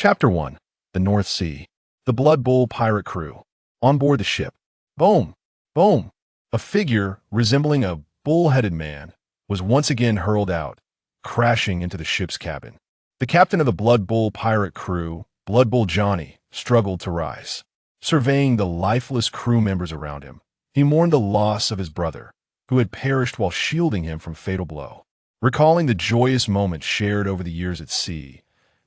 Chapter 1. The North Sea. The Blood Bowl pirate crew. On board the ship. Boom! Boom! A figure resembling a bull-headed man was once again hurled out, crashing into the ship's cabin. The captain of the Blood Bowl pirate crew, Blood Bowl Johnny, struggled to rise. Surveying the lifeless crew members around him, he mourned the loss of his brother, who had perished while shielding him from fatal blow. Recalling the joyous moments shared over the years at sea,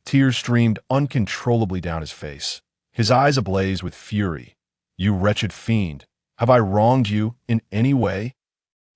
tears streamed uncontrollably down his face, his eyes ablaze with fury. "You wretched fiend, have I wronged you in any way?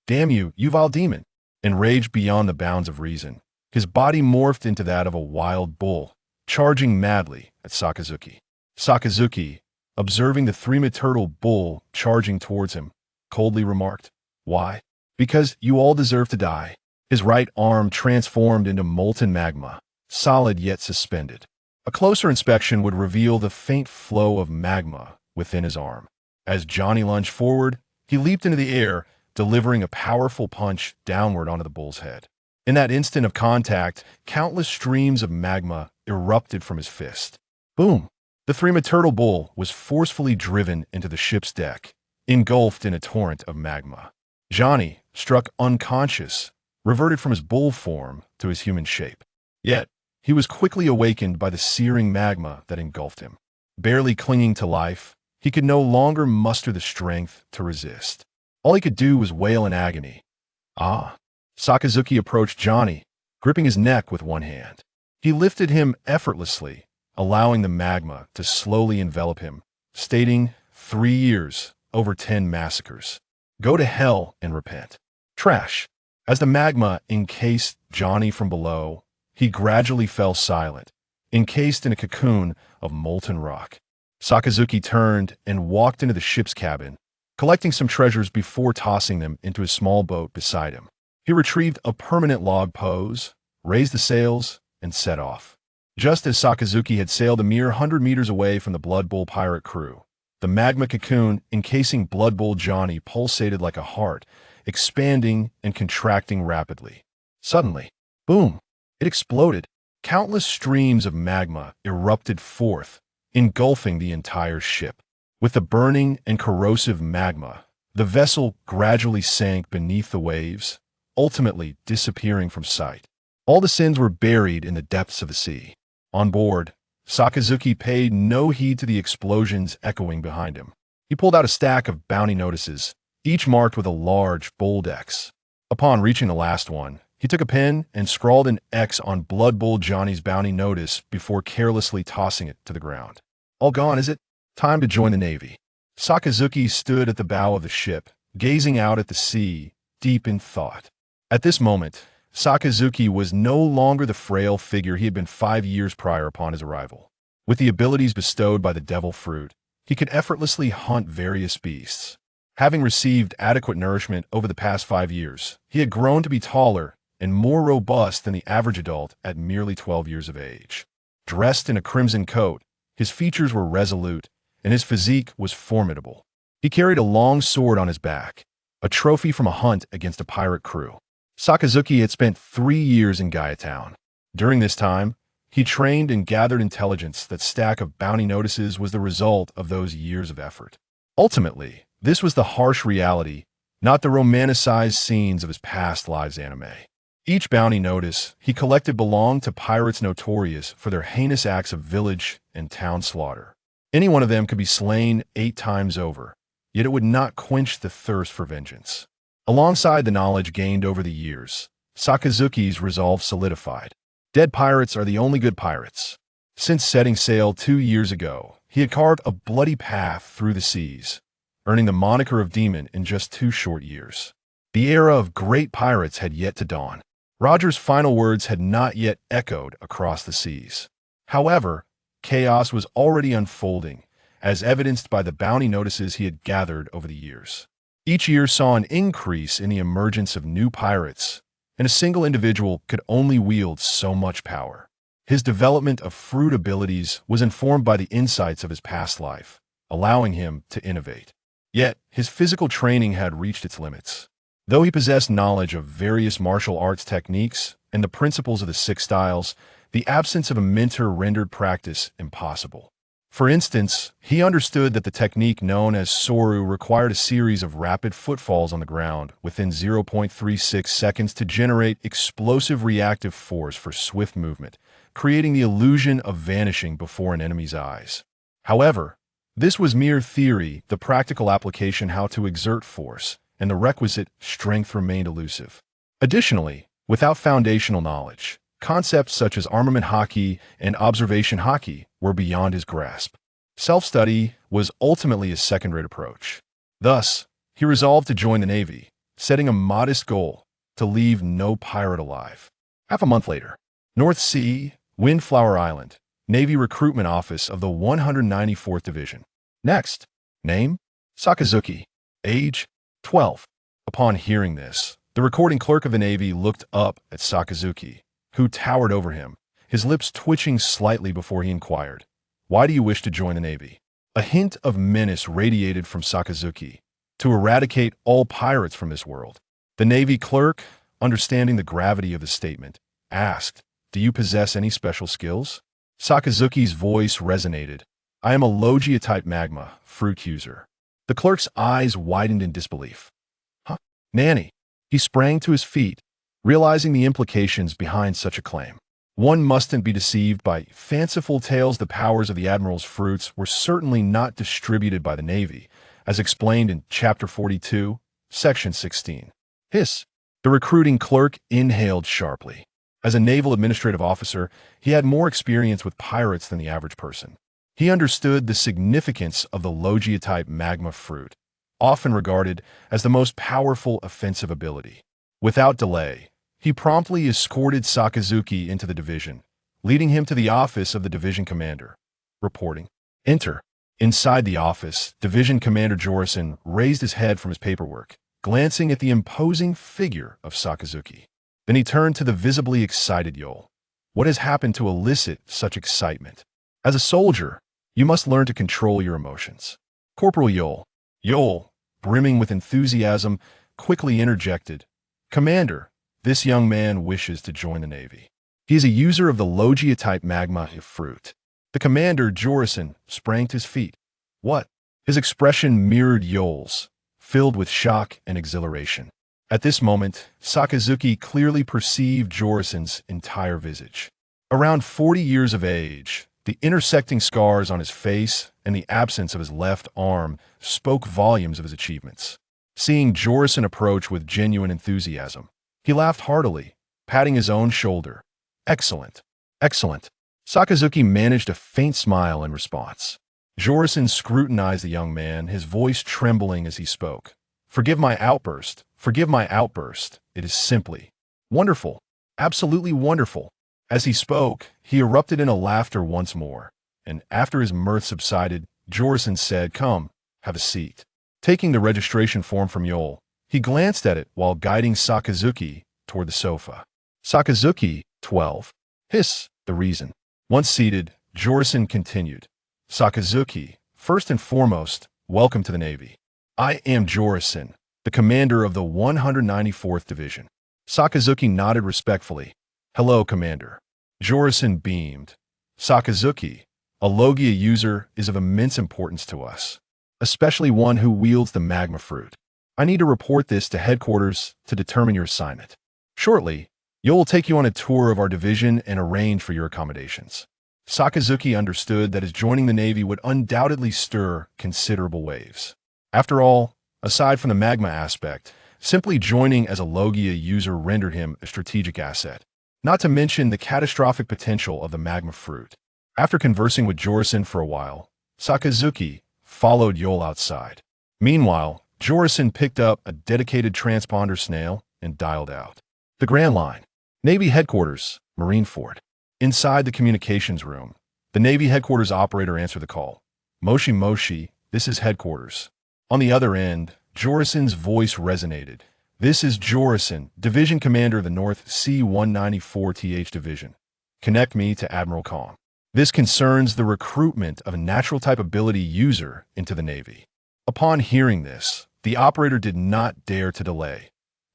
Damn you, you vile demon!" Enraged beyond the bounds of reason, his body morphed into that of a wild bull, charging madly at Sakazuki. Sakazuki, observing the three-meter bull charging towards him, coldly remarked, "Why? Because you all deserve to die." His right arm transformed into molten magma, solid yet suspended. A closer inspection would reveal the faint flow of magma within his arm. As Johnny lunged forward, he leaped into the air, delivering a powerful punch downward onto the bull's head. In that instant of contact, countless streams of magma erupted from his fist. Boom! The three-meter bull was forcefully driven into the ship's deck, engulfed in a torrent of magma. Johnny, struck unconscious, reverted from his bull form to his human shape. Yet, he was quickly awakened by the searing magma that engulfed him. Barely clinging to life, he could no longer muster the strength to resist. All he could do was wail in agony. "Ah!" Sakazuki approached Johnny, gripping his neck with one hand. He lifted him effortlessly, allowing the magma to slowly envelop him, stating, 3 years, over 10 massacres. Go to hell and repent. Trash. As the magma encased Johnny from below, he gradually fell silent, encased in a cocoon of molten rock. Sakazuki turned and walked into the ship's cabin, collecting some treasures before tossing them into his small boat beside him. He retrieved a permanent log pose, raised the sails, and set off. Just as Sakazuki had sailed a mere 100 meters away from the Blood Bowl pirate crew, the magma cocoon encasing Blood Bowl Johnny pulsated like a heart, expanding and contracting rapidly. Suddenly, boom! It exploded. Countless streams of magma erupted forth, engulfing the entire ship. With the burning and corrosive magma, the vessel gradually sank beneath the waves, ultimately disappearing from sight. All the sins were buried in the depths of the sea. On board, Sakazuki paid no heed to the explosions echoing behind him. He pulled out a stack of bounty notices, each marked with a large, bold X. Upon reaching the last one, he took a pen and scrawled an X on Blood Bowl Johnny's bounty notice before carelessly tossing it to the ground. All gone, is it? Time to join the Navy. Sakazuki stood at the bow of the ship, gazing out at the sea, deep in thought. At this moment, Sakazuki was no longer the frail figure he had been 5 years prior upon his arrival. With the abilities bestowed by the devil fruit, he could effortlessly hunt various beasts. Having received adequate nourishment over the past 5 years, he had grown to be taller and more robust than the average adult at merely 12 years of age. Dressed in a crimson coat, his features were resolute, and his physique was formidable. He carried a long sword on his back, a trophy from a hunt against a pirate crew. Sakazuki had spent 3 years in Gaiatown. During this time, he trained and gathered intelligence. That stack of bounty notices was the result of those years of effort. Ultimately, this was the harsh reality, not the romanticized scenes of his past lives anime. Each bounty notice he collected belonged to pirates notorious for their heinous acts of village and town slaughter. Any one of them could be slain 8 times over, yet it would not quench the thirst for vengeance. Alongside the knowledge gained over the years, Sakazuki's resolve solidified. Dead pirates are the only good pirates. Since setting sail 2 years ago, he had carved a bloody path through the seas, earning the moniker of demon in just 2 short years. The era of great pirates had yet to dawn. Roger's final words had not yet echoed across the seas. However, chaos was already unfolding, as evidenced by the bounty notices he had gathered over the years. Each year saw an increase in the emergence of new pirates, and a single individual could only wield so much power. His development of fruit abilities was informed by the insights of his past life, allowing him to innovate. Yet, his physical training had reached its limits. Though he possessed knowledge of various martial arts techniques and the principles of the 6 styles, The absence of a mentor rendered practice impossible. For instance, he understood that the technique known as Soru required a series of rapid footfalls on the ground within 0.36 seconds to generate explosive reactive force for swift movement, creating the illusion of vanishing before an enemy's eyes. However, this was mere theory. The practical application, how to exert force, and the requisite strength remained elusive. Additionally, without foundational knowledge, concepts such as armament hockey and observation hockey were beyond his grasp. Self-study was ultimately his second-rate approach. Thus, he resolved to join the Navy, setting a modest goal to leave no pirate alive. Half a month later, North Sea, Windflower Island, Navy Recruitment Office of the 194th Division. Next, name, Sakazuki. Age, 12. Upon hearing this, the recording clerk of the Navy looked up at Sakazuki, who towered over him, his lips twitching slightly before he inquired, "Why do you wish to join the Navy?" A hint of menace radiated from Sakazuki, to eradicate all pirates from this world. The Navy clerk, understanding the gravity of the statement, asked, "Do you possess any special skills?" Sakazuki's voice resonated. "I am a Logia-type magma fruit user." The clerk's eyes widened in disbelief. "Huh? Nanny." He sprang to his feet, realizing the implications behind such a claim. One mustn't be deceived by fanciful tales. The powers of the Admiral's fruits were certainly not distributed by the Navy, as explained in Chapter 42, Section 16. Hiss. The recruiting clerk inhaled sharply. As a naval administrative officer, he had more experience with pirates than the average person. He understood the significance of the Logia-type magma fruit, often regarded as the most powerful offensive ability. Without delay, he promptly escorted Sakazuki into the division, leading him to the office of the division commander. Reporting. Enter. Inside the office, Division Commander Jorison raised his head from his paperwork, glancing at the imposing figure of Sakazuki. Then he turned to the visibly excited Yol. "What has happened to elicit such excitement?" "As a soldier, you must learn to control your emotions." Corporal Yol. Yol, brimming with enthusiasm, quickly interjected, "Commander, this young man wishes to join the Navy. He is a user of the Logia-type magma fruit." The commander, Jorison, sprang to his feet. "What?" His expression mirrored Yol's, filled with shock and exhilaration. At this moment, Sakazuki clearly perceived Jorison's entire visage. Around 40 years of age, the intersecting scars on his face and the absence of his left arm spoke volumes of his achievements. Seeing Jorison approach with genuine enthusiasm, he laughed heartily, patting his own shoulder. "Excellent. Excellent." Sakazuki managed a faint smile in response. Jorison scrutinized the young man, his voice trembling as he spoke. "Forgive my outburst. Forgive my outburst. It is simply wonderful. Absolutely wonderful." As he spoke, he erupted in a laughter once more, and after his mirth subsided, Jorison said, "Come, have a seat." Taking the registration form from Yol, he glanced at it while guiding Sakazuki toward the sofa. Sakazuki, 12. Hiss, the reason. Once seated, Jorison continued. "Sakazuki, first and foremost, welcome to the Navy. I am Jorison, the commander of the 194th Division." Sakazuki nodded respectfully. "Hello, Commander." Jorison beamed. "Sakazuki, a Logia user is of immense importance to us, especially one who wields the magma fruit. I need to report this to headquarters to determine your assignment. Shortly, Yo will take you on a tour of our division and arrange for your accommodations." Sakazuki understood that his joining the Navy would undoubtedly stir considerable waves. After all, aside from the magma aspect, simply joining as a Logia user rendered him a strategic asset, not to mention the catastrophic potential of the magma fruit. After conversing with Jorison for a while, Sakazuki followed Yol outside. Meanwhile, Jorison picked up a dedicated transponder snail and dialed out. The Grand Line. Navy Headquarters, Marineford. Inside the communications room, the Navy Headquarters operator answered the call. "Moshi Moshi, this is Headquarters." On the other end, Jorison's voice resonated. "This is Jorison, Division Commander of the North Sea 194th Division. Connect me to Admiral Kong. This concerns the recruitment of a natural-type ability user into the Navy." Upon hearing this, the operator did not dare to delay.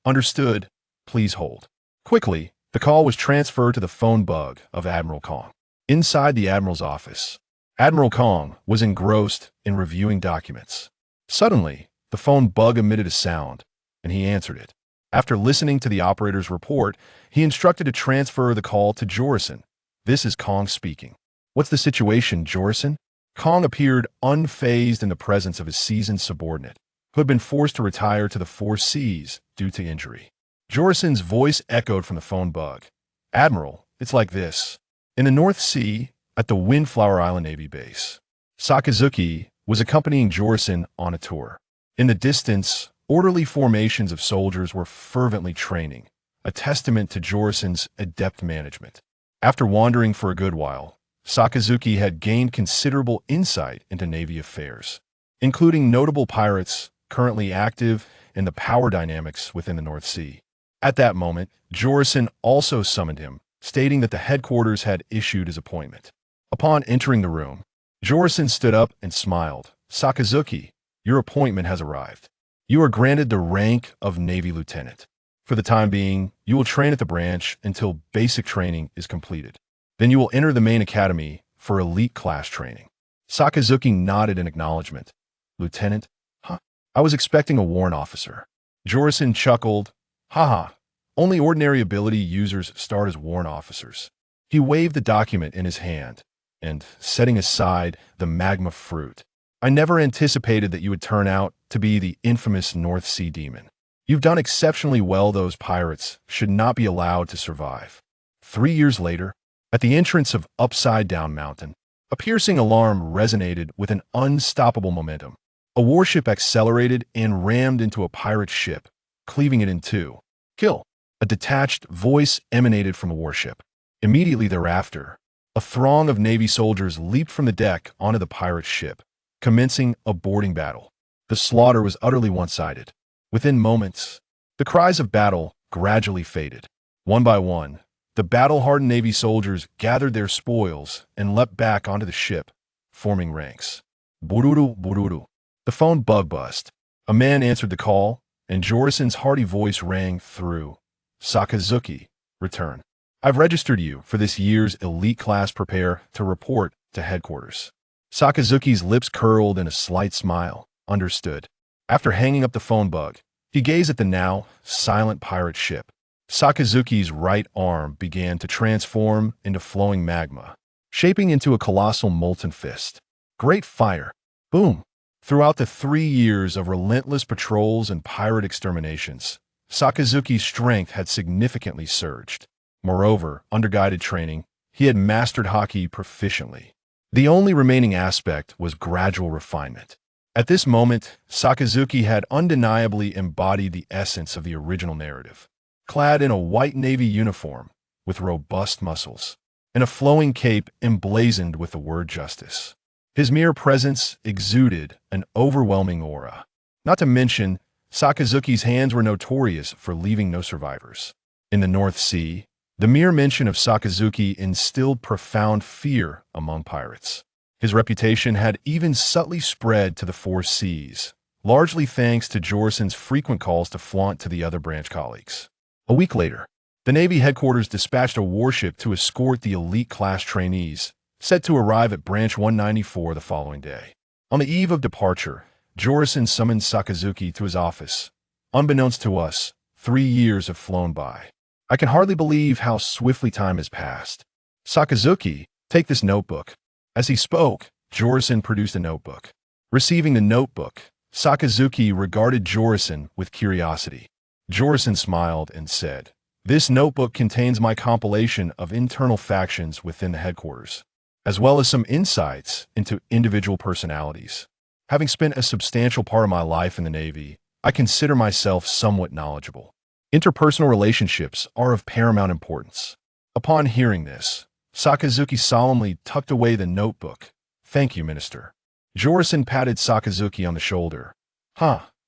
"Understood. Please hold." Quickly, The call was transferred to the phone bug of Admiral Kong. Inside the Admiral's office, Admiral Kong was engrossed in reviewing documents. Suddenly, the phone bug emitted a sound, and he answered it. After listening to the operator's report, he instructed to transfer the call to Jorison. "This is Kong speaking." "What's the situation, Jorison?" Kong appeared unfazed in the presence of his seasoned subordinate, who had been forced to retire to the 4 Seas due to injury. Jorison's voice echoed from the phone bug. "Admiral, it's like this. In the North Sea, at the Windflower Island Navy base, Sakazuki was accompanying Jorison on a tour. In the distance, orderly formations of soldiers were fervently training, a testament to Jorison's adept management. After wandering for a good while, Sakazuki had gained considerable insight into Navy affairs, including notable pirates currently active in the power dynamics within the North Sea. At that moment, Jorison also summoned him, stating that the headquarters had issued his appointment. Upon entering the room, Jorison stood up and smiled. "Sakazuki, your appointment has arrived. You are granted the rank of Navy Lieutenant. For the time being, you will train at the branch until basic training is completed. Then you will enter the main academy for elite class training." Sakazuki nodded in acknowledgement. "Lieutenant? Huh? I was expecting a warrant officer." Jorison chuckled. "Haha, only ordinary ability users start as warrant officers." He waved the document in his hand, and, setting aside the magma fruit, "I never anticipated that you would turn out to be the infamous North Sea demon. You've done exceptionally well. Those pirates should not be allowed to survive." 3 years later, at the entrance of Upside Down Mountain, a piercing alarm resonated with an unstoppable momentum. A warship accelerated and rammed into a pirate ship, cleaving it in two. "Kill!" A detached voice emanated from the warship. Immediately thereafter, a throng of Navy soldiers leaped from the deck onto the pirate ship, commencing a boarding battle. The slaughter was utterly one-sided. Within moments, the cries of battle gradually faded. One by one, the battle-hardened Navy soldiers gathered their spoils and leapt back onto the ship, forming ranks. Bururu, bururu. The phone bug buzzed. A man answered the call, and Jorison's hearty voice rang through. "Sakazuki, return. I've registered you for this year's elite class. Prepare to report to headquarters." Sakazuki's lips curled in a slight smile. Understood. After hanging up the phone bug, he gazed at the now silent pirate ship. Sakazuki's right arm began to transform into flowing magma, shaping into a colossal molten fist. Great fire! Boom! Throughout the 3 years of relentless patrols and pirate exterminations, Sakazuki's strength had significantly surged. Moreover, under guided training, he had mastered hockey proficiently. The only remaining aspect was gradual refinement. At this moment, Sakazuki had undeniably embodied the essence of the original narrative. Clad in a white Navy uniform, with robust muscles, and a flowing cape emblazoned with the word justice, his mere presence exuded an overwhelming aura. Not to mention, Sakazuki's hands were notorious for leaving no survivors. In the North Sea, the mere mention of Sakazuki instilled profound fear among pirates. His reputation had even subtly spread to the 4 Seas, largely thanks to Jorison's frequent calls to flaunt to the other branch colleagues. A week later, the Navy headquarters dispatched a warship to escort the elite class trainees, set to arrive at Branch 194 the following day. On the eve of departure, Jorison summoned Sakazuki to his office. "Unbeknownst to us, 3 years have flown by. I can hardly believe how swiftly time has passed. Sakazuki, take this notebook." As he spoke, Jorison produced a notebook. Receiving the notebook, Sakazuki regarded Jorison with curiosity. Jorison smiled and said, "This notebook contains my compilation of internal factions within the headquarters, as well as some insights into individual personalities. Having spent a substantial part of my life in the Navy, I consider myself somewhat knowledgeable. Interpersonal relationships are of paramount importance." Upon hearing this, Sakazuki solemnly tucked away the notebook. "Thank you, Minister." Jorison patted Sakazuki on the shoulder.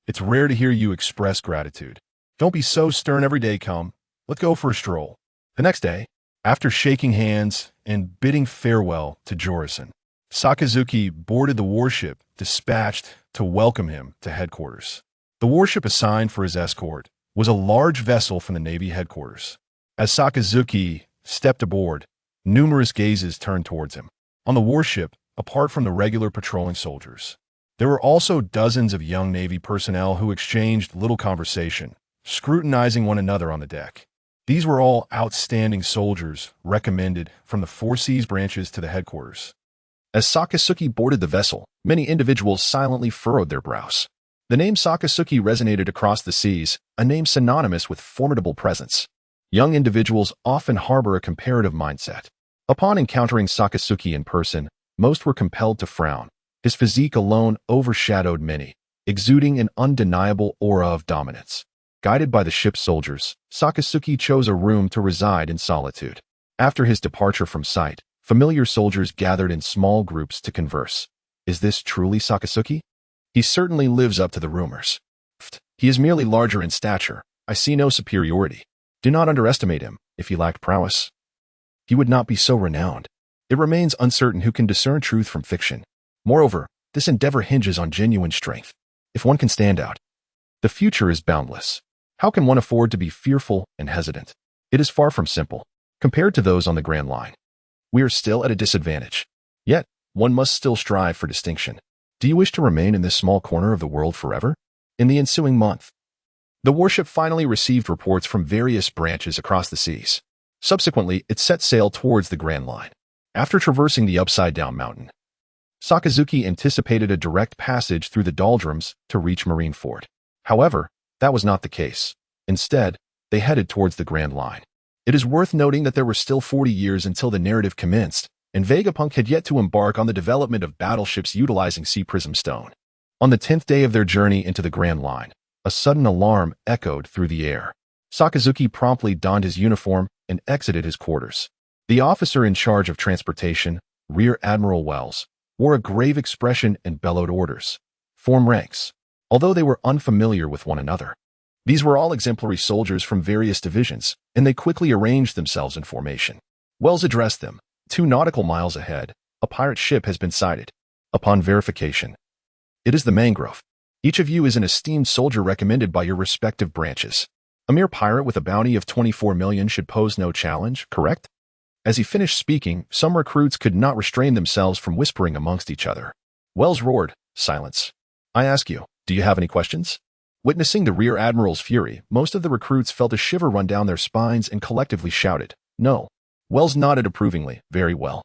It's rare to hear you express gratitude. Don't be so stern every day. Come, let's go for a stroll." The next day, after shaking hands and bidding farewell to Jorison, Sakazuki boarded the warship dispatched to welcome him to headquarters. The warship assigned for his escort was a large vessel from the Navy headquarters. As Sakazuki stepped aboard, numerous gazes turned towards him. On the warship, apart from the regular patrolling soldiers, there were also dozens of young Navy personnel who exchanged little conversation, scrutinizing one another on the deck. These were all outstanding soldiers recommended from the Four Seas branches to the headquarters. As Sakazuki boarded the vessel, many individuals silently furrowed their brows. The name Sakazuki resonated across the seas, a name synonymous with formidable presence. Young individuals often harbor a comparative mindset. Upon encountering Sakazuki in person, most were compelled to frown. His physique alone overshadowed many, exuding an undeniable aura of dominance. Guided by the ship's soldiers, Sakazuki chose a room to reside in solitude. After his departure from sight, familiar soldiers gathered in small groups to converse. Is this truly Sakazuki? He certainly lives up to the rumors. He is merely larger in stature. I see no superiority. Do not underestimate him. If he lacked prowess, he would not be so renowned. It remains uncertain who can discern truth from fiction. Moreover, this endeavor hinges on genuine strength. If one can stand out, the future is boundless. How can one afford to be fearful and hesitant? It is far from simple. Compared to those on the Grand Line, we are still at a disadvantage. Yet, one must still strive for distinction. Do you wish to remain in this small corner of the world forever? In the ensuing month, the warship finally received reports from various branches across the seas. Subsequently, it set sail towards the Grand Line. After traversing the upside-down mountain, Sakazuki anticipated a direct passage through the doldrums to reach Marineford. However, that was not the case. Instead, they headed towards the Grand Line. It is worth noting that there were still 40 years until the narrative commenced, and Vegapunk had yet to embark on the development of battleships utilizing Sea Prism Stone. On the 10th day of their journey into the Grand Line, a sudden alarm echoed through the air. Sakazuki promptly donned his uniform and exited his quarters. The officer in charge of transportation, Rear Admiral Wells, wore a grave expression and bellowed orders. Form ranks. Although they were unfamiliar with one another, these were all exemplary soldiers from various divisions, and they quickly arranged themselves in formation. Wells addressed them. 2 nautical miles ahead, a pirate ship has been sighted. Upon verification, it is the Mangrove. Each of you is an esteemed soldier recommended by your respective branches. A mere pirate with a bounty of 24 million should pose no challenge, correct? As he finished speaking, some recruits could not restrain themselves from whispering amongst each other. Wells roared, "Silence. I ask you, do you have any questions?" Witnessing the Rear Admiral's fury, most of the recruits felt a shiver run down their spines and collectively shouted, "No." Wells nodded approvingly. "Very well.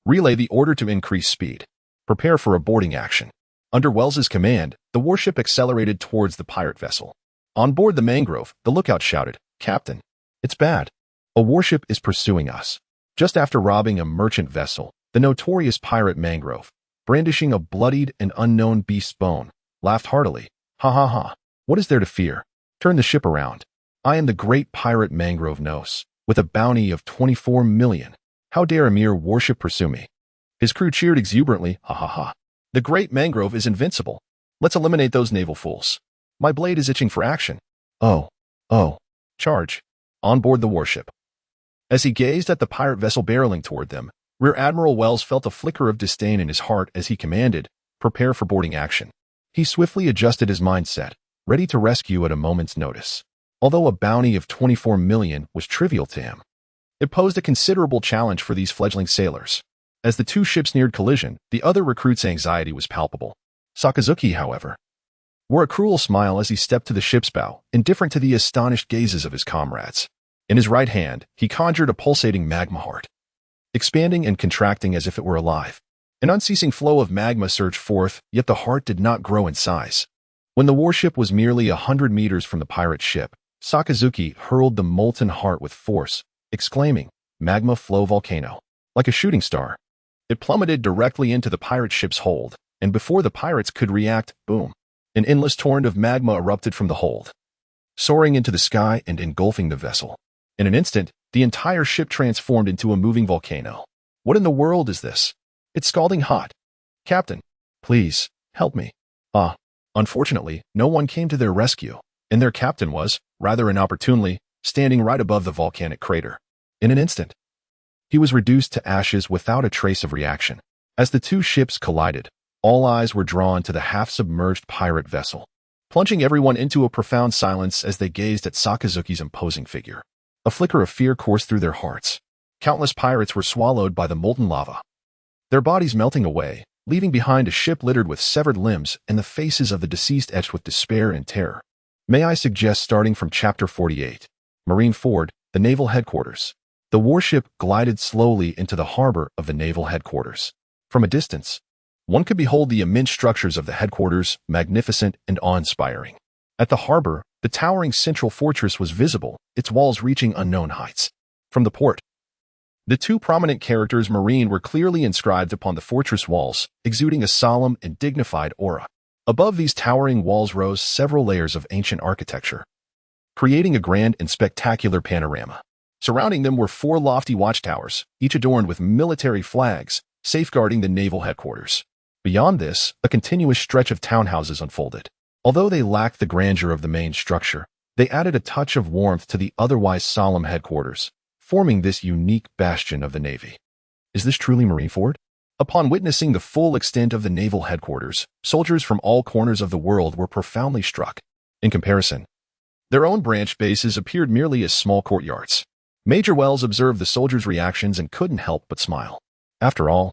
Relay the order to increase speed. Prepare for a boarding action." Under Wells's command, the warship accelerated towards the pirate vessel. On board the Mangrove, the lookout shouted, "Captain, it's bad. A warship is pursuing us." Just after robbing a merchant vessel, the notorious pirate Mangrove, brandishing a bloodied and unknown beast's bone, laughed heartily. "Ha ha ha. What is there to fear? Turn the ship around. I am the great pirate Mangrove Nos, with a bounty of 24 million. How dare a mere warship pursue me?" His crew cheered exuberantly. "Ha ha ha. The great Mangrove is invincible. Let's eliminate those naval fools. My blade is itching for action. Oh. Charge." On board the warship, as he gazed at the pirate vessel barreling toward them, Rear Admiral Wells felt a flicker of disdain in his heart as he commanded, "Prepare for boarding action." He swiftly adjusted his mindset, ready to rescue at a moment's notice. Although a bounty of 24 million was trivial to him, it posed a considerable challenge for these fledgling sailors. As the 2 ships neared collision, the other recruit's anxiety was palpable. Sakazuki, however, wore a cruel smile as he stepped to the ship's bow, indifferent to the astonished gazes of his comrades. In his right hand, he conjured a pulsating magma heart, expanding and contracting as if it were alive. An unceasing flow of magma surged forth, yet the heart did not grow in size. When the warship was merely 100 meters from the pirate ship, Sakazuki hurled the molten heart with force, exclaiming, "Magma flow volcano." Like a shooting star, it plummeted directly into the pirate ship's hold, and before the pirates could react, boom, an endless torrent of magma erupted from the hold, soaring into the sky and engulfing the vessel. In an instant, the entire ship transformed into a moving volcano. "What in the world is this? It's scalding hot. Captain, please, help me." Unfortunately, no one came to their rescue, and their captain was, rather inopportunely, standing right above the volcanic crater. In an instant, he was reduced to ashes without a trace of reaction. As the 2 ships collided, all eyes were drawn to the half-submerged pirate vessel, plunging everyone into a profound silence as they gazed at Sakazuki's imposing figure. A flicker of fear coursed through their hearts. Countless pirates were swallowed by the molten lava, their bodies melting away, leaving behind a ship littered with severed limbs and the faces of the deceased etched with despair and terror. May I suggest starting from Chapter 48, Marine Ford, the Naval Headquarters. The warship glided slowly into the harbor of the naval headquarters. From a distance, one could behold the immense structures of the headquarters, magnificent and awe-inspiring. At the harbor, the towering central fortress was visible, its walls reaching unknown heights. From the port, the two prominent characters Marine were clearly inscribed upon the fortress walls, exuding a solemn and dignified aura. Above these towering walls rose several layers of ancient architecture, creating a grand and spectacular panorama. Surrounding them were 4 lofty watchtowers, each adorned with military flags, safeguarding the naval headquarters. Beyond this, a continuous stretch of townhouses unfolded. Although they lacked the grandeur of the main structure, they added a touch of warmth to the otherwise solemn headquarters, forming this unique bastion of the Navy. Is this truly Marineford? Upon witnessing the full extent of the naval headquarters, soldiers from all corners of the world were profoundly struck. In comparison, their own branch bases appeared merely as small courtyards. Major Wells observed the soldiers' reactions and couldn't help but smile. After all,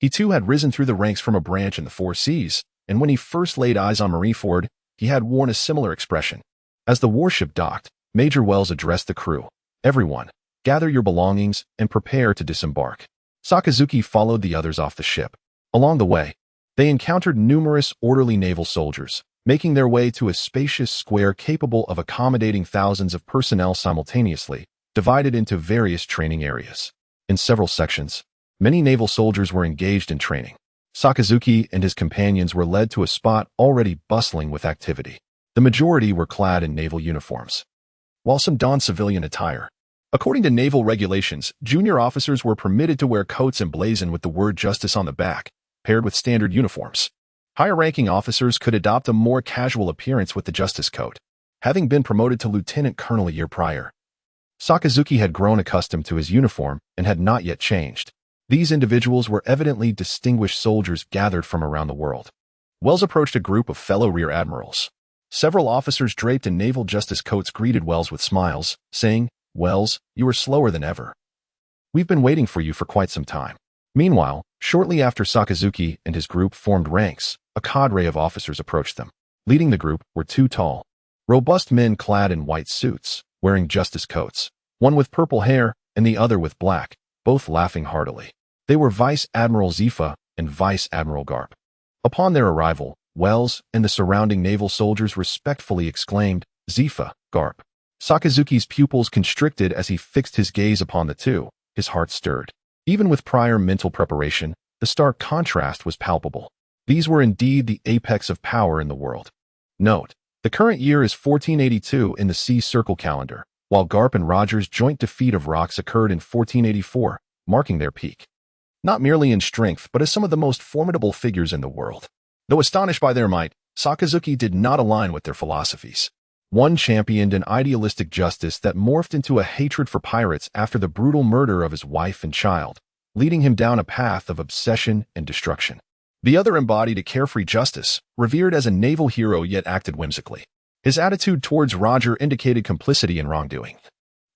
he too had risen through the ranks from a branch in the 4 seas, and when he first laid eyes on Marineford, he had worn a similar expression. As the warship docked, Major Wells addressed the crew. Everyone, gather your belongings and prepare to disembark. Sakazuki followed the others off the ship. Along the way, they encountered numerous orderly naval soldiers, making their way to a spacious square capable of accommodating thousands of personnel simultaneously, divided into various training areas. In several sections, many naval soldiers were engaged in training. Sakazuki and his companions were led to a spot already bustling with activity. The majority were clad in naval uniforms, while some donned civilian attire. According to naval regulations, junior officers were permitted to wear coats emblazoned with the word justice on the back, paired with standard uniforms. Higher-ranking officers could adopt a more casual appearance with the justice coat, having been promoted to lieutenant colonel a year prior. Sakazuki had grown accustomed to his uniform and had not yet changed. These individuals were evidently distinguished soldiers gathered from around the world. Wells approached a group of fellow rear admirals. Several officers draped in naval justice coats greeted Wells with smiles, saying, "Wells, you are slower than ever. We've been waiting for you for quite some time." Meanwhile, shortly after Sakazuki and his group formed ranks, a cadre of officers approached them. Leading the group were 2 tall, robust men clad in white suits, wearing justice coats, one with purple hair and the other with black, both laughing heartily. They were Vice Admiral Zifa and Vice Admiral Garp. Upon their arrival, Wells and the surrounding naval soldiers respectfully exclaimed, "Zifa, Garp." Sakazuki's pupils constricted as he fixed his gaze upon the two. His heart stirred. Even with prior mental preparation, the stark contrast was palpable. These were indeed the apex of power in the world. Note: the current year is 1482 in the Sea Circle calendar, while Garp and Roger's joint defeat of Rox occurred in 1484, marking their peak. Not merely in strength, but as some of the most formidable figures in the world. Though astonished by their might, Sakazuki did not align with their philosophies. One championed an idealistic justice that morphed into a hatred for pirates after the brutal murder of his wife and child, leading him down a path of obsession and destruction. The other embodied a carefree justice, revered as a naval hero yet acted whimsically. His attitude towards Roger indicated complicity in wrongdoing,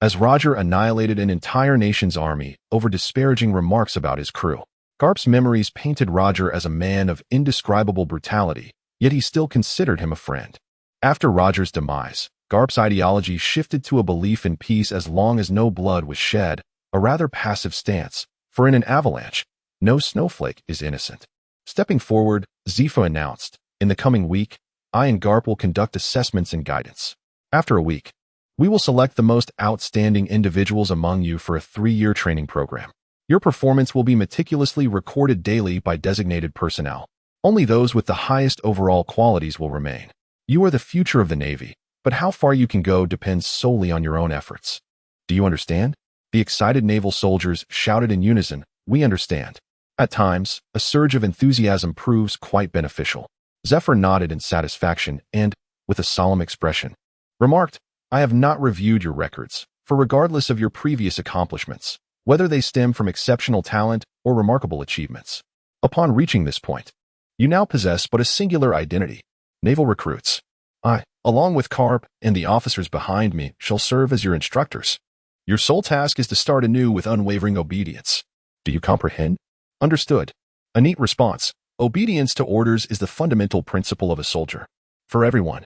as Roger annihilated an entire nation's army over disparaging remarks about his crew. Garp's memories painted Roger as a man of indescribable brutality, yet he still considered him a friend. After Roger's demise, Garp's ideology shifted to a belief in peace as long as no blood was shed, a rather passive stance, for in an avalanche, no snowflake is innocent. Stepping forward, Zifa announced, "In the coming week, I and Garp will conduct assessments and guidance. After a week, we will select the most outstanding individuals among you for a 3-year training program. Your performance will be meticulously recorded daily by designated personnel. Only those with the highest overall qualities will remain. You are the future of the Navy, but how far you can go depends solely on your own efforts. Do you understand?" The excited naval soldiers shouted in unison, "We understand." At times, a surge of enthusiasm proves quite beneficial. Zephyr nodded in satisfaction and, with a solemn expression, remarked, "I have not reviewed your records, for regardless of your previous accomplishments, whether they stem from exceptional talent or remarkable achievements, upon reaching this point, you now possess but a singular identity: naval recruits. I, along with Garp and the officers behind me, shall serve as your instructors. Your sole task is to start anew with unwavering obedience. Do you comprehend? Understood. A neat response. Obedience to orders is the fundamental principle of a soldier. For everyone.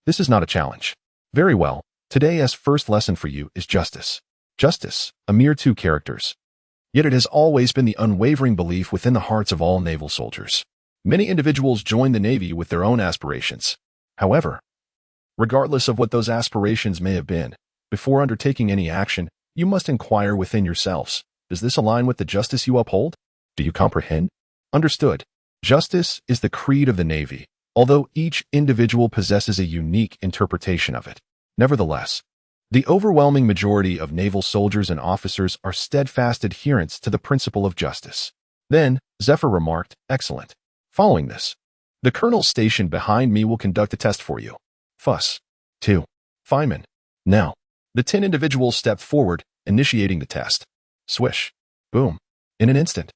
This is not a challenge. Very well. Today's first lesson for you is justice. Justice, a mere 2 characters. Yet it has always been the unwavering belief within the hearts of all naval soldiers. Many individuals join the Navy with their own aspirations. However, regardless of what those aspirations may have been, before undertaking any action, you must inquire within yourselves. Does this align with the justice you uphold? Do you comprehend? Understood. Justice is the creed of the Navy, although each individual possesses a unique interpretation of it. Nevertheless, the overwhelming majority of naval soldiers and officers are steadfast adherents to the principle of justice. Then, Zephyr remarked, excellent. Following this, the colonel stationed behind me will conduct a test for you. Fuss. 2. Feynman. Now, the 10 individuals stepped forward, initiating the test. Swish. Boom. In an instant,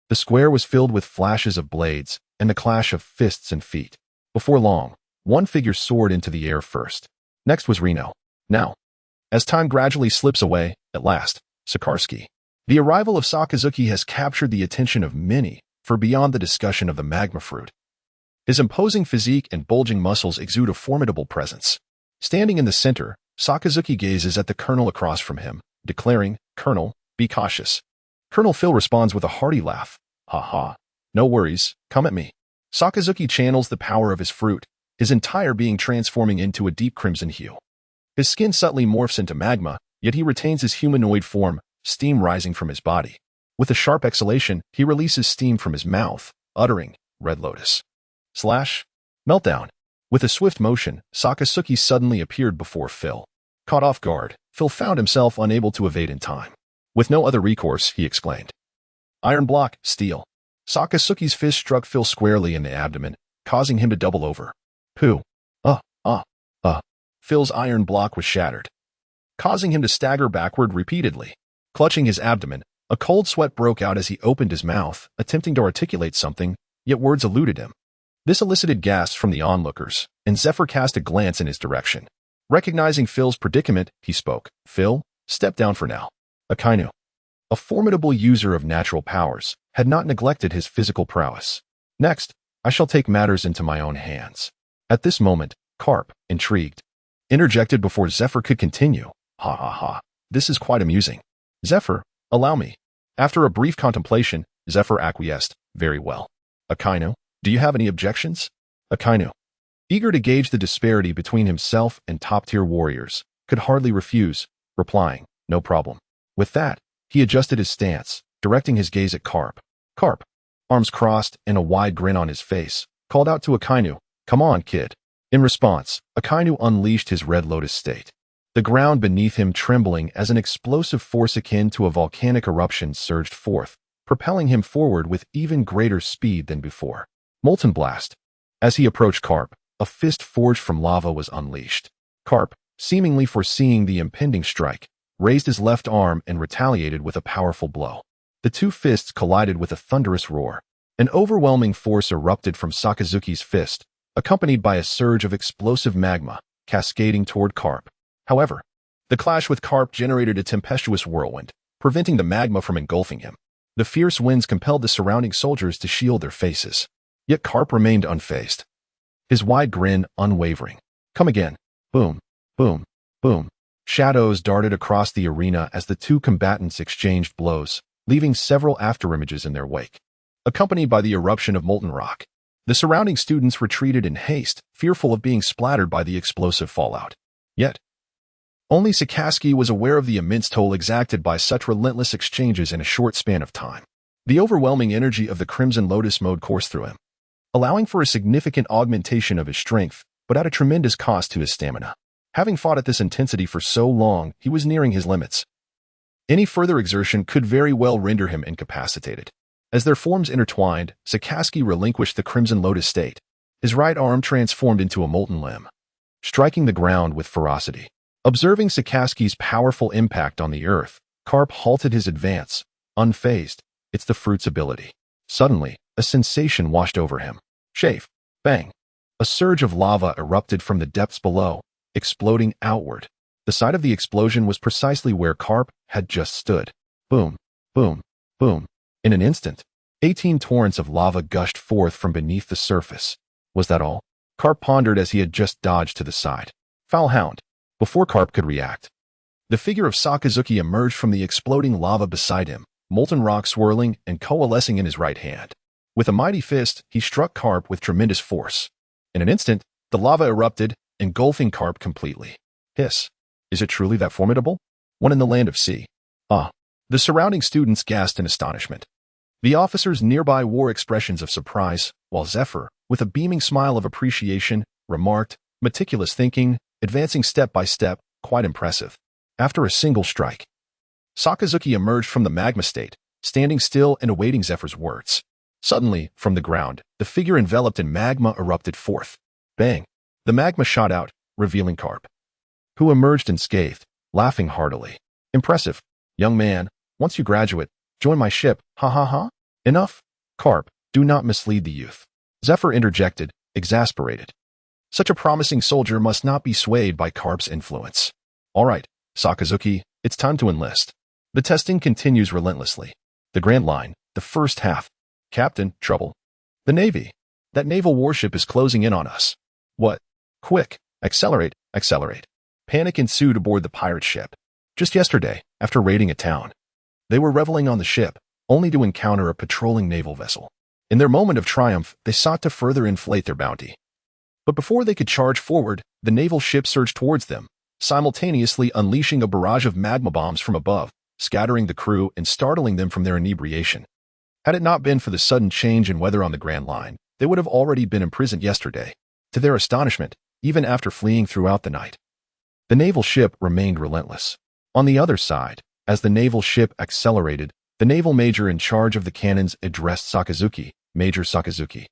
the square was filled with flashes of blades and the clash of fists and feet. Before long, one figure soared into the air first. Next was Reno. Now, as time gradually slips away, at last, Sikorsky. The arrival of Sakazuki has captured the attention of many, for beyond the discussion of the magma fruit, his imposing physique and bulging muscles exude a formidable presence. Standing in the center, Sakazuki gazes at the colonel across from him, declaring, Colonel, be cautious. Colonel Phil responds with a hearty laugh. Ha ha. No worries, come at me. Sakazuki channels the power of his fruit, his entire being transforming into a deep crimson hue. His skin subtly morphs into magma, yet he retains his humanoid form, steam rising from his body. With a sharp exhalation, he releases steam from his mouth, uttering, Red Lotus. Slash. Meltdown. With a swift motion, Sakazuki suddenly appeared before Phil. Caught off guard, Phil found himself unable to evade in time. With no other recourse, he exclaimed. Iron block, steel. Sakazuki's fist struck Phil squarely in the abdomen, causing him to double over. Pooh. Phil's iron block was shattered, causing him to stagger backward repeatedly. Clutching his abdomen, a cold sweat broke out as he opened his mouth, attempting to articulate something, yet words eluded him. This elicited gasps from the onlookers, and Zephyr cast a glance in his direction. Recognizing Phil's predicament, he spoke. Phil, step down for now. Akainu, a formidable user of natural powers, had not neglected his physical prowess. Next, I shall take matters into my own hands. At this moment, Carp, intrigued, interjected before Zephyr could continue. Ha ha ha. This is quite amusing. Zephyr, allow me. After a brief contemplation, Zephyr acquiesced. Very well. Akainu, do you have any objections? Akainu, eager to gauge the disparity between himself and top-tier warriors, could hardly refuse, replying, no problem. With that, he adjusted his stance, directing his gaze at Carp. Carp, arms crossed and a wide grin on his face, called out to Akainu, come on, kid. In response, Akainu unleashed his Red Lotus state. The ground beneath him trembling as an explosive force akin to a volcanic eruption surged forth, propelling him forward with even greater speed than before. Molten Blast. As he approached Carp, a fist forged from lava was unleashed. Carp, seemingly foreseeing the impending strike, raised his left arm and retaliated with a powerful blow. The 2 fists collided with a thunderous roar. An overwhelming force erupted from Sakazuki's fist, accompanied by a surge of explosive magma, cascading toward Carp. However, the clash with Carp generated a tempestuous whirlwind, preventing the magma from engulfing him. The fierce winds compelled the surrounding soldiers to shield their faces. Yet Carp remained unfazed, his wide grin unwavering. Come again. Boom, boom, boom. Shadows darted across the arena as the 2 combatants exchanged blows, leaving several afterimages in their wake. Accompanied by the eruption of molten rock, the surrounding students retreated in haste, fearful of being splattered by the explosive fallout. Yet, only Sikorsky was aware of the immense toll exacted by such relentless exchanges in a short span of time. The overwhelming energy of the Crimson Lotus mode coursed through him, allowing for a significant augmentation of his strength, but at a tremendous cost to his stamina. Having fought at this intensity for so long, he was nearing his limits. Any further exertion could very well render him incapacitated. As their forms intertwined, Sikorsky relinquished the Crimson Lotus state. His right arm transformed into a molten limb, striking the ground with ferocity. Observing Sikorsky's powerful impact on the earth, Carp halted his advance, unfazed. It's the fruit's ability. Suddenly, a sensation washed over him. Chafe. Bang. A surge of lava erupted from the depths below, exploding outward. The site of the explosion was precisely where Carp had just stood. Boom, boom, boom. In an instant, 18 torrents of lava gushed forth from beneath the surface. Was that all? Carp pondered as he had just dodged to the side. Foul hound. Before Carp could react, the figure of Sakazuki emerged from the exploding lava beside him, molten rock swirling and coalescing in his right hand. With a mighty fist, he struck Carp with tremendous force. In an instant, the lava erupted, engulfing Carp completely. Hiss. Is it truly that formidable? One in the land of sea. Ah. The surrounding students gasped in astonishment. The officers nearby wore expressions of surprise, while Zephyr, with a beaming smile of appreciation, remarked, meticulous thinking, advancing step by step, quite impressive. After a single strike, Sakazuki emerged from the magma state, standing still and awaiting Zephyr's words. Suddenly, from the ground, the figure enveloped in magma erupted forth. Bang! The magma shot out, revealing Carp, who emerged unscathed, laughing heartily. Impressive. Young man, once you graduate, join my ship, ha ha ha. Enough. Carp, do not mislead the youth. Zephyr interjected, exasperated. Such a promising soldier must not be swayed by Carp's influence. All right, Sakazuki, it's time to enlist. The testing continues relentlessly. The Grand Line, the first half. Captain, trouble. The Navy. That naval warship is closing in on us. What? Quick, accelerate, accelerate. Panic ensued aboard the pirate ship. Just yesterday, after raiding a town, they were reveling on the ship, only to encounter a patrolling naval vessel. In their moment of triumph, they sought to further inflate their bounty. But before they could charge forward, the naval ship surged towards them, simultaneously unleashing a barrage of magma bombs from above, scattering the crew and startling them from their inebriation. Had it not been for the sudden change in weather on the Grand Line, they would have already been imprisoned yesterday. To their astonishment, even after fleeing throughout the night, the naval ship remained relentless. On the other side, as the naval ship accelerated, the naval major in charge of the cannons addressed Sakazuki, Major Sakazuki.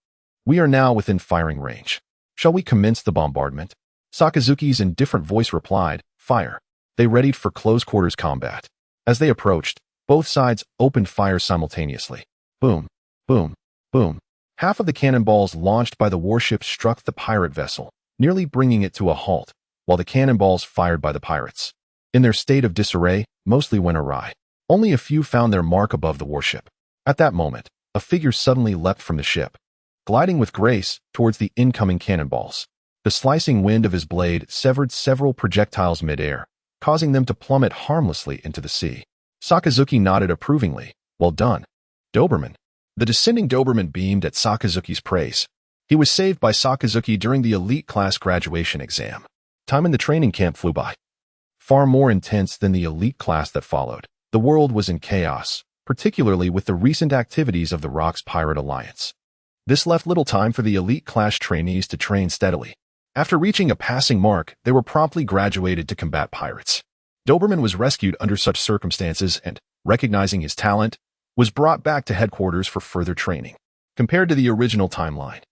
We are now within firing range. Shall we commence the bombardment? Sakazuki's indifferent voice replied, fire. They readied for close-quarters combat. As they approached, both sides opened fire simultaneously. Boom, boom, boom. Half of the cannonballs launched by the warship struck the pirate vessel, nearly bringing it to a halt, while the cannonballs fired by the pirates, in their state of disarray, mostly went awry. Only a few found their mark above the warship. At that moment, a figure suddenly leapt from the ship, gliding with grace towards the incoming cannonballs. The slicing wind of his blade severed several projectiles mid-air, causing them to plummet harmlessly into the sea. Sakazuki nodded approvingly. Well done, Doberman. The descending Doberman beamed at Sakazuki's praise. He was saved by Sakazuki during the elite class graduation exam. Time in the training camp flew by. Far more intense than the elite class that followed. The world was in chaos, particularly with the recent activities of the Rocks Pirate Alliance. This left little time for the elite class trainees to train steadily. After reaching a passing mark, they were promptly graduated to combat pirates. Doberman was rescued under such circumstances and, recognizing his talent, was brought back to headquarters for further training. Compared to the original timeline,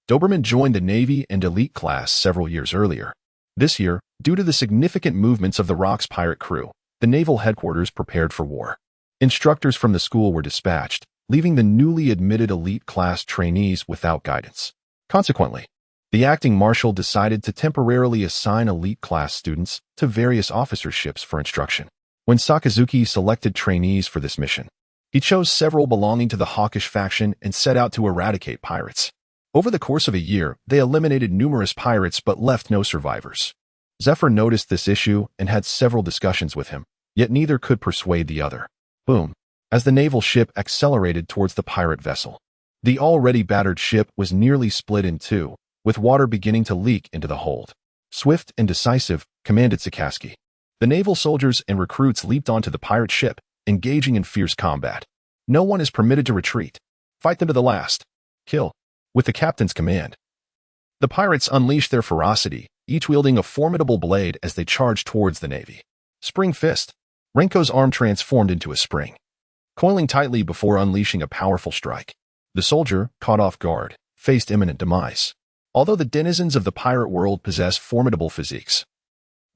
Doberman joined the Navy and elite class several years earlier. This year, due to the significant movements of the Rocks pirate crew, the naval headquarters prepared for war. Instructors from the school were dispatched, leaving the newly admitted elite class trainees without guidance. Consequently, the acting marshal decided to temporarily assign elite class students to various officerships for instruction. When Sakazuki selected trainees for this mission, he chose several belonging to the hawkish faction and set out to eradicate pirates. Over the course of a year, they eliminated numerous pirates but left no survivors. Zephyr noticed this issue and had several discussions with him, yet neither could persuade the other. Boom. As the naval ship accelerated towards the pirate vessel, the already battered ship was nearly split in two, with water beginning to leak into the hold. Swift and decisive, commanded Sakazuki. The naval soldiers and recruits leaped onto the pirate ship, engaging in fierce combat. No one is permitted to retreat. Fight them to the last. Kill. With the captain's command, the pirates unleashed their ferocity, each wielding a formidable blade as they charged towards the Navy. Spring fist. Renko's arm transformed into a spring, coiling tightly before unleashing a powerful strike. The soldier, caught off guard, faced imminent demise. Although the denizens of the pirate world possess formidable physiques,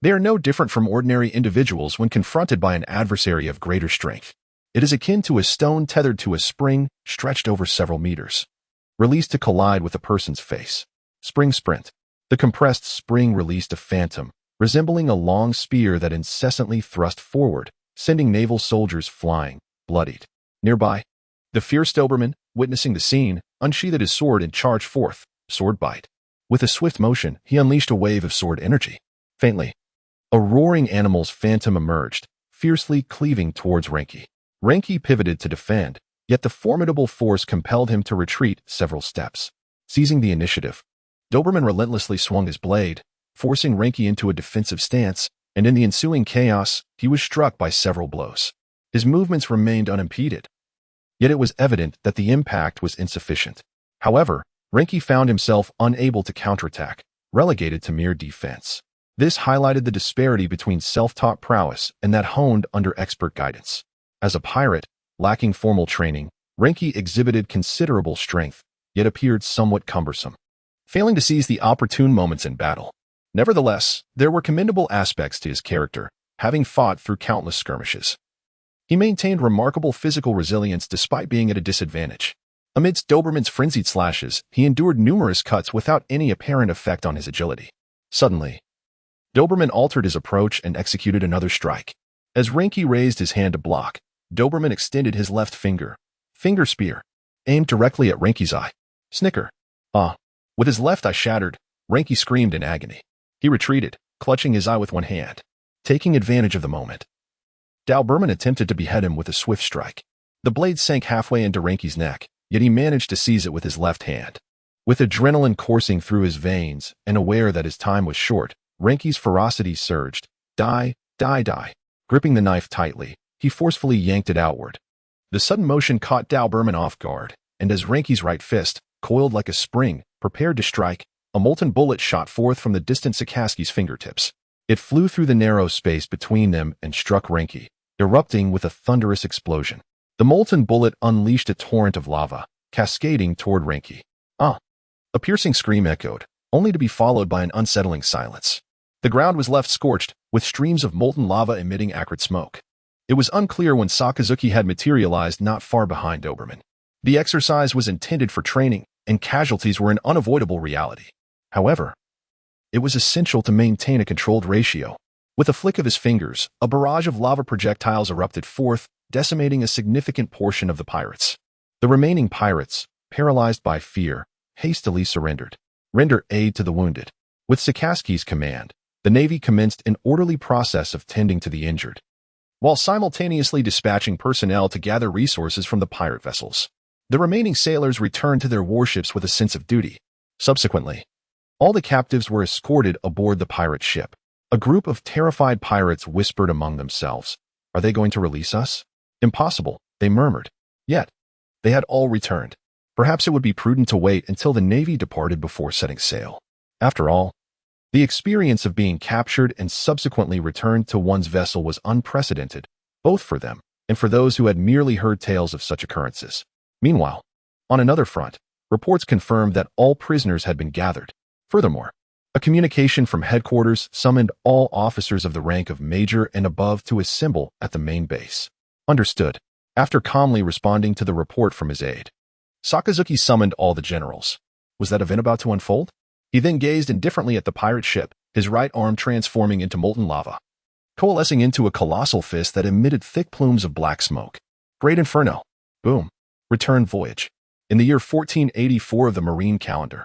they are no different from ordinary individuals when confronted by an adversary of greater strength. It is akin to a stone tethered to a spring stretched over several meters, released to collide with a person's face. Spring sprint. The compressed spring released a phantom, resembling a long spear that incessantly thrust forward, sending naval soldiers flying, bloodied. Nearby, the fierce Doberman, witnessing the scene, unsheathed his sword and charged forth, sword bite. With a swift motion, he unleashed a wave of sword energy. Faintly, a roaring animal's phantom emerged, fiercely cleaving towards Renki. Renki pivoted to defend, yet the formidable force compelled him to retreat several steps. Seizing the initiative, Doberman relentlessly swung his blade, forcing Renki into a defensive stance, and in the ensuing chaos, he was struck by several blows. His movements remained unimpeded, yet it was evident that the impact was insufficient. However, Renki found himself unable to counterattack, relegated to mere defense. This highlighted the disparity between self-taught prowess and that honed under expert guidance. As a pirate, lacking formal training, Renki exhibited considerable strength, yet appeared somewhat cumbersome, failing to seize the opportune moments in battle. Nevertheless, there were commendable aspects to his character, having fought through countless skirmishes. He maintained remarkable physical resilience despite being at a disadvantage. Amidst Doberman's frenzied slashes, he endured numerous cuts without any apparent effect on his agility. Suddenly, Doberman altered his approach and executed another strike. As Renki raised his hand to block, Doberman extended his left finger spear, aimed directly at Renki's eye. Snicker. With his left eye shattered, Renki screamed in agony. He retreated, clutching his eye with one hand. Taking advantage of the moment, Doberman attempted to behead him with a swift strike. The blade sank halfway into Renki's neck, yet he managed to seize it with his left hand. With adrenaline coursing through his veins and aware that his time was short, Renki's ferocity surged. Die. Gripping the knife tightly, he forcefully yanked it outward. The sudden motion caught Doberman off guard, and as Renki's right fist, coiled like a spring, prepared to strike, a molten bullet shot forth from the distant Sakaski's fingertips. It flew through the narrow space between them and struck Renki, erupting with a thunderous explosion. The molten bullet unleashed a torrent of lava, cascading toward Renki. A piercing scream echoed, only to be followed by an unsettling silence. The ground was left scorched, with streams of molten lava emitting acrid smoke. It was unclear when Sakazuki had materialized not far behind Doberman. The exercise was intended for training, and casualties were an unavoidable reality. However, it was essential to maintain a controlled ratio. With a flick of his fingers, a barrage of lava projectiles erupted forth, decimating a significant portion of the pirates. The remaining pirates, paralyzed by fear, hastily surrendered. Render aid to the wounded. With Sakaski's command, the Navy commenced an orderly process of tending to the injured, while simultaneously dispatching personnel to gather resources from the pirate vessels. The remaining sailors returned to their warships with a sense of duty. Subsequently, all the captives were escorted aboard the pirate ship. A group of terrified pirates whispered among themselves, "Are they going to release us?" "Impossible," they murmured. Yet, they had all returned. Perhaps it would be prudent to wait until the Navy departed before setting sail. After all, the experience of being captured and subsequently returned to one's vessel was unprecedented, both for them and for those who had merely heard tales of such occurrences. Meanwhile, on another front, reports confirmed that all prisoners had been gathered. Furthermore, a communication from headquarters summoned all officers of the rank of major and above to assemble at the main base. Understood. After calmly responding to the report from his aide, Sakazuki summoned all the generals. Was that event about to unfold? He then gazed indifferently at the pirate ship, his right arm transforming into molten lava, coalescing into a colossal fist that emitted thick plumes of black smoke. Great Inferno. Boom. Return voyage. In the year 1484 of the marine calendar,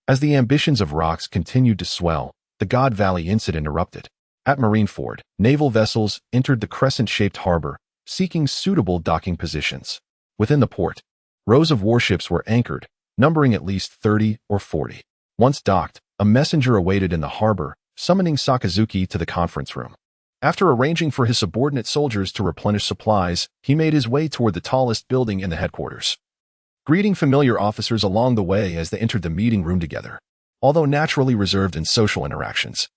as the ambitions of Rox continued to swell, the God Valley incident erupted. At Marineford, naval vessels entered the crescent-shaped harbor, seeking suitable docking positions. Within the port, rows of warships were anchored, numbering at least 30 or 40. Once docked, a messenger awaited in the harbor, summoning Sakazuki to the conference room. After arranging for his subordinate soldiers to replenish supplies, he made his way toward the tallest building in the headquarters, greeting familiar officers along the way as they entered the meeting room together. Although naturally reserved in social interactions,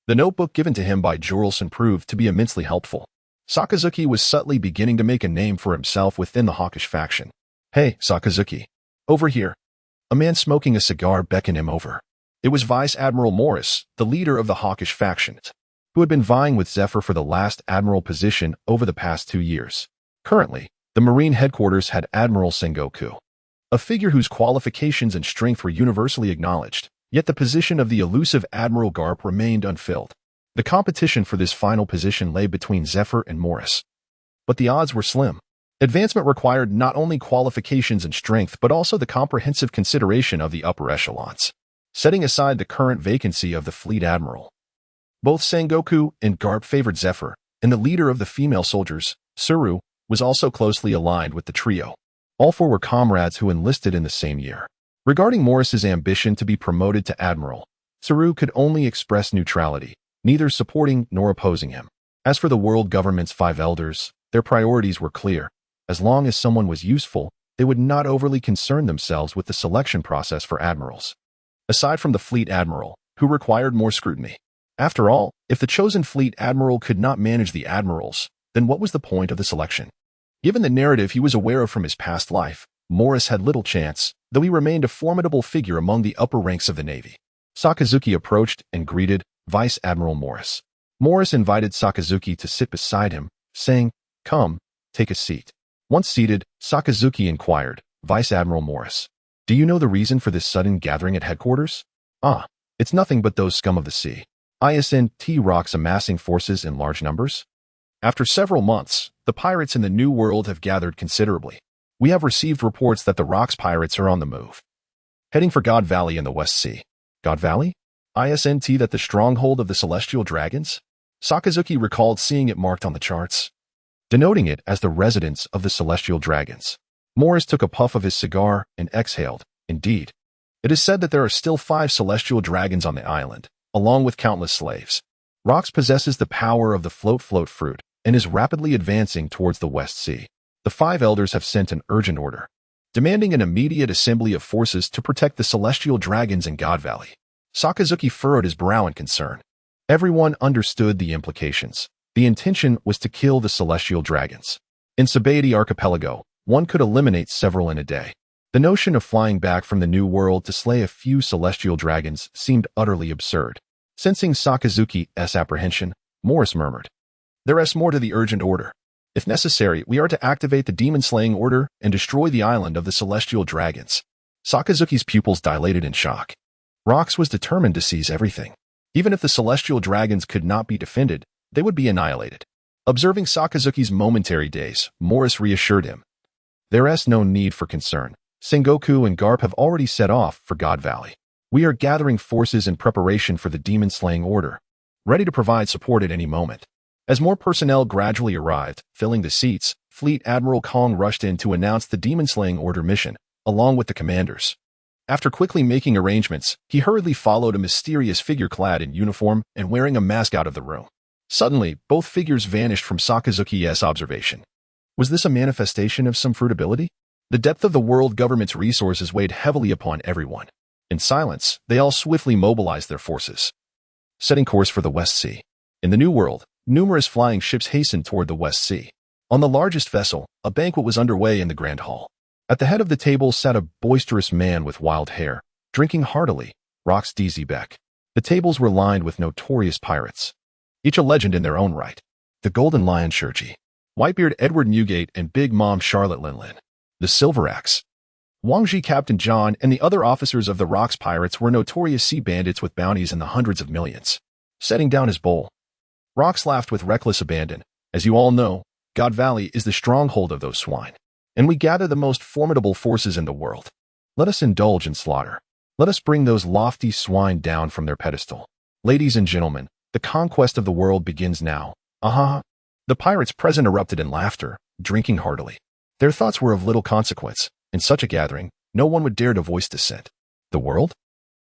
the notebook given to him by Jorelson proved to be immensely helpful. Sakazuki was subtly beginning to make a name for himself within the hawkish faction. "Hey, Sakazuki. Over here." A man smoking a cigar beckoned him over. It was Vice Admiral Morris, the leader of the hawkish faction, who had been vying with Zephyr for the last admiral position over the past 2 years. Currently, the Marine headquarters had Admiral Sengoku, a figure whose qualifications and strength were universally acknowledged, yet the position of the elusive Admiral Garp remained unfilled. The competition for this final position lay between Zephyr and Morris. But the odds were slim. Advancement required not only qualifications and strength but also the comprehensive consideration of the upper echelons, setting aside the current vacancy of the fleet admiral. Both Sengoku and Garp favored Zephyr, and the leader of the female soldiers, Tsuru, was also closely aligned with the trio. All four were comrades who enlisted in the same year. Regarding Morris's ambition to be promoted to admiral, Tsuru could only express neutrality, neither supporting nor opposing him. As for the world government's 5 elders, their priorities were clear. As long as someone was useful, they would not overly concern themselves with the selection process for admirals. Aside from the fleet admiral, who required more scrutiny. After all, if the chosen fleet admiral could not manage the admirals, then what was the point of the selection? Given the narrative he was aware of from his past life, Morris had little chance, though he remained a formidable figure among the upper ranks of the Navy. Sakazuki approached and greeted Vice Admiral Morris. Morris invited Sakazuki to sit beside him, saying, "Come, take a seat." Once seated, Sakazuki inquired, "Vice Admiral Morris, do you know the reason for this sudden gathering at headquarters?" "Ah, it's nothing but those scum of the sea. ISNT rocks amassing forces in large numbers. After several months, the pirates in the New World have gathered considerably. We have received reports that the Rocks pirates are on the move, heading for God Valley in the West Sea." God Valley? ISNT, that the stronghold of the Celestial Dragons? Sakazuki recalled seeing it marked on the charts, denoting it as the residence of the Celestial Dragons. Morris took a puff of his cigar and exhaled. Indeed. It is said that there are still 5 Celestial Dragons on the island, along with countless slaves. Rocks possesses the power of the float fruit and is rapidly advancing towards the West Sea. The 5 elders have sent an urgent order, demanding an immediate assembly of forces to protect the Celestial Dragons in God Valley. Sakazuki furrowed his brow in concern. Everyone understood the implications. The intention was to kill the Celestial Dragons. In Sabaody Archipelago, one could eliminate several in a day. The notion of flying back from the New World to slay a few Celestial Dragons seemed utterly absurd. Sensing Sakazuki's apprehension, Morris murmured, "There is more to the urgent order. If necessary, we are to activate the demon-slaying order and destroy the island of the Celestial Dragons." Sakazuki's pupils dilated in shock. Rocks was determined to seize everything. Even if the Celestial Dragons could not be defended, they would be annihilated. Observing Sakazuki's momentary daze, Morris reassured him. "There is no need for concern. Sengoku and Garp have already set off for God Valley. We are gathering forces in preparation for the demon-slaying order, ready to provide support at any moment." As more personnel gradually arrived, filling the seats, Fleet Admiral Kong rushed in to announce the demon-slaying order mission, along with the commanders. After quickly making arrangements, he hurriedly followed a mysterious figure clad in uniform and wearing a mask out of the room. Suddenly, both figures vanished from Sakazuki's observation. Was this a manifestation of some fruitability? The depth of the world government's resources weighed heavily upon everyone. In silence, they all swiftly mobilized their forces, setting course for the West Sea. In the New World, numerous flying ships hastened toward the West Sea. On the largest vessel, a banquet was underway in the Grand Hall. At the head of the table sat a boisterous man with wild hair, drinking heartily, Rox DZ Beck. The tables were lined with notorious pirates, each a legend in their own right. The Golden Lion Shurji, Whitebeard Edward Newgate, and Big Mom Charlotte Linlin. The Silver Axe, Wangji Captain John, and the other officers of the Rocks pirates were notorious sea bandits with bounties in the hundreds of millions. Setting down his bowl, Rox laughed with reckless abandon. "As you all know, God Valley is the stronghold of those swine, and we gather the most formidable forces in the world. Let us indulge in slaughter. Let us bring those lofty swine down from their pedestal. Ladies and gentlemen, the conquest of the world begins now." "Aha!" The pirates present erupted in laughter, drinking heartily. Their thoughts were of little consequence. In such a gathering, no one would dare to voice dissent. The world?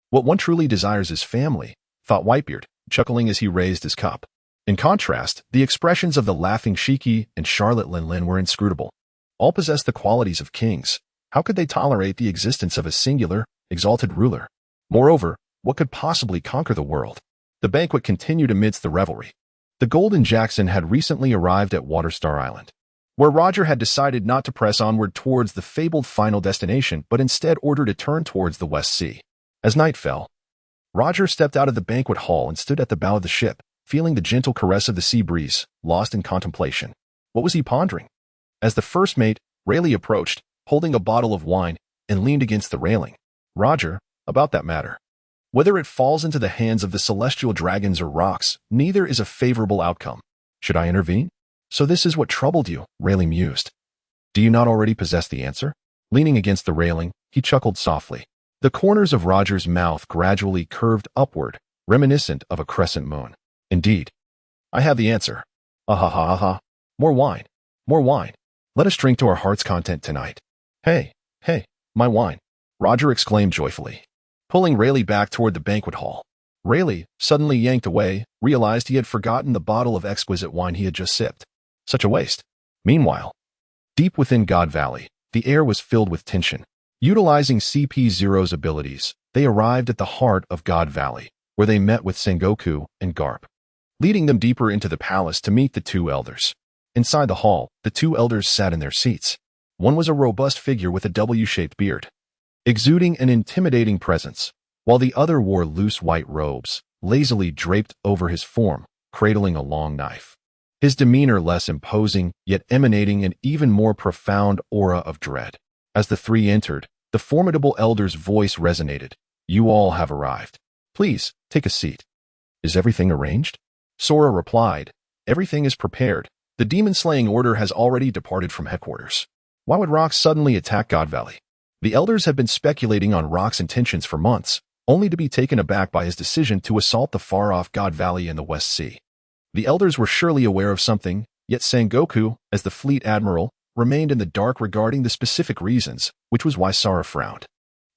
What one truly desires is family, thought Whitebeard, chuckling as he raised his cup. In contrast, the expressions of the laughing Shiki and Charlotte Linlin were inscrutable. All possessed the qualities of kings. How could they tolerate the existence of a singular, exalted ruler? Moreover, what could possibly conquer the world? The banquet continued amidst the revelry. The Golden Jackson had recently arrived at Waterstar Island, where Roger had decided not to press onward towards the fabled final destination, but instead ordered a turn towards the West Sea. As night fell, Roger stepped out of the banquet hall and stood at the bow of the ship, feeling the gentle caress of the sea breeze, lost in contemplation. What was he pondering? As the first mate, Rayleigh, approached, holding a bottle of wine, and leaned against the railing. "Roger, about that matter." Whether it falls into the hands of the celestial dragons or rocks, neither is a favorable outcome. Should I intervene? So this is what troubled you, Rayleigh mused. Do you not already possess the answer? Leaning against the railing, he chuckled softly. The corners of Roger's mouth gradually curved upward, reminiscent of a crescent moon. Indeed. I have the answer. Ah. More wine. More wine. Let us drink to our heart's content tonight. Hey, my wine, Roger exclaimed joyfully, pulling Rayleigh back toward the banquet hall. Rayleigh, suddenly yanked away, realized he had forgotten the bottle of exquisite wine he had just sipped. Such a waste. Meanwhile, deep within God Valley, the air was filled with tension. Utilizing CP0's abilities, they arrived at the heart of God Valley, where they met with Sengoku and Garp, leading them deeper into the palace to meet the two elders. Inside the hall, the two elders sat in their seats. One was a robust figure with a W-shaped beard, exuding an intimidating presence, while the other wore loose white robes, lazily draped over his form, cradling a long knife. His demeanor less imposing, yet emanating an even more profound aura of dread. As the three entered, the formidable elder's voice resonated. You all have arrived. Please, take a seat. Is everything arranged? Sora replied. Everything is prepared. The demon-slaying order has already departed from headquarters. Why would Rox suddenly attack God Valley? The elders had been speculating on Rox's intentions for months, only to be taken aback by his decision to assault the far-off God Valley in the West Sea. The elders were surely aware of something, yet Sengoku, as the fleet admiral, remained in the dark regarding the specific reasons, which was why Sora frowned.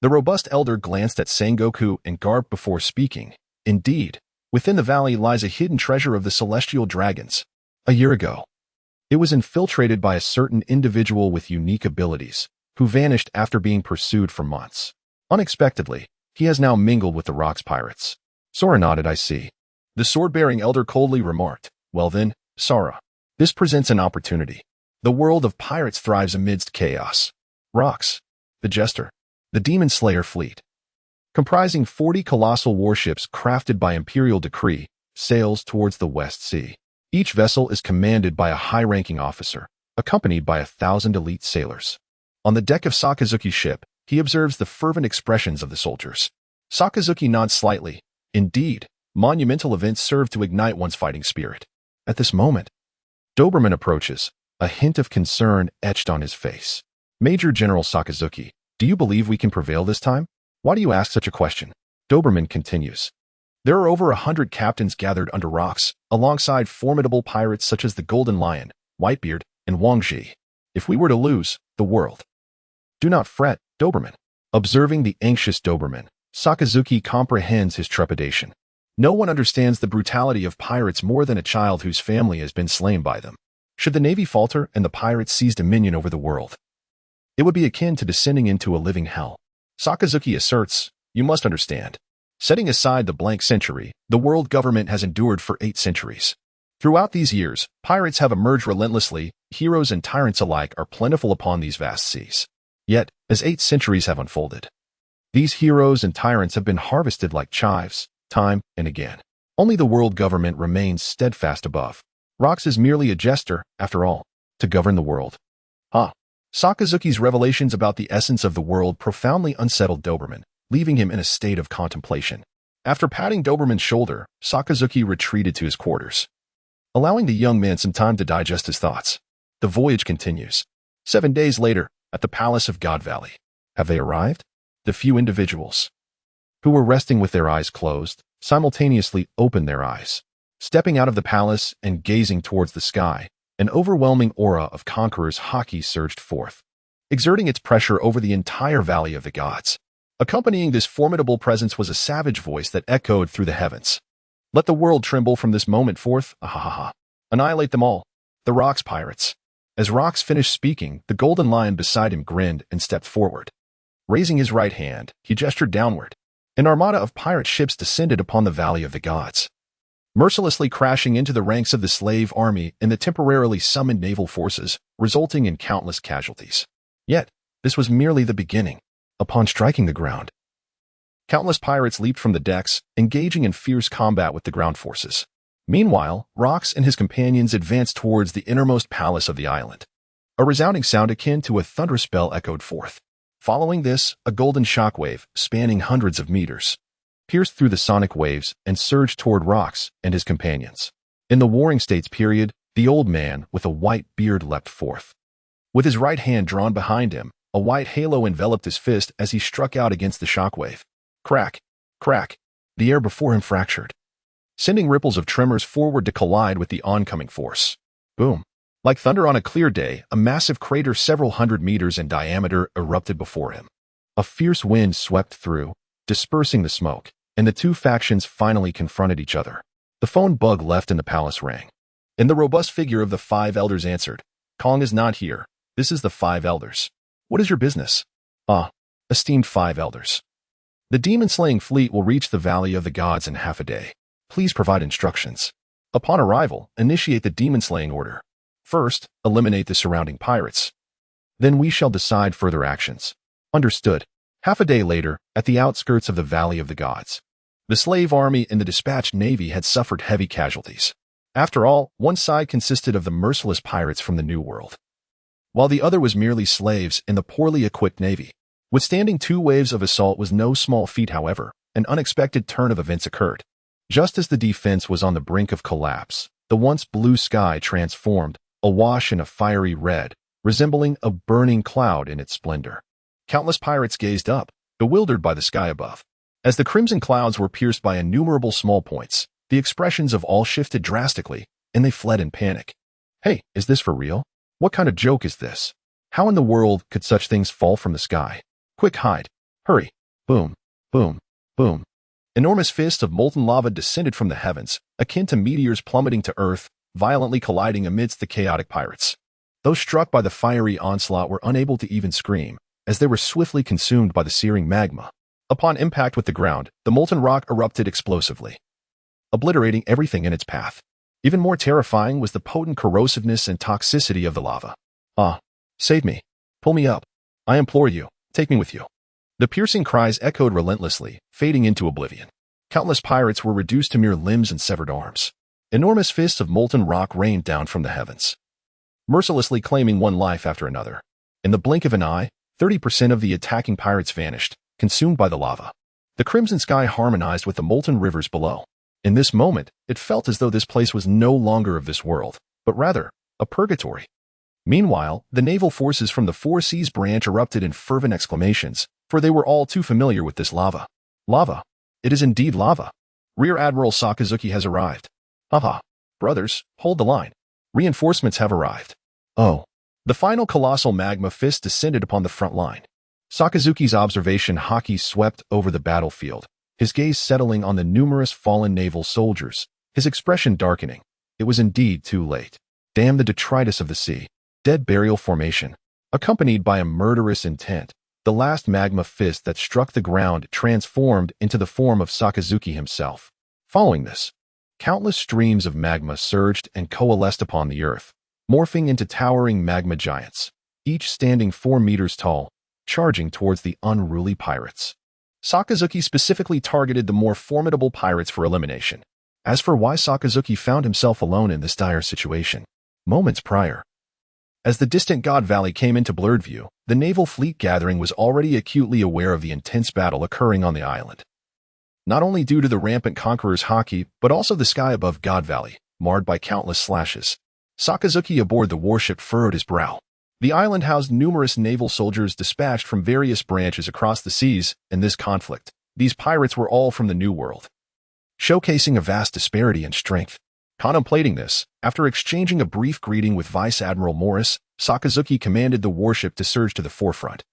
The robust elder glanced at Sengoku and Garp before speaking. Indeed, within the valley lies a hidden treasure of the celestial dragons. A year ago, it was infiltrated by a certain individual with unique abilities, who vanished after being pursued for months. Unexpectedly, he has now mingled with the Rocks pirates. Sora nodded. I see. The sword-bearing elder coldly remarked. Well then, Sora, this presents an opportunity. The world of pirates thrives amidst chaos. Rocks, the Jester, the Demon Slayer fleet, comprising 40 colossal warships crafted by imperial decree, sails towards the West Sea. Each vessel is commanded by a high-ranking officer, accompanied by 1,000 elite sailors. On the deck of Sakazuki's ship, he observes the fervent expressions of the soldiers. Sakazuki nods slightly. Indeed, monumental events serve to ignite one's fighting spirit. At this moment, Doberman approaches, a hint of concern etched on his face. Major General Sakazuki, do you believe we can prevail this time? Why do you ask such a question? Doberman continues. There are over 100 captains gathered under rocks, alongside formidable pirates such as the Golden Lion, Whitebeard, and Wangji. If we were to lose, the world. Do not fret, Doberman. Observing the anxious Doberman, Sakazuki comprehends his trepidation. No one understands the brutality of pirates more than a child whose family has been slain by them. Should the Navy falter and the pirates seize dominion over the world, it would be akin to descending into a living hell. Sakazuki asserts, you must understand. Setting aside the blank century, the world government has endured for 8 centuries. Throughout these years, pirates have emerged relentlessly, heroes and tyrants alike are plentiful upon these vast seas. Yet, as 8 centuries have unfolded, these heroes and tyrants have been harvested like chives, time and again. Only the world government remains steadfast above. Rox is merely a jester, after all, to govern the world. Sakazuki's revelations about the essence of the world profoundly unsettled Doberman, leaving him in a state of contemplation. After patting Doberman's shoulder, Sakazuki retreated to his quarters, allowing the young man some time to digest his thoughts. The voyage continues. 7 days later, at the palace of God Valley. Have they arrived? The few individuals who were resting with their eyes closed simultaneously opened their eyes. Stepping out of the palace and gazing towards the sky, an overwhelming aura of conqueror's haki surged forth, exerting its pressure over the entire Valley of the Gods. Accompanying this formidable presence was a savage voice that echoed through the heavens. Let the world tremble from this moment forth. Annihilate them all. The Rocks pirates. As Rox finished speaking, the Golden Lion beside him grinned and stepped forward. Raising his right hand, he gestured downward. An armada of pirate ships descended upon the Valley of the Gods, mercilessly crashing into the ranks of the slave army and the temporarily summoned naval forces, resulting in countless casualties. Yet, this was merely the beginning. Upon striking the ground, countless pirates leaped from the decks, engaging in fierce combat with the ground forces. Meanwhile, Rox and his companions advanced towards the innermost palace of the island. A resounding sound akin to a thunderous bell echoed forth. Following this, a golden shockwave, spanning hundreds of meters, pierced through the sonic waves and surged toward Rox and his companions. In the Warring States period, the old man with a white beard leapt forth. With his right hand drawn behind him, a white halo enveloped his fist as he struck out against the shockwave. Crack, crack, the air before him fractured, sending ripples of tremors forward to collide with the oncoming force. Boom. Like thunder on a clear day, a massive crater several hundred meters in diameter erupted before him. A fierce wind swept through, dispersing the smoke, and the two factions finally confronted each other. The phone bug left in the palace rang. And the robust figure of the five elders answered, "Kong is not here. This is the five elders. What is your business?" "Ah, esteemed five elders. The demon-slaying fleet will reach the Valley of the Gods in half a day. Please provide instructions. Upon arrival, initiate the demon-slaying order. First, eliminate the surrounding pirates. Then we shall decide further actions." "Understood." Half a day later, at the outskirts of the Valley of the Gods, the slave army and the dispatched navy had suffered heavy casualties. After all, one side consisted of the merciless pirates from the New World, while the other was merely slaves in the poorly equipped navy. Withstanding 2 waves of assault was no small feat, however. An unexpected turn of events occurred. Just as the defense was on the brink of collapse, the once blue sky transformed, awash in a fiery red, resembling a burning cloud in its splendor. Countless pirates gazed up, bewildered by the sky above. As the crimson clouds were pierced by innumerable small points, the expressions of all shifted drastically, and they fled in panic. "Hey, is this for real? What kind of joke is this? How in the world could such things fall from the sky? Quick, hide! Hurry!" Boom, boom, boom. Enormous fists of molten lava descended from the heavens, akin to meteors plummeting to earth, violently colliding amidst the chaotic pirates. Those struck by the fiery onslaught were unable to even scream, as they were swiftly consumed by the searing magma. Upon impact with the ground, the molten rock erupted explosively, obliterating everything in its path. Even more terrifying was the potent corrosiveness and toxicity of the lava. "Ah, save me. Pull me up. I implore you, take me with you." The piercing cries echoed relentlessly, fading into oblivion. Countless pirates were reduced to mere limbs and severed arms. Enormous fists of molten rock rained down from the heavens, mercilessly claiming one life after another. In the blink of an eye, 30% of the attacking pirates vanished, consumed by the lava. The crimson sky harmonized with the molten rivers below. In this moment, it felt as though this place was no longer of this world, but rather a purgatory. Meanwhile, the naval forces from the Four Seas branch erupted in fervent exclamations, for they were all too familiar with this lava. "Lava! It is indeed lava! Rear Admiral Sakazuki has arrived. Haha! Brothers, hold the line. Reinforcements have arrived." Oh! The final colossal magma fist descended upon the front line. Sakazuki's observation haki swept over the battlefield, his gaze settling on the numerous fallen naval soldiers, his expression darkening. It was indeed too late. Damn the detritus of the sea. Dead burial formation. Accompanied by a murderous intent, the last magma fist that struck the ground transformed into the form of Sakazuki himself. Following this, countless streams of magma surged and coalesced upon the earth, morphing into towering magma giants, each standing 4 meters tall, charging towards the unruly pirates. Sakazuki specifically targeted the more formidable pirates for elimination. As for why Sakazuki found himself alone in this dire situation, moments prior, as the distant God Valley came into blurred view, the naval fleet gathering was already acutely aware of the intense battle occurring on the island. Not only due to the rampant conqueror's haki, but also the sky above God Valley, marred by countless slashes. Sakazuki aboard the warship furrowed his brow. The island housed numerous naval soldiers dispatched from various branches across the seas in this conflict. These pirates were all from the New World, showcasing a vast disparity in strength. Contemplating this, after exchanging a brief greeting with Vice Admiral Morris, Sakazuki commanded the warship to surge to the forefront.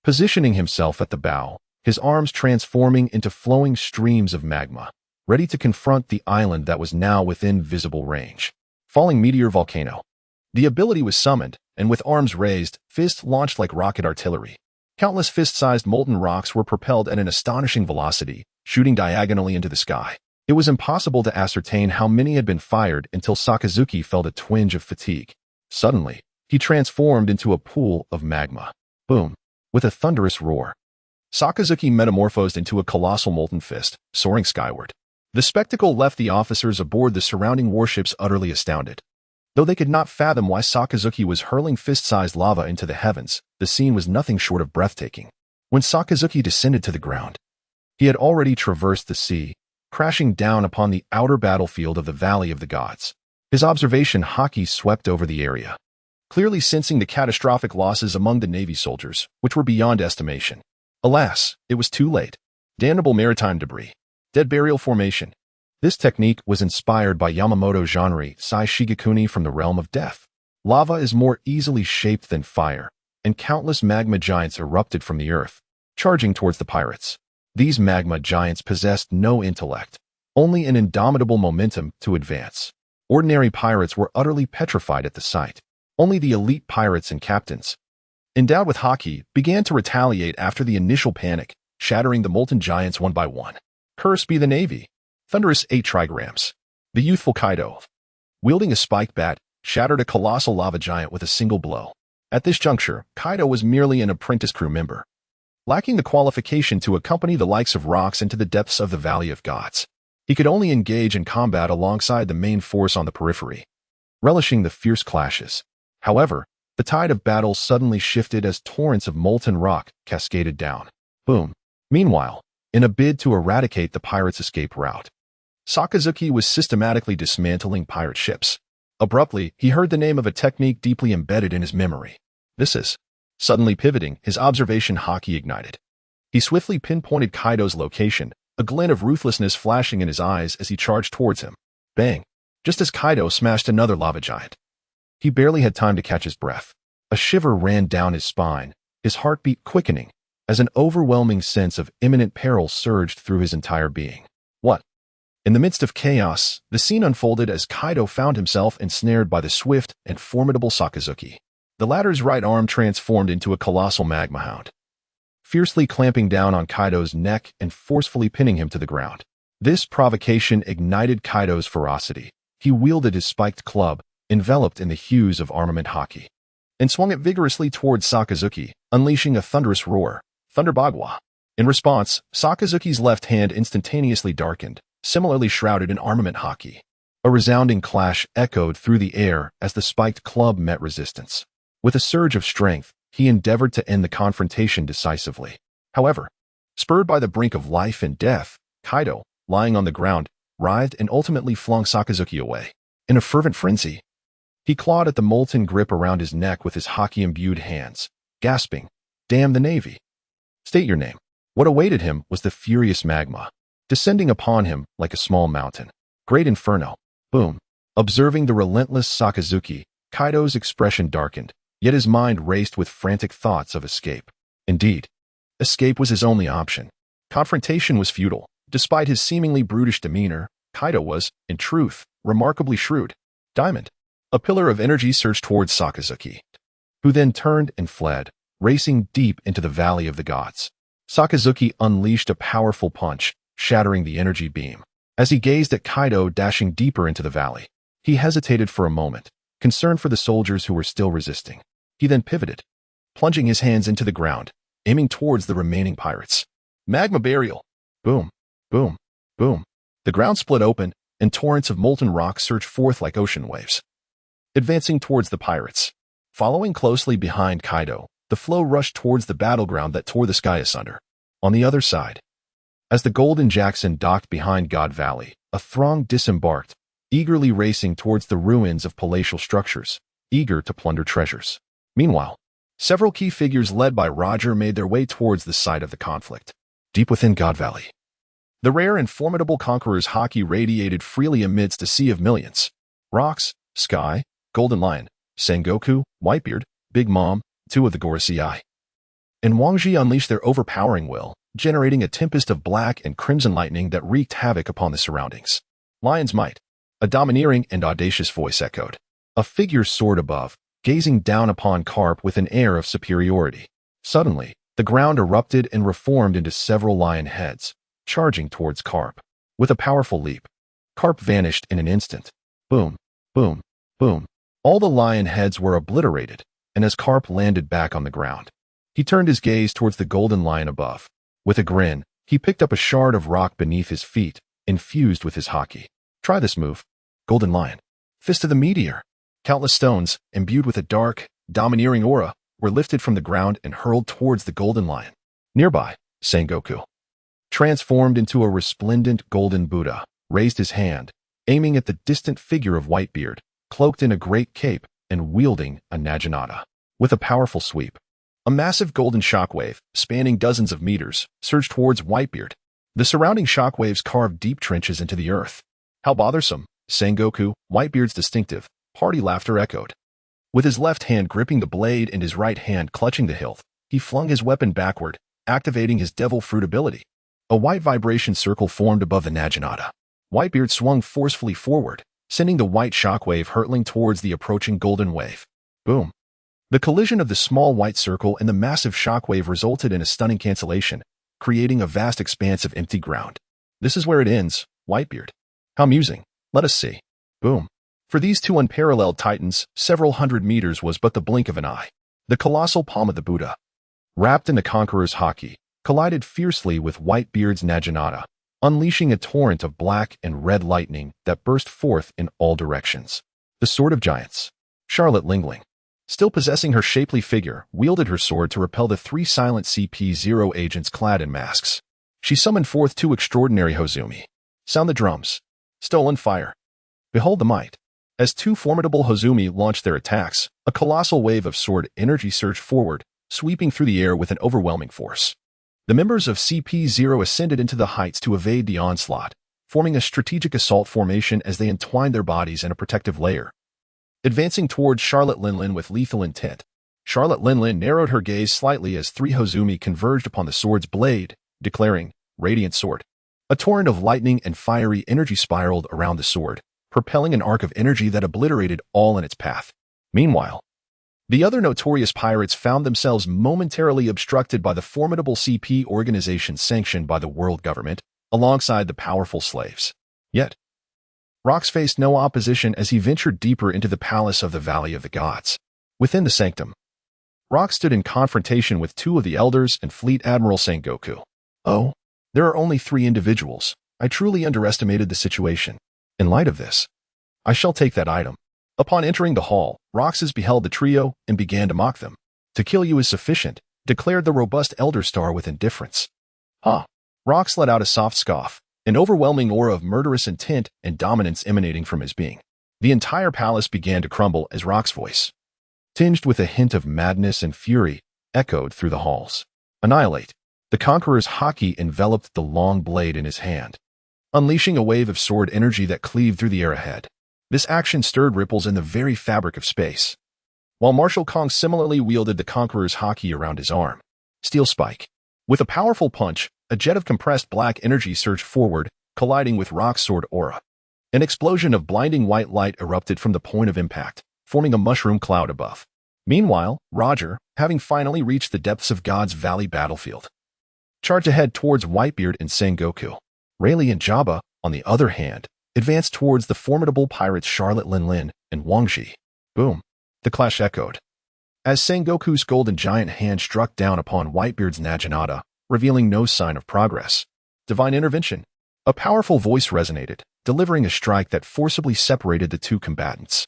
Positioning himself at the bow, his arms transforming into flowing streams of magma, ready to confront the island that was now within visible range. Falling meteor volcano. The ability was summoned, and with arms raised, fists launched like rocket artillery. Countless fist-sized molten rocks were propelled at an astonishing velocity, shooting diagonally into the sky. It was impossible to ascertain how many had been fired until Sakazuki felt a twinge of fatigue. Suddenly, he transformed into a pool of magma. Boom! With a thunderous roar, Sakazuki metamorphosed into a colossal molten fist, soaring skyward. The spectacle left the officers aboard the surrounding warships utterly astounded. Though they could not fathom why Sakazuki was hurling fist-sized lava into the heavens, the scene was nothing short of breathtaking. When Sakazuki descended to the ground, He had already traversed the sea, crashing down upon the outer battlefield of the Valley of the Gods. His observation haki swept over the area, clearly sensing the catastrophic losses among the Navy soldiers, which were beyond estimation. Alas, it was too late. Damnable maritime debris. Dead burial formation. This technique was inspired by Yamamoto Genre Sai Shigekuni from the realm of death. Lava is more easily shaped than fire, and countless magma giants erupted from the earth, charging towards the pirates. These magma giants possessed no intellect, only an indomitable momentum to advance. Ordinary pirates were utterly petrified at the sight. Only the elite pirates and captains, endowed with haki, began to retaliate after the initial panic, shattering the molten giants one by one. Cursed be the Navy. Thunderous 8 trigrams. The youthful Kaido, wielding a spiked bat, shattered a colossal lava giant with a single blow. At this juncture, Kaido was merely an apprentice crew member, lacking the qualification to accompany the likes of rocks into the depths of the Valley of Gods. He could only engage in combat alongside the main force on the periphery, relishing the fierce clashes. However, the tide of battle suddenly shifted as torrents of molten rock cascaded down. Boom. Meanwhile, in a bid to eradicate the pirates' escape route, Sakazuki was systematically dismantling pirate ships. Abruptly, he heard the name of a technique deeply embedded in his memory. This is. Suddenly pivoting, his observation haki ignited. He swiftly pinpointed Kaido's location, a glint of ruthlessness flashing in his eyes as he charged towards him. Bang! Just as Kaido smashed another lava giant. He barely had time to catch his breath. A shiver ran down his spine, his heartbeat quickening, as an overwhelming sense of imminent peril surged through his entire being. What? In the midst of chaos, the scene unfolded as Kaido found himself ensnared by the swift and formidable Sakazuki. The latter's right arm transformed into a colossal magma hound, fiercely clamping down on Kaido's neck and forcefully pinning him to the ground. This provocation ignited Kaido's ferocity. He wielded his spiked club, enveloped in the hues of armament haki, and swung it vigorously towards Sakazuki, unleashing a thunderous roar, Thunder Bagua. In response, Sakazuki's left hand instantaneously darkened, similarly shrouded in armament haki. A resounding clash echoed through the air as the spiked club met resistance. With a surge of strength, he endeavored to end the confrontation decisively. However, spurred by the brink of life and death, Kaido, lying on the ground, writhed and ultimately flung Sakazuki away. In a fervent frenzy, he clawed at the molten grip around his neck with his haki-imbued hands, gasping, "Damn the Navy! State your name." What awaited him was the furious magma, descending upon him like a small mountain. Great Inferno. Boom. Observing the relentless Sakazuki, Kaido's expression darkened, yet his mind raced with frantic thoughts of escape. Indeed, escape was his only option. Confrontation was futile. Despite his seemingly brutish demeanor, Kaido was, in truth, remarkably shrewd. Diamond. A pillar of energy surged towards Sakazuki, who then turned and fled, racing deep into the Valley of the Gods. Sakazuki unleashed a powerful punch, shattering the energy beam. As he gazed at Kaido dashing deeper into the valley, he hesitated for a moment, concerned for the soldiers who were still resisting. He then pivoted, plunging his hands into the ground, aiming towards the remaining pirates. Magma burial. Boom, boom, boom. The ground split open, and torrents of molten rock surged forth like ocean waves, advancing towards the pirates. Following closely behind Kaido, the flow rushed towards the battleground that tore the sky asunder. On the other side, as the Golden Jackson docked behind God Valley, a throng disembarked, eagerly racing towards the ruins of palatial structures, eager to plunder treasures. Meanwhile, several key figures led by Roger made their way towards the site of the conflict. Deep within God Valley, the rare and formidable conqueror's haki radiated freely amidst a sea of millions. Rocks, Sky, Golden Lion, Sengoku, Whitebeard, Big Mom, 2 of the Gorosei, and Wangji unleashed their overpowering will, generating a tempest of black and crimson lightning that wreaked havoc upon the surroundings. Lion's might. A domineering and audacious voice echoed. A figure soared above, gazing down upon Karp with an air of superiority. Suddenly, the ground erupted and reformed into several lion heads, charging towards Karp. With a powerful leap, Karp vanished in an instant. Boom, boom, boom. All the lion heads were obliterated, and as Karp landed back on the ground, he turned his gaze towards the golden lion above. With a grin, he picked up a shard of rock beneath his feet, infused with his haki. Try this move. Golden Lion. Fist of the Meteor. Countless stones, imbued with a dark, domineering aura, were lifted from the ground and hurled towards the Golden Lion. Nearby, Sengoku, transformed into a resplendent golden Buddha, raised his hand, aiming at the distant figure of Whitebeard, cloaked in a great cape and wielding a naginata. With a powerful sweep, a massive golden shockwave, spanning dozens of meters, surged towards Whitebeard. The surrounding shockwaves carved deep trenches into the earth. How bothersome, Sengoku, Whitebeard's distinctive, hearty laughter echoed. With his left hand gripping the blade and his right hand clutching the hilt, he flung his weapon backward, activating his devil fruit ability. A white vibration circle formed above the naginata. Whitebeard swung forcefully forward, sending the white shockwave hurtling towards the approaching golden wave. Boom. The collision of the small white circle and the massive shockwave resulted in a stunning cancellation, creating a vast expanse of empty ground. This is where it ends, Whitebeard. How amusing. Let us see. Boom. For these two unparalleled titans, several hundred meters was but the blink of an eye. The colossal palm of the Buddha, wrapped in the conqueror's haki, collided fiercely with Whitebeard's naginata, unleashing a torrent of black and red lightning that burst forth in all directions. The Sword of Giants. Charlotte Lingling, still possessing her shapely figure, wielded her sword to repel the three silent CP0 agents clad in masks. She summoned forth two extraordinary Hozumi. Sound the drums. Stolen fire. Behold the might. As two formidable Hozumi launched their attacks, a colossal wave of sword energy surged forward, sweeping through the air with an overwhelming force. The members of CP0 ascended into the heights to evade the onslaught, forming a strategic assault formation as they entwined their bodies in a protective layer. Advancing towards Charlotte Linlin with lethal intent, Charlotte Linlin narrowed her gaze slightly as three Hozumi converged upon the sword's blade, declaring, "Radiant Sword." A torrent of lightning and fiery energy spiraled around the sword, propelling an arc of energy that obliterated all in its path. Meanwhile, the other notorious pirates found themselves momentarily obstructed by the formidable CP organization sanctioned by the world government, alongside the powerful slaves. Yet, Rox faced no opposition as he ventured deeper into the palace of the Valley of the Gods. Within the sanctum, Rox stood in confrontation with two of the elders and Fleet Admiral Sengoku. Oh, there are only three individuals. I truly underestimated the situation. In light of this, I shall take that item. Upon entering the hall, Roxas beheld the trio and began to mock them. To kill you is sufficient, declared the robust Elder Star with indifference. Rox let out a soft scoff, an overwhelming aura of murderous intent and dominance emanating from his being. The entire palace began to crumble as Rox's voice, tinged with a hint of madness and fury, echoed through the halls. Annihilate. The conqueror's haki enveloped the long blade in his hand, unleashing a wave of sword energy that cleaved through the air ahead. This action stirred ripples in the very fabric of space, while Marshal Kong similarly wielded the conqueror's haki around his arm. Steel Spike. With a powerful punch, a jet of compressed black energy surged forward, colliding with Rox's sword aura. An explosion of blinding white light erupted from the point of impact, forming a mushroom cloud above. Meanwhile, Roger, having finally reached the depths of God's Valley battlefield, charged ahead towards Whitebeard and Sengoku. Rayleigh and Jabba, on the other hand, advanced towards the formidable pirates Charlotte Linlin and Wangji. Boom. The clash echoed, as Sengoku's golden giant hand struck down upon Whitebeard's naginata, revealing no sign of progress. Divine intervention. A powerful voice resonated, delivering a strike that forcibly separated the two combatants.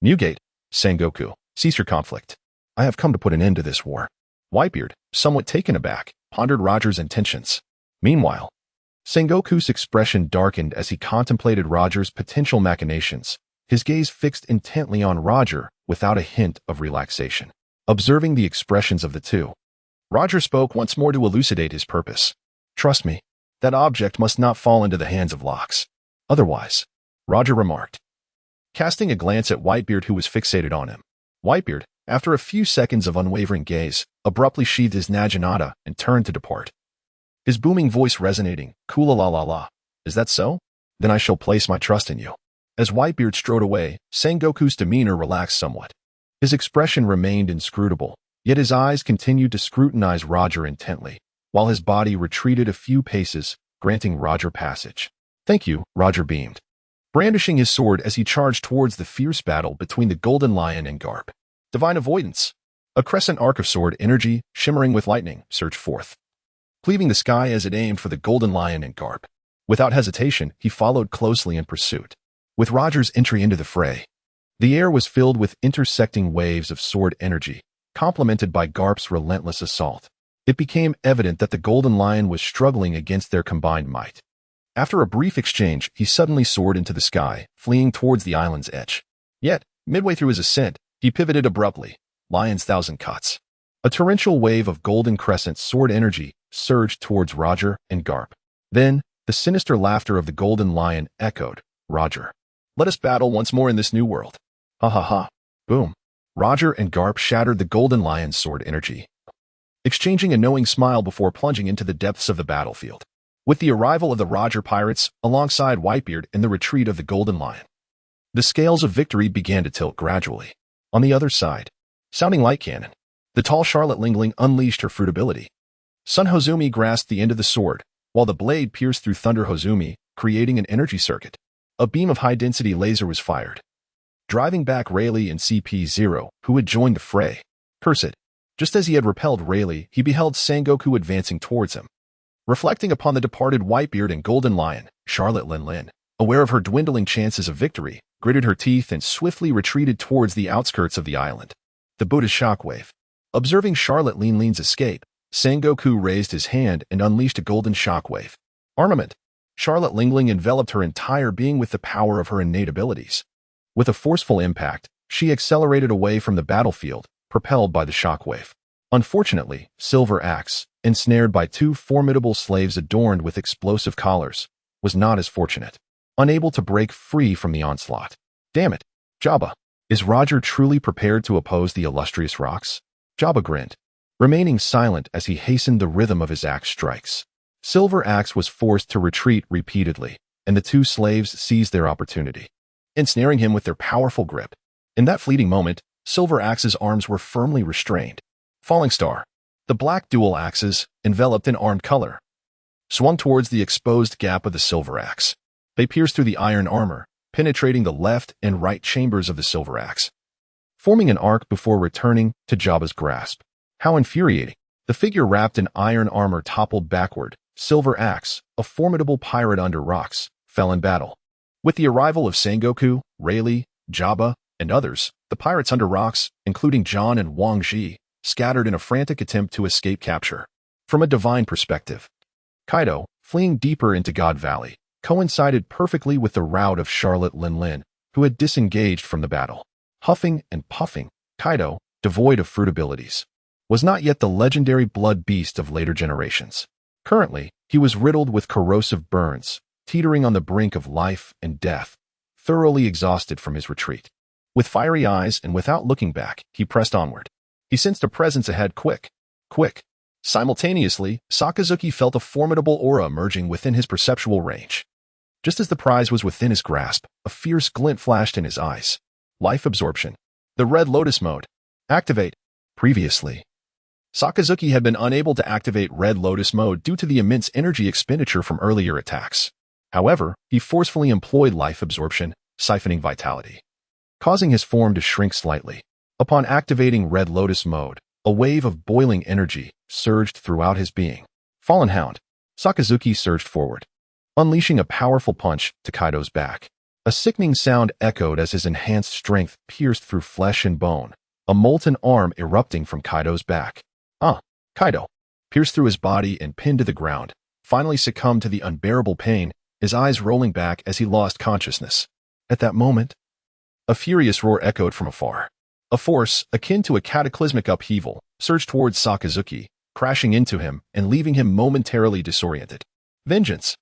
Newgate, Sengoku, cease your conflict. I have come to put an end to this war. Whitebeard, somewhat taken aback, pondered Roger's intentions. Meanwhile, Sengoku's expression darkened as he contemplated Roger's potential machinations, his gaze fixed intently on Roger without a hint of relaxation. Observing the expressions of the two, Roger spoke once more to elucidate his purpose. Trust me, that object must not fall into the hands of Lox. Otherwise, Roger remarked, casting a glance at Whitebeard who was fixated on him. Whitebeard, after a few seconds of unwavering gaze, abruptly sheathed his naginata and turned to depart. His booming voice resonating, "Kula la la la. Is that so? Then I shall place my trust in you." As Whitebeard strode away, Sengoku's demeanor relaxed somewhat. His expression remained inscrutable, yet his eyes continued to scrutinize Roger intently, while his body retreated a few paces, granting Roger passage. "Thank you," Roger beamed, brandishing his sword as he charged towards the fierce battle between the Golden Lion and Garp. Divine avoidance. A crescent arc of sword energy, shimmering with lightning, surged forth, cleaving the sky as it aimed for the Golden Lion and Garp. Without hesitation, he followed closely in pursuit. With Roger's entry into the fray, the air was filled with intersecting waves of sword energy, complemented by Garp's relentless assault. It became evident that the Golden Lion was struggling against their combined might. After a brief exchange, he suddenly soared into the sky, fleeing towards the island's edge. Yet, midway through his ascent, he pivoted abruptly. Lion's thousand cuts. A torrential wave of golden crescent sword energy surged towards Roger and Garp. Then, the sinister laughter of the Golden Lion echoed. Roger. Let us battle once more in this new world. Ha ha ha. Boom. Roger and Garp shattered the Golden Lion's sword energy, exchanging a knowing smile before plunging into the depths of the battlefield. With the arrival of the Roger pirates, alongside Whitebeard and the retreat of the Golden Lion, the scales of victory began to tilt gradually. On the other side, sounding light cannon, the tall Charlotte Lingling unleashed her fruit ability. Sun Hozumi grasped the end of the sword, while the blade pierced through Thunder Hozumi, creating an energy circuit. A beam of high-density laser was fired, driving back Rayleigh and CP0, who had joined the fray. Cursed. Just as he had repelled Rayleigh, he beheld Sengoku advancing towards him. Reflecting upon the departed Whitebeard and Golden Lion, Charlotte Lin, aware of her dwindling chances of victory, gritted her teeth and swiftly retreated towards the outskirts of the island. The Buddha's shockwave. Observing Charlotte Lin's escape, Sengoku raised his hand and unleashed a golden shockwave. Armament. Charlotte Lingling enveloped her entire being with the power of her innate abilities. With a forceful impact, she accelerated away from the battlefield, propelled by the shockwave. Unfortunately, Silver Axe, ensnared by two formidable slaves adorned with explosive collars, was not as fortunate. Unable to break free from the onslaught. Damn it, Jabba. Is Roger truly prepared to oppose the illustrious rocks? Jabba grinned, remaining silent as he hastened the rhythm of his axe strikes. Silver Axe was forced to retreat repeatedly, and the two slaves seized their opportunity, ensnaring him with their powerful grip. In that fleeting moment, Silver Axe's arms were firmly restrained. Falling Star. The black dual axes, enveloped in armed color, swung towards the exposed gap of the Silver Axe. They pierced through the iron armor, penetrating the left and right chambers of the Silver Axe, forming an arc before returning to Jabba's grasp. How infuriating. The figure wrapped in iron armor toppled backward. Silver Axe, a formidable pirate under rocks, fell in battle. With the arrival of Sengoku, Rayleigh, Jabba, and others, the pirates under rocks, including John and Wang Ji, scattered in a frantic attempt to escape capture. From a divine perspective, Kaido, fleeing deeper into God Valley, coincided perfectly with the rout of Charlotte Lin, who had disengaged from the battle. Huffing and puffing, Kaido, devoid of fruit abilities, was not yet the legendary blood beast of later generations. Currently, he was riddled with corrosive burns, teetering on the brink of life and death, thoroughly exhausted from his retreat. With fiery eyes and without looking back, he pressed onward. He sensed a presence ahead. Quick. Simultaneously, Sakazuki felt a formidable aura emerging within his perceptual range. Just as the prize was within his grasp, a fierce glint flashed in his eyes. Life absorption. The Red Lotus mode. Activate. Previously, Sakazuki had been unable to activate Red Lotus mode due to the immense energy expenditure from earlier attacks. However, he forcefully employed life absorption, siphoning vitality, causing his form to shrink slightly. Upon activating Red Lotus mode, a wave of boiling energy surged throughout his being. Fallen Hound. Sakazuki surged forward, unleashing a powerful punch to Kaido's back. A sickening sound echoed as his enhanced strength pierced through flesh and bone, a molten arm erupting from Kaido's back. Kaido, pierced through his body and pinned to the ground, finally succumbed to the unbearable pain, his eyes rolling back as he lost consciousness. At that moment, a furious roar echoed from afar. A force, akin to a cataclysmic upheaval, surged towards Sakazuki, crashing into him and leaving him momentarily disoriented. Vengeance.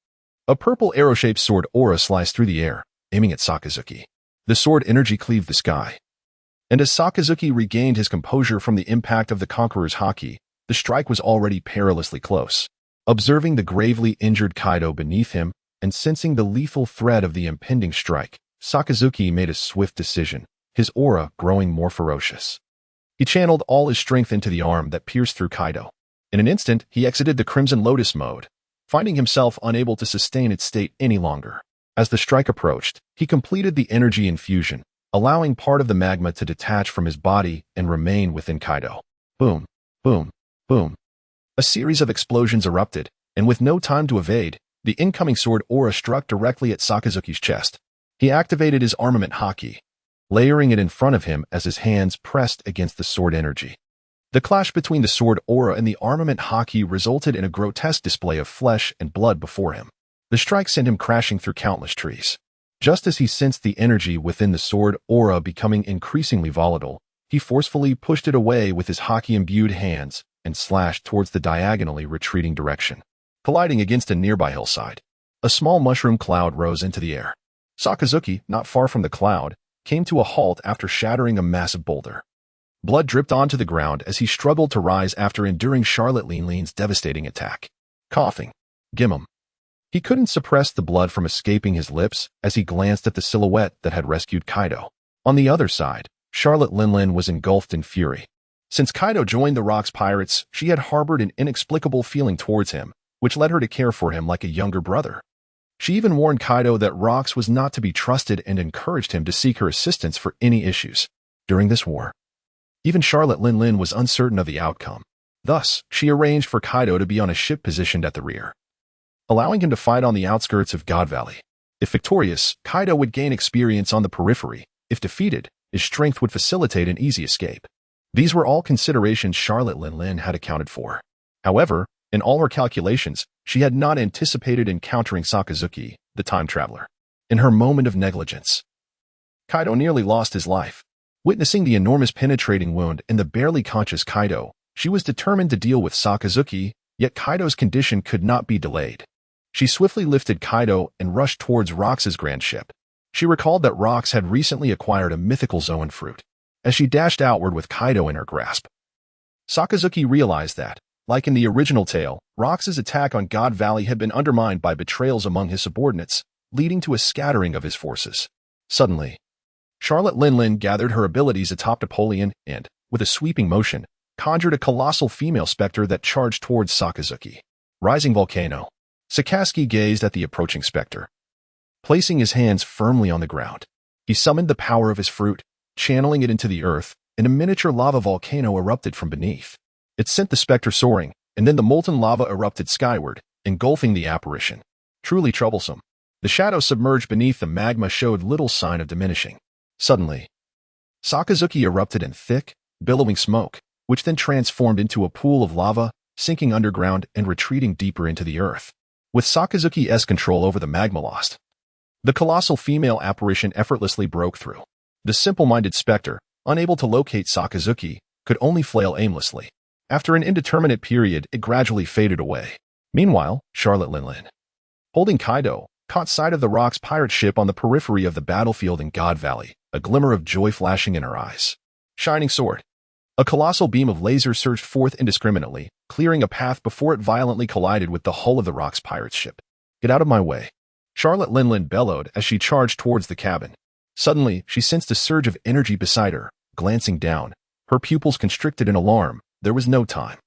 A purple arrow-shaped sword aura sliced through the air, aiming at Sakazuki. The sword energy cleaved the sky. And as Sakazuki regained his composure from the impact of the Conqueror's haki, the strike was already perilously close. Observing the gravely injured Kaido beneath him and sensing the lethal threat of the impending strike, Sakazuki made a swift decision, his aura growing more ferocious. He channeled all his strength into the arm that pierced through Kaido. In an instant, he exited the Crimson Lotus mode, finding himself unable to sustain its state any longer. As the strike approached, he completed the energy infusion, allowing part of the magma to detach from his body and remain within Kaido. Boom, boom, boom. A series of explosions erupted, and with no time to evade, the incoming sword aura struck directly at Sakazuki's chest. He activated his armament haki, layering it in front of him as his hands pressed against the sword energy. The clash between the sword aura and the armament haki resulted in a grotesque display of flesh and blood before him. The strike sent him crashing through countless trees. Just as he sensed the energy within the sword aura becoming increasingly volatile, he forcefully pushed it away with his haki-imbued hands and slashed towards the diagonally retreating direction. Colliding against a nearby hillside, a small mushroom cloud rose into the air. Sakazuki, not far from the cloud, came to a halt after shattering a massive boulder. Blood dripped onto the ground as he struggled to rise after enduring Charlotte Linlin's devastating attack. Coughing. Gimmum. He couldn't suppress the blood from escaping his lips as he glanced at the silhouette that had rescued Kaido. On the other side, Charlotte Linlin was engulfed in fury. Since Kaido joined the Rocks Pirates, she had harbored an inexplicable feeling towards him, which led her to care for him like a younger brother. She even warned Kaido that Rocks was not to be trusted and encouraged him to seek her assistance for any issues. During this war, even Charlotte Linlin was uncertain of the outcome. Thus, she arranged for Kaido to be on a ship positioned at the rear, allowing him to fight on the outskirts of God Valley. If victorious, Kaido would gain experience on the periphery. If defeated, his strength would facilitate an easy escape. These were all considerations Charlotte Linlin had accounted for. However, in all her calculations, she had not anticipated encountering Sakazuki, the time traveler. In her moment of negligence, Kaido nearly lost his life. Witnessing the enormous penetrating wound in the barely conscious Kaido, she was determined to deal with Sakazuki, yet Kaido's condition could not be delayed. She swiftly lifted Kaido and rushed towards Rox's grand ship. She recalled that Rox had recently acquired a mythical Zoan fruit. As she dashed outward with Kaido in her grasp, Sakazuki realized that, like in the original tale, Rox's attack on God Valley had been undermined by betrayals among his subordinates, leading to a scattering of his forces. Suddenly, Charlotte Linlin gathered her abilities atop Napoleon and, with a sweeping motion, conjured a colossal female specter that charged towards Sakazuki. Rising Volcano. Sakazuki gazed at the approaching specter. Placing his hands firmly on the ground, he summoned the power of his fruit, channeling it into the earth, and a miniature lava volcano erupted from beneath. It sent the specter soaring, and then the molten lava erupted skyward, engulfing the apparition. Truly troublesome. The shadow submerged beneath the magma showed little sign of diminishing. Suddenly, Sakazuki erupted in thick, billowing smoke, which then transformed into a pool of lava, sinking underground and retreating deeper into the earth. With Sakazuki's control over the magma lost, the colossal female apparition effortlessly broke through. The simple-minded specter, unable to locate Sakazuki, could only flail aimlessly. After an indeterminate period, it gradually faded away. Meanwhile, Charlotte Linlin, holding Kaido, caught sight of the Rocks pirate ship on the periphery of the battlefield in God Valley, a glimmer of joy flashing in her eyes. Shining sword. A colossal beam of laser surged forth indiscriminately, clearing a path before it violently collided with the hull of the Rocks pirate's ship. Get out of my way, Charlotte Linlin bellowed as she charged towards the cabin. Suddenly, she sensed a surge of energy beside her. Glancing down, her pupils constricted in alarm. There was no time.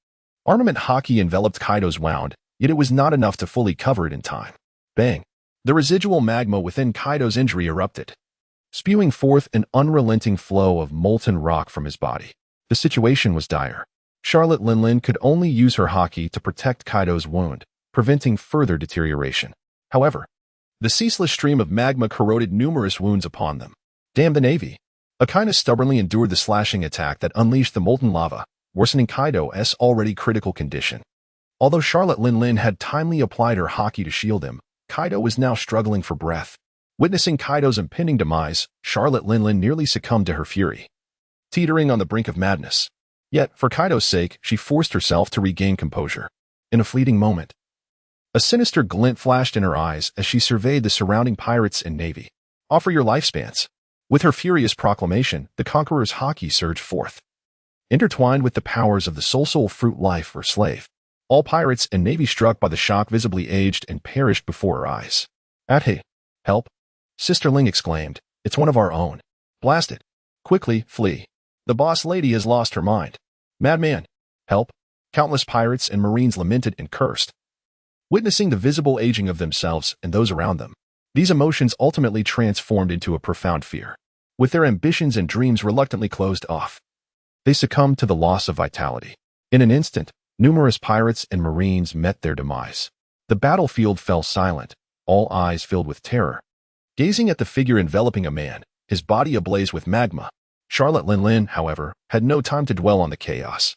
Armament haki enveloped Kaido's wound, yet it was not enough to fully cover it in time. Bang! The residual magma within Kaido's injury erupted, spewing forth an unrelenting flow of molten rock from his body. The situation was dire. Charlotte Linlin could only use her haki to protect Kaido's wound, preventing further deterioration. However, the ceaseless stream of magma corroded numerous wounds upon them. Damn the Navy! Akaina stubbornly endured the slashing attack that unleashed the molten lava, worsening Kaido's already critical condition. Although Charlotte Linlin had timely applied her haki to shield him, Kaido was now struggling for breath. Witnessing Kaido's impending demise, Charlotte Linlin nearly succumbed to her fury, teetering on the brink of madness. Yet, for Kaido's sake, she forced herself to regain composure. In a fleeting moment, a sinister glint flashed in her eyes as she surveyed the surrounding pirates and navy. Offer your lifespans. With her furious proclamation, the conqueror's haki surged forth, intertwined with the powers of the soul fruit life or slave. All pirates and navy struck by the shock visibly aged and perished before her eyes. Hey! Help! Sister Ling exclaimed. It's one of our own. Blast it! Quickly, flee. The boss lady has lost her mind. Madman! Help! Countless pirates and marines lamented and cursed, witnessing the visible aging of themselves and those around them. These emotions ultimately transformed into a profound fear. With their ambitions and dreams reluctantly closed off, they succumbed to the loss of vitality. In an instant, numerous pirates and marines met their demise. The battlefield fell silent, all eyes filled with terror, gazing at the figure enveloping a man, his body ablaze with magma. Charlotte Linlin, however, had no time to dwell on the chaos.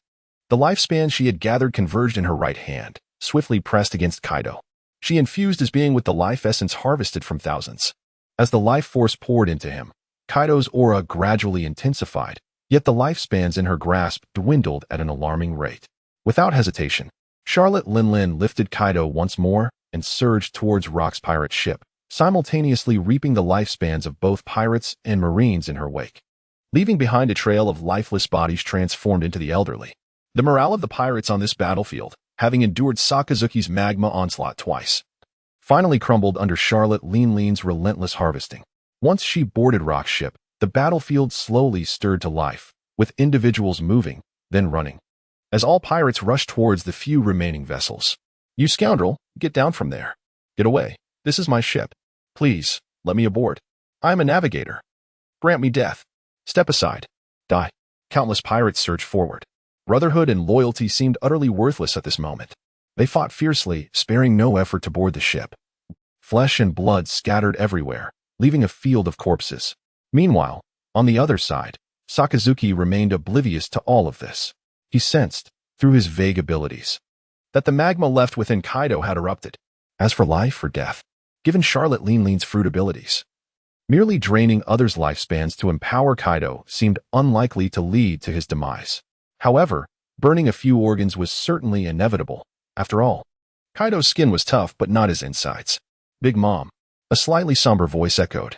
The lifespan she had gathered converged in her right hand, swiftly pressed against Kaido. She infused his being with the life essence harvested from thousands. As the life force poured into him, Kaido's aura gradually intensified, yet the lifespans in her grasp dwindled at an alarming rate. Without hesitation, Charlotte Linlin lifted Kaido once more and surged towards Rock's pirate ship, simultaneously reaping the lifespans of both pirates and marines in her wake, leaving behind a trail of lifeless bodies transformed into the elderly. The morale of the pirates on this battlefield, having endured Sakazuki's magma onslaught twice, finally crumbled under Charlotte Linlin's relentless harvesting. Once she boarded Rock's ship, the battlefield slowly stirred to life, with individuals moving, then running, as all pirates rushed towards the few remaining vessels. "You scoundrel, get down from there. Get away. This is my ship. Please, let me aboard. I am a navigator. Grant me death. Step aside. Die." Countless pirates surged forward. Brotherhood and loyalty seemed utterly worthless at this moment. They fought fiercely, sparing no effort to board the ship. Flesh and blood scattered everywhere, leaving a field of corpses. Meanwhile, on the other side, Sakazuki remained oblivious to all of this. He sensed, through his vague abilities, that the magma left within Kaido had erupted. As for life or death, given Charlotte Linlin's fruit abilities, merely draining others' lifespans to empower Kaido seemed unlikely to lead to his demise. However, burning a few organs was certainly inevitable. After all, Kaido's skin was tough but not his insides. "Big Mom," a slightly somber voice echoed,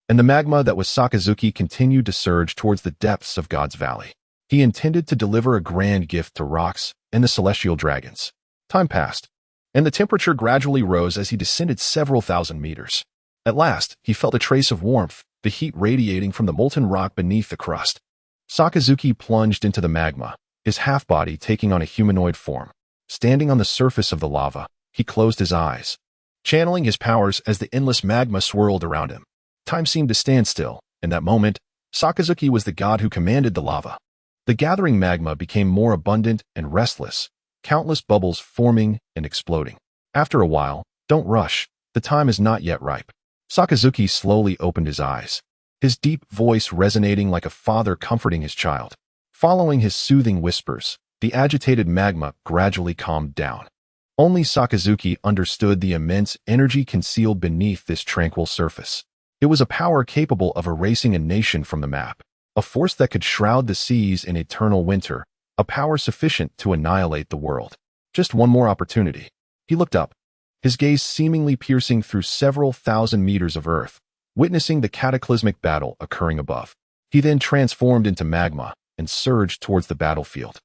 and the magma that was Sakazuki continued to surge towards the depths of God's Valley. He intended to deliver a grand gift to rocks and the celestial dragons. Time passed, and the temperature gradually rose as he descended several thousand meters. At last, he felt a trace of warmth, the heat radiating from the molten rock beneath the crust. Sakazuki plunged into the magma, his half-body taking on a humanoid form. Standing on the surface of the lava, he closed his eyes, channeling his powers as the endless magma swirled around him. Time seemed to stand still. In that moment, Sakazuki was the god who commanded the lava. The gathering magma became more abundant and restless, countless bubbles forming and exploding. After a while, "Don't rush, the time is not yet ripe." Sakazuki slowly opened his eyes, his deep voice resonating like a father comforting his child. Following his soothing whispers, the agitated magma gradually calmed down. Only Sakazuki understood the immense energy concealed beneath this tranquil surface. It was a power capable of erasing a nation from the map, a force that could shroud the seas in eternal winter, a power sufficient to annihilate the world. Just one more opportunity. He looked up, his gaze seemingly piercing through several thousand meters of earth, witnessing the cataclysmic battle occurring above. He then transformed into magma and surged towards the battlefield,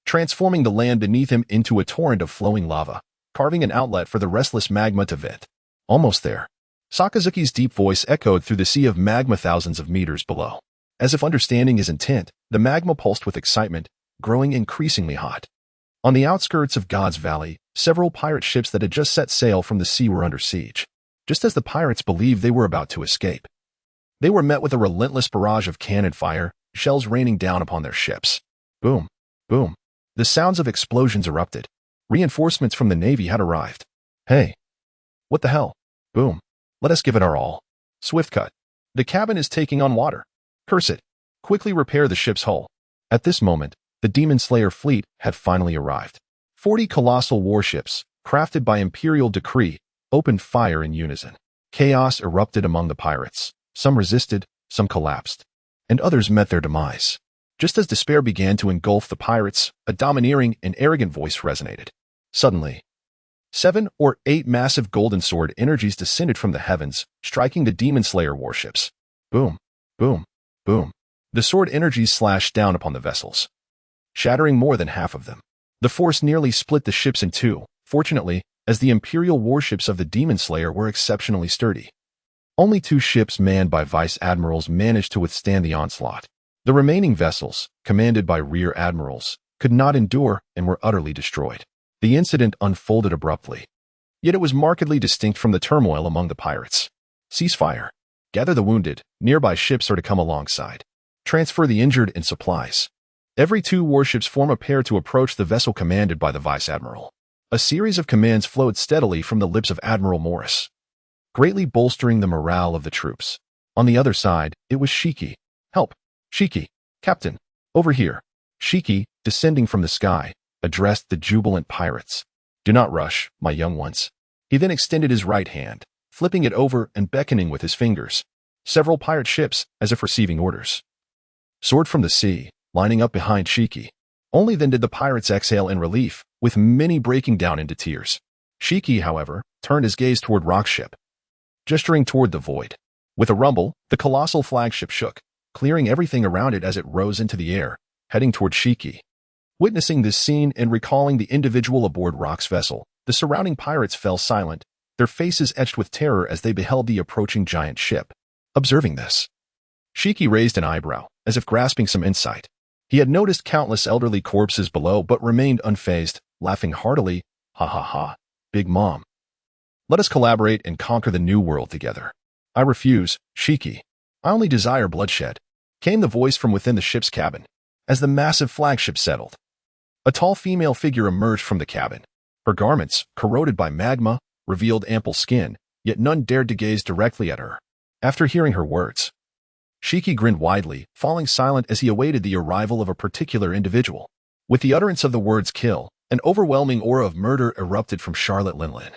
transforming the land beneath him into a torrent of flowing lava, carving an outlet for the restless magma to vent. Almost there. Sakazuki's deep voice echoed through the sea of magma thousands of meters below. As if understanding his intent, the magma pulsed with excitement, growing increasingly hot. On the outskirts of God's Valley, several pirate ships that had just set sail from the sea were under siege. Just as the pirates believed they were about to escape, they were met with a relentless barrage of cannon fire, shells raining down upon their ships. Boom, boom. The sounds of explosions erupted. Reinforcements from the Navy had arrived. "Hey, what the hell? Boom. Let us give it our all." Swift cut. "The cabin is taking on water. Curse it. Quickly repair the ship's hull." At this moment, the Demon Slayer fleet had finally arrived. 40 colossal warships, crafted by imperial decree, opened fire in unison. Chaos erupted among the pirates. Some resisted, some collapsed, and others met their demise. Just as despair began to engulf the pirates, a domineering and arrogant voice resonated. Suddenly, 7 or 8 massive golden sword energies descended from the heavens, striking the Demon Slayer warships. Boom, boom, boom. The sword energies slashed down upon the vessels, shattering more than half of them. The force nearly split the ships in two, fortunately, as the imperial warships of the Demon Slayer were exceptionally sturdy. Only 2 ships manned by vice admirals managed to withstand the onslaught. The remaining vessels, commanded by rear admirals, could not endure and were utterly destroyed. The incident unfolded abruptly, yet it was markedly distinct from the turmoil among the pirates. Ceasefire. Gather the wounded. Nearby ships are to come alongside. Transfer the injured and supplies. Every 2 warships form a pair to approach the vessel commanded by the vice admiral. A series of commands flowed steadily from the lips of Admiral Morris, greatly bolstering the morale of the troops. On the other side, it was Shiki. "Help! Shiki! Captain! Over here!" Shiki, descending from the sky, addressed the jubilant pirates. "Do not rush, my young ones." He then extended his right hand, flipping it over and beckoning with his fingers. Several pirate ships, as if receiving orders, soared from the sea, lining up behind Shiki. Only then did the pirates exhale in relief, with many breaking down into tears. Shiki, however, turned his gaze toward Rock's ship, gesturing toward the void. With a rumble, the colossal flagship shook, clearing everything around it as it rose into the air, heading toward Shiki. Witnessing this scene and recalling the individual aboard Rock's vessel, the surrounding pirates fell silent, their faces etched with terror as they beheld the approaching giant ship. Observing this, Shiki raised an eyebrow, as if grasping some insight. He had noticed countless elderly corpses below but remained unfazed, laughing heartily. "Ha ha ha, Big Mom. Let us collaborate and conquer the new world together." "I refuse, Shiki. I only desire bloodshed," came the voice from within the ship's cabin. As the massive flagship settled, a tall female figure emerged from the cabin. Her garments, corroded by magma, revealed ample skin, yet none dared to gaze directly at her. After hearing her words, Shiki grinned widely, falling silent as he awaited the arrival of a particular individual. With the utterance of the words "kill," an overwhelming aura of murder erupted from Charlotte Linlin.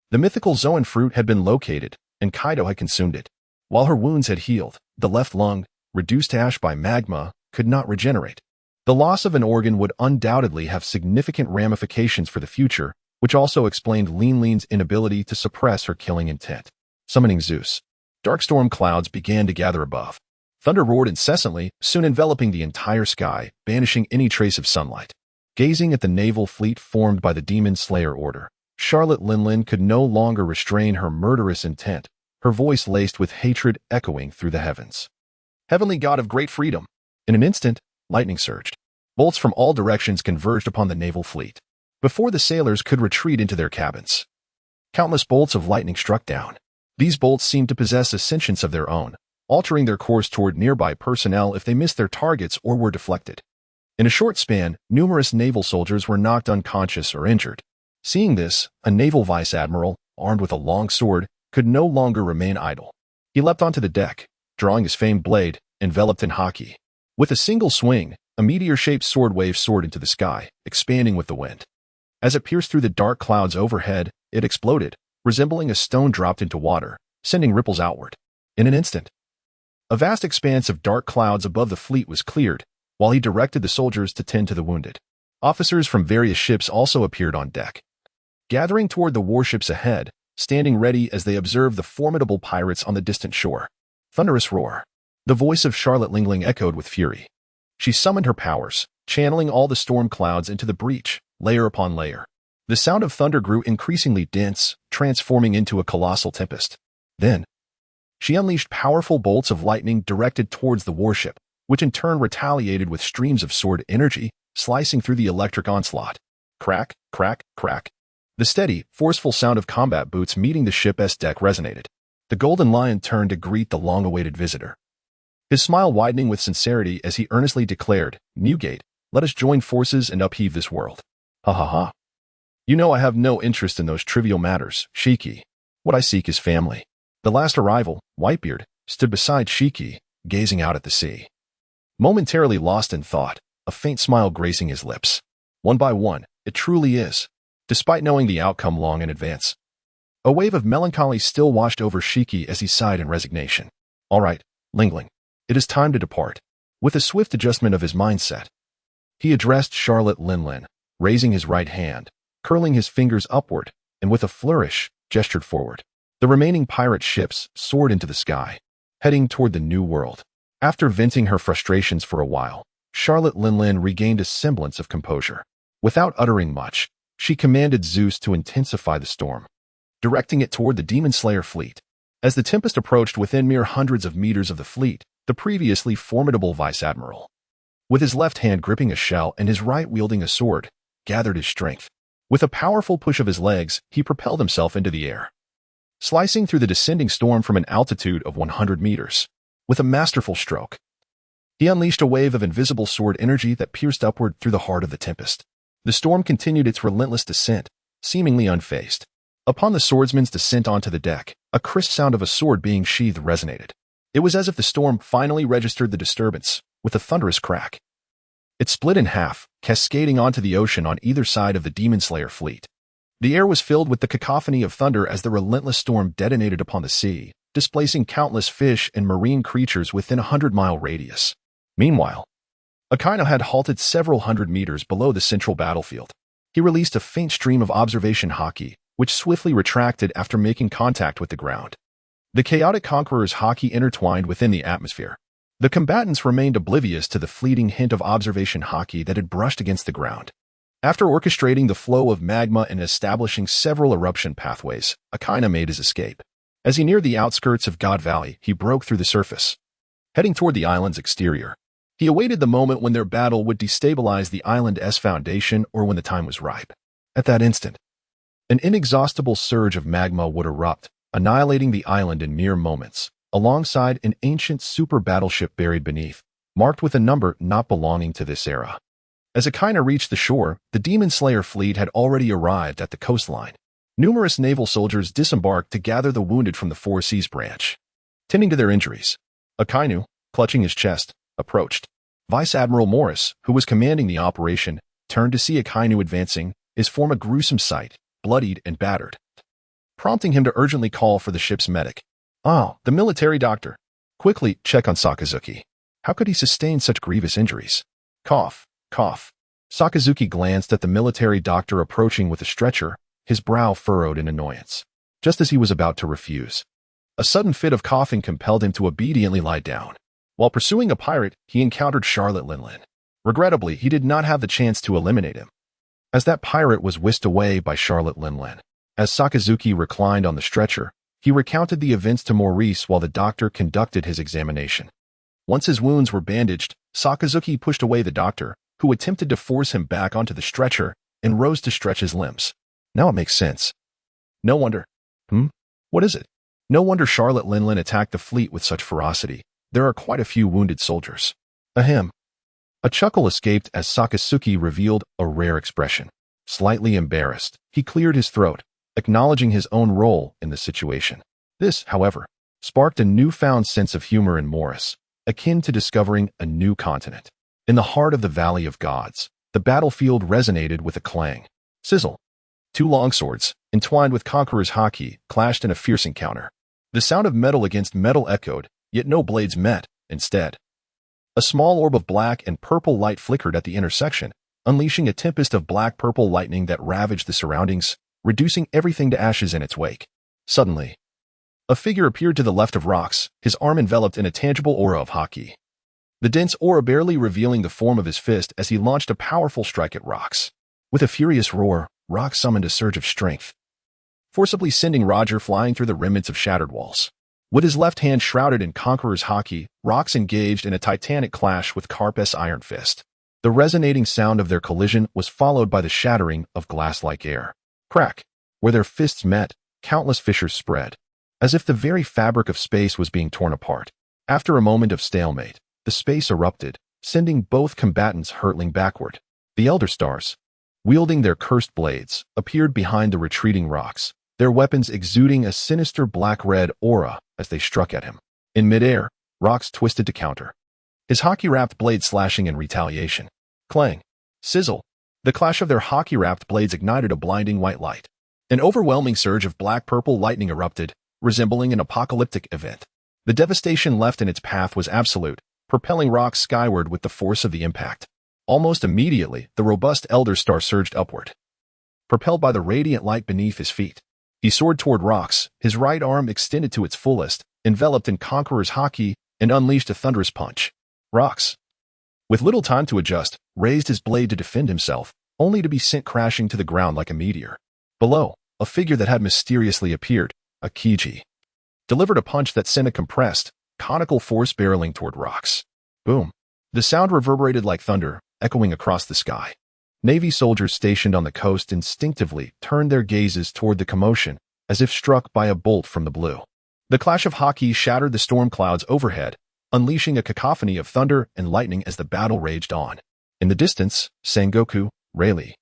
The mythical Zoan fruit had been located, and Kaido had consumed it. While her wounds had healed, the left lung, reduced to ash by magma, could not regenerate. The loss of an organ would undoubtedly have significant ramifications for the future, which also explained Linlin's inability to suppress her killing intent. Summoning Zeus, dark storm clouds began to gather above. Thunder roared incessantly, soon enveloping the entire sky, banishing any trace of sunlight. Gazing at the naval fleet formed by the Demon Slayer Order, Charlotte Linlin could no longer restrain her murderous intent, her voice laced with hatred echoing through the heavens. "Heavenly God of great freedom!" In an instant, lightning surged. Bolts from all directions converged upon the naval fleet. Before the sailors could retreat into their cabins, countless bolts of lightning struck down. These bolts seemed to possess a sentience of their own, altering their course toward nearby personnel if they missed their targets or were deflected. In a short span, numerous naval soldiers were knocked unconscious or injured. Seeing this, a naval vice admiral, armed with a long sword, could no longer remain idle. He leapt onto the deck, drawing his famed blade, enveloped in haki. With a single swing, a meteor-shaped sword wave soared into the sky, expanding with the wind. As it pierced through the dark clouds overhead, it exploded, resembling a stone dropped into water, sending ripples outward. In an instant, a vast expanse of dark clouds above the fleet was cleared, while he directed the soldiers to tend to the wounded. Officers from various ships also appeared on deck, gathering toward the warships ahead, standing ready as they observed the formidable pirates on the distant shore. Thunderous roar. The voice of Charlotte Linlin echoed with fury. She summoned her powers, channeling all the storm clouds into the breach, layer upon layer. The sound of thunder grew increasingly dense, transforming into a colossal tempest. Then, she unleashed powerful bolts of lightning directed towards the warship, which in turn retaliated with streams of sword energy, slicing through the electric onslaught. Crack, crack, crack. The steady, forceful sound of combat boots meeting the ship's deck resonated. The Golden Lion turned to greet the long-awaited visitor, his smile widening with sincerity as he earnestly declared, "Newgate, let us join forces and upheave this world." "Ha ha ha. You know I have no interest in those trivial matters, Shiki. What I seek is family." The last arrival, Whitebeard, stood beside Shiki, gazing out at the sea. Momentarily lost in thought, a faint smile gracing his lips. One by one, it truly is, despite knowing the outcome long in advance. A wave of melancholy still washed over Shiki as he sighed in resignation. "All right, Linlin, it is time to depart." With a swift adjustment of his mindset, he addressed Charlotte Linlin, raising his right hand, curling his fingers upward, and with a flourish, gestured forward. The remaining pirate ships soared into the sky, heading toward the new world. After venting her frustrations for a while, Charlotte Linlin regained a semblance of composure. Without uttering much, she commanded Zeus to intensify the storm, directing it toward the Demon Slayer fleet. As the tempest approached within mere hundreds of meters of the fleet, the previously formidable vice admiral, with his left hand gripping a shell and his right wielding a sword, gathered his strength. With a powerful push of his legs, he propelled himself into the air, slicing through the descending storm from an altitude of 100 meters. With a masterful stroke, he unleashed a wave of invisible sword energy that pierced upward through the heart of the tempest. The storm continued its relentless descent, seemingly unfazed. Upon the swordsman's descent onto the deck, a crisp sound of a sword being sheathed resonated. It was as if the storm finally registered the disturbance, with a thunderous crack. It split in half, cascading onto the ocean on either side of the Demon Slayer fleet. The air was filled with the cacophony of thunder as the relentless storm detonated upon the sea, displacing countless fish and marine creatures within a 100-mile radius. Meanwhile, Akainu had halted several hundred meters below the central battlefield. He released a faint stream of observation haki, which swiftly retracted after making contact with the ground. The chaotic conqueror's haki intertwined within the atmosphere. The combatants remained oblivious to the fleeting hint of observation haki that had brushed against the ground. After orchestrating the flow of magma and establishing several eruption pathways, Akainu made his escape. As he neared the outskirts of God Valley, he broke through the surface, heading toward the island's exterior. He awaited the moment when their battle would destabilize the island's foundation or when the time was ripe. At that instant, an inexhaustible surge of magma would erupt, annihilating the island in mere moments, alongside an ancient super battleship buried beneath, marked with a number not belonging to this era. As Akainu reached the shore, the Demon Slayer fleet had already arrived at the coastline. Numerous naval soldiers disembarked to gather the wounded from the Four Seas branch. Tending to their injuries, Akainu, clutching his chest, approached. Vice Admiral Morris, who was commanding the operation, turned to see Akainu advancing, his form a gruesome sight, bloodied and battered, prompting him to urgently call for the ship's medic. "Ah, the military doctor. Quickly check on Sakazuki. How could he sustain such grievous injuries?" Cough. Cough. Sakazuki glanced at the military doctor approaching with a stretcher, his brow furrowed in annoyance. Just as he was about to refuse, a sudden fit of coughing compelled him to obediently lie down. While pursuing a pirate, he encountered Charlotte Linlin. Regrettably, he did not have the chance to eliminate him, as that pirate was whisked away by Charlotte Linlin. As Sakazuki reclined on the stretcher, he recounted the events to Maurice while the doctor conducted his examination. Once his wounds were bandaged, Sakazuki pushed away the doctor, who attempted to force him back onto the stretcher and rose to stretch his limbs. Now it makes sense. No wonder. What is it? No wonder Charlotte Linlin attacked the fleet with such ferocity. There are quite a few wounded soldiers. Ahem. A chuckle escaped as Sakazuki revealed a rare expression. Slightly embarrassed, he cleared his throat, acknowledging his own role in the situation. This, however, sparked a newfound sense of humor in Morris, akin to discovering a new continent. In the heart of the Valley of Gods, the battlefield resonated with a clang. Sizzle. Two longswords, entwined with Conqueror's haki, clashed in a fierce encounter. The sound of metal against metal echoed, yet no blades met. Instead, a small orb of black and purple light flickered at the intersection, unleashing a tempest of black-purple lightning that ravaged the surroundings, reducing everything to ashes in its wake. Suddenly, a figure appeared to the left of Rox, his arm enveloped in a tangible aura of haki. The dense aura barely revealing the form of his fist as he launched a powerful strike at Rox. With a furious roar, Rox summoned a surge of strength, forcibly sending Roger flying through the remnants of shattered walls. With his left hand shrouded in Conqueror's haki, Rox engaged in a titanic clash with Karp's iron fist. The resonating sound of their collision was followed by the shattering of glass-like air. Crack. Where their fists met, countless fissures spread, as if the very fabric of space was being torn apart. After a moment of stalemate, the space erupted, sending both combatants hurtling backward. The Elder Stars, wielding their cursed blades, appeared behind the retreating Rox, their weapons exuding a sinister black-red aura as they struck at him. In midair, Rox twisted to counter, his haki-wrapped blade slashing in retaliation. Clang. Sizzle. The clash of their haki-wrapped blades ignited a blinding white light. An overwhelming surge of black-purple lightning erupted, resembling an apocalyptic event. The devastation left in its path was absolute, propelling Rox skyward with the force of the impact. Almost immediately, the robust Elder Star surged upward, propelled by the radiant light beneath his feet. He soared toward Rox, his right arm extended to its fullest, enveloped in Conqueror's haki, and unleashed a thunderous punch. Rox, with little time to adjust, raised his blade to defend himself, only to be sent crashing to the ground like a meteor. Below, a figure that had mysteriously appeared, a Kiji, delivered a punch that sent a compressed, conical force barreling toward Rox. Boom. The sound reverberated like thunder, echoing across the sky. Navy soldiers stationed on the coast instinctively turned their gazes toward the commotion, as if struck by a bolt from the blue. The clash of haki shattered the storm clouds overhead, unleashing a cacophony of thunder and lightning as the battle raged on. In the distance, Sengoku, Rayleigh,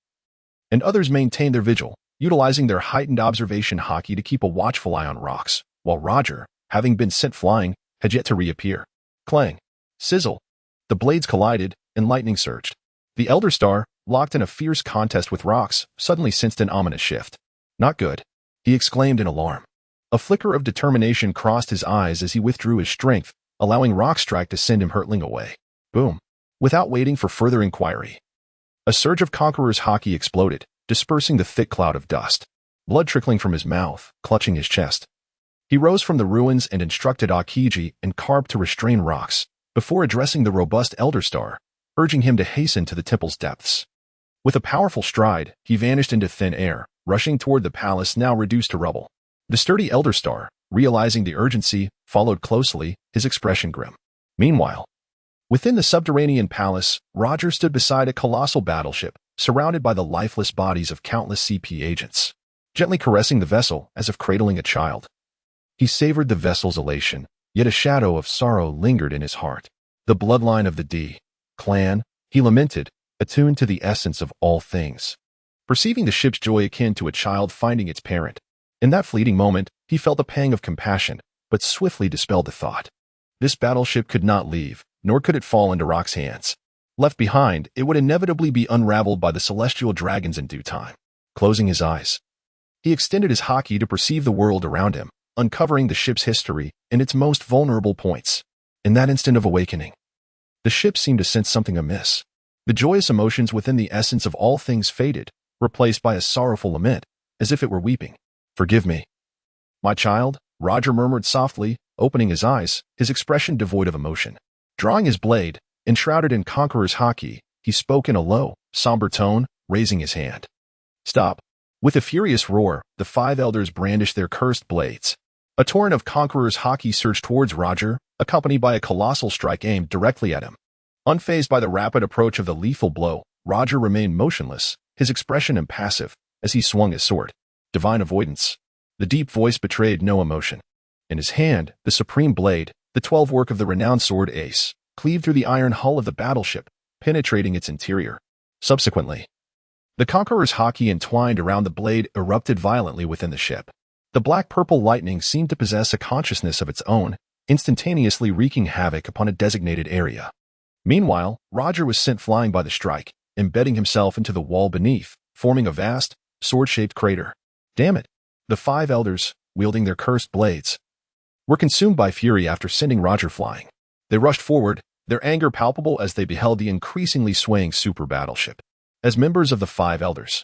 and others maintained their vigil, utilizing their heightened observation haki to keep a watchful eye on Rox, while Roger, having been sent flying, had yet to reappear. Clang. Sizzle. The blades collided, and lightning surged. The Elder Star, locked in a fierce contest with rocks, suddenly sensed an ominous shift. "Not good," he exclaimed in alarm. A flicker of determination crossed his eyes as he withdrew his strength, allowing Rockstrike to send him hurtling away. Boom. Without waiting for further inquiry, a surge of Conqueror's Haki exploded, dispersing the thick cloud of dust. Blood trickling from his mouth, clutching his chest. He rose from the ruins and instructed Akiji and Karp to restrain rocks, before addressing the robust Elder Star, urging him to hasten to the temple's depths. With a powerful stride, he vanished into thin air, rushing toward the palace now reduced to rubble. The sturdy Elder Star, realizing the urgency, followed closely, his expression grim. Meanwhile, within the subterranean palace, Roger stood beside a colossal battleship, surrounded by the lifeless bodies of countless CP agents, gently caressing the vessel as if cradling a child. He savored the vessel's elation, yet a shadow of sorrow lingered in his heart. The bloodline of the D clan, he lamented, attuned to the essence of all things. Perceiving the ship's joy akin to a child finding its parent, in that fleeting moment, he felt a pang of compassion, but swiftly dispelled the thought. This battleship could not leave, nor could it fall into Rock's hands. Left behind, it would inevitably be unraveled by the celestial dragons in due time. Closing his eyes, he extended his Haki to perceive the world around him, uncovering the ship's history and its most vulnerable points. In that instant of awakening, the ship seemed to sense something amiss. The joyous emotions within the essence of all things faded, replaced by a sorrowful lament, as if it were weeping. "Forgive me, my child," Roger murmured softly, opening his eyes, his expression devoid of emotion. Drawing his blade, enshrouded in Conqueror's Haki, he spoke in a low, somber tone, raising his hand. "Stop." With a furious roar, the 5 elders brandished their cursed blades. A torrent of Conqueror's Haki surged towards Roger, accompanied by a colossal strike aimed directly at him. Unfazed by the rapid approach of the lethal blow, Roger remained motionless, his expression impassive, as he swung his sword. Divine avoidance. The deep voice betrayed no emotion. In his hand, the supreme blade, the 12 work of the renowned sword Ace, cleaved through the iron hull of the battleship, penetrating its interior. Subsequently, the Conqueror's Haki entwined around the blade erupted violently within the ship. The black-purple lightning seemed to possess a consciousness of its own, instantaneously wreaking havoc upon a designated area. Meanwhile, Roger was sent flying by the strike, embedding himself into the wall beneath, forming a vast, sword-shaped crater. Damn it! The 5 elders, wielding their cursed blades, were consumed by fury after sending Roger flying. They rushed forward, their anger palpable as they beheld the increasingly swaying super battleship. As members of the 5 elders,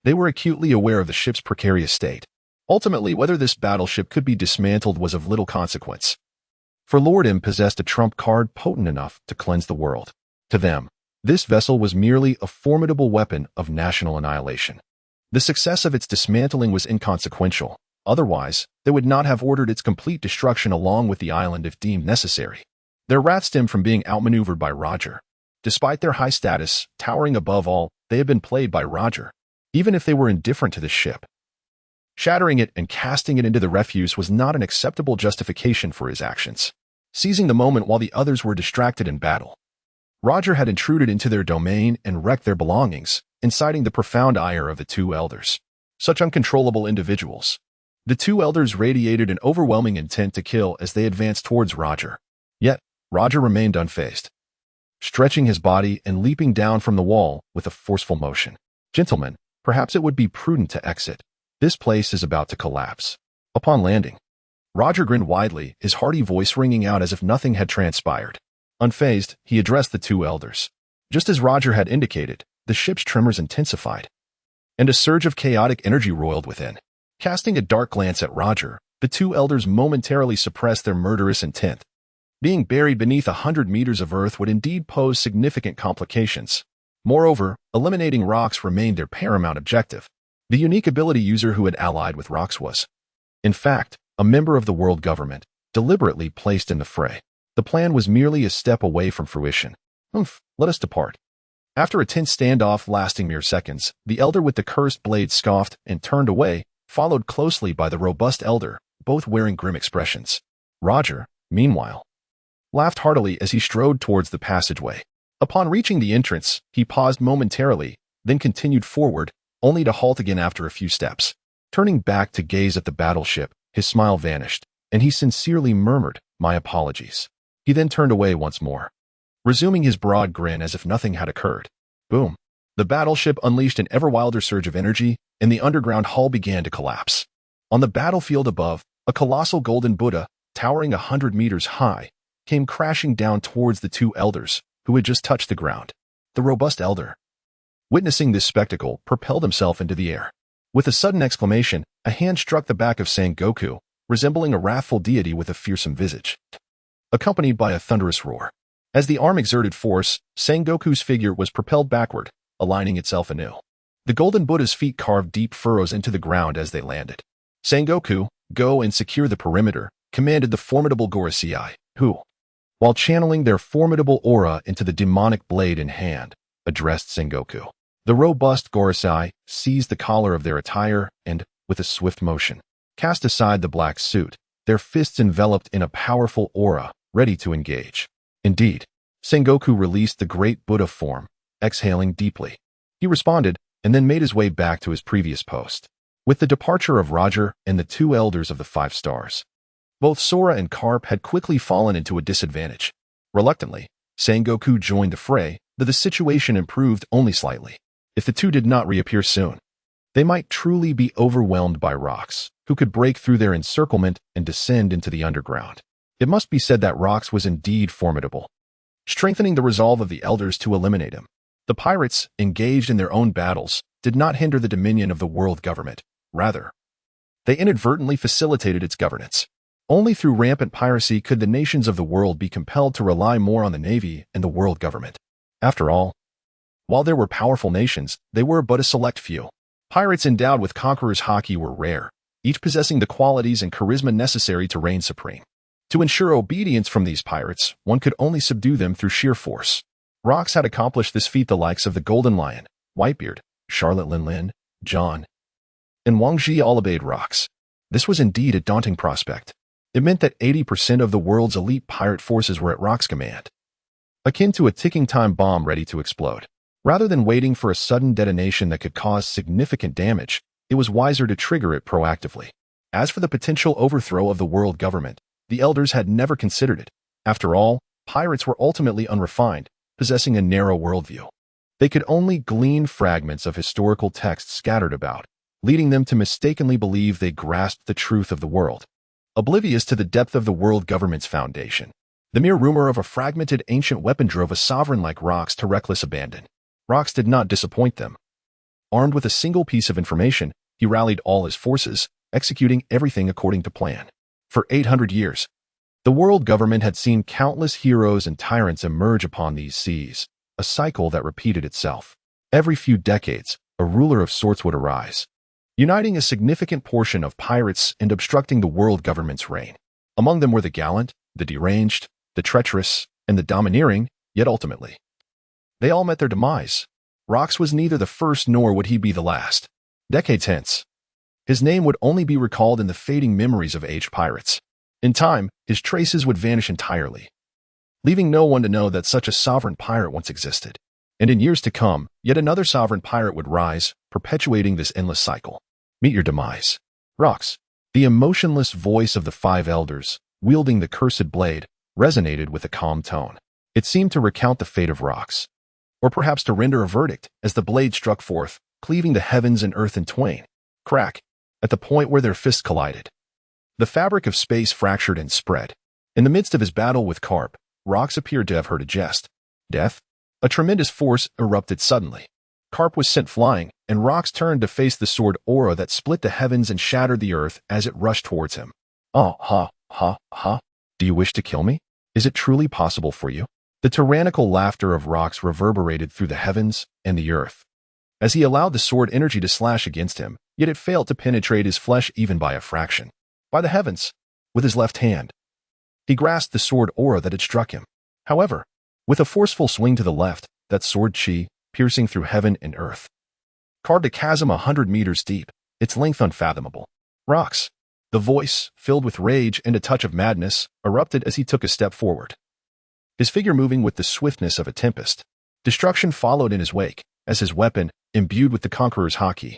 they were acutely aware of the ship's precarious state. Ultimately, whether this battleship could be dismantled was of little consequence, for Lord M possessed a trump card potent enough to cleanse the world. To them, this vessel was merely a formidable weapon of national annihilation. The success of its dismantling was inconsequential. Otherwise, they would not have ordered its complete destruction along with the island if deemed necessary. Their wrath stemmed from being outmaneuvered by Roger. Despite their high status, towering above all, they had been played by Roger, even if they were indifferent to the ship. Shattering it and casting it into the refuse was not an acceptable justification for his actions. Seizing the moment while the others were distracted in battle, Roger had intruded into their domain and wrecked their belongings, inciting the profound ire of the 2 elders. Such uncontrollable individuals. The 2 elders radiated an overwhelming intent to kill as they advanced towards Roger. Yet, Roger remained unfazed, stretching his body and leaping down from the wall with a forceful motion. "Gentlemen, perhaps it would be prudent to exit. This place is about to collapse." Upon landing, Roger grinned widely, his hearty voice ringing out as if nothing had transpired. Unfazed, he addressed the 2 elders. Just as Roger had indicated, the ship's tremors intensified, and a surge of chaotic energy roiled within. Casting a dark glance at Roger, the 2 elders momentarily suppressed their murderous intent. Being buried beneath 100 meters of earth would indeed pose significant complications. Moreover, eliminating Rox remained their paramount objective. The unique ability user who had allied with Rox was, in fact, a member of the world government, deliberately placed in the fray. The plan was merely a step away from fruition. Let us depart." After a tense standoff lasting mere seconds, the elder with the cursed blade scoffed and turned away, followed closely by the robust elder, both wearing grim expressions. Roger, meanwhile, laughed heartily as he strode towards the passageway. Upon reaching the entrance, he paused momentarily, then continued forward, only to halt again after a few steps. Turning back to gaze at the battleship, his smile vanished, and he sincerely murmured, "My apologies." He then turned away once more, resuming his broad grin as if nothing had occurred. Boom. The battleship unleashed an ever wilder surge of energy, and the underground hull began to collapse. On the battlefield above, a colossal golden Buddha, towering 100 meters high, came crashing down towards the two elders, who had just touched the ground. The robust elder, witnessing this spectacle, propelled himself into the air. With a sudden exclamation, a hand struck the back of Sengoku, resembling a wrathful deity with a fearsome visage, accompanied by a thunderous roar. As the arm exerted force, Sengoku's figure was propelled backward, aligning itself anew. The golden Buddha's feet carved deep furrows into the ground as they landed. Sengoku, go and secure the perimeter, commanded the formidable Gorosei, who, while channeling their formidable aura into the demonic blade in hand, addressed Sengoku. The robust Gorosei seized the collar of their attire and, with a swift motion, cast aside the black suit, their fists enveloped in a powerful aura, ready to engage. Indeed, Sengoku released the great Buddha form, exhaling deeply. He responded, and then made his way back to his previous post. With the departure of Roger and the two elders of the 5 stars, both Sora and Carp had quickly fallen into a disadvantage. Reluctantly, Sengoku joined the fray, though the situation improved only slightly. If the two did not reappear soon, they might truly be overwhelmed by Rox, who could break through their encirclement and descend into the underground. It must be said that Rox was indeed formidable, strengthening the resolve of the elders to eliminate him. The pirates, engaged in their own battles, did not hinder the dominion of the world government. Rather, they inadvertently facilitated its governance. Only through rampant piracy could the nations of the world be compelled to rely more on the navy and the world government. After all, while there were powerful nations, they were but a select few. Pirates endowed with conqueror's haki were rare, each possessing the qualities and charisma necessary to reign supreme. To ensure obedience from these pirates, one could only subdue them through sheer force. Rox had accomplished this feat the likes of the Golden Lion, Whitebeard, Charlotte Lin, John, and Wang Ji all obeyed Rox. This was indeed a daunting prospect. It meant that 80% of the world's elite pirate forces were at Rox's command, akin to a ticking time bomb ready to explode. Rather than waiting for a sudden detonation that could cause significant damage, it was wiser to trigger it proactively. As for the potential overthrow of the world government, the elders had never considered it. After all, pirates were ultimately unrefined, possessing a narrow worldview. They could only glean fragments of historical texts scattered about, leading them to mistakenly believe they grasped the truth of the world, oblivious to the depth of the world government's foundation. The mere rumor of a fragmented ancient weapon drove a sovereign like Rox to reckless abandon. Rox did not disappoint them. Armed with a single piece of information, he rallied all his forces, executing everything according to plan. For 800 years, the world government had seen countless heroes and tyrants emerge upon these seas, a cycle that repeated itself. Every few decades, a ruler of sorts would arise, uniting a significant portion of pirates and obstructing the world government's reign. Among them were the gallant, the deranged, the treacherous, and the domineering, yet ultimately, they all met their demise. Rox was neither the first nor would he be the last. Decades hence, his name would only be recalled in the fading memories of aged pirates. In time, his traces would vanish entirely, leaving no one to know that such a sovereign pirate once existed. And in years to come, yet another sovereign pirate would rise, perpetuating this endless cycle. Meet your demise. Rox, the emotionless voice of the 5 elders, wielding the cursed blade, resonated with a calm tone. It seemed to recount the fate of Rox, or perhaps to render a verdict as the blade struck forth, cleaving the heavens and earth in twain. Crack, at the point where their fists collided. The fabric of space fractured and spread. In the midst of his battle with Carp, Rox appeared to have heard a jest. Death? A tremendous force erupted suddenly. Carp was sent flying, and Rox turned to face the sword aura that split the heavens and shattered the earth as it rushed towards him. Oh, ha, ha, ha. Do you wish to kill me? Is it truly possible for you? The tyrannical laughter of Rox reverberated through the heavens and the earth, as he allowed the sword energy to slash against him, yet it failed to penetrate his flesh even by a fraction. By the heavens, with his left hand, he grasped the sword aura that had struck him. However, with a forceful swing to the left, that sword chi, piercing through heaven and earth, carved a chasm 100 meters deep, its length unfathomable. Rox, the voice, filled with rage and a touch of madness, erupted as he took a step forward, his figure moving with the swiftness of a tempest. Destruction followed in his wake, as his weapon, imbued with the conqueror's haki,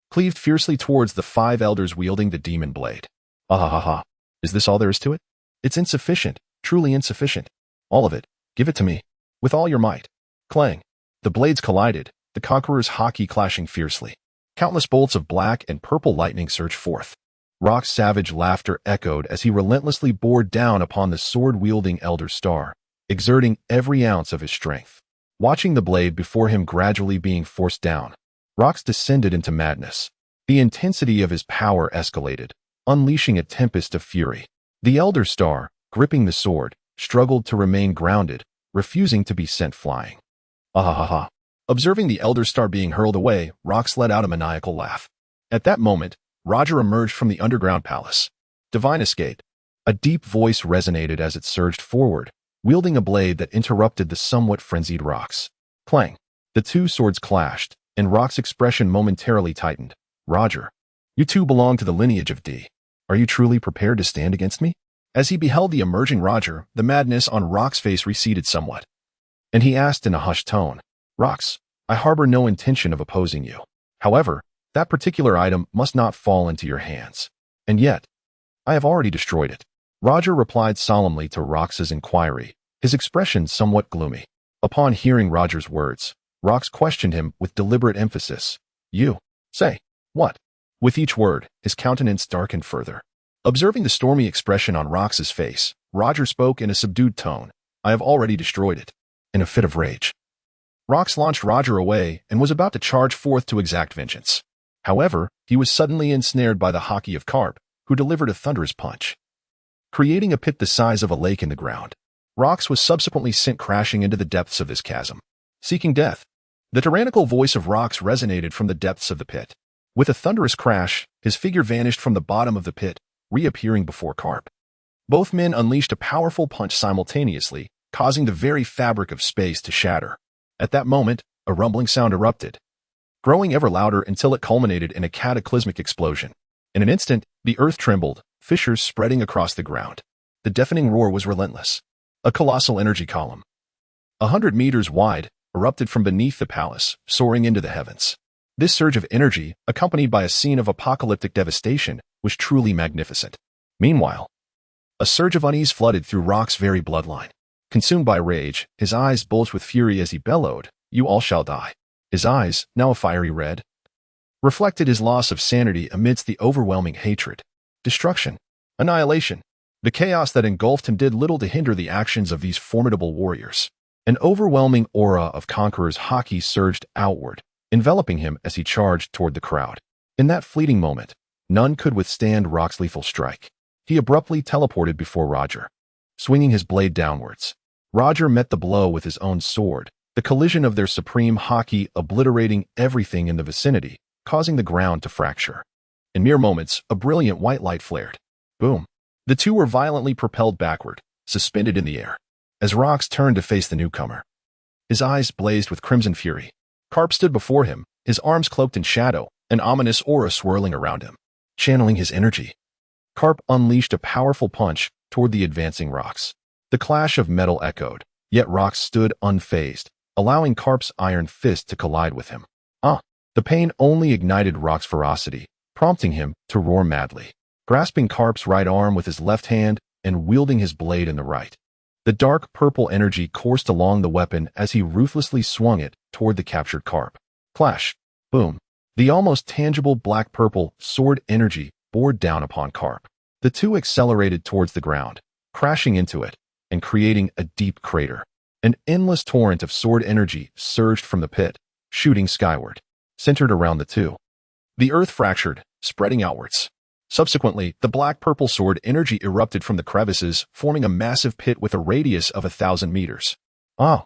cleaved fiercely towards the 5 elders wielding the demon blade. Ah ha ha ha. Is this all there is to it? It's insufficient, truly insufficient. All of it. Give it to me. With all your might. Clang. The blades collided, the conqueror's haki clashing fiercely. Countless bolts of black and purple lightning surged forth. Rock's savage laughter echoed as he relentlessly bore down upon the sword-wielding Elder Star, exerting every ounce of his strength. Watching the blade before him gradually being forced down, Rox descended into madness. The intensity of his power escalated, unleashing a tempest of fury. The Elder Star, gripping the sword, struggled to remain grounded, refusing to be sent flying. Ah. Observing the Elder Star being hurled away, Rox let out a maniacal laugh. At that moment, Roger emerged from the underground palace. Divine escape. A deep voice resonated as it surged forward, wielding a blade that interrupted the somewhat frenzied Rox. Clang. The two swords clashed, and Rox's expression momentarily tightened. Roger, you two belong to the lineage of D. Are you truly prepared to stand against me? As he beheld the emerging Roger, the madness on Rox's face receded somewhat, and he asked in a hushed tone, Rox, I harbor no intention of opposing you. However, that particular item must not fall into your hands. And yet, I have already destroyed it. Roger replied solemnly to Rox's inquiry, his expression somewhat gloomy. Upon hearing Roger's words, Rox questioned him with deliberate emphasis. You say, what? With each word, his countenance darkened further. Observing the stormy expression on Rox's face, Roger spoke in a subdued tone. I have already destroyed it. In a fit of rage, Rox launched Roger away and was about to charge forth to exact vengeance. However, he was suddenly ensnared by the haki of Carp, who delivered a thunderous punch, creating a pit the size of a lake in the ground. Rox was subsequently sent crashing into the depths of this chasm, seeking death. The tyrannical voice of Rox resonated from the depths of the pit. With a thunderous crash, his figure vanished from the bottom of the pit, reappearing before Carp. Both men unleashed a powerful punch simultaneously, causing the very fabric of space to shatter. At that moment, a rumbling sound erupted, growing ever louder until it culminated in a cataclysmic explosion. In an instant, the earth trembled, fissures spreading across the ground. The deafening roar was relentless. A colossal energy column, 100 meters wide, erupted from beneath the palace, soaring into the heavens. This surge of energy, accompanied by a scene of apocalyptic devastation, was truly magnificent. Meanwhile, a surge of unease flooded through Rock's very bloodline. Consumed by rage, his eyes bulged with fury as he bellowed, "You all shall die." His eyes, now a fiery red, reflected his loss of sanity amidst the overwhelming hatred, destruction, annihilation. The chaos that engulfed him did little to hinder the actions of these formidable warriors. An overwhelming aura of Conqueror's haki surged outward, enveloping him as he charged toward the crowd. In that fleeting moment, none could withstand Rock's lethal strike. He abruptly teleported before Roger, swinging his blade downwards. Roger met the blow with his own sword, the collision of their supreme haki obliterating everything in the vicinity, causing the ground to fracture. In mere moments, a brilliant white light flared. Boom. The two were violently propelled backward, suspended in the air. As Rox turned to face the newcomer, his eyes blazed with crimson fury. Carp stood before him, his arms cloaked in shadow, an ominous aura swirling around him. Channeling his energy, Carp unleashed a powerful punch toward the advancing Rox. The clash of metal echoed, yet Rox stood unfazed, allowing Carp's iron fist to collide with him. The pain only ignited Rock's ferocity, prompting him to roar madly. Grasping Carp's right arm with his left hand and wielding his blade in the right, the dark purple energy coursed along the weapon as he ruthlessly swung it toward the captured Carp. Clash. Boom. The almost tangible black-purple sword energy bore down upon Carp. The two accelerated towards the ground, crashing into it and creating a deep crater. An endless torrent of sword energy surged from the pit, shooting skyward, centered around the two. The earth fractured, spreading outwards. Subsequently, the black-purple sword energy erupted from the crevices, forming a massive pit with a radius of 1,000 meters. The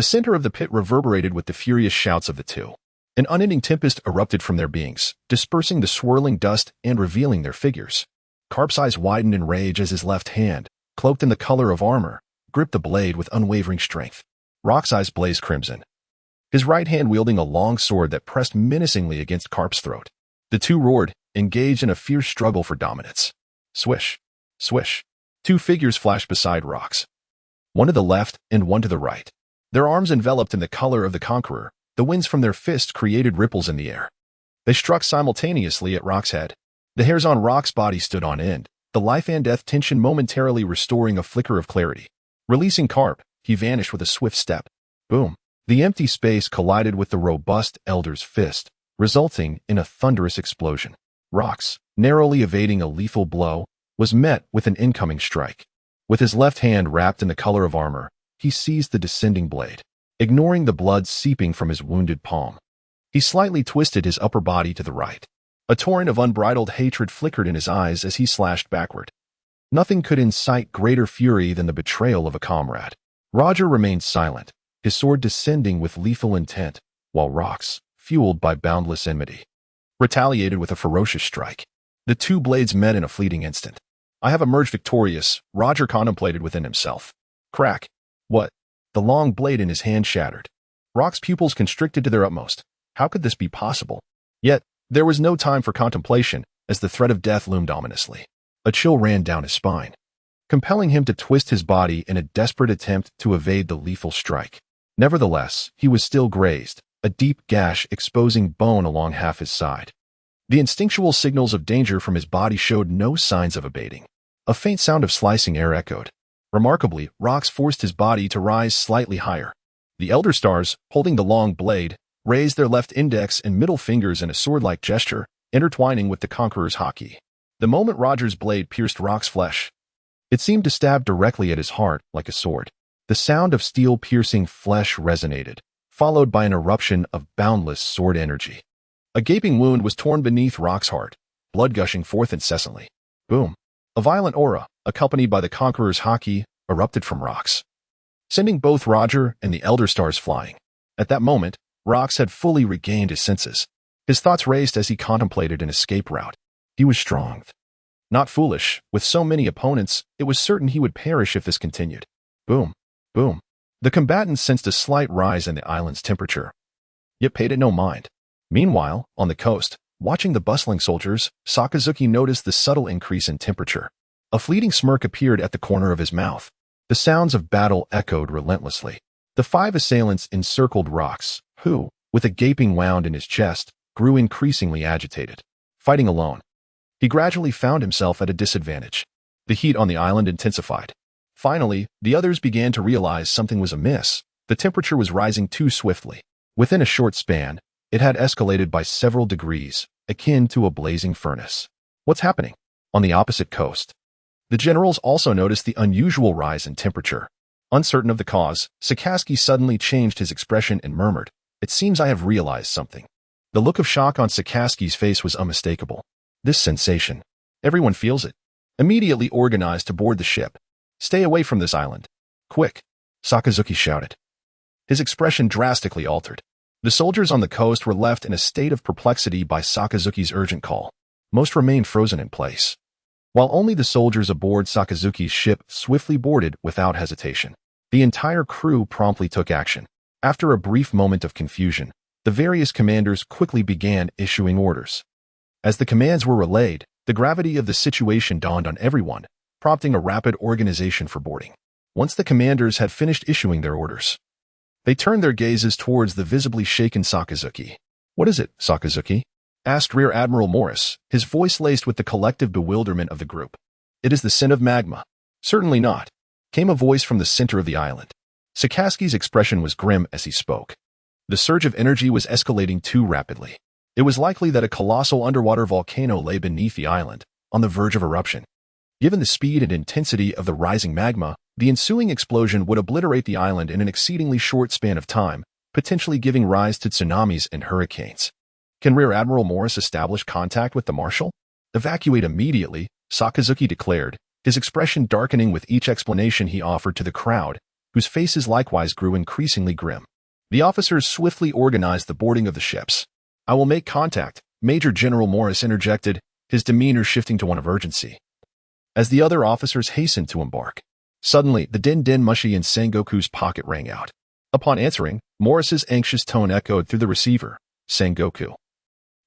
center of the pit reverberated with the furious shouts of the two. An unending tempest erupted from their beings, dispersing the swirling dust and revealing their figures. Carp's eyes widened in rage as his left hand, cloaked in the color of armor, gripped the blade with unwavering strength. Rock's eyes blazed crimson, his right hand wielding a long sword that pressed menacingly against Carp's throat. The two roared, engaged in a fierce struggle for dominance. Swish, swish. Two figures flashed beside Rox, one to the left and one to the right. Their arms enveloped in the color of the Conqueror, the winds from their fists created ripples in the air. They struck simultaneously at Rock's head. The hairs on Rock's body stood on end, the life and death tension momentarily restoring a flicker of clarity. Releasing Carp, he vanished with a swift step. Boom. The empty space collided with the robust elder's fist, resulting in a thunderous explosion. Rox, narrowly evading a lethal blow, was met with an incoming strike. With his left hand wrapped in the color of armor, he seized the descending blade, ignoring the blood seeping from his wounded palm. He slightly twisted his upper body to the right. A torrent of unbridled hatred flickered in his eyes as he slashed backward. Nothing could incite greater fury than the betrayal of a comrade. Roger remained silent, his sword descending with lethal intent, while Rox, fueled by boundless enmity, retaliated with a ferocious strike. The two blades met in a fleeting instant. I have emerged victorious, Roger contemplated within himself. Crack. What? The long blade in his hand shattered. Rox's pupils constricted to their utmost. How could this be possible? Yet, there was no time for contemplation, as the threat of death loomed ominously. A chill ran down his spine, compelling him to twist his body in a desperate attempt to evade the lethal strike. Nevertheless, he was still grazed, a deep gash exposing bone along half his side. The instinctual signals of danger from his body showed no signs of abating. A faint sound of slicing air echoed. Remarkably, Rox forced his body to rise slightly higher. The Elder Stars, holding the long blade, raised their left index and middle fingers in a sword-like gesture, intertwining with the Conqueror's haki. The moment Roger's blade pierced Rox's flesh, it seemed to stab directly at his heart like a sword. The sound of steel piercing flesh resonated, followed by an eruption of boundless sword energy. A gaping wound was torn beneath Rox's heart, blood gushing forth incessantly. Boom. A violent aura, accompanied by the Conqueror's haki, erupted from Rox, sending both Roger and the Elder Stars flying. At that moment, Rox had fully regained his senses. His thoughts raced as he contemplated an escape route. He was strong, not foolish. With so many opponents, it was certain he would perish if this continued. Boom. Boom. The combatants sensed a slight rise in the island's temperature, yet paid it no mind. Meanwhile, on the coast, watching the bustling soldiers, Sakazuki noticed the subtle increase in temperature. A fleeting smirk appeared at the corner of his mouth. The sounds of battle echoed relentlessly. The five assailants encircled Rox, who, with a gaping wound in his chest, grew increasingly agitated. Fighting alone, he gradually found himself at a disadvantage. The heat on the island intensified. Finally, the others began to realize something was amiss. The temperature was rising too swiftly. Within a short span, it had escalated by several degrees, akin to a blazing furnace. What's happening? On the opposite coast, the generals also noticed the unusual rise in temperature. Uncertain of the cause, Sakazuki suddenly changed his expression and murmured, "It seems I have realized something." The look of shock on Sakazuki's face was unmistakable. This sensation, everyone feels it. Immediately organized to board the ship. Stay away from this island. Quick, Sakazuki shouted. His expression drastically altered. The soldiers on the coast were left in a state of perplexity by Sakazuki's urgent call. Most remained frozen in place, while only the soldiers aboard Sakazuki's ship swiftly boarded without hesitation. The entire crew promptly took action. After a brief moment of confusion, the various commanders quickly began issuing orders. As the commands were relayed, the gravity of the situation dawned on everyone, prompting a rapid organization for boarding. Once the commanders had finished issuing their orders, they turned their gazes towards the visibly shaken Sakazuki. "What is it, Sakazuki?" asked Rear Admiral Morris, his voice laced with the collective bewilderment of the group. "It is the sin of magma." "Certainly not," came a voice from the center of the island. Sakazuki's expression was grim as he spoke. The surge of energy was escalating too rapidly. It was likely that a colossal underwater volcano lay beneath the island, on the verge of eruption. Given the speed and intensity of the rising magma, the ensuing explosion would obliterate the island in an exceedingly short span of time, potentially giving rise to tsunamis and hurricanes. "Can Rear Admiral Morris establish contact with the Marshal?" "Evacuate immediately," Sakazuki declared, his expression darkening with each explanation he offered to the crowd, whose faces likewise grew increasingly grim. The officers swiftly organized the boarding of the ships. "I will make contact," Major General Morris interjected, his demeanor shifting to one of urgency, as the other officers hastened to embark. Suddenly, the din-din mushi in Sengoku's pocket rang out. Upon answering, Morris's anxious tone echoed through the receiver. "Sengoku.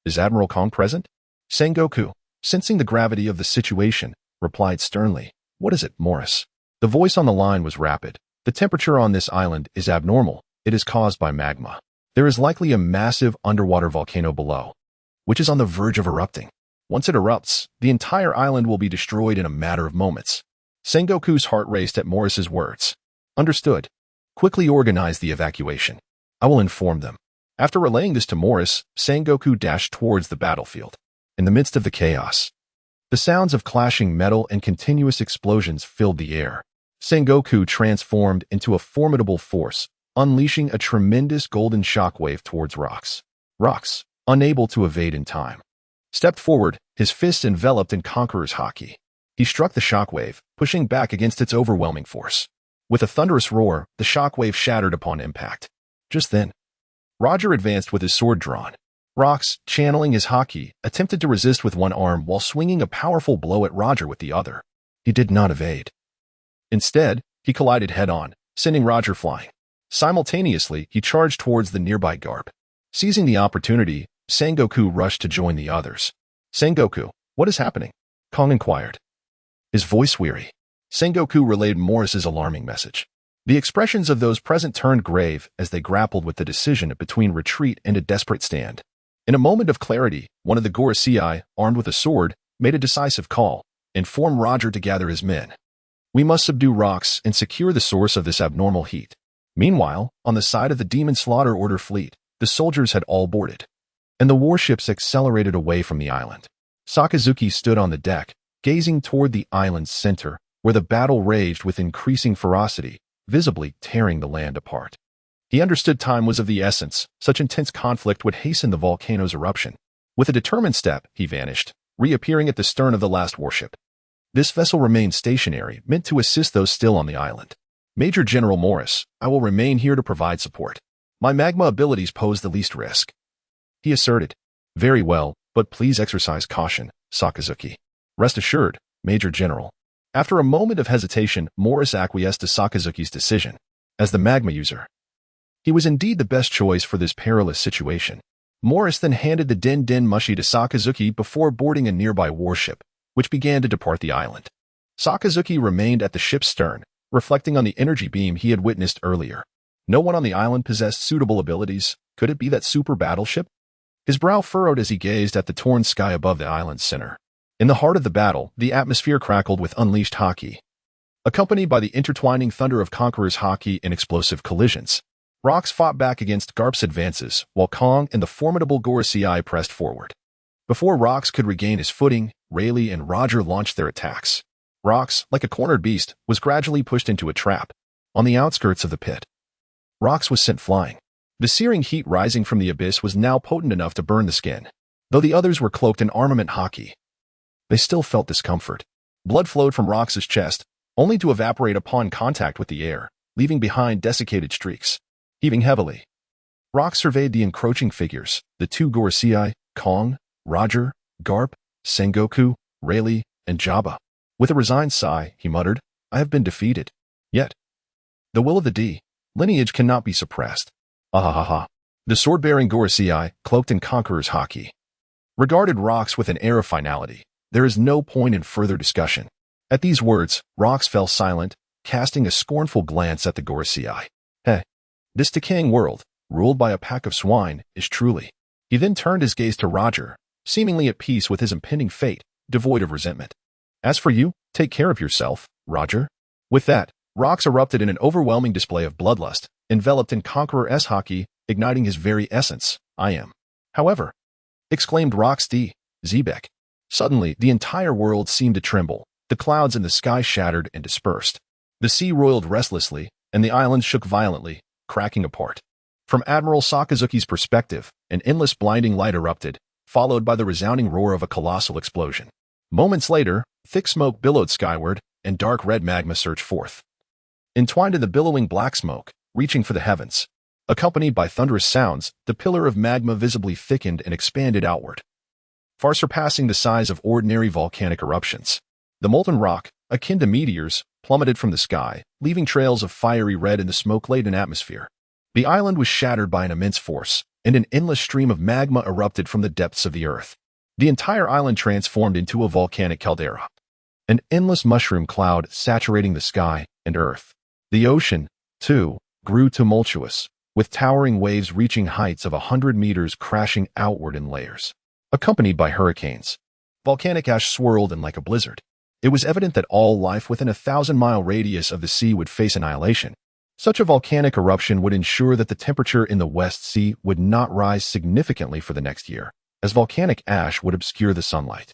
Is Admiral Kong present?" Sengoku, sensing the gravity of the situation, replied sternly, "What is it, Morris?" The voice on the line was rapid. "The temperature on this island is abnormal. It is caused by magma. There is likely a massive underwater volcano below, which is on the verge of erupting. Once it erupts, the entire island will be destroyed in a matter of moments." Sengoku's heart raced at Morris's words. "Understood." Quickly organize the evacuation. I will inform them. After relaying this to Morris, Sengoku dashed towards the battlefield. In the midst of the chaos, the sounds of clashing metal and continuous explosions filled the air. Sengoku transformed into a formidable force, unleashing a tremendous golden shockwave towards Rocks. Rocks, unable to evade in time, stepped forward, his fists enveloped in Conqueror's haki. He struck the shockwave, pushing back against its overwhelming force. With a thunderous roar, the shockwave shattered upon impact. Just then, Roger advanced with his sword drawn. Rocks, channeling his haki, attempted to resist with one arm while swinging a powerful blow at Roger with the other. He did not evade. Instead, he collided head-on, sending Roger flying. Simultaneously, he charged towards the nearby Garp. Seizing the opportunity, Sengoku rushed to join the others. Sengoku, what is happening? Kong inquired, his voice weary. Sengoku relayed Morris's alarming message. The expressions of those present turned grave as they grappled with the decision between retreat and a desperate stand. In a moment of clarity, one of the Gorosei, armed with a sword, made a decisive call, informed Roger to gather his men. We must subdue Rocks and secure the source of this abnormal heat. Meanwhile, on the side of the Demon Slaughter Order fleet, the soldiers had all boarded, and the warships accelerated away from the island. Sakazuki stood on the deck, gazing toward the island's center, where the battle raged with increasing ferocity, visibly tearing the land apart. He understood time was of the essence. Such intense conflict would hasten the volcano's eruption. With a determined step, he vanished, reappearing at the stern of the last warship. This vessel remained stationary, meant to assist those still on the island. Major General Morris, I will remain here to provide support. My magma abilities pose the least risk, he asserted. Very well, but please exercise caution, Sakazuki. Rest assured, Major General. After a moment of hesitation, Morris acquiesced to Sakazuki's decision. As the magma user, he was indeed the best choice for this perilous situation. Morris then handed the Den Den Mushi to Sakazuki before boarding a nearby warship, which began to depart the island. Sakazuki remained at the ship's stern, reflecting on the energy beam he had witnessed earlier. No one on the island possessed suitable abilities. Could it be that super battleship? His brow furrowed as he gazed at the torn sky above the island's center. In the heart of the battle, the atmosphere crackled with unleashed haki, accompanied by the intertwining thunder of Conqueror's haki and explosive collisions. Rocks fought back against Garp's advances, while Kong and the formidable Gorosei pressed forward. Before Rocks could regain his footing, Rayleigh and Roger launched their attacks. Rocks, like a cornered beast, was gradually pushed into a trap. On the outskirts of the pit, Rocks was sent flying. The searing heat rising from the abyss was now potent enough to burn the skin. Though the others were cloaked in armament haki, they still felt discomfort. Blood flowed from Rox's chest, only to evaporate upon contact with the air, leaving behind desiccated streaks. Heaving heavily, Rox surveyed the encroaching figures, the two Gorosei, Kong, Roger, Garp, Sengoku, Rayleigh, and Jabba. With a resigned sigh, he muttered, I have been defeated. Yet, the will of the D lineage cannot be suppressed. Ahahaha. The sword-bearing Gorosei, cloaked in Conqueror's haki, regarded Rox with an air of finality. There is no point in further discussion. At these words, Rox fell silent, casting a scornful glance at the Gorosei. This decaying world, ruled by a pack of swine, is truly. He then turned his gaze to Roger, seemingly at peace with his impending fate, devoid of resentment. As for you, take care of yourself, Roger. With that, Rox erupted in an overwhelming display of bloodlust, enveloped in Conqueror's haki, igniting his very essence. I am. However, exclaimed Rox D. Zebek. Suddenly, the entire world seemed to tremble. The clouds in the sky shattered and dispersed. The sea roiled restlessly, and the island shook violently, cracking apart. From Admiral Sakazuki's perspective, an endless blinding light erupted, followed by the resounding roar of a colossal explosion. Moments later, thick smoke billowed skyward, and dark red magma surged forth. Entwined in the billowing black smoke, reaching for the heavens. Accompanied by thunderous sounds, the pillar of magma visibly thickened and expanded outward, far surpassing the size of ordinary volcanic eruptions. The molten rock, akin to meteors, plummeted from the sky, leaving trails of fiery red in the smoke-laden atmosphere. The island was shattered by an immense force, and an endless stream of magma erupted from the depths of the earth. The entire island transformed into a volcanic caldera, an endless mushroom cloud saturating the sky and earth. The ocean, too, grew tumultuous, with towering waves reaching heights of 100 meters crashing outward in layers, accompanied by hurricanes. Volcanic ash swirled in like a blizzard. It was evident that all life within a 1,000-mile radius of the sea would face annihilation. Such a volcanic eruption would ensure that the temperature in the West Sea would not rise significantly for the next year, as volcanic ash would obscure the sunlight.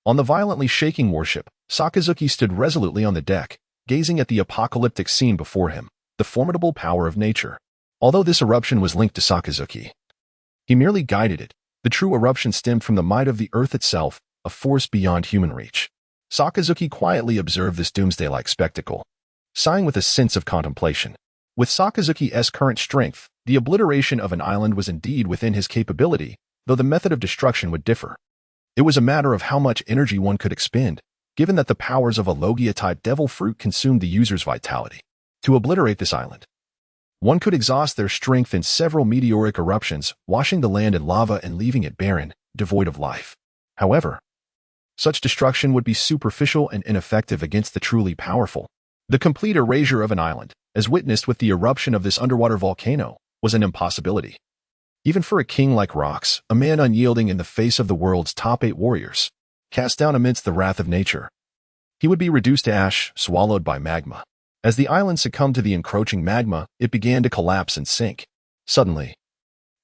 On the violently shaking warship, Sakazuki stood resolutely on the deck, gazing at the apocalyptic scene before him, the formidable power of nature. Although this eruption was linked to Sakazuki, he merely guided it. The true eruption stemmed from the might of the earth itself, a force beyond human reach. Sakazuki quietly observed this doomsday-like spectacle, sighing with a sense of contemplation. With Sakazuki's current strength, the obliteration of an island was indeed within his capability, though the method of destruction would differ. It was a matter of how much energy one could expend, given that the powers of a Logia-type devil fruit consumed the user's vitality. To obliterate this island, one could exhaust their strength in several meteoric eruptions, washing the land in lava and leaving it barren, devoid of life. However, such destruction would be superficial and ineffective against the truly powerful. The complete erasure of an island, as witnessed with the eruption of this underwater volcano, was an impossibility. Even for a king like Rox, a man unyielding in the face of the world's top 8 warriors, cast down amidst the wrath of nature, he would be reduced to ash, swallowed by magma. As the island succumbed to the encroaching magma, it began to collapse and sink. Suddenly,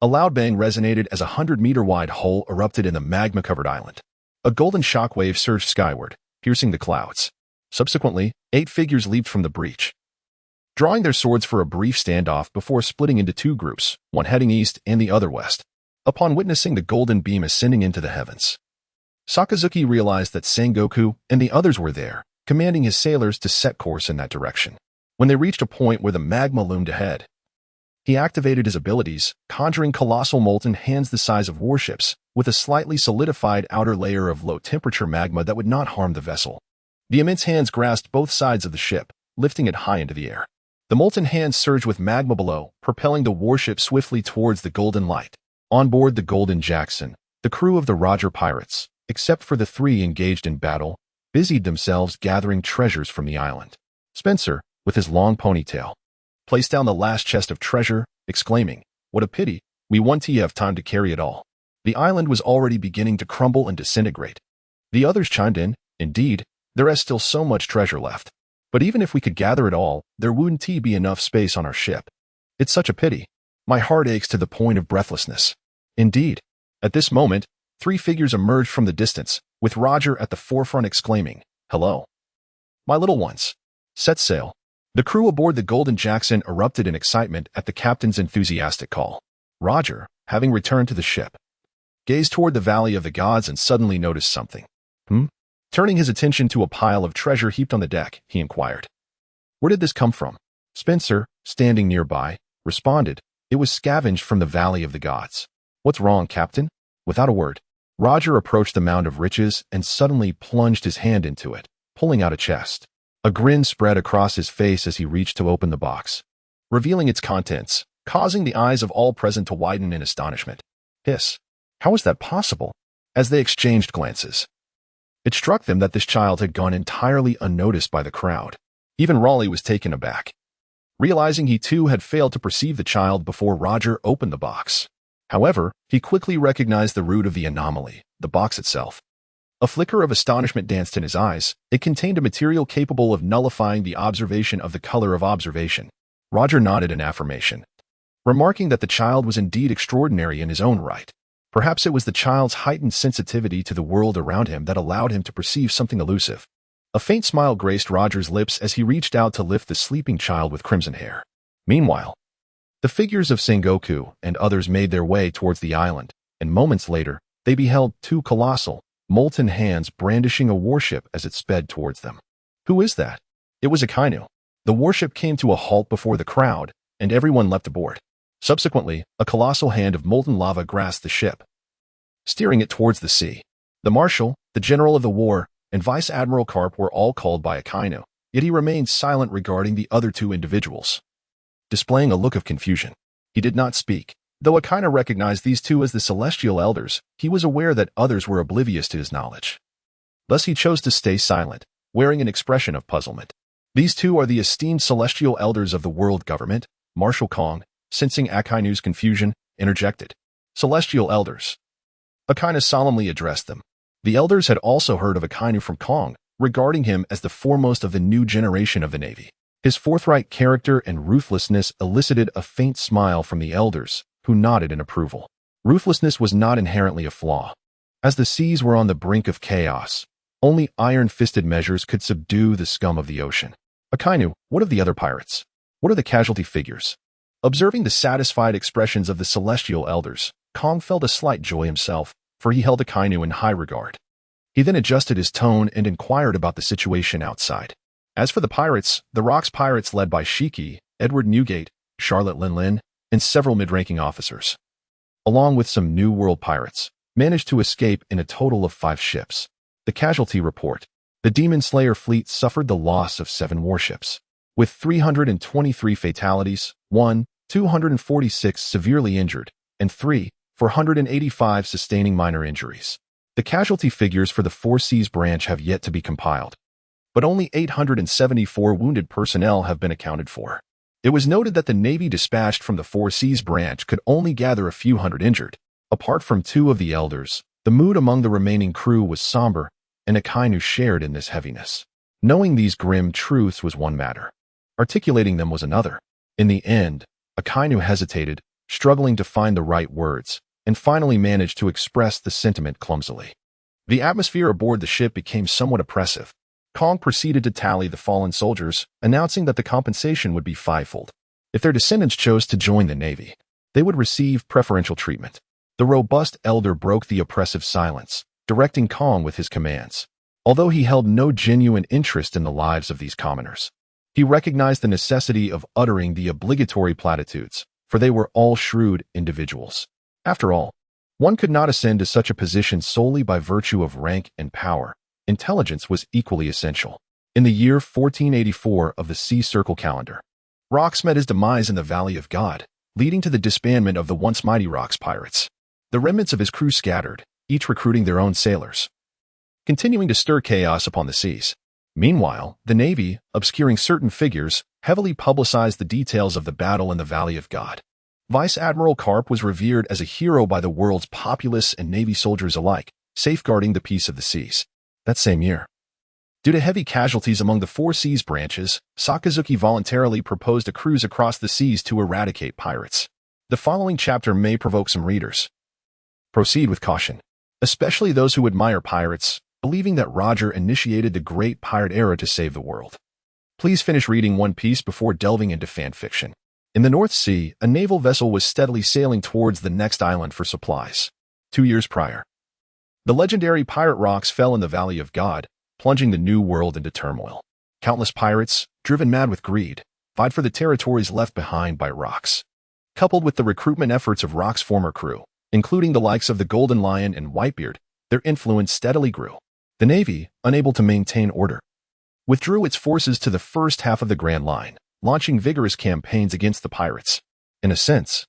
a loud bang resonated as a 100-meter-wide hole erupted in the magma-covered island. A golden shockwave surged skyward, piercing the clouds. Subsequently, 8 figures leaped from the breach, drawing their swords for a brief standoff before splitting into 2 groups, one heading east and the other west. Upon witnessing the golden beam ascending into the heavens, Sakazuki realized that Sengoku and the others were there, commanding his sailors to set course in that direction. When they reached a point where the magma loomed ahead, he activated his abilities, conjuring colossal molten hands the size of warships, with a slightly solidified outer layer of low-temperature magma that would not harm the vessel. The immense hands grasped both sides of the ship, lifting it high into the air. The molten hands surged with magma below, propelling the warship swiftly towards the golden light. On board the Golden Jackson, the crew of the Roger pirates, except for the 3 engaged in battle, busied themselves gathering treasures from the island. Spencer, with his long ponytail, placed down the last chest of treasure, exclaiming, "What a pity, we won't have time to carry it all." The island was already beginning to crumble and disintegrate. The others chimed in, "Indeed, there is still so much treasure left. But even if we could gather it all, there wouldn't be enough space on our ship. It's such a pity. My heart aches to the point of breathlessness." Indeed. At this moment, 3 figures emerged from the distance, with Roger at the forefront exclaiming, "Hello, my little ones. Set sail." The crew aboard the Golden Jackson erupted in excitement at the captain's enthusiastic call. Roger, having returned to the ship, gazed toward the Valley of the Gods and suddenly noticed something. Turning his attention to a pile of treasure heaped on the deck, he inquired, "Where did this come from?" Spencer, standing nearby, responded, "It was scavenged from the Valley of the Gods." "What's wrong, Captain?" Without a word, Roger approached the mound of riches and suddenly plunged his hand into it, pulling out a chest. A grin spread across his face as he reached to open the box, revealing its contents, causing the eyes of all present to widen in astonishment. Hiss. How was that possible? As they exchanged glances, it struck them that this child had gone entirely unnoticed by the crowd. Even Raleigh was taken aback, realizing he too had failed to perceive the child before Roger opened the box. However, he quickly recognized the root of the anomaly, the box itself. A flicker of astonishment danced in his eyes. It contained a material capable of nullifying the observation of the color of observation. Roger nodded in affirmation, remarking that the child was indeed extraordinary in his own right. Perhaps it was the child's heightened sensitivity to the world around him that allowed him to perceive something elusive. A faint smile graced Roger's lips as he reached out to lift the sleeping child with crimson hair. Meanwhile, the figures of Sengoku and others made their way towards the island, and moments later, they beheld 2 colossal, molten hands brandishing a warship as it sped towards them. Who is that? It was Akainu. The warship came to a halt before the crowd, and everyone leapt aboard. Subsequently, a colossal hand of molten lava grasped the ship, steering it towards the sea. The marshal, the general of the war, and Vice Admiral Karp were all called by Akainu, yet he remained silent regarding the other 2 individuals, displaying a look of confusion. He did not speak. Though Akainu recognized these 2 as the celestial elders, he was aware that others were oblivious to his knowledge. Thus he chose to stay silent, wearing an expression of puzzlement. These 2 are the esteemed celestial elders of the world government. Marshal Kong, sensing Akainu's confusion, interjected. "Celestial elders." Akainu solemnly addressed them. The elders had also heard of Akainu from Kong, regarding him as the foremost of the new generation of the Navy. His forthright character and ruthlessness elicited a faint smile from the elders, who nodded in approval. Ruthlessness was not inherently a flaw. As the seas were on the brink of chaos, only iron-fisted measures could subdue the scum of the ocean. Akainu, what of the other pirates? What are the casualty figures? Observing the satisfied expressions of the celestial elders, Kong felt a slight joy himself, for he held Akainu in high regard. He then adjusted his tone and inquired about the situation outside. As for the pirates, the Rocks pirates led by Shiki, Edward Newgate, Charlotte Lin, and several mid-ranking officers, along with some New World pirates, managed to escape in a total of 5 ships. The casualty report. The Demon Slayer fleet suffered the loss of 7 warships, with 323 fatalities, 246 severely injured, and 485 sustaining minor injuries. The casualty figures for the Four Seas branch have yet to be compiled, but only 874 wounded personnel have been accounted for. It was noted that the Navy dispatched from the Four Seas branch could only gather a few hundred injured. Apart from 2 of the elders, the mood among the remaining crew was somber, and Akainu shared in this heaviness. Knowing these grim truths was one matter. Articulating them was another. In the end, Akainu hesitated, struggling to find the right words, and finally managed to express the sentiment clumsily. The atmosphere aboard the ship became somewhat oppressive. Kong proceeded to tally the fallen soldiers, announcing that the compensation would be 5-fold. If their descendants chose to join the Navy, they would receive preferential treatment. The robust elder broke the oppressive silence, directing Kong with his commands. Although he held no genuine interest in the lives of these commoners, he recognized the necessity of uttering the obligatory platitudes, for they were all shrewd individuals. After all, one could not ascend to such a position solely by virtue of rank and power. Intelligence was equally essential. In the year 1484 of the Sea Circle calendar, Rocks met his demise in the Valley of God, leading to the disbandment of the once mighty Rocks pirates. The remnants of his crew scattered, each recruiting their own sailors, continuing to stir chaos upon the seas. Meanwhile, the Navy, obscuring certain figures, heavily publicized the details of the battle in the Valley of God. Vice Admiral Karp was revered as a hero by the world's populace and Navy soldiers alike, safeguarding the peace of the seas. That same year, due to heavy casualties among the Four Seas branches, Sakazuki voluntarily proposed a cruise across the seas to eradicate pirates. The following chapter may provoke some readers. Proceed with caution, especially those who admire pirates, believing that Roger initiated the great pirate era to save the world. Please finish reading One Piece before delving into fan fiction. In the North Sea, a naval vessel was steadily sailing towards the next island for supplies. 2 years prior, the legendary pirate Rocks fell in the Valley of God, plunging the New World into turmoil. Countless pirates, driven mad with greed, vied for the territories left behind by Rocks. Coupled with the recruitment efforts of Rocks' former crew, including the likes of the Golden Lion and Whitebeard, their influence steadily grew. The Navy, unable to maintain order, withdrew its forces to the first half of the Grand Line, launching vigorous campaigns against the pirates. In a sense,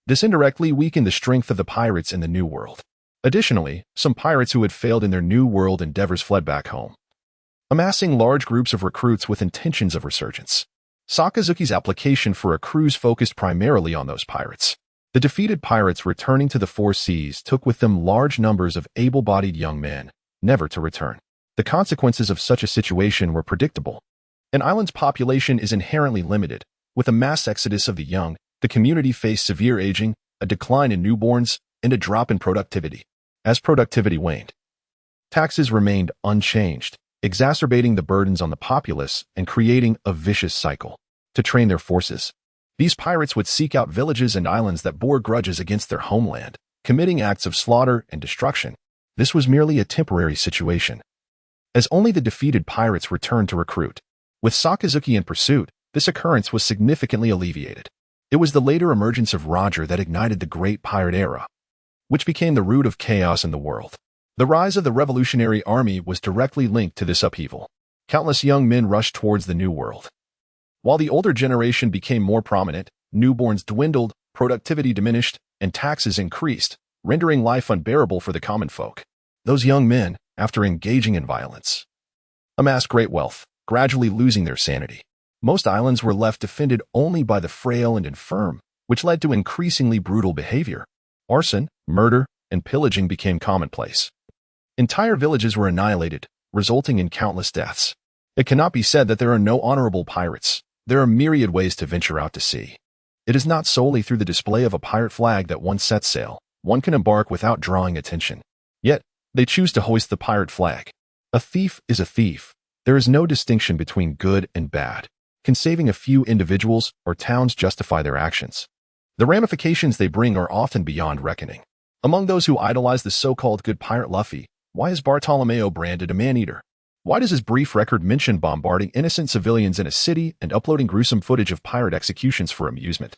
this indirectly weakened the strength of the pirates in the New World. Additionally, some pirates who had failed in their New World endeavors fled back home, amassing large groups of recruits with intentions of resurgence. Sakazuki's application for a cruise focused primarily on those pirates. The defeated pirates returning to the Four Seas took with them large numbers of able-bodied young men, never to return. The consequences of such a situation were predictable. An island's population is inherently limited. With a mass exodus of the young, the community faced severe aging, a decline in newborns, and a drop in productivity. As productivity waned, taxes remained unchanged, exacerbating the burdens on the populace and creating a vicious cycle. To train their forces, these pirates would seek out villages and islands that bore grudges against their homeland, committing acts of slaughter and destruction. This was merely a temporary situation, as only the defeated pirates returned to recruit. With Sakazuki in pursuit, this occurrence was significantly alleviated. It was the later emergence of Roger that ignited the Great Pirate Era, which became the root of chaos in the world. The rise of the Revolutionary Army was directly linked to this upheaval. Countless young men rushed towards the New World. While the older generation became more prominent, newborns dwindled, productivity diminished, and taxes increased, rendering life unbearable for the common folk. Those young men, after engaging in violence, amassed great wealth, gradually losing their sanity. Most islands were left defended only by the frail and infirm, which led to increasingly brutal behavior. Arson, murder, and pillaging became commonplace. Entire villages were annihilated, resulting in countless deaths. It cannot be said that there are no honorable pirates. There are myriad ways to venture out to sea. It is not solely through the display of a pirate flag that one sets sail. One can embark without drawing attention. Yet, they choose to hoist the pirate flag. A thief is a thief. There is no distinction between good and bad. Can saving a few individuals or towns justify their actions? The ramifications they bring are often beyond reckoning. Among those who idolize the so-called good pirate Luffy, why is Bartolomeo branded a man-eater? Why does his brief record mention bombarding innocent civilians in a city and uploading gruesome footage of pirate executions for amusement?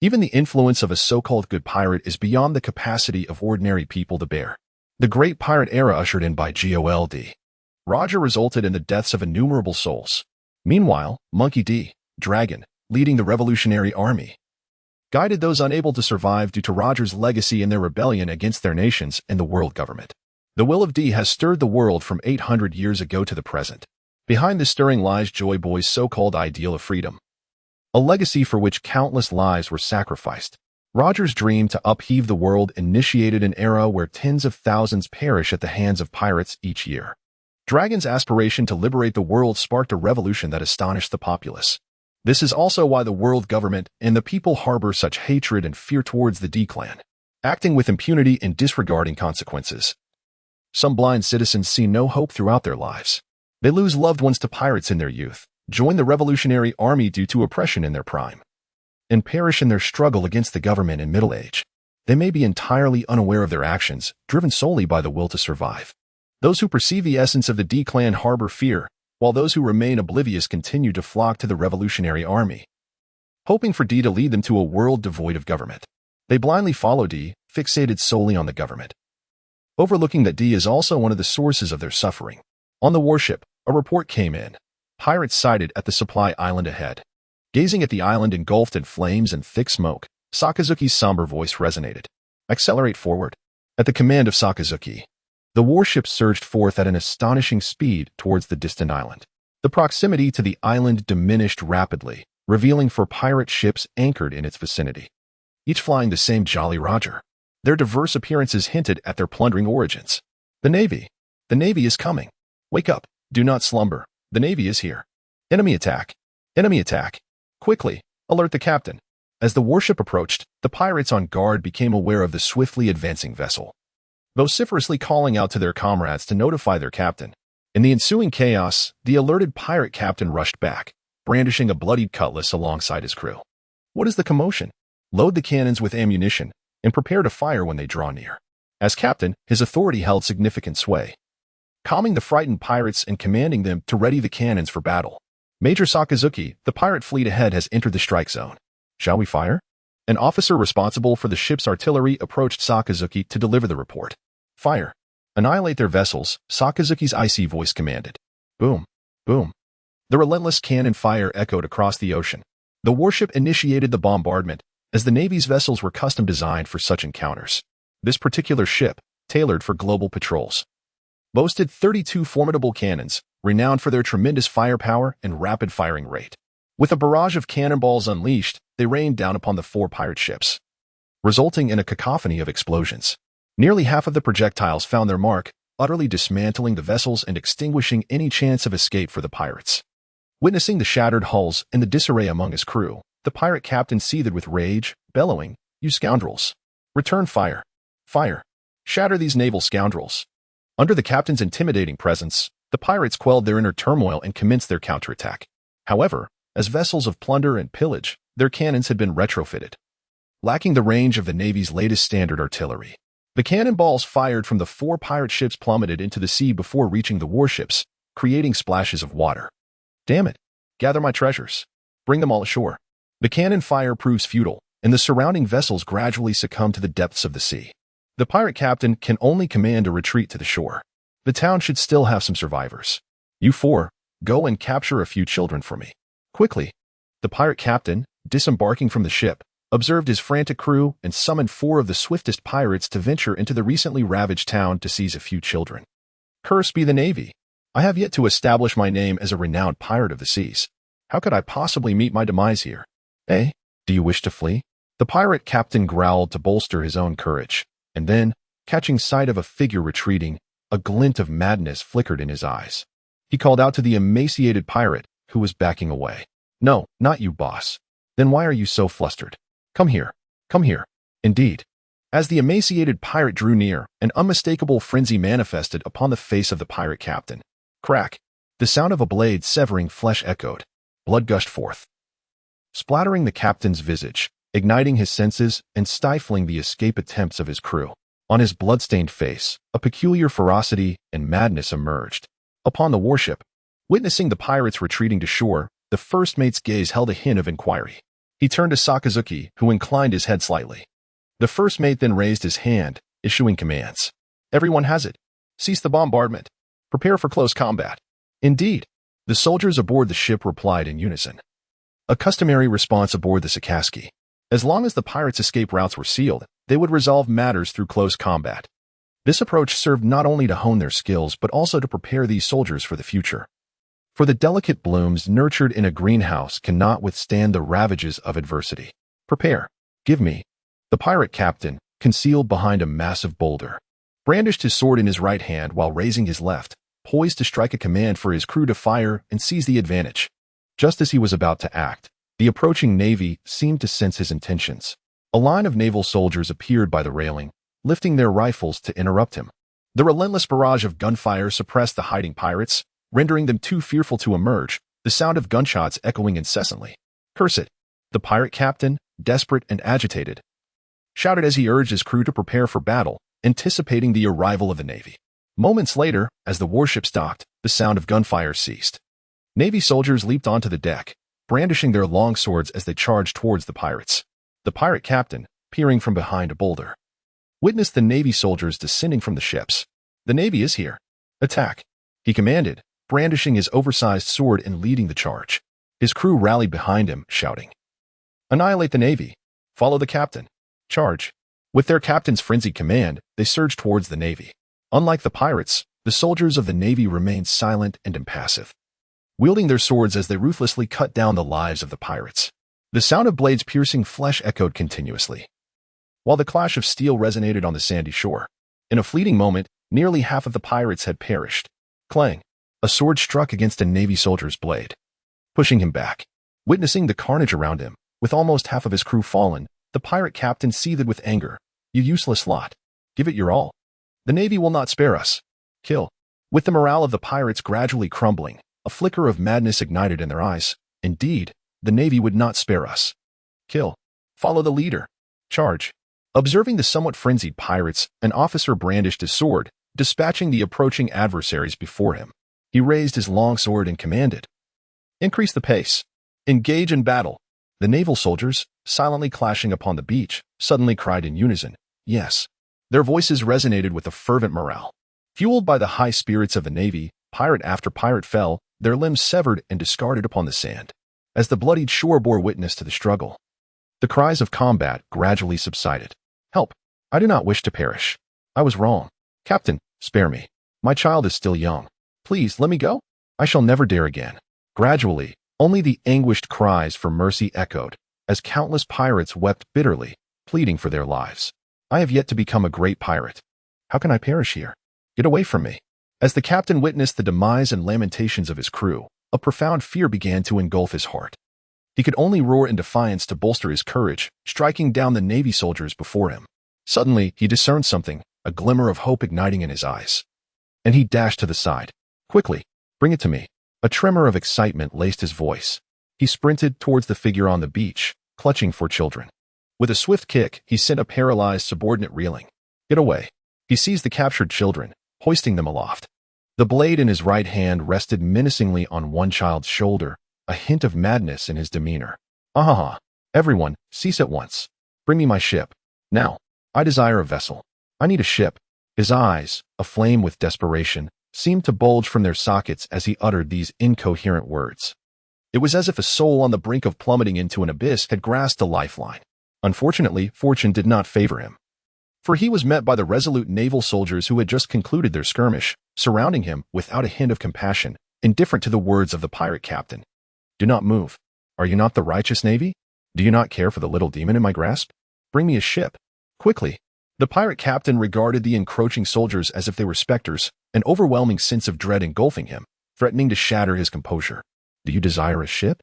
Even the influence of a so-called good pirate is beyond the capacity of ordinary people to bear. The great pirate era ushered in by Gold. Roger resulted in the deaths of innumerable souls. Meanwhile, Monkey D. Dragon, leading the Revolutionary Army, guided those unable to survive due to Roger's legacy in their rebellion against their nations and the world government. The will of D has stirred the world from 800 years ago to the present. Behind this stirring lies Joy Boy's so-called ideal of freedom, a legacy for which countless lives were sacrificed. Roger's dream to upheave the world initiated an era where tens of thousands perish at the hands of pirates each year. Dragon's aspiration to liberate the world sparked a revolution that astonished the populace. This is also why the world government and the people harbor such hatred and fear towards the D-Clan, acting with impunity and disregarding consequences. Some blind citizens see no hope throughout their lives. They lose loved ones to pirates in their youth, join the Revolutionary Army due to oppression in their prime, and perish in their struggle against the government in middle age. They may be entirely unaware of their actions, driven solely by the will to survive. Those who perceive the essence of the D-Clan harbor fear, while those who remain oblivious continue to flock to the Revolutionary Army, hoping for D to lead them to a world devoid of government. They blindly follow D, fixated solely on the government, overlooking that D is also one of the sources of their suffering. On the warship, a report came in. Pirates sighted at the supply island ahead. Gazing at the island engulfed in flames and thick smoke, Sakazuki's somber voice resonated. Accelerate forward. At the command of Sakazuki, the warship surged forth at an astonishing speed towards the distant island. The proximity to the island diminished rapidly, revealing 4 pirate ships anchored in its vicinity, each flying the same Jolly Roger. Their diverse appearances hinted at their plundering origins. The Navy. The Navy is coming. Wake up. Do not slumber. The Navy is here. Enemy attack. Enemy attack. Quickly, alert the captain. As the warship approached, the pirates on guard became aware of the swiftly advancing vessel, vociferously calling out to their comrades to notify their captain. In the ensuing chaos, the alerted pirate captain rushed back, brandishing a bloodied cutlass alongside his crew. What is the commotion? Load the cannons with ammunition and prepare to fire when they draw near. As captain, his authority held significant sway, calming the frightened pirates and commanding them to ready the cannons for battle. Major Sakazuki, the pirate fleet ahead has entered the strike zone. Shall we fire? An officer responsible for the ship's artillery approached Sakazuki to deliver the report. Fire. Annihilate their vessels, Sakazuki's icy voice commanded. Boom. Boom. The relentless cannon fire echoed across the ocean. The warship initiated the bombardment, as the Navy's vessels were custom designed for such encounters. This particular ship, tailored for global patrols, boasted 32 formidable cannons, renowned for their tremendous firepower and rapid firing rate. With a barrage of cannonballs unleashed, they rained down upon the 4 pirate ships, resulting in a cacophony of explosions. Nearly half of the projectiles found their mark, utterly dismantling the vessels and extinguishing any chance of escape for the pirates. Witnessing the shattered hulls and the disarray among his crew, the pirate captain seethed with rage, bellowing, "You scoundrels! Return fire! Fire! Shatter these naval scoundrels!" Under the captain's intimidating presence, the pirates quelled their inner turmoil and commenced their counterattack. However, as vessels of plunder and pillage, their cannons had been retrofitted, lacking the range of the Navy's latest standard artillery. The cannonballs fired from the 4 pirate ships plummeted into the sea before reaching the warships, creating splashes of water. Damn it! Gather my treasures. Bring them all ashore. The cannon fire proves futile, and the surrounding vessels gradually succumb to the depths of the sea. The pirate captain can only command a retreat to the shore. The town should still have some survivors. You 4, go and capture a few children for me. Quickly. The pirate captain, disembarking from the ship, observed his frantic crew and summoned 4 of the swiftest pirates to venture into the recently ravaged town to seize a few children. Curse be the Navy! I have yet to establish my name as a renowned pirate of the seas. How could I possibly meet my demise here? Eh? Do you wish to flee? The pirate captain growled to bolster his own courage, and then, catching sight of a figure retreating, a glint of madness flickered in his eyes. He called out to the emaciated pirate, who was backing away. No, not you, boss. Then why are you so flustered? Come here. Come here. Indeed. As the emaciated pirate drew near, an unmistakable frenzy manifested upon the face of the pirate captain. Crack. The sound of a blade severing flesh echoed. Blood gushed forth, splattering the captain's visage, igniting his senses and stifling the escape attempts of his crew. On his blood-stained face, a peculiar ferocity and madness emerged. Upon the warship, witnessing the pirates retreating to shore, the first mate's gaze held a hint of inquiry. He turned to Sakazuki, who inclined his head slightly. The first mate then raised his hand, issuing commands. Everyone has it. Cease the bombardment. Prepare for close combat. Indeed. The soldiers aboard the ship replied in unison. A customary response aboard the Sakazuki. As long as the pirates' escape routes were sealed, they would resolve matters through close combat. This approach served not only to hone their skills but also to prepare these soldiers for the future. For the delicate blooms nurtured in a greenhouse cannot withstand the ravages of adversity. Prepare. Give me. The pirate captain, concealed behind a massive boulder, brandished his sword in his right hand while raising his left, poised to strike a command for his crew to fire and seize the advantage. Just as he was about to act, the approaching navy seemed to sense his intentions. A line of naval soldiers appeared by the railing, lifting their rifles to interrupt him. The relentless barrage of gunfire suppressed the hiding pirates, rendering them too fearful to emerge, the sound of gunshots echoing incessantly. Curse it! The pirate captain, desperate and agitated, shouted as he urged his crew to prepare for battle, anticipating the arrival of the navy. Moments later, as the warship docked, the sound of gunfire ceased. Navy soldiers leaped onto the deck, brandishing their long swords as they charged towards the pirates. The pirate captain, peering from behind a boulder, witnessed the Navy soldiers descending from the ships. The Navy is here. Attack! He commanded, brandishing his oversized sword and leading the charge. His crew rallied behind him, shouting, Annihilate the Navy! Follow the captain! Charge! With their captain's frenzied command, they surged towards the Navy. Unlike the pirates, the soldiers of the Navy remained silent and impassive, wielding their swords as they ruthlessly cut down the lives of the pirates. The sound of blades piercing flesh echoed continuously, while the clash of steel resonated on the sandy shore. In a fleeting moment, nearly half of the pirates had perished. Clang! A sword struck against a Navy soldier's blade, pushing him back. Witnessing the carnage around him, with almost half of his crew fallen, the pirate captain seethed with anger. You useless lot. Give it your all. The Navy will not spare us. Kill. With the morale of the pirates gradually crumbling, a flicker of madness ignited in their eyes. Indeed, the Navy would not spare us. Kill. Follow the leader. Charge. Observing the somewhat frenzied pirates, an officer brandished his sword, dispatching the approaching adversaries before him. He raised his long sword and commanded, Increase the pace. Engage in battle. The naval soldiers, silently clashing upon the beach, suddenly cried in unison, Yes. Their voices resonated with a fervent morale. Fueled by the high spirits of the Navy, pirate after pirate fell, their limbs severed and discarded upon the sand. As the bloodied shore bore witness to the struggle, the cries of combat gradually subsided. Help! I do not wish to perish. I was wrong. Captain, spare me. My child is still young. Please, let me go. I shall never dare again. Gradually, only the anguished cries for mercy echoed, as countless pirates wept bitterly, pleading for their lives. I have yet to become a great pirate. How can I perish here? Get away from me. As the captain witnessed the demise and lamentations of his crew, a profound fear began to engulf his heart. He could only roar in defiance to bolster his courage, striking down the Navy soldiers before him. Suddenly, he discerned something, a glimmer of hope igniting in his eyes. And he dashed to the side. Quickly, bring it to me. A tremor of excitement laced his voice. He sprinted towards the figure on the beach, clutching for children. With a swift kick, he sent a paralyzed subordinate reeling. Get away. He seized the captured children, hoisting them aloft. The blade in his right hand rested menacingly on one child's shoulder, a hint of madness in his demeanor. Ahaha! Everyone, cease at once. Bring me my ship. Now. I desire a vessel. I need a ship. His eyes, aflame with desperation, seemed to bulge from their sockets as he uttered these incoherent words. It was as if a soul on the brink of plummeting into an abyss had grasped a lifeline. Unfortunately, fortune did not favor him, for he was met by the resolute naval soldiers who had just concluded their skirmish, surrounding him without a hint of compassion, indifferent to the words of the pirate captain. Do not move. Are you not the righteous Navy? Do you not care for the little demon in my grasp? Bring me a ship. Quickly. The pirate captain regarded the encroaching soldiers as if they were specters, an overwhelming sense of dread engulfing him. threatening to shatter his composure. "Do you desire a ship?"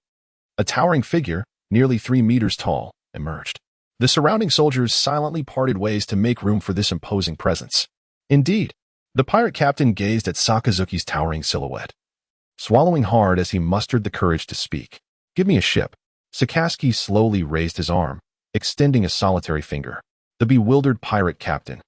A towering figure, nearly 3 meters tall, emerged. The surrounding soldiers silently parted ways to make room for this imposing presence. Indeed, the pirate captain gazed at Sakazuki's towering silhouette, swallowing hard as he mustered the courage to speak. "Give me a ship." Sakazuki slowly raised his arm, extending a solitary finger. The bewildered pirate captain,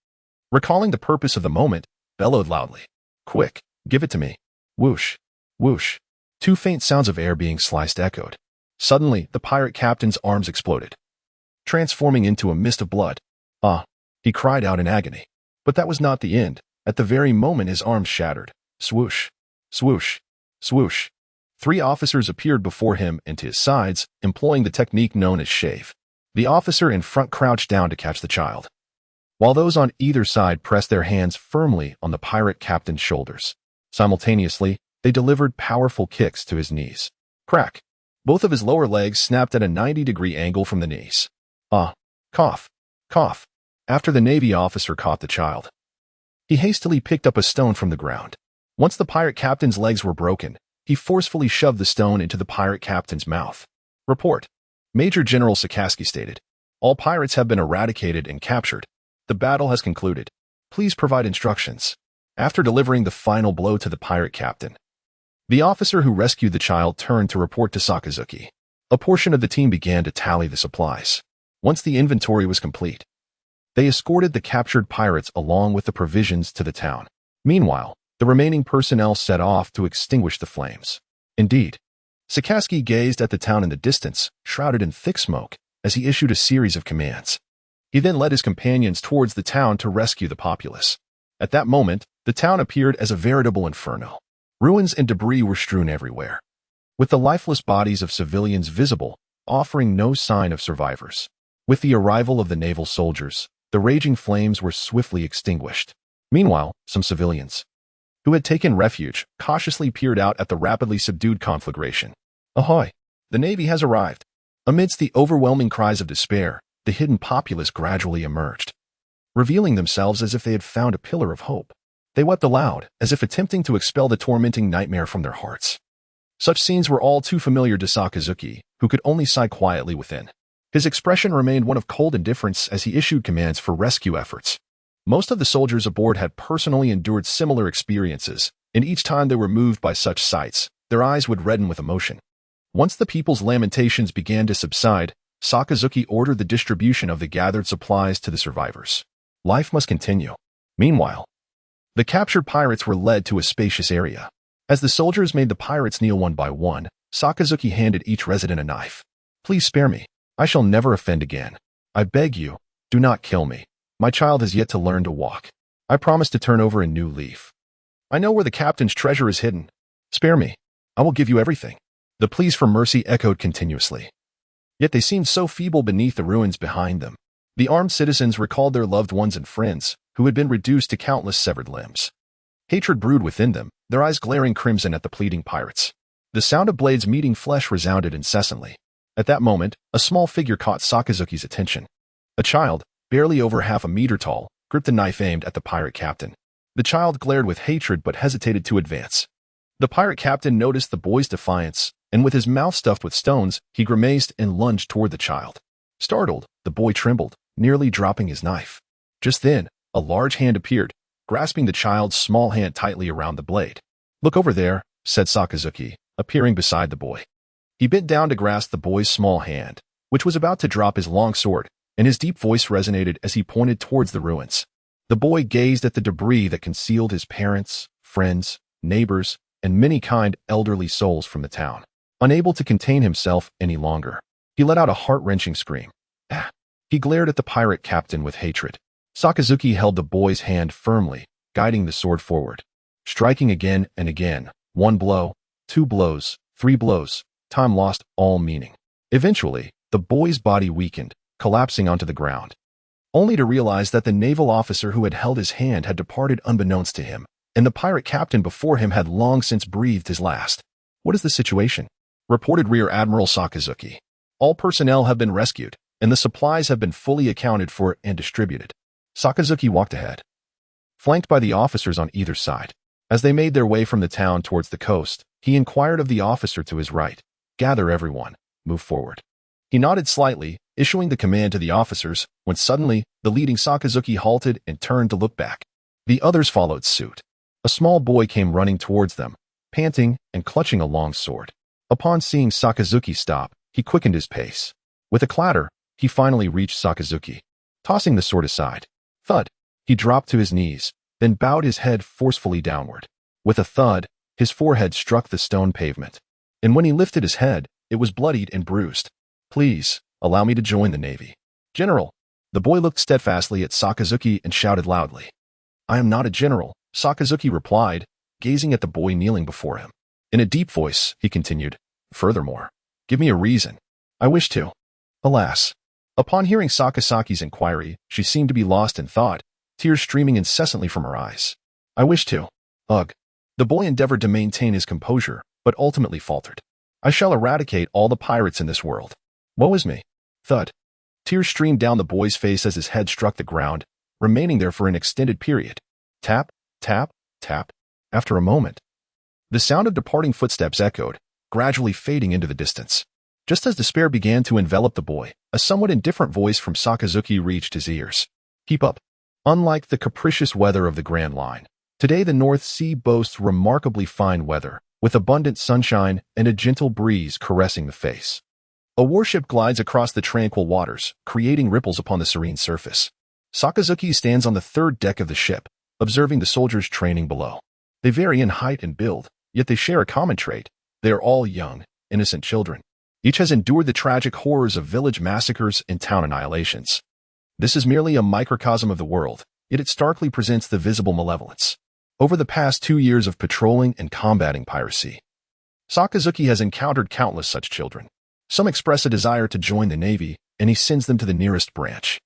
recalling the purpose of the moment, bellowed loudly, "Quick, give it to me." Whoosh, whoosh. 2 faint sounds of air being sliced echoed. Suddenly, the pirate captain's arms exploded, transforming into a mist of blood. "Ah!" he cried out in agony. But that was not the end. At the very moment his arms shattered. Swoosh, swoosh, swoosh. 3 officers appeared before him and to his sides, employing the technique known as shave. The officer in front crouched down to catch the child, while those on either side pressed their hands firmly on the pirate captain's shoulders. Simultaneously, they delivered powerful kicks to his knees. Crack! Both of his lower legs snapped at a 90-degree angle from the knees. "Ah!" Cough, cough. After the Navy officer caught the child, he hastily picked up a stone from the ground. Once the pirate captain's legs were broken, he forcefully shoved the stone into the pirate captain's mouth. Report. Major General Sakazuki stated, "All pirates have been eradicated and captured. The battle has concluded. Please provide instructions." After delivering the final blow to the pirate captain, the officer who rescued the child turned to report to Sakazuki. A portion of the team began to tally the supplies. Once the inventory was complete, they escorted the captured pirates along with the provisions to the town. Meanwhile, the remaining personnel set off to extinguish the flames. Indeed, Sakazuki gazed at the town in the distance, shrouded in thick smoke, as he issued a series of commands. He then led his companions towards the town to rescue the populace. At that moment, the town appeared as a veritable inferno. Ruins and debris were strewn everywhere, with the lifeless bodies of civilians visible, offering no sign of survivors. With the arrival of the naval soldiers, the raging flames were swiftly extinguished. Meanwhile, some civilians, who had taken refuge, cautiously peered out at the rapidly subdued conflagration. "Ahoy! The Navy has arrived!" Amidst the overwhelming cries of despair, the hidden populace gradually emerged, revealing themselves as if they had found a pillar of hope. They wept aloud, as if attempting to expel the tormenting nightmare from their hearts. Such scenes were all too familiar to Sakazuki, who could only sigh quietly within. His expression remained one of cold indifference as he issued commands for rescue efforts. Most of the soldiers aboard had personally endured similar experiences, and each time they were moved by such sights, their eyes would redden with emotion. Once the people's lamentations began to subside, Sakazuki ordered the distribution of the gathered supplies to the survivors. Life must continue. Meanwhile, the captured pirates were led to a spacious area. As the soldiers made the pirates kneel one by one, Sakazuki handed each resident a knife. "Please spare me. I shall never offend again. I beg you, do not kill me. My child has yet to learn to walk. I promise to turn over a new leaf. I know where the captain's treasure is hidden. Spare me. I will give you everything." The pleas for mercy echoed continuously. Yet they seemed so feeble beneath the ruins behind them. The armed citizens recalled their loved ones and friends, who had been reduced to countless severed limbs. Hatred brewed within them, their eyes glaring crimson at the pleading pirates. The sound of blades meeting flesh resounded incessantly. At that moment, a small figure caught Sakazuki's attention. A child, barely over half a meter tall, gripped a knife aimed at the pirate captain. The child glared with hatred but hesitated to advance. The pirate captain noticed the boy's defiance, and with his mouth stuffed with stones, he grimaced and lunged toward the child. Startled, the boy trembled, nearly dropping his knife. Just then, a large hand appeared, grasping the child's small hand tightly around the blade. "Look over there," said Sakazuki, appearing beside the boy. He bent down to grasp the boy's small hand, which was about to drop his long sword, and his deep voice resonated as he pointed towards the ruins. The boy gazed at the debris that concealed his parents, friends, neighbors, and many kind elderly souls from the town. Unable to contain himself any longer, he let out a heart-wrenching scream. Ah! He glared at the pirate captain with hatred. Sakazuki held the boy's hand firmly, guiding the sword forward, striking again and again. 1 blow, 2 blows, 3 blows. Time lost all meaning. Eventually, the boy's body weakened, collapsing onto the ground, only to realize that the naval officer who had held his hand had departed unbeknownst to him, and the pirate captain before him had long since breathed his last. "What is the situation?" reported Rear Admiral Sakazuki. "All personnel have been rescued, and the supplies have been fully accounted for and distributed." Sakazuki walked ahead, flanked by the officers on either side. As they made their way from the town towards the coast, he inquired of the officer to his right, "Gather everyone, move forward." He nodded slightly, issuing the command to the officers, when suddenly, the leading Sakazuki halted and turned to look back. The others followed suit. A small boy came running towards them, panting and clutching a long sword. Upon seeing Sakazuki stop, he quickened his pace. With a clatter, he finally reached Sakazuki. Tossing the sword aside, thud, he dropped to his knees, then bowed his head forcefully downward. With a thud, his forehead struck the stone pavement. And when he lifted his head, it was bloodied and bruised. "Please, allow me to join the Navy." "General." The boy looked steadfastly at Sakazuki and shouted loudly. "I am not a general," Sakazuki replied, gazing at the boy kneeling before him. In a deep voice, he continued, "Furthermore, give me a reason." "I wish to." Alas. Upon hearing Sakasaki's inquiry, she seemed to be lost in thought, tears streaming incessantly from her eyes. "I wish to." Ugh. The boy endeavored to maintain his composure, but ultimately faltered. "I shall eradicate all the pirates in this world. Woe is me." Thud. Tears streamed down the boy's face as his head struck the ground, remaining there for an extended period. Tap, tap, tap. After a moment, the sound of departing footsteps echoed, gradually fading into the distance. Just as despair began to envelop the boy, a somewhat indifferent voice from Sakazuki reached his ears. "Keep up." Unlike the capricious weather of the Grand Line, today the North Sea boasts remarkably fine weather, with abundant sunshine and a gentle breeze caressing the face. A warship glides across the tranquil waters, creating ripples upon the serene surface. Sakazuki stands on the third deck of the ship, observing the soldiers training below. They vary in height and build, yet they share a common trait. They are all young, innocent children. Each has endured the tragic horrors of village massacres and town annihilations. This is merely a microcosm of the world, yet it starkly presents the visible malevolence. Over the past 2 years of patrolling and combating piracy, Sakazuki has encountered countless such children. Some express a desire to join the Navy, and he sends them to the nearest branch.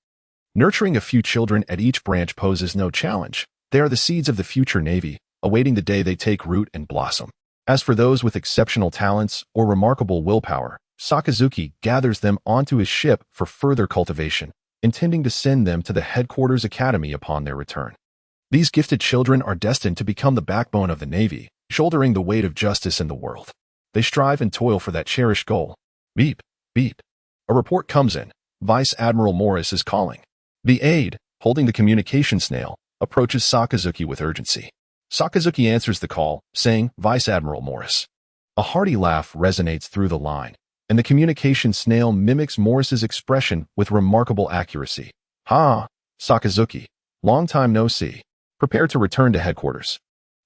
Nurturing a few children at each branch poses no challenge. They are the seeds of the future Navy, awaiting the day they take root and blossom. As for those with exceptional talents or remarkable willpower, Sakazuki gathers them onto his ship for further cultivation, intending to send them to the headquarters academy upon their return. These gifted children are destined to become the backbone of the Navy, shouldering the weight of justice in the world. They strive and toil for that cherished goal. Beep, beep. A report comes in. Vice Admiral Morris is calling. The aide, holding the communication snail, approaches Sakazuki with urgency. Sakazuki answers the call, saying, "Vice Admiral Morris." A hearty laugh resonates through the line, and the communication snail mimics Morris's expression with remarkable accuracy. "Ha, Sakazuki. Long time no see. Prepare to return to headquarters.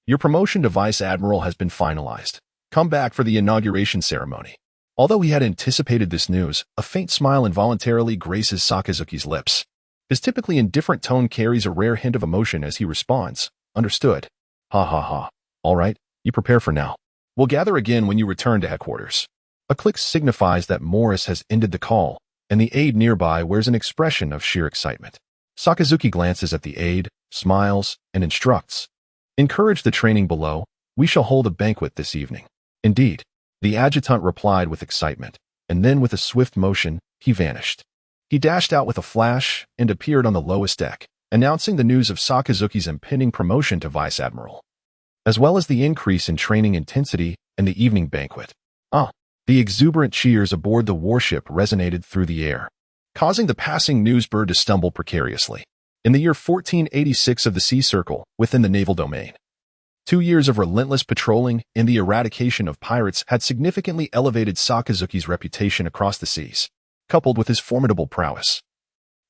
Your promotion to Vice Admiral has been finalized. Come back for the inauguration ceremony." Although he had anticipated this news, a faint smile involuntarily graces Sakazuki's lips. His typically indifferent tone carries a rare hint of emotion as he responds, "Understood. Ha ha ha. All right, you prepare for now. We'll gather again when you return to headquarters." A click signifies that Morris has ended the call, and the aide nearby wears an expression of sheer excitement. Sakazuki glances at the aide, smiles, and instructs, "Encourage the training below. We shall hold a banquet this evening." "Indeed." The adjutant replied with excitement, and then with a swift motion, he vanished. He dashed out with a flash and appeared on the lowest deck, announcing the news of Sakazuki's impending promotion to Vice Admiral, as well as the increase in training intensity and the evening banquet. The exuberant cheers aboard the warship resonated through the air, causing the passing newsbird to stumble precariously. In the year 1486 of the Sea Circle, within the naval domain, 2 years of relentless patrolling and the eradication of pirates had significantly elevated Sakazuki's reputation across the seas, coupled with his formidable prowess.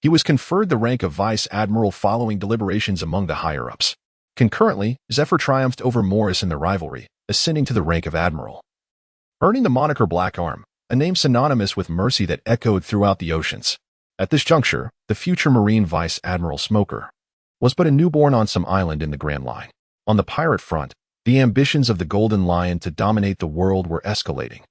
He was conferred the rank of Vice Admiral following deliberations among the higher-ups. Concurrently, Zephyr triumphed over Morris in the rivalry, ascending to the rank of Admiral. Earning the moniker Black Arm, a name synonymous with mercy that echoed throughout the oceans. At this juncture, the future Marine Vice Admiral Smoker was but a newborn on some island in the Grand Line. On the pirate front, the ambitions of the Golden Lion to dominate the world were escalating,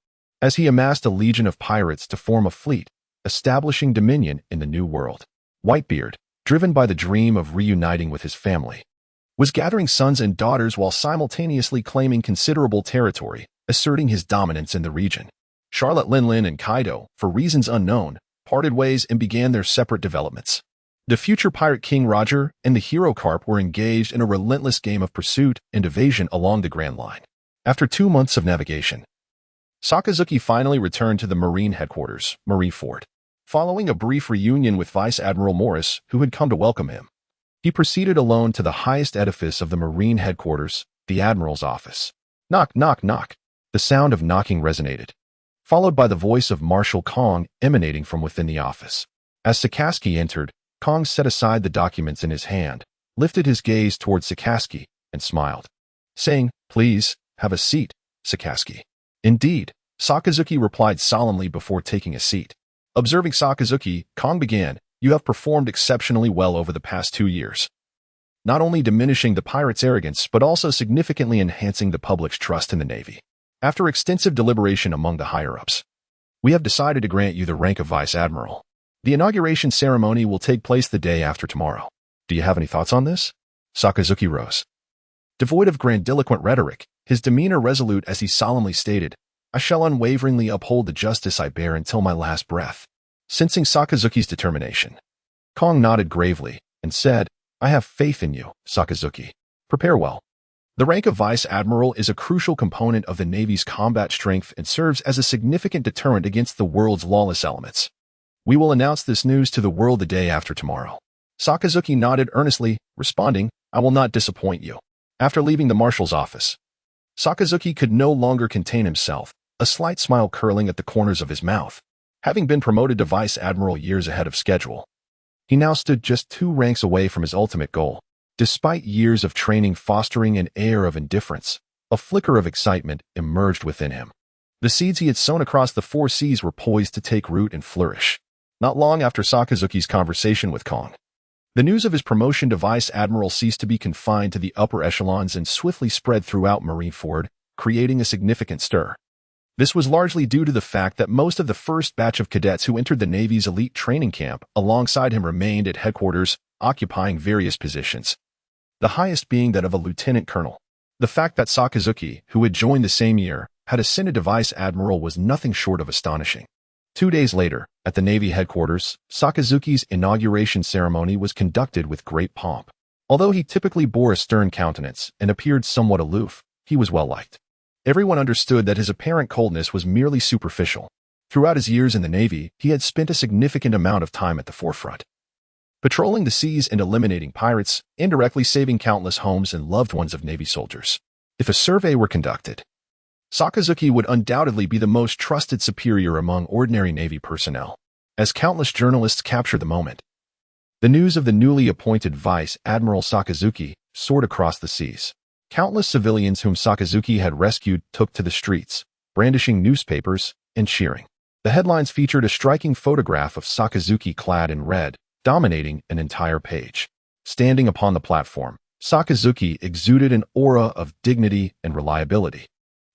as he amassed a legion of pirates to form a fleet, establishing dominion in the New World. Whitebeard, driven by the dream of reuniting with his family, was gathering sons and daughters while simultaneously claiming considerable territory, asserting his dominance in the region. Charlotte Linlin and Kaido, for reasons unknown, parted ways and began their separate developments. The future pirate King Roger and the hero Carp were engaged in a relentless game of pursuit and evasion along the Grand Line. After 2 months of navigation, Sakazuki finally returned to the Marine headquarters, Marineford. Following a brief reunion with Vice Admiral Morris, who had come to welcome him, he proceeded alone to the highest edifice of the Marine headquarters, the Admiral's office. Knock, knock, knock. The sound of knocking resonated, followed by the voice of Marshal Kong emanating from within the office. As Sakazuki entered, Kong set aside the documents in his hand, lifted his gaze towards Sakazuki, and smiled, saying, "Please, have a seat, Sakazuki." "Indeed," Sakazuki replied solemnly before taking a seat. Observing Sakazuki, Kong began, "You have performed exceptionally well over the past 2 years, not only diminishing the pirates' arrogance but also significantly enhancing the public's trust in the Navy. After extensive deliberation among the higher-ups, we have decided to grant you the rank of Vice Admiral. The inauguration ceremony will take place the day after tomorrow. Do you have any thoughts on this?" Sakazuki rose. Devoid of grandiloquent rhetoric, his demeanor resolute as he solemnly stated, "I shall unwaveringly uphold the justice I bear until my last breath." Sensing Sakazuki's determination, Kong nodded gravely and said, "I have faith in you, Sakazuki. Prepare well. The rank of Vice Admiral is a crucial component of the Navy's combat strength and serves as a significant deterrent against the world's lawless elements. We will announce this news to the world the day after tomorrow." Sakazuki nodded earnestly, responding, "I will not disappoint you." After leaving the Marshal's office, Sakazuki could no longer contain himself, a slight smile curling at the corners of his mouth. Having been promoted to Vice Admiral years ahead of schedule, he now stood just 2 ranks away from his ultimate goal. Despite years of training fostering an air of indifference, a flicker of excitement emerged within him. The seeds he had sown across the 4 seas were poised to take root and flourish. Not long after Sakazuki's conversation with Kong, the news of his promotion to Vice Admiral ceased to be confined to the upper echelons and swiftly spread throughout Marineford, creating a significant stir. This was largely due to the fact that most of the first batch of cadets who entered the Navy's elite training camp alongside him remained at headquarters, occupying various positions, the highest being that of a lieutenant colonel. The fact that Sakazuki, who had joined the same year, had ascended to Vice Admiral was nothing short of astonishing. 2 days later, at the Navy headquarters, Sakazuki's inauguration ceremony was conducted with great pomp. Although he typically bore a stern countenance and appeared somewhat aloof, he was well-liked. Everyone understood that his apparent coldness was merely superficial. Throughout his years in the Navy, he had spent a significant amount of time at the forefront, patrolling the seas and eliminating pirates, indirectly saving countless homes and loved ones of Navy soldiers. If a survey were conducted, Sakazuki would undoubtedly be the most trusted superior among ordinary Navy personnel. As countless journalists captured the moment, the news of the newly appointed Vice Admiral Sakazuki soared across the seas. Countless civilians whom Sakazuki had rescued took to the streets, brandishing newspapers and cheering. The headlines featured a striking photograph of Sakazuki clad in red, dominating an entire page. Standing upon the platform, Sakazuki exuded an aura of dignity and reliability,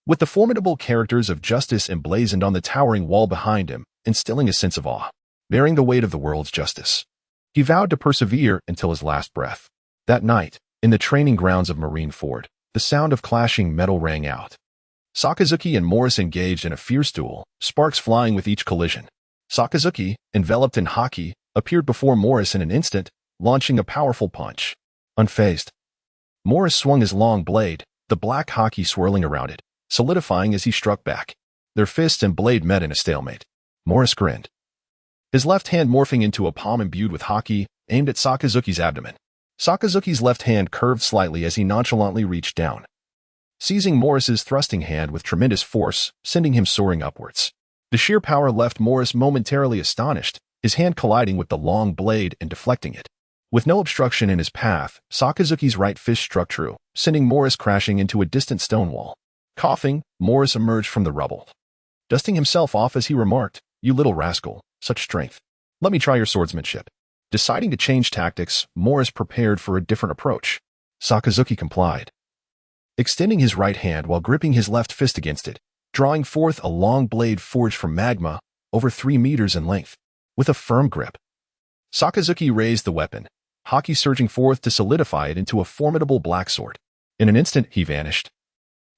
with the formidable characters of justice emblazoned on the towering wall behind him, instilling a sense of awe. Bearing the weight of the world's justice, he vowed to persevere until his last breath. That night, in the training grounds of Marineford, the sound of clashing metal rang out. Sakazuki and Morris engaged in a fierce duel, sparks flying with each collision. Sakazuki, enveloped in haki, appeared before Morris in an instant, launching a powerful punch. Unfazed, Morris swung his long blade, the black haki swirling around it, solidifying as he struck back. Their fists and blade met in a stalemate. Morris grinned, his left hand morphing into a palm imbued with haki, aimed at Sakazuki's abdomen. Sakazuki's left hand curved slightly as he nonchalantly reached down, seizing Morris's thrusting hand with tremendous force, sending him soaring upwards. The sheer power left Morris momentarily astonished, his hand colliding with the long blade and deflecting it. With no obstruction in his path, Sakazuki's right fist struck true, sending Morris crashing into a distant stone wall. Coughing, Morris emerged from the rubble, dusting himself off as he remarked, "You little rascal, such strength. Let me try your swordsmanship." Deciding to change tactics, Morris prepared for a different approach. Sakazuki complied, extending his right hand while gripping his left fist against it, drawing forth a long blade forged from magma, over 3 meters in length. With a firm grip, Sakazuki raised the weapon, haki surging forth to solidify it into a formidable black sword. In an instant, he vanished,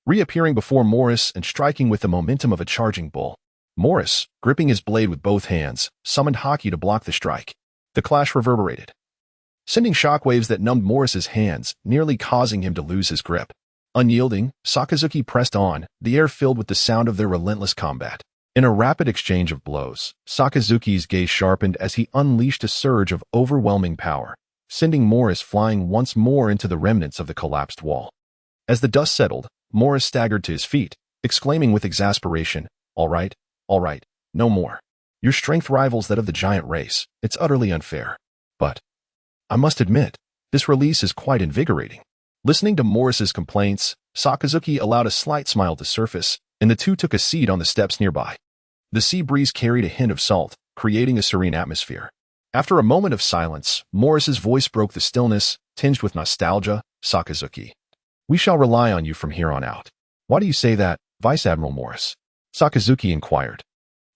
reappearing before Morris and striking with the momentum of a charging bull. Morris, gripping his blade with both hands, summoned haki to block the strike. The clash reverberated, sending shockwaves that numbed Morris's hands, nearly causing him to lose his grip. Unyielding, Sakazuki pressed on, the air filled with the sound of their relentless combat. In a rapid exchange of blows, Sakazuki's gaze sharpened as he unleashed a surge of overwhelming power, sending Morris flying once more into the remnants of the collapsed wall. As the dust settled, Morris staggered to his feet, exclaiming with exasperation, all right, no more. Your strength rivals that of the giant race. It's utterly unfair. But I must admit, this release is quite invigorating." Listening to Morris's complaints, Sakazuki allowed a slight smile to surface, and the two took a seat on the steps nearby. The sea breeze carried a hint of salt, creating a serene atmosphere. After a moment of silence, Morris's voice broke the stillness, tinged with nostalgia. "Sakazuki, we shall rely on you from here on out." "Why do you say that, Vice Admiral Morris?" Sakazuki inquired,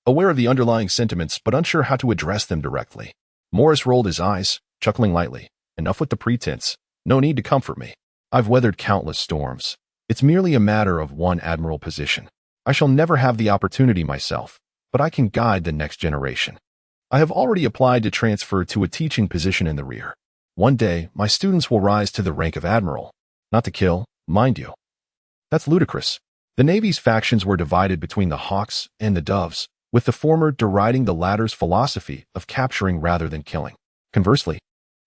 aware of the underlying sentiments but unsure how to address them directly. Morris rolled his eyes, chuckling lightly. "Enough with the pretense. No need to comfort me. I've weathered countless storms. It's merely a matter of one admiral position. I shall never have the opportunity myself, but I can guide the next generation. I have already applied to transfer to a teaching position in the rear. One day, my students will rise to the rank of admiral. Not to kill, mind you." That's ludicrous. The Navy's factions were divided between the Hawks and the Doves, with the former deriding the latter's philosophy of capturing rather than killing. Conversely,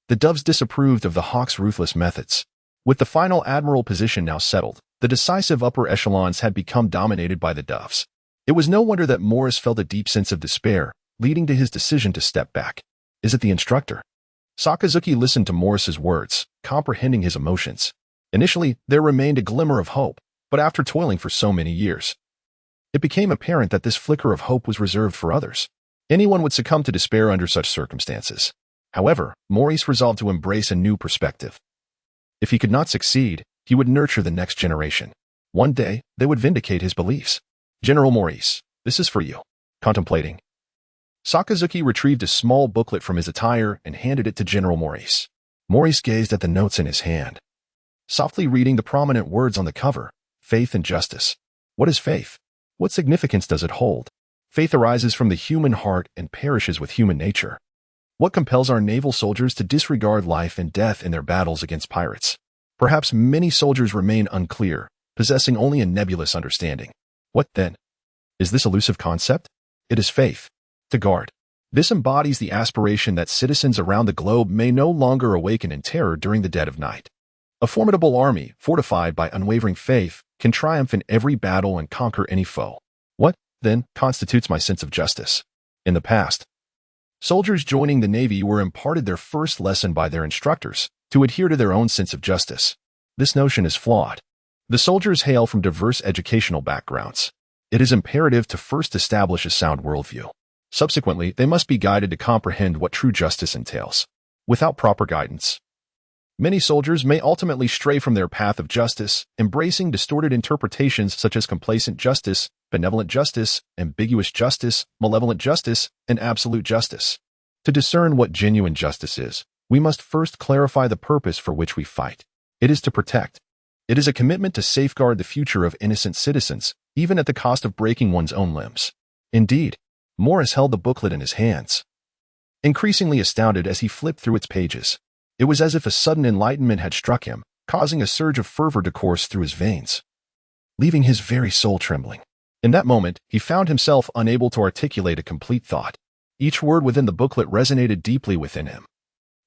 the Doves disapproved of the Hawks' ruthless methods. With the final admiral position now settled, the decisive upper echelons had become dominated by the Doves. It was no wonder that Morris felt a deep sense of despair, leading to his decision to step back. "Is it the instructor?" Sakazuki listened to Morris's words, comprehending his emotions. Initially, there remained a glimmer of hope, but after toiling for so many years, it became apparent that this flicker of hope was reserved for others. Anyone would succumb to despair under such circumstances. However, Morris resolved to embrace a new perspective. If he could not succeed, he would nurture the next generation. One day, they would vindicate his beliefs. "General Morris, this is for you." Contemplating, Sakazuki retrieved a small booklet from his attire and handed it to General Morris. Morris gazed at the notes in his hand, softly reading the prominent words on the cover: faith and justice. What is faith? What significance does it hold? Faith arises from the human heart and perishes with human nature. What compels our naval soldiers to disregard life and death in their battles against pirates? Perhaps many soldiers remain unclear, possessing only a nebulous understanding. What then is this elusive concept? It is faith. To guard. This embodies the aspiration that citizens around the globe may no longer awaken in terror during the dead of night. A formidable army, fortified by unwavering faith, can triumph in every battle and conquer any foe. What, then, constitutes my sense of justice? In the past, soldiers joining the Navy were imparted their first lesson by their instructors to adhere to their own sense of justice. This notion is flawed. The soldiers hail from diverse educational backgrounds. It is imperative to first establish a sound worldview. Subsequently, they must be guided to comprehend what true justice entails. Without proper guidance, many soldiers may ultimately stray from their path of justice, embracing distorted interpretations such as complacent justice, benevolent justice, ambiguous justice, malevolent justice, and absolute justice. To discern what genuine justice is, we must first clarify the purpose for which we fight. It is to protect. It is a commitment to safeguard the future of innocent citizens, even at the cost of breaking one's own limbs. Indeed, Morris held the booklet in his hands, increasingly astounded as he flipped through its pages. It was as if a sudden enlightenment had struck him, causing a surge of fervor to course through his veins, leaving his very soul trembling. In that moment, he found himself unable to articulate a complete thought. Each word within the booklet resonated deeply within him,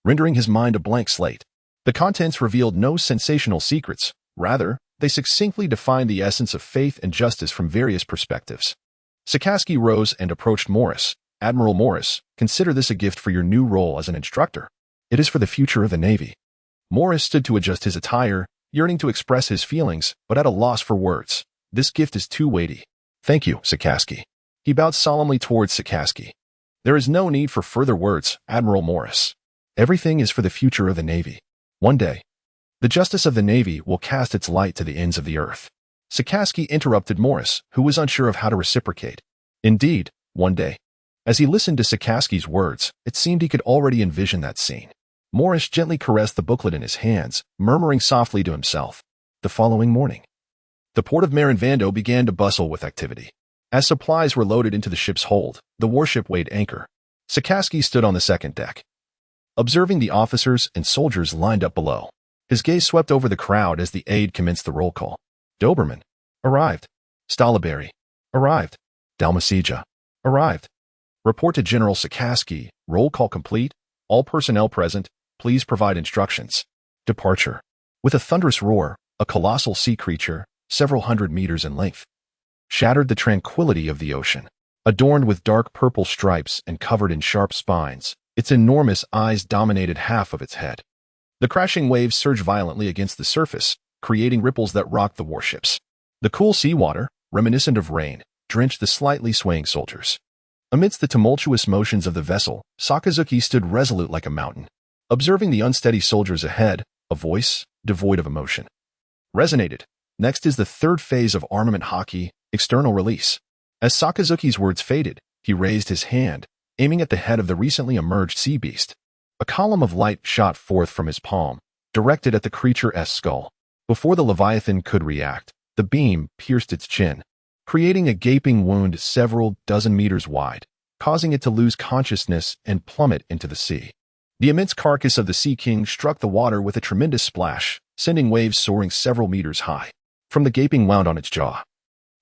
rendering his mind a blank slate. The contents revealed no sensational secrets. Rather, they succinctly defined the essence of faith and justice from various perspectives. Sakazuki rose and approached Morris. "Admiral Morris, consider this a gift for your new role as an instructor. It is for the future of the Navy." Morris stood to adjust his attire, yearning to express his feelings, but at a loss for words. "This gift is too weighty." "Thank you, Sakazuki." He bowed solemnly towards Sakazuki. "There is no need for further words, Admiral Morris. Everything is for the future of the Navy. One day, the justice of the Navy will cast its light to the ends of the earth." Sakazuki interrupted Morris, who was unsure of how to reciprocate. Indeed, one day, as he listened to Sakazuki's words, it seemed he could already envision that scene. Morris gently caressed the booklet in his hands, murmuring softly to himself. The following morning, the port of Marinvando began to bustle with activity. As supplies were loaded into the ship's hold, the warship weighed anchor. Sakazuki stood on the second deck, observing the officers and soldiers lined up below. His gaze swept over the crowd as the aide commenced the roll call. Doberman. Arrived. Stalaberry. Arrived. Dalmacija. Arrived. Report to General Sikorsky. Roll call complete. All personnel present, please provide instructions. Departure. With a thunderous roar, a colossal sea creature, several hundred meters in length, shattered the tranquility of the ocean. Adorned with dark purple stripes and covered in sharp spines, its enormous eyes dominated half of its head. The crashing waves surged violently against the surface, creating ripples that rocked the warships. The cool seawater, reminiscent of rain, drenched the slightly swaying soldiers. Amidst the tumultuous motions of the vessel, Sakazuki stood resolute like a mountain. Observing the unsteady soldiers ahead, a voice, devoid of emotion, resonated. Next is the third phase of armament hockey, external release. As Sakazuki's words faded, he raised his hand, aiming at the head of the recently emerged sea beast. A column of light shot forth from his palm, directed at the creature's skull. Before the Leviathan could react, the beam pierced its chin, creating a gaping wound several dozen meters wide, causing it to lose consciousness and plummet into the sea. The immense carcass of the Sea King struck the water with a tremendous splash, sending waves soaring several meters high. From the gaping wound on its jaw,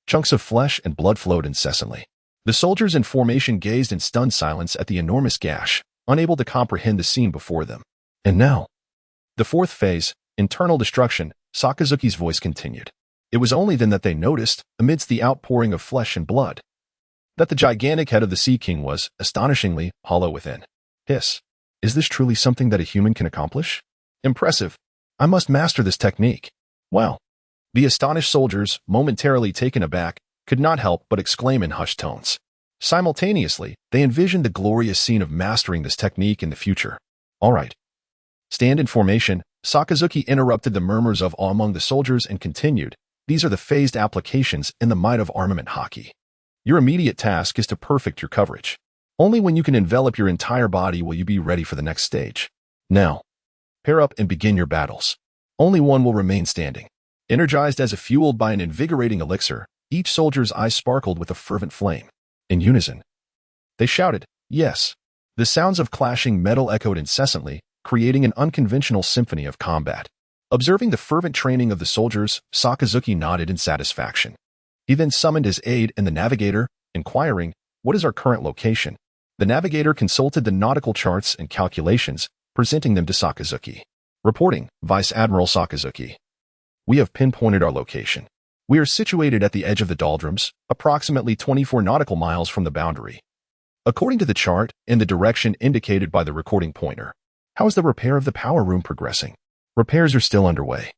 chunks of flesh and blood flowed incessantly. The soldiers in formation gazed in stunned silence at the enormous gash, unable to comprehend the scene before them. And now, the fourth phase, internal destruction, Sakazuki's voice continued. It was only then that they noticed, amidst the outpouring of flesh and blood, that the gigantic head of the Sea King was, astonishingly, hollow within. Hiss. Is this truly something that a human can accomplish? Impressive. I must master this technique. Well, the astonished soldiers, momentarily taken aback, could not help but exclaim in hushed tones. Simultaneously, they envisioned the glorious scene of mastering this technique in the future. All right. Stand in formation. Sakazuki interrupted the murmurs of awe among the soldiers and continued. These are the phased applications in the might of armament hockey. Your immediate task is to perfect your coverage. Only when you can envelop your entire body will you be ready for the next stage. Now, pair up and begin your battles. Only one will remain standing. Energized as if fueled by an invigorating elixir, each soldier's eyes sparkled with a fervent flame. In unison, they shouted, yes. The sounds of clashing metal echoed incessantly, creating an unconventional symphony of combat. Observing the fervent training of the soldiers, Sakazuki nodded in satisfaction. He then summoned his aide and the navigator, inquiring, what is our current location? The navigator consulted the nautical charts and calculations, presenting them to Sakazuki. Reporting, Vice Admiral Sakazuki. We have pinpointed our location. We are situated at the edge of the doldrums, approximately 24 nautical miles from the boundary. According to the chart, in the direction indicated by the recording pointer. How is the repair of the power room progressing? Repairs are still underway.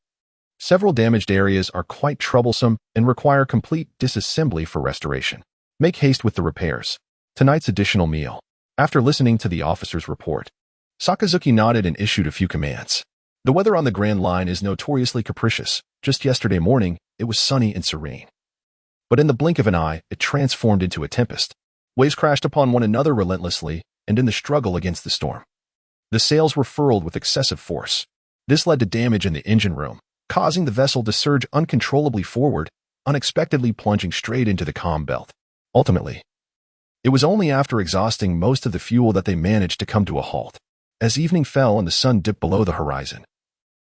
Several damaged areas are quite troublesome and require complete disassembly for restoration. Make haste with the repairs. Tonight's additional meal. After listening to the officer's report, Sakazuki nodded and issued a few commands. The weather on the Grand Line is notoriously capricious. Just yesterday morning, it was sunny and serene. But in the blink of an eye, it transformed into a tempest. Waves crashed upon one another relentlessly, and in the struggle against the storm, the sails were furled with excessive force. This led to damage in the engine room, causing the vessel to surge uncontrollably forward, unexpectedly plunging straight into the calm belt. Ultimately, it was only after exhausting most of the fuel that they managed to come to a halt. As evening fell and the sun dipped below the horizon,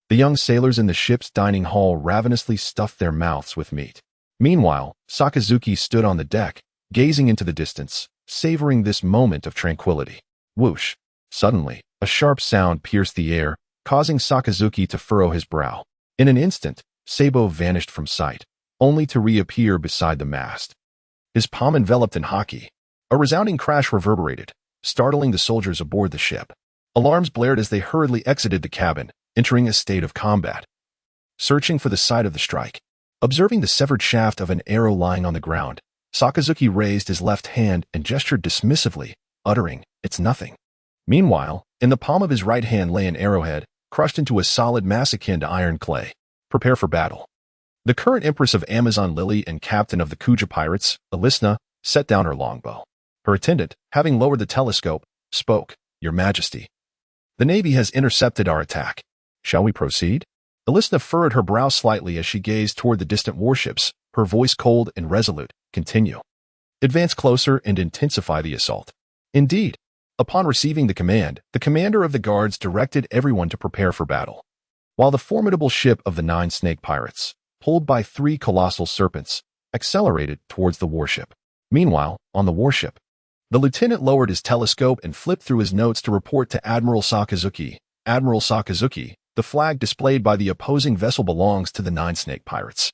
the young sailors in the ship's dining hall ravenously stuffed their mouths with meat. Meanwhile, Sakazuki stood on the deck, gazing into the distance, savoring this moment of tranquility. Whoosh! Suddenly, a sharp sound pierced the air, causing Sakazuki to furrow his brow. In an instant, Sabo vanished from sight, only to reappear beside the mast, his palm enveloped in hockey. A resounding crash reverberated, startling the soldiers aboard the ship. Alarms blared as they hurriedly exited the cabin, entering a state of combat. Searching for the site of the strike. Observing the severed shaft of an arrow lying on the ground, Sakazuki raised his left hand and gestured dismissively, uttering, "It's nothing." Meanwhile, in the palm of his right hand lay an arrowhead, crushed into a solid mass akin to iron clay. Prepare for battle. The current Empress of Amazon Lily and captain of the Kuja pirates, Elisna, set down her longbow. Her attendant, having lowered the telescope, spoke, "Your Majesty, the Navy has intercepted our attack. Shall we proceed?" Elisna furrowed her brow slightly as she gazed toward the distant warships, her voice cold and resolute. "Continue. Advance closer and intensify the assault." "Indeed." Upon receiving the command, the commander of the guards directed everyone to prepare for battle. While the formidable ship of the 9 snake pirates, pulled by 3 colossal serpents, accelerated towards the warship. Meanwhile, on the warship, the lieutenant lowered his telescope and flipped through his notes to report to Admiral Sakazuki. Admiral Sakazuki, the flag displayed by the opposing vessel belongs to the 9 snake pirates.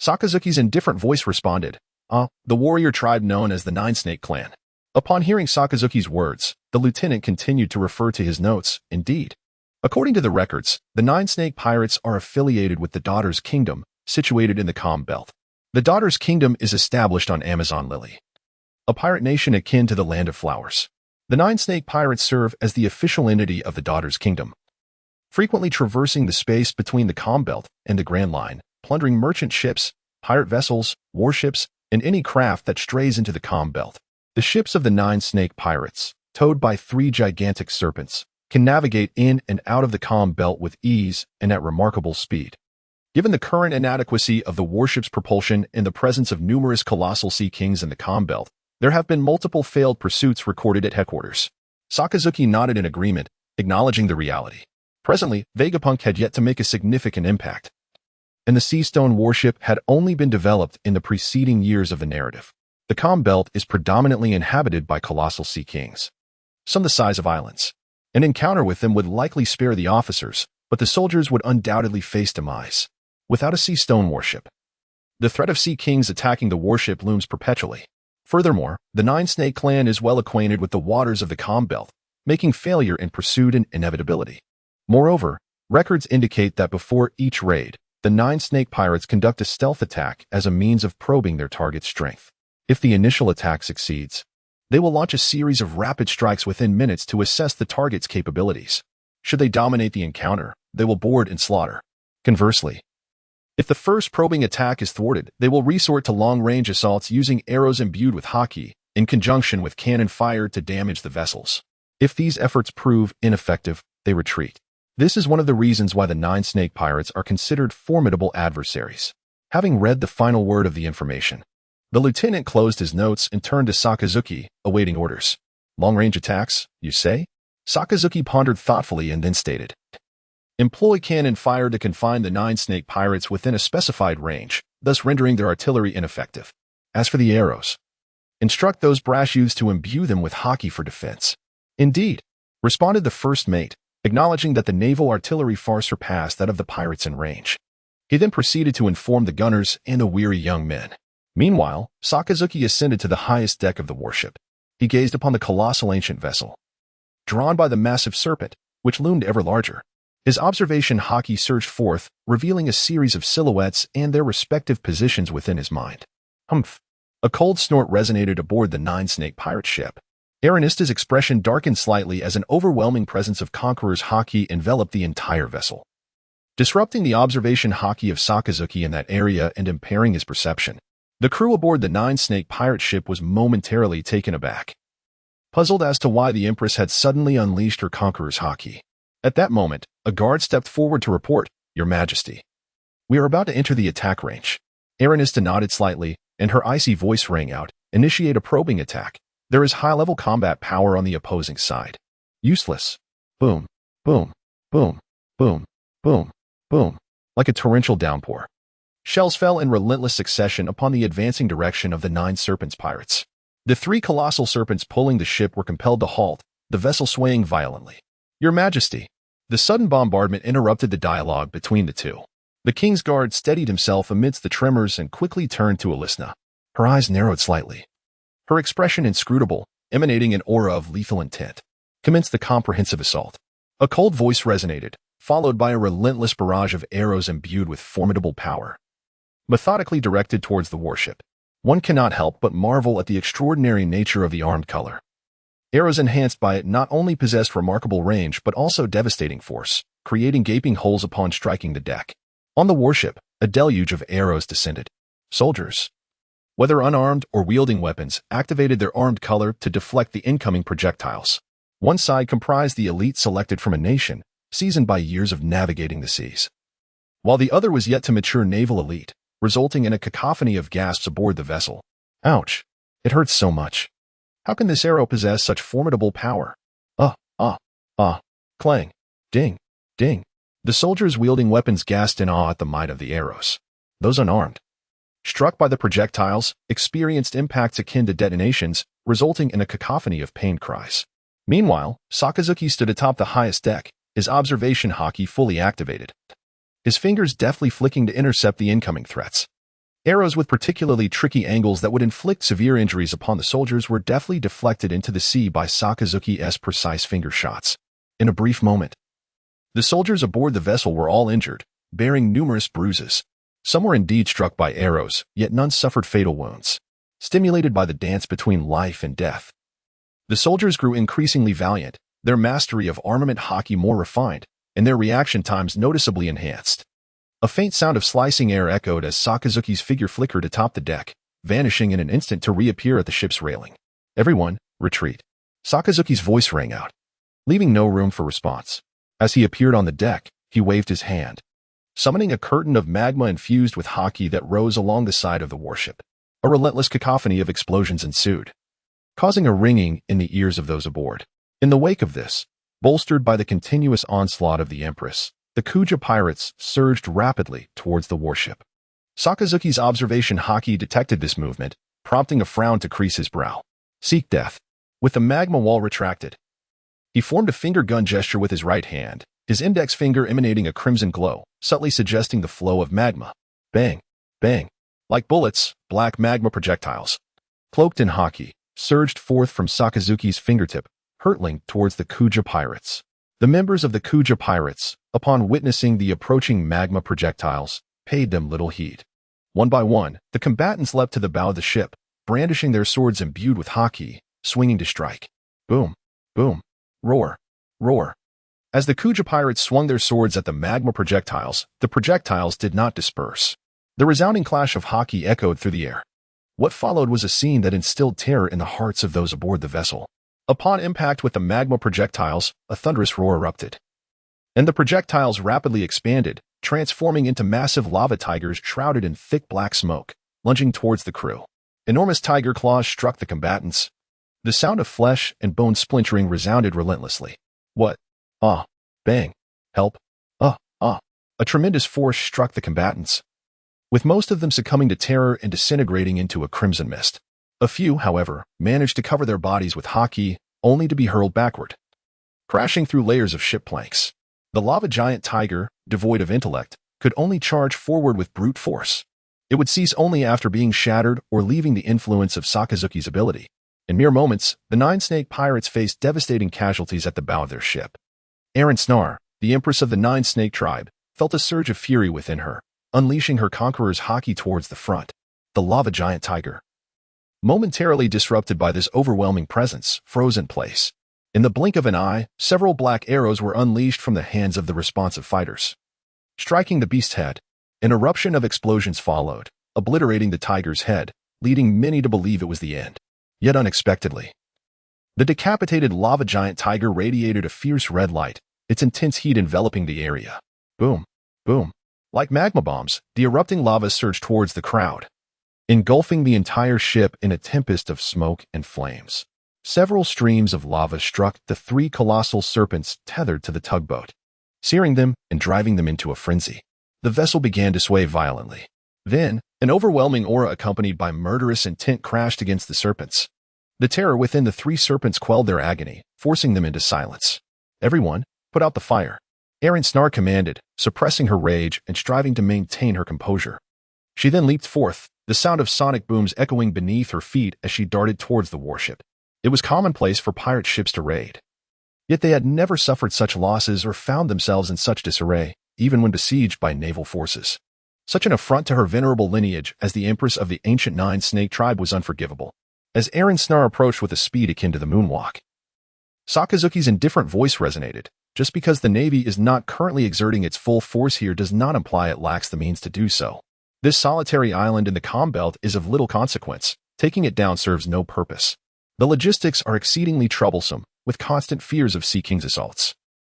Sakazuki's indifferent voice responded, the warrior tribe known as the 9 snake clan. Upon hearing Sakazuki's words, the lieutenant continued to refer to his notes. Indeed, according to the records, the 9 snake pirates are affiliated with the Daughter's Kingdom, situated in the Calm Belt. The Daughter's Kingdom is established on Amazon Lily, a pirate nation akin to the Land of Flowers. The 9 snake pirates serve as the official entity of the Daughter's Kingdom, frequently traversing the space between the Calm Belt and the Grand Line, plundering merchant ships, pirate vessels, warships, and any craft that strays into the Calm Belt. The ships of the 9 snake pirates, towed by 3 gigantic serpents, can navigate in and out of the Calm Belt with ease and at remarkable speed. Given the current inadequacy of the warship's propulsion and the presence of numerous colossal sea kings in the Calm Belt, there have been multiple failed pursuits recorded at headquarters. Sakazuki nodded in agreement, acknowledging the reality. Presently, Vegapunk had yet to make a significant impact, and the Sea Stone warship had only been developed in the preceding years of the narrative. The Calm Belt is predominantly inhabited by colossal sea kings, some the size of islands. An encounter with them would likely spare the officers, but the soldiers would undoubtedly face demise. Without a Sea Stone warship, the threat of sea kings attacking the warship looms perpetually. Furthermore, the 9 snake clan is well acquainted with the waters of the Calm Belt, making failure in pursuit an inevitability. Moreover, records indicate that before each raid, the 9 snake pirates conduct a stealth attack as a means of probing their target's strength. If the initial attack succeeds, they will launch a series of rapid strikes within minutes to assess the target's capabilities. Should they dominate the encounter, they will board and slaughter. Conversely, if the first probing attack is thwarted, they will resort to long-range assaults using arrows imbued with haki, in conjunction with cannon fire to damage the vessels. If these efforts prove ineffective, they retreat. This is one of the reasons why the 9 snake pirates are considered formidable adversaries. Having read the final word of the information, the lieutenant closed his notes and turned to Sakazuki, awaiting orders. Long-range attacks, you say? Sakazuki pondered thoughtfully and then stated, employ cannon fire to confine the 9 snake pirates within a specified range, thus rendering their artillery ineffective. As for the arrows, instruct those brash youths to imbue them with haki for defense. Indeed, responded the first mate, acknowledging that the naval artillery far surpassed that of the pirates in range. He then proceeded to inform the gunners and the weary young men. Meanwhile, Sakazuki ascended to the highest deck of the warship. He gazed upon the colossal ancient vessel, drawn by the massive serpent, which loomed ever larger. His observation haki surged forth, revealing a series of silhouettes and their respective positions within his mind. Humph! A cold snort resonated aboard the 9 snake pirate ship. Aranista's expression darkened slightly as an overwhelming presence of Conqueror's haki enveloped the entire vessel, disrupting the observation haki of Sakazuki in that area and impairing his perception. The crew aboard the 9 snake pirate ship was momentarily taken aback, puzzled as to why the Empress had suddenly unleashed her Conqueror's haki. At that moment, a guard stepped forward to report, Your Majesty, we are about to enter the attack range. Aranista nodded slightly, and her icy voice rang out, Initiate a probing attack. There is high-level combat power on the opposing side. Useless. Boom, boom, boom, boom, boom, boom, like a torrential downpour. Shells fell in relentless succession upon the advancing direction of the 9 serpents pirates. The 3 colossal serpents pulling the ship were compelled to halt, the vessel swaying violently. Your Majesty, the sudden bombardment interrupted the dialogue between the two. The King's Guard steadied himself amidst the tremors and quickly turned to Alisna. Her eyes narrowed slightly, her expression inscrutable, emanating an aura of lethal intent. Commenced the comprehensive assault. A cold voice resonated, followed by a relentless barrage of arrows imbued with formidable power, methodically directed towards the warship. One cannot help but marvel at the extraordinary nature of the armed color. Arrows enhanced by it not only possessed remarkable range but also devastating force, creating gaping holes upon striking the deck. On the warship, a deluge of arrows descended. Soldiers, whether unarmed or wielding weapons, activated their armed color to deflect the incoming projectiles. One side comprised the elite selected from a nation, seasoned by years of navigating the seas, while the other was yet to mature naval elite, resulting in a cacophony of gasps aboard the vessel. Ouch! It hurts so much. How can this arrow possess such formidable power? Ah, ah, ah, clang, ding, ding. The soldiers wielding weapons gasped in awe at the might of the arrows. Those unarmed, struck by the projectiles, experienced impacts akin to detonations, resulting in a cacophony of pain cries. Meanwhile, Sakazuki stood atop the highest deck, his observation haki fully activated, his fingers deftly flicking to intercept the incoming threats. Arrows with particularly tricky angles that would inflict severe injuries upon the soldiers were deftly deflected into the sea by Sakazuki's precise finger shots. In a brief moment, the soldiers aboard the vessel were all injured, bearing numerous bruises. Some were indeed struck by arrows, yet none suffered fatal wounds. Stimulated by the dance between life and death, the soldiers grew increasingly valiant, their mastery of armament haki more refined, and their reaction times noticeably enhanced. A faint sound of slicing air echoed as Sakazuki's figure flickered atop the deck, vanishing in an instant to reappear at the ship's railing. Everyone, retreat. Sakazuki's voice rang out, leaving no room for response. As he appeared on the deck, he waved his hand, summoning a curtain of magma infused with haki that rose along the side of the warship. A relentless cacophony of explosions ensued, causing a ringing in the ears of those aboard. In the wake of this, bolstered by the continuous onslaught of the Empress, the Kuja pirates surged rapidly towards the warship. Sakazuki's observation haki detected this movement, prompting a frown to crease his brow. Seek death. With the magma wall retracted, he formed a finger gun gesture with his right hand, his index finger emanating a crimson glow, subtly suggesting the flow of magma. Bang, bang. Like bullets, black magma projectiles, cloaked in haki, surged forth from Sakazuki's fingertip, hurtling towards the Kuja pirates. The members of the Kuja pirates, upon witnessing the approaching magma projectiles, paid them little heed. One by one, the combatants leapt to the bow of the ship, brandishing their swords imbued with haki, swinging to strike. Boom, boom, roar, roar. As the Kuja pirates swung their swords at the magma projectiles, the projectiles did not disperse. The resounding clash of haki echoed through the air. What followed was a scene that instilled terror in the hearts of those aboard the vessel. Upon impact with the magma projectiles, a thunderous roar erupted, and the projectiles rapidly expanded, transforming into massive lava tigers shrouded in thick black smoke, lunging towards the crew. Enormous tiger claws struck the combatants. The sound of flesh and bone splintering resounded relentlessly. What? Ah. Bang. Help. Ah. A tremendous force struck the combatants, with most of them succumbing to terror and disintegrating into a crimson mist. A few, however, managed to cover their bodies with haki, only to be hurled backward, crashing through layers of ship planks. The lava giant tiger, devoid of intellect, could only charge forward with brute force. It would cease only after being shattered or leaving the influence of Sakazuki's ability. In mere moments, the Nine-Snake pirates faced devastating casualties at the bow of their ship. Erin Snar, the empress of the Nine-Snake tribe, felt a surge of fury within her, unleashing her conqueror's haki towards the front. The lava giant tiger, momentarily disrupted by this overwhelming presence, froze in place. In the blink of an eye, several black arrows were unleashed from the hands of the responsive fighters, striking the beast's head. An eruption of explosions followed, obliterating the tiger's head, leading many to believe it was the end. Yet unexpectedly, the decapitated lava giant tiger radiated a fierce red light, its intense heat enveloping the area. Boom, boom. Like magma bombs, the erupting lava surged towards the crowd, engulfing the entire ship in a tempest of smoke and flames. Several streams of lava struck the three colossal serpents tethered to the tugboat, searing them and driving them into a frenzy. The vessel began to sway violently. Then, an overwhelming aura accompanied by murderous intent crashed against the serpents. The terror within the three serpents quelled their agony, forcing them into silence. Everyone, put out the fire. Erin Snar commanded, suppressing her rage and striving to maintain her composure. She then leaped forth, the sound of sonic booms echoing beneath her feet as she darted towards the warship. It was commonplace for pirate ships to raid. Yet they had never suffered such losses or found themselves in such disarray, even when besieged by naval forces. Such an affront to her venerable lineage as the empress of the ancient Nine-Snake tribe was unforgivable. As Erin Snar approached with a speed akin to the moonwalk, Sakazuki's indifferent voice resonated. Just because the Navy is not currently exerting its full force here does not imply it lacks the means to do so. This solitary island in the calm belt is of little consequence. Taking it down serves no purpose. The logistics are exceedingly troublesome, with constant fears of Sea King's assaults.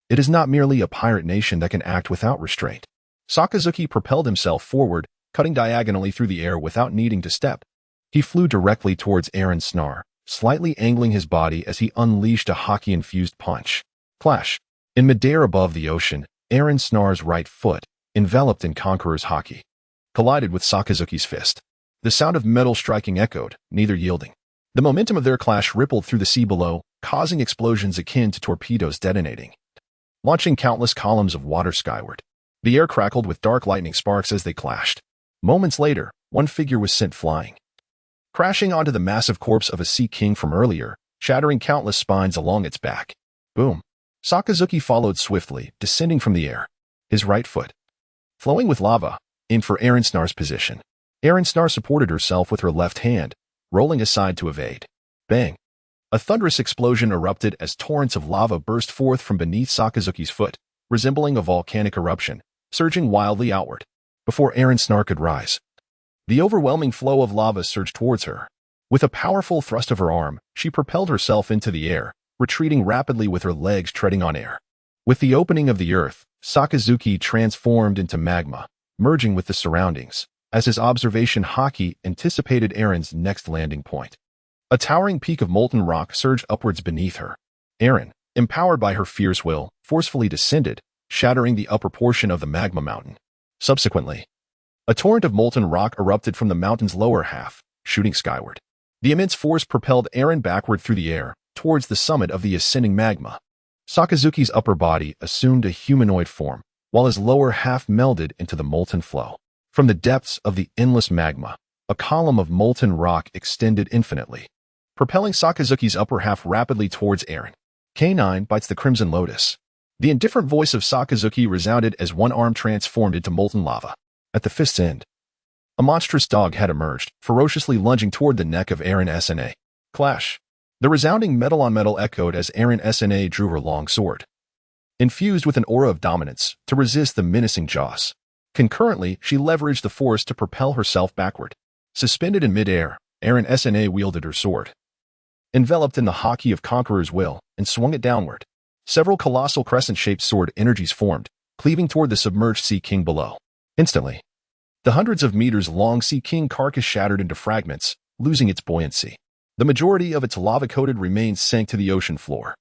It is not merely a pirate nation that can act without restraint. Sakazuki propelled himself forward, cutting diagonally through the air without needing to step. He flew directly towards Erin Snar, slightly angling his body as he unleashed a hockey-infused punch. Clash. In midair above the ocean, Eren Snar's right foot, enveloped in Conqueror's haki, collided with Sakazuki's fist. The sound of metal striking echoed, neither yielding. The momentum of their clash rippled through the sea below, causing explosions akin to torpedoes detonating, launching countless columns of water skyward. The air crackled with dark lightning sparks as they clashed. Moments later, one figure was sent flying, crashing onto the massive corpse of a Sea King from earlier, shattering countless spines along its back. Boom. Sakazuki followed swiftly, descending from the air, his right foot flowing with lava, aimed for Eren Snar's position. Eren Snar supported herself with her left hand, rolling aside to evade. Bang! A thunderous explosion erupted as torrents of lava burst forth from beneath Sakazuki's foot, resembling a volcanic eruption, surging wildly outward. Before Eren Snar could rise, the overwhelming flow of lava surged towards her. With a powerful thrust of her arm, she propelled herself into the air, retreating rapidly with her legs treading on air. With the opening of the earth, Sakazuki transformed into magma, merging with the surroundings, as his observation haki anticipated Eren's next landing point. A towering peak of molten rock surged upwards beneath her. Eren, empowered by her fierce will, forcefully descended, shattering the upper portion of the magma mountain. Subsequently, a torrent of molten rock erupted from the mountain's lower half, shooting skyward. The immense force propelled Eren backward through the air, towards the summit of the ascending magma. Sakazuki's upper body assumed a humanoid form, while his lower half melded into the molten flow. From the depths of the endless magma, a column of molten rock extended infinitely, propelling Sakazuki's upper half rapidly towards Eren. K9 bites the Crimson Lotus. The indifferent voice of Sakazuki resounded as one arm transformed into molten lava. At the fist's end, a monstrous dog had emerged, ferociously lunging toward the neck of Eren Sna. Clash. The resounding metal-on-metal echoed as Eren Sna drew her long sword, infused with an aura of dominance, to resist the menacing jaws. Concurrently, she leveraged the force to propel herself backward. Suspended in midair, Eren Sna wielded her sword, enveloped in the haki of Conqueror's will, and swung it downward. Several colossal crescent-shaped sword energies formed, cleaving toward the submerged Sea King below. Instantly, the hundreds of meters-long Sea King carcass shattered into fragments, losing its buoyancy. The majority of its lava-coated remains sank to the ocean floor.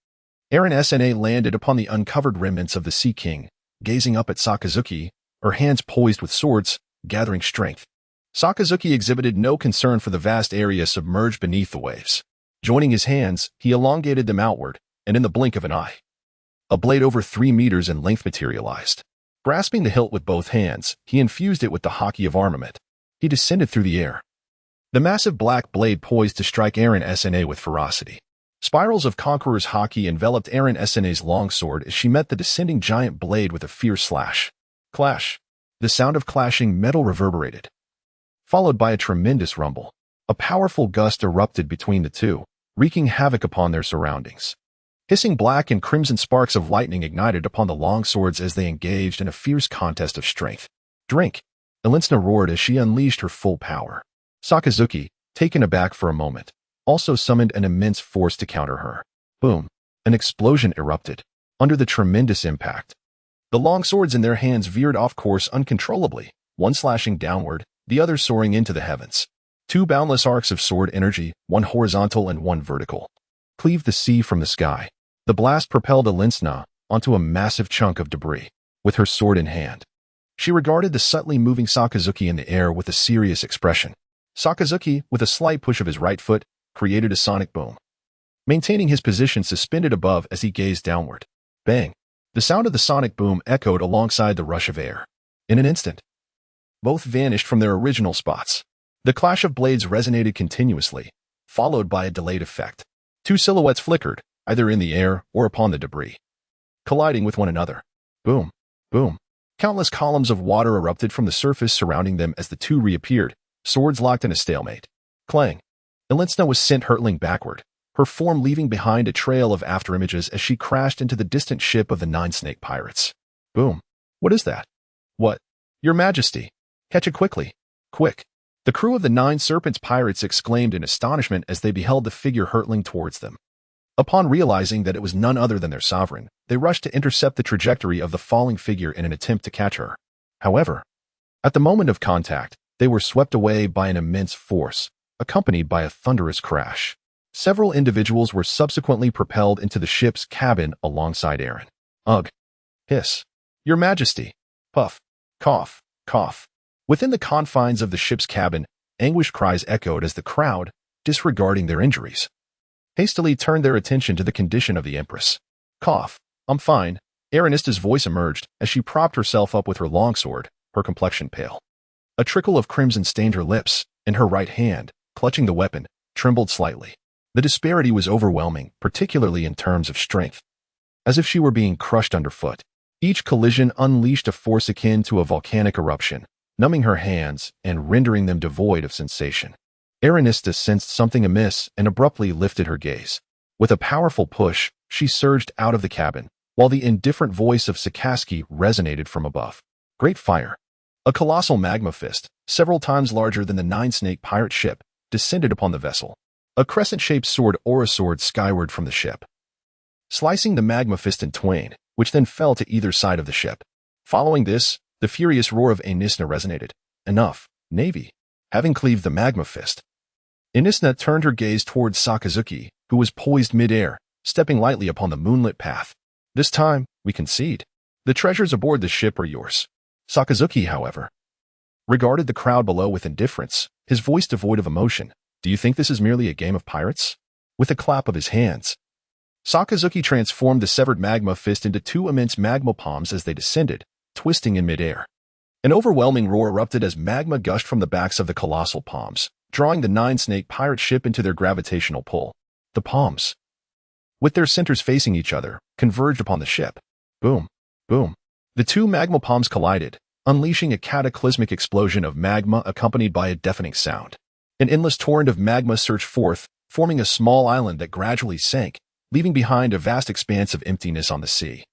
Eren Sna landed upon the uncovered remnants of the Sea King, gazing up at Sakazuki, her hands poised with swords, gathering strength. Sakazuki exhibited no concern for the vast area submerged beneath the waves. Joining his hands, he elongated them outward, and in the blink of an eye, a blade over 3 meters in length materialized. Grasping the hilt with both hands, he infused it with the haki of armament. He descended through the air, the massive black blade poised to strike Eren Sna with ferocity. Spirals of Conqueror's haki enveloped Eren Sna's longsword as she met the descending giant blade with a fierce slash. Clash. The sound of clashing metal reverberated, followed by a tremendous rumble. A powerful gust erupted between the two, wreaking havoc upon their surroundings. Hissing black and crimson sparks of lightning ignited upon the longswords as they engaged in a fierce contest of strength. Drink! Elinsna roared as she unleashed her full power. Sakazuki, taken aback for a moment, also summoned an immense force to counter her. Boom! An explosion erupted. Under the tremendous impact, the longswords in their hands veered off course uncontrollably, one slashing downward, the other soaring into the heavens. 2 boundless arcs of sword energy, one horizontal and one vertical, cleaved the sea from the sky. The blast propelled Elinsna onto a massive chunk of debris. With her sword in hand, she regarded the subtly moving Sakazuki in the air with a serious expression. Sakazuki, with a slight push of his right foot, created a sonic boom, maintaining his position suspended above as he gazed downward. Bang! The sound of the sonic boom echoed alongside the rush of air. In an instant, both vanished from their original spots. The clash of blades resonated continuously, followed by a delayed effect. 2 silhouettes flickered, either in the air or upon the debris, colliding with one another. Boom! Boom! Countless columns of water erupted from the surface surrounding them as the two reappeared, swords locked in a stalemate. Clang! Elinsna was sent hurtling backward, her form leaving behind a trail of afterimages as she crashed into the distant ship of the 9 Snake Pirates. Boom! What is that? What? Your Majesty! Catch it quickly! Quick! The crew of the 9 Serpents Pirates exclaimed in astonishment as they beheld the figure hurtling towards them. Upon realizing that it was none other than their sovereign, they rushed to intercept the trajectory of the falling figure in an attempt to catch her. However, at the moment of contact, they were swept away by an immense force, accompanied by a thunderous crash. Several individuals were subsequently propelled into the ship's cabin alongside Aaron. Ugh. Hiss. Your Majesty. Puff. Cough. Cough. Within the confines of the ship's cabin, anguished cries echoed as the crowd, disregarding their injuries, hastily turned their attention to the condition of the Empress. Cough. I'm fine. Aranista's voice emerged as she propped herself up with her longsword, her complexion pale. A trickle of crimson stained her lips, and her right hand, clutching the weapon, trembled slightly. The disparity was overwhelming, particularly in terms of strength. As if she were being crushed underfoot. Each collision unleashed a force akin to a volcanic eruption, numbing her hands and rendering them devoid of sensation. Aranista sensed something amiss and abruptly lifted her gaze. With a powerful push, she surged out of the cabin, while the indifferent voice of Sakaski resonated from above. Great fire. A colossal magma fist, several times larger than the Nine-Snake pirate ship, descended upon the vessel. A crescent-shaped sword soared skyward from the ship, slicing the magma fist in twain, which then fell to either side of the ship. Following this, the furious roar of Anisna resonated. Enough, Navy. Having cleaved the magma fist, Anisna turned her gaze towards Sakazuki, who was poised mid-air, stepping lightly upon the moonlit path. This time, we concede. The treasures aboard the ship are yours. Sakazuki, however, regarded the crowd below with indifference, his voice devoid of emotion. Do you think this is merely a game of pirates? With a clap of his hands, Sakazuki transformed the severed magma fist into two immense magma palms as they descended, twisting in midair. An overwhelming roar erupted as magma gushed from the backs of the colossal palms, drawing the Nine-Snake pirate ship into their gravitational pull. The palms, with their centers facing each other, converged upon the ship. Boom, boom. The two magma palms collided, unleashing a cataclysmic explosion of magma accompanied by a deafening sound. An endless torrent of magma surged forth, forming a small island that gradually sank, leaving behind a vast expanse of emptiness on the sea.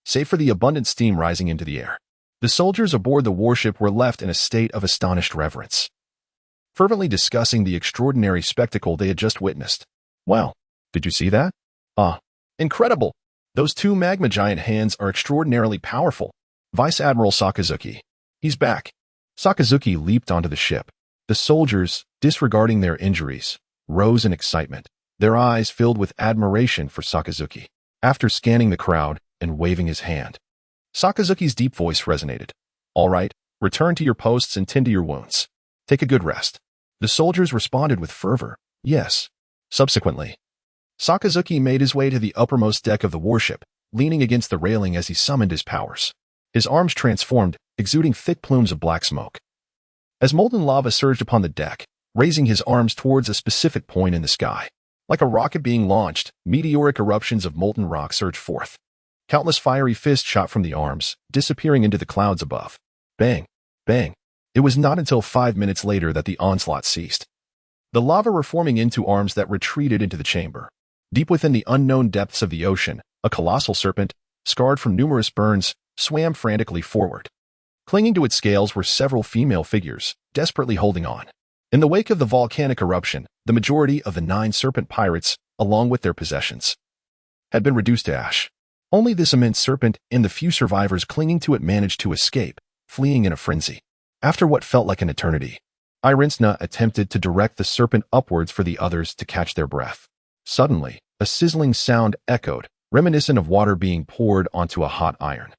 Save for the abundant steam rising into the air, the soldiers aboard the warship were left in a state of astonished reverence, fervently discussing the extraordinary spectacle they had just witnessed. Wow, did you see that? Incredible! Those two magma giant hands are extraordinarily powerful. Vice Admiral Sakazuki. He's back. Sakazuki leaped onto the ship. The soldiers, disregarding their injuries, rose in excitement, their eyes filled with admiration for Sakazuki. After scanning the crowd and waving his hand, Sakazuki's deep voice resonated. All right, return to your posts and tend to your wounds. Take a good rest. The soldiers responded with fervor. Yes. Subsequently, Sakazuki made his way to the uppermost deck of the warship, leaning against the railing as he summoned his powers. His arms transformed, exuding thick plumes of black smoke. As molten lava surged upon the deck, raising his arms towards a specific point in the sky. Like a rocket being launched, meteoric eruptions of molten rock surged forth. Countless fiery fists shot from the arms, disappearing into the clouds above. Bang! Bang! It was not until 5 minutes later that the onslaught ceased. The lava reforming into arms that retreated into the chamber. Deep within the unknown depths of the ocean, a colossal serpent, scarred from numerous burns, swam frantically forward. Clinging to its scales were several female figures, desperately holding on. In the wake of the volcanic eruption, the majority of the 9 serpent pirates, along with their possessions, had been reduced to ash. Only this immense serpent and the few survivors clinging to it managed to escape, fleeing in a frenzy. After what felt like an eternity, Irinsna attempted to direct the serpent upwards for the others to catch their breath. Suddenly, a sizzling sound echoed, reminiscent of water being poured onto a hot iron.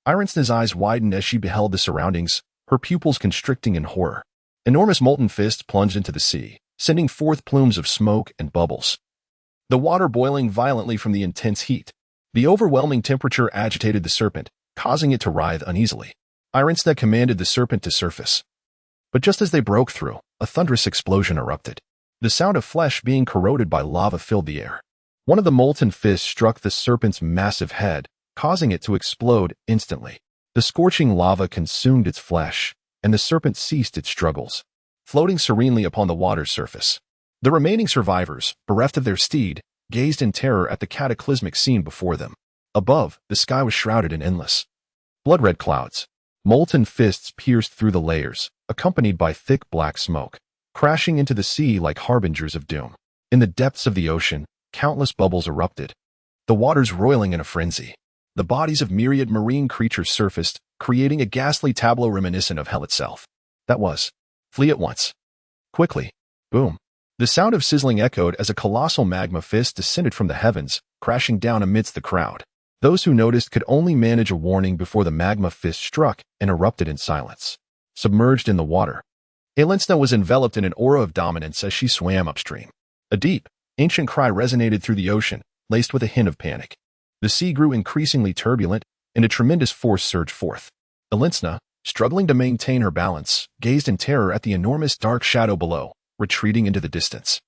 Irinsna's eyes widened as she beheld the surroundings, her pupils constricting in horror. Enormous molten fists plunged into the sea, sending forth plumes of smoke and bubbles. The water boiling violently from the intense heat. The overwhelming temperature agitated the serpent, causing it to writhe uneasily. Irinsna commanded the serpent to surface. But just as they broke through, a thunderous explosion erupted. The sound of flesh being corroded by lava filled the air. One of the molten fists struck the serpent's massive head, causing it to explode instantly. The scorching lava consumed its flesh, and the serpent ceased its struggles, floating serenely upon the water's surface. The remaining survivors, bereft of their steed, gazed in terror at the cataclysmic scene before them. Above, the sky was shrouded in endless, blood-red clouds. Molten fists pierced through the layers, accompanied by thick black smoke, crashing into the sea like harbingers of doom. In the depths of the ocean, countless bubbles erupted, the waters roiling in a frenzy. The bodies of myriad marine creatures surfaced, creating a ghastly tableau reminiscent of hell itself. That was, flee at once. Quickly. Boom. The sound of sizzling echoed as a colossal magma fist descended from the heavens, crashing down amidst the crowd. Those who noticed could only manage a warning before the magma fist struck and erupted in silence. Submerged in the water, Elensna was enveloped in an aura of dominance as she swam upstream. A deep, ancient cry resonated through the ocean, laced with a hint of panic. The sea grew increasingly turbulent, and a tremendous force surged forth. Elensna, struggling to maintain her balance, gazed in terror at the enormous dark shadow below, retreating into the distance.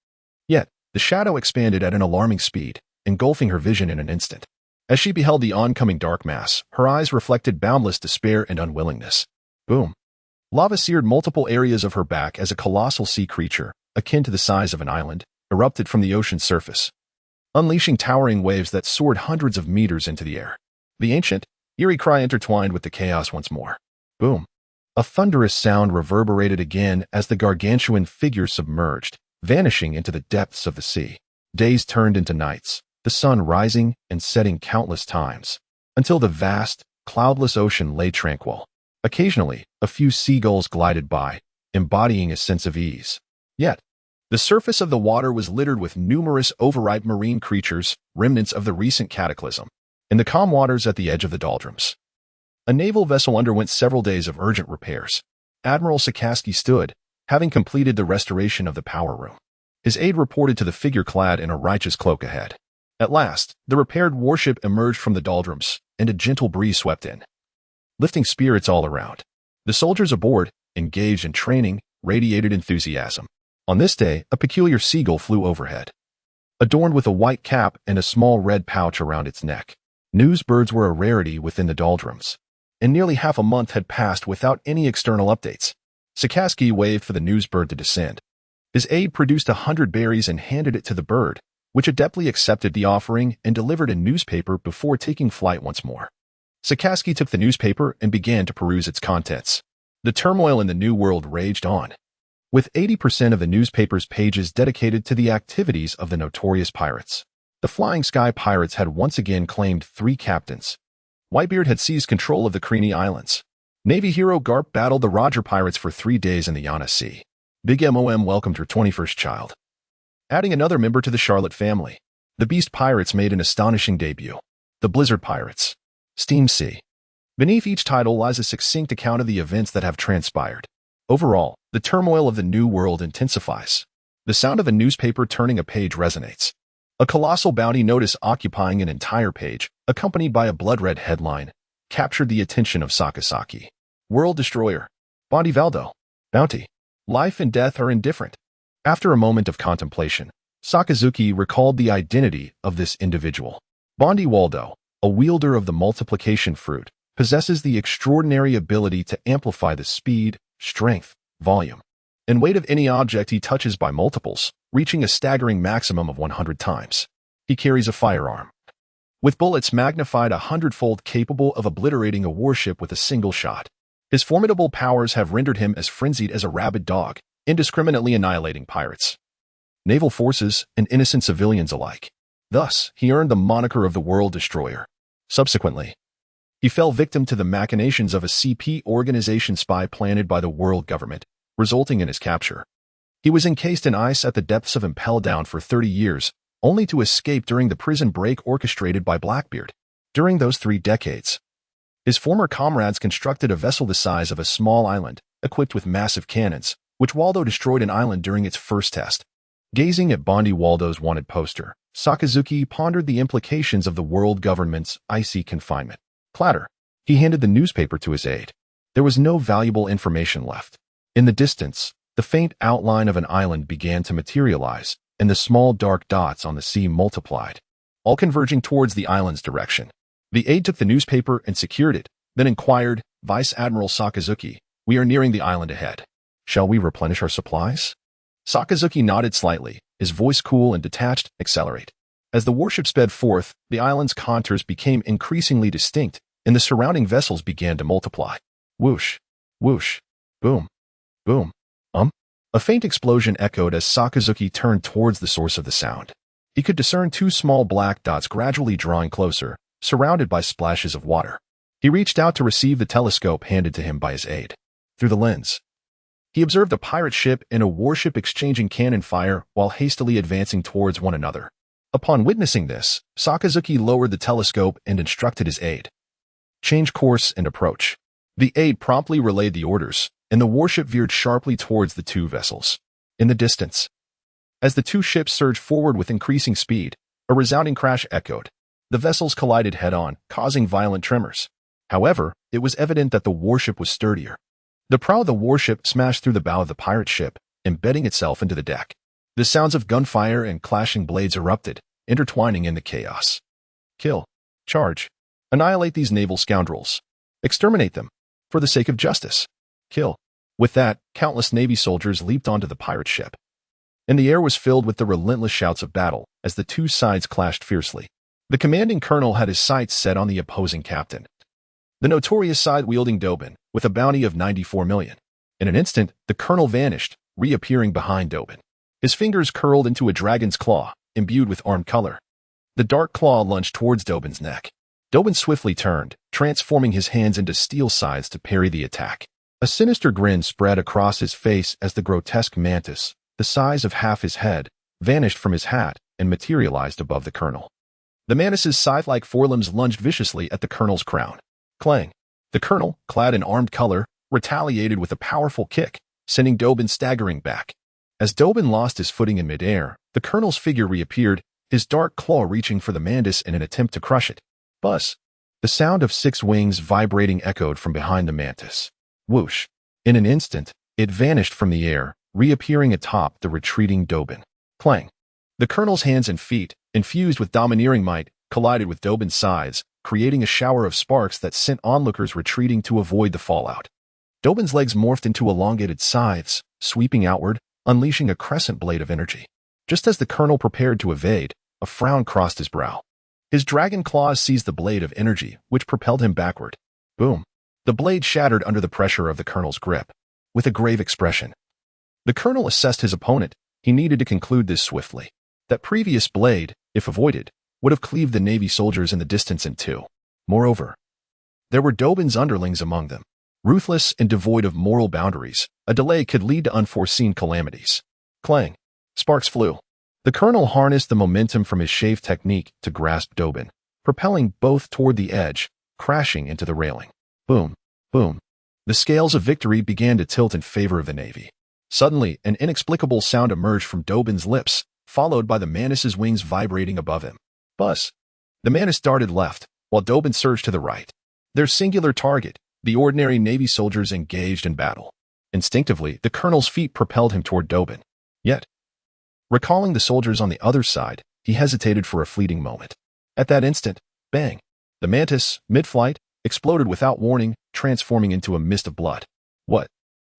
Yet, the shadow expanded at an alarming speed, engulfing her vision in an instant. As she beheld the oncoming dark mass, her eyes reflected boundless despair and unwillingness. Boom! Lava seared multiple areas of her back as a colossal sea creature, akin to the size of an island, erupted from the ocean's surface, unleashing towering waves that soared hundreds of meters into the air. The ancient, eerie cry intertwined with the chaos once more. Boom! A thunderous sound reverberated again as the gargantuan figure submerged, vanishing into the depths of the sea. Days turned into nights, the sun rising and setting countless times, until the vast, cloudless ocean lay tranquil. Occasionally, a few seagulls glided by, embodying a sense of ease. Yet, the surface of the water was littered with numerous overripe marine creatures, remnants of the recent cataclysm. In the calm waters at the edge of the doldrums, a naval vessel underwent several days of urgent repairs. Admiral Sakaski stood, having completed the restoration of the power room. His aide reported to the figure clad in a righteous cloak ahead. At last, the repaired warship emerged from the doldrums, and a gentle breeze swept in, lifting spirits all around. The soldiers aboard, engaged in training, radiated enthusiasm. On this day, a peculiar seagull flew overhead, adorned with a white cap and a small red pouch around its neck. News birds were a rarity within the doldrums, and nearly half a month had passed without any external updates. Sakaski waved for the news bird to descend. His aide produced 100 berries and handed it to the bird, which adeptly accepted the offering and delivered a newspaper before taking flight once more. Sakaski took the newspaper and began to peruse its contents. The turmoil in the New World raged on, with 80% of the newspaper's pages dedicated to the activities of the notorious pirates. The Flying Sky Pirates had once again claimed 3 captains. Whitebeard had seized control of the Creany Islands. Navy hero Garp battled the Roger Pirates for 3 days in the Yana Sea. Big Mom welcomed her 21st child, adding another member to the Charlotte family. The Beast Pirates made an astonishing debut. The Blizzard Pirates. Steam Sea. Beneath each title lies a succinct account of the events that have transpired. Overall, the turmoil of the New World intensifies. The sound of a newspaper turning a page resonates. A colossal bounty notice occupying an entire page, accompanied by a blood-red headline, captured the attention of Sakazaki. World Destroyer. Bondi Valdo. Bounty. Life and death are indifferent. After a moment of contemplation, Sakazuki recalled the identity of this individual. Bondi Waldo, a wielder of the multiplication fruit, possesses the extraordinary ability to amplify the speed, strength, volume, and weight of any object he touches by multiples, reaching a staggering maximum of 100 times. He carries a firearm, with bullets magnified 100-fold, capable of obliterating a warship with a single shot. His formidable powers have rendered him as frenzied as a rabid dog, indiscriminately annihilating pirates, naval forces, and innocent civilians alike. Thus, he earned the moniker of the World Destroyer. Subsequently, he fell victim to the machinations of a CP organization spy planted by the world government, resulting in his capture. He was encased in ice at the depths of Impel Down for 30 years, only to escape during the prison break orchestrated by Blackbeard. During those 3 decades, his former comrades constructed a vessel the size of a small island, equipped with massive cannons, which Waldo destroyed an island during its first test. Gazing at Bondi Waldo's wanted poster, Sakazuki pondered the implications of the world government's icy confinement. Clatter. He handed the newspaper to his aide. There was no valuable information left. In the distance, the faint outline of an island began to materialize, and the small dark dots on the sea multiplied, all converging towards the island's direction. The aide took the newspaper and secured it, then inquired, "Vice Admiral Sakazuki, we are nearing the island ahead. Shall we replenish our supplies?" Sakazuki nodded slightly, his voice cool and detached. "Accelerate." As the warship sped forth, the island's contours became increasingly distinct, and the surrounding vessels began to multiply. Whoosh, whoosh, boom, boom, A faint explosion echoed as Sakazuki turned towards the source of the sound. He could discern 2 small black dots gradually drawing closer, surrounded by splashes of water. He reached out to receive the telescope handed to him by his aide. Through the lens, He observed a pirate ship and a warship exchanging cannon fire while hastily advancing towards one another. Upon witnessing this, Sakazuki lowered the telescope and instructed his aide. Change course and approach. The aide promptly relayed the orders, and the warship veered sharply towards the two vessels. In the distance, as the two ships surged forward with increasing speed, a resounding crash echoed. The vessels collided head-on, causing violent tremors. However, it was evident that the warship was sturdier. The prow of the warship smashed through the bow of the pirate ship, embedding itself into the deck. The sounds of gunfire and clashing blades erupted, intertwining in the chaos. Kill. Charge. Annihilate these naval scoundrels. Exterminate them. For the sake of justice. Kill. With that, countless Navy soldiers leaped onto the pirate ship. And the air was filled with the relentless shouts of battle as the two sides clashed fiercely. The commanding colonel had his sights set on the opposing captain, the notorious side-wielding Dobin, with a bounty of 94 million. In an instant, the colonel vanished, reappearing behind Dobin. His fingers curled into a dragon's claw, imbued with armed color. The dark claw lunged towards Dobin's neck. Dobin swiftly turned, transforming his hands into steel scythes to parry the attack. A sinister grin spread across his face as the grotesque mantis, the size of half his head, vanished from his hat and materialized above the colonel. The mantis's scythe-like forelimbs lunged viciously at the colonel's crown. Clang! The colonel, clad in armed color, retaliated with a powerful kick, sending Dobin staggering back. As Dobin lost his footing in midair, the colonel's figure reappeared, his dark claw reaching for the mantis in an attempt to crush it. Buzz! The sound of 6 wings vibrating echoed from behind the mantis. Whoosh! In an instant, it vanished from the air, reappearing atop the retreating Dobin. Clang! The colonel's hands and feet, infused with domineering might, collided with Dobin's sides, creating a shower of sparks that sent onlookers retreating to avoid the fallout. Dobin's legs morphed into elongated scythes, sweeping outward, unleashing a crescent blade of energy. Just as the colonel prepared to evade, a frown crossed his brow. His dragon claws seized the blade of energy, which propelled him backward. Boom! The blade shattered under the pressure of the colonel's grip. With a grave expression, the colonel assessed his opponent. He needed to conclude this swiftly. That previous blade, if avoided, would have cleaved the Navy soldiers in the distance in two. Moreover, there were Dobin's underlings among them. Ruthless and devoid of moral boundaries, a delay could lead to unforeseen calamities. Clang! Sparks flew. The colonel harnessed the momentum from his shave technique to grasp Dobin, propelling both toward the edge, crashing into the railing. Boom! Boom! The scales of victory began to tilt in favor of the Navy. Suddenly, an inexplicable sound emerged from Dobin's lips, followed by the mantis's wings vibrating above him. Buzz! The mantis darted left, while Dobin surged to the right. Their singular target, the ordinary Navy soldiers engaged in battle. Instinctively, the colonel's feet propelled him toward Dobin. Yet, recalling the soldiers on the other side, he hesitated for a fleeting moment. At that instant, bang! The mantis, mid-flight, exploded without warning, transforming into a mist of blood. What?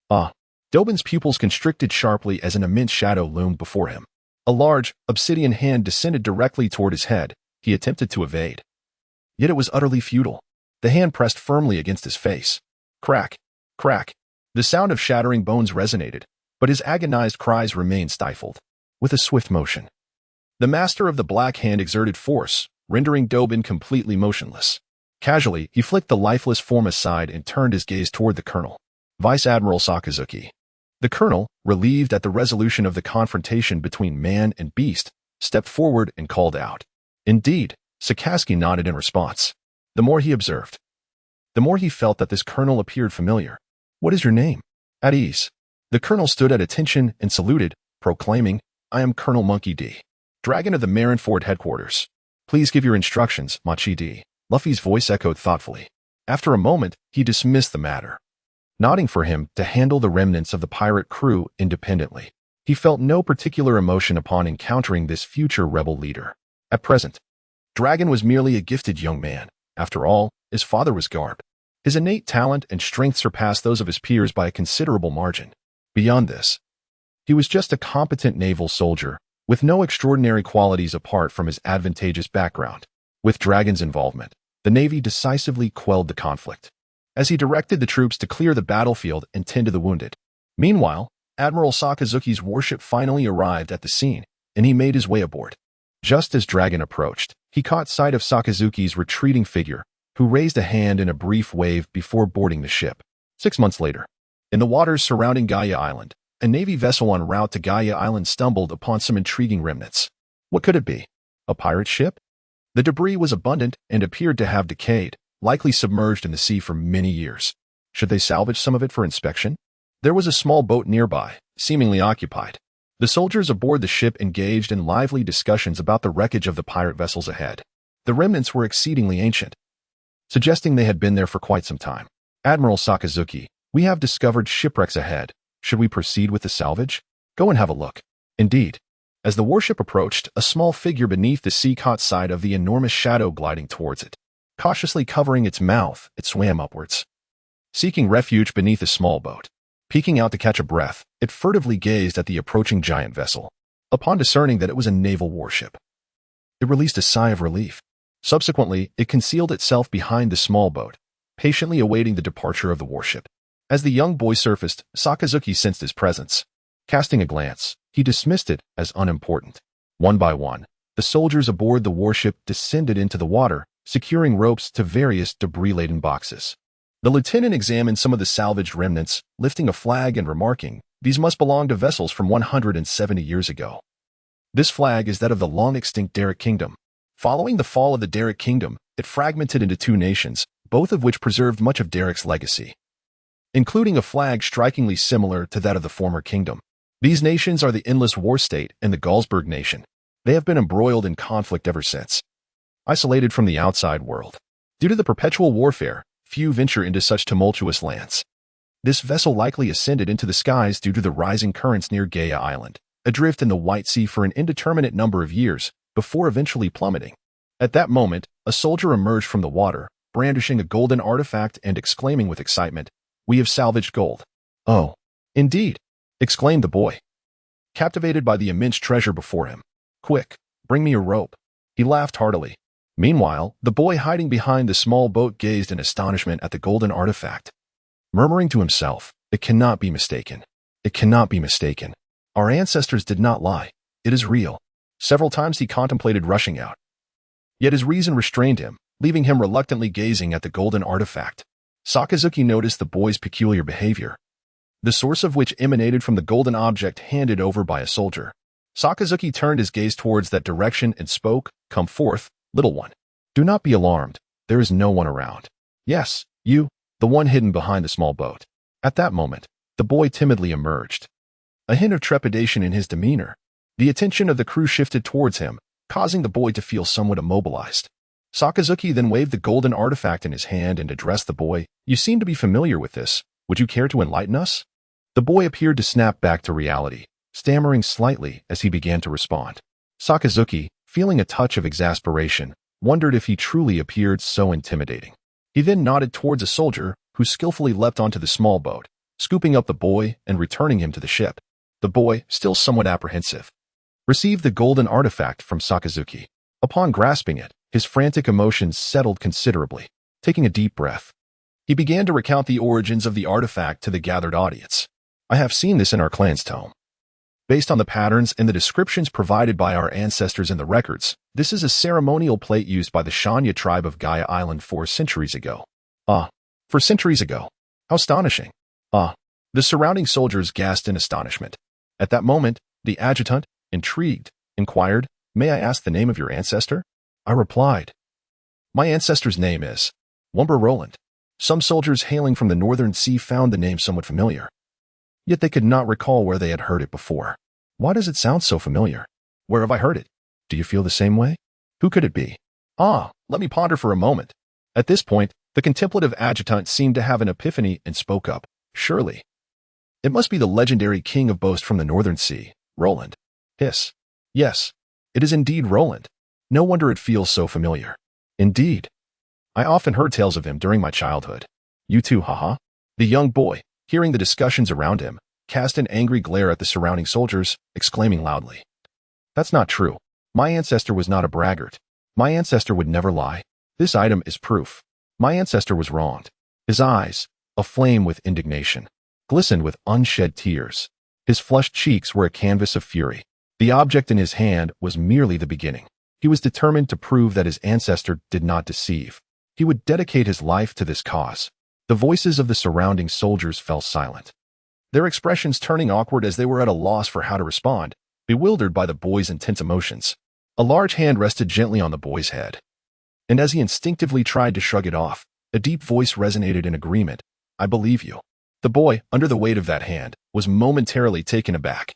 Ah! Dobin's pupils constricted sharply as an immense shadow loomed before him. A large, obsidian hand descended directly toward his head. He attempted to evade. Yet it was utterly futile. The hand pressed firmly against his face. Crack! Crack! The sound of shattering bones resonated, but his agonized cries remained stifled. With a swift motion, the master of the black hand exerted force, rendering Dobin completely motionless. Casually, he flicked the lifeless form aside and turned his gaze toward the colonel. Vice Admiral Sakazuki. The colonel, relieved at the resolution of the confrontation between man and beast, stepped forward and called out. Indeed, Sakazuki nodded in response. The more he observed, the more he felt that this colonel appeared familiar. What is your name? At ease. The colonel stood at attention and saluted, proclaiming, I am Colonel Monkey D. Dragon of the Marineford headquarters. Please give your instructions, Machi D. Luffy's voice echoed thoughtfully. After a moment, he dismissed the matter, nodding for him to handle the remnants of the pirate crew independently. He felt no particular emotion upon encountering this future rebel leader. At present, Dragon was merely a gifted young man. After all, his father was Garb. His innate talent and strength surpassed those of his peers by a considerable margin. Beyond this, he was just a competent naval soldier, with no extraordinary qualities apart from his advantageous background. With Dragon's involvement, the Navy decisively quelled the conflict, as he directed the troops to clear the battlefield and tend to the wounded. Meanwhile, Admiral Sakazuki's warship finally arrived at the scene, and he made his way aboard. Just as Dragon approached, he caught sight of Sakazuki's retreating figure, who raised a hand in a brief wave before boarding the ship. 6 months later, In the waters surrounding Gaia Island, a Navy vessel en route to Gaia Island stumbled upon some intriguing remnants. What could it be? A pirate ship? The debris was abundant and appeared to have decayed, likely submerged in the sea for many years. Should they salvage some of it for inspection? There was a small boat nearby, seemingly occupied. The soldiers aboard the ship engaged in lively discussions about the wreckage of the pirate vessels ahead. The remnants were exceedingly ancient, suggesting they had been there for quite some time. Admiral Sakazuki, we have discovered shipwrecks ahead. Should we proceed with the salvage? Go and have a look. Indeed. As the warship approached, a small figure beneath the sea caught sight of the enormous shadow gliding towards it. Cautiously covering its mouth, it swam upwards, seeking refuge beneath a small boat. Peeking out to catch a breath, it furtively gazed at the approaching giant vessel. Upon discerning that it was a naval warship, it released a sigh of relief. Subsequently, it concealed itself behind the small boat, patiently awaiting the departure of the warship. As the young boy surfaced, Sakazuki sensed his presence. Casting a glance, he dismissed it as unimportant. One by one, the soldiers aboard the warship descended into the water, securing ropes to various debris-laden boxes. The lieutenant examined some of the salvaged remnants, lifting a flag and remarking, "These must belong to vessels from 170 years ago. This flag is that of the long-extinct Derrick Kingdom." Following the fall of the Derrick Kingdom, it fragmented into two nations, both of which preserved much of Derrick's legacy, including a flag strikingly similar to that of the former kingdom. These nations are the Endless War State and the Galsburg Nation. They have been embroiled in conflict ever since, isolated from the outside world. Due to the perpetual warfare, few venture into such tumultuous lands. This vessel likely ascended into the skies due to the rising currents near Gaia Island, adrift in the White Sea for an indeterminate number of years, before eventually plummeting. At that moment, a soldier emerged from the water, brandishing a golden artifact and exclaiming with excitement, "We have salvaged gold." "Oh, indeed," exclaimed the boy, captivated by the immense treasure before him. "Quick, bring me a rope." He laughed heartily. Meanwhile, the boy hiding behind the small boat gazed in astonishment at the golden artifact, murmuring to himself, "It cannot be mistaken. It cannot be mistaken. Our ancestors did not lie. It is real." Several times he contemplated rushing out, yet his reason restrained him, leaving him reluctantly gazing at the golden artifact. Sakazuki noticed the boy's peculiar behavior, the source of which emanated from the golden object handed over by a soldier. Sakazuki turned his gaze towards that direction and spoke, "Come forth, little one. Do not be alarmed. There is no one around." "Yes, you, the one hidden behind the small boat." At that moment, the boy timidly emerged, a hint of trepidation in his demeanor. The attention of the crew shifted towards him, causing the boy to feel somewhat immobilized. Sakazuki then waved the golden artifact in his hand and addressed the boy, "You seem to be familiar with this. Would you care to enlighten us?" The boy appeared to snap back to reality, stammering slightly as he began to respond. Sakazuki, feeling a touch of exasperation, wondered if he truly appeared so intimidating. He then nodded towards a soldier, who skillfully leapt onto the small boat, scooping up the boy and returning him to the ship. The boy, still somewhat apprehensive, received the golden artifact from Sakazuki. Upon grasping it, his frantic emotions settled considerably. Taking a deep breath, he began to recount the origins of the artifact to the gathered audience. "I have seen this in our clan's tome. Based on the patterns and the descriptions provided by our ancestors in the records, this is a ceremonial plate used by the Shanya tribe of Gaia Island 4 centuries ago." "Ah, 4 centuries ago. How astonishing." "Ah." The surrounding soldiers gasped in astonishment. At that moment, the adjutant, intrigued, inquired, "May I ask the name of your ancestor?" I replied, "My ancestor's name is Wumber Roland." Some soldiers hailing from the northern sea found the name somewhat familiar, yet they could not recall where they had heard it before. "Why does it sound so familiar? Where have I heard it? Do you feel the same way? Who could it be?" "Ah, let me ponder for a moment." At this point, the contemplative adjutant seemed to have an epiphany and spoke up, "Surely, it must be the legendary king of boast from the northern sea, Roland." "Hiss. Yes, it is indeed Roland. No wonder it feels so familiar." "Indeed. I often heard tales of him during my childhood." "You too, haha." The young boy, hearing the discussions around him, cast an angry glare at the surrounding soldiers, exclaiming loudly, "That's not true. My ancestor was not a braggart. My ancestor would never lie. This item is proof. My ancestor was wronged." His eyes, aflame with indignation, glistened with unshed tears. His flushed cheeks were a canvas of fury. The object in his hand was merely the beginning. He was determined to prove that his ancestor did not deceive. He would dedicate his life to this cause. The voices of the surrounding soldiers fell silent. their expressions turning awkward as they were at a loss for how to respond, bewildered by the boy's intense emotions. A large hand rested gently on the boy's head. And as he instinctively tried to shrug it off, a deep voice resonated in agreement. "I believe you." The boy, under the weight of that hand, was momentarily taken aback.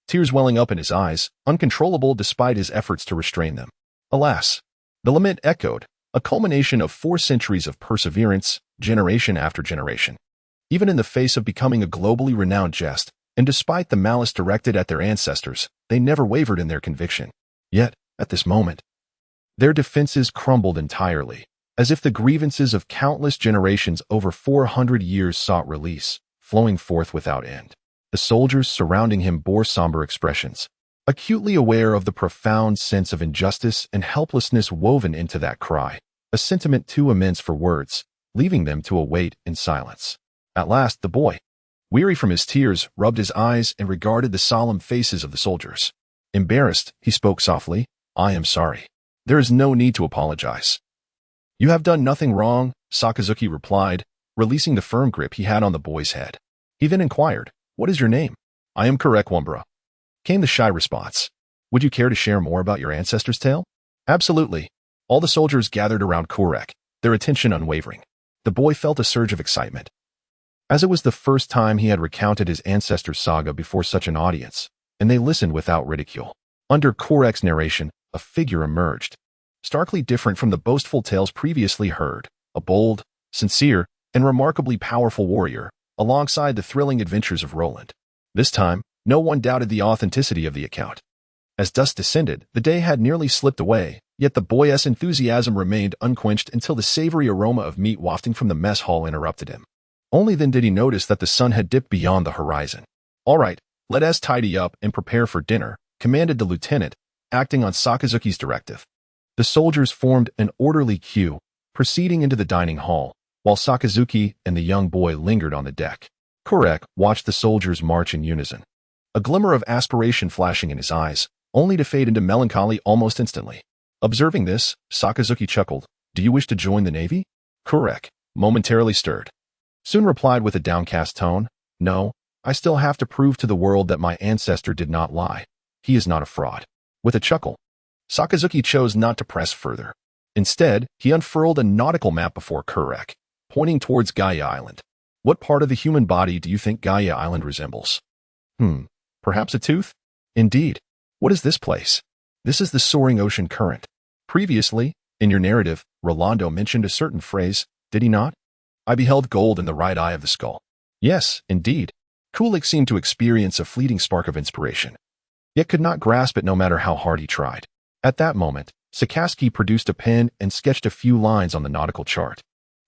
Tears welling up in his eyes, uncontrollable despite his efforts to restrain them. Alas, the lament echoed, a culmination of 4 centuries of perseverance, generation after generation. Even in the face of becoming a globally renowned jest, and despite the malice directed at their ancestors, they never wavered in their conviction. Yet, at this moment, their defenses crumbled entirely, as if the grievances of countless generations over 400 years sought release, flowing forth without end. The soldiers surrounding him bore somber expressions, acutely aware of the profound sense of injustice and helplessness woven into that cry, a sentiment too immense for words, leaving them to await in silence. At last, the boy, weary from his tears, rubbed his eyes and regarded the solemn faces of the soldiers. Embarrassed, he spoke softly, "I am sorry. There is no need to apologize." "You have done nothing wrong," Sakazuki replied, releasing the firm grip he had on the boy's head. He then inquired, "What is your name?" "I am Kurekwumbra," came the shy response. "Would you care to share more about your ancestors' tale?" "Absolutely." All the soldiers gathered around Kurek, their attention unwavering. The boy felt a surge of excitement, as it was the first time he had recounted his ancestors' saga before such an audience, and they listened without ridicule. Under Kurek's narration, a figure emerged, starkly different from the boastful tales previously heard, a bold, sincere, and remarkably powerful warrior, alongside the thrilling adventures of Roland. This time, no one doubted the authenticity of the account. As dusk descended, the day had nearly slipped away, yet the boy's enthusiasm remained unquenched until the savory aroma of meat wafting from the mess hall interrupted him. Only then did he notice that the sun had dipped beyond the horizon. "All right, let us tidy up and prepare for dinner," commanded the lieutenant, acting on Sakazuki's directive. The soldiers formed an orderly queue, proceeding into the dining hall, while Sakazuki and the young boy lingered on the deck. Kurek watched the soldiers march in unison, a glimmer of aspiration flashing in his eyes, only to fade into melancholy almost instantly. Observing this, Sakazuki chuckled. "Do you wish to join the Navy?" Kurek, momentarily stirred, soon replied with a downcast tone, "No, I still have to prove to the world that my ancestor did not lie. He is not a fraud." With a chuckle, Sakazuki chose not to press further. Instead, he unfurled a nautical map before Kurek, pointing towards Gaia Island. "What part of the human body do you think Gaia Island resembles?" Perhaps a tooth?" "Indeed. What is this place?" "This is the soaring ocean current. Previously, in your narrative, Rolando mentioned a certain phrase, did he not?" "I beheld gold in the right eye of the skull." "Yes, indeed." Kulik seemed to experience a fleeting spark of inspiration, yet could not grasp it no matter how hard he tried. At that moment, Sakazuki produced a pen and sketched a few lines on the nautical chart,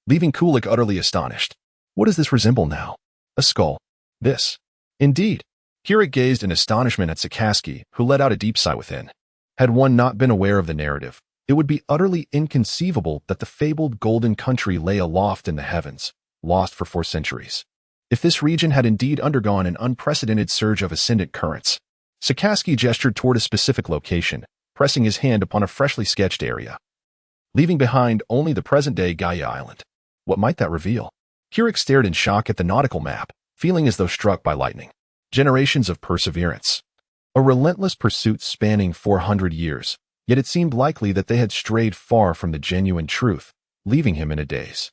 leaving Kulik utterly astonished. "What does this resemble now?" "A skull." "This." "Indeed." Kulik gazed in astonishment at Sakazuki, who let out a deep sigh within. Had one not been aware of the narrative, it would be utterly inconceivable that the fabled Golden Country lay aloft in the heavens, lost for 4 centuries. If this region had indeed undergone an unprecedented surge of ascendant currents. Sakazuki gestured toward a specific location, pressing his hand upon a freshly sketched area, leaving behind only the present-day Gaia Island. What might that reveal? Kulik stared in shock at the nautical map, feeling as though struck by lightning. Generations of perseverance. A relentless pursuit spanning 400 years, yet it seemed likely that they had strayed far from the genuine truth, leaving him in a daze.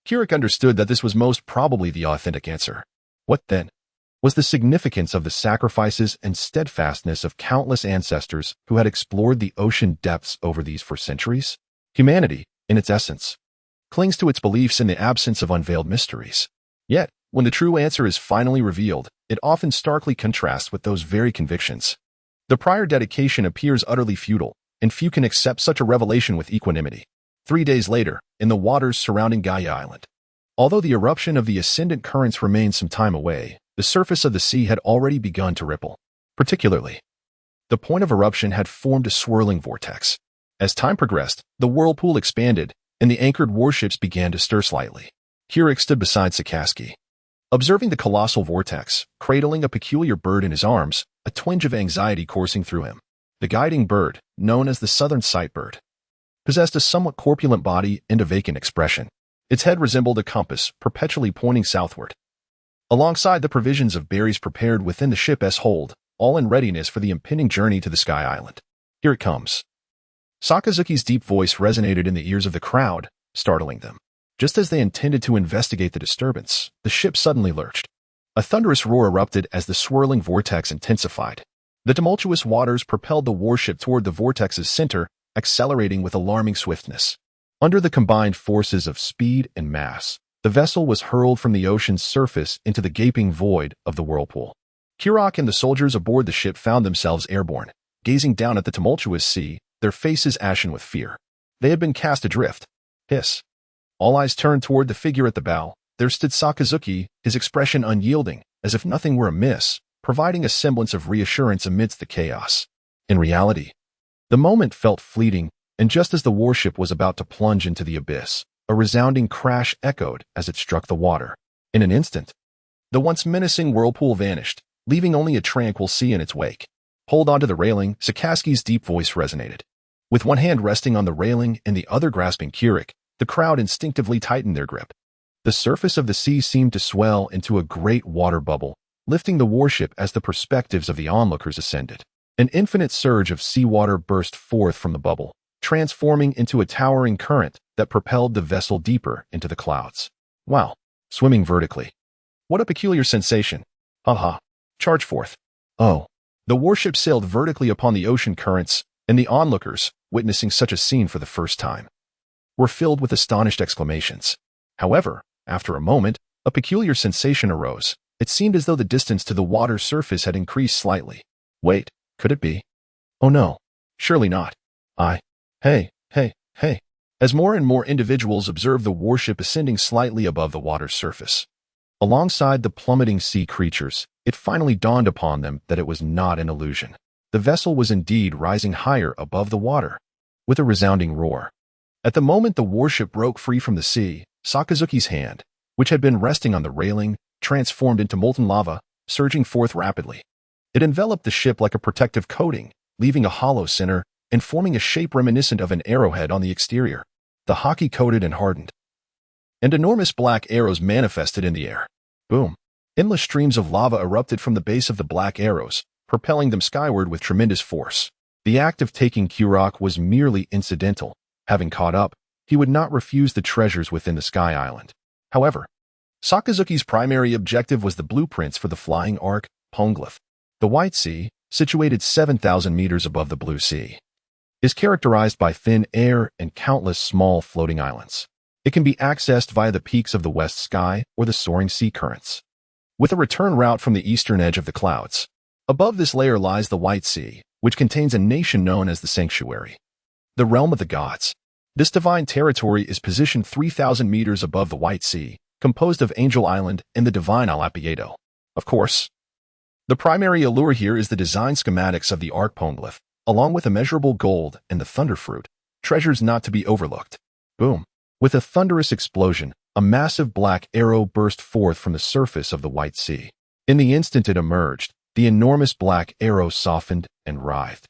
Kulik understood that this was most probably the authentic answer. What then? Was the significance of the sacrifices and steadfastness of countless ancestors who had explored the ocean depths over these for centuries? Humanity, in its essence, clings to its beliefs in the absence of unveiled mysteries. Yet, when the true answer is finally revealed, it often starkly contrasts with those very convictions. The prior dedication appears utterly futile, and few can accept such a revelation with equanimity. 3 days later, in the waters surrounding Gaia Island, although the eruption of the ascendant currents remained some time away, the surface of the sea had already begun to ripple. Particularly, the point of eruption had formed a swirling vortex. As time progressed, the whirlpool expanded, and the anchored warships began to stir slightly. Kulik stood beside Sakazuki, observing the colossal vortex, cradling a peculiar bird in his arms, a twinge of anxiety coursing through him. The guiding bird, known as the southern sightbird, possessed a somewhat corpulent body and a vacant expression. Its head resembled a compass, perpetually pointing southward. alongside the provisions of berries prepared within the ship's hold, all in readiness for the impending journey to the Sky Island. Here it comes. Sakazuki's deep voice resonated in the ears of the crowd, startling them. Just as they intended to investigate the disturbance, the ship suddenly lurched. A thunderous roar erupted as the swirling vortex intensified. The tumultuous waters propelled the warship toward the vortex's center, accelerating with alarming swiftness. Under the combined forces of speed and mass, the vessel was hurled from the ocean's surface into the gaping void of the whirlpool. Kirok and the soldiers aboard the ship found themselves airborne, gazing down at the tumultuous sea, their faces ashen with fear. They had been cast adrift. Hiss. All eyes turned toward the figure at the bow. There stood Sakazuki, his expression unyielding, as if nothing were amiss, providing a semblance of reassurance amidst the chaos. In reality, the moment felt fleeting, and just as the warship was about to plunge into the abyss, a resounding crash echoed as it struck the water. In an instant, the once menacing whirlpool vanished, leaving only a tranquil sea in its wake. Hold onto the railing, Sakazuki's deep voice resonated. With one hand resting on the railing and the other grasping Kirok, the crowd instinctively tightened their grip. The surface of the sea seemed to swell into a great water bubble, lifting the warship as the perspectives of the onlookers ascended. An infinite surge of seawater burst forth from the bubble, transforming into a towering current that propelled the vessel deeper into the clouds. Wow, swimming vertically. What a peculiar sensation. Haha. Charge forth. Oh. The warship sailed vertically upon the ocean currents, and the onlookers, witnessing such a scene for the first time, were filled with astonished exclamations. However, after a moment, a peculiar sensation arose. It seemed as though the distance to the water's surface had increased slightly. Wait, could it be? Oh no, surely not. Hey. As more and more individuals observed the warship ascending slightly above the water's surface, alongside the plummeting sea creatures, it finally dawned upon them that it was not an illusion. The vessel was indeed rising higher above the water, with a resounding roar. At the moment the warship broke free from the sea, Sakazuki's hand, which had been resting on the railing, transformed into molten lava, surging forth rapidly. It enveloped the ship like a protective coating, leaving a hollow center and forming a shape reminiscent of an arrowhead on the exterior. The hockey coated and hardened, and enormous black arrows manifested in the air. Boom. Endless streams of lava erupted from the base of the black arrows, propelling them skyward with tremendous force. The act of taking Kirok was merely incidental. Having caught up, he would not refuse the treasures within the Sky Island. However, Sakazuki's primary objective was the blueprints for the flying ark, Poneglyph. The White Sea, situated 7,000 meters above the Blue Sea, is characterized by thin air and countless small floating islands. It can be accessed via the peaks of the west sky or the soaring sea currents, with a return route from the eastern edge of the clouds. Above this layer lies the White Sea, which contains a nation known as the Sanctuary, the realm of the gods. This divine territory is positioned 3,000 meters above the White Sea, composed of Angel Island and the divine Alapiedo. Of course, the primary allure here is the design schematics of the Ark Poneglyph, along with immeasurable gold and the thunder fruit, treasures not to be overlooked. Boom. With a thunderous explosion, a massive black arrow burst forth from the surface of the White Sea. In the instant it emerged, the enormous black arrow softened and writhed,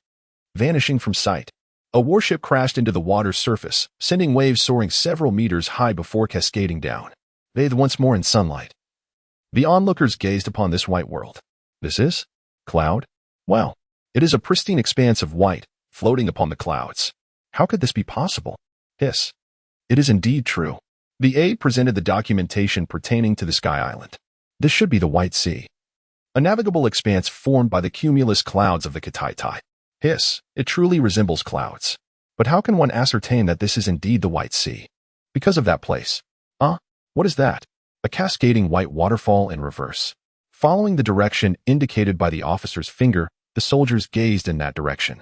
vanishing from sight. A warship crashed into the water's surface, sending waves soaring several meters high before cascading down, bathed once more in sunlight. The onlookers gazed upon this white world. This is? Cloud? Wow. It is a pristine expanse of white, floating upon the clouds. How could this be possible? Hiss. It is indeed true. The aide presented the documentation pertaining to the Sky Island. This should be the White Sea, a navigable expanse formed by the cumulus clouds of the Kitaitai. Hiss. It truly resembles clouds. But how can one ascertain that this is indeed the White Sea? Because of that place. What is that? A cascading white waterfall in reverse. Following the direction indicated by the officer's finger, the soldiers gazed in that direction.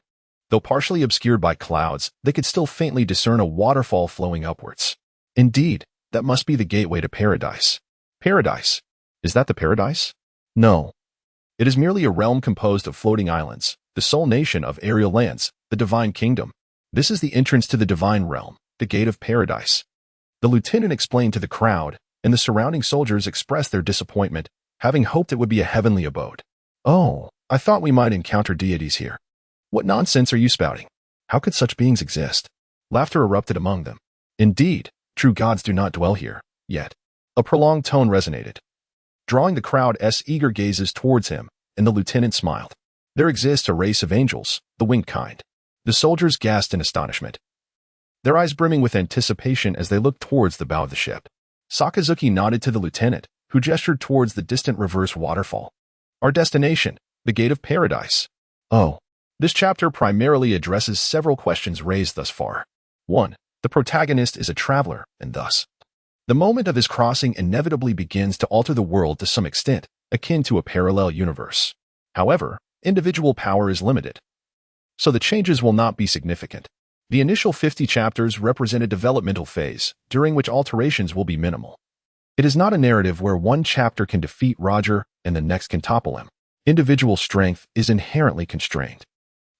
Though partially obscured by clouds, they could still faintly discern a waterfall flowing upwards. Indeed, that must be the gateway to paradise. Paradise? Is that the paradise? No. It is merely a realm composed of floating islands, the sole nation of aerial lands, the divine kingdom. This is the entrance to the divine realm, the gate of paradise. The lieutenant explained to the crowd, and the surrounding soldiers expressed their disappointment, having hoped it would be a heavenly abode. Oh, I thought we might encounter deities here. What nonsense are you spouting? How could such beings exist? Laughter erupted among them. Indeed, true gods do not dwell here, yet. A prolonged tone resonated. drawing the crowd's eager gazes towards him, and the lieutenant smiled. There exists a race of angels, the winged kind. The soldiers gasped in astonishment, their eyes brimming with anticipation as they looked towards the bow of the ship. Sakazuki nodded to the lieutenant, who gestured towards the distant reverse waterfall. Our destination, the Gate of Paradise. Oh. This chapter primarily addresses several questions raised thus far. 1. The protagonist is a traveler, and thus, the moment of his crossing inevitably begins to alter the world to some extent, akin to a parallel universe. However, individual power is limited, so the changes will not be significant. The initial 50 chapters represent a developmental phase, during which alterations will be minimal. It is not a narrative where one chapter can defeat Roger and the next can topple him. Individual strength is inherently constrained.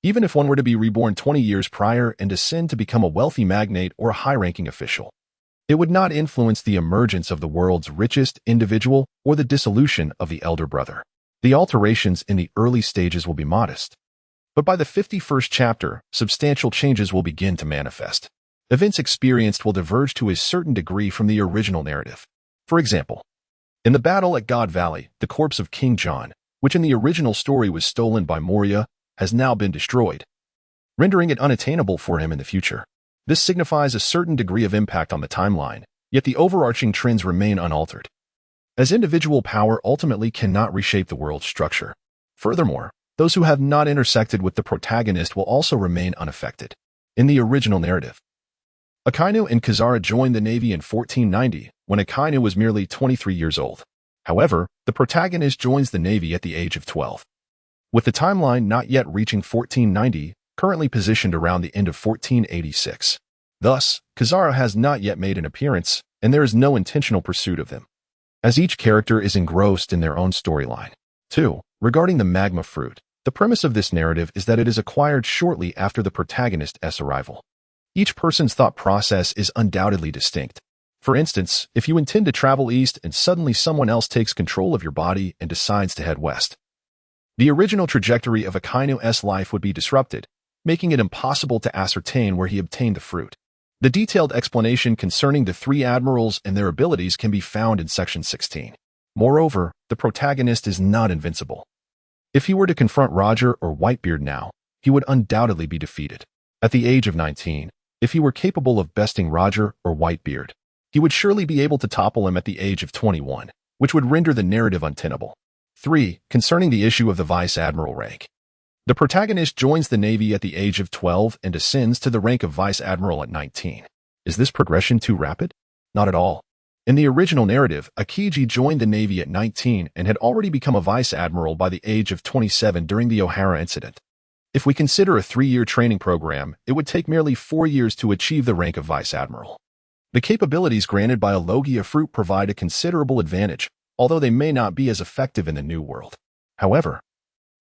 Even if one were to be reborn 20 years prior and ascend to become a wealthy magnate or a high-ranking official, it would not influence the emergence of the world's richest individual or the dissolution of the elder brother. The alterations in the early stages will be modest, but by the 51st chapter, substantial changes will begin to manifest. Events experienced will diverge to a certain degree from the original narrative. For example, in the battle at God Valley, the corpse of King John, which in the original story was stolen by Moria, has now been destroyed, rendering it unattainable for him in the future. This signifies a certain degree of impact on the timeline, yet the overarching trends remain unaltered, as individual power ultimately cannot reshape the world's structure. Furthermore, those who have not intersected with the protagonist will also remain unaffected. In the original narrative, Akainu and Kazara joined the Navy in 1490, when Akainu was merely 23 years old. However, the protagonist joins the Navy at the age of 12. With the timeline not yet reaching 1490, currently positioned around the end of 1486. Thus, Kazara has not yet made an appearance, and there is no intentional pursuit of him, as each character is engrossed in their own storyline. 2. Regarding the magma fruit, the premise of this narrative is that it is acquired shortly after the protagonist's arrival. Each person's thought process is undoubtedly distinct. For instance, if you intend to travel east and suddenly someone else takes control of your body and decides to head west, the original trajectory of Akainu's life would be disrupted, making it impossible to ascertain where he obtained the fruit. The detailed explanation concerning the three admirals and their abilities can be found in Section 16. Moreover, the protagonist is not invincible. If he were to confront Roger or Whitebeard now, he would undoubtedly be defeated. At the age of 19, if he were capable of besting Roger or Whitebeard, he would surely be able to topple him at the age of 21, which would render the narrative untenable. 3. Concerning the issue of the Vice Admiral rank. The protagonist joins the Navy at the age of 12 and ascends to the rank of Vice Admiral at 19. Is this progression too rapid? Not at all. In the original narrative, Akiji joined the Navy at 19 and had already become a Vice Admiral by the age of 27 during the O'Hara incident. If we consider a 3-year training program, it would take merely 4 years to achieve the rank of Vice Admiral. The capabilities granted by a Logia fruit provide a considerable advantage, although they may not be as effective in the New World. However,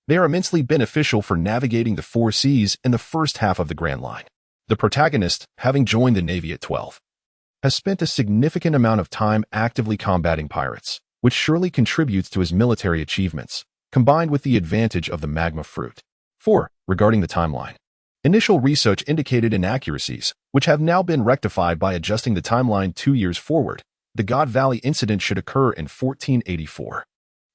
they are immensely beneficial for navigating the 4 seas in the first half of the Grand Line. The protagonist, having joined the Navy at 12, has spent a significant amount of time actively combating pirates, which surely contributes to his military achievements, combined with the advantage of the magma fruit. 4. Regarding the timeline. Initial research indicated inaccuracies, which have now been rectified by adjusting the timeline 2 years forward. The God Valley incident should occur in 1484.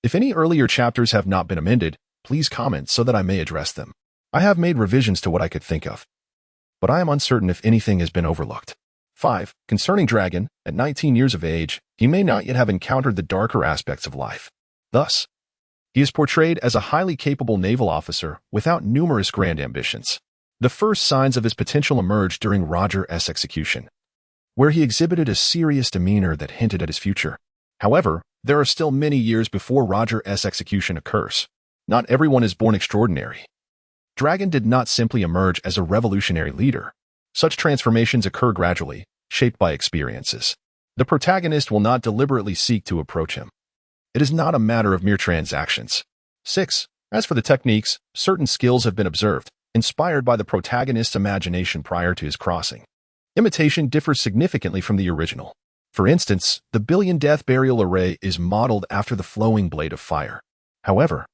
If any earlier chapters have not been amended, please comment so that I may address them. I have made revisions to what I could think of, but I am uncertain if anything has been overlooked. 5. Concerning Dragon, at 19 years of age, he may not yet have encountered the darker aspects of life. Thus, he is portrayed as a highly capable naval officer without numerous grand ambitions. The first signs of his potential emerged during Roger's execution, where he exhibited a serious demeanor that hinted at his future. However, there are still many years before Roger's execution occurs. Not everyone is born extraordinary. Dragon did not simply emerge as a revolutionary leader. Such transformations occur gradually, shaped by experiences. The protagonist will not deliberately seek to approach him. It is not a matter of mere transactions. 6. As for the techniques, certain skills have been observed, inspired by the protagonist's imagination prior to his crossing. Imitation differs significantly from the original. For instance, the Billion Death Burial Array is modeled after the Flowing Blade of Fire. However,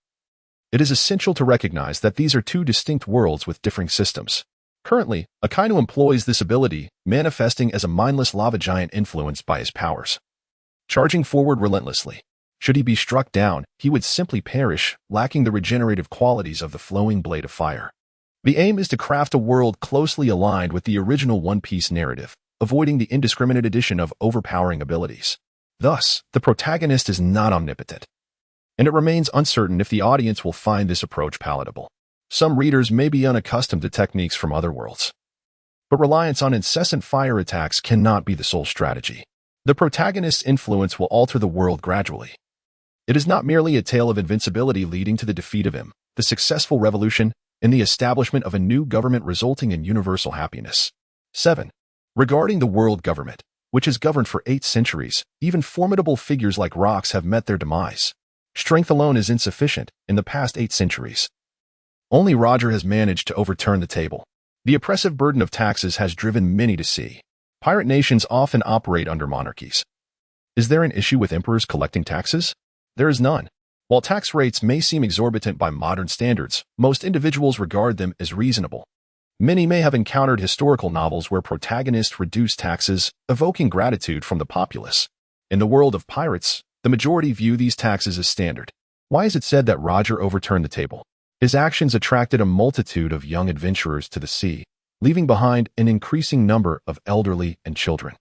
it is essential to recognize that these are two distinct worlds with differing systems. Currently, Akainu employs this ability, manifesting as a mindless lava giant influenced by his powers, charging forward relentlessly. Should he be struck down, he would simply perish, lacking the regenerative qualities of the flowing blade of fire. The aim is to craft a world closely aligned with the original One Piece narrative, avoiding the indiscriminate addition of overpowering abilities. Thus, the protagonist is not omnipotent, and it remains uncertain if the audience will find this approach palatable. Some readers may be unaccustomed to techniques from other worlds, but reliance on incessant fire attacks cannot be the sole strategy. The protagonist's influence will alter the world gradually. It is not merely a tale of invincibility leading to the defeat of him, the successful revolution, and the establishment of a new government resulting in universal happiness. 7. Regarding the world government, which has governed for 8 centuries, even formidable figures like rocks have met their demise. Strength alone is insufficient in the past 8 centuries. Only Roger has managed to overturn the table. The oppressive burden of taxes has driven many to sea. Pirate nations often operate under monarchies. Is there an issue with emperors collecting taxes? There is none. While tax rates may seem exorbitant by modern standards, most individuals regard them as reasonable. Many may have encountered historical novels where protagonists reduce taxes, evoking gratitude from the populace. In the world of pirates, the majority view these taxes as standard. Why is it said that Roger overturned the table? His actions attracted a multitude of young adventurers to the sea, leaving behind an increasing number of elderly and children.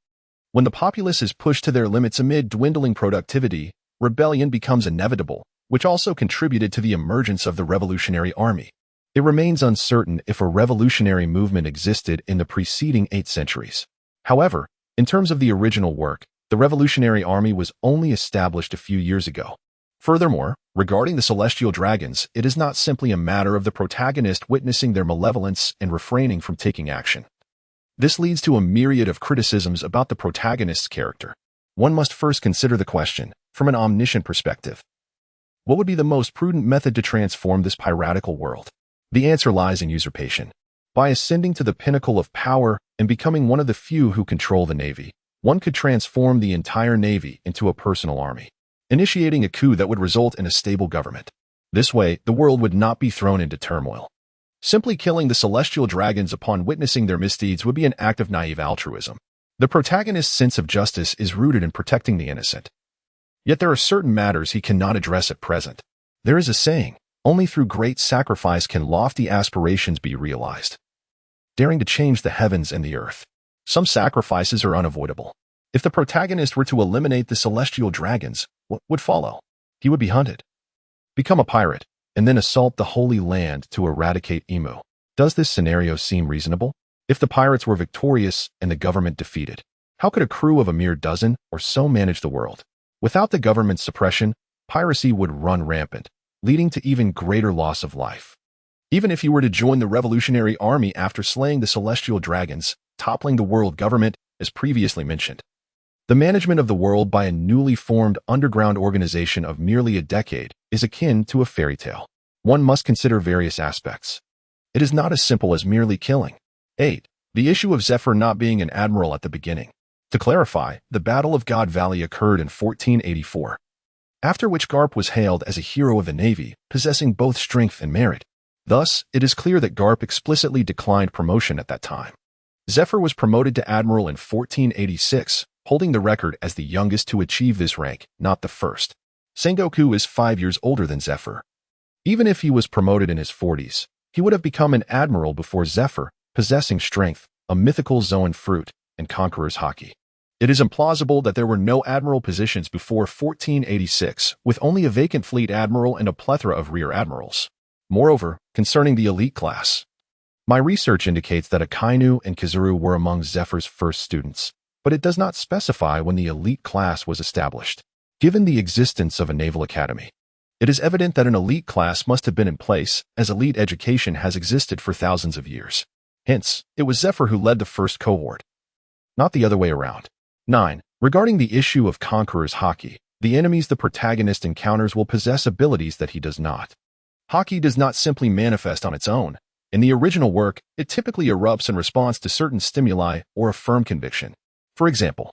When the populace is pushed to their limits amid dwindling productivity, rebellion becomes inevitable, which also contributed to the emergence of the Revolutionary Army. It remains uncertain if a revolutionary movement existed in the preceding 8 centuries. However, in terms of the original work, the Revolutionary Army was only established a few years ago. Furthermore, regarding the celestial dragons, it is not simply a matter of the protagonist witnessing their malevolence and refraining from taking action. This leads to a myriad of criticisms about the protagonist's character. One must first consider the question, from an omniscient perspective. What would be the most prudent method to transform this piratical world? The answer lies in usurpation. By ascending to the pinnacle of power and becoming one of the few who control the navy, one could transform the entire navy into a personal army, initiating a coup that would result in a stable government. This way, the world would not be thrown into turmoil. Simply killing the celestial dragons upon witnessing their misdeeds would be an act of naive altruism. The protagonist's sense of justice is rooted in protecting the innocent. Yet there are certain matters he cannot address at present. There is a saying, only through great sacrifice can lofty aspirations be realized. Daring to change the heavens and the earth. Some sacrifices are unavoidable. If the protagonist were to eliminate the celestial dragons, what would follow? He would be hunted, become a pirate, and then assault the Holy Land to eradicate Emu. Does this scenario seem reasonable? If the pirates were victorious and the government defeated, how could a crew of a mere dozen or so manage the world? Without the government's suppression, piracy would run rampant, leading to even greater loss of life. Even if he were to join the Revolutionary Army after slaying the celestial dragons, toppling the world government, as previously mentioned, the management of the world by a newly formed underground organization of merely a decade is akin to a fairy tale. One must consider various aspects. It is not as simple as merely killing. 8. The issue of Zephyr not being an admiral at the beginning. To clarify, the Battle of God Valley occurred in 1484, after which Garp was hailed as a hero of the Navy, possessing both strength and merit. Thus, it is clear that Garp explicitly declined promotion at that time. Zephyr was promoted to admiral in 1486, holding the record as the youngest to achieve this rank, not the first. Sengoku is 5 years older than Zephyr. Even if he was promoted in his 40s, he would have become an admiral before Zephyr, possessing strength, a mythical Zoan fruit, and conqueror's haki. It is implausible that there were no admiral positions before 1486, with only a vacant fleet admiral and a plethora of rear admirals. Moreover, concerning the elite class, my research indicates that Akainu and Kizuru were among Zephyr's first students, but it does not specify when the elite class was established. Given the existence of a naval academy, it is evident that an elite class must have been in place, as elite education has existed for thousands of years. Hence, it was Zephyr who led the first cohort, not the other way around. 9. Regarding the issue of conqueror's haki, the enemies the protagonist encounters will possess abilities that he does not. Haki does not simply manifest on its own. In the original work, it typically erupts in response to certain stimuli or a firm conviction. For example,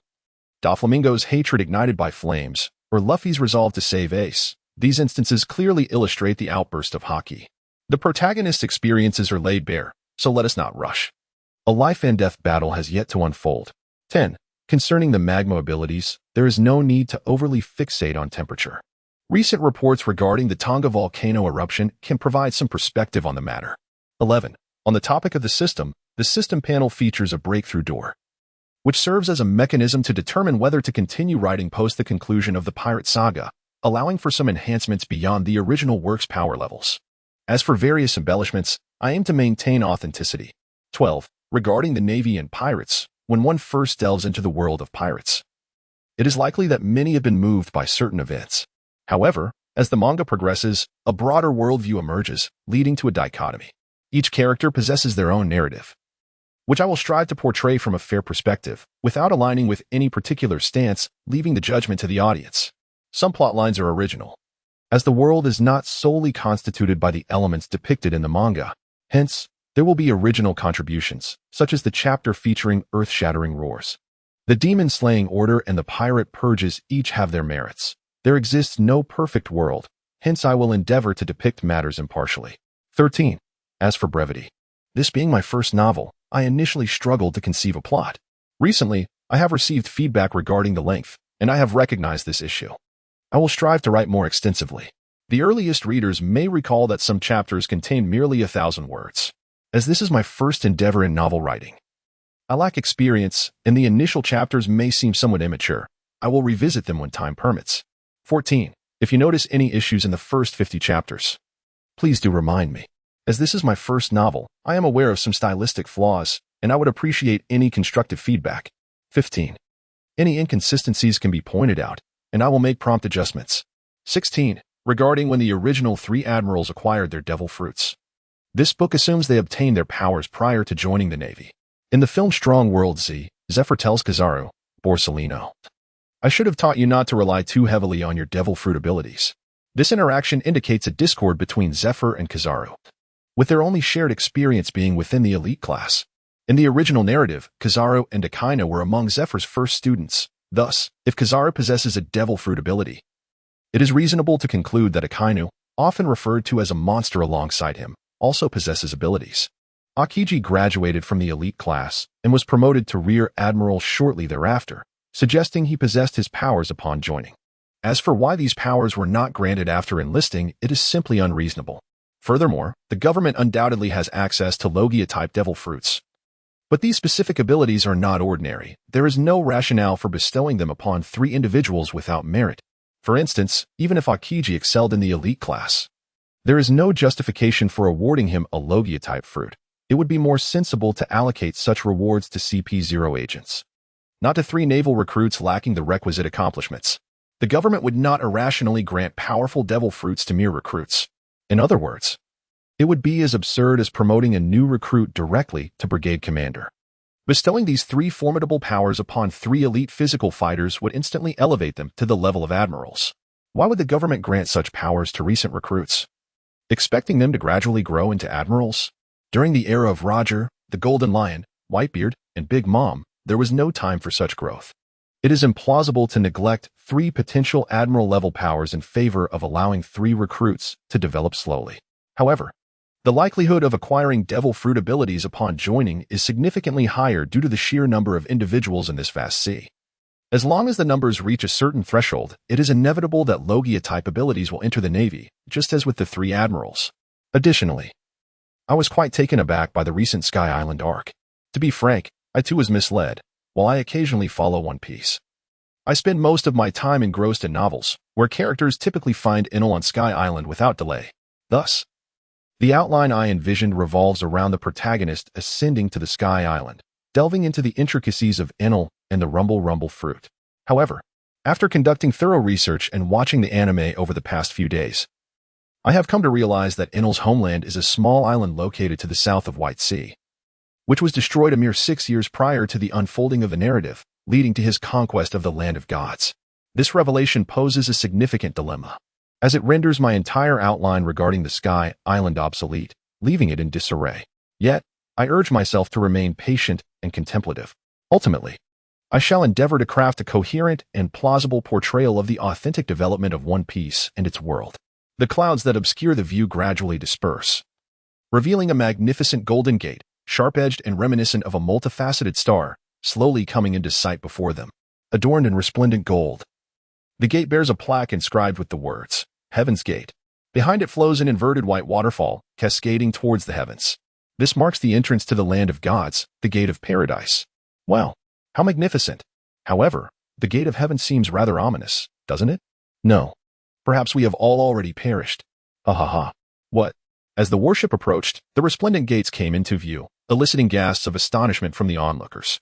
Doflamingo's hatred ignited by flames, or Luffy's resolve to save Ace. These instances clearly illustrate the outburst of haki. The protagonist's experiences are laid bare, so let us not rush. A life and death battle has yet to unfold. 10. Concerning the magma abilities, there is no need to overly fixate on temperature. Recent reports regarding the Tonga volcano eruption can provide some perspective on the matter. 11. On the topic of the system panel features a breakthrough door, which serves as a mechanism to determine whether to continue writing post the conclusion of the pirate saga, allowing for some enhancements beyond the original work's power levels. As for various embellishments, I aim to maintain authenticity. 12. Regarding the Navy and pirates, when one first delves into the world of pirates, it is likely that many have been moved by certain events. However, as the manga progresses, a broader worldview emerges, leading to a dichotomy. Each character possesses their own narrative, which I will strive to portray from a fair perspective, without aligning with any particular stance, leaving the judgment to the audience. Some plotlines are original, as the world is not solely constituted by the elements depicted in the manga. Hence, there will be original contributions, such as the chapter featuring earth-shattering roars. The demon-slaying order and the pirate purges each have their merits. There exists no perfect world, hence I will endeavor to depict matters impartially. 13. As for brevity, this being my first novel, I initially struggled to conceive a plot. Recently, I have received feedback regarding the length, and I have recognized this issue. I will strive to write more extensively. The earliest readers may recall that some chapters contain merely 1,000 words. As this is my first endeavor in novel writing, I lack experience, and the initial chapters may seem somewhat immature. I will revisit them when time permits. 14. If you notice any issues in the first 50 chapters, please do remind me. As this is my first novel, I am aware of some stylistic flaws, and I would appreciate any constructive feedback. 15. Any inconsistencies can be pointed out, and I will make prompt adjustments. 16. Regarding when the original 3 admirals acquired their devil fruits. This book assumes they obtained their powers prior to joining the Navy. In the film Strong World Z, Zephyr tells Kizaru, Borsellino, I should have taught you not to rely too heavily on your devil fruit abilities. This interaction indicates a discord between Zephyr and Kizaru, with their only shared experience being within the elite class. In the original narrative, Kizaru and Akainu were among Zephyr's first students. Thus, if Kizaru possesses a devil fruit ability, it is reasonable to conclude that Akainu, often referred to as a monster alongside him, also possesses abilities. Akiji graduated from the elite class and was promoted to Rear Admiral shortly thereafter, suggesting he possessed his powers upon joining. As for why these powers were not granted after enlisting, it is simply unreasonable. Furthermore, the government undoubtedly has access to Logia-type devil fruits. But these specific abilities are not ordinary. There is no rationale for bestowing them upon 3 individuals without merit. For instance, even if Akiji excelled in the elite class, there is no justification for awarding him a Logia-type fruit. It would be more sensible to allocate such rewards to CP0 agents, not to 3 naval recruits lacking the requisite accomplishments. The government would not irrationally grant powerful devil fruits to mere recruits. In other words, it would be as absurd as promoting a new recruit directly to brigade commander. Bestowing these 3 formidable powers upon 3 elite physical fighters would instantly elevate them to the level of admirals. Why would the government grant such powers to recent recruits, expecting them to gradually grow into admirals? During the era of Roger, the Golden Lion, Whitebeard, and Big Mom, there was no time for such growth. It is implausible to neglect 3 potential admiral-level powers in favor of allowing 3 recruits to develop slowly. However, the likelihood of acquiring devil fruit abilities upon joining is significantly higher due to the sheer number of individuals in this vast sea. As long as the numbers reach a certain threshold, it is inevitable that Logia-type abilities will enter the Navy, just as with the 3 admirals. Additionally, I was quite taken aback by the recent Sky Island arc. To be frank, I too was misled. While I occasionally follow One Piece, I spend most of my time engrossed in novels, where characters typically find Enel on Sky Island without delay. Thus, the outline I envisioned revolves around the protagonist ascending to the Sky Island, delving into the intricacies of Enel and the Rumble Rumble fruit. However, after conducting thorough research and watching the anime over the past few days, I have come to realize that Enel's homeland is a small island located to the south of White Sea, which was destroyed a mere 6 years prior to the unfolding of the narrative, leading to his conquest of the Land of Gods. This revelation poses a significant dilemma, as it renders my entire outline regarding the Sky Island obsolete, leaving it in disarray. Yet, I urge myself to remain patient and contemplative. Ultimately, I shall endeavor to craft a coherent and plausible portrayal of the authentic development of One Piece and its world. The clouds that obscure the view gradually disperse, revealing a magnificent golden gate, sharp-edged and reminiscent of a multifaceted star, slowly coming into sight before them, adorned in resplendent gold. The gate bears a plaque inscribed with the words, Heaven's Gate. Behind it flows an inverted white waterfall, cascading towards the heavens. This marks the entrance to the land of gods, the gate of paradise. Wow, how magnificent. However, the gate of heaven seems rather ominous, doesn't it? No. Perhaps we have all already perished. Ha ha ha. What? As the warship approached, the resplendent gates came into view, eliciting gasps of astonishment from the onlookers.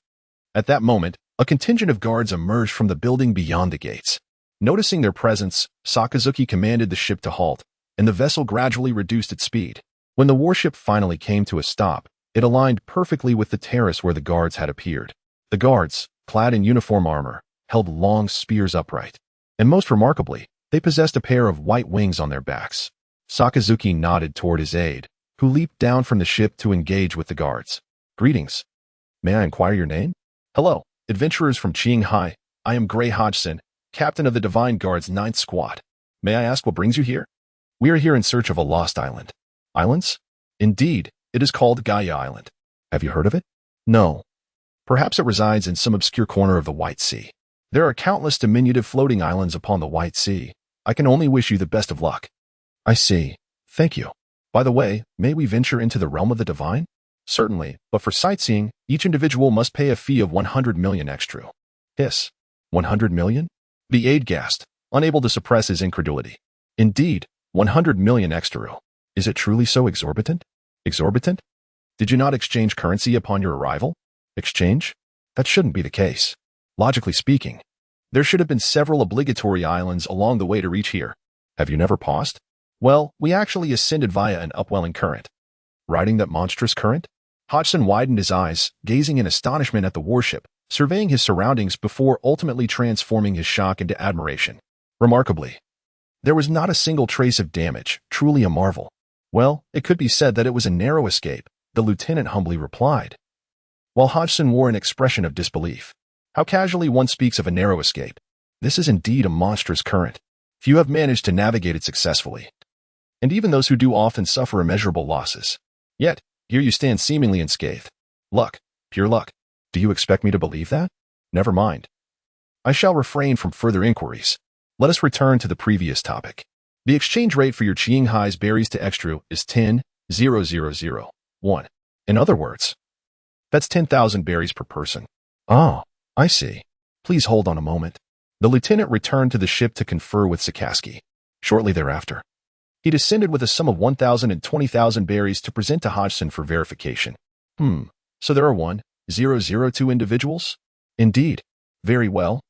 At that moment, a contingent of guards emerged from the building beyond the gates. Noticing their presence, Sakazuki commanded the ship to halt, and the vessel gradually reduced its speed. When the warship finally came to a stop, it aligned perfectly with the terrace where the guards had appeared. The guards, clad in uniform armor, held long spears upright. And most remarkably, they possessed a pair of white wings on their backs. Sakazuki nodded toward his aide, who leaped down from the ship to engage with the guards. Greetings. May I inquire your name? Hello, adventurers from Qinghai. I am Gray Hodgson, captain of the Divine Guard's 9th Squad. May I ask what brings you here? We are here in search of a lost island. Islands? Indeed, it is called Gaia Island. Have you heard of it? No. Perhaps it resides in some obscure corner of the White Sea. There are countless diminutive floating islands upon the White Sea. I can only wish you the best of luck. I see. Thank you. By the way, may we venture into the realm of the divine? Certainly, but for sightseeing, each individual must pay a fee of 100 million extra. Hiss. 100 million? The aide gasped, unable to suppress his incredulity. Indeed, 100 million extra. Is it truly so exorbitant? Exorbitant? Did you not exchange currency upon your arrival? Exchange? That shouldn't be the case. Logically speaking, there should have been several obligatory islands along the way to reach here. Have you never paused? Well, we actually ascended via an upwelling current. Riding that monstrous current? Hodgson widened his eyes, gazing in astonishment at the warship, surveying his surroundings before ultimately transforming his shock into admiration. Remarkably, there was not a single trace of damage, truly a marvel. Well, it could be said that it was a narrow escape, the lieutenant humbly replied, while Hodgson wore an expression of disbelief. How casually one speaks of a narrow escape. This is indeed a monstrous current. Few have managed to navigate it successfully. And even those who do often suffer immeasurable losses. Yet, here you stand seemingly unscathed. Luck, pure luck. Do you expect me to believe that? Never mind. I shall refrain from further inquiries. Let us return to the previous topic. The exchange rate for your Qinghai's berries to extra is 10,000,1. In other words, that's 10,000 berries per person. Ah, I see. Please hold on a moment. The lieutenant returned to the ship to confer with Sakazuki. Shortly thereafter, he descended with a sum of 1,000 and 20,000 berries to present to Hodgson for verification. So there are 1,002 individuals? Indeed. Very well.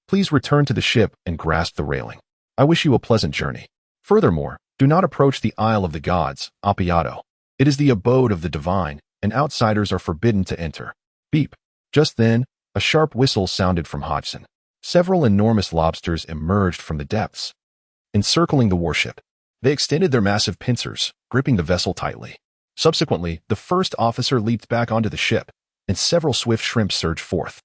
Please return to the ship and grasp the railing. I wish you a pleasant journey. Furthermore, do not approach the Isle of the Gods, Appiato. It is the abode of the divine, and outsiders are forbidden to enter. Beep. Just then, a sharp whistle sounded from Hodgson. Several enormous lobsters emerged from the depths. Encircling the warship, they extended their massive pincers, gripping the vessel tightly. Subsequently, the first officer leaped back onto the ship, and several swift shrimps surged forth,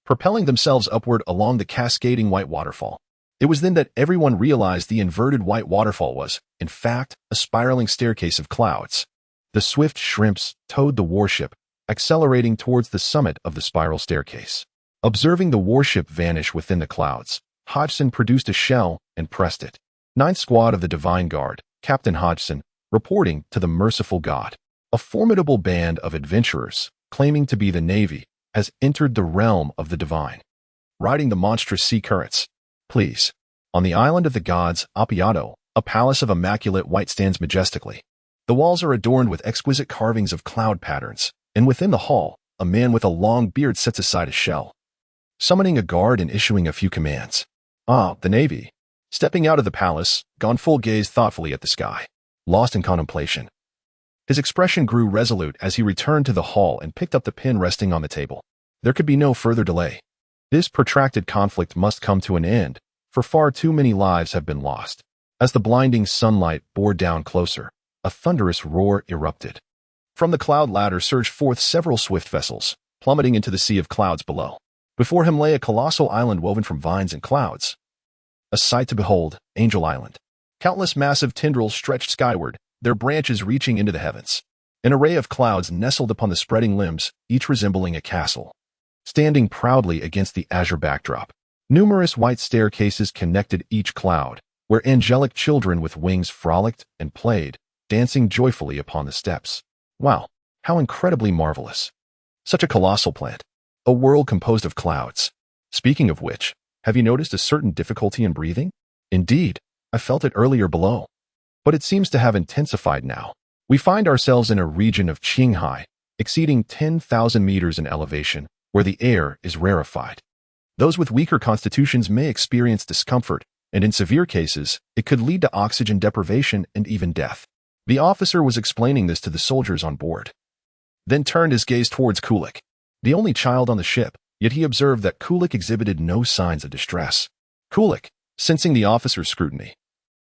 propelling themselves upward along the cascading white waterfall. It was then that everyone realized the inverted white waterfall was, in fact, a spiraling staircase of clouds. The swift shrimps towed the warship, accelerating towards the summit of the spiral staircase. Observing the warship vanish within the clouds, Hodgson produced a shell and pressed it. 9th Squad of the Divine Guard, Captain Hodgson, reporting to the merciful God. A formidable band of adventurers, claiming to be the Navy, has entered the realm of the divine, riding the monstrous sea currents. Please. On the island of the gods, Appiato, a palace of immaculate white stands majestically. The walls are adorned with exquisite carvings of cloud patterns, and within the hall, a man with a long beard sets aside a shell, summoning a guard and issuing a few commands. Ah, the Navy. Stepping out of the palace, Gonful gazed thoughtfully at the sky, lost in contemplation. His expression grew resolute as he returned to the hall and picked up the pen resting on the table. There could be no further delay. This protracted conflict must come to an end, for far too many lives have been lost. As the blinding sunlight bore down closer, a thunderous roar erupted. From the cloud ladder surged forth several swift vessels, plummeting into the sea of clouds below. Before him lay a colossal island woven from vines and clouds. A sight to behold, Angel Island. Countless massive tendrils stretched skyward, their branches reaching into the heavens. An array of clouds nestled upon the spreading limbs, each resembling a castle, standing proudly against the azure backdrop. Numerous white staircases connected each cloud, where angelic children with wings frolicked and played, dancing joyfully upon the steps. Wow, how incredibly marvelous. Such a colossal plant. A world composed of clouds. Speaking of which, have you noticed a certain difficulty in breathing? Indeed, I felt it earlier below, but it seems to have intensified now. We find ourselves in a region of Qinghai, exceeding 10,000 meters in elevation, where the air is rarefied. Those with weaker constitutions may experience discomfort, and in severe cases, it could lead to oxygen deprivation and even death. The officer was explaining this to the soldiers on board, then turned his gaze towards Kulik, the only child on the ship, yet he observed that Kulik exhibited no signs of distress. Kulik, sensing the officer's scrutiny,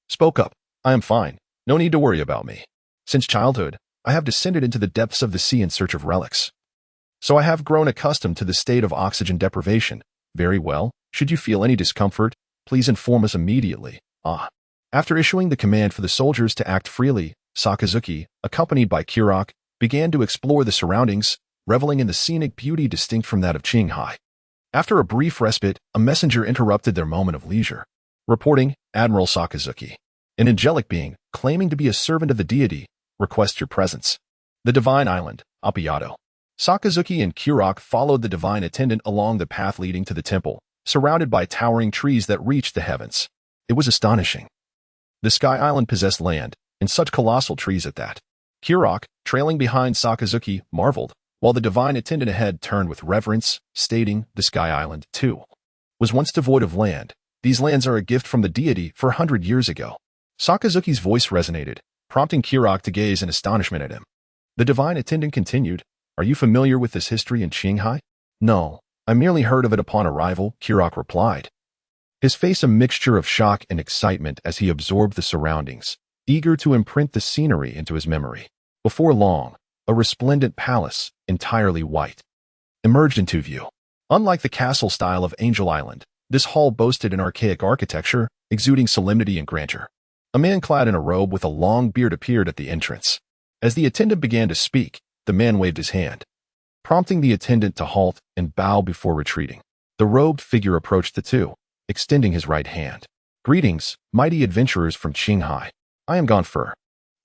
spoke up, "I am fine. No need to worry about me. Since childhood, I have descended into the depths of the sea in search of relics. So I have grown accustomed to the state of oxygen deprivation. Very well. Should you feel any discomfort, please inform us immediately." After issuing the command for the soldiers to act freely, Sakazuki, accompanied by Kirok, began to explore the surroundings, reveling in the scenic beauty distinct from that of Qinghai. After a brief respite, a messenger interrupted their moment of leisure, reporting, "Admiral Sakazuki, an angelic being, claiming to be a servant of the deity, requests your presence. The divine island, Appiato." Sakazuki and Kirok followed the divine attendant along the path leading to the temple, surrounded by towering trees that reached the heavens. It was astonishing. The Sky Island possessed land, and such colossal trees at that. Kirok, trailing behind Sakazuki, marveled, while the divine attendant ahead turned with reverence, stating, "The Sky Island, too, was once devoid of land. These lands are a gift from the deity 400 years ago." Sakazuki's voice resonated, prompting Kirok to gaze in astonishment at him. The divine attendant continued, "Are you familiar with this history in Qinghai?" "No, I merely heard of it upon arrival," Kirok replied, his face a mixture of shock and excitement as he absorbed the surroundings, eager to imprint the scenery into his memory. Before long, a resplendent palace, entirely white, emerged into view. Unlike the castle style of Angel Island, this hall boasted an archaic architecture, exuding solemnity and grandeur. A man clad in a robe with a long beard appeared at the entrance. As the attendant began to speak, the man waved his hand, prompting the attendant to halt and bow before retreating. The robed figure approached the two, extending his right hand. "Greetings, mighty adventurers from Qinghai. I am Gonfer."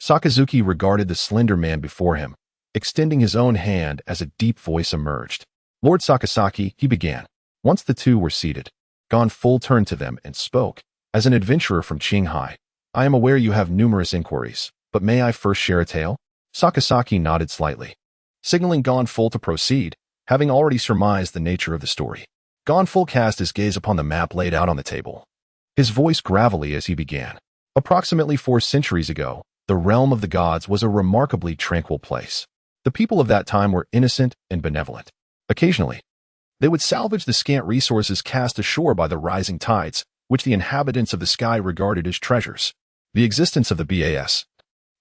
Sakazuki regarded the slender man before him, extending his own hand as a deep voice emerged. "Lord Sakasaki," he began. Once the two were seated, Gonfull turned to them and spoke, "As an adventurer from Qinghai, I am aware you have numerous inquiries, but may I first share a tale?" Sakasaki nodded slightly, signaling Gonfull to proceed, having already surmised the nature of the story. Gonfull cast his gaze upon the map laid out on the table, his voice gravelly as he began. Approximately 4 centuries ago, the realm of the gods was a remarkably tranquil place. The people of that time were innocent and benevolent. Occasionally, they would salvage the scant resources cast ashore by the rising tides, which the inhabitants of the sky regarded as treasures. The existence of the BAS,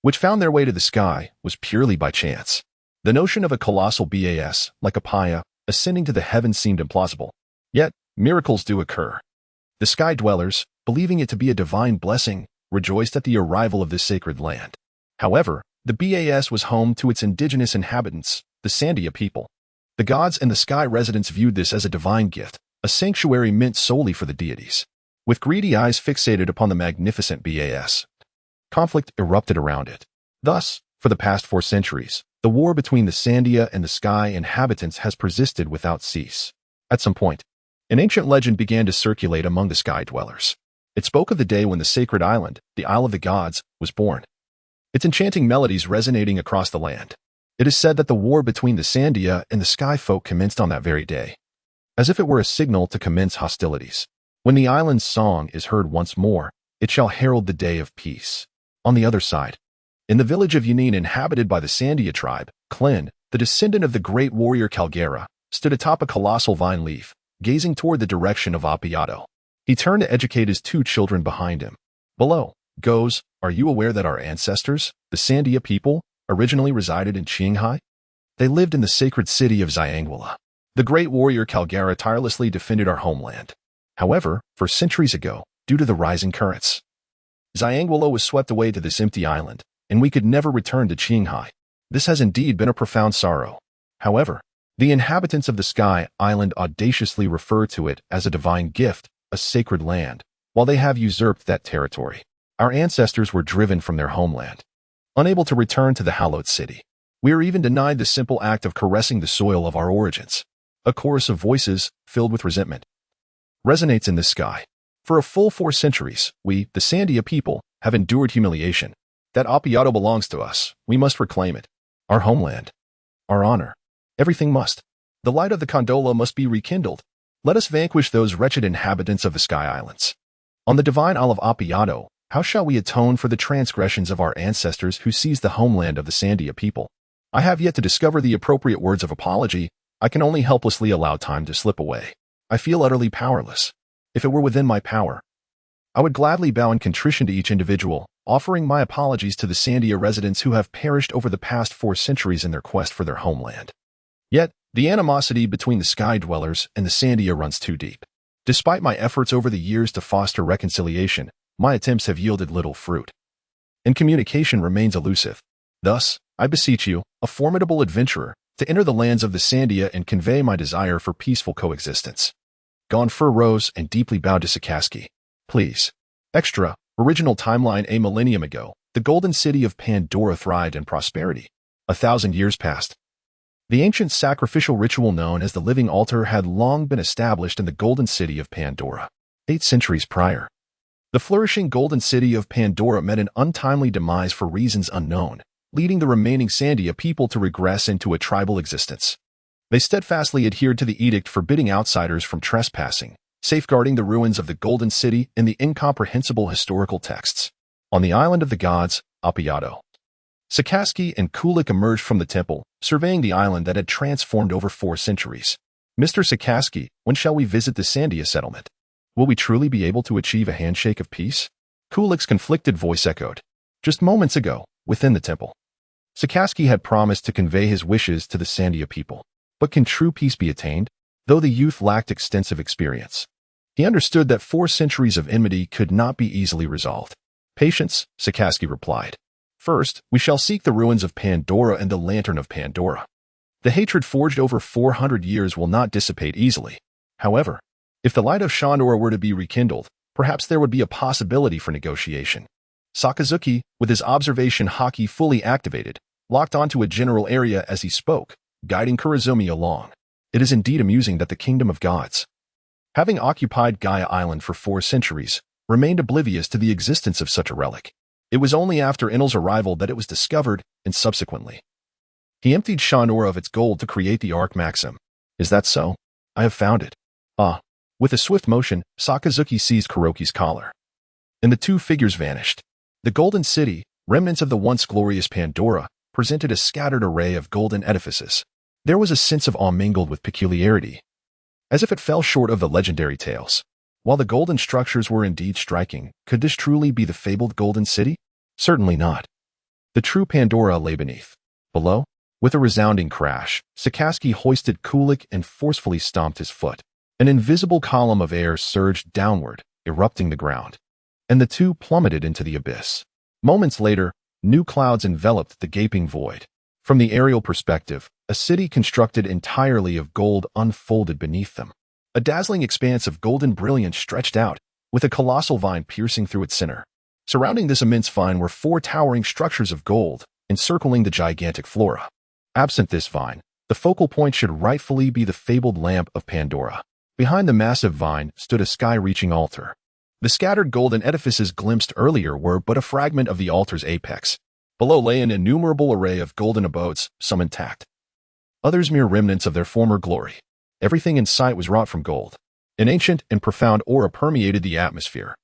which found their way to the sky, was purely by chance. The notion of a colossal BAS, like a Paya, ascending to the heavens seemed implausible. Yet, miracles do occur. The sky dwellers, believing it to be a divine blessing, rejoiced at the arrival of this sacred land. However, the BAS was home to its indigenous inhabitants, the Sandia people. The gods and the sky residents viewed this as a divine gift, a sanctuary meant solely for the deities. With greedy eyes fixated upon the magnificent BAS, conflict erupted around it. Thus, for the past 4 centuries, the war between the Sandia and the sky inhabitants has persisted without cease. At some point, an ancient legend began to circulate among the sky dwellers. It spoke of the day when the sacred island, the Isle of the Gods, was born, its enchanting melodies resonating across the land. It is said that the war between the Sandia and the sky folk commenced on that very day, as if it were a signal to commence hostilities. When the island's song is heard once more, it shall herald the day of peace. On the other side, in the village of Yanin inhabited by the Sandia tribe, Klin, the descendant of the great warrior Calgera, stood atop a colossal vine leaf, gazing toward the direction of Appiato. He turned to educate his 2 children behind him. "Below goes, are you aware that our ancestors, the Sandia people, originally resided in Qinghai? They lived in the sacred city of Xiangwala. The great warrior Calgera tirelessly defended our homeland. However, for centuries ago, due to the rising currents, Xiangwala was swept away to this empty island, and we could never return to Qinghai. This has indeed been a profound sorrow. However, The inhabitants of the Sky Island audaciously refer to it as a divine gift, a sacred land, while they have usurped that territory. Our ancestors were driven from their homeland, unable to return to the hallowed city. We are even denied the simple act of caressing the soil of our origins. A chorus of voices, filled with resentment, resonates in the sky. For a full 4 centuries, we, the Sandia people, have endured humiliation. That Appiato belongs to us. We must reclaim it. Our homeland. Our honor. Everything must. The light of the Condola must be rekindled. Let us vanquish those wretched inhabitants of the Sky Islands. On the divine Isle of Appiato, how shall we atone for the transgressions of our ancestors who seized the homeland of the Sandia people? I have yet to discover the appropriate words of apology. I can only helplessly allow time to slip away. I feel utterly powerless. If it were within my power, I would gladly bow in contrition to each individual, offering my apologies to the Sandia residents who have perished over the past 4 centuries in their quest for their homeland. Yet, the animosity between the Sky Dwellers and the Sandia runs too deep. Despite my efforts over the years to foster reconciliation, my attempts have yielded little fruit, and communication remains elusive. Thus, I beseech you, a formidable adventurer, to enter the lands of the Sandia and convey my desire for peaceful coexistence. Gonfur rose and deeply bowed to Sakaski. Please. Extra, original timeline. A millennium ago, the golden city of Pandora thrived in prosperity. 1,000 years passed. The ancient sacrificial ritual known as the living altar had long been established in the golden city of Pandora. 8 centuries prior, the flourishing golden city of Pandora met an untimely demise for reasons unknown, leading the remaining Sandia people to regress into a tribal existence. They steadfastly adhered to the edict forbidding outsiders from trespassing, safeguarding the ruins of the golden city in the incomprehensible historical texts. On the island of the gods, Appiato, Sakaski and Kulik emerged from the temple, surveying the island that had transformed over 4 centuries. Mr. Sakaski, when shall we visit the Sandia settlement? Will we truly be able to achieve a handshake of peace? Kulik's conflicted voice echoed. Just moments ago, within the temple, Sakaski had promised to convey his wishes to the Sandia people. But can true peace be attained? Though the youth lacked extensive experience, he understood that 4 centuries of enmity could not be easily resolved. Patience, Sakaski replied. First, we shall seek the ruins of Pandora and the Lantern of Pandora. The hatred forged over 400 years will not dissipate easily. However, if the light of Chandora were to be rekindled, perhaps there would be a possibility for negotiation. Sakazuki, with his observation haki fully activated, locked onto a general area as he spoke, guiding Kurizumi along. It is indeed amusing that the kingdom of gods, having occupied Gaia Island for 4 centuries, remained oblivious to the existence of such a relic. It was only after Enel's arrival that it was discovered, and subsequently, he emptied Chandora of its gold to create the Arc Maxim. Is that so? I have found it. Ah. With a swift motion, Sakazuki seized Kuroki's collar, and the 2 figures vanished. The Golden City, remnants of the once glorious Pandora, presented a scattered array of golden edifices. There was a sense of awe mingled with peculiarity, as if it fell short of the legendary tales. While the golden structures were indeed striking, could this truly be the fabled Golden City? Certainly not. The true Pandora lay beneath. Below, with a resounding crash, Sakaski hoisted Kulik and forcefully stomped his foot. An invisible column of air surged downward, erupting the ground, and the 2 plummeted into the abyss. Moments later, new clouds enveloped the gaping void. From the aerial perspective, a city constructed entirely of gold unfolded beneath them. A dazzling expanse of golden brilliance stretched out, with a colossal vine piercing through its center. Surrounding this immense vine were 4 towering structures of gold, encircling the gigantic flora. Absent this vine, the focal point should rightfully be the fabled lamp of Pandora. Behind the massive vine stood a sky-reaching altar. The scattered golden edifices glimpsed earlier were but a fragment of the altar's apex. Below lay an innumerable array of golden abodes, some intact, others mere remnants of their former glory. Everything in sight was wrought from gold. An ancient and profound aura permeated the atmosphere,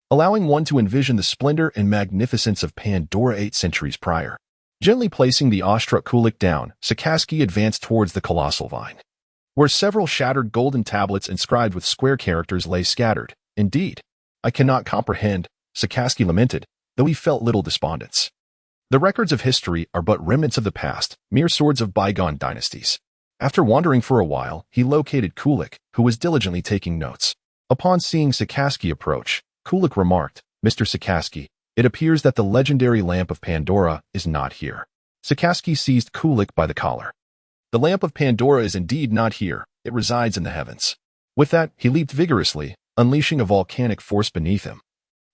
allowing one to envision the splendor and magnificence of Pandora 8 centuries prior. Gently placing the awestruck Kulik down, Sakaski advanced towards the colossal vine, where several shattered golden tablets inscribed with square characters lay scattered. Indeed, I cannot comprehend, Sakaski lamented, though he felt little despondence. The records of history are but remnants of the past, mere swords of bygone dynasties. After wandering for a while, he located Kulik, who was diligently taking notes. Upon seeing Sakaski approach, Kulik remarked, Mr. Sakaski, it appears that the legendary lamp of Pandora is not here. Sakaski seized Kulik by the collar. The lamp of Pandora is indeed not here, it resides in the heavens. With that, he leaped vigorously, unleashing a volcanic force beneath him.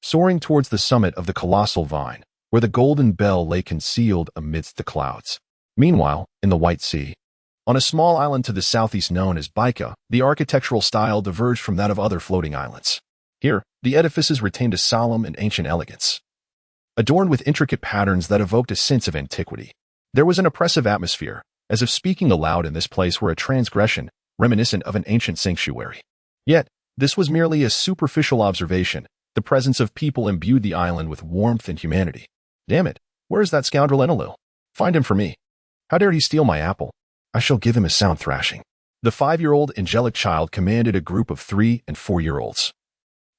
Soaring towards the summit of the colossal vine, where the golden bell lay concealed amidst the clouds. Meanwhile, in the White Sea, on a small island to the southeast known as Baika, the architectural style diverged from that of other floating islands. Here, the edifices retained a solemn and ancient elegance, adorned with intricate patterns that evoked a sense of antiquity. There was an oppressive atmosphere, as if speaking aloud in this place were a transgression, reminiscent of an ancient sanctuary. Yet, this was merely a superficial observation. The presence of people imbued the island with warmth and humanity. Damn it, where is that scoundrel Enlil? Find him for me. How dared he steal my apple? I shall give him a sound thrashing. The 5-year-old angelic child commanded a group of 3- and 4-year-olds,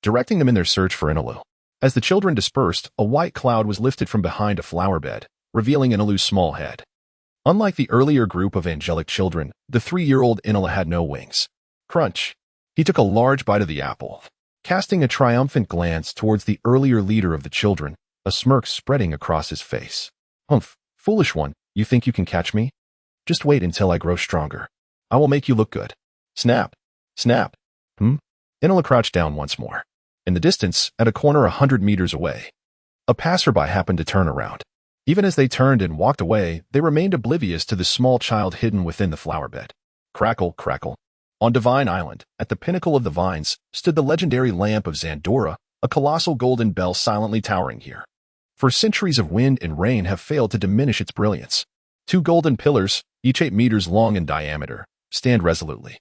directing them in their search for Enlil. As the children dispersed, a white cloud was lifted from behind a flower bed, revealing Enlil's small head. Unlike the earlier group of angelic children, the 3-year-old Enlil had no wings. Crunch. He took a large bite of the apple, casting a triumphant glance towards the earlier leader of the children, a smirk spreading across his face. Humph, foolish one, you think you can catch me? Just wait until I grow stronger. I will make you look good. Snap. Snap. Enlil crouched down once more. In the distance, at a corner 100 meters away, a passerby happened to turn around. Even as they turned and walked away, they remained oblivious to the small child hidden within the flower bed. Crackle, crackle. On Divine Island, at the pinnacle of the vines, stood the legendary lamp of Xandora, a colossal golden bell silently towering here. For centuries of wind and rain have failed to diminish its brilliance. 2 golden pillars, each 8 meters long in diameter, stand resolutely,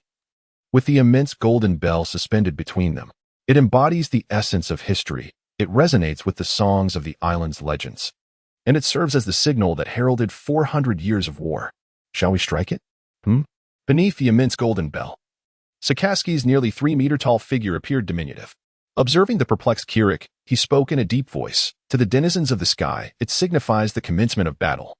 with the immense golden bell suspended between them. It embodies the essence of history. It resonates with the songs of the island's legends. And it serves as the signal that heralded 400 years of war. Shall we strike it? Beneath the immense golden bell, Sakaski's nearly 3-meter-tall figure appeared diminutive. Observing the perplexed Kirik, he spoke in a deep voice. To the denizens of the sky, it signifies the commencement of battle,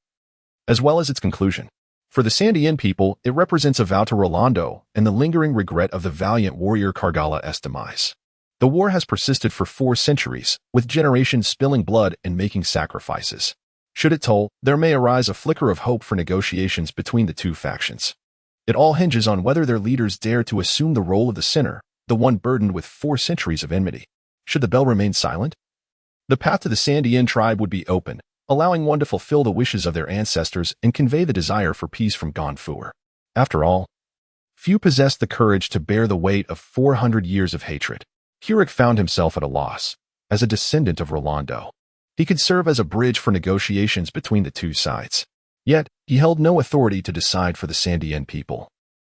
as well as its conclusion. For the Sandian people, it represents a vow to Rolando and the lingering regret of the valiant warrior Kargala's demise. The war has persisted for 4 centuries, with generations spilling blood and making sacrifices. Should it toll, there may arise a flicker of hope for negotiations between the 2 factions. It all hinges on whether their leaders dare to assume the role of the sinner, the one burdened with 4 centuries of enmity. Should the bell remain silent, the path to the Sandian tribe would be open, allowing one to fulfill the wishes of their ancestors and convey the desire for peace from Gonfuer. After all, few possess the courage to bear the weight of 400 years of hatred. Kirik found himself at a loss. As a descendant of Rolando, he could serve as a bridge for negotiations between the 2 sides. Yet, he held no authority to decide for the Sandian people.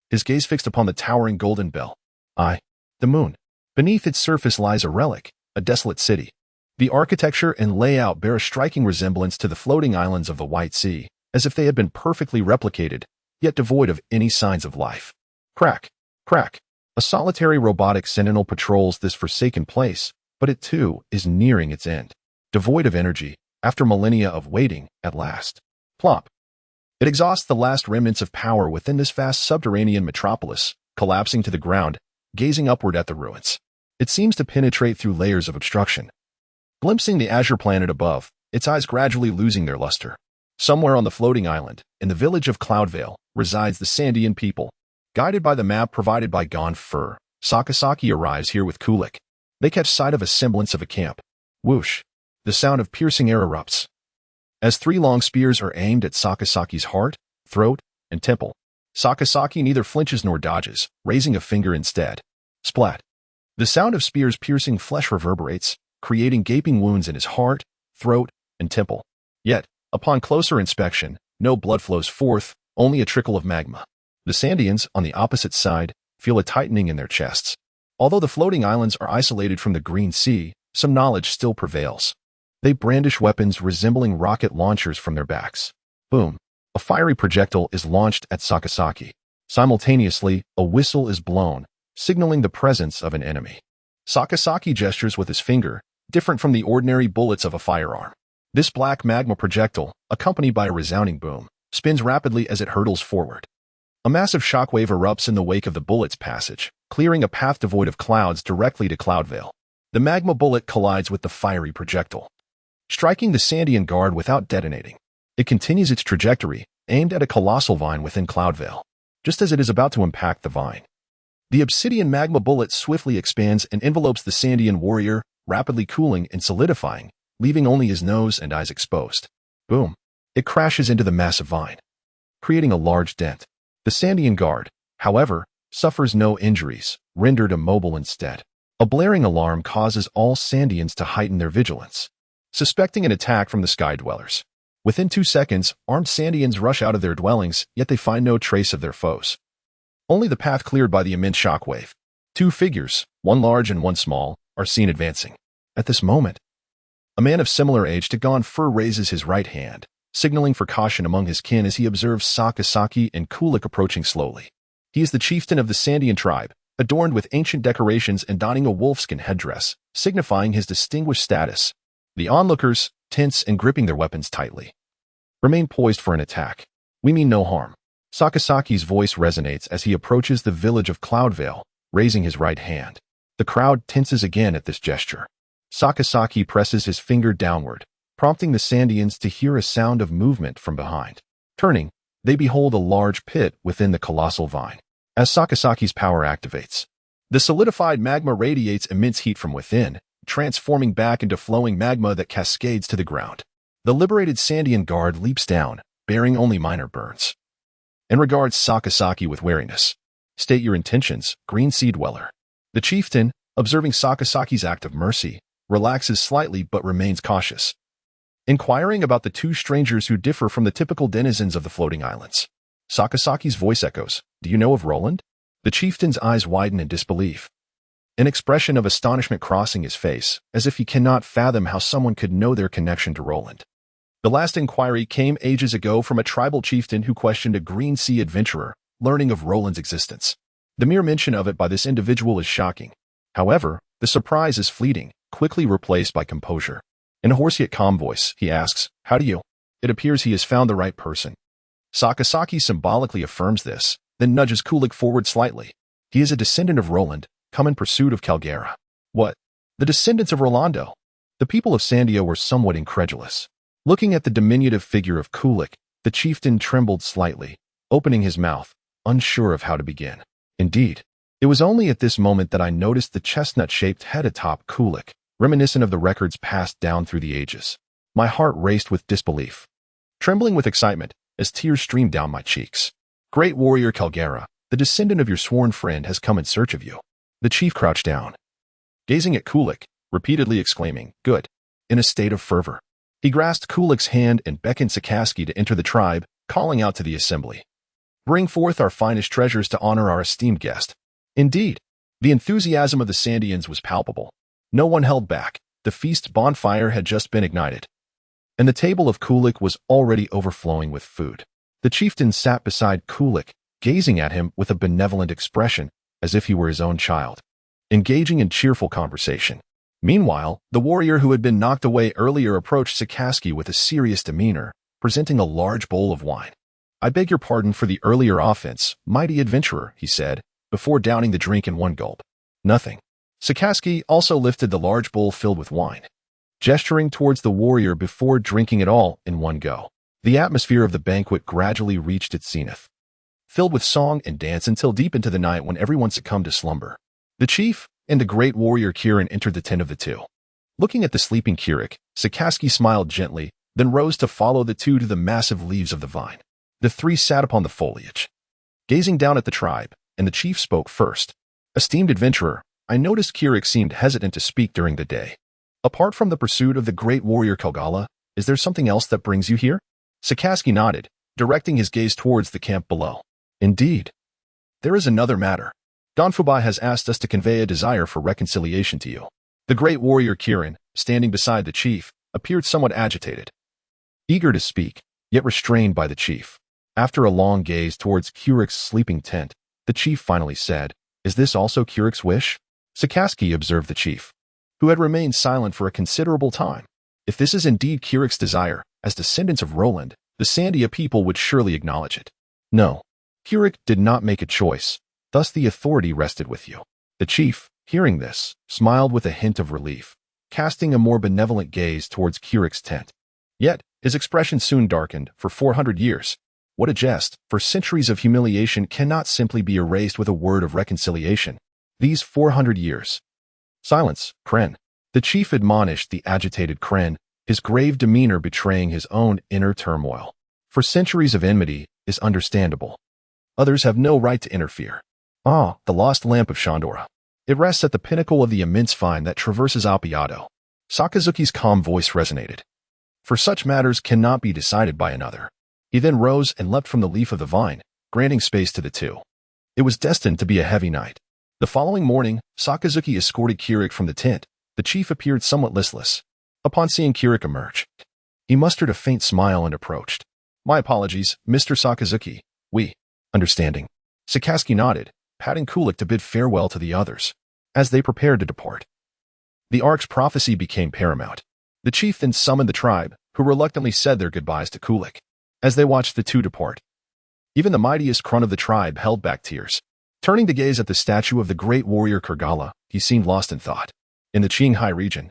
His gaze fixed upon the towering golden bell. The moon. Beneath its surface lies a relic, a desolate city. The architecture and layout bear a striking resemblance to the floating islands of the White Sea, as if they had been perfectly replicated, yet devoid of any signs of life. Crack, crack. A solitary robotic sentinel patrols this forsaken place, but it too is nearing its end. Devoid of energy, after millennia of waiting, at last. Plop. It exhausts the last remnants of power within this vast subterranean metropolis, collapsing to the ground, gazing upward at the ruins. It seems to penetrate through layers of obstruction. Glimpsing the azure planet above, its eyes gradually losing their luster. Somewhere on the floating island, in the village of Cloudvale, resides the Sandian people. Guided by the map provided by Gonfur, Sakasaki arrives here with Kulik. They catch sight of a semblance of a camp. Whoosh. The sound of piercing air erupts, as 3 long spears are aimed at Sakasaki's heart, throat, and temple. Sakasaki neither flinches nor dodges, raising a finger instead. Splat. The sound of spears piercing flesh reverberates, creating gaping wounds in his heart, throat, and temple. Yet, upon closer inspection, no blood flows forth, only a trickle of magma. The Sandians, on the opposite side, feel a tightening in their chests. Although the floating islands are isolated from the Green Sea, some knowledge still prevails. They brandish weapons resembling rocket launchers from their backs. Boom. A fiery projectile is launched at Sakasaki. Simultaneously, a whistle is blown, signaling the presence of an enemy. Sakasaki gestures with his finger, different from the ordinary bullets of a firearm. This black magma projectile, accompanied by a resounding boom, spins rapidly as it hurtles forward. A massive shockwave erupts in the wake of the bullet's passage, clearing a path devoid of clouds directly to Cloudvale. The magma bullet collides with the fiery projectile, striking the Sandian guard without detonating. It continues its trajectory, aimed at a colossal vine within Cloudvale. Just as it is about to impact the vine, the obsidian magma bullet swiftly expands and envelopes the Sandian warrior, rapidly cooling and solidifying, leaving only his nose and eyes exposed. Boom! It crashes into the massive vine, creating a large dent. The Sandian guard, however, suffers no injuries, rendered immobile instead. A blaring alarm causes all Sandians to heighten their vigilance, suspecting an attack from the Sky Dwellers. Within 2 seconds, armed Sandians rush out of their dwellings, yet they find no trace of their foes. Only the path cleared by the immense shockwave. 2 figures, one large and one small, are seen advancing. At this moment, a man of similar age to Gonfur raises his right hand, signaling for caution among his kin as he observes Sakasaki and Kulik approaching slowly. He is the chieftain of the Sandian tribe, adorned with ancient decorations and donning a wolfskin headdress, signifying his distinguished status. The onlookers, tense and gripping their weapons tightly, remain poised for an attack. We mean no harm. Sakasaki's voice resonates as he approaches the village of Cloudvale, raising his right hand. The crowd tenses again at this gesture. Sakasaki presses his finger downward, prompting the Sandians to hear a sound of movement from behind. Turning, they behold a large pit within the colossal vine. As Sakasaki's power activates, the solidified magma radiates immense heat from within, transforming back into flowing magma that cascades to the ground. The liberated Sandian guard leaps down, bearing only minor burns, and regards Sakasaki with wariness. State your intentions, Green Sea Dweller. The chieftain, observing Sakasaki's act of mercy, relaxes slightly but remains cautious, inquiring about the 2 strangers who differ from the typical denizens of the floating islands. Sakasaki's voice echoes, "Do you know of Roland?" The chieftain's eyes widen in disbelief, an expression of astonishment crossing his face, as if he cannot fathom how someone could know their connection to Roland. The last inquiry came ages ago from a tribal chieftain who questioned a Green Sea adventurer, learning of Roland's existence. The mere mention of it by this individual is shocking. However, the surprise is fleeting, quickly replaced by composure. In a hoarse yet calm voice, he asks, "How do you?" It appears he has found the right person. Sakasaki symbolically affirms this, then nudges Kulik forward slightly. He is a descendant of Roland, come in pursuit of Calgera. What? The descendants of Rolando? The people of Sandia were somewhat incredulous. Looking at the diminutive figure of Kulik, the chieftain trembled slightly, opening his mouth, unsure of how to begin. Indeed, it was only at this moment that I noticed the chestnut-shaped head atop Kulik, reminiscent of the records passed down through the ages. My heart raced with disbelief, trembling with excitement as tears streamed down my cheeks. "Great warrior Calgera, the descendant of your sworn friend has come in search of you." The chief crouched down, gazing at Kulik, repeatedly exclaiming, "Good," in a state of fervor. He grasped Kulik's hand and beckoned Sakaski to enter the tribe, calling out to the assembly, "Bring forth our finest treasures to honor our esteemed guest." Indeed, the enthusiasm of the Sandians was palpable. No one held back. The feast bonfire had just been ignited, and the table of Kulik was already overflowing with food. The chieftain sat beside Kulik, gazing at him with a benevolent expression, as if he were his own child, engaging in cheerful conversation. Meanwhile, the warrior who had been knocked away earlier approached Sakaski with a serious demeanor, presenting a large bowl of wine. "I beg your pardon for the earlier offense, mighty adventurer," he said, before downing the drink in one gulp. "Nothing." Sakaski also lifted the large bowl filled with wine, gesturing towards the warrior before drinking it all in one go. The atmosphere of the banquet gradually reached its zenith, filled with song and dance until deep into the night when everyone succumbed to slumber. The chief and the great warrior Kirin entered the tent of the 2. Looking at the sleeping Kirik, Sakaski smiled gently, then rose to follow the 2 to the massive leaves of the vine. The 3 sat upon the foliage, gazing down at the tribe, and the chief spoke first. "Esteemed adventurer, I noticed Kirik seemed hesitant to speak during the day. Apart from the pursuit of the great warrior Kalgala, is there something else that brings you here?" Sakaski nodded, directing his gaze towards the camp below. "Indeed. There is another matter. Donfubai has asked us to convey a desire for reconciliation to you." The great warrior Kirin, standing beside the chief, appeared somewhat agitated, eager to speak, yet restrained by the chief. After a long gaze towards Kirik's sleeping tent, the chief finally said, "Is this also Kirik's wish?" Sakaski observed the chief, who had remained silent for a considerable time. If this is indeed Kirik's desire, as descendants of Roland, the Sandia people would surely acknowledge it. "No, Kirik did not make a choice, thus the authority rested with you." The chief, hearing this, smiled with a hint of relief, casting a more benevolent gaze towards Kirik's tent. Yet, his expression soon darkened. "For 400 years, What a jest, for centuries of humiliation cannot simply be erased with a word of reconciliation. These 400 years. Silence, Kren. The chief admonished the agitated Kren, his grave demeanor betraying his own inner turmoil. For centuries of enmity is understandable. Others have no right to interfere. Ah, the lost lamp of Shandora. It rests at the pinnacle of the immense vine that traverses Appiato. Sakazuki's calm voice resonated. For such matters cannot be decided by another. He then rose and leapt from the leaf of the vine, granting space to the two. It was destined to be a heavy night. The following morning, Sakazuki escorted Kirik from the tent. The chief appeared somewhat listless. Upon seeing Kirik emerge, he mustered a faint smile and approached. My apologies, Mr. Sakazuki. Understanding. Sakazuki nodded, patting Kulik to bid farewell to the others. As they prepared to depart, the Ark's prophecy became paramount. The chief then summoned the tribe, who reluctantly said their goodbyes to Kulik. As they watched the two depart, even the mightiest Krun of the tribe held back tears. Turning to gaze at the statue of the great warrior Kurgala, he seemed lost in thought. In the Qinghai region,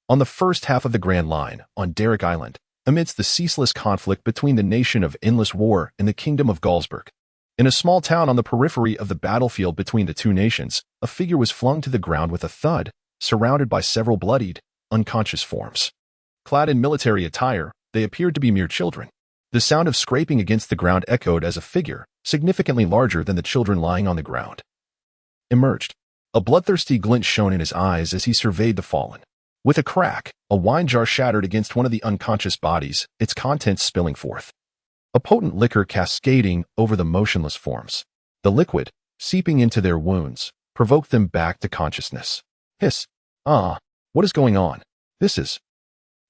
on the first half of the Grand Line, on Derrick Island, amidst the ceaseless conflict between the nation of Endless War and the kingdom of Galsburg, in a small town on the periphery of the battlefield between the two nations, a figure was flung to the ground with a thud, surrounded by several bloodied, unconscious forms. Clad in military attire, they appeared to be mere children. The sound of scraping against the ground echoed as a figure, significantly larger than the children lying on the ground, emerged. A bloodthirsty glint shone in his eyes as he surveyed the fallen. With a crack, a wine jar shattered against one of the unconscious bodies, its contents spilling forth. A potent liquor cascading over the motionless forms. The liquid, seeping into their wounds, provoked them back to consciousness. Hiss. Ah, what is going on? This is...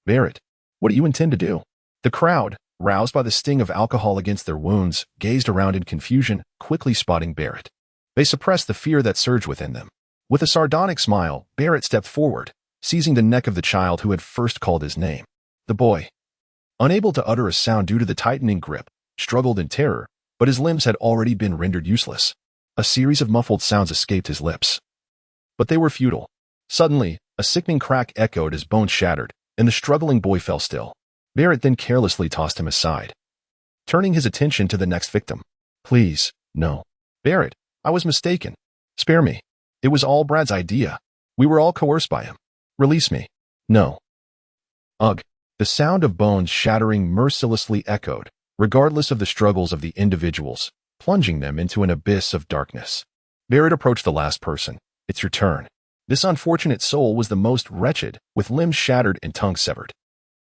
Barrett, what do you intend to do? The crowd, roused by the sting of alcohol against their wounds, gazed around in confusion, quickly spotting Barrett. They suppressed the fear that surged within them. With a sardonic smile, Barrett stepped forward, seizing the neck of the child who had first called his name. The boy, unable to utter a sound due to the tightening grip, struggled in terror, but his limbs had already been rendered useless. A series of muffled sounds escaped his lips, but they were futile. Suddenly, a sickening crack echoed as bones shattered, and the struggling boy fell still. Barrett then carelessly tossed him aside, turning his attention to the next victim. Please, no. Barrett, I was mistaken. Spare me. It was all Brad's idea. We were all coerced by him. Release me. No. Ugh. The sound of bones shattering mercilessly echoed, regardless of the struggles of the individuals, plunging them into an abyss of darkness. Barrett approached the last person. It's your turn. This unfortunate soul was the most wretched, with limbs shattered and tongue severed.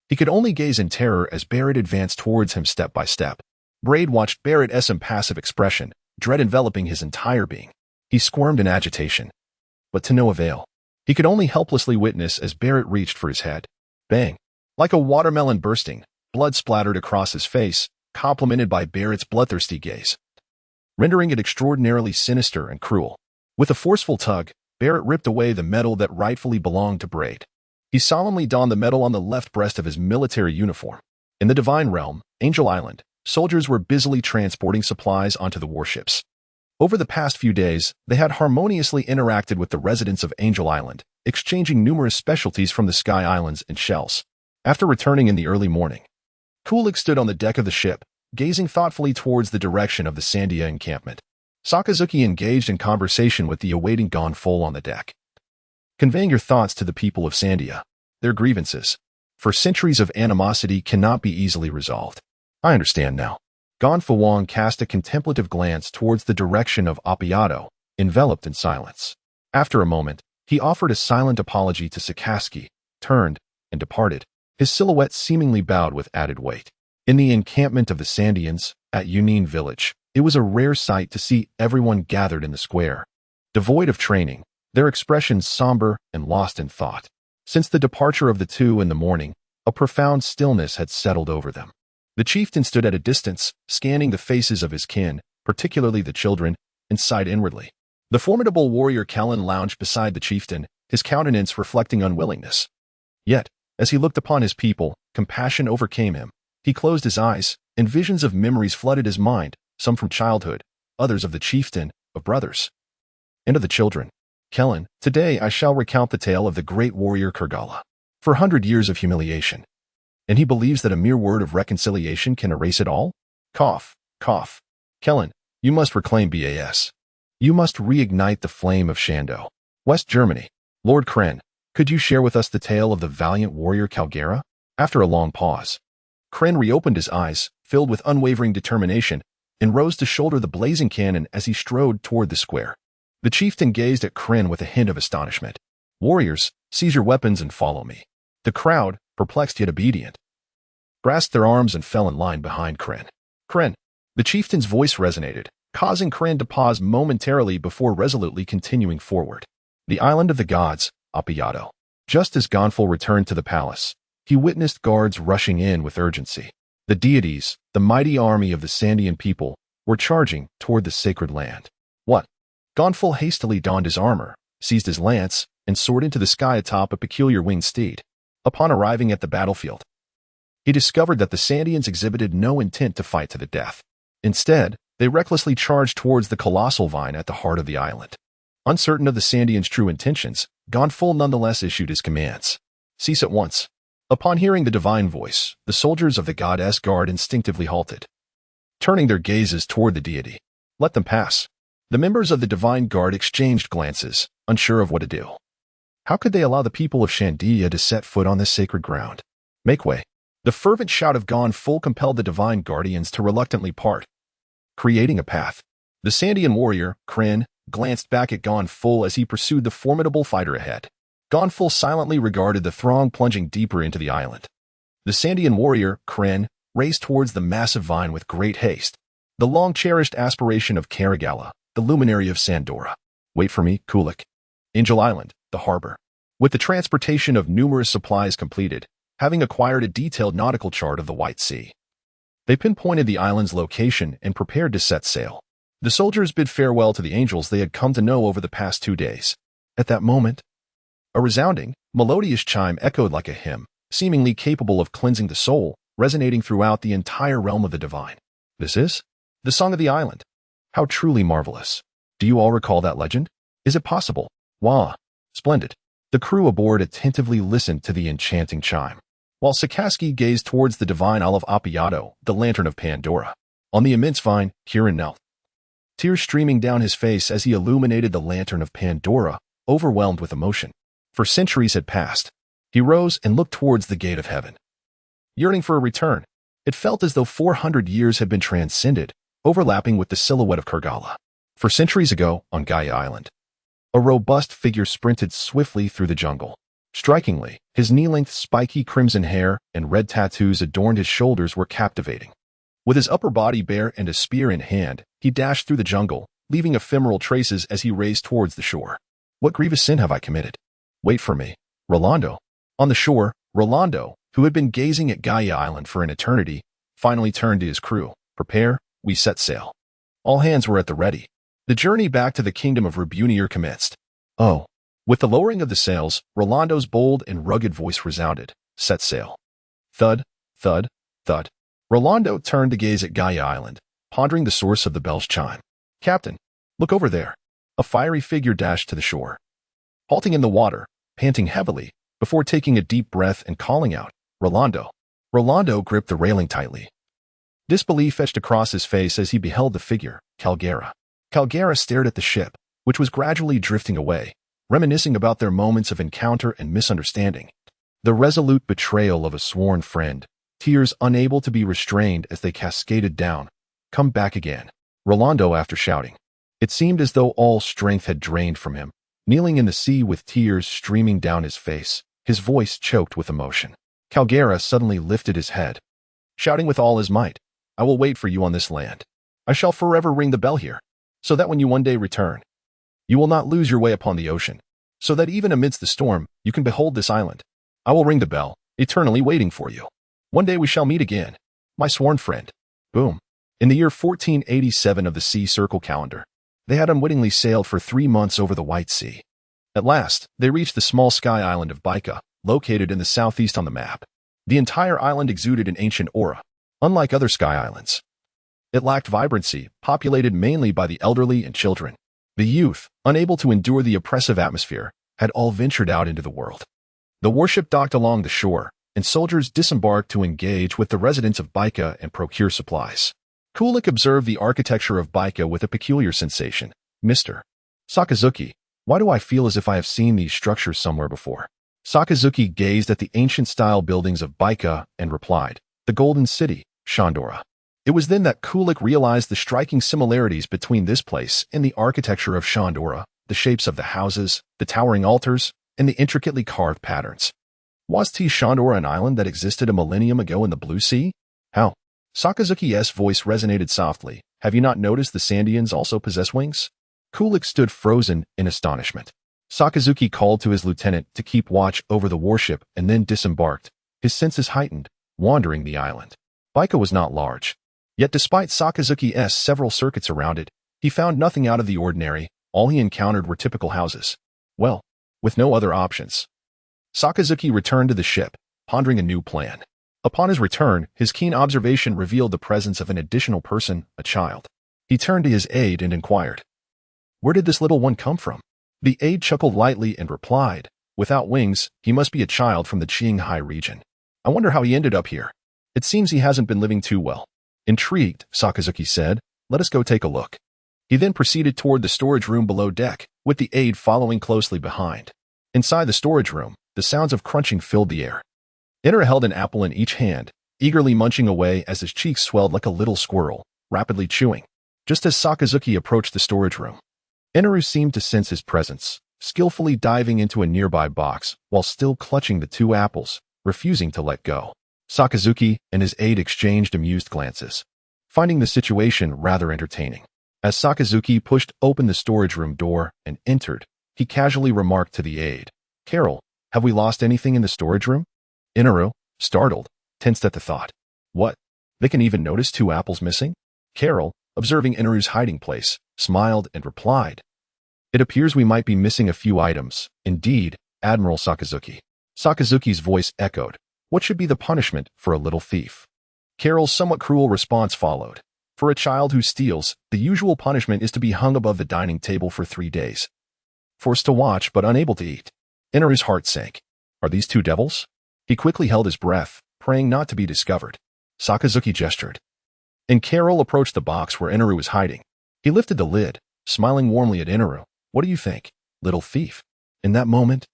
He could only gaze in terror as Barrett advanced towards him step by step. Braid watched Barrett's impassive expression, dread enveloping his entire being. He squirmed in agitation, but to no avail. He could only helplessly witness as Barrett reached for his head. Bang! Like a watermelon bursting, blood splattered across his face, complemented by Barrett's bloodthirsty gaze, rendering it extraordinarily sinister and cruel. With a forceful tug, Barrett ripped away the medal that rightfully belonged to Braid. He solemnly donned the medal on the left breast of his military uniform. In the Divine Realm, Angel Island, soldiers were busily transporting supplies onto the warships. Over the past few days, they had harmoniously interacted with the residents of Angel Island, exchanging numerous specialties from the Sky Islands and shells. After returning in the early morning, Kulik stood on the deck of the ship, gazing thoughtfully towards the direction of the Sandia encampment. Sakazuki engaged in conversation with the awaiting Gonfol on the deck, conveying your thoughts to the people of Sandia. Their grievances, for centuries of animosity, cannot be easily resolved. I understand now. Gonfawang cast a contemplative glance towards the direction of Appiato, enveloped in silence. After a moment, he offered a silent apology to Sakazuki, turned, and departed, his silhouette seemingly bowed with added weight. In the encampment of the Sandians, at Yunin village, it was a rare sight to see everyone gathered in the square. Devoid of training, their expressions somber and lost in thought. Since the departure of the two in the morning, a profound stillness had settled over them. The chieftain stood at a distance, scanning the faces of his kin, particularly the children, and sighed inwardly. The formidable warrior Kellen lounged beside the chieftain, his countenance reflecting unwillingness. Yet, as he looked upon his people, compassion overcame him. He closed his eyes, and visions of memories flooded his mind, some from childhood, others of the chieftain, of brothers, and of the children. Kellen, today I shall recount the tale of the great warrior Kurgala. For 100 years of humiliation. And he believes that a mere word of reconciliation can erase it all? Cough. Cough. Kellen, you must reclaim BAS. You must reignite the flame of Shando. West Germany. Lord Kren, could you share with us the tale of the valiant warrior Calgera? After a long pause, Kren reopened his eyes, filled with unwavering determination, and rose to shoulder the blazing cannon as he strode toward the square. The chieftain gazed at Kren with a hint of astonishment. Warriors, seize your weapons and follow me. The crowd, perplexed yet obedient, grasped their arms and fell in line behind Kren. Kren. The chieftain's voice resonated, causing Kren to pause momentarily before resolutely continuing forward. The island of the gods, Apayado. Just as Gonful returned to the palace, he witnessed guards rushing in with urgency. The deities, the mighty army of the Sandian people, were charging toward the sacred land. What? Gonful hastily donned his armor, seized his lance, and soared into the sky atop a peculiar winged steed. Upon arriving at the battlefield, he discovered that the Sandians exhibited no intent to fight to the death. Instead, they recklessly charged towards the colossal vine at the heart of the island. Uncertain of the Sandians' true intentions, Gonful nonetheless issued his commands. Cease at once. Upon hearing the divine voice, the soldiers of the goddess guard instinctively halted, turning their gazes toward the deity. Let them pass. The members of the divine guard exchanged glances, unsure of what to do. How could they allow the people of Shandia to set foot on this sacred ground? Make way. The fervent shout of Gonful compelled the divine guardians to reluctantly part, creating a path. The Sandian warrior, Kren, glanced back at Gonful as he pursued the formidable fighter ahead. Gonful silently regarded the throng plunging deeper into the island. The Sandian warrior, Kren, raced towards the massive vine with great haste, the long-cherished aspiration of Karagala, the luminary of Sandora. Wait for me, Kulik. Angel Island, the harbor. With the transportation of numerous supplies completed, having acquired a detailed nautical chart of the White Sea, they pinpointed the island's location and prepared to set sail. The soldiers bid farewell to the angels they had come to know over the past 2 days. At that moment, a resounding, melodious chime echoed like a hymn, seemingly capable of cleansing the soul, resonating throughout the entire realm of the divine. This is the song of the island. How truly marvelous. Do you all recall that legend? Is it possible? Wah! Splendid. The crew aboard attentively listened to the enchanting chime, while Sakaski gazed towards the divine olive Apayado, the lantern of Pandora. On the immense vine, Kieran knelt, tears streaming down his face as he illuminated the lantern of Pandora, overwhelmed with emotion. For centuries had passed. He rose and looked towards the gate of heaven, yearning for a return. It felt as though 400 years had been transcended, overlapping with the silhouette of Kurgala. For centuries ago, on Gaia Island, a robust figure sprinted swiftly through the jungle. Strikingly, his knee-length spiky crimson hair and red tattoos adorned his shoulders were captivating. With his upper body bare and a spear in hand, he dashed through the jungle, leaving ephemeral traces as he raced towards the shore. What grievous sin have I committed? Wait for me. Rolando. On the shore, Rolando, who had been gazing at Gaia Island for an eternity, finally turned to his crew. Prepare, we set sail. All hands were at the ready. The journey back to the kingdom of Rebunier commenced. Oh. With the lowering of the sails, Rolando's bold and rugged voice resounded. Set sail. Thud, thud, thud. Rolando turned to gaze at Gaia Island, pondering the source of the bell's chime. Captain, look over there. A fiery figure dashed to the shore, halting in the water, panting heavily, before taking a deep breath and calling out, Rolando. Rolando gripped the railing tightly. Disbelief etched across his face as he beheld the figure, Calgera. Calgera stared at the ship, which was gradually drifting away, reminiscing about their moments of encounter and misunderstanding. The resolute betrayal of a sworn friend, tears unable to be restrained as they cascaded down. Come back again. Rolando, after shouting. It seemed as though all strength had drained from him, kneeling in the sea with tears streaming down his face, his voice choked with emotion. Calgera suddenly lifted his head, shouting with all his might, I will wait for you on this land. I shall forever ring the bell here, so that when you one day return, you will not lose your way upon the ocean, so that even amidst the storm, you can behold this island. I will ring the bell, eternally waiting for you. One day we shall meet again, my sworn friend. Boom. In the year 1487 of the Sea Circle calendar, they had unwittingly sailed for 3 months over the White Sea. At last, they reached the small sky island of Baika, located in the southeast on the map. The entire island exuded an ancient aura, unlike other sky islands. It lacked vibrancy, populated mainly by the elderly and children. The youth, unable to endure the oppressive atmosphere, had all ventured out into the world. The warship docked along the shore, and soldiers disembarked to engage with the residents of Baika and procure supplies. Kulik observed the architecture of Baika with a peculiar sensation. Mr. Sakazuki, why do I feel as if I have seen these structures somewhere before? Sakazuki gazed at the ancient-style buildings of Baika and replied, the Golden City, Shandora. It was then that Kulik realized the striking similarities between this place and the architecture of Shandora, the shapes of the houses, the towering altars, and the intricately carved patterns. Was Shandora an island that existed a millennium ago in the Blue Sea? How? Sakazuki's voice resonated softly. Have you not noticed the Sandians also possess wings? Kulik stood frozen in astonishment. Sakazuki called to his lieutenant to keep watch over the warship and then disembarked, his senses heightened, wandering the island. Baika was not large. Yet despite Sakazuki's several circuits around it, he found nothing out of the ordinary. All he encountered were typical houses. Well, with no other options. Sakazuki returned to the ship, pondering a new plan. Upon his return, his keen observation revealed the presence of an additional person, a child. He turned to his aide and inquired, where did this little one come from? The aide chuckled lightly and replied, without wings, he must be a child from the Qinghai region. I wonder how he ended up here. It seems he hasn't been living too well. Intrigued, Sakazuki said, let us go take a look. He then proceeded toward the storage room below deck, with the aide following closely behind. Inside the storage room, the sounds of crunching filled the air. Inner held an apple in each hand, eagerly munching away as his cheeks swelled like a little squirrel, rapidly chewing. Just as Sakazuki approached the storage room, Inaru seemed to sense his presence, skillfully diving into a nearby box while still clutching the two apples, refusing to let go. Sakazuki and his aide exchanged amused glances, finding the situation rather entertaining. As Sakazuki pushed open the storage room door and entered, he casually remarked to the aide, Carol, have we lost anything in the storage room? Inaru, startled, tensed at the thought. What? They can even notice two apples missing? Carol, observing Inaru's hiding place, smiled and replied, it appears we might be missing a few items. Indeed, Admiral Sakazuki. Sakazuki's voice echoed, what should be the punishment for a little thief? Carol's somewhat cruel response followed. For a child who steals, the usual punishment is to be hung above the dining table for 3 days. Forced to watch but unable to eat. Inaru's heart sank. Are these two devils? He quickly held his breath, praying not to be discovered. Sakazuki gestured, and Carol approached the box where Inaru was hiding. He lifted the lid, smiling warmly at Inaru. What do you think, little thief? In that moment,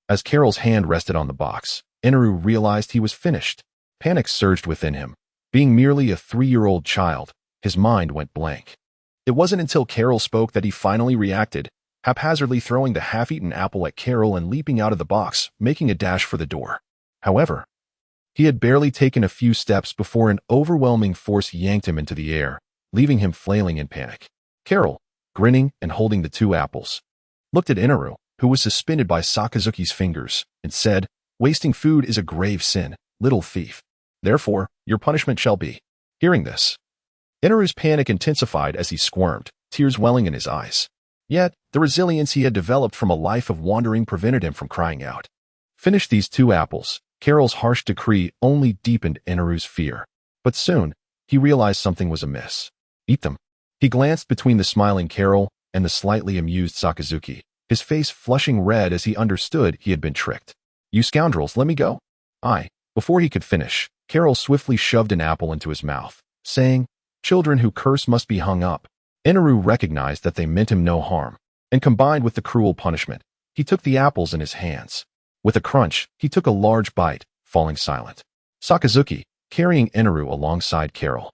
as Carol's hand rested on the box, Inaru realized he was finished. Panic surged within him. Being merely a 3-year-old child, his mind went blank. It wasn't until Carol spoke that he finally reacted, haphazardly throwing the half-eaten apple at Carol and leaping out of the box, making a dash for the door. However, he had barely taken a few steps before an overwhelming force yanked him into the air, leaving him flailing in panic. Carol, grinning and holding the two apples, looked at Inaru, who was suspended by Sakazuki's fingers, and said, wasting food is a grave sin, little thief. Therefore, your punishment shall be. Hearing this, Inaru's panic intensified as he squirmed, tears welling in his eyes. Yet, the resilience he had developed from a life of wandering prevented him from crying out. Finish these two apples. Carol's harsh decree only deepened Inaru's fear. But soon, he realized something was amiss. Eat them. He glanced between the smiling Carol and the slightly amused Sakazuki, his face flushing red as he understood he had been tricked. You scoundrels, let me go. Before he could finish, Carol swiftly shoved an apple into his mouth, saying, children who curse must be hung up. Inaru recognized that they meant him no harm, and combined with the cruel punishment, he took the apples in his hands. With a crunch, he took a large bite, falling silent. Sakazuki, carrying Inaru alongside Carol,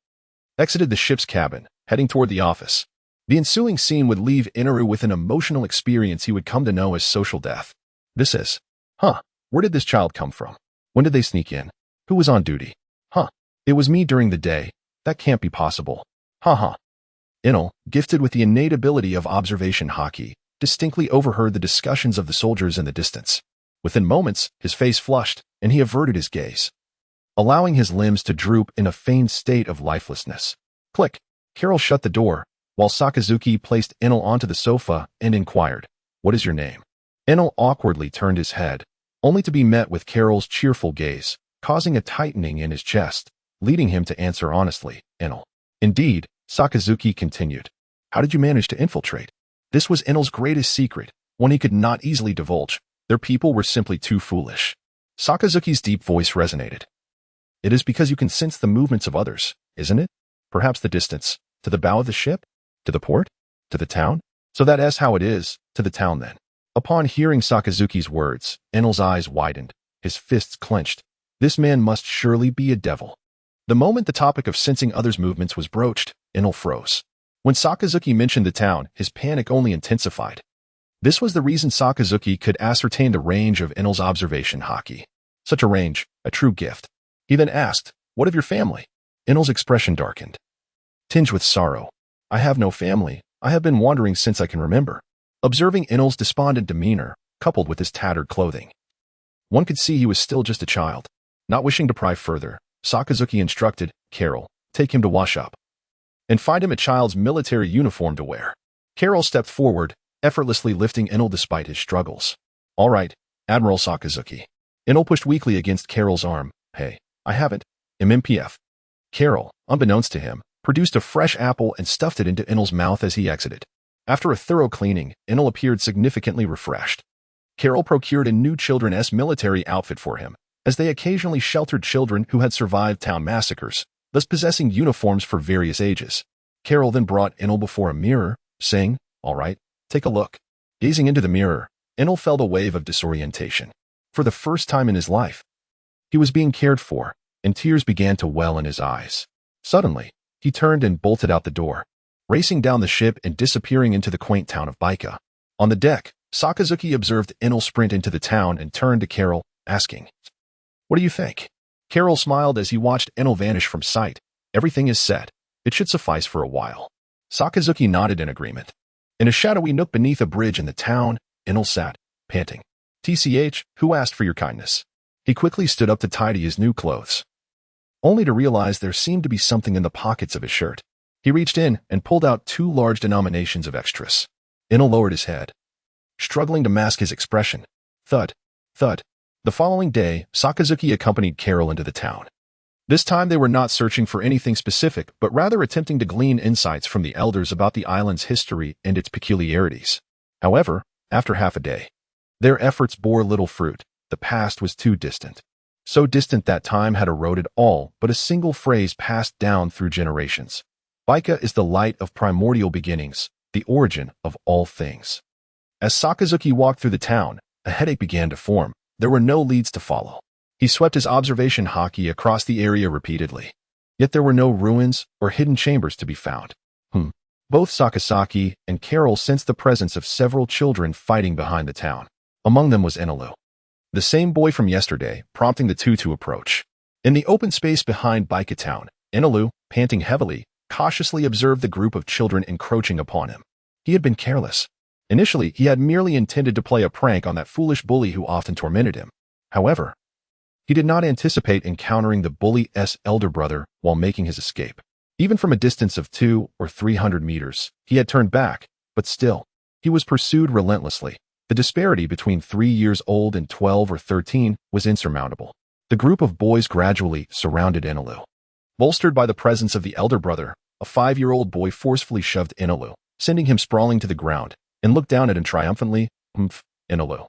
exited the ship's cabin, heading toward the office. The ensuing scene would leave Inaru with an emotional experience he would come to know as social death. This is, where did this child come from? When did they sneak in? Who was on duty? It was me during the day. That can't be possible. Inal, gifted with the innate ability of observation hockey, distinctly overheard the discussions of the soldiers in the distance. Within moments, his face flushed, and he averted his gaze, allowing his limbs to droop in a feigned state of lifelessness. Click. Carol shut the door, while Sakazuki placed Inal onto the sofa and inquired, what is your name? Inal awkwardly turned his head, only to be met with Carol's cheerful gaze, causing a tightening in his chest, leading him to answer honestly, Inal. Indeed, Sakazuki continued. How did you manage to infiltrate? This was Inal's greatest secret, one he could not easily divulge. Their people were simply too foolish. Sakazuki's deep voice resonated. It is because you can sense the movements of others, isn't it? Perhaps the distance. To the bow of the ship? To the port? To the town? So that's how it is. To the town, then. Upon hearing Sakazuki's words, Enel's eyes widened, his fists clenched. This man must surely be a devil. The moment the topic of sensing others' movements was broached, Enel froze. When Sakazuki mentioned the town, his panic only intensified. This was the reason Sakazuki could ascertain the range of Enel's observation haki. Such a range, a true gift. He then asked, "What of your family?" Enel's expression darkened, tinged with sorrow. "I have no family. I have been wandering since I can remember." Observing Enel's despondent demeanor, coupled with his tattered clothing, one could see he was still just a child. Not wishing to pry further, Sakazuki instructed, "Carol, take him to wash up. And find him a child's military uniform to wear." Carol stepped forward, effortlessly lifting Enel despite his struggles. "All right, Admiral Sakazuki." Enel pushed weakly against Carol's arm. "Hey, I haven't. MMPF. Carol, unbeknownst to him, produced a fresh apple and stuffed it into Enel's mouth as he exited. After a thorough cleaning, Enel appeared significantly refreshed. Carol procured a new children's military outfit for him, as they occasionally sheltered children who had survived town massacres, thus possessing uniforms for various ages. Carol then brought Enel before a mirror, saying, "All right, take a look." Gazing into the mirror, Enel felt a wave of disorientation. For the first time in his life, he was being cared for, and tears began to well in his eyes. Suddenly, he turned and bolted out the door, racing down the ship and disappearing into the quaint town of Baika. On the deck, Sakazuki observed Enel sprint into the town and turned to Carol, asking, "What do you think?" Carol smiled as he watched Enel vanish from sight. "Everything is set. It should suffice for a while." Sakazuki nodded in agreement. In a shadowy nook beneath a bridge in the town, Enel sat, panting. "TCH, who asked for your kindness?" He quickly stood up to tidy his new clothes, only to realize there seemed to be something in the pockets of his shirt. He reached in and pulled out 2 large denominations of extras. Enel lowered his head, struggling to mask his expression. Thud, thud. The following day, Sakazuki accompanied Carol into the town. This time they were not searching for anything specific, but rather attempting to glean insights from the elders about the island's history and its peculiarities. However, after half a day, their efforts bore little fruit. The past was too distant. So distant that time had eroded all but a single phrase passed down through generations. Baika is the light of primordial beginnings, the origin of all things. As Sakazuki walked through the town, a headache began to form. There were no leads to follow. He swept his observation haki across the area repeatedly. Yet there were no ruins or hidden chambers to be found. Both Sakazuki and Carol sensed the presence of several children fighting behind the town. Among them was Enelu, the same boy from yesterday, prompting the two to approach. In the open space behind Baika town, Enelu, panting heavily, cautiously observed the group of children encroaching upon him. He had been careless. Initially, he had merely intended to play a prank on that foolish bully who often tormented him. However, he did not anticipate encountering the bully's elder brother while making his escape. Even from a distance of 200 or 300 meters, he had turned back, but still, he was pursued relentlessly. The disparity between 3 years old and 12 or 13 was insurmountable. The group of boys gradually surrounded Enelu. Bolstered by the presence of the elder brother, a 5-year-old boy forcefully shoved Enelu, sending him sprawling to the ground, and looked down at him triumphantly. Enelu,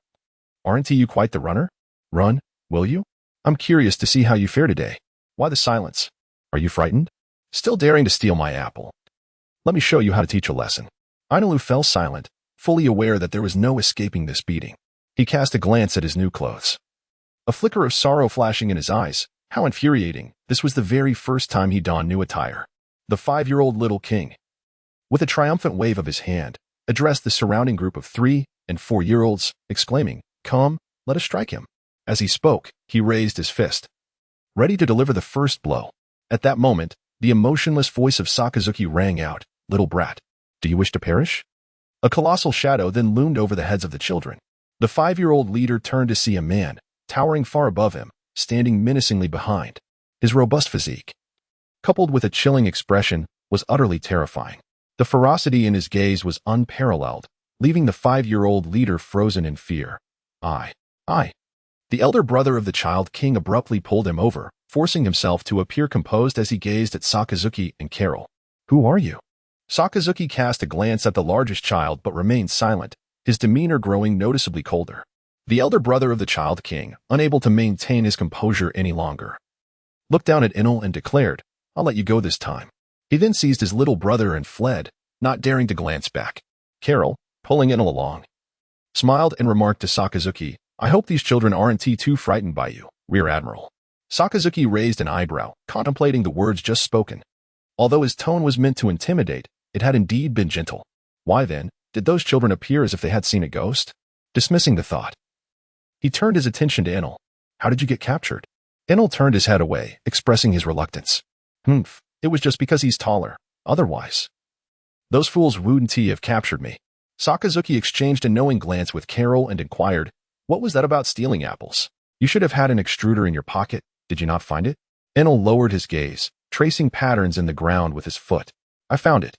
aren't you quite the runner? Run, will you? I'm curious to see how you fare today. Why the silence? Are you frightened? Still daring to steal my apple? Let me show you how to teach a lesson. Enelu fell silent, fully aware that there was no escaping this beating. He cast a glance at his new clothes, a flicker of sorrow flashing in his eyes. How infuriating. This was the very first time he donned new attire. The 5-year-old little king, with a triumphant wave of his hand, addressed the surrounding group of 3 and 4-year-olds, exclaiming, "Come, let us strike him." As he spoke, he raised his fist, ready to deliver the first blow. At that moment, the emotionless voice of Sakazuki rang out, "Little brat, do you wish to perish?" A colossal shadow then loomed over the heads of the children. The 5-year-old leader turned to see a man, towering far above him, standing menacingly behind. His robust physique, coupled with a chilling expression, was utterly terrifying. The ferocity in his gaze was unparalleled, leaving the 5-year-old leader frozen in fear. I. The elder brother of the child king abruptly pulled him over, forcing himself to appear composed as he gazed at Sakazuki and Carol. "Who are you?" Sakazuki cast a glance at the largest child but remained silent, his demeanor growing noticeably colder. The elder brother of the child king, unable to maintain his composure any longer, looked down at Enel and declared, "I'll let you go this time. He then seized his little brother and fled, not daring to glance back. Carol, pulling Enel along, smiled and remarked to Sakazuki, "I hope these children aren't too frightened by you, Rear Admiral." Sakazuki raised an eyebrow, contemplating the words just spoken. Although his tone was meant to intimidate, it had indeed been gentle. Why then, did those children appear as if they had seen a ghost? Dismissing the thought, he turned his attention to Enel. "How did you get captured?" Enel turned his head away, expressing his reluctance. "Humph, it was just because he's taller. Otherwise, those fools wouldn't have captured me." Sakazuki exchanged a knowing glance with Carol and inquired, "What was that about stealing apples? You should have had an extruder in your pocket. Did you not find it?" Enel lowered his gaze, tracing patterns in the ground with his foot. "I found it.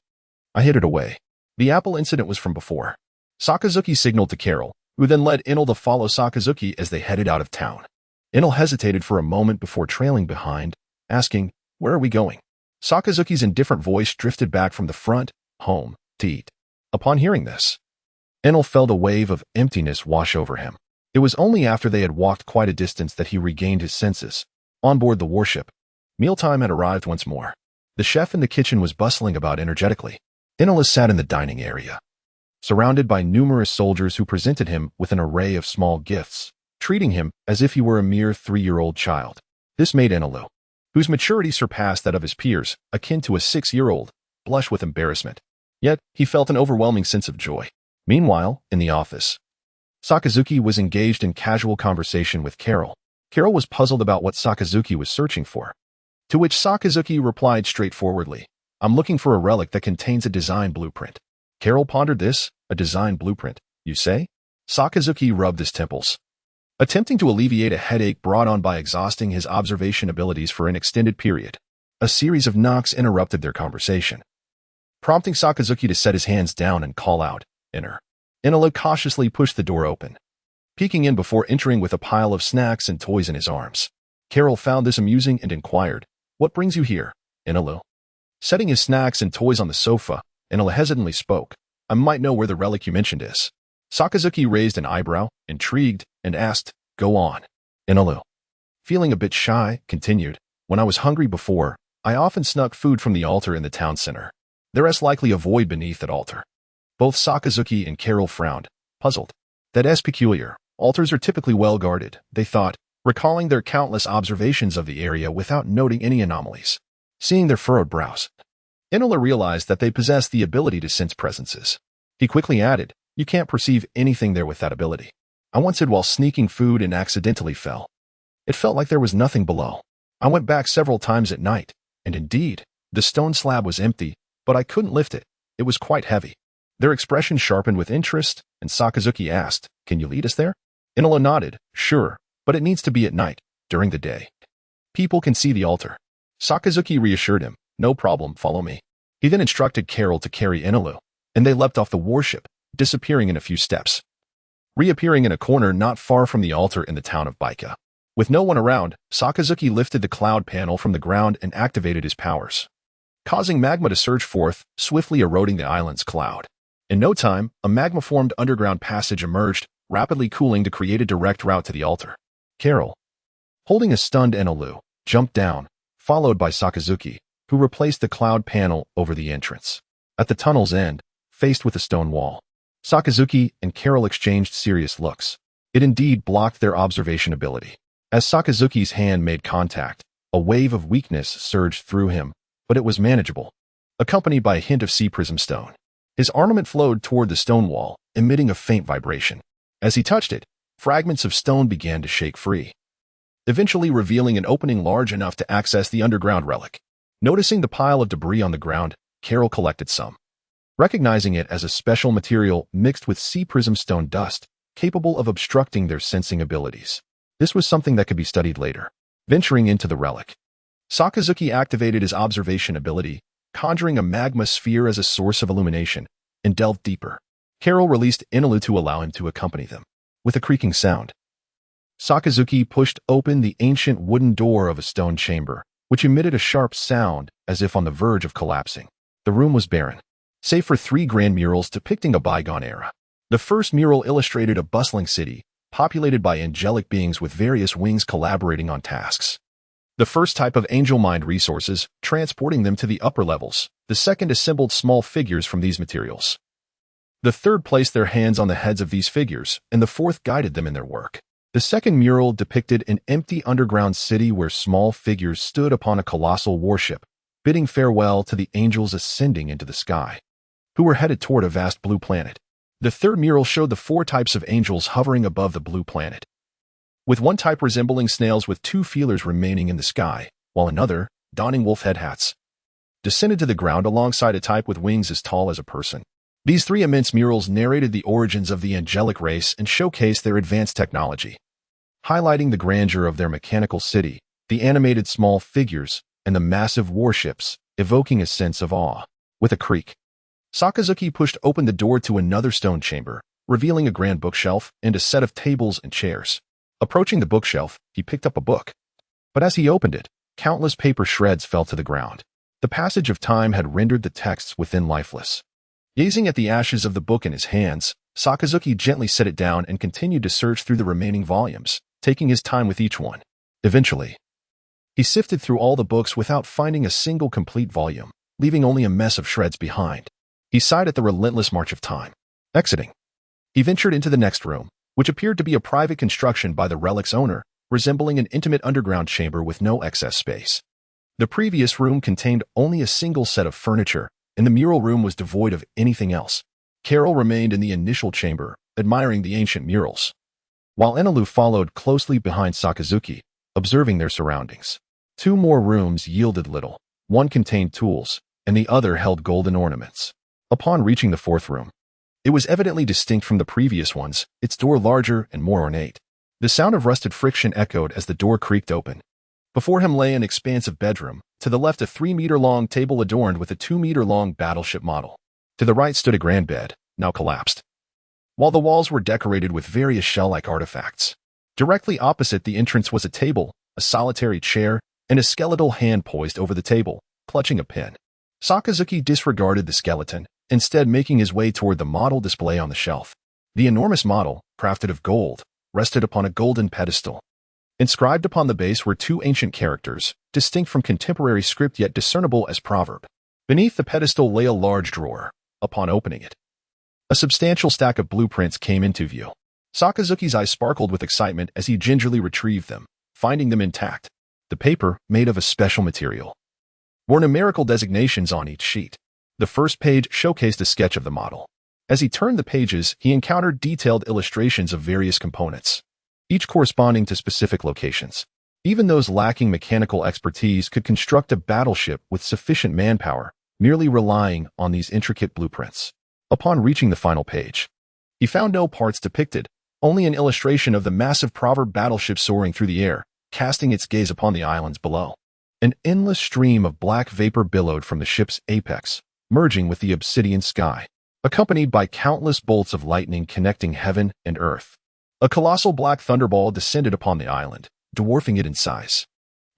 I hid it away. The apple incident was from before." Sakazuki signaled to Carol, who then led Enel to follow Sakazuki as they headed out of town. Enel hesitated for a moment before trailing behind, asking, "Where are we going?" Sakazuki's indifferent voice drifted back from the front, "Home, to eat." Upon hearing this, Enel felt a wave of emptiness wash over him. It was only after they had walked quite a distance that he regained his senses. On board the warship, mealtime had arrived once more. The chef in the kitchen was bustling about energetically. Enel sat in the dining area, surrounded by numerous soldiers who presented him with an array of small gifts, treating him as if he were a mere 3-year-old child. This made Enelu, whose maturity surpassed that of his peers, akin to a 6-year-old, blush with embarrassment. Yet, he felt an overwhelming sense of joy. Meanwhile, in the office, Sakazuki was engaged in casual conversation with Carol. Carol was puzzled about what Sakazuki was searching for, to which Sakazuki replied straightforwardly, "I'm looking for a relic that contains a design blueprint." Carol pondered this, "A design blueprint, you say?" Sakazuki rubbed his temples, attempting to alleviate a headache brought on by exhausting his observation abilities for an extended period. A series of knocks interrupted their conversation, prompting Sakazuki to set his hands down and call out, "Enter." Enelu cautiously pushed the door open, peeking in before entering with a pile of snacks and toys in his arms. Carol found this amusing and inquired, "What brings you here, Enelu?" Setting his snacks and toys on the sofa, Enelu hesitantly spoke, "I might know where the relic you mentioned is." Sakazuki raised an eyebrow, intrigued, and asked, "Go on." Enelu, feeling a bit shy, continued, "When I was hungry before, I often snuck food from the altar in the town center. There is likely a void beneath that altar." Both Sakazuki and Carol frowned, puzzled. That is peculiar. Altars are typically well guarded, they thought, recalling their countless observations of the area without noting any anomalies. Seeing their furrowed brows, Enelu realized that they possessed the ability to sense presences. He quickly added, "You can't perceive anything there with that ability. I once hid while sneaking food and accidentally fell. It felt like there was nothing below. I went back several times at night, and indeed, the stone slab was empty, but I couldn't lift it. It was quite heavy." Their expression sharpened with interest, and Sakazuki asked, "Can you lead us there?" Enelu nodded, "Sure, but it needs to be at night. During the day, people can see the altar." Sakazuki reassured him, "No problem, follow me." He then instructed Carol to carry Enelu, and they leapt off the warship, disappearing in a few steps, reappearing in a corner not far from the altar in the town of Baika. With no one around, Sakazuki lifted the cloud panel from the ground and activated his powers, causing magma to surge forth, swiftly eroding the island's cloud. In no time, a magma-formed underground passage emerged, rapidly cooling to create a direct route to the altar. Carol, holding a stunned Enelu, jumped down, followed by Sakazuki, who replaced the cloud panel over the entrance. At the tunnel's end, faced with a stone wall, Sakazuki and Carol exchanged serious looks. It indeed blocked their observation ability. As Sakazuki's hand made contact, a wave of weakness surged through him, but it was manageable, accompanied by a hint of sea prism stone. His armament flowed toward the stone wall, emitting a faint vibration. As he touched it, fragments of stone began to shake free, eventually revealing an opening large enough to access the underground relic. Noticing the pile of debris on the ground, Carol collected some, recognizing it as a special material mixed with sea prism stone dust, capable of obstructing their sensing abilities. This was something that could be studied later. Venturing into the relic, Sakazuki activated his observation ability, conjuring a magma sphere as a source of illumination, and delved deeper. Carol released Enelu to allow him to accompany them. With a creaking sound, Sakazuki pushed open the ancient wooden door of a stone chamber, which emitted a sharp sound as if on the verge of collapsing. The room was barren, save for 3 grand murals depicting a bygone era. The first mural illustrated a bustling city, populated by angelic beings with various wings collaborating on tasks. The first type of angel mined resources, transporting them to the upper levels. The second assembled small figures from these materials. The third placed their hands on the heads of these figures, and the fourth guided them in their work. The second mural depicted an empty underground city where small figures stood upon a colossal warship, bidding farewell to the angels ascending into the sky, who were headed toward a vast blue planet. The third mural showed the four types of angels hovering above the blue planet, with one type resembling snails with two feelers remaining in the sky, while another, donning wolf head hats, descended to the ground alongside a type with wings as tall as a person. These three immense murals narrated the origins of the angelic race and showcased their advanced technology, highlighting the grandeur of their mechanical city, the animated small figures, and the massive warships, evoking a sense of awe. With a creak, Sakazuki pushed open the door to another stone chamber, revealing a grand bookshelf and a set of tables and chairs. Approaching the bookshelf, he picked up a book. But as he opened it, countless paper shreds fell to the ground. The passage of time had rendered the texts within lifeless. Gazing at the ashes of the book in his hands, Sakazuki gently set it down and continued to search through the remaining volumes, taking his time with each one. Eventually, he sifted through all the books without finding a single complete volume, leaving only a mess of shreds behind. He sighed at the relentless march of time. Exiting, he ventured into the next room, which appeared to be a private construction by the relic's owner, resembling an intimate underground chamber with no excess space. The previous room contained only a single set of furniture, and the mural room was devoid of anything else. Carol remained in the initial chamber, admiring the ancient murals, while Enalu followed closely behind Sakazuki, observing their surroundings. Two more rooms yielded little. One contained tools, and the other held golden ornaments. Upon reaching the fourth room, it was evidently distinct from the previous ones, its door larger and more ornate. The sound of rusted friction echoed as the door creaked open. Before him lay an expansive bedroom, to the left a 3-meter-long table adorned with a 2-meter-long battleship model. To the right stood a grand bed, now collapsed, while the walls were decorated with various shell-like artifacts. Directly opposite the entrance was a table, a solitary chair, and a skeletal hand poised over the table, clutching a pen. Sakazuki disregarded the skeleton, instead making his way toward the model display on the shelf. The enormous model, crafted of gold, rested upon a golden pedestal. Inscribed upon the base were two ancient characters, distinct from contemporary script yet discernible as proverb. Beneath the pedestal lay a large drawer. Upon opening it, a substantial stack of blueprints came into view. Sakazuki's eyes sparkled with excitement as he gingerly retrieved them, finding them intact. The paper, made of a special material, wore numerical designations on each sheet. The first page showcased a sketch of the model. As he turned the pages, he encountered detailed illustrations of various components, each corresponding to specific locations. Even those lacking mechanical expertise could construct a battleship with sufficient manpower, merely relying on these intricate blueprints. Upon reaching the final page, he found no parts depicted, only an illustration of the massive proverb battleship soaring through the air, casting its gaze upon the islands below. An endless stream of black vapor billowed from the ship's apex, merging with the obsidian sky, accompanied by countless bolts of lightning connecting heaven and earth. A colossal black thunderball descended upon the island, dwarfing it in size.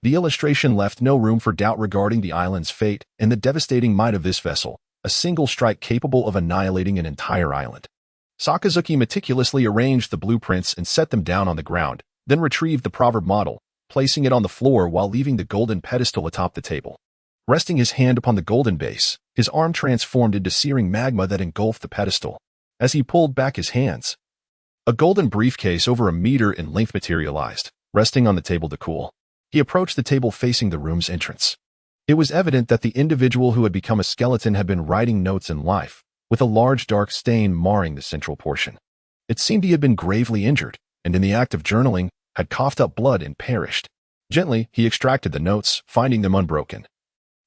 The illustration left no room for doubt regarding the island's fate and the devastating might of this vessel, a single strike capable of annihilating an entire island. Sakazuki meticulously arranged the blueprints and set them down on the ground, then retrieved the proverb model, placing it on the floor while leaving the golden pedestal atop the table. Resting his hand upon the golden base, his arm transformed into searing magma that engulfed the pedestal. As he pulled back his hands, a golden briefcase over a meter in length materialized, resting on the table to cool. He approached the table facing the room's entrance. It was evident that the individual who had become a skeleton had been writing notes in life, with a large dark stain marring the central portion. It seemed he had been gravely injured, and in the act of journaling, had coughed up blood and perished. Gently, he extracted the notes, finding them unbroken,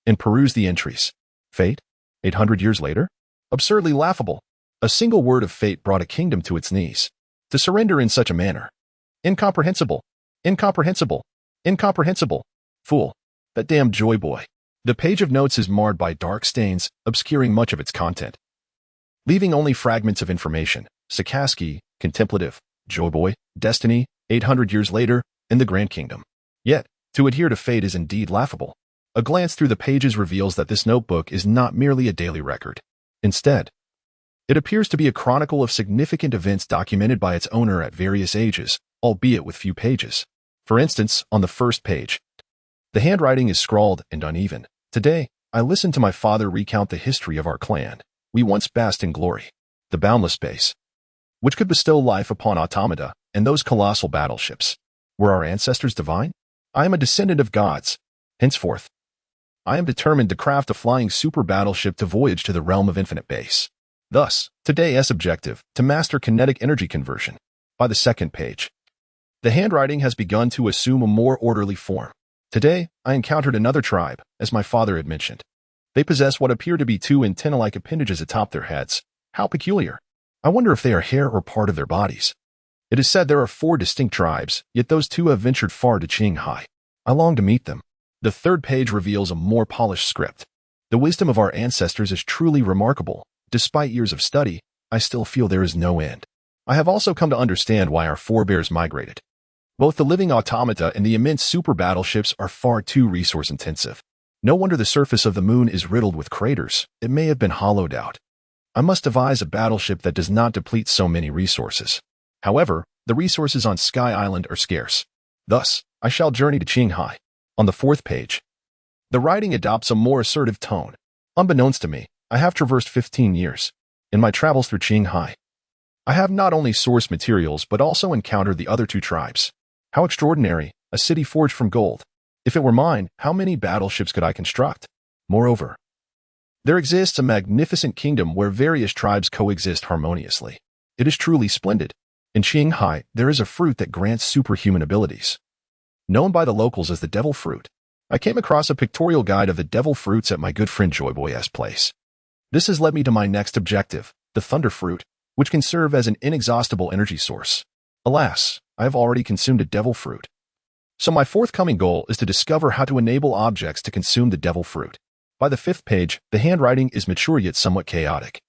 and perused the entries. Fate? 800 years later? Absurdly laughable. A single word of fate brought a kingdom to its knees. To surrender in such a manner. Incomprehensible. Incomprehensible. Incomprehensible. Fool. That damn joy boy. The page of notes is marred by dark stains, obscuring much of its content, leaving only fragments of information. Sakazuki, contemplative, joy boy, destiny, 800 years later, in the Grand Kingdom. Yet, to adhere to fate is indeed laughable. A glance through the pages reveals that this notebook is not merely a daily record. Instead, it appears to be a chronicle of significant events documented by its owner at various ages, albeit with few pages. For instance, on the first page, The handwriting is scrawled and uneven. Today, I listened to my father recount the history of our clan. We once basked in glory. The boundless space, which could bestow life upon automata and those colossal battleships. Were our ancestors divine? I am a descendant of gods. Henceforth, I am determined to craft a flying super battleship to voyage to the realm of infinite base. Thus, today's objective, to master kinetic energy conversion. By the second page, the handwriting has begun to assume a more orderly form. Today, I encountered another tribe, as my father had mentioned. They possess what appear to be two antenna-like appendages atop their heads. How peculiar. I wonder if they are hair or part of their bodies. It is said there are 4 distinct tribes, yet those 2 have ventured far to Qinghai. I long to meet them. The third page reveals a more polished script. The wisdom of our ancestors is truly remarkable. Despite years of study, I still feel there is no end. I have also come to understand why our forebears migrated. Both the living automata and the immense super battleships are far too resource-intensive. No wonder the surface of the moon is riddled with craters. It may have been hollowed out. I must devise a battleship that does not deplete so many resources. However, the resources on Sky Island are scarce. Thus, I shall journey to Qinghai. On the 4th page, the writing adopts a more assertive tone. Unbeknownst to me, I have traversed 15 years. In my travels through Qinghai, I have not only sourced materials but also encountered the other 2 tribes. How extraordinary, a city forged from gold. If it were mine, how many battleships could I construct? Moreover, there exists a magnificent kingdom where various tribes coexist harmoniously. It is truly splendid. In Qinghai, there is a fruit that grants superhuman abilities. Known by the locals as the devil fruit. I came across a pictorial guide of the devil fruits at my good friend Joyboy's place. This has led me to my next objective, the thunder fruit, which can serve as an inexhaustible energy source. Alas, I have already consumed a devil fruit. So my forthcoming goal is to discover how to enable objects to consume the devil fruit. By the 5th page, the handwriting is mature yet somewhat chaotic,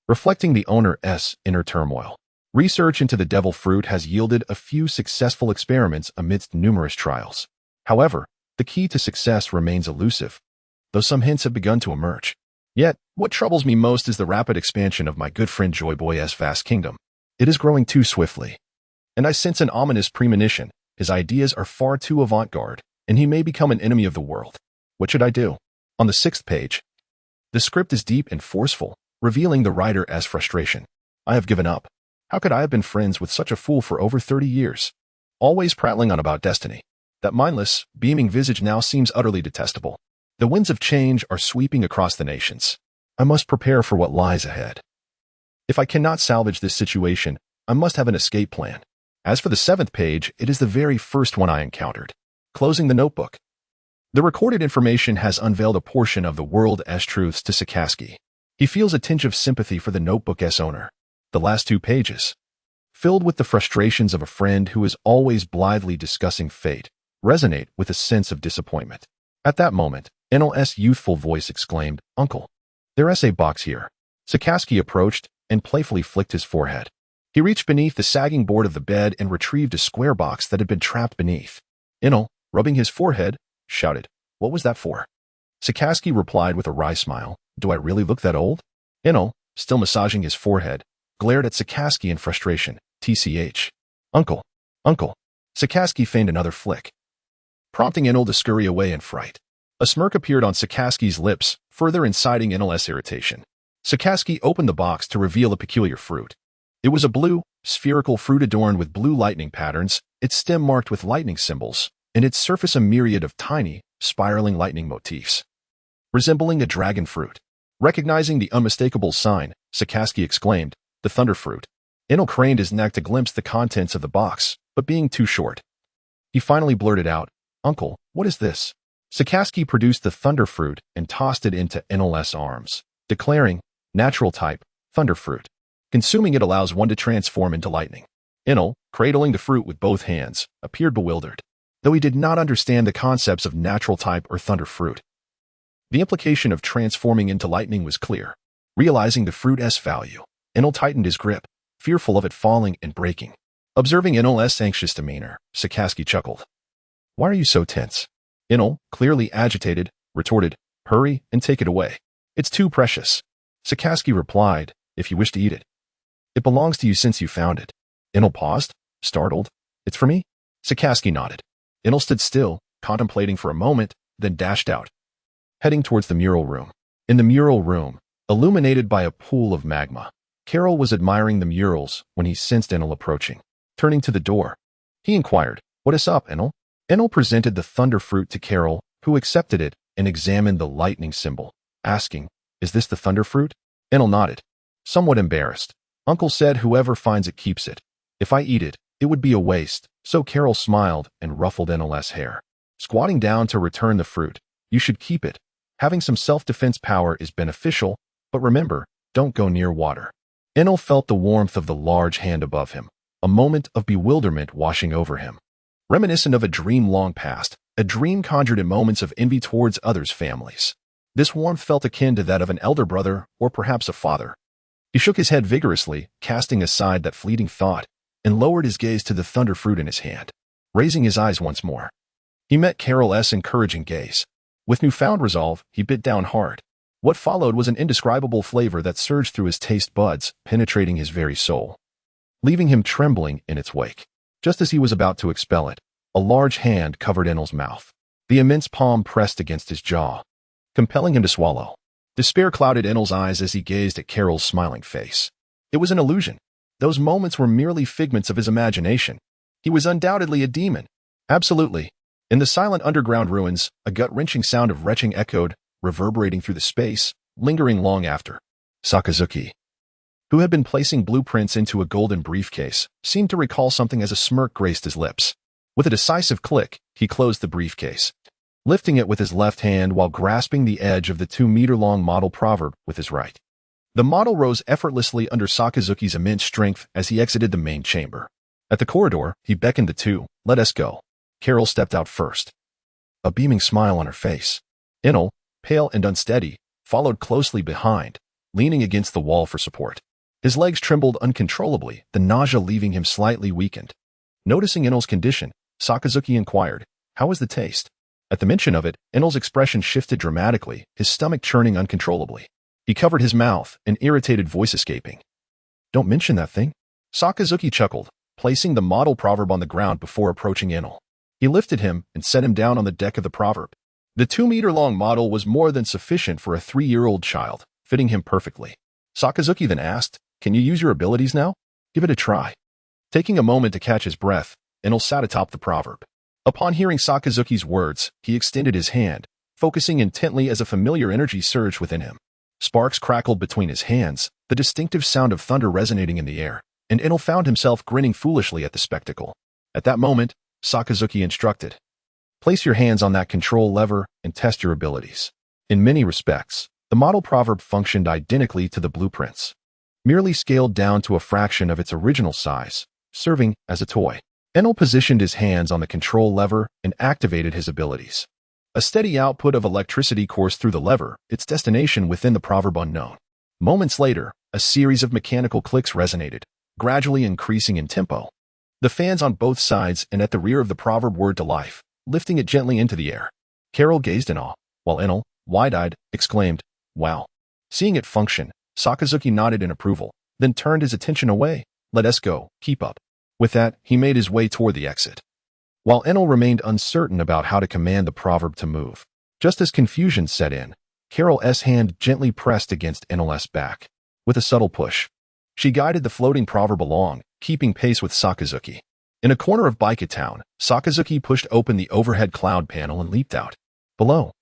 reflecting the owner's inner turmoil. Research into the devil fruit has yielded a few successful experiments amidst numerous trials. However, the key to success remains elusive, though some hints have begun to emerge. Yet, what troubles me most is the rapid expansion of my good friend Joyboy's vast kingdom. It is growing too swiftly, and I sense an ominous premonition. His ideas are far too avant-garde, and he may become an enemy of the world. What should I do? On the 6th page, the script is deep and forceful, revealing the writer's frustration. I have given up. How could I have been friends with such a fool for over 30 years? Always prattling on about destiny. That mindless, beaming visage now seems utterly detestable. The winds of change are sweeping across the nations. I must prepare for what lies ahead. If I cannot salvage this situation, I must have an escape plan. As for the 7th page, it is the very first one I encountered. Closing the notebook. The recorded information has unveiled a portion of the world's truths to Sakaski. He feels a tinge of sympathy for the notebook's owner. The last 2 pages, filled with the frustrations of a friend who is always blithely discussing fate, resonate with a sense of disappointment. At that moment, Enel's youthful voice exclaimed, "Uncle, there's a box here." Sakaski approached and playfully flicked his forehead. He reached beneath the sagging board of the bed and retrieved a square box that had been trapped beneath. Enel, rubbing his forehead, shouted, "What was that for?" Sakaski replied with a wry smile, "Do I really look that old?" Enel, still massaging his forehead, glared at Sakaski in frustration. "TCH. Uncle. Uncle." Sakaski feigned another flick, prompting Enel to scurry away in fright. A smirk appeared on Sakaski's lips, further inciting Enel's irritation. Sakaski opened the box to reveal a peculiar fruit. It was a blue, spherical fruit adorned with blue lightning patterns, its stem marked with lightning symbols, and its surface a myriad of tiny, spiraling lightning motifs, resembling a dragon fruit. Recognizing the unmistakable sign, Sakaski exclaimed, "The thunder fruit." Enel craned his neck to glimpse the contents of the box, but being too short, he finally blurted out, "Uncle, what is this?" Sakaski produced the thunder fruit and tossed it into Enel's arms, declaring, "Natural type, thunder fruit. Consuming it allows one to transform into lightning." Enel, cradling the fruit with both hands, appeared bewildered, though he did not understand the concepts of natural type or thunder fruit. The implication of transforming into lightning was clear. Realizing the fruit's value, Enel tightened his grip, fearful of it falling and breaking. Observing Enel's anxious demeanor, Sakaski chuckled. "Why are you so tense?" Enel, clearly agitated, retorted, "Hurry and take it away. It's too precious." Sakaski replied, "If you wish to eat it. It belongs to you since you found it." Enel paused, startled. "It's for me?" Sakaski nodded. Enel stood still, contemplating for a moment, then dashed out, heading towards the mural room. In the mural room, illuminated by a pool of magma, Carol was admiring the murals when he sensed Enel approaching. Turning to the door, he inquired, "What is up, Enel?" Enel presented the thunder fruit to Carol, who accepted it and examined the lightning symbol, asking, "Is this the thunder fruit?" Enel nodded, somewhat embarrassed. "Uncle said whoever finds it keeps it. If I eat it, it would be a waste." So Carol smiled and ruffled Enel's hair. Squatting down to return the fruit, "You should keep it. Having some self-defense power is beneficial, but remember, don't go near water." Enel felt the warmth of the large hand above him, a moment of bewilderment washing over him. Reminiscent of a dream long past, a dream conjured in moments of envy towards others' families. This warmth felt akin to that of an elder brother or perhaps a father. He shook his head vigorously, casting aside that fleeting thought, and lowered his gaze to the thunder fruit in his hand. Raising his eyes once more, he met Carol's encouraging gaze. With newfound resolve, he bit down hard. What followed was an indescribable flavor that surged through his taste buds, penetrating his very soul, leaving him trembling in its wake. Just as he was about to expel it, a large hand covered Enel's mouth. The immense palm pressed against his jaw, compelling him to swallow. Despair clouded Enel's eyes as he gazed at Carol's smiling face. It was an illusion. Those moments were merely figments of his imagination. He was undoubtedly a demon. Absolutely. In the silent underground ruins, a gut-wrenching sound of retching echoed, reverberating through the space, lingering long after. Sakazuki, who had been placing blueprints into a golden briefcase, seemed to recall something as a smirk graced his lips. With a decisive click, he closed the briefcase, lifting it with his left hand while grasping the edge of the 2-meter-long model proverb with his right. The model rose effortlessly under Sakazuki's immense strength as he exited the main chamber. At the corridor, he beckoned the two. "Let us go." Carol stepped out first, a beaming smile on her face. Enel, pale and unsteady, followed closely behind, leaning against the wall for support. His legs trembled uncontrollably, the nausea leaving him slightly weakened. Noticing Enel's condition, Sakazuki inquired, "How is the taste?" At the mention of it, Enel's expression shifted dramatically, his stomach churning uncontrollably. He covered his mouth, an irritated voice escaping. "Don't mention that thing." Sakazuki chuckled, placing the model proverb on the ground before approaching Enel. He lifted him and set him down on the deck of the proverb. The 2-meter-long model was more than sufficient for a 3-year-old child, fitting him perfectly. Sakazuki then asked, "Can you use your abilities now?" "Give it a try." Taking a moment to catch his breath, Enel sat atop the proverb. Upon hearing Sakazuki's words, he extended his hand, focusing intently as a familiar energy surged within him. Sparks crackled between his hands, the distinctive sound of thunder resonating in the air, and Enel found himself grinning foolishly at the spectacle. At that moment, Sakazuki instructed, "Place your hands on that control lever and test your abilities." In many respects, the model proverb functioned identically to the blueprints, merely scaled down to a fraction of its original size, serving as a toy. Enel positioned his hands on the control lever and activated his abilities. A steady output of electricity coursed through the lever, its destination within the proverb unknown. Moments later, a series of mechanical clicks resonated, gradually increasing in tempo. The fans on both sides and at the rear of the proverb whirred to life, lifting it gently into the air. Carol gazed in awe, while Enel, wide-eyed, exclaimed, "Wow." Seeing it function, Sakazuki nodded in approval, then turned his attention away. "Let us go, keep up." With that, he made his way toward the exit, while Enel remained uncertain about how to command the proverb to move. Just as confusion set in, Carol's hand gently pressed against Enel's back. With a subtle push, she guided the floating proverb along, keeping pace with Sakazuki. In a corner of Baika Town, Sakazuki pushed open the overhead cloud panel and leaped out. Below,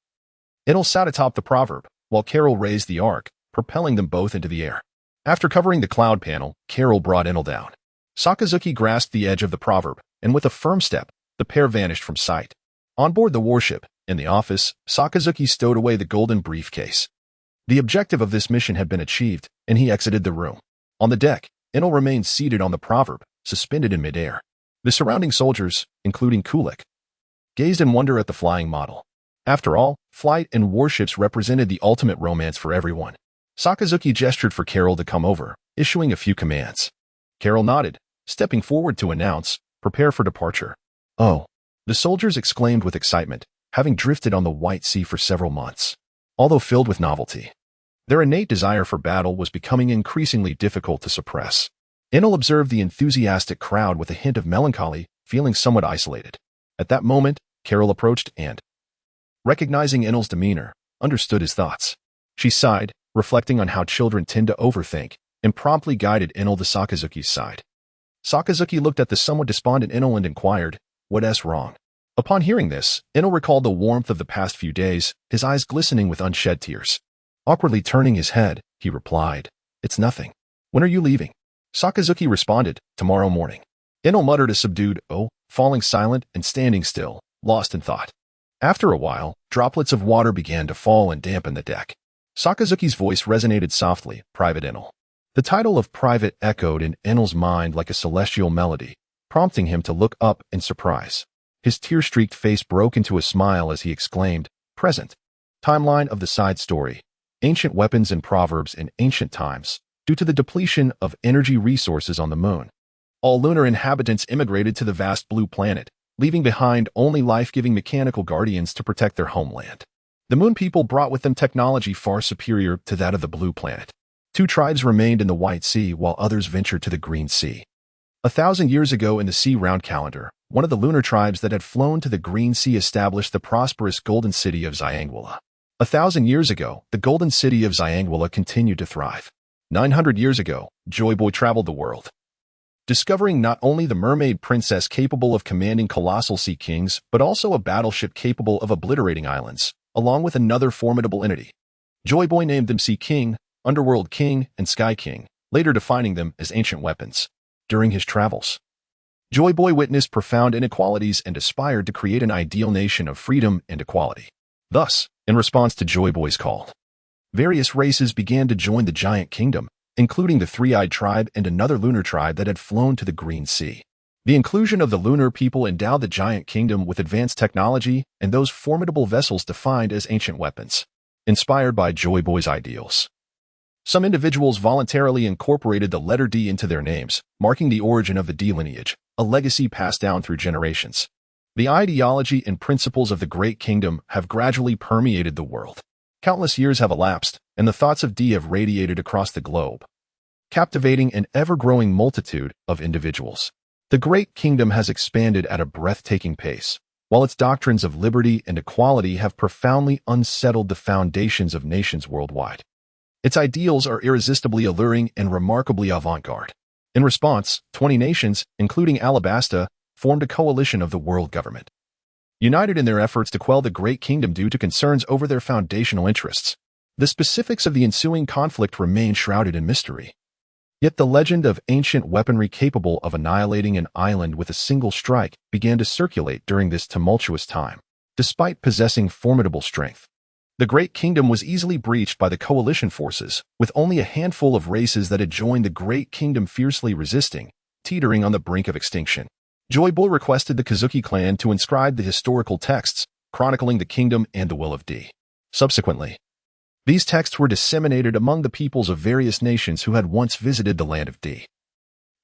Enel sat atop the proverb, while Carol raised the arc, propelling them both into the air. After covering the cloud panel, Carol brought Enel down. Sakazuki grasped the edge of the proverb, and with a firm step, the pair vanished from sight. On board the warship, in the office, Sakazuki stowed away the golden briefcase. The objective of this mission had been achieved, and he exited the room. On the deck, Enel remained seated on the proverb, suspended in midair. The surrounding soldiers, including Kulik, gazed in wonder at the flying model. After all, flight and warships represented the ultimate romance for everyone. Sakazuki gestured for Carol to come over, issuing a few commands. Carol nodded, stepping forward to announce, "Prepare for departure." "Oh," the soldiers exclaimed with excitement, having drifted on the White Sea for several months. Although filled with novelty, their innate desire for battle was becoming increasingly difficult to suppress. Enel observed the enthusiastic crowd with a hint of melancholy, feeling somewhat isolated. At that moment, Carol approached and, recognizing Enel's demeanor, understood his thoughts. She sighed, reflecting on how children tend to overthink, and promptly guided Enel to Sakazuki's side. Sakazuki looked at the somewhat despondent Enel and inquired, "What's wrong?" Upon hearing this, Enel recalled the warmth of the past few days, his eyes glistening with unshed tears. Awkwardly turning his head, he replied, "It's nothing. When are you leaving?" Sakazuki responded, "Tomorrow morning." Enel muttered a subdued, "Oh," falling silent and standing still, lost in thought. After a while, droplets of water began to fall and dampen the deck. Sakazuki's voice resonated softly, "Private Enel." The title of Private echoed in Enel's mind like a celestial melody, prompting him to look up in surprise. His tear-streaked face broke into a smile as he exclaimed, "Present." Timeline of the side story. Ancient weapons and proverbs in ancient times. Due to the depletion of energy resources on the moon, all lunar inhabitants immigrated to the vast blue planet, leaving behind only life-giving mechanical guardians to protect their homeland. The moon people brought with them technology far superior to that of the blue planet. 2 tribes remained in the White Sea while others ventured to the Green Sea. 1,000 years ago in the sea-round calendar, one of the lunar tribes that had flown to the Green Sea established the prosperous Golden City of Xianguila. 1,000 years ago, the Golden City of Xianguila continued to thrive. 900 years ago, Joy Boy traveled the world, discovering not only the mermaid princess capable of commanding colossal sea kings, but also a battleship capable of obliterating islands, along with another formidable entity. Joy Boy named them Sea King, Underworld King, and Sky King, later defining them as ancient weapons. During his travels, Joy Boy witnessed profound inequalities and aspired to create an ideal nation of freedom and equality. Thus, in response to Joy Boy's call, various races began to join the giant kingdom, including the Three-Eyed Tribe and another lunar tribe that had flown to the Green Sea. The inclusion of the lunar people endowed the giant kingdom with advanced technology and those formidable vessels defined as ancient weapons, inspired by Joy Boy's ideals. Some individuals voluntarily incorporated the letter D into their names, marking the origin of the D lineage, a legacy passed down through generations. The ideology and principles of the Great Kingdom have gradually permeated the world. Countless years have elapsed, and the thoughts of D have radiated across the globe, captivating an ever-growing multitude of individuals. The Great Kingdom has expanded at a breathtaking pace, while its doctrines of liberty and equality have profoundly unsettled the foundations of nations worldwide. Its ideals are irresistibly alluring and remarkably avant-garde. In response, 20 nations, including Alabasta, formed a coalition of the world government, united in their efforts to quell the Great Kingdom due to concerns over their foundational interests. The specifics of the ensuing conflict remain shrouded in mystery. Yet the legend of ancient weaponry capable of annihilating an island with a single strike began to circulate during this tumultuous time. Despite possessing formidable strength, the Great Kingdom was easily breached by the coalition forces, with only a handful of races that had joined the Great Kingdom fiercely resisting, teetering on the brink of extinction. Joy Boy requested the Kazuki clan to inscribe the historical texts, chronicling the kingdom and the will of D. Subsequently, these texts were disseminated among the peoples of various nations who had once visited the land of D,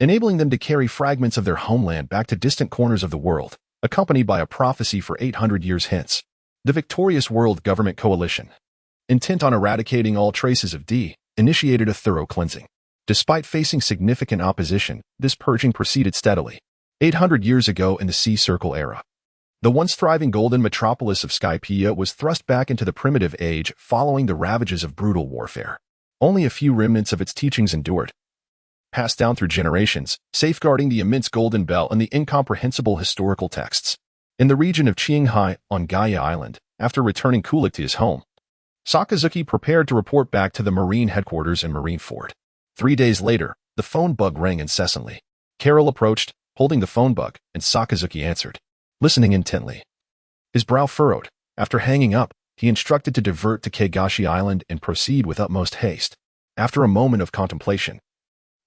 enabling them to carry fragments of their homeland back to distant corners of the world, accompanied by a prophecy for 800 years hence. The victorious World Government Coalition, intent on eradicating all traces of D, initiated a thorough cleansing. Despite facing significant opposition, this purging proceeded steadily. 800 years ago in the Sea Circle era, the once thriving golden metropolis of Skypiea was thrust back into the primitive age following the ravages of brutal warfare. Only a few remnants of its teachings endured, passed down through generations, safeguarding the immense golden bell and the incomprehensible historical texts. In the region of Qinghai on Gaia Island, after returning Kulik to his home, Sakazuki prepared to report back to the Marine headquarters in Marineford. 3 days later, the phone bug rang incessantly. Carol approached, holding the phone bug, and Sakazuki answered, listening intently. His brow furrowed. After hanging up, he instructed to divert to Keigashi Island and proceed with utmost haste. After a moment of contemplation,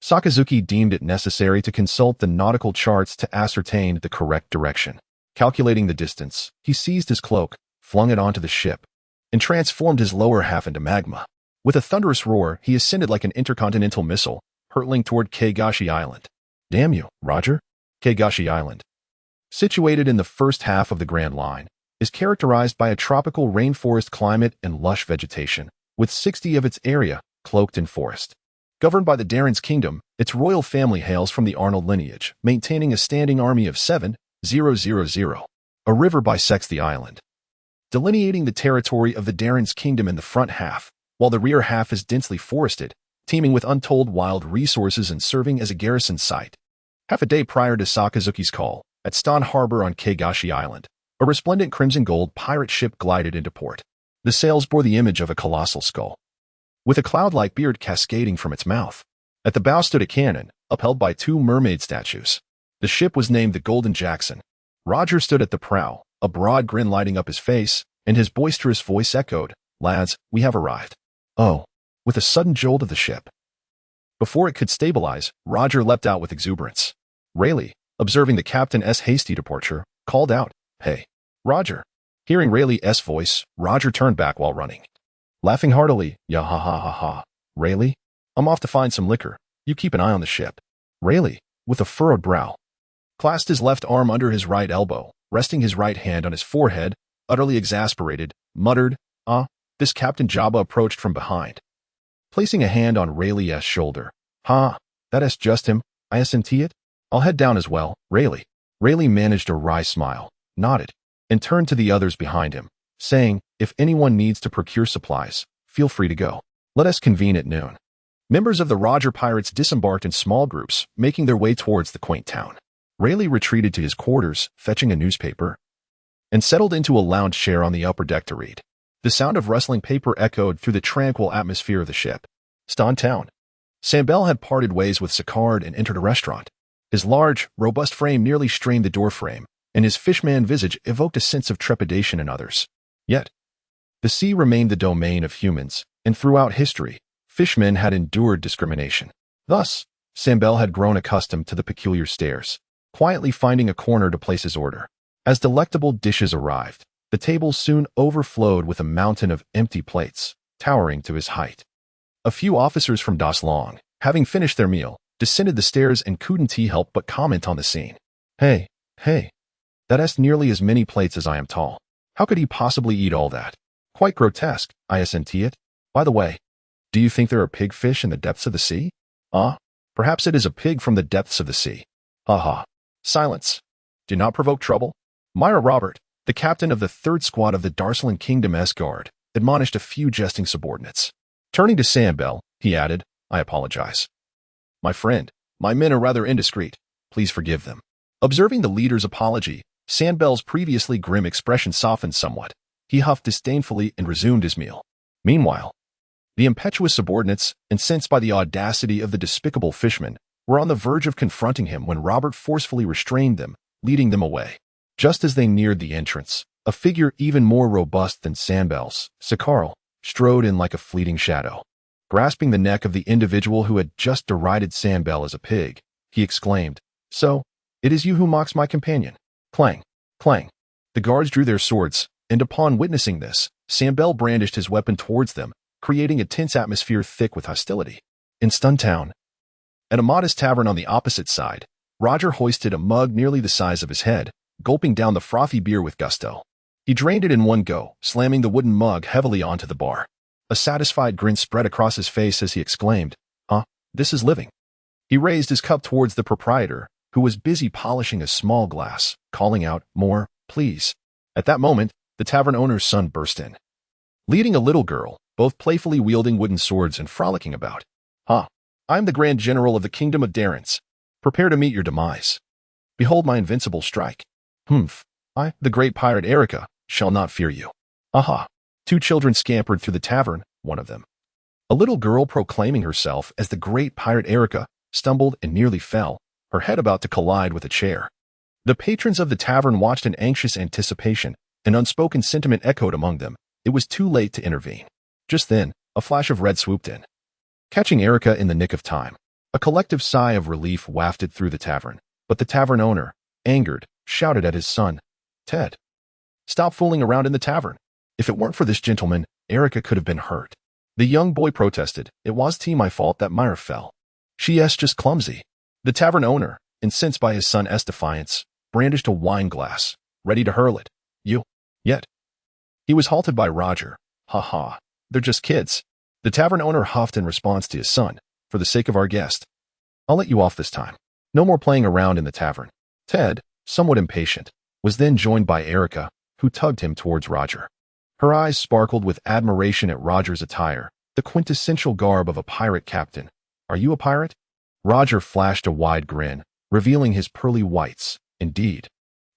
Sakazuki deemed it necessary to consult the nautical charts to ascertain the correct direction. Calculating the distance, he seized his cloak, flung it onto the ship, and transformed his lower half into magma. With a thunderous roar, he ascended like an intercontinental missile, hurtling toward Keigashi Island. Damn you, Roger. Keigashi Island, situated in the first half of the Grand Line, is characterized by a tropical rainforest climate and lush vegetation, with 60% of its area cloaked in forest. Governed by the Darren's Kingdom, its royal family hails from the Arnold lineage, maintaining a standing army of 7,000. A river bisects the island, delineating the territory of the Darren's kingdom in the front half, while the rear half is densely forested, teeming with untold wild resources and serving as a garrison site. Half a day prior to Sakazuki's call, at Stone Harbor on Keigashi Island, a resplendent crimson gold pirate ship glided into port. The sails bore the image of a colossal skull, with a cloud-like beard cascading from its mouth. At the bow stood a cannon, upheld by two mermaid statues. The ship was named the Golden Jackson. Roger stood at the prow, a broad grin lighting up his face, and his boisterous voice echoed, "Lads, we have arrived." Oh, with a sudden jolt of the ship. Before it could stabilize, Roger leapt out with exuberance. Rayleigh, observing the captain's hasty departure, called out, "Hey, Roger." Hearing Rayleigh's voice, Roger turned back while running, laughing heartily. "Ya ha ha ha ha. Rayleigh, I'm off to find some liquor. You keep an eye on the ship." Rayleigh, with a furrowed brow, clasped his left arm under his right elbow, resting his right hand on his forehead, utterly exasperated, muttered, This Captain Jabba approached from behind, placing a hand on Rayleigh's shoulder. That's just him, I isn't it? I'll head down as well, Rayleigh." Rayleigh managed a wry smile, nodded, and turned to the others behind him, saying, "If anyone needs to procure supplies, feel free to go. Let us convene at noon." Members of the Roger Pirates disembarked in small groups, making their way towards the quaint town. Rayleigh retreated to his quarters, fetching a newspaper, and settled into a lounge chair on the upper deck to read. The sound of rustling paper echoed through the tranquil atmosphere of the ship. Stone Town. Sambel had parted ways with Sicard and entered a restaurant. His large, robust frame nearly strained the doorframe, and his fishman visage evoked a sense of trepidation in others. Yet, the sea remained the domain of humans, and throughout history, fishmen had endured discrimination. Thus, Sambel had grown accustomed to the peculiar stares, quietly finding a corner to place his order. As delectable dishes arrived, the table soon overflowed with a mountain of empty plates, towering to his height. A few officers from Das Long, having finished their meal, descended the stairs and couldn't help but comment on the scene. Hey, that's nearly as many plates as I am tall. How could he possibly eat all that? Quite grotesque, isn't it? By the way, do you think there are pigfish in the depths of the sea? Perhaps it is a pig from the depths of the sea. Silence. Do not provoke trouble. Myra Robert, the captain of the 3rd Squad of the Darsalan Kingdom's Guard, admonished a few jesting subordinates. Turning to Sambel, he added, "I apologize. My friend, my men are rather indiscreet. Please forgive them." Observing the leader's apology, Sambel's previously grim expression softened somewhat. He huffed disdainfully and resumed his meal. Meanwhile, the impetuous subordinates, incensed by the audacity of the despicable fishman, were on the verge of confronting him when Robert forcefully restrained them, leading them away. Just as they neared the entrance, a figure even more robust than Sambel's, Sicard, strode in like a fleeting shadow. Grasping the neck of the individual who had just derided Sambel as a pig, he exclaimed, "So, it is you who mocks my companion." Clang, clang. The guards drew their swords, and upon witnessing this, Sambel brandished his weapon towards them, creating a tense atmosphere thick with hostility. In Stone Town, at a modest tavern on the opposite side, Roger hoisted a mug nearly the size of his head, gulping down the frothy beer with gusto. He drained it in one go, slamming the wooden mug heavily onto the bar. A satisfied grin spread across his face as he exclaimed, This is living." He raised his cup towards the proprietor, who was busy polishing a small glass, calling out, "More, please." At that moment, the tavern owner's son burst in, leading a little girl, both playfully wielding wooden swords and frolicking about. "I am the Grand General of the Kingdom of Darrens. Prepare to meet your demise. Behold my invincible strike. I, the great pirate Erica, shall not fear you." Aha! 2 children scampered through the tavern, one of them, a little girl proclaiming herself as the great pirate Erica, stumbled and nearly fell, her head about to collide with a chair. The patrons of the tavern watched in anxious anticipation. An unspoken sentiment echoed among them. It was too late to intervene. Just then, a flash of red swooped in, catching Erica in the nick of time. A collective sigh of relief wafted through the tavern, but the tavern owner, angered, shouted at his son, "Ted, stop fooling around in the tavern. If it weren't for this gentleman, Erica could have been hurt." The young boy protested, "It was my fault that Myra fell. She's just clumsy." The tavern owner, incensed by his son's defiance, brandished a wine glass, ready to hurl it. Yet. He was halted by Roger. They're just kids." The tavern owner huffed in response to his son, "For the sake of our guest, I'll let you off this time. No more playing around in the tavern." Ted, somewhat impatient, was then joined by Erica, who tugged him towards Roger. Her eyes sparkled with admiration at Roger's attire, the quintessential garb of a pirate captain. "Are you a pirate?" Roger flashed a wide grin, revealing his pearly whites. "Indeed."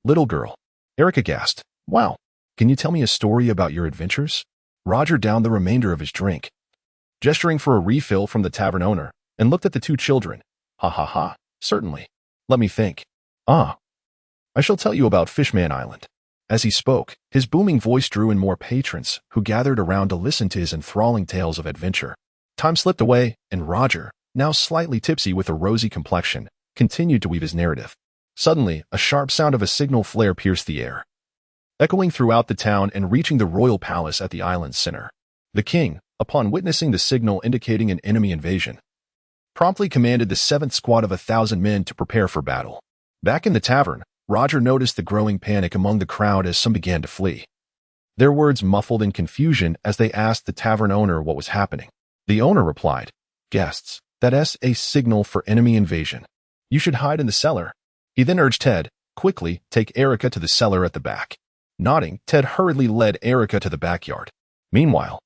"Little girl." Erica gasped. "Wow. Can you tell me a story about your adventures?" Roger downed the remainder of his drink, gesturing for a refill from the tavern owner, and looked at the two children. "Ha ha ha, certainly. Let me think. I shall tell you about Fishman Island." As he spoke, his booming voice drew in more patrons, who gathered around to listen to his enthralling tales of adventure. Time slipped away, and Roger, now slightly tipsy with a rosy complexion, continued to weave his narrative. Suddenly, a sharp sound of a signal flare pierced the air, echoing throughout the town and reaching the royal palace at the island's center. The king, upon witnessing the signal indicating an enemy invasion, promptly commanded the 7th squad of 1,000 men to prepare for battle. Back in the tavern, Roger noticed the growing panic among the crowd as some began to flee, their words muffled in confusion as they asked the tavern owner what was happening. The owner replied, "Guests, that's a signal for enemy invasion. You should hide in the cellar." He then urged Ted, "Quickly, take Erica to the cellar at the back." Nodding, Ted hurriedly led Erica to the backyard. Meanwhile,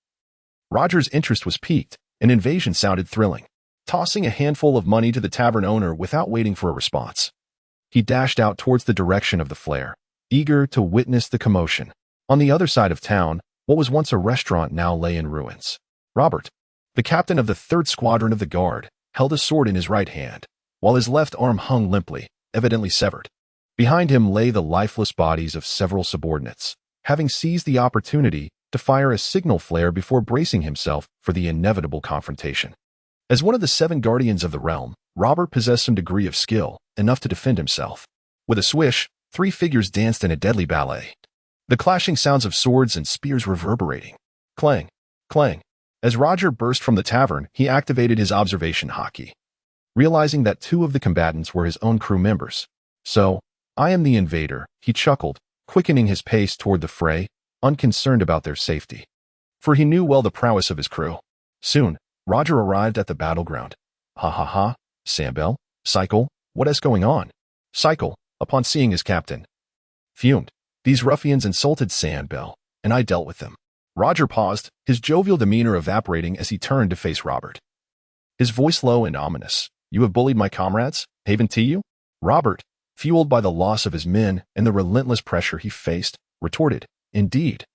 Roger's interest was piqued, and invasion sounded thrilling. Tossing a handful of money to the tavern owner without waiting for a response, he dashed out towards the direction of the flare, eager to witness the commotion. On the other side of town, what was once a restaurant now lay in ruins. Robert, the captain of the 3rd Squadron of the Guard, held a sword in his right hand, while his left arm hung limply, evidently severed. Behind him lay the lifeless bodies of several subordinates, having seized the opportunity to fire a signal flare before bracing himself for the inevitable confrontation. As one of the 7 guardians of the realm, Robert possessed some degree of skill, enough to defend himself. With a swish, 3 figures danced in a deadly ballet, the clashing sounds of swords and spears reverberating. Clang, clang. As Roger burst from the tavern, he activated his observation hotkey, realizing that 2 of the combatants were his own crew members. "So, I am the invader," he chuckled, quickening his pace toward the fray, unconcerned about their safety. For he knew well the prowess of his crew. Soon, Roger arrived at the battleground. "Ha ha ha, Sandbell, Cycle, what is going on?" Cycle, upon seeing his captain, fumed. "These ruffians insulted Sandbell, and I dealt with them." Roger paused, his jovial demeanor evaporating as he turned to face Robert, his voice low and ominous. "You have bullied my comrades, haven't you?" Robert, fueled by the loss of his men and the relentless pressure he faced, retorted, "Indeed."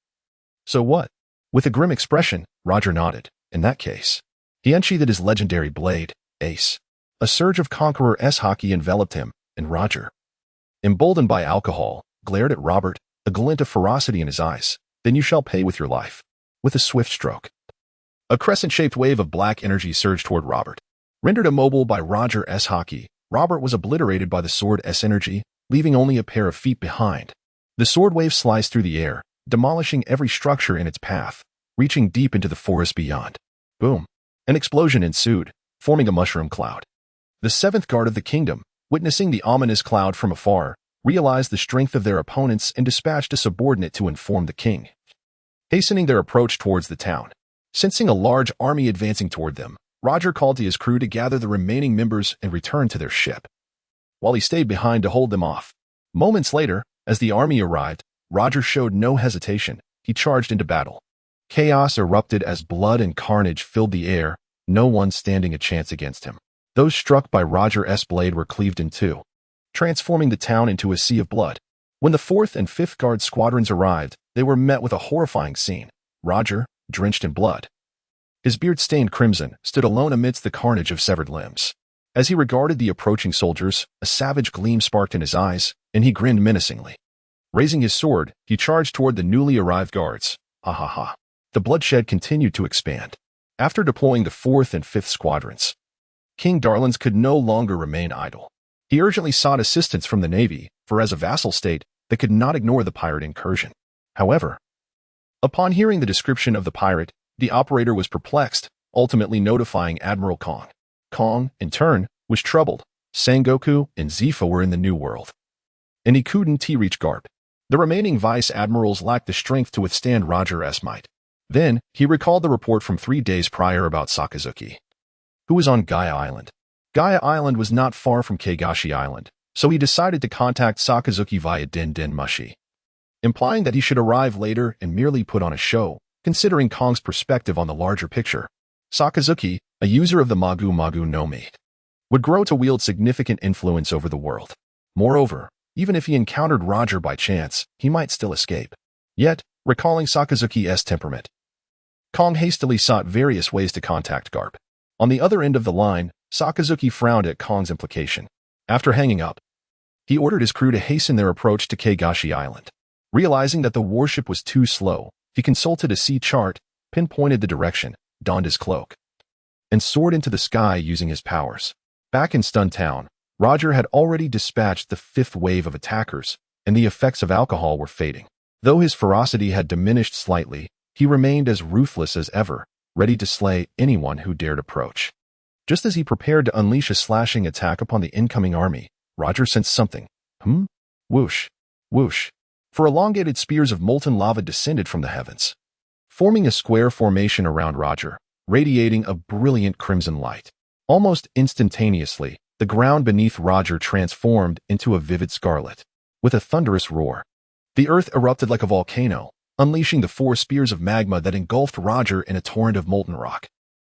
"So what?" With a grim expression, Roger nodded. In that case, he unsheathed his legendary blade, Ace. A surge of Conqueror-S hockey enveloped him, and Roger, emboldened by alcohol, glared at Robert, a glint of ferocity in his eyes. "Then you shall pay with your life." With a swift stroke, a crescent-shaped wave of black energy surged toward Robert. Rendered immobile by Roger-S hockey, Robert was obliterated by the sword-S energy, leaving only a pair of feet behind. The sword wave sliced through the air, demolishing every structure in its path, reaching deep into the forest beyond. Boom! An explosion ensued, forming a mushroom cloud. The 7th Guard of the Kingdom, witnessing the ominous cloud from afar, realized the strength of their opponents and dispatched a subordinate to inform the king, hastening their approach towards the town. Sensing a large army advancing toward them, Roger called to his crew to gather the remaining members and return to their ship, while he stayed behind to hold them off. Moments later, as the army arrived, Roger showed no hesitation. He charged into battle. Chaos erupted as blood and carnage filled the air, no one standing a chance against him. Those struck by Roger-S blade were cleaved in 2, transforming the town into a sea of blood. When the 4th and 5th Guard squadrons arrived, they were met with a horrifying scene. Roger, drenched in blood, his beard stained crimson, stood alone amidst the carnage of severed limbs. As he regarded the approaching soldiers, a savage gleam sparked in his eyes, and he grinned menacingly. Raising his sword, he charged toward the newly arrived guards. Ha ha ha. The bloodshed continued to expand. After deploying the 4th and 5th squadrons, King Darlins could no longer remain idle. He urgently sought assistance from the Navy, for as a vassal state, they could not ignore the pirate incursion. However, upon hearing the description of the pirate, the operator was perplexed, ultimately notifying Admiral Kong. Kong, in turn, was troubled. Sengoku and Zifa were in the New World, and he couldn't reach Garp. The remaining vice admirals lacked the strength to withstand Roger-S might. Then, he recalled the report from 3 days prior about Sakazuki, who was on Gaia Island. Gaia Island was not far from Keigashi Island, so he decided to contact Sakazuki via Din Mushi, implying that he should arrive later and merely put on a show, considering Kong's perspective on the larger picture. Sakazuki, a user of the Magu no Mi, would grow to wield significant influence over the world. Moreover, even if he encountered Roger by chance, he might still escape. Yet, recalling Sakazuki's temperament, Kong hastily sought various ways to contact Garp. On the other end of the line, Sakazuki frowned at Kong's implication. After hanging up, he ordered his crew to hasten their approach to Keigashi Island. Realizing that the warship was too slow, he consulted a sea chart, pinpointed the direction, donned his cloak, and soared into the sky using his powers. Back in Stun Town, Roger had already dispatched the fifth wave of attackers, and the effects of alcohol were fading. Though his ferocity had diminished slightly, he remained as ruthless as ever, ready to slay anyone who dared approach. Just as he prepared to unleash a slashing attack upon the incoming army, Roger sensed something. Whoosh, whoosh. For elongated spears of molten lava descended from the heavens, forming a square formation around Roger, radiating a brilliant crimson light. Almost instantaneously, the ground beneath Roger transformed into a vivid scarlet. With a thunderous roar, the earth erupted like a volcano, unleashing the 4 spears of magma that engulfed Roger in a torrent of molten rock.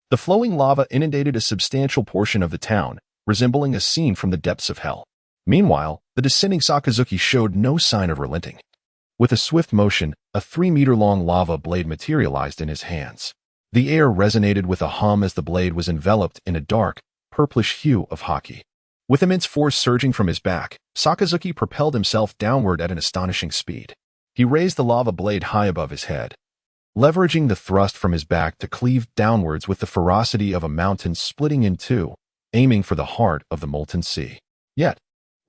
The flowing lava inundated a substantial portion of the town, resembling a scene from the depths of hell. Meanwhile, the descending Sakazuki showed no sign of relenting. With a swift motion, a 3-meter-long lava blade materialized in his hands. The air resonated with a hum as the blade was enveloped in a dark, purplish hue of haki. With immense force surging from his back, Sakazuki propelled himself downward at an astonishing speed. He raised the lava blade high above his head, leveraging the thrust from his back to cleave downwards with the ferocity of a mountain splitting in two, aiming for the heart of the molten sea. Yet,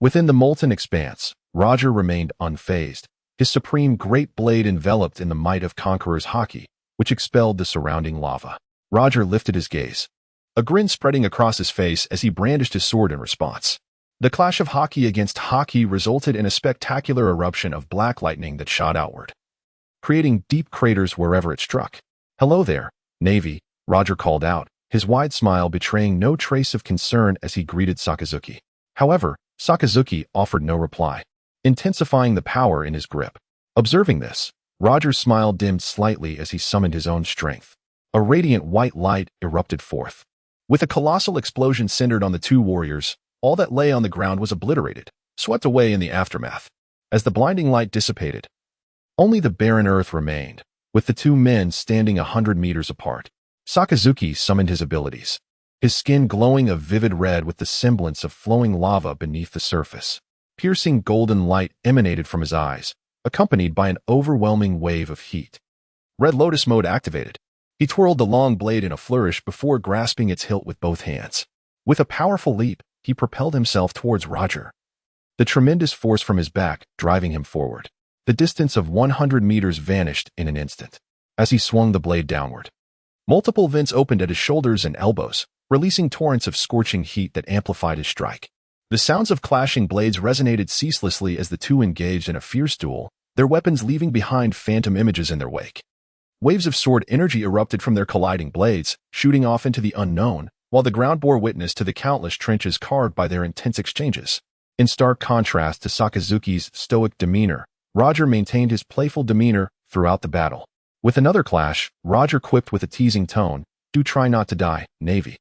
within the molten expanse, Roger remained unfazed, his supreme great blade enveloped in the might of Conqueror's haki, which expelled the surrounding lava. Roger lifted his gaze, a grin spreading across his face as he brandished his sword in response. The clash of haki against haki resulted in a spectacular eruption of black lightning that shot outward, creating deep craters wherever it struck. "Hello there, Navy," Roger called out, his wide smile betraying no trace of concern as he greeted Sakazuki. However, Sakazuki offered no reply, intensifying the power in his grip. Observing this, Roger's smile dimmed slightly as he summoned his own strength. A radiant white light erupted forth. With a colossal explosion centered on the 2 warriors, all that lay on the ground was obliterated, swept away in the aftermath. As the blinding light dissipated, only the barren earth remained, with the 2 men standing 100 meters apart. Sakazuki summoned his abilities, his skin glowing a vivid red with the semblance of flowing lava beneath the surface. Piercing golden light emanated from his eyes, accompanied by an overwhelming wave of heat. Red Lotus mode activated. He twirled the long blade in a flourish before grasping its hilt with both hands. With a powerful leap, he propelled himself towards Roger, the tremendous force from his back driving him forward. The distance of 100 meters vanished in an instant. As he swung the blade downward, multiple vents opened at his shoulders and elbows, releasing torrents of scorching heat that amplified his strike. The sounds of clashing blades resonated ceaselessly as the 2 engaged in a fierce duel, their weapons leaving behind phantom images in their wake. Waves of sword energy erupted from their colliding blades, shooting off into the unknown, while the ground bore witness to the countless trenches carved by their intense exchanges. In stark contrast to Sakazuki's stoic demeanor, Roger maintained his playful demeanor throughout the battle. With another clash, Roger quipped with a teasing tone, "Do try not to die, Navy."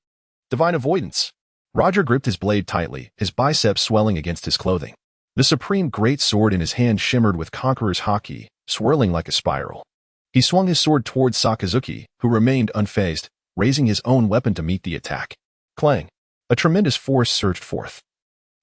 Divine avoidance. Roger gripped his blade tightly, his biceps swelling against his clothing. The supreme great sword in his hand shimmered with Conqueror's haki, swirling like a spiral. He swung his sword towards Sakazuki, who remained unfazed, raising his own weapon to meet the attack. Clang! A tremendous force surged forth,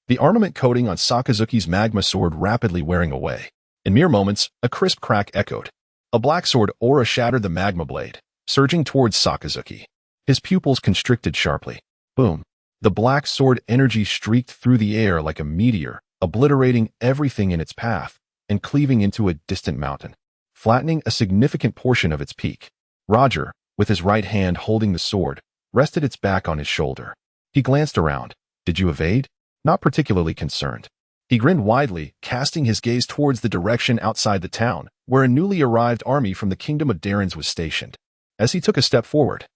the armament coating on Sakazuki's magma sword rapidly wearing away. In mere moments, a crisp crack echoed. A black sword aura shattered the magma blade, surging towards Sakazuki. His pupils constricted sharply. Boom! The black sword energy streaked through the air like a meteor, obliterating everything in its path and cleaving into a distant mountain, flattening a significant portion of its peak. Roger, with his right hand holding the sword, rested its back on his shoulder. He glanced around. "Did you evade?" Not particularly concerned. He grinned widely, casting his gaze towards the direction outside the town, where a newly arrived army from the Kingdom of Darrens was stationed. As he took a step forward,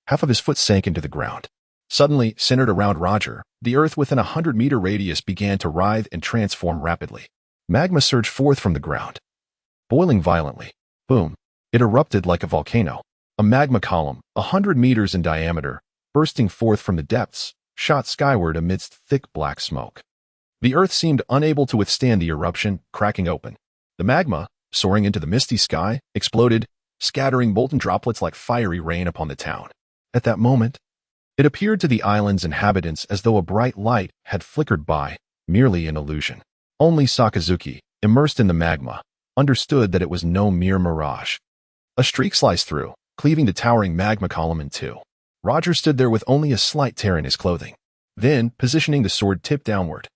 half of his foot sank into the ground. Suddenly, centered around Roger, the earth within a 100-meter radius began to writhe and transform rapidly. Magma surged forth from the ground, boiling violently. Boom! It erupted like a volcano. A magma column, 100 meters in diameter, bursting forth from the depths, shot skyward amidst thick black smoke. The earth seemed unable to withstand the eruption, cracking open. The magma, soaring into the misty sky, exploded, scattering molten droplets like fiery rain upon the town. At that moment, it appeared to the island's inhabitants as though a bright light had flickered by, merely an illusion. Only Sakazuki, immersed in the magma, understood that it was no mere mirage. A streak sliced through, cleaving the towering magma column in two. Roger stood there with only a slight tear in his clothing. Then, positioning the sword tip downward,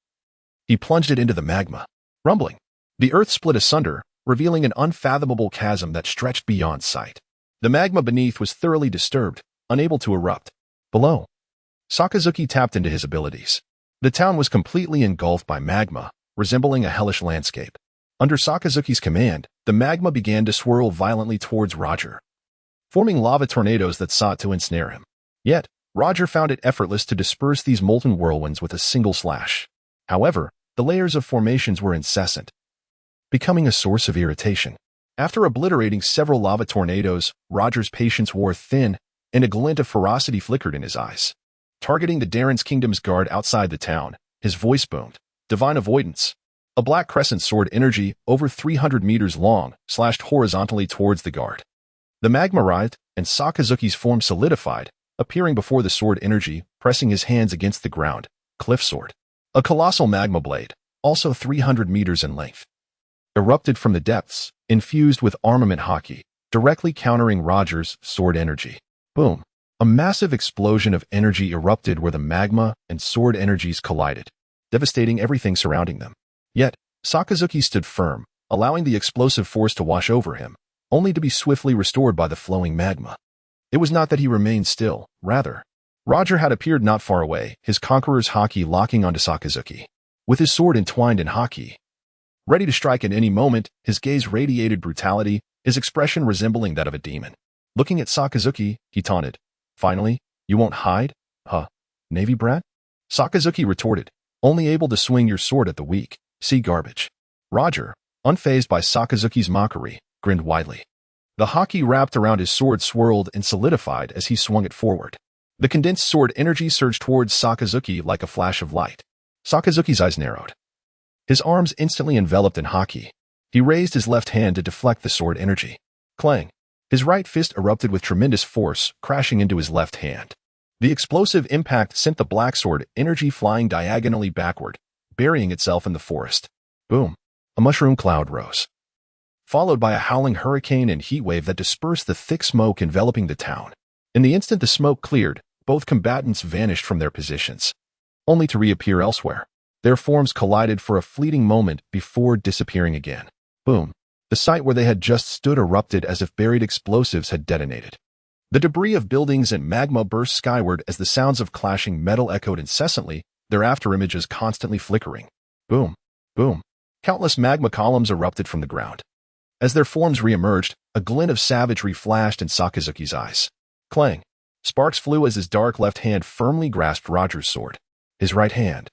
he plunged it into the magma. Rumbling, the earth split asunder, revealing an unfathomable chasm that stretched beyond sight. The magma beneath was thoroughly disturbed, unable to erupt. Below, Sakazuki tapped into his abilities. The town was completely engulfed by magma, resembling a hellish landscape. Under Sakazuki's command, the magma began to swirl violently towards Roger, forming lava tornadoes that sought to ensnare him. Yet, Roger found it effortless to disperse these molten whirlwinds with a single slash. However, the layers of formations were incessant, becoming a source of irritation. After obliterating several lava tornadoes, Roger's patience wore thin, and a glint of ferocity flickered in his eyes. Targeting the Darren's Kingdom's guard outside the town, his voice boomed. Divine avoidance. A black crescent sword energy, over 300 meters long, slashed horizontally towards the guard. The magma writhed, and Sakazuki's form solidified, appearing before the sword energy, pressing his hands against the ground. Cliff sword. A colossal magma blade, also 300 meters in length, erupted from the depths, infused with armament haki, directly countering Roger's sword energy. Boom! A massive explosion of energy erupted where the magma and sword energies collided, devastating everything surrounding them. Yet, Sakazuki stood firm, allowing the explosive force to wash over him, only to be swiftly restored by the flowing magma. It was not that he remained still, rather, Roger had appeared not far away, his conqueror's haki locking onto Sakazuki. With his sword entwined in haki, ready to strike at any moment, his gaze radiated brutality, his expression resembling that of a demon. Looking at Sakazuki, he taunted, "Finally, you won't hide? Huh, Navy brat?" Sakazuki retorted, "Only able to swing your sword at the weak. See garbage." Roger, unfazed by Sakazuki's mockery, grinned widely. The haki wrapped around his sword swirled and solidified as he swung it forward. The condensed sword energy surged towards Sakazuki like a flash of light. Sakazuki's eyes narrowed. His arms instantly enveloped in haki. He raised his left hand to deflect the sword energy. Clang! His right fist erupted with tremendous force, crashing into his left hand. The explosive impact sent the black sword energy flying diagonally backward, burying itself in the forest. Boom! A mushroom cloud rose, followed by a howling hurricane and heat wave that dispersed the thick smoke enveloping the town. In the instant the smoke cleared, both combatants vanished from their positions, only to reappear elsewhere. Their forms collided for a fleeting moment before disappearing again. Boom! The site where they had just stood erupted as if buried explosives had detonated. The debris of buildings and magma burst skyward as the sounds of clashing metal echoed incessantly, their afterimages constantly flickering. Boom! Boom! Countless magma columns erupted from the ground. As their forms reemerged, a glint of savagery flashed in Sakazuki's eyes. Clang! Sparks flew as his dark left hand firmly grasped Roger's sword. His right hand,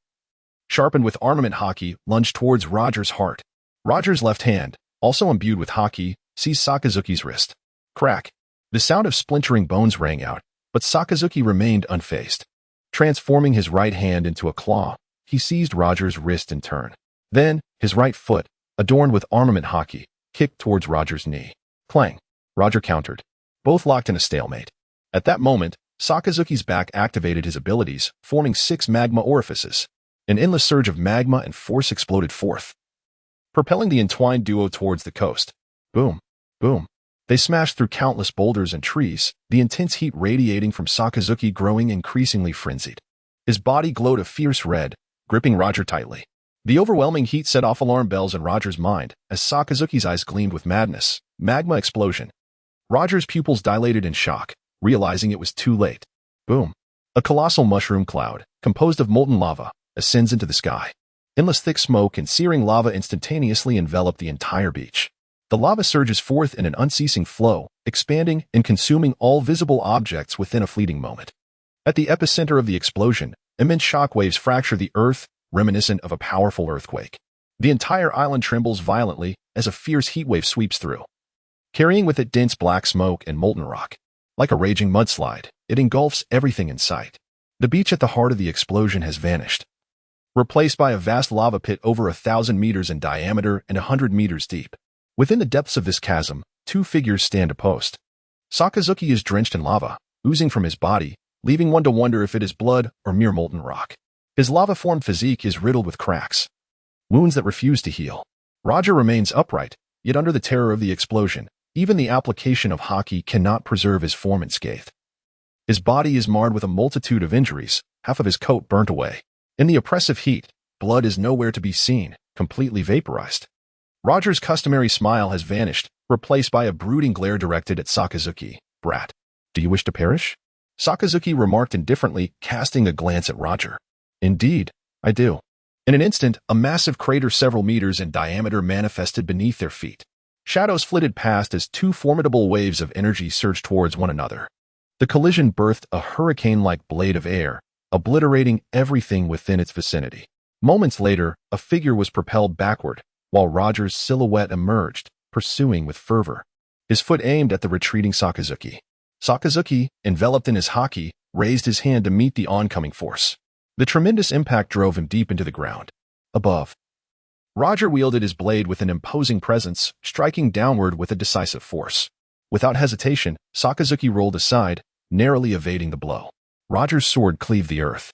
sharpened with armament haki, lunged towards Roger's heart. Roger's left hand, also imbued with haki, seized Sakazuki's wrist. Crack! The sound of splintering bones rang out, but Sakazuki remained unfazed. Transforming his right hand into a claw, he seized Roger's wrist in turn. Then, his right foot, adorned with armament haki, kicked towards Roger's knee. Clang! Roger countered, both locked in a stalemate. At that moment, Sakazuki's back activated his abilities, forming 6 magma orifices. An endless surge of magma and force exploded forth, propelling the entwined duo towards the coast. Boom! Boom! They smashed through countless boulders and trees, the intense heat radiating from Sakazuki growing increasingly frenzied. His body glowed a fierce red, gripping Roger tightly. The overwhelming heat set off alarm bells in Roger's mind as Sakazuki's eyes gleamed with madness. Magma explosion. Roger's pupils dilated in shock, realizing it was too late. Boom! A colossal mushroom cloud, composed of molten lava, ascends into the sky. Endless thick smoke and searing lava instantaneously envelop the entire beach. The lava surges forth in an unceasing flow, expanding and consuming all visible objects within a fleeting moment. At the epicenter of the explosion, immense shockwaves fracture the earth, reminiscent of a powerful earthquake. The entire island trembles violently as a fierce heatwave sweeps through, carrying with it dense black smoke and molten rock. Like a raging mudslide, it engulfs everything in sight. The beach at the heart of the explosion has vanished, replaced by a vast lava pit over 1,000 meters in diameter and 100 meters deep. Within the depths of this chasm, two figures stand opposed. Sakazuki is drenched in lava, oozing from his body, leaving one to wonder if it is blood or mere molten rock. His lava-formed physique is riddled with cracks, wounds that refuse to heal. Roger remains upright, yet under the terror of the explosion, even the application of hockey cannot preserve his form unscathed. His body is marred with a multitude of injuries, half of his coat burnt away. In the oppressive heat, blood is nowhere to be seen, completely vaporized. Roger's customary smile has vanished, replaced by a brooding glare directed at Sakazuki. "Brat, do you wish to perish?" Sakazuki remarked indifferently, casting a glance at Roger. "Indeed, I do." In an instant, a massive crater several meters in diameter manifested beneath their feet. Shadows flitted past as two formidable waves of energy surged towards one another. The collision birthed a hurricane-like blade of air, obliterating everything within its vicinity. Moments later, a figure was propelled backward, while Roger's silhouette emerged, pursuing with fervor, his foot aimed at the retreating Sakazuki. Sakazuki, enveloped in his haki, raised his hand to meet the oncoming force. The tremendous impact drove him deep into the ground. Above, Roger wielded his blade with an imposing presence, striking downward with a decisive force. Without hesitation, Sakazuki rolled aside, narrowly evading the blow. Roger's sword cleaved the earth,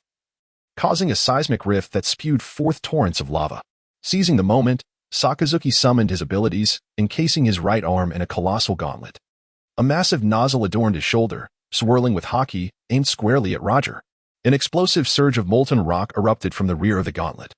causing a seismic rift that spewed forth torrents of lava. Seizing the moment, Sakazuki summoned his abilities, encasing his right arm in a colossal gauntlet. A massive nozzle adorned his shoulder, swirling with haki, aimed squarely at Roger. An explosive surge of molten rock erupted from the rear of the gauntlet,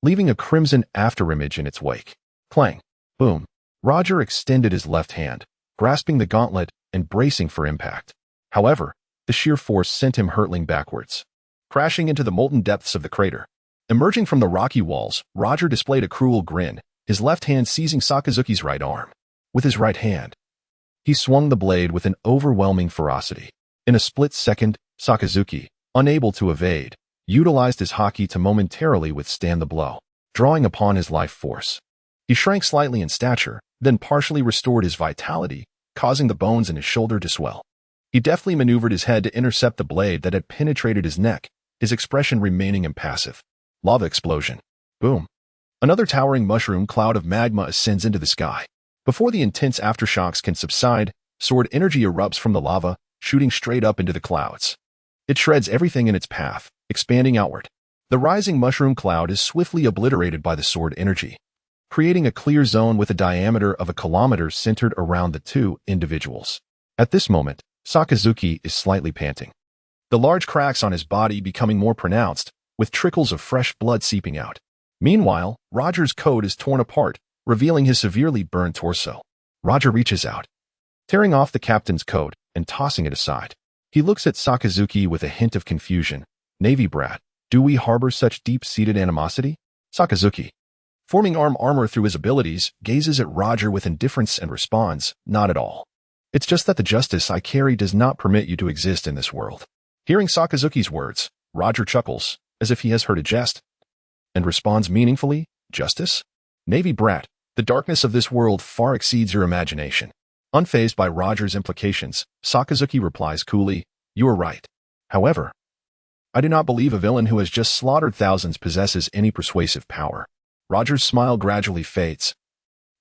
leaving a crimson afterimage in its wake. Clang! Boom! Roger extended his left hand, grasping the gauntlet and bracing for impact. However, the sheer force sent him hurtling backwards, crashing into the molten depths of the crater. Emerging from the rocky walls, Roger displayed a cruel grin, his left hand seizing Sakazuki's right arm. With his right hand, he swung the blade with an overwhelming ferocity. In a split second, Sakazuki, unable to evade, utilized his haki to momentarily withstand the blow, drawing upon his life force. He shrank slightly in stature, then partially restored his vitality, causing the bones in his shoulder to swell. He deftly maneuvered his head to intercept the blade that had penetrated his neck, his expression remaining impassive. Lava explosion. Boom. Another towering mushroom cloud of magma ascends into the sky. Before the intense aftershocks can subside, sword energy erupts from the lava, shooting straight up into the clouds. It shreds everything in its path, expanding outward. The rising mushroom cloud is swiftly obliterated by the sword energy, creating a clear zone with a diameter of 1 kilometer centered around the two individuals. At this moment, Sakazuki is slightly panting, the large cracks on his body becoming more pronounced, with trickles of fresh blood seeping out. Meanwhile, Roger's coat is torn apart, revealing his severely burned torso. Roger reaches out, tearing off the captain's coat and tossing it aside. He looks at Sakazuki with a hint of confusion. "Navy brat, do we harbor such deep-seated animosity?" Sakazuki, forming arm armor through his abilities, gazes at Roger with indifference and responds, "Not at all. It's just that the justice I carry does not permit you to exist in this world." Hearing Sakazuki's words, Roger chuckles, as if he has heard a jest, and responds meaningfully, "Justice? Navy brat, the darkness of this world far exceeds your imagination." Unfazed by Roger's implications, Sakazuki replies coolly, "You are right. However, I do not believe a villain who has just slaughtered thousands possesses any persuasive power." Roger's smile gradually fades,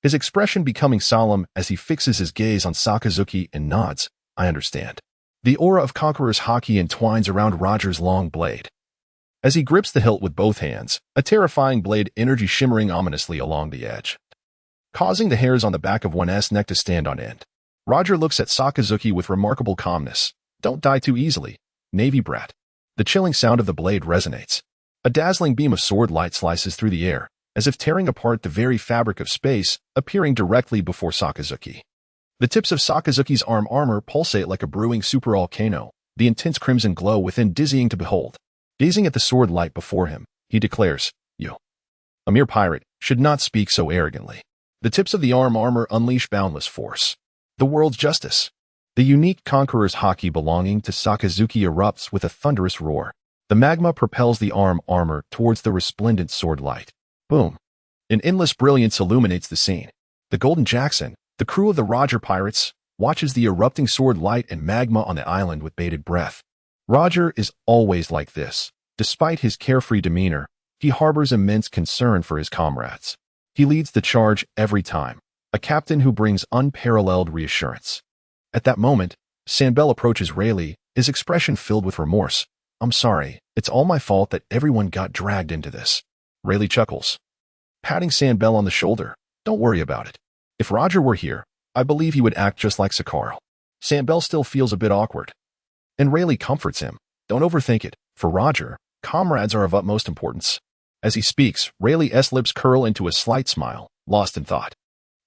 his expression becoming solemn as he fixes his gaze on Sakazuki and nods. "I understand." The aura of Conqueror's haki entwines around Roger's long blade. As he grips the hilt with both hands, a terrifying blade energy shimmering ominously along the edge, causing the hairs on the back of one's neck to stand on end. Roger looks at Sakazuki with remarkable calmness. "Don't die too easily, Navy brat." The chilling sound of the blade resonates. A dazzling beam of sword light slices through the air, as if tearing apart the very fabric of space, appearing directly before Sakazuki. The tips of Sakazuki's arm armor pulsate like a brewing supervolcano, the intense crimson glow within dizzying to behold. Gazing at the sword light before him, he declares, "You, a mere pirate, should not speak so arrogantly." The tips of the arm armor unleash boundless force. The world's justice. The unique conqueror's haki belonging to Sakazuki erupts with a thunderous roar. The magma propels the armor towards the resplendent sword light. Boom. An endless brilliance illuminates the scene. The Golden Jackson, the crew of the Roger pirates, watches the erupting sword light and magma on the island with bated breath. Roger is always like this. Despite his carefree demeanor, he harbors immense concern for his comrades. He leads the charge every time, a captain who brings unparalleled reassurance. At that moment, Sandbell approaches Rayleigh, his expression filled with remorse. "I'm sorry, it's all my fault that everyone got dragged into this." Rayleigh chuckles, patting Sandbell on the shoulder. "Don't worry about it. If Roger were here, I believe he would act just like Sakharl." Sandbell still feels a bit awkward, and Rayleigh comforts him. "Don't overthink it. For Roger, comrades are of utmost importance." As he speaks, Rayleigh's lips curl into a slight smile, lost in thought.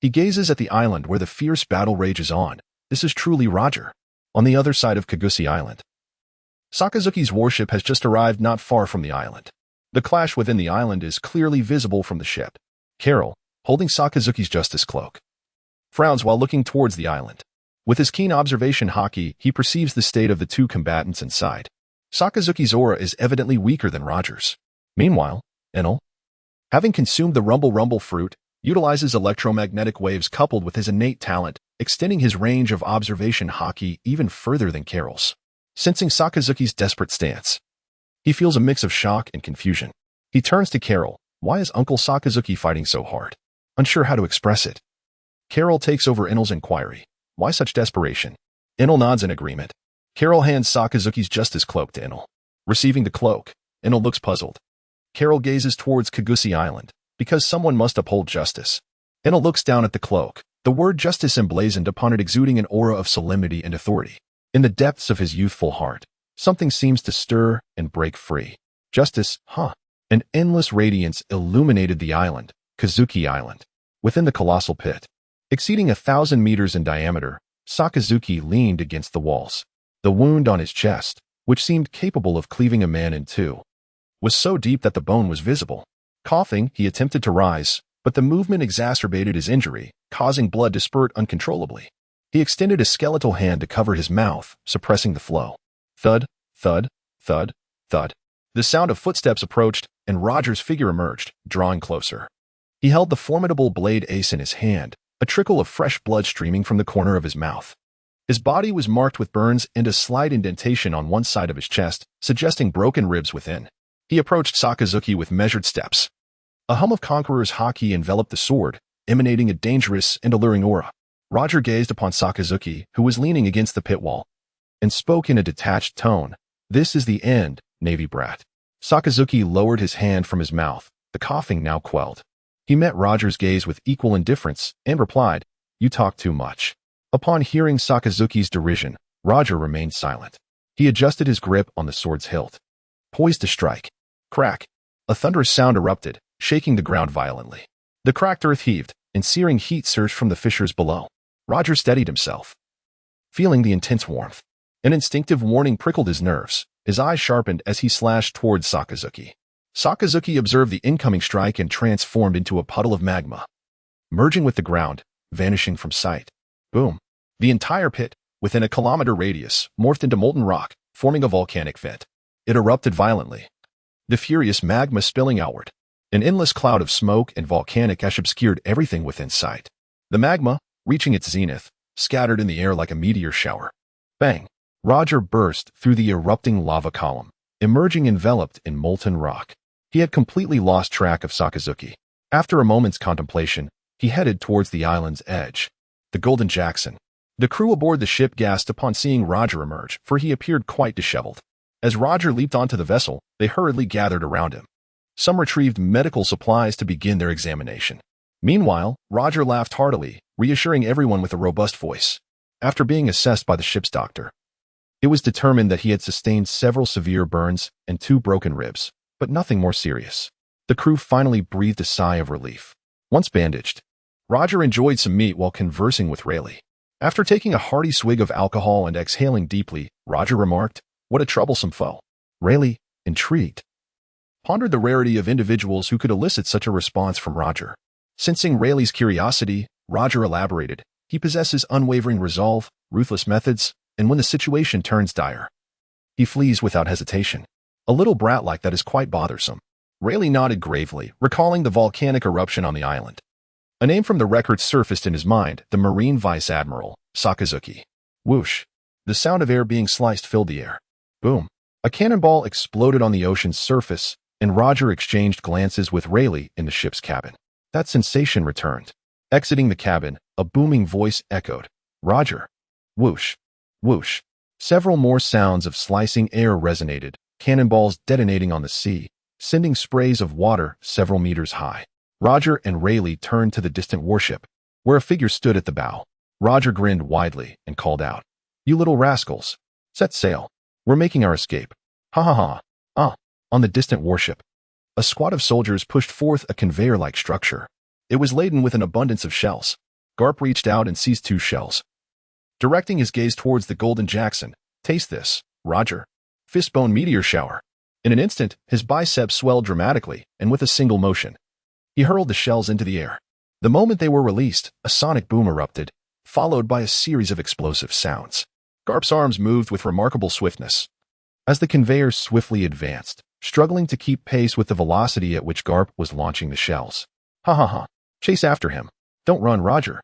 He gazes at the island where the fierce battle rages on. This is truly Roger. On the other side of Kagusi Island, Sakazuki's warship has just arrived not far from the island. The clash within the island is clearly visible from the ship. Carol, holding Sakazuki's justice cloak, frowns while looking towards the island. With his keen observation haki, he perceives the state of the two combatants inside. Sakazuki's aura is evidently weaker than Roger's. Meanwhile, Enel, having consumed the rumble fruit, utilizes electromagnetic waves coupled with his innate talent, extending his range of observation haki even further than Carol's. Sensing Sakazuki's desperate stance, he feels a mix of shock and confusion. He turns to Carol. "Why is Uncle Sakazuki fighting so hard?" Unsure how to express it, Carol takes over Enel's inquiry. "Why such desperation?" Enel nods in agreement. Carol hands Sakazuki's justice cloak to Enel. Receiving the cloak, Enel looks puzzled. Carol gazes towards Kagusi Island, because someone must uphold justice. Enel looks down at the cloak, the word justice emblazoned upon it exuding an aura of solemnity and authority. In the depths of his youthful heart, something seems to stir and break free. Justice, huh? An endless radiance illuminated the island, Kazuki Island. Within the colossal pit, exceeding 1,000 meters in diameter, Sakazuki leaned against the walls. The wound on his chest, which seemed capable of cleaving a man in two, was so deep that the bone was visible. Coughing, he attempted to rise, but the movement exacerbated his injury, causing blood to spurt uncontrollably. He extended a skeletal hand to cover his mouth, suppressing the flow. Thud, thud, thud, thud. The sound of footsteps approached, and Roger's figure emerged, drawing closer. He held the formidable blade ace in his hand, a trickle of fresh blood streaming from the corner of his mouth. His body was marked with burns and a slight indentation on one side of his chest, suggesting broken ribs within. He approached Sakazuki with measured steps. A hum of Conqueror's haki enveloped the sword, emanating a dangerous and alluring aura. Roger gazed upon Sakazuki, who was leaning against the pit wall, and spoke in a detached tone. "This is the end, Navy brat." Sakazuki lowered his hand from his mouth, the coughing now quelled. He met Roger's gaze with equal indifference and replied, "You talk too much." Upon hearing Sakazuki's derision, Roger remained silent. He adjusted his grip on the sword's hilt, poised to strike. Crack! A thunderous sound erupted, shaking the ground violently. The cracked earth heaved, and searing heat surged from the fissures below. Roger steadied himself, feeling the intense warmth. An instinctive warning prickled his nerves. His eyes sharpened as he slashed towards Sakazuki. Sakazuki observed the incoming strike and transformed into a puddle of magma, merging with the ground, vanishing from sight. Boom! The entire pit, within a kilometer radius, morphed into molten rock, forming a volcanic vent. It erupted violently, the furious magma spilling outward. An endless cloud of smoke and volcanic ash obscured everything within sight. The magma, reaching its zenith, scattered in the air like a meteor shower. Bang! Roger burst through the erupting lava column, emerging enveloped in molten rock. He had completely lost track of Sakazuki. After a moment's contemplation, he headed towards the island's edge. The Golden Jackson. The crew aboard the ship gasped upon seeing Roger emerge, for he appeared quite disheveled. As Roger leaped onto the vessel, they hurriedly gathered around him. Some retrieved medical supplies to begin their examination. Meanwhile, Roger laughed heartily, reassuring everyone with a robust voice. After being assessed by the ship's doctor, it was determined that he had sustained several severe burns and 2 broken ribs, but nothing more serious. The crew finally breathed a sigh of relief. Once bandaged, Roger enjoyed some meat while conversing with Rayleigh. After taking a hearty swig of alcohol and exhaling deeply, Roger remarked, "What a troublesome foe." Rayleigh, intrigued, pondered the rarity of individuals who could elicit such a response from Roger. Sensing Rayleigh's curiosity, Roger elaborated, He possesses unwavering resolve, ruthless methods, and when the situation turns dire, he flees without hesitation. A little brat like that is quite bothersome. Rayleigh nodded gravely, recalling the volcanic eruption on the island. A name from the record surfaced in his mind, the Marine Vice Admiral, Sakazuki. Whoosh. The sound of air being sliced filled the air. Boom. A cannonball exploded on the ocean's surface, and Roger exchanged glances with Rayleigh in the ship's cabin. That sensation returned. Exiting the cabin, a booming voice echoed. Roger. Whoosh. Whoosh. Several more sounds of slicing air resonated, cannonballs detonating on the sea, sending sprays of water several meters high. Roger and Rayleigh turned to the distant warship, where a figure stood at the bow. Roger grinned widely and called out, "You little rascals. Set sail. We're making our escape." Ha ha ha. On the distant warship, a squad of soldiers pushed forth a conveyor-like structure. It was laden with an abundance of shells. Garp reached out and seized 2 shells. Directing his gaze towards the Golden Jackson, "Taste this, Roger." Fistbone meteor shower. In an instant, his biceps swelled dramatically, and with a single motion, he hurled the shells into the air. The moment they were released, a sonic boom erupted, followed by a series of explosive sounds. Garp's arms moved with remarkable swiftness. As the conveyor swiftly advanced, struggling to keep pace with the velocity at which Garp was launching the shells. Ha ha ha. Chase after him. Don't run, Roger.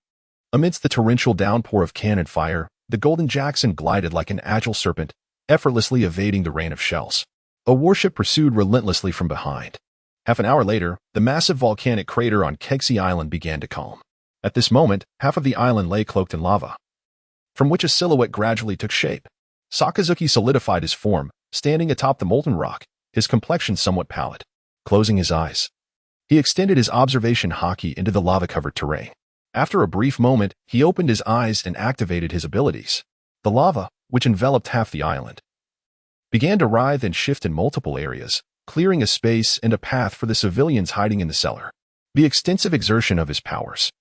Amidst the torrential downpour of cannon fire, the Golden Jackson glided like an agile serpent, effortlessly evading the rain of shells. A warship pursued relentlessly from behind. Half an hour later, the massive volcanic crater on Kegsy Island began to calm. At this moment, half of the island lay cloaked in lava, from which a silhouette gradually took shape. Sakazuki solidified his form, standing atop the molten rock, his complexion somewhat pallid. Closing his eyes, he extended his observation haki into the lava-covered terrain. After a brief moment, he opened his eyes and activated his abilities. The lava, which enveloped half the island, began to writhe and shift in multiple areas, clearing a space and a path for the civilians hiding in the cellar. The extensive exertion of his powers,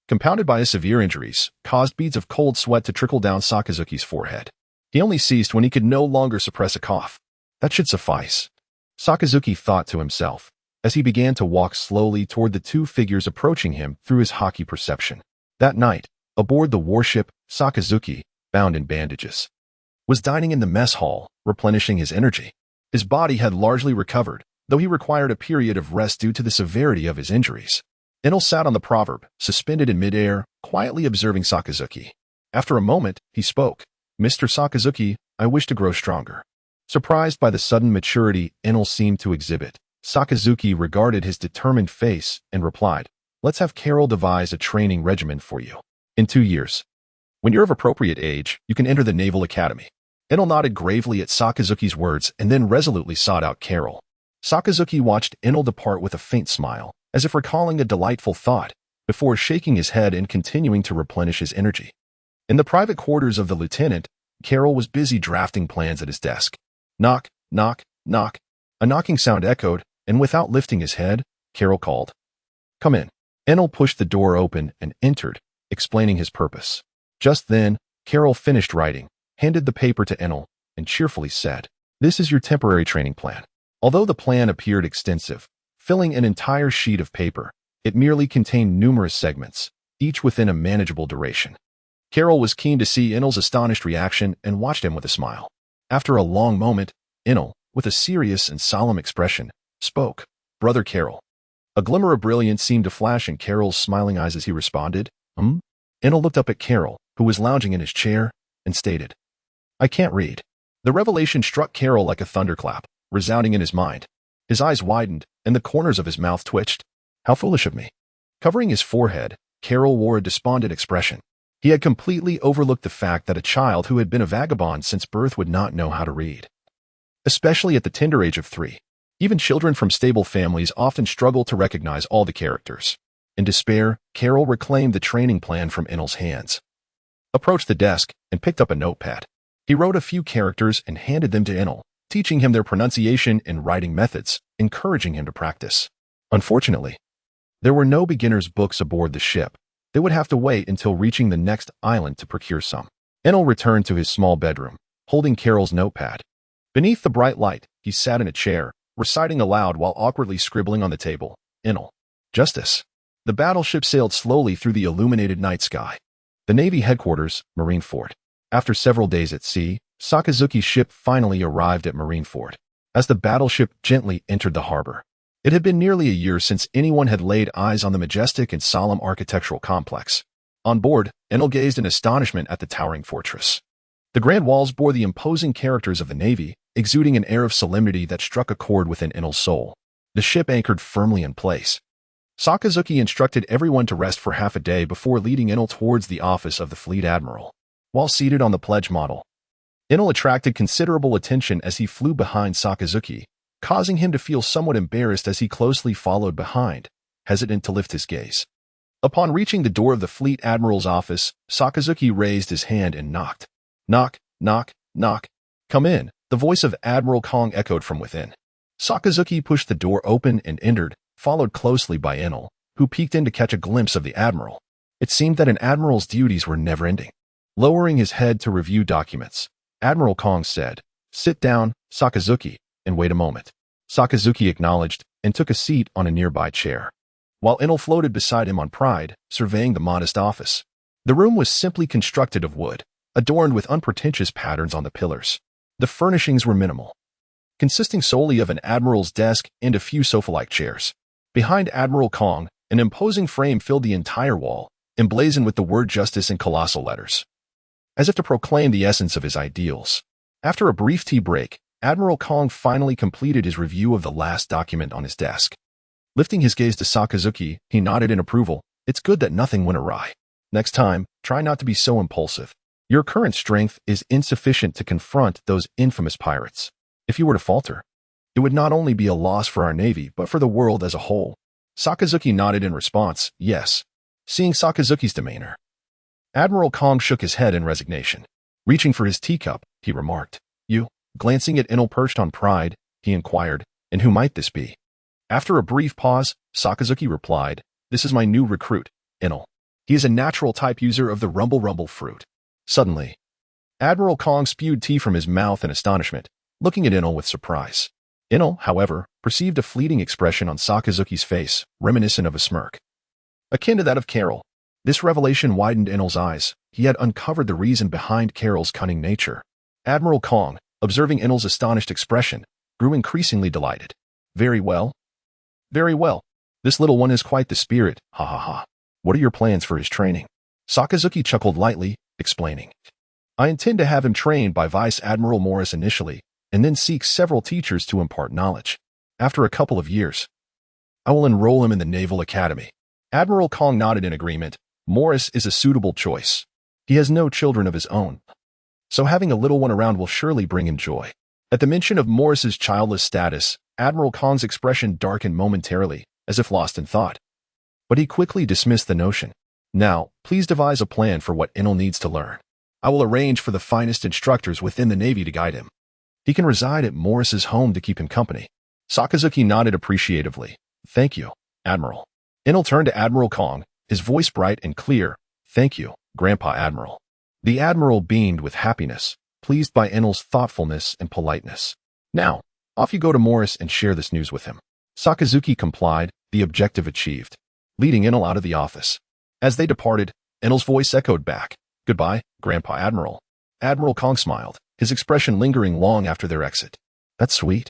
compounded by his severe injuries, caused beads of cold sweat to trickle down Sakazuki's forehead. He only ceased when he could no longer suppress a cough. That should suffice, Sakazuki thought to himself, as he began to walk slowly toward the 2 figures approaching him through his haki perception. That night, aboard the warship, Sakazuki, bound in bandages, was dining in the mess hall, replenishing his energy. His body had largely recovered, though he required a period of rest due to the severity of his injuries. Enel sat on the proverb, suspended in midair, quietly observing Sakazuki. After a moment, he spoke. "Mr. Sakazuki, I wish to grow stronger." Surprised by the sudden maturity Enel seemed to exhibit, Sakazuki regarded his determined face and replied, "Let's have Carol devise a training regimen for you. In 2 years, when you're of appropriate age, you can enter the Naval Academy." Enel nodded gravely at Sakazuki's words and then resolutely sought out Carol. Sakazuki watched Enel depart with a faint smile, as if recalling a delightful thought, before shaking his head and continuing to replenish his energy. In the private quarters of the lieutenant, Carol was busy drafting plans at his desk. Knock, knock, knock. A knocking sound echoed, and without lifting his head, Carol called, "Come in." Enel pushed the door open and entered, explaining his purpose. Just then, Carol finished writing, handed the paper to Enel, and cheerfully said, "This is your temporary training plan." Although the plan appeared extensive, filling an entire sheet of paper, it merely contained numerous segments, each within a manageable duration. Carol was keen to see Enel's astonished reaction and watched him with a smile. After a long moment, Enel, with a serious and solemn expression, spoke, "Brother Carol." A glimmer of brilliance seemed to flash in Carol's smiling eyes as he responded, Enel looked up at Carol, who was lounging in his chair, and stated, "I can't read." The revelation struck Carol like a thunderclap, resounding in his mind. His eyes widened, and the corners of his mouth twitched. How foolish of me. Covering his forehead, Carol wore a despondent expression. He had completely overlooked the fact that a child who had been a vagabond since birth would not know how to read, especially at the tender age of 3. Even children from stable families often struggle to recognize all the characters. In despair, Carol reclaimed the training plan from Enel's hands, approached the desk, and picked up a notepad. He wrote a few characters and handed them to Enel, teaching him their pronunciation and writing methods, encouraging him to practice. Unfortunately, there were no beginner's books aboard the ship. They would have to wait until reaching the next island to procure some. Enel returned to his small bedroom, holding Carol's notepad. Beneath the bright light, he sat in a chair, reciting aloud while awkwardly scribbling on the table. Enel. Justice. The battleship sailed slowly through the illuminated night sky. The Navy headquarters, Marineford. After several days at sea, Sakazuki's ship finally arrived at Marineford. As the battleship gently entered the harbor, it had been nearly a year since anyone had laid eyes on the majestic and solemn architectural complex. On board, Enel gazed in astonishment at the towering fortress. The grand walls bore the imposing characters of the Navy, exuding an air of solemnity that struck a chord within Enel's soul. The ship anchored firmly in place. Sakazuki instructed everyone to rest for half a day before leading Enel towards the office of the fleet admiral. While seated on the pledge model, Enel attracted considerable attention as he flew behind Sakazuki, causing him to feel somewhat embarrassed as he closely followed behind, hesitant to lift his gaze. Upon reaching the door of the fleet admiral's office, Sakazuki raised his hand and knocked. Knock, knock, knock. Come in, the voice of Admiral Kong echoed from within. Sakazuki pushed the door open and entered, followed closely by Enel, who peeked in to catch a glimpse of the admiral. It seemed that an admiral's duties were never-ending. Lowering his head to review documents, Admiral Kong said, "Sit down, Sakazuki, and wait a moment." Sakazuki acknowledged and took a seat on a nearby chair, while Enel floated beside him on pride, surveying the modest office. The room was simply constructed of wood, adorned with unpretentious patterns on the pillars. The furnishings were minimal, consisting solely of an admiral's desk and a few sofa-like chairs. Behind Admiral Kong, an imposing frame filled the entire wall, emblazoned with the word justice in colossal letters, as if to proclaim the essence of his ideals. After a brief tea break, Admiral Kong finally completed his review of the last document on his desk. Lifting his gaze to Sakazuki, he nodded in approval. "It's good that nothing went awry. Next time, try not to be so impulsive. Your current strength is insufficient to confront those infamous pirates. If you were to falter, it would not only be a loss for our Navy, but for the world as a whole." Sakazuki nodded in response, "Yes." Seeing Sakazuki's demeanor, Admiral Kong shook his head in resignation. Reaching for his teacup, he remarked, "You?" Glancing at Enel perched on pride, he inquired, "And who might this be?" After a brief pause, Sakazuki replied, "This is my new recruit, Enel. He is a natural type user of the rumble fruit." Suddenly, Admiral Kong spewed tea from his mouth in astonishment, looking at Enel with surprise. Enel, however, perceived a fleeting expression on Sakazuki's face, reminiscent of a smirk, akin to that of Carol. This revelation widened Enel's eyes. He had uncovered the reason behind Carol's cunning nature. Admiral Kong, observing Enel's astonished expression, grew increasingly delighted. "Very well. Very well. This little one is quite the spirit, ha ha ha. What are your plans for his training?" Sakazuki chuckled lightly, explaining, "I intend to have him trained by Vice Admiral Morris initially, and then seek several teachers to impart knowledge. After a couple of years, I will enroll him in the Naval Academy." Admiral Kong nodded in agreement. Morris is a suitable choice. He has no children of his own, so having a little one around will surely bring him joy. At the mention of Morris's childless status, Admiral Kong's expression darkened momentarily, as if lost in thought. But he quickly dismissed the notion. "Now, please devise a plan for what Enel needs to learn. I will arrange for the finest instructors within the Navy to guide him. He can reside at Morris's home to keep him company." Sakazuki nodded appreciatively. "Thank you, Admiral." Enel turned to Admiral Kong, his voice bright and clear. "Thank you, Grandpa Admiral." The Admiral beamed with happiness, pleased by Enel's thoughtfulness and politeness. "Now, off you go to Morris and share this news with him." Sakazuki complied, the objective achieved, leading Enel out of the office. As they departed, Enel's voice echoed back, "Goodbye, Grandpa Admiral." Admiral Kong smiled, his expression lingering long after their exit. "That's sweet."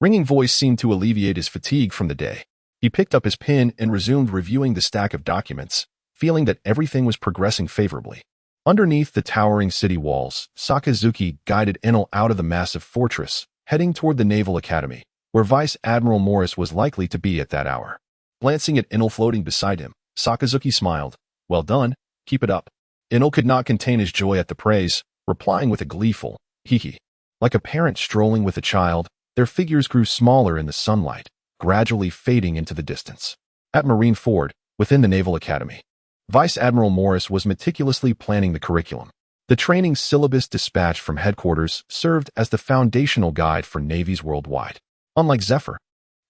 Ringing voice seemed to alleviate his fatigue from the day. He picked up his pen and resumed reviewing the stack of documents, feeling that everything was progressing favorably. Underneath the towering city walls, Sakazuki guided Enel out of the massive fortress, heading toward the Naval Academy, where Vice Admiral Morris was likely to be at that hour. Glancing at Enel floating beside him, Sakazuki smiled. "Well done, keep it up." Enel could not contain his joy at the praise, replying with a gleeful, "Hee." Like a parent strolling with a child, their figures grew smaller in the sunlight, gradually fading into the distance. At Marineford, within the Naval Academy, Vice Admiral Morris was meticulously planning the curriculum. The training syllabus dispatched from headquarters served as the foundational guide for navies worldwide. Unlike Zephyr,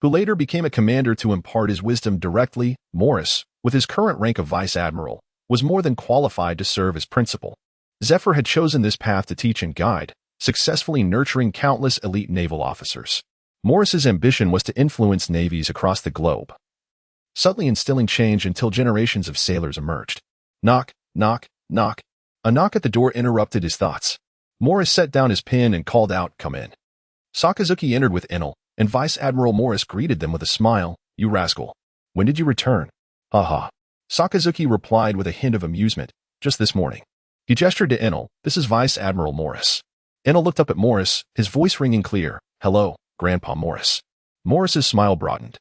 who later became a commander to impart his wisdom directly, Morris, with his current rank of Vice Admiral, was more than qualified to serve as principal. Zephyr had chosen this path to teach and guide, successfully nurturing countless elite naval officers. Morris's ambition was to influence navies across the globe, subtly instilling change until generations of sailors emerged. Knock, Knock, knock. A knock at the door interrupted his thoughts. Morris set down his pen and called out, "Come in." Sakazuki entered with Enel, and Vice Admiral Morris greeted them with a smile. "You rascal. When did you return?" "Haha." Sakazuki replied with a hint of amusement. "Just this morning." He gestured to Enel. "This is Vice Admiral Morris." Enel looked up at Morris, his voice ringing clear. "Hello, Grandpa Morris." Morris's smile broadened,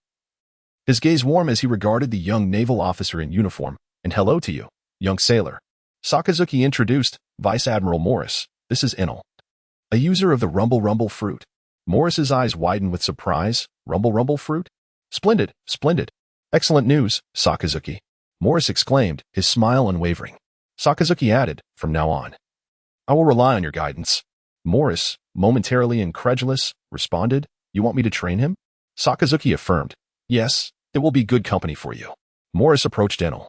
his gaze warm as he regarded the young naval officer in uniform. "And hello to you, young sailor." Sakazuki introduced. "Vice Admiral Morris, this is Enel, a user of the Rumble Rumble fruit." Morris's eyes widened with surprise. "Rumble Rumble fruit? Splendid, splendid. Excellent news, Sakazuki." Morris exclaimed, his smile unwavering. Sakazuki added, "From now on, I will rely on your guidance." Morris, momentarily incredulous, responded, "You want me to train him?" Sakazuki affirmed, "Yes, it will be good company for you." Morris approached Enel,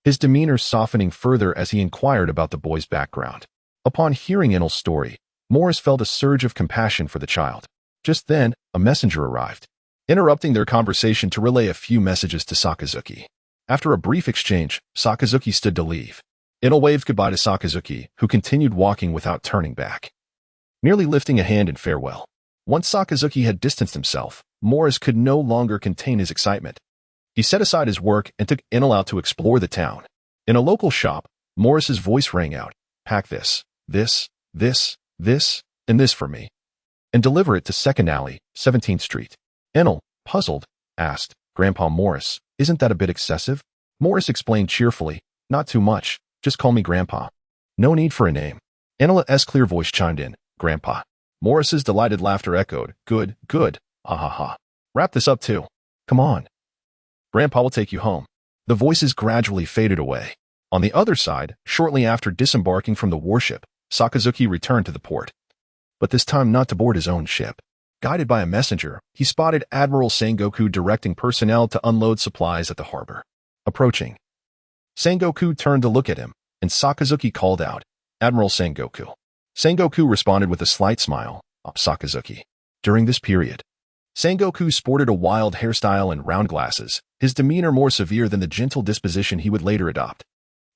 his demeanor softening further as he inquired about the boy's background. Upon hearing Enel's story, Morris felt a surge of compassion for the child. Just then, a messenger arrived, interrupting their conversation to relay a few messages to Sakazuki. After a brief exchange, Sakazuki stood to leave. Enel waved goodbye to Sakazuki, who continued walking without turning back, merely lifting a hand in farewell. Once Sakazuki had distanced himself, Morris could no longer contain his excitement. He set aside his work and took Enel out to explore the town. In a local shop, Morris's voice rang out, "Pack this, and this for me, and deliver it to Second Alley, 17th Street." Enel, puzzled, asked, "Grandpa Morris, isn't that a bit excessive?" Morris explained cheerfully, "Not too much, just call me Grandpa. No need for a name." Enel's clear voice chimed in, "Grandpa." Morris's delighted laughter echoed, "Good, good, ha ha ha. Wrap this up too. Come on. Grandpa will take you home." The voices gradually faded away. On the other side, shortly after disembarking from the warship, Sakazuki returned to the port, but this time not to board his own ship. Guided by a messenger, he spotted Admiral Sengoku directing personnel to unload supplies at the harbor. Approaching, Sengoku turned to look at him, and Sakazuki called out, "Admiral Sengoku." Sengoku responded with a slight smile, Sakazuki. During this period, Sengoku sported a wild hairstyle and round glasses, his demeanor more severe than the gentle disposition he would later adopt.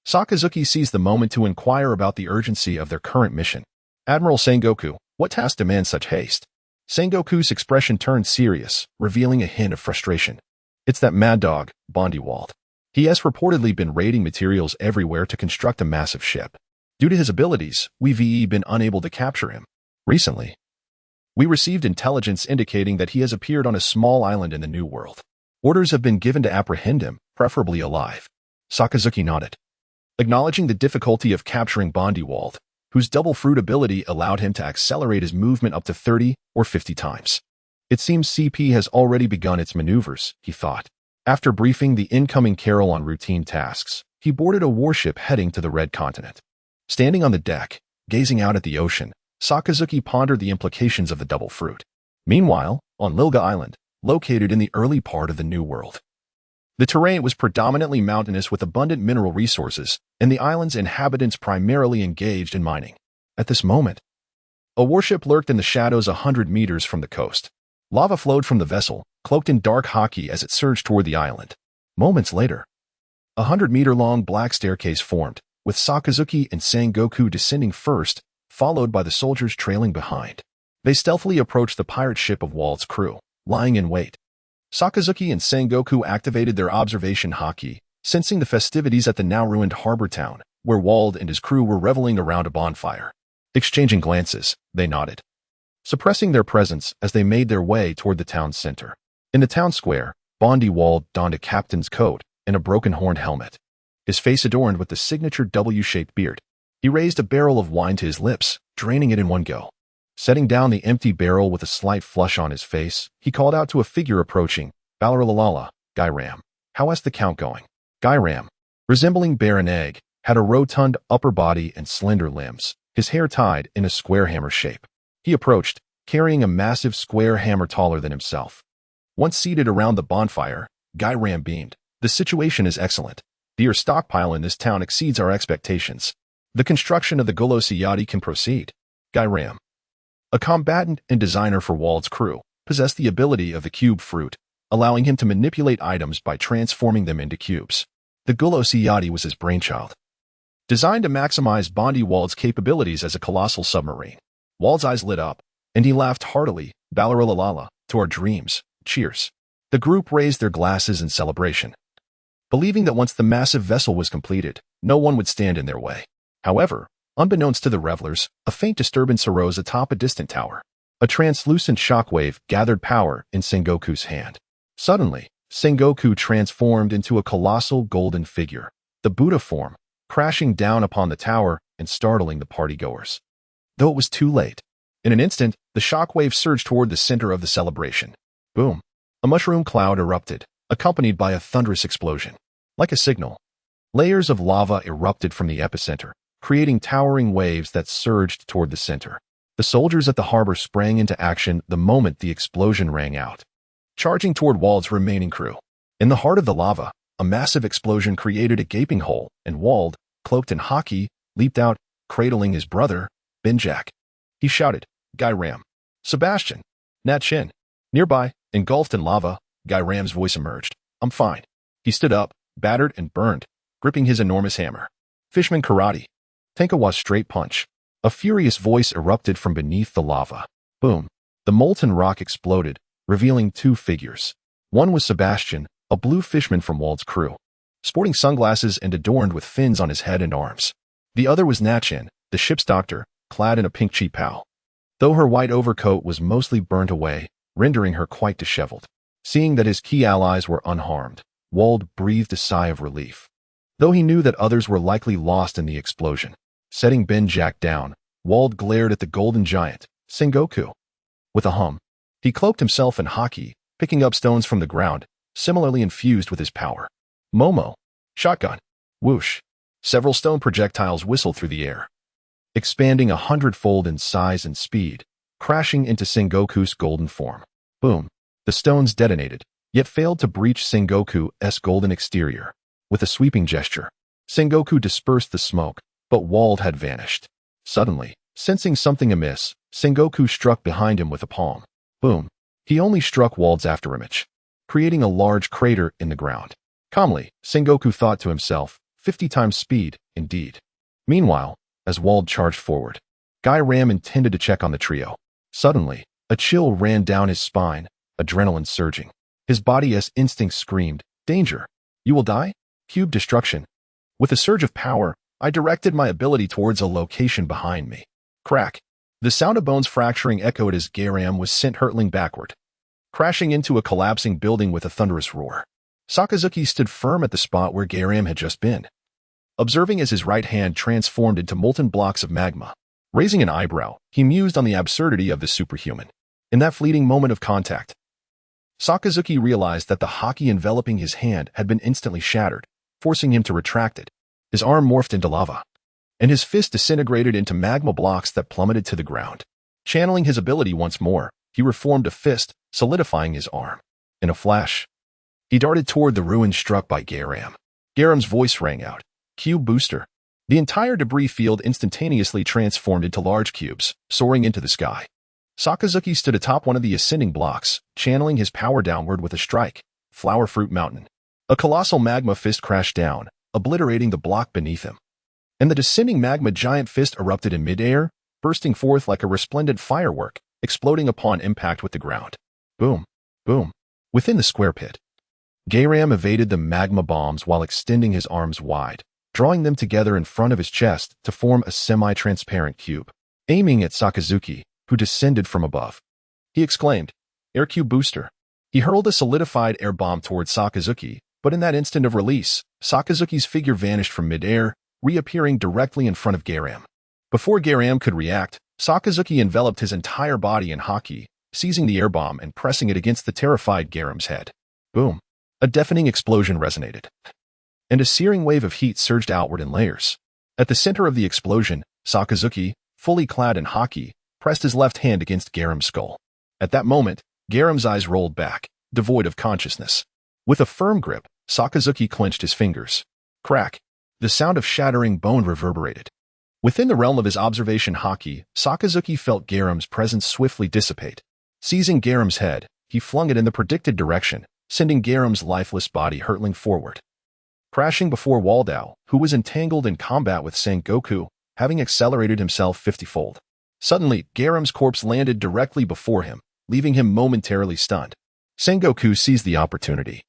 Sakazuki seized the moment to inquire about the urgency of their current mission. "Admiral Sengoku, what task demands such haste?" Sengoku's expression turned serious, revealing a hint of frustration. "It's that mad dog, Bondiwald. He has reportedly been raiding materials everywhere to construct a massive ship. Due to his abilities, we've been unable to capture him. Recently, we received intelligence indicating that he has appeared on a small island in the New World. Orders have been given to apprehend him, preferably alive." Sakazuki nodded, acknowledging the difficulty of capturing Bondiwald, whose double fruit ability allowed him to accelerate his movement up to 30 or 50 times. It seems CP has already begun its maneuvers, he thought. After briefing the incoming Carol on routine tasks, he boarded a warship heading to the Red Continent. Standing on the deck, gazing out at the ocean, Sakazuki pondered the implications of the double fruit. Meanwhile, on Lilga Island, located in the early part of the New World, the terrain was predominantly mountainous with abundant mineral resources, and the island's inhabitants primarily engaged in mining. At this moment, a warship lurked in the shadows 100 meters from the coast. Lava flowed from the vessel, cloaked in dark haki as it surged toward the island. Moments later, a 100-meter-long black staircase formed, with Sakazuki and Sengoku descending first, followed by the soldiers trailing behind. They stealthily approached the pirate ship of Wald's crew, lying in wait. Sakazuki and Sengoku activated their observation haki, sensing the festivities at the now-ruined harbor town, where Wald and his crew were reveling around a bonfire. Exchanging glances, they nodded, suppressing their presence as they made their way toward the town's center. In the town square, Bondiwald donned a captain's coat and a broken-horned helmet, his face adorned with the signature W-shaped beard. He raised a barrel of wine to his lips, draining it in one go. Setting down the empty barrel with a slight flush on his face, he called out to a figure approaching, "Balalalala, Gairam. How is the count going?" Gairam, resembling Baron Egg, had a rotund upper body and slender limbs, his hair tied in a square hammer shape. He approached, carrying a massive square hammer taller than himself. Once seated around the bonfire, Gairam beamed. "The situation is excellent. The stockpile in this town exceeds our expectations. The construction of the Golosiyati can proceed." Gairam, a combatant and designer for Wald's crew, possessed the ability of the cube fruit, allowing him to manipulate items by transforming them into cubes. The Golosiyati was his brainchild. designed to maximize Bondi Wald's capabilities as a colossal submarine. Wald's eyes lit up, and he laughed heartily, "Balalalala, to our dreams, cheers." The group raised their glasses in celebration, believing that once the massive vessel was completed, no one would stand in their way. However, unbeknownst to the revelers, a faint disturbance arose atop a distant tower. A translucent shockwave gathered power in Sengoku's hand. Suddenly, Sengoku transformed into a colossal golden figure, the Buddha form, crashing down upon the tower and startling the partygoers. Though it was too late. In an instant, the shockwave surged toward the center of the celebration. Boom! A mushroom cloud erupted, accompanied by a thunderous explosion. Like a signal, layers of lava erupted from the epicenter, creating towering waves that surged toward the center. The soldiers at the harbor sprang into action the moment the explosion rang out, charging toward Wald's remaining crew. In the heart of the lava, a massive explosion created a gaping hole, and Wald, cloaked in haki, leaped out, cradling his brother, Benjak. He shouted, "Guy Ram! Sebastian! Nat Shin!" Nearby, engulfed in lava, Guy Ram's voice emerged. "I'm fine." He stood up, battered and burned, gripping his enormous hammer. "Fishman karate. Tankawa's straight punch." A furious voice erupted from beneath the lava. Boom! The molten rock exploded, revealing two figures. One was Sebastian, a blue fishman from Wald's crew, sporting sunglasses and adorned with fins on his head and arms. The other was Natchin, the ship's doctor, clad in a pink cheapao, though her white overcoat was mostly burnt away, rendering her quite disheveled. Seeing that his key allies were unharmed, Wald breathed a sigh of relief, though he knew that others were likely lost in the explosion. Setting Benjak down, Wald glared at the golden giant, Sengoku. With a hum, he cloaked himself in haki, picking up stones from the ground, similarly infused with his power. Momo. Shotgun. Whoosh. Several stone projectiles whistled through the air, expanding 100-fold in size and speed, crashing into Sengoku's golden form. Boom. The stones detonated, yet failed to breach Sengoku's golden exterior. With a sweeping gesture, Sengoku dispersed the smoke, but Wald had vanished. Suddenly, sensing something amiss, Sengoku struck behind him with a palm. Boom. He only struck Wald's afterimage, creating a large crater in the ground. Calmly, Sengoku thought to himself, 50 times speed, indeed. Meanwhile, as Wald charged forward, Guy Ram intended to check on the trio. Suddenly, a chill ran down his spine, adrenaline surging. His body's instincts screamed, "Danger! You will die? Cube destruction." With a surge of power, I directed my ability towards a location behind me. Crack. The sound of bones fracturing echoed as Garam was sent hurtling backward, crashing into a collapsing building with a thunderous roar. Sakazuki stood firm at the spot where Garam had just been, observing as his right hand transformed into molten blocks of magma. Raising an eyebrow, he mused on the absurdity of the superhuman. In that fleeting moment of contact, Sakazuki realized that the haki enveloping his hand had been instantly shattered, forcing him to retract it. His arm morphed into lava, and his fist disintegrated into magma blocks that plummeted to the ground. Channeling his ability once more, he reformed a fist, solidifying his arm. In a flash, he darted toward the ruin struck by Garam. Garam's voice rang out, "Cube booster." The entire debris field instantaneously transformed into large cubes, soaring into the sky. Sakazuki stood atop one of the ascending blocks, channeling his power downward with a strike. Flower Fruit Mountain. A colossal magma fist crashed down, obliterating the block beneath him. And the descending magma giant fist erupted in midair, bursting forth like a resplendent firework, exploding upon impact with the ground. Boom. Boom. Within the square pit, Garam evaded the magma bombs while extending his arms wide, drawing them together in front of his chest to form a semi-transparent cube. Aiming at Sakazuki, who descended from above, he exclaimed, "Air Cube Booster." He hurled a solidified air bomb towards Sakazuki, but in that instant of release, Sakazuki's figure vanished from midair, reappearing directly in front of Garam. Before Garam could react, Sakazuki enveloped his entire body in haki, seizing the air bomb and pressing it against the terrified Garam's head. Boom. A deafening explosion resonated, and a searing wave of heat surged outward in layers. At the center of the explosion, Sakazuki, fully clad in haki, pressed his left hand against Garam's skull. At that moment, Garam's eyes rolled back, devoid of consciousness. With a firm grip, Sakazuki clenched his fingers. Crack. The sound of shattering bone reverberated. Within the realm of his observation haki, Sakazuki felt Garam's presence swiftly dissipate. Seizing Garam's head, he flung it in the predicted direction, sending Garam's lifeless body hurtling forward, crashing before Waldo, who was entangled in combat with Sengoku, having accelerated himself 50-fold. Suddenly, Garam's corpse landed directly before him, leaving him momentarily stunned. Sengoku seized the opportunity.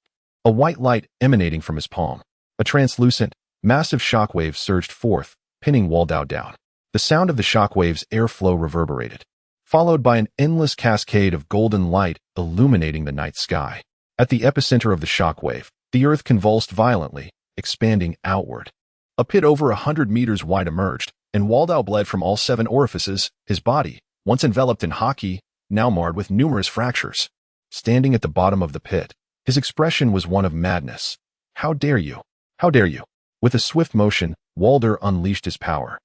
A white light emanating from his palm. A translucent, massive shockwave surged forth, pinning Waldo down. The sound of the shockwave's airflow reverberated, followed by an endless cascade of golden light illuminating the night sky. At the epicenter of the shockwave, the earth convulsed violently, expanding outward. A pit over 100 meters wide emerged, and Waldo bled from all 7 orifices, his body, once enveloped in haki, now marred with numerous fractures. Standing at the bottom of the pit, his expression was one of madness. How dare you? How dare you? With a swift motion, Waldo unleashed his power,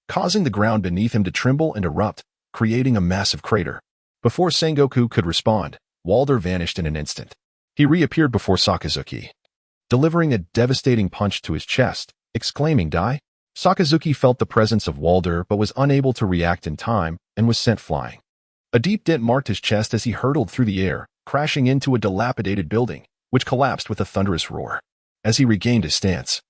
causing the ground beneath him to tremble and erupt, creating a massive crater. Before Sengoku could respond, Waldo vanished in an instant. He reappeared before Sakazuki, delivering a devastating punch to his chest, exclaiming, "Die!" Sakazuki felt the presence of Waldo but was unable to react in time and was sent flying. A deep dent marked his chest as he hurtled through the air, crashing into a dilapidated building, which collapsed with a thunderous roar. As he regained his stance,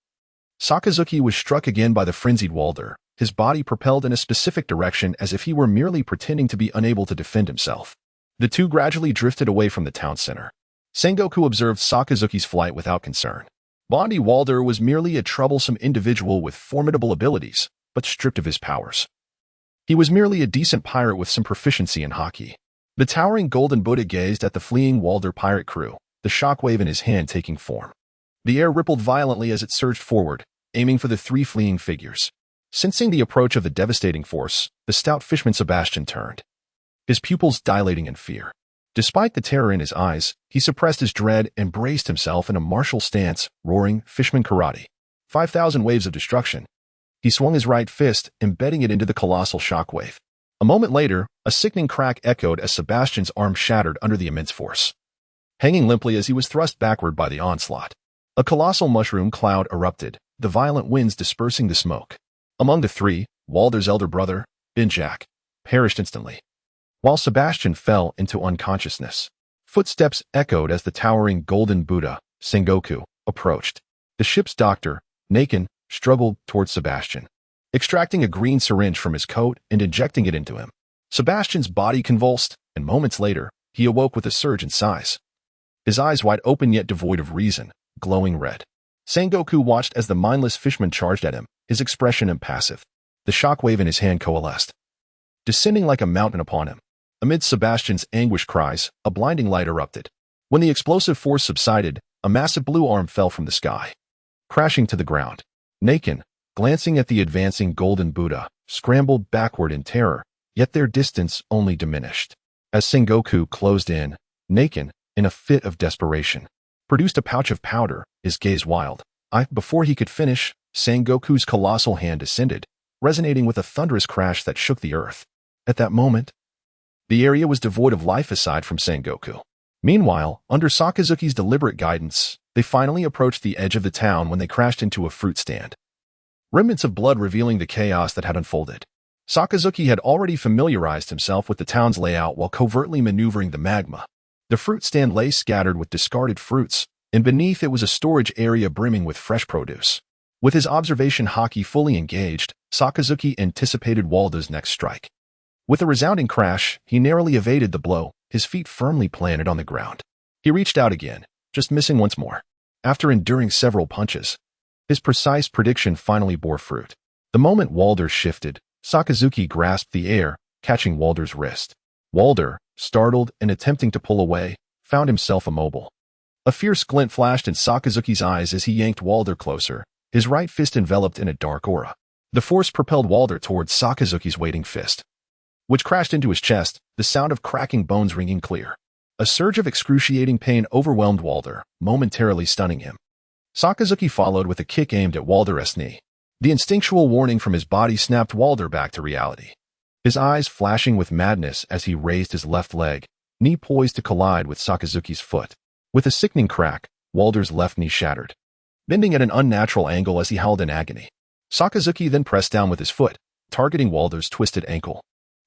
Sakazuki was struck again by the frenzied Waldo, his body propelled in a specific direction as if he were merely pretending to be unable to defend himself. The two gradually drifted away from the town center. Sengoku observed Sakazuki's flight without concern. Bondi Waldo was merely a troublesome individual with formidable abilities, but stripped of his powers. He was merely a decent pirate with some proficiency in haki. The towering golden Buddha gazed at the fleeing Waldo pirate crew, the shockwave in his hand taking form. The air rippled violently as it surged forward, aiming for the 3 fleeing figures. Sensing the approach of the devastating force, the stout fisherman Sebastian turned, his pupils dilating in fear. Despite the terror in his eyes, he suppressed his dread and braced himself in a martial stance, roaring Fishman Karate. 5,000 waves of destruction. He swung his right fist, embedding it into the colossal shockwave. A moment later, a sickening crack echoed as Sebastian's arm shattered under the immense force, hanging limply as he was thrust backward by the onslaught. A colossal mushroom cloud erupted, the violent winds dispersing the smoke. Among the 3, Waldo's elder brother, Benjak, perished instantly, while Sebastian fell into unconsciousness. Footsteps echoed as the towering golden Buddha, Sengoku, approached. The ship's doctor, Nakin, struggled towards Sebastian, extracting a green syringe from his coat and injecting it into him. Sebastian's body convulsed, and moments later, he awoke with a surge in size. His eyes wide open yet devoid of reason, glowing red. Sengoku watched as the mindless fishman charged at him, his expression impassive. The shockwave in his hand coalesced, descending like a mountain upon him. Amid Sebastian's anguished cries, a blinding light erupted. When the explosive force subsided, a massive blue arm fell from the sky, crashing to the ground. Nakin, glancing at the advancing golden Buddha, scrambled backward in terror, yet their distance only diminished. As Sengoku closed in, Nakin, in a fit of desperation, produced a pouch of powder, his gaze wild. Before he could finish, Sengoku's colossal hand descended, resonating with a thunderous crash that shook the earth. At that moment, the area was devoid of life aside from Sengoku. Meanwhile, under Sakazuki's deliberate guidance, they finally approached the edge of the town when they crashed into a fruit stand, remnants of blood revealing the chaos that had unfolded. Sakazuki had already familiarized himself with the town's layout while covertly maneuvering the magma. The fruit stand lay scattered with discarded fruits, and beneath it was a storage area brimming with fresh produce. With his observation haki fully engaged, Sakazuki anticipated Waldo's next strike. With a resounding crash, he narrowly evaded the blow, his feet firmly planted on the ground. He reached out again, just missing once more. After enduring several punches, his precise prediction finally bore fruit. The moment Waldo shifted, Sakazuki grasped the air, catching Waldo's wrist. Waldo, startled and attempting to pull away, found himself immobile. A fierce glint flashed in Sakazuki's eyes as he yanked Waldo closer, his right fist enveloped in a dark aura. The force propelled Waldo towards Sakazuki's waiting fist, which crashed into his chest, the sound of cracking bones ringing clear. A surge of excruciating pain overwhelmed Waldo, momentarily stunning him. Sakazuki followed with a kick aimed at Waldo's knee. The instinctual warning from his body snapped Waldo back to reality, his eyes flashing with madness as he raised his left leg, knee poised to collide with Sakazuki's foot. With a sickening crack, Waldo's left knee shattered, bending at an unnatural angle as he howled in agony. Sakazuki then pressed down with his foot, targeting Waldo's twisted ankle.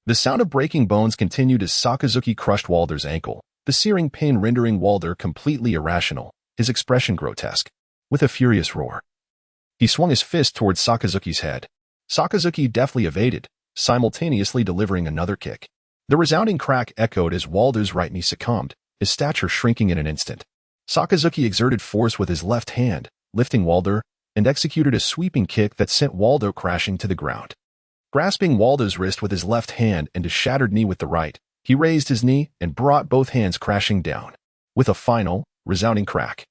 The sound of breaking bones continued as Sakazuki crushed Waldo's ankle, the searing pain rendering Waldo completely irrational, his expression grotesque. With a furious roar, he swung his fist towards Sakazuki's head. Sakazuki deftly evaded, simultaneously delivering another kick. The resounding crack echoed as Walder's right knee succumbed, his stature shrinking in an instant. Sakazuki exerted force with his left hand, lifting Walder, and executed a sweeping kick that sent Waldo crashing to the ground. Grasping Waldo's wrist with his left hand and his shattered knee with the right, he raised his knee and brought both hands crashing down. With a final, resounding crack,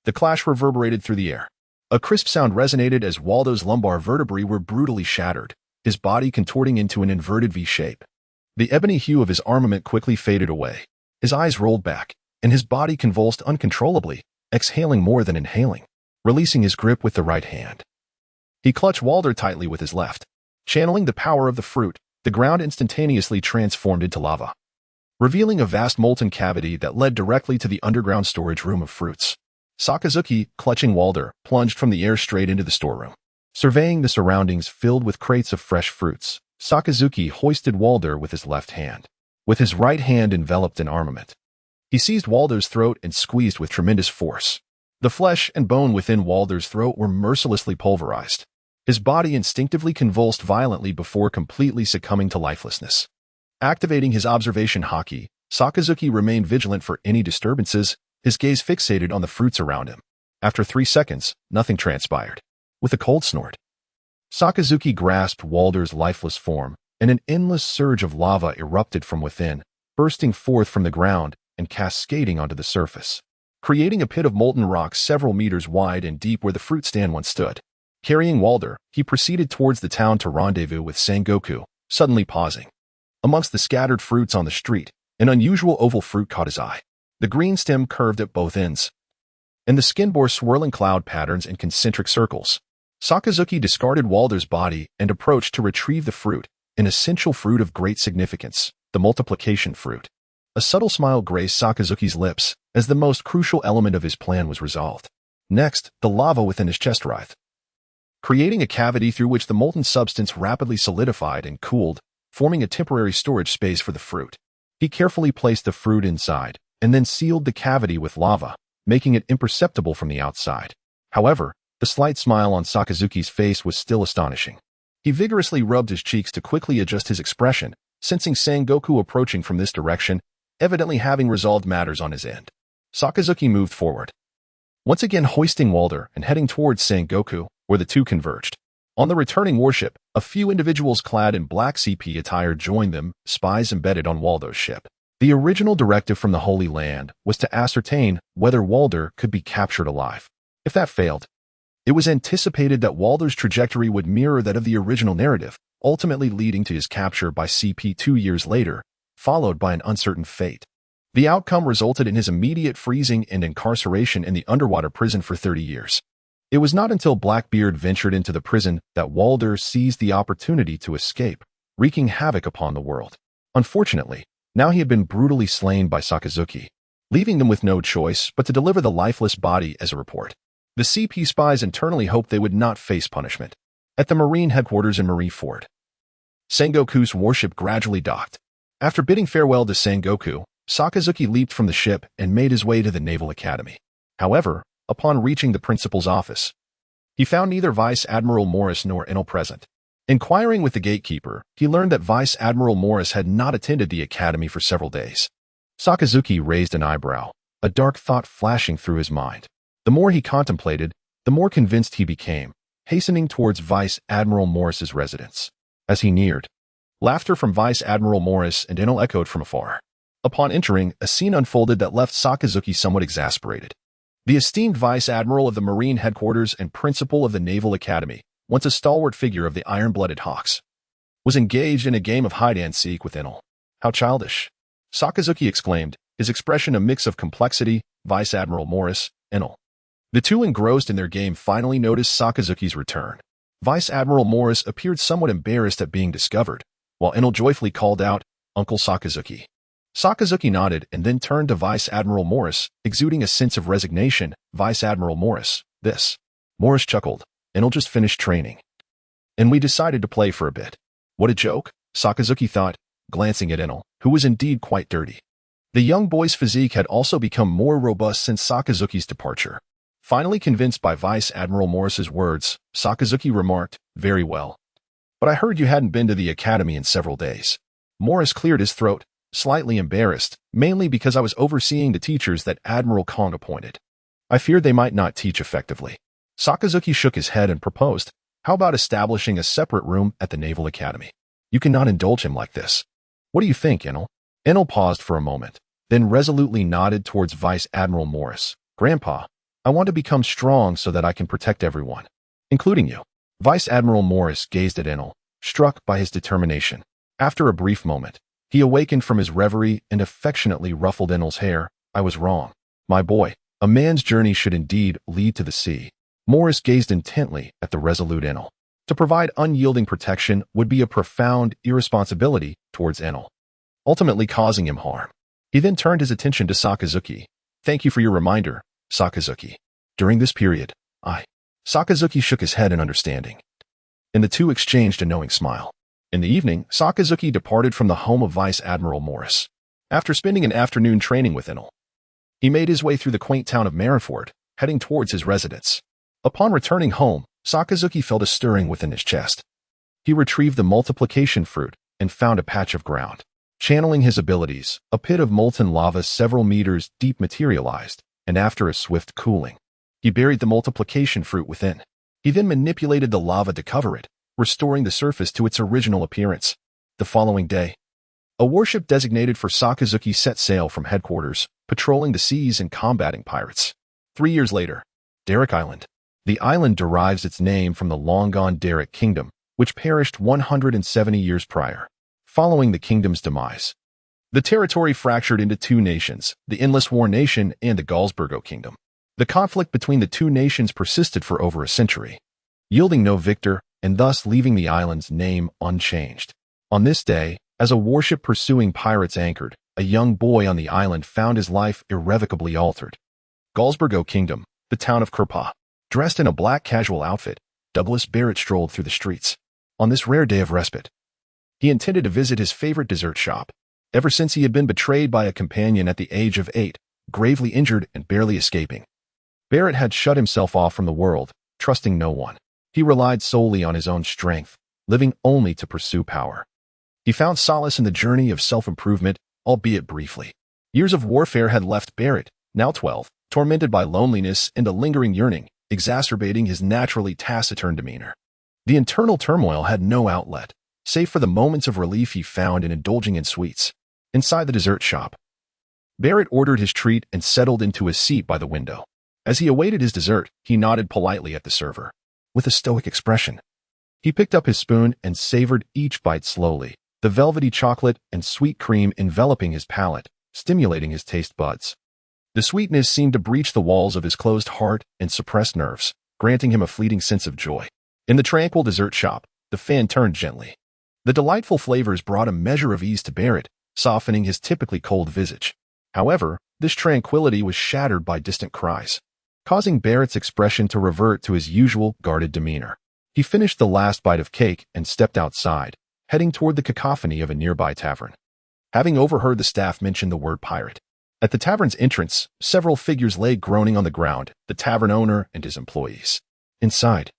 the clash reverberated through the air. A crisp sound resonated as Waldo's lumbar vertebrae were brutally shattered, his body contorting into an inverted V shape. The ebony hue of his armament quickly faded away. His eyes rolled back, and his body convulsed uncontrollably, exhaling more than inhaling, releasing his grip with the right hand. He clutched Walder tightly with his left. Channeling the power of the fruit, the ground instantaneously transformed into lava, revealing a vast molten cavity that led directly to the underground storage room of fruits. Sakazuki, clutching Walder, plunged from the air straight into the storeroom. Surveying the surroundings filled with crates of fresh fruits, Sakazuki hoisted Walder with his left hand. With his right hand enveloped in armament, he seized Walder's throat and squeezed with tremendous force. The flesh and bone within Walder's throat were mercilessly pulverized. His body instinctively convulsed violently before completely succumbing to lifelessness. Activating his observation haki, Sakazuki remained vigilant for any disturbances, his gaze fixated on the fruits around him. After 3 seconds, nothing transpired. With a cold snort, Sakazuki grasped Walder's lifeless form, and an endless surge of lava erupted from within, bursting forth from the ground and cascading onto the surface, creating a pit of molten rock several meters wide and deep where the fruit stand once stood. Carrying Walder, he proceeded towards the town to rendezvous with Sengoku, suddenly pausing. Amongst the scattered fruits on the street, an unusual oval fruit caught his eye. The green stem curved at both ends, and the skin bore swirling cloud patterns in concentric circles. Sakazuki discarded Walder's body and approached to retrieve the fruit, an essential fruit of great significance, the multiplication fruit. A subtle smile graced Sakazuki's lips as the most crucial element of his plan was resolved. Next, the lava within his chest writhed, creating a cavity through which the molten substance rapidly solidified and cooled, forming a temporary storage space for the fruit. He carefully placed the fruit inside, and then sealed the cavity with lava, making it imperceptible from the outside. However, the slight smile on Sakazuki's face was still astonishing. He vigorously rubbed his cheeks to quickly adjust his expression, sensing Sengoku approaching from this direction, evidently having resolved matters on his end. Sakazuki moved forward, once again hoisting Walder and heading towards Sengoku, where the two converged. On the returning warship, a few individuals clad in black CP attire joined them, spies embedded on Waldo's ship. The original directive from the Holy Land was to ascertain whether Walder could be captured alive. If that failed, it was anticipated that Walder's trajectory would mirror that of the original narrative, ultimately leading to his capture by CP 2 years later, followed by an uncertain fate. The outcome resulted in his immediate freezing and incarceration in the underwater prison for 30 years. It was not until Blackbeard ventured into the prison that Walder seized the opportunity to escape, wreaking havoc upon the world. Unfortunately, now he had been brutally slain by Sakazuki, leaving them with no choice but to deliver the lifeless body as a report. The CP spies internally hoped they would not face punishment. At the Marine headquarters in Marineford, Sengoku's warship gradually docked. After bidding farewell to Sengoku, Sakazuki leaped from the ship and made his way to the Naval Academy. However, upon reaching the principal's office, he found neither Vice Admiral Morris nor Enel present. Inquiring with the gatekeeper, he learned that Vice Admiral Morris had not attended the academy for several days. Sakazuki raised an eyebrow, a dark thought flashing through his mind. The more he contemplated, the more convinced he became, hastening towards Vice Admiral Morris's residence. As he neared, laughter from Vice Admiral Morris and Enel echoed from afar. Upon entering, a scene unfolded that left Sakazuki somewhat exasperated. The esteemed Vice Admiral of the Marine headquarters and principal of the Naval Academy, once a stalwart figure of the iron-blooded Hawks, was engaged in a game of hide-and-seek with Enel. How childish! Sakazuki exclaimed, his expression a mix of complexity. Vice Admiral Morris, Enel. The two engrossed in their game finally noticed Sakazuki's return. Vice Admiral Morris appeared somewhat embarrassed at being discovered, while Enel joyfully called out, "Uncle Sakazuki." Sakazuki nodded and then turned to Vice Admiral Morris, exuding a sense of resignation. "Vice Admiral Morris, this." Morris chuckled. "Enel just finished training, and we decided to play for a bit." What a joke, Sakazuki thought, glancing at Enel, who was indeed quite dirty. The young boy's physique had also become more robust since Sakazuki's departure. Finally convinced by Vice Admiral Morris's words, Sakazuki remarked, "Very well. But I heard you hadn't been to the academy in several days." Morris cleared his throat, slightly embarrassed, mainly because I was overseeing the teachers that Admiral Kong appointed. I feared they might not teach effectively. Sakazuki shook his head and proposed, "How about establishing a separate room at the Naval Academy? You cannot indulge him like this. What do you think, Enel?" Enel paused for a moment, then resolutely nodded towards Vice Admiral Morris. "Grandpa, I want to become strong so that I can protect everyone, including you." Vice Admiral Morris gazed at Enel, struck by his determination. After a brief moment, he awakened from his reverie and affectionately ruffled Enel's hair. "I was wrong. My boy, a man's journey should indeed lead to the sea." Morris gazed intently at the resolute Enel. To provide unyielding protection would be a profound irresponsibility towards Enel, ultimately causing him harm. He then turned his attention to Sakazuki. "Thank you for your reminder, Sakazuki. During this period, Sakazuki shook his head in understanding, and the two exchanged a knowing smile. In the evening, Sakazuki departed from the home of Vice Admiral Morris. After spending an afternoon training with Enel, he made his way through the quaint town of Marineford, heading towards his residence. Upon returning home, Sakazuki felt a stirring within his chest. He retrieved the multiplication fruit and found a patch of ground. Channeling his abilities, a pit of molten lava several meters deep materialized, and after a swift cooling, he buried the multiplication fruit within. He then manipulated the lava to cover it, restoring the surface to its original appearance. The following day, a warship designated for Sakazuki set sail from headquarters, patrolling the seas and combating pirates. 3 years later, Derrick Island. The island derives its name from the long-gone Derrick Kingdom, which perished 170 years prior. Following the kingdom's demise, the territory fractured into two nations, the Endless War Nation and the Galsburgo Kingdom. The conflict between the two nations persisted for over a century, yielding no victor and thus leaving the island's name unchanged. On this day, as a warship pursuing pirates anchored, a young boy on the island found his life irrevocably altered. Galsburgo Kingdom, the town of Kirpa. Dressed in a black casual outfit, Douglas Barrett strolled through the streets. On this rare day of respite, he intended to visit his favorite dessert shop. Ever since he had been betrayed by a companion at the age of 8, gravely injured and barely escaping, Barrett had shut himself off from the world, trusting no one. He relied solely on his own strength, living only to pursue power. He found solace in the journey of self-improvement, albeit briefly. Years of warfare had left Barrett, now 12, tormented by loneliness and a lingering yearning, exacerbating his naturally taciturn demeanor. The internal turmoil had no outlet, save for the moments of relief he found in indulging in sweets. Inside the dessert shop, Barrett ordered his treat and settled into his seat by the window. As he awaited his dessert, he nodded politely at the server. With a stoic expression, he picked up his spoon and savored each bite slowly, the velvety chocolate and sweet cream enveloping his palate, stimulating his taste buds. The sweetness seemed to breach the walls of his closed heart and suppressed nerves, granting him a fleeting sense of joy. In the tranquil dessert shop, the fan turned gently. The delightful flavors brought a measure of ease to Barrett, softening his typically cold visage. However, this tranquility was shattered by distant cries, causing Barrett's expression to revert to his usual guarded demeanor. He finished the last bite of cake and stepped outside, heading toward the cacophony of a nearby tavern. Having overheard the staff mention the word pirate, at the tavern's entrance, several figures lay groaning on the ground, the tavern owner and his employees. Inside,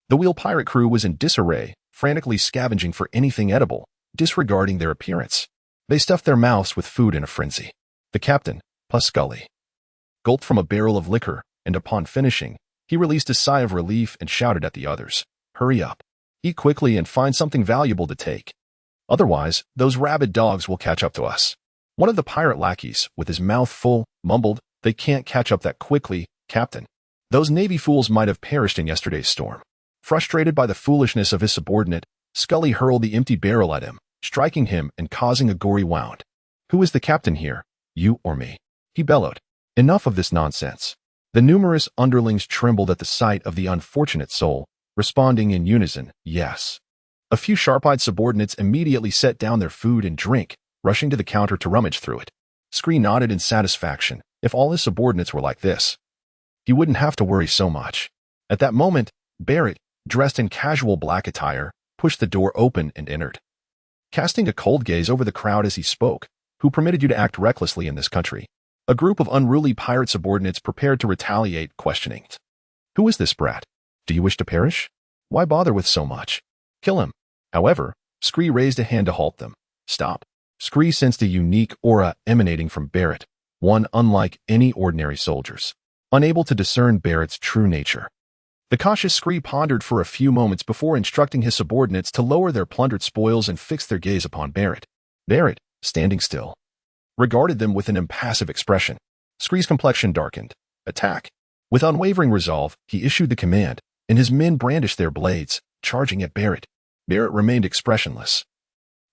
the wheel pirate crew was in disarray, frantically scavenging for anything edible, disregarding their appearance. They stuffed their mouths with food in a frenzy. The captain, plus Scully, gulped from a barrel of liquor, and upon finishing, he released a sigh of relief and shouted at the others, "Hurry up. Eat quickly and find something valuable to take. Otherwise, those rabid dogs will catch up to us." One of the pirate lackeys, with his mouth full, mumbled, "They can't catch up that quickly, Captain. Those Navy fools might have perished in yesterday's storm." Frustrated by the foolishness of his subordinate, Scully hurled the empty barrel at him, striking him and causing a gory wound. "Who is the captain here, you or me?" he bellowed. "Enough of this nonsense." The numerous underlings trembled at the sight of the unfortunate soul, responding in unison, "Yes." A few sharp-eyed subordinates immediately set down their food and drink, rushing to the counter to rummage through it. Scree nodded in satisfaction. If all his subordinates were like this, he wouldn't have to worry so much. At that moment, Barrett, dressed in casual black attire, pushed the door open and entered. Casting a cold gaze over the crowd as he spoke, "Who permitted you to act recklessly in this country? A group of unruly pirate subordinates prepared to retaliate, questioning, "Who is this brat? Do you wish to perish? Why bother with so much? Kill him." However, Scree raised a hand to halt them. "Stop." Scree sensed a unique aura emanating from Barrett, one unlike any ordinary soldiers. Unable to discern Barrett's true nature, the cautious Scree pondered for a few moments before instructing his subordinates to lower their plundered spoils and fix their gaze upon Barrett. Barrett, standing still, regarded them with an impassive expression. Scree's complexion darkened. "Attack." With unwavering resolve, he issued the command, and his men brandished their blades, charging at Barrett. Barrett remained expressionless,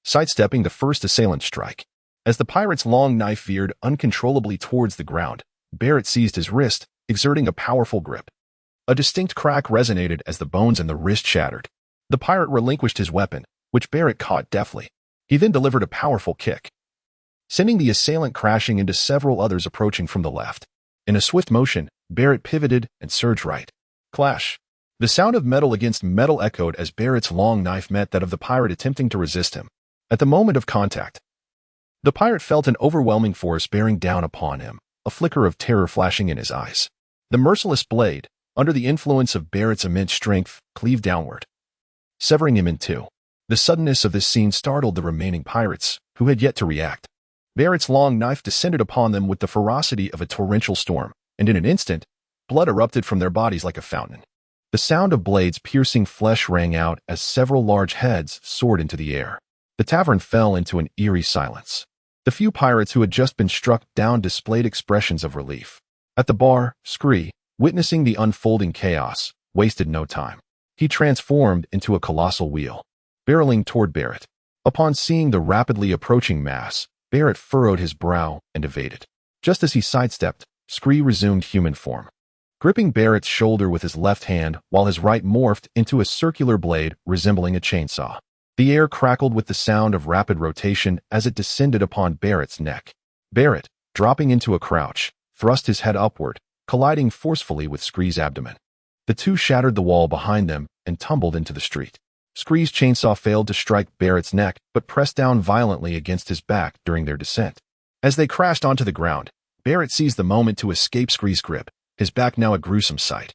sidestepping the first assailant strike. As the pirate's long knife veered uncontrollably towards the ground, Barrett seized his wrist, exerting a powerful grip. A distinct crack resonated as the bones in the wrist shattered. The pirate relinquished his weapon, which Barrett caught deftly. He then delivered a powerful kick, sending the assailant crashing into several others approaching from the left. In a swift motion, Barrett pivoted and surged right. Clash. The sound of metal against metal echoed as Barrett's long knife met that of the pirate attempting to resist him. At the moment of contact, the pirate felt an overwhelming force bearing down upon him, a flicker of terror flashing in his eyes. The merciless blade, under the influence of Barrett's immense strength, cleaved downward, severing him in two. The suddenness of this scene startled the remaining pirates, who had yet to react. Barrett's long knife descended upon them with the ferocity of a torrential storm, and in an instant, blood erupted from their bodies like a fountain. The sound of blades piercing flesh rang out as several large heads soared into the air. The tavern fell into an eerie silence. The few pirates who had just been struck down displayed expressions of relief. At the bar, Scree, witnessing the unfolding chaos, wasted no time. He transformed into a colossal wheel, barreling toward Barrett. Upon seeing the rapidly approaching mass, Barrett furrowed his brow and evaded. Just as he sidestepped, Scree resumed human form, gripping Barrett's shoulder with his left hand while his right morphed into a circular blade resembling a chainsaw. The air crackled with the sound of rapid rotation as it descended upon Barrett's neck. Barrett, dropping into a crouch, thrust his head upward, colliding forcefully with Scree's abdomen. The two shattered the wall behind them and tumbled into the street. Scree's chainsaw failed to strike Barrett's neck but pressed down violently against his back during their descent. As they crashed onto the ground, Barrett seized the moment to escape Scree's grip, his back now a gruesome sight.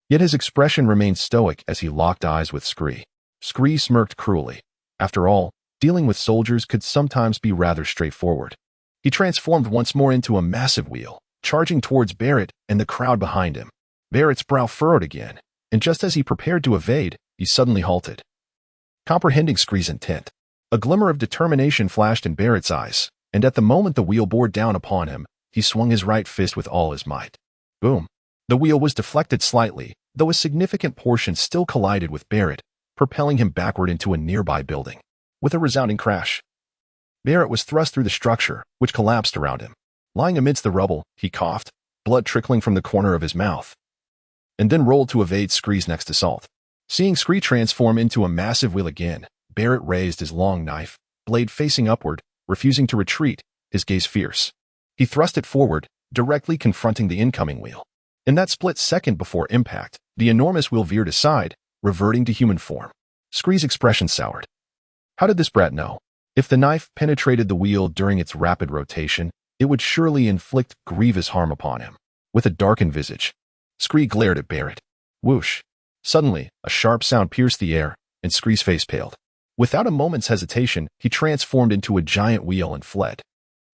Yet his expression remained stoic as he locked eyes with Scree. Scree smirked cruelly. After all, dealing with soldiers could sometimes be rather straightforward. He transformed once more into a massive wheel, charging towards Barrett and the crowd behind him. Barrett's brow furrowed again, and just as he prepared to evade, he suddenly halted. Comprehending Scree's intent, a glimmer of determination flashed in Barrett's eyes, and at the moment the wheel bore down upon him, he swung his right fist with all his might. Boom! The wheel was deflected slightly, though a significant portion still collided with Barrett, propelling him backward into a nearby building. With a resounding crash, Barrett was thrust through the structure, which collapsed around him. Lying amidst the rubble, he coughed, blood trickling from the corner of his mouth, and then rolled to evade Scree's next assault. Seeing Scree transform into a massive wheel again, Barrett raised his long knife, blade facing upward, refusing to retreat, his gaze fierce. He thrust it forward, directly confronting the incoming wheel. In that split second before impact, the enormous wheel veered aside, reverting to human form. Scree's expression soured. How did this brat know? If the knife penetrated the wheel during its rapid rotation, it would surely inflict grievous harm upon him. With a darkened visage, Scree glared at Barrett. Whoosh! Suddenly, a sharp sound pierced the air, and Scree's face paled. Without a moment's hesitation, he transformed into a giant wheel and fled.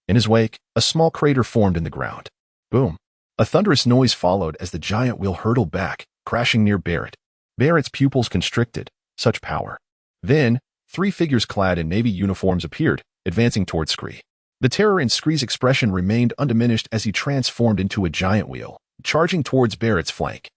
In his wake, a small crater formed in the ground. Boom! A thunderous noise followed as the giant wheel hurtled back, crashing near Barrett. Barrett's pupils constricted. Such power. Then, three figures clad in navy uniforms appeared, advancing toward Scree. The terror in Scree's expression remained undiminished as he transformed into a giant wheel, charging towards Barrett's flank.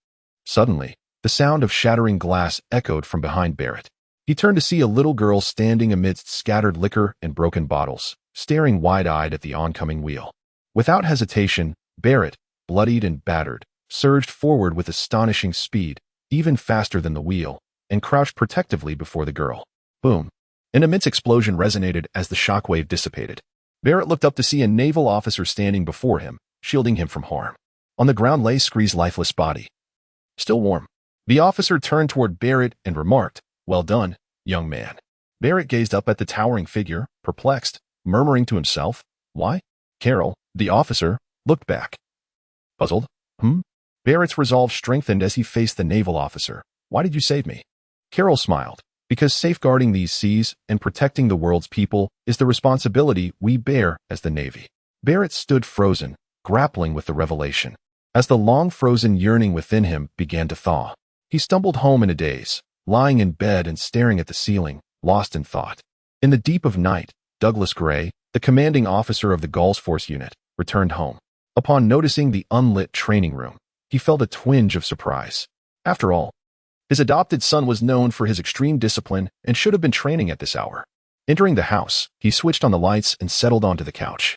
Suddenly, the sound of shattering glass echoed from behind Barrett. He turned to see a little girl standing amidst scattered liquor and broken bottles, staring wide-eyed at the oncoming wheel. Without hesitation, Barrett, bloodied and battered, surged forward with astonishing speed, even faster than the wheel, and crouched protectively before the girl. Boom! An immense explosion resonated as the shockwave dissipated. Barrett looked up to see a naval officer standing before him, shielding him from harm. On the ground lay Scree's lifeless body, still warm. The officer turned toward Barrett and remarked, "Well done, young man." Barrett gazed up at the towering figure, perplexed, murmuring to himself, "Why? Carol," the officer, looked back. Puzzled? Barrett's resolve strengthened as he faced the naval officer. Why did you save me? Carroll smiled. Because safeguarding these seas and protecting the world's people is the responsibility we bear as the Navy. Barrett stood frozen, grappling with the revelation. As the long-frozen yearning within him began to thaw, he stumbled home in a daze, lying in bed and staring at the ceiling, lost in thought. In the deep of night, Douglas Gray, the commanding officer of the Gulls Force Unit, returned home. Upon noticing the unlit training room, he felt a twinge of surprise. After all, his adopted son was known for his extreme discipline and should have been training at this hour. Entering the house, he switched on the lights and settled onto the couch.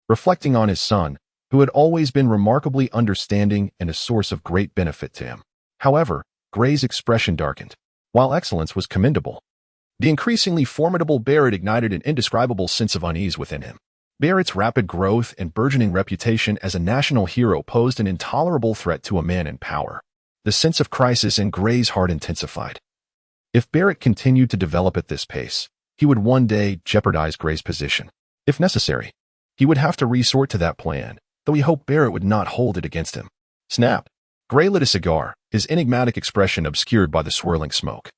Reflecting on his son, who had always been remarkably understanding and a source of great benefit to him. However, Gray's expression darkened. While excellence was commendable, the increasingly formidable Barrett ignited an indescribable sense of unease within him. Barrett's rapid growth and burgeoning reputation as a national hero posed an intolerable threat to a man in power. The sense of crisis in Gray's heart intensified. If Barrett continued to develop at this pace, he would one day jeopardize Gray's position. If necessary, he would have to resort to that plan, though he hoped Barrett would not hold it against him. Snap! Gray lit a cigar, his enigmatic expression obscured by the swirling smoke,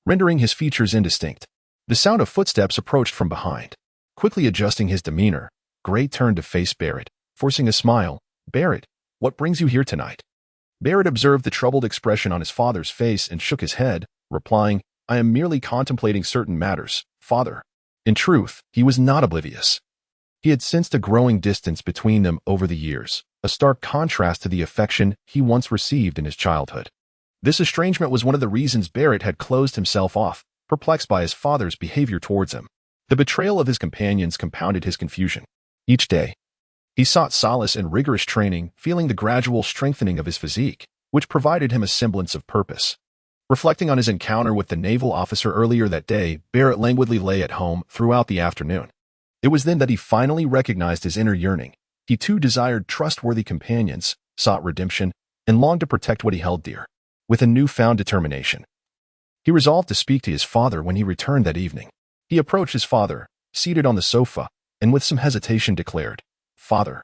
rendering his features indistinct. The sound of footsteps approached from behind. Quickly adjusting his demeanor, Gray turned to face Barrett, forcing a smile. Barrett, what brings you here tonight? Barrett observed the troubled expression on his father's face and shook his head, replying, I am merely contemplating certain matters, father. In truth, he was not oblivious. He had sensed a growing distance between them over the years, a stark contrast to the affection he once received in his childhood. This estrangement was one of the reasons Barrett had closed himself off, perplexed by his father's behavior towards him. The betrayal of his companions compounded his confusion. Each day, he sought solace in rigorous training, feeling the gradual strengthening of his physique, which provided him a semblance of purpose. Reflecting on his encounter with the naval officer earlier that day, Barrett languidly lay at home throughout the afternoon. It was then that he finally recognized his inner yearning. He too desired trustworthy companions, sought redemption, and longed to protect what he held dear. With a newfound determination, he resolved to speak to his father when he returned that evening. He approached his father, seated on the sofa, and with some hesitation declared, Father,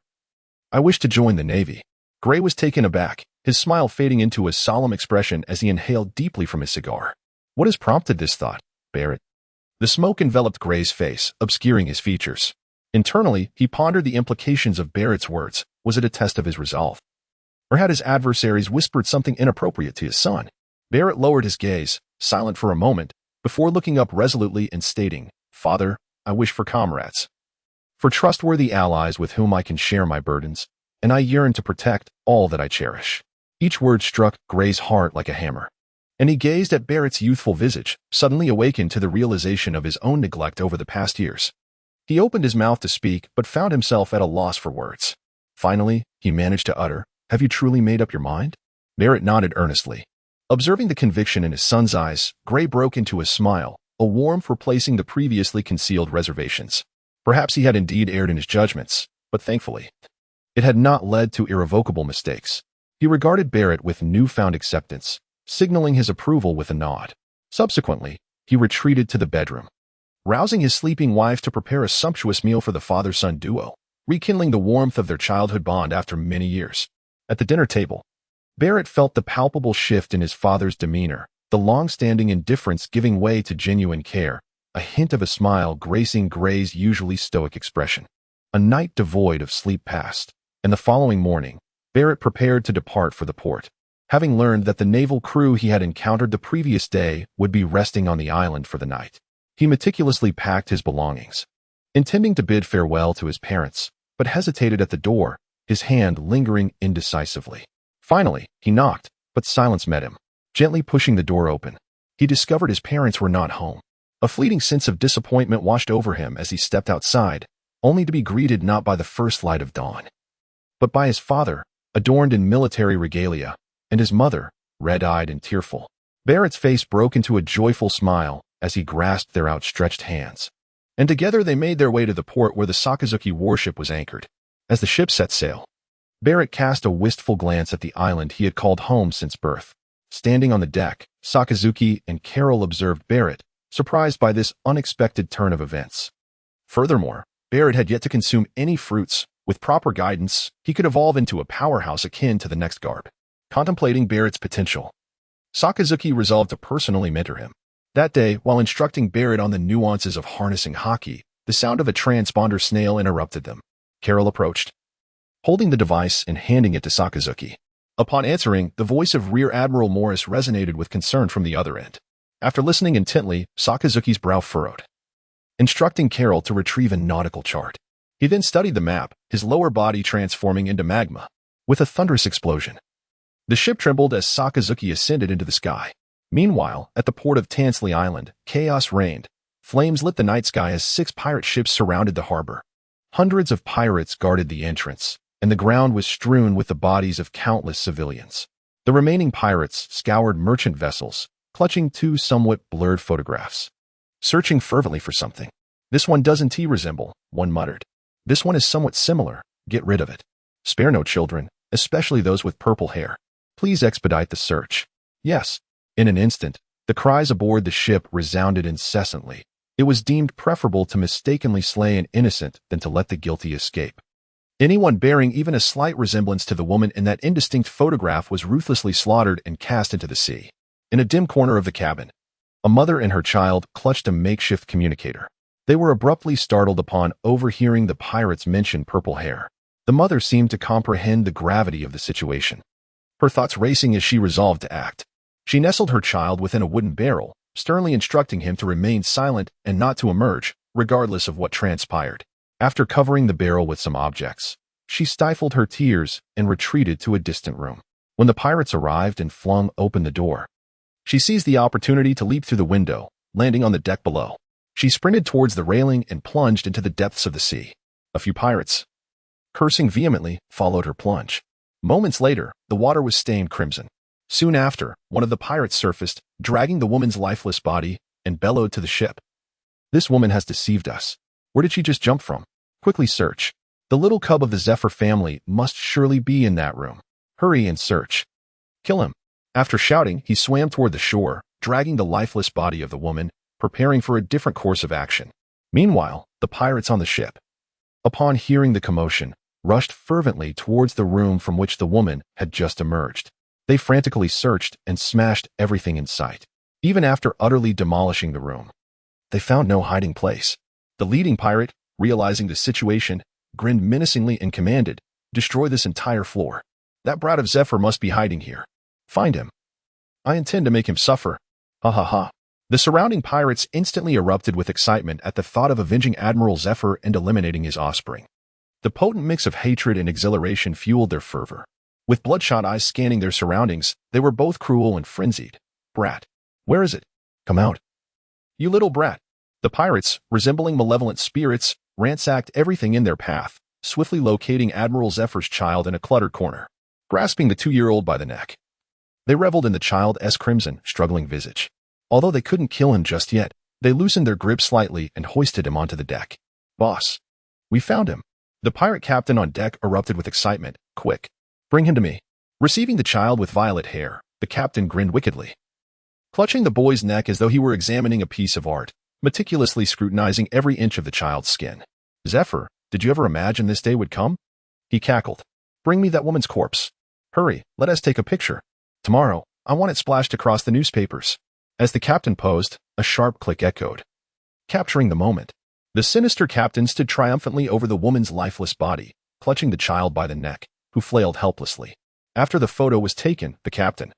I wish to join the Navy. Gray was taken aback, his smile fading into a solemn expression as he inhaled deeply from his cigar. What has prompted this thought, Barrett? The smoke enveloped Gray's face, obscuring his features. Internally, he pondered the implications of Barrett's words. Was it a test of his resolve? Or had his adversaries whispered something inappropriate to his son? Barrett lowered his gaze, silent for a moment, before looking up resolutely and stating, Father, I wish for comrades. For trustworthy allies with whom I can share my burdens, and I yearn to protect all that I cherish. Each word struck Gray's heart like a hammer, and he gazed at Barrett's youthful visage, suddenly awakened to the realization of his own neglect over the past years. He opened his mouth to speak, but found himself at a loss for words. Finally, he managed to utter, Have you truly made up your mind? Barrett nodded earnestly. Observing the conviction in his son's eyes, Gray broke into a smile, a warmth replacing the previously concealed reservations. Perhaps he had indeed erred in his judgments, but thankfully, it had not led to irrevocable mistakes. He regarded Barrett with newfound acceptance, signaling his approval with a nod. Subsequently, he retreated to the bedroom, rousing his sleeping wife to prepare a sumptuous meal for the father-son duo, rekindling the warmth of their childhood bond after many years. At the dinner table, Barrett felt the palpable shift in his father's demeanor, the long-standing indifference giving way to genuine care, a hint of a smile gracing Gray's usually stoic expression. A night devoid of sleep passed, and the following morning, Barrett prepared to depart for the port. Having learned that the naval crew he had encountered the previous day would be resting on the island for the night, he meticulously packed his belongings, intending to bid farewell to his parents, but hesitated at the door, his hand lingering indecisively. Finally, he knocked, but silence met him. Gently pushing the door open, he discovered his parents were not home. A fleeting sense of disappointment washed over him as he stepped outside, only to be greeted not by the first light of dawn, but by his father, adorned in military regalia, and his mother, red-eyed and tearful. Barrett's face broke into a joyful smile as he grasped their outstretched hands, and together they made their way to the port where the Sakazuki warship was anchored. As the ship set sail, Barrett cast a wistful glance at the island he had called home since birth. Standing on the deck, Sakazuki and Carroll observed Barrett, surprised by this unexpected turn of events. Furthermore, Barrett had yet to consume any fruits, With proper guidance, he could evolve into a powerhouse akin to the next Garb. Contemplating Barrett's potential, Sakazuki resolved to personally mentor him. That day, while instructing Barrett on the nuances of harnessing haki, the sound of a transponder snail interrupted them. Carol approached, holding the device and handing it to Sakazuki. Upon answering, the voice of Rear Admiral Morris resonated with concern from the other end. After listening intently, Sakazuki's brow furrowed, instructing Carol to retrieve a nautical chart. He then studied the map, his lower body transforming into magma. With a thunderous explosion, the ship trembled as Sakazuki ascended into the sky. Meanwhile, at the port of Tansley Island, chaos reigned. Flames lit the night sky as 6 pirate ships surrounded the harbor. Hundreds of pirates guarded the entrance, and the ground was strewn with the bodies of countless civilians. The remaining pirates scoured merchant vessels, clutching 2 somewhat blurred photographs, searching fervently for something. "This one doesn't resemble," one muttered. "This one is somewhat similar. Get rid of it. Spare no children, especially those with purple hair. Please expedite the search." Yes. In an instant, the cries aboard the ship resounded incessantly. It was deemed preferable to mistakenly slay an innocent than to let the guilty escape. Anyone bearing even a slight resemblance to the woman in that indistinct photograph was ruthlessly slaughtered and cast into the sea. In a dim corner of the cabin, a mother and her child clutched a makeshift communicator. They were abruptly startled upon overhearing the pirates mention purple hair. The mother seemed to comprehend the gravity of the situation, her thoughts racing as she resolved to act. She nestled her child within a wooden barrel, sternly instructing him to remain silent and not to emerge, regardless of what transpired. After covering the barrel with some objects, she stifled her tears and retreated to a distant room. When the pirates arrived and flung open the door, she seized the opportunity to leap through the window, landing on the deck below. She sprinted towards the railing and plunged into the depths of the sea. A few pirates, cursing vehemently, followed her plunge. Moments later, the water was stained crimson. Soon after, one of the pirates surfaced, dragging the woman's lifeless body, and bellowed to the ship. "This woman has deceived us. Where did she just jump from? Quickly search. The little cub of the Zephyr family must surely be in that room. Hurry and search. Kill him." After shouting, he swam toward the shore, dragging the lifeless body of the woman, preparing for a different course of action. Meanwhile, the pirates on the ship, upon hearing the commotion, rushed fervently towards the room from which the woman had just emerged. They frantically searched and smashed everything in sight. Even after utterly demolishing the room, they found no hiding place. The leading pirate, realizing the situation, grinned menacingly and commanded, "Destroy this entire floor. That brat of Zephyr must be hiding here. Find him. I intend to make him suffer." Ha ha ha. The surrounding pirates instantly erupted with excitement at the thought of avenging Admiral Zephyr and eliminating his offspring. The potent mix of hatred and exhilaration fueled their fervor. With bloodshot eyes scanning their surroundings, they were both cruel and frenzied. "Brat, where is it? Come out. You little brat." The pirates, resembling malevolent spirits, ransacked everything in their path, swiftly locating Admiral Zephyr's child in a cluttered corner. Grasping the 2-year-old by the neck, they reveled in the child's crimson, struggling visage. Although they couldn't kill him just yet, they loosened their grip slightly and hoisted him onto the deck. "Boss, we found him." The pirate captain on deck erupted with excitement. "Quick, bring him to me." Receiving the child with violet hair, the captain grinned wickedly, clutching the boy's neck as though he were examining a piece of art, meticulously scrutinizing every inch of the child's skin. "Zephyr, did you ever imagine this day would come?" He cackled. "Bring me that woman's corpse. Hurry, let us take a picture. Tomorrow, I want it splashed across the newspapers." As the captain posed, a sharp click echoed, capturing the moment. The sinister captain stood triumphantly over the woman's lifeless body, clutching the child by the neck, who flailed helplessly. After the photo was taken, the captain,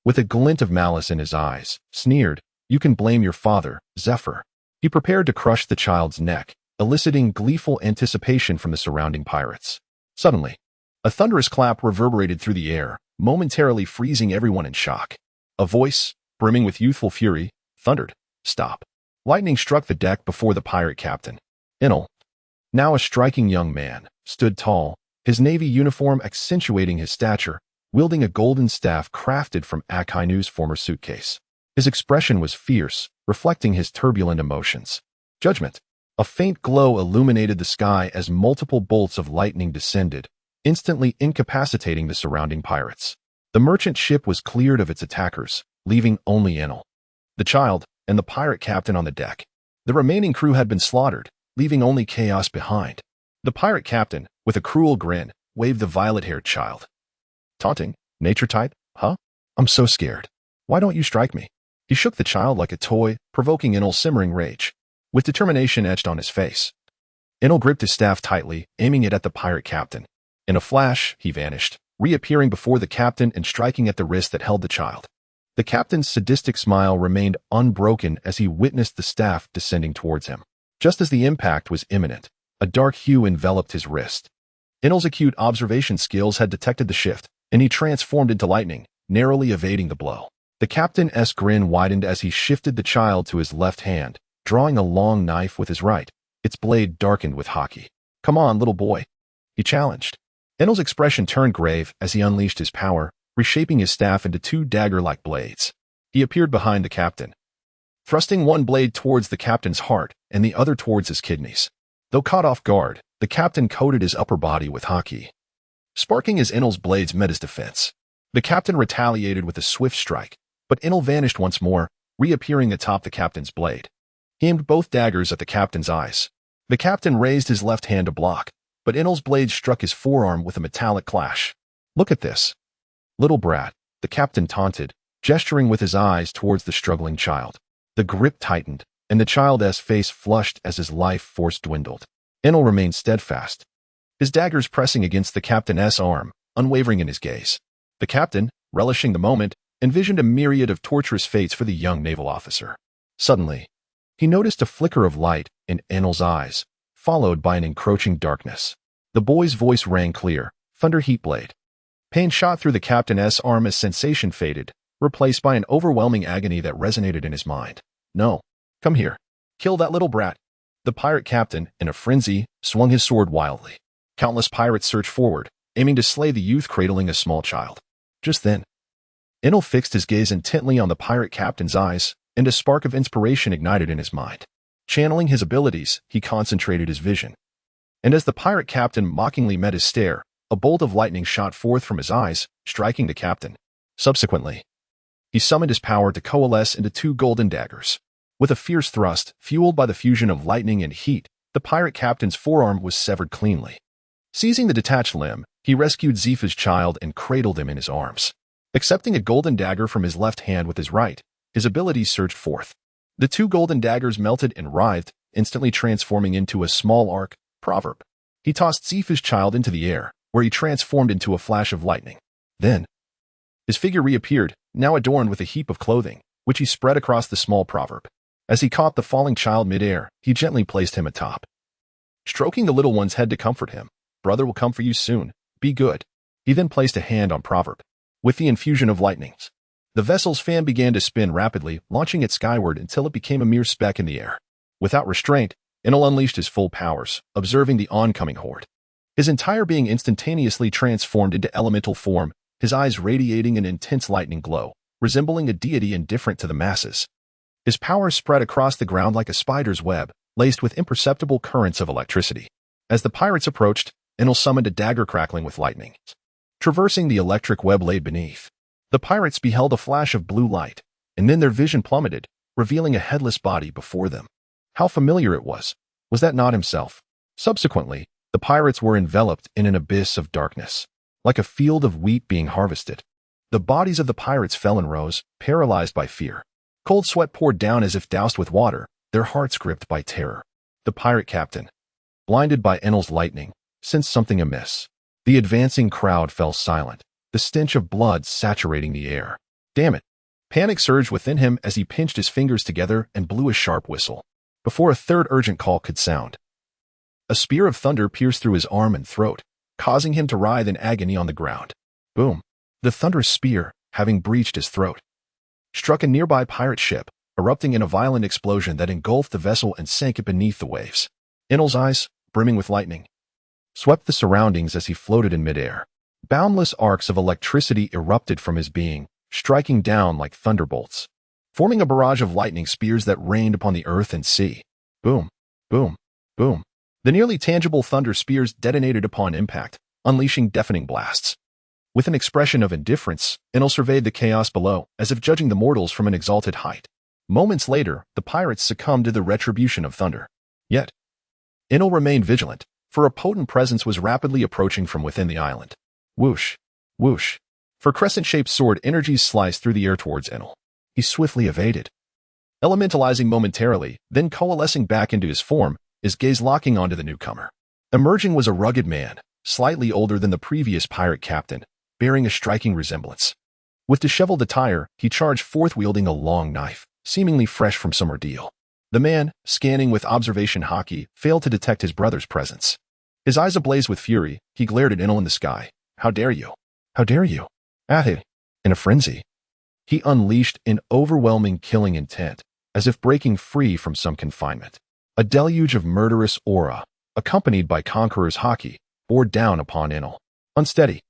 with a glint of malice in his eyes, sneered, "You can blame your father, Zephyr." He prepared to crush the child's neck, eliciting gleeful anticipation from the surrounding pirates. Suddenly, a thunderous clap reverberated through the air, momentarily freezing everyone in shock. A voice, brimming with youthful fury, thundered, "Stop." Lightning struck the deck before the pirate captain. Enel, now a striking young man, stood tall, his navy uniform accentuating his stature, wielding a golden staff crafted from Akainu's former suitcase. His expression was fierce, reflecting his turbulent emotions. Judgment. A faint glow illuminated the sky as multiple bolts of lightning descended, instantly incapacitating the surrounding pirates. The merchant ship was cleared of its attackers, leaving only Enel, the child, and the pirate captain on the deck. The remaining crew had been slaughtered, leaving only chaos behind. The pirate captain, with a cruel grin, waved the violet-haired child. Taunting? Nature type? Huh? I'm so scared. Why don't you strike me? He shook the child like a toy, provoking Enel's simmering rage, with determination etched on his face. Enel gripped his staff tightly, aiming it at the pirate captain. In a flash, he vanished, reappearing before the captain and striking at the wrist that held the child. The captain's sadistic smile remained unbroken as he witnessed the staff descending towards him. Just as the impact was imminent, a dark hue enveloped his wrist. Enel's acute observation skills had detected the shift, and he transformed into lightning, narrowly evading the blow. The captain's grin widened as he shifted the child to his left hand, drawing a long knife with his right. Its blade darkened with haki. "Come on, little boy," he challenged. Enel's expression turned grave as he unleashed his power, reshaping his staff into two dagger-like blades. He appeared behind the captain, thrusting one blade towards the captain's heart and the other towards his kidneys. Though caught off guard, the captain coated his upper body with haki, sparking as Enel's blades met his defense. The captain retaliated with a swift strike, but Enel vanished once more, reappearing atop the captain's blade. He aimed both daggers at the captain's eyes. The captain raised his left hand to block, but Enel's blade struck his forearm with a metallic clash. "Look at this, little brat," the captain taunted, gesturing with his eyes towards the struggling child. The grip tightened, and the child's face flushed as his life force dwindled. Enel remained steadfast, his daggers pressing against the captain's arm, unwavering in his gaze. The captain, relishing the moment, envisioned a myriad of torturous fates for the young naval officer. Suddenly, he noticed a flicker of light in Enel's eyes, followed by an encroaching darkness. The boy's voice rang clear, "Thunder Heatblade." Pain shot through the captain's arm as sensation faded, replaced by an overwhelming agony that resonated in his mind. "No. Come here. Kill that little brat." The pirate captain, in a frenzy, swung his sword wildly. Countless pirates surged forward, aiming to slay the youth cradling a small child. Just then, Enel fixed his gaze intently on the pirate captain's eyes, and a spark of inspiration ignited in his mind. Channeling his abilities, he concentrated his vision. And as the pirate captain mockingly met his stare, a bolt of lightning shot forth from his eyes, striking the captain. Subsequently, he summoned his power to coalesce into two golden daggers. With a fierce thrust, fueled by the fusion of lightning and heat, the pirate captain's forearm was severed cleanly. Seizing the detached limb, he rescued Zifa's child and cradled him in his arms. Accepting a golden dagger from his left hand with his right, his abilities surged forth. The two golden daggers melted and writhed, instantly transforming into a small arc, proverb. He tossed Zifa's child into the air, where he transformed into a flash of lightning. Then, his figure reappeared, now adorned with a heap of clothing, which he spread across the small proverb. As he caught the falling child mid-air, he gently placed him atop, stroking the little one's head to comfort him. "Brother will come for you soon. Be good." He then placed a hand on proverb. With the infusion of lightnings, the vessel's fan began to spin rapidly, launching it skyward until it became a mere speck in the air. Without restraint, Enel unleashed his full powers, observing the oncoming horde. His entire being instantaneously transformed into elemental form, his eyes radiating an intense lightning glow, resembling a deity indifferent to the masses. His power spread across the ground like a spider's web, laced with imperceptible currents of electricity. As the pirates approached, Enel summoned a dagger crackling with lightning, traversing the electric web laid beneath. The pirates beheld a flash of blue light, and then their vision plummeted, revealing a headless body before them. How familiar it was! Was that not himself? Subsequently, the pirates were enveloped in an abyss of darkness, like a field of wheat being harvested. The bodies of the pirates fell in rows, paralyzed by fear. Cold sweat poured down as if doused with water, their hearts gripped by terror. The pirate captain, blinded by Enel's lightning, sensed something amiss. The advancing crowd fell silent, the stench of blood saturating the air. Damn it! Panic surged within him as he pinched his fingers together and blew a sharp whistle. Before a third urgent call could sound, a spear of thunder pierced through his arm and throat, causing him to writhe in agony on the ground. Boom! The thunderous spear, having breached his throat, struck a nearby pirate ship, erupting in a violent explosion that engulfed the vessel and sank it beneath the waves. Enel's eyes, brimming with lightning, swept the surroundings as he floated in midair. Boundless arcs of electricity erupted from his being, striking down like thunderbolts, forming a barrage of lightning spears that rained upon the earth and sea. Boom, boom, boom. The nearly tangible thunder spears detonated upon impact, unleashing deafening blasts. With an expression of indifference, Enel surveyed the chaos below, as if judging the mortals from an exalted height. Moments later, the pirates succumbed to the retribution of thunder. Yet, Enel remained vigilant, for a potent presence was rapidly approaching from within the island. Whoosh, whoosh. For crescent-shaped sword energies sliced through the air towards Enel. He swiftly evaded, elementalizing momentarily, then coalescing back into his form, his gaze locking onto the newcomer. Emerging was a rugged man, slightly older than the previous pirate captain, bearing a striking resemblance. With disheveled attire, he charged forth wielding a long knife, seemingly fresh from some ordeal. The man, scanning with observation haki, failed to detect his brother's presence. His eyes ablaze with fury, he glared at Enel in the sky. How dare you? How dare you? At him. In a frenzy, he unleashed an overwhelming killing intent, as if breaking free from some confinement. A deluge of murderous aura, accompanied by Conqueror's haki, bore down upon Enel. Unsteady,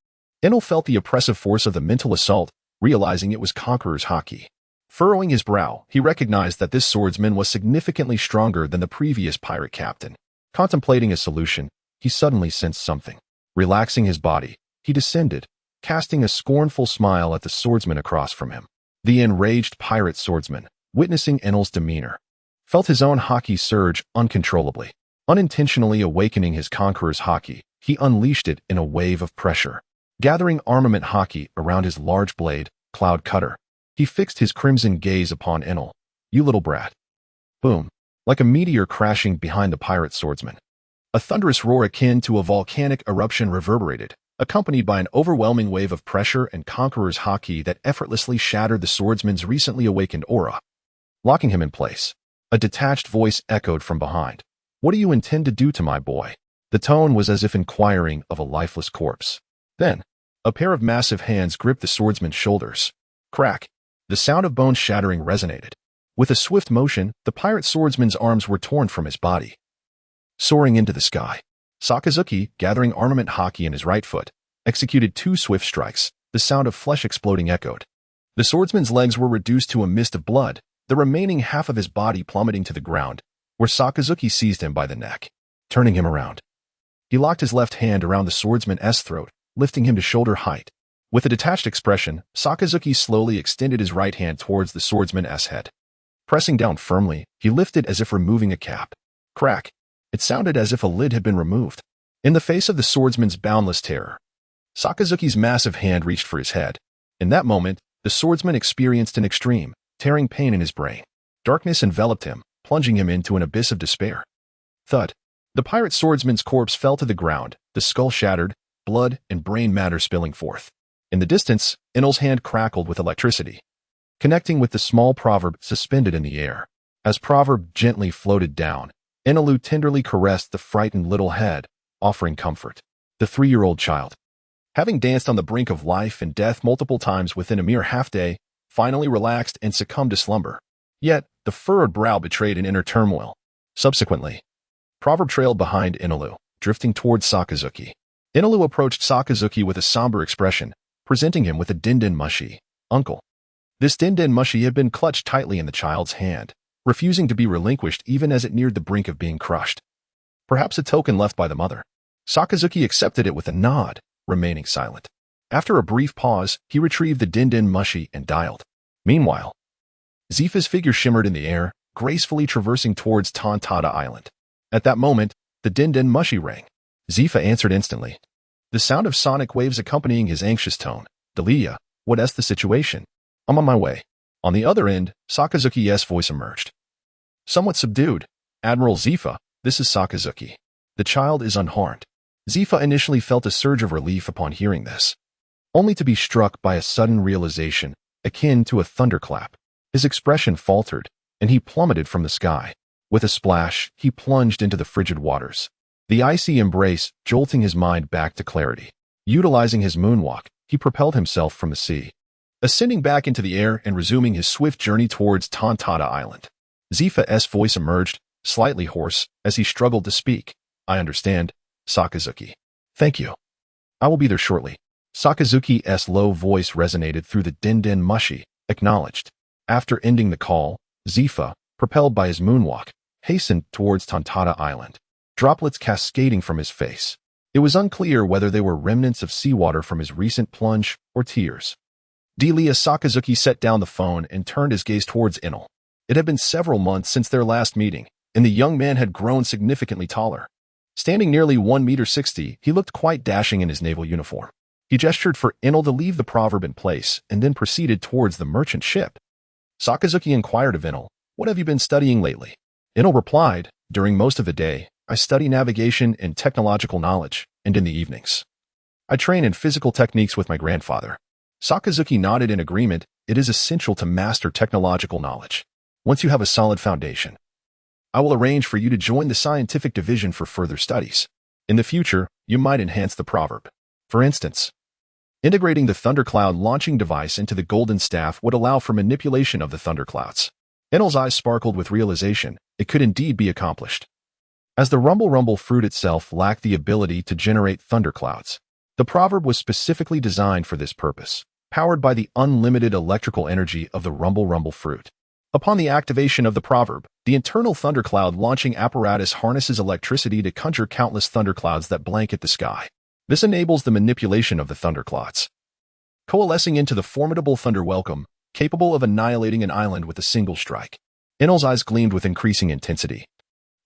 Enel felt the oppressive force of the mental assault, realizing it was Conqueror's haki. Furrowing his brow, he recognized that this swordsman was significantly stronger than the previous pirate captain. Contemplating a solution, he suddenly sensed something. Relaxing his body, he descended, casting a scornful smile at the swordsman across from him. The enraged pirate swordsman, witnessing Enel's demeanor, felt his own haki surge uncontrollably. Unintentionally awakening his Conqueror's haki, he unleashed it in a wave of pressure. Gathering armament haki around his large blade, Cloud Cutter, he fixed his crimson gaze upon Enel. You little brat. Boom. Like a meteor crashing behind the pirate swordsman. A thunderous roar akin to a volcanic eruption reverberated, accompanied by an overwhelming wave of pressure and Conqueror's haki that effortlessly shattered the swordsman's recently awakened aura, locking him in place. A detached voice echoed from behind. What do you intend to do to my boy? The tone was as if inquiring of a lifeless corpse. Then, a pair of massive hands gripped the swordsman's shoulders. Crack. The sound of bones shattering resonated. With a swift motion, the pirate swordsman's arms were torn from his body. Soaring into the sky, Sakazuki, gathering armament haki in his right foot, executed 2 swift strikes. The sound of flesh exploding echoed. The swordsman's legs were reduced to a mist of blood, the remaining half of his body plummeting to the ground, where Sakazuki seized him by the neck, turning him around. He locked his left hand around the swordsman's throat, lifting him to shoulder height. With a detached expression, Sakazuki slowly extended his right hand towards the swordsman's head. Pressing down firmly, he lifted as if removing a cap. Crack. It sounded as if a lid had been removed. In the face of the swordsman's boundless terror, Sakazuki's massive hand reached for his head. In that moment, the swordsman experienced an extreme, tearing pain in his brain. Darkness enveloped him, plunging him into an abyss of despair. Thud. The pirate swordsman's corpse fell to the ground, the skull shattered, blood and brain matter spilling forth. In the distance, Enel's hand crackled with electricity, connecting with the small proverb suspended in the air. As proverb gently floated down, Enelu tenderly caressed the frightened little head, offering comfort. The 3-year-old child, having danced on the brink of life and death multiple times within a mere half-day, finally relaxed and succumbed to slumber. Yet, the furrowed brow betrayed an inner turmoil. Subsequently, proverb trailed behind Enelu, drifting towards Sakazuki. Enelu approached Sakazuki with a somber expression, presenting him with a denden mushi. Uncle. This denden mushi had been clutched tightly in the child's hand, refusing to be relinquished even as it neared the brink of being crushed. Perhaps a token left by the mother. Sakazuki accepted it with a nod, remaining silent. After a brief pause, he retrieved the denden mushi and dialed. Meanwhile, Zifa's figure shimmered in the air, gracefully traversing towards Tontada Island. At that moment, the denden mushi rang. Zifa answered instantly. The sound of sonic waves accompanying his anxious tone. Delia, what's the situation? I'm on my way. On the other end, Sakazuki's voice emerged. Somewhat subdued. Admiral Zifa, this is Sakazuki. The child is unharmed. Zifa initially felt a surge of relief upon hearing this, only to be struck by a sudden realization, akin to a thunderclap. His expression faltered, and he plummeted from the sky. With a splash, he plunged into the frigid waters. The icy embrace jolting his mind back to clarity. Utilizing his moonwalk, he propelled himself from the sea, ascending back into the air and resuming his swift journey towards Tontada Island. Zifa's voice emerged, slightly hoarse, as he struggled to speak. I understand, Sakazuki. Thank you. I will be there shortly. Sakazuki's low voice resonated through the denden mushi, acknowledged. After ending the call, Zifa, propelled by his moonwalk, hastened towards Tontada Island, droplets cascading from his face. It was unclear whether they were remnants of seawater from his recent plunge or tears. Delia Sakazuki set down the phone and turned his gaze towards Enel. It had been several months since their last meeting, and the young man had grown significantly taller. Standing nearly 1 meter 60, he looked quite dashing in his naval uniform. He gestured for Enel to leave the proverb in place and then proceeded towards the merchant ship. Sakazuki inquired of Enel, "What have you been studying lately?" Enel replied, "During most of the day, I study navigation and technological knowledge, and in the evenings, I train in physical techniques with my grandfather." Sakazuki nodded in agreement. It is essential to master technological knowledge. Once you have a solid foundation, I will arrange for you to join the scientific division for further studies. In the future, you might enhance the proverb. For instance, integrating the thundercloud launching device into the golden staff would allow for manipulation of the thunderclouds. Enel's eyes sparkled with realization. It could indeed be accomplished. As the rumble fruit itself lacked the ability to generate thunderclouds, the proverb was specifically designed for this purpose, powered by the unlimited electrical energy of the rumble fruit. Upon the activation of the proverb, the internal thundercloud launching apparatus harnesses electricity to conjure countless thunderclouds that blanket the sky. This enables the manipulation of the thunderclouds, coalescing into the formidable thunder welcome, capable of annihilating an island with a single strike. Enel's eyes gleamed with increasing intensity,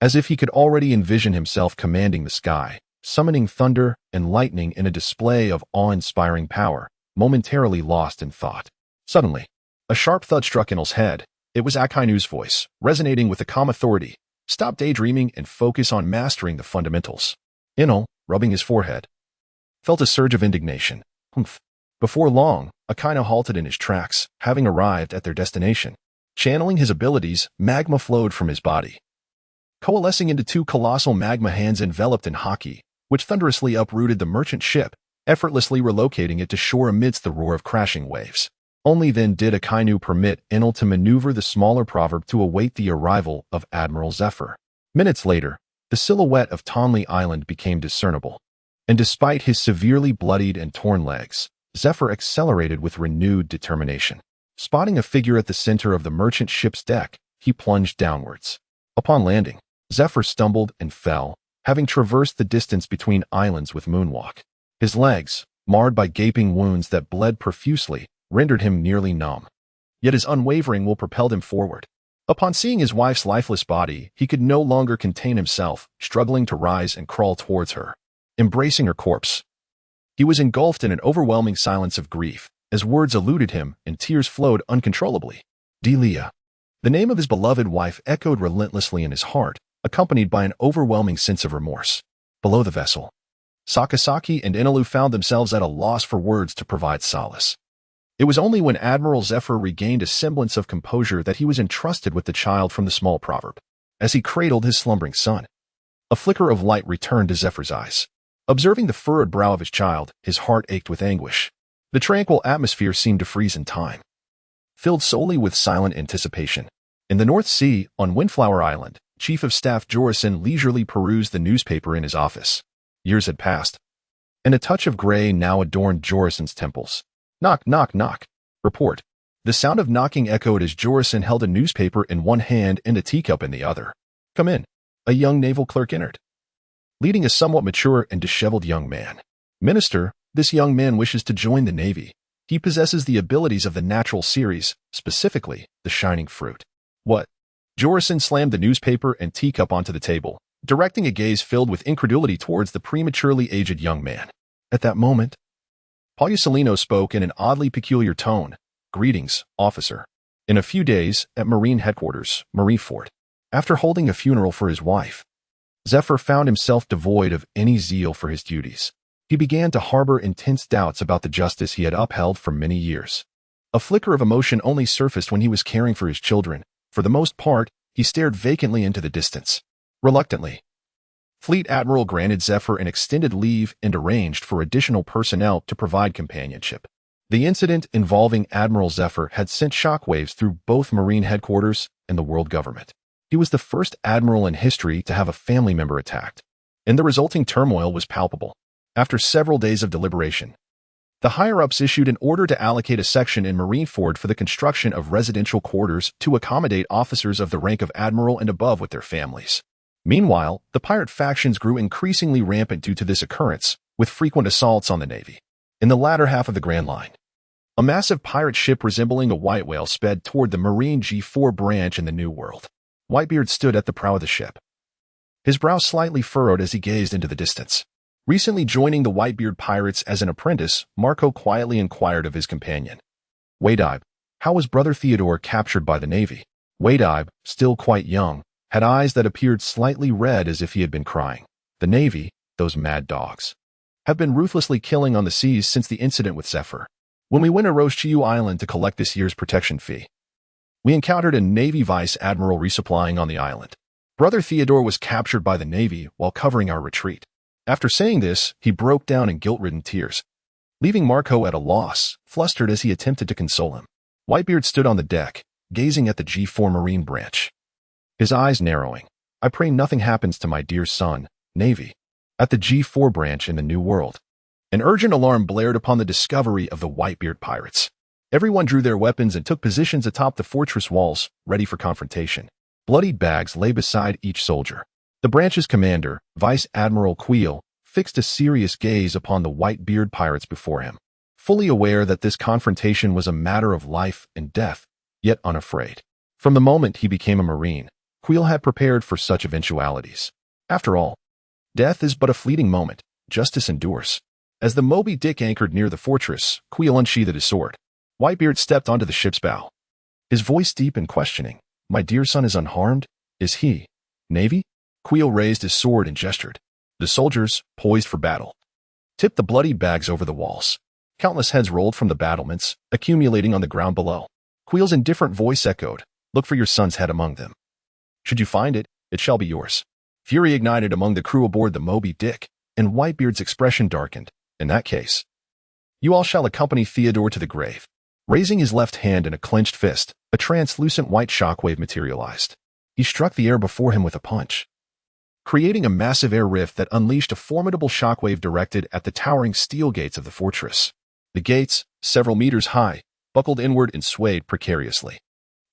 as if he could already envision himself commanding the sky, summoning thunder and lightning in a display of awe-inspiring power, momentarily lost in thought. Suddenly, a sharp thud struck Enel's head. It was Akainu's voice, resonating with the calm authority. "Stop daydreaming and focus on mastering the fundamentals." Enel, rubbing his forehead, felt a surge of indignation. Humph. Before long, Akainu halted in his tracks, having arrived at their destination. Channeling his abilities, magma flowed from his body, coalescing into two colossal magma hands enveloped in haki, which thunderously uprooted the merchant ship, effortlessly relocating it to shore amidst the roar of crashing waves. Only then did Akainu permit Enel to maneuver the smaller proverb to await the arrival of Admiral Zephyr. Minutes later, the silhouette of Tonley Island became discernible, and despite his severely bloodied and torn legs, Zephyr accelerated with renewed determination. Spotting a figure at the center of the merchant ship's deck, he plunged downwards. Upon landing, Zephyr stumbled and fell, having traversed the distance between islands with moonwalk. His legs, marred by gaping wounds that bled profusely, rendered him nearly numb. Yet his unwavering will propelled him forward. Upon seeing his wife's lifeless body, he could no longer contain himself, struggling to rise and crawl towards her. Embracing her corpse, he was engulfed in an overwhelming silence of grief, as words eluded him and tears flowed uncontrollably. Delia. The name of his beloved wife echoed relentlessly in his heart, accompanied by an overwhelming sense of remorse. Below the vessel, Sakazaki and Enelu found themselves at a loss for words to provide solace. It was only when Admiral Zephyr regained a semblance of composure that he was entrusted with the child from the small proverb. As he cradled his slumbering son, a flicker of light returned to Zephyr's eyes. Observing the furrowed brow of his child, his heart ached with anguish. The tranquil atmosphere seemed to freeze in time, filled solely with silent anticipation. In the North Sea, on Windflower Island, Chief of Staff Jorison leisurely perused the newspaper in his office. Years had passed, and a touch of gray now adorned Jorison's temples. Knock, knock, knock. Report. The sound of knocking echoed as Jorison held a newspaper in one hand and a teacup in the other. Come in. A young naval clerk entered, leading a somewhat mature and disheveled young man. Minister, this young man wishes to join the Navy. He possesses the abilities of the natural series, specifically the shining fruit. What? Jorison slammed the newspaper and teacup onto the table, directing a gaze filled with incredulity towards the prematurely aged young man. At that moment, Paulusolino spoke in an oddly peculiar tone. Greetings, officer. In a few days, at Marine Headquarters, Marineford, after holding a funeral for his wife, Zephyr found himself devoid of any zeal for his duties. He began to harbor intense doubts about the justice he had upheld for many years. A flicker of emotion only surfaced when he was caring for his children. For the most part, he stared vacantly into the distance. Reluctantly, Fleet Admiral granted Zephyr an extended leave and arranged for additional personnel to provide companionship. The incident involving Admiral Zephyr had sent shockwaves through both Marine Headquarters and the world government. He was the first admiral in history to have a family member attacked, and the resulting turmoil was palpable. After several days of deliberation, the higher-ups issued an order to allocate a section in Marineford for the construction of residential quarters to accommodate officers of the rank of admiral and above with their families. Meanwhile, the pirate factions grew increasingly rampant due to this occurrence, with frequent assaults on the Navy. In the latter half of the Grand Line, a massive pirate ship resembling a white whale sped toward the Marine G4 branch in the New World. Whitebeard stood at the prow of the ship, his brow slightly furrowed as he gazed into the distance. Recently joining the Whitebeard pirates as an apprentice, Marco quietly inquired of his companion. Wade-Ibe, how was Brother Theodore captured by the Navy? Wade-Ibe, still quite young, had eyes that appeared slightly red as if he had been crying. The Navy, those mad dogs, have been ruthlessly killing on the seas since the incident with Zephyr. When we went to Roschiu Island to collect this year's protection fee, we encountered a Navy Vice Admiral resupplying on the island. Brother Theodore was captured by the Navy while covering our retreat. After saying this, he broke down in guilt-ridden tears, leaving Marco at a loss, flustered as he attempted to console him. Whitebeard stood on the deck, gazing at the G4 Marine branch, his eyes narrowing. I pray nothing happens to my dear son, Navy. At the G4 branch in the New World, an urgent alarm blared upon the discovery of the Whitebeard pirates. Everyone drew their weapons and took positions atop the fortress walls, ready for confrontation. Bloodied bags lay beside each soldier. The branch's commander, Vice Admiral Queel, fixed a serious gaze upon the Whitebeard pirates before him, fully aware that this confrontation was a matter of life and death, yet unafraid. From the moment he became a Marine, Queel had prepared for such eventualities. After all, death is but a fleeting moment, justice endures. As the Moby Dick anchored near the fortress, Queel unsheathed his sword. Whitebeard stepped onto the ship's bow, his voice deep and questioning. My dear son is unharmed? Is he Navy? Queel raised his sword and gestured. The soldiers, poised for battle, tipped the bloodied bags over the walls. Countless heads rolled from the battlements, accumulating on the ground below. Queel's indifferent voice echoed, look for your son's head among them. Should you find it, it shall be yours. Fury ignited among the crew aboard the Moby Dick, and Whitebeard's expression darkened. In that case, you all shall accompany Theodore to the grave. Raising his left hand in a clenched fist, a translucent white shockwave materialized. He struck the air before him with a punch, creating a massive air rift that unleashed a formidable shockwave directed at the towering steel gates of the fortress. The gates, several meters high, buckled inward and swayed precariously.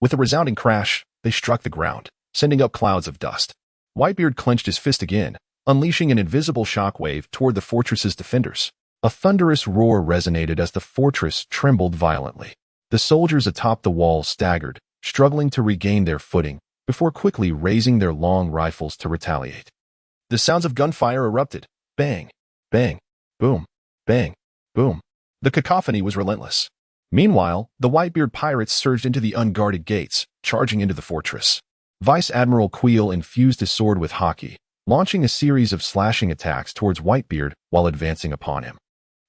With a resounding crash, they struck the ground, sending up clouds of dust. Whitebeard clenched his fist again, unleashing an invisible shockwave toward the fortress's defenders. A thunderous roar resonated as the fortress trembled violently. The soldiers atop the wall staggered, struggling to regain their footing, before quickly raising their long rifles to retaliate. The sounds of gunfire erupted. Bang, bang, boom, bang, boom. The cacophony was relentless. Meanwhile, the Whitebeard pirates surged into the unguarded gates, charging into the fortress. Vice Admiral Queel infused his sword with haki, launching a series of slashing attacks towards Whitebeard while advancing upon him.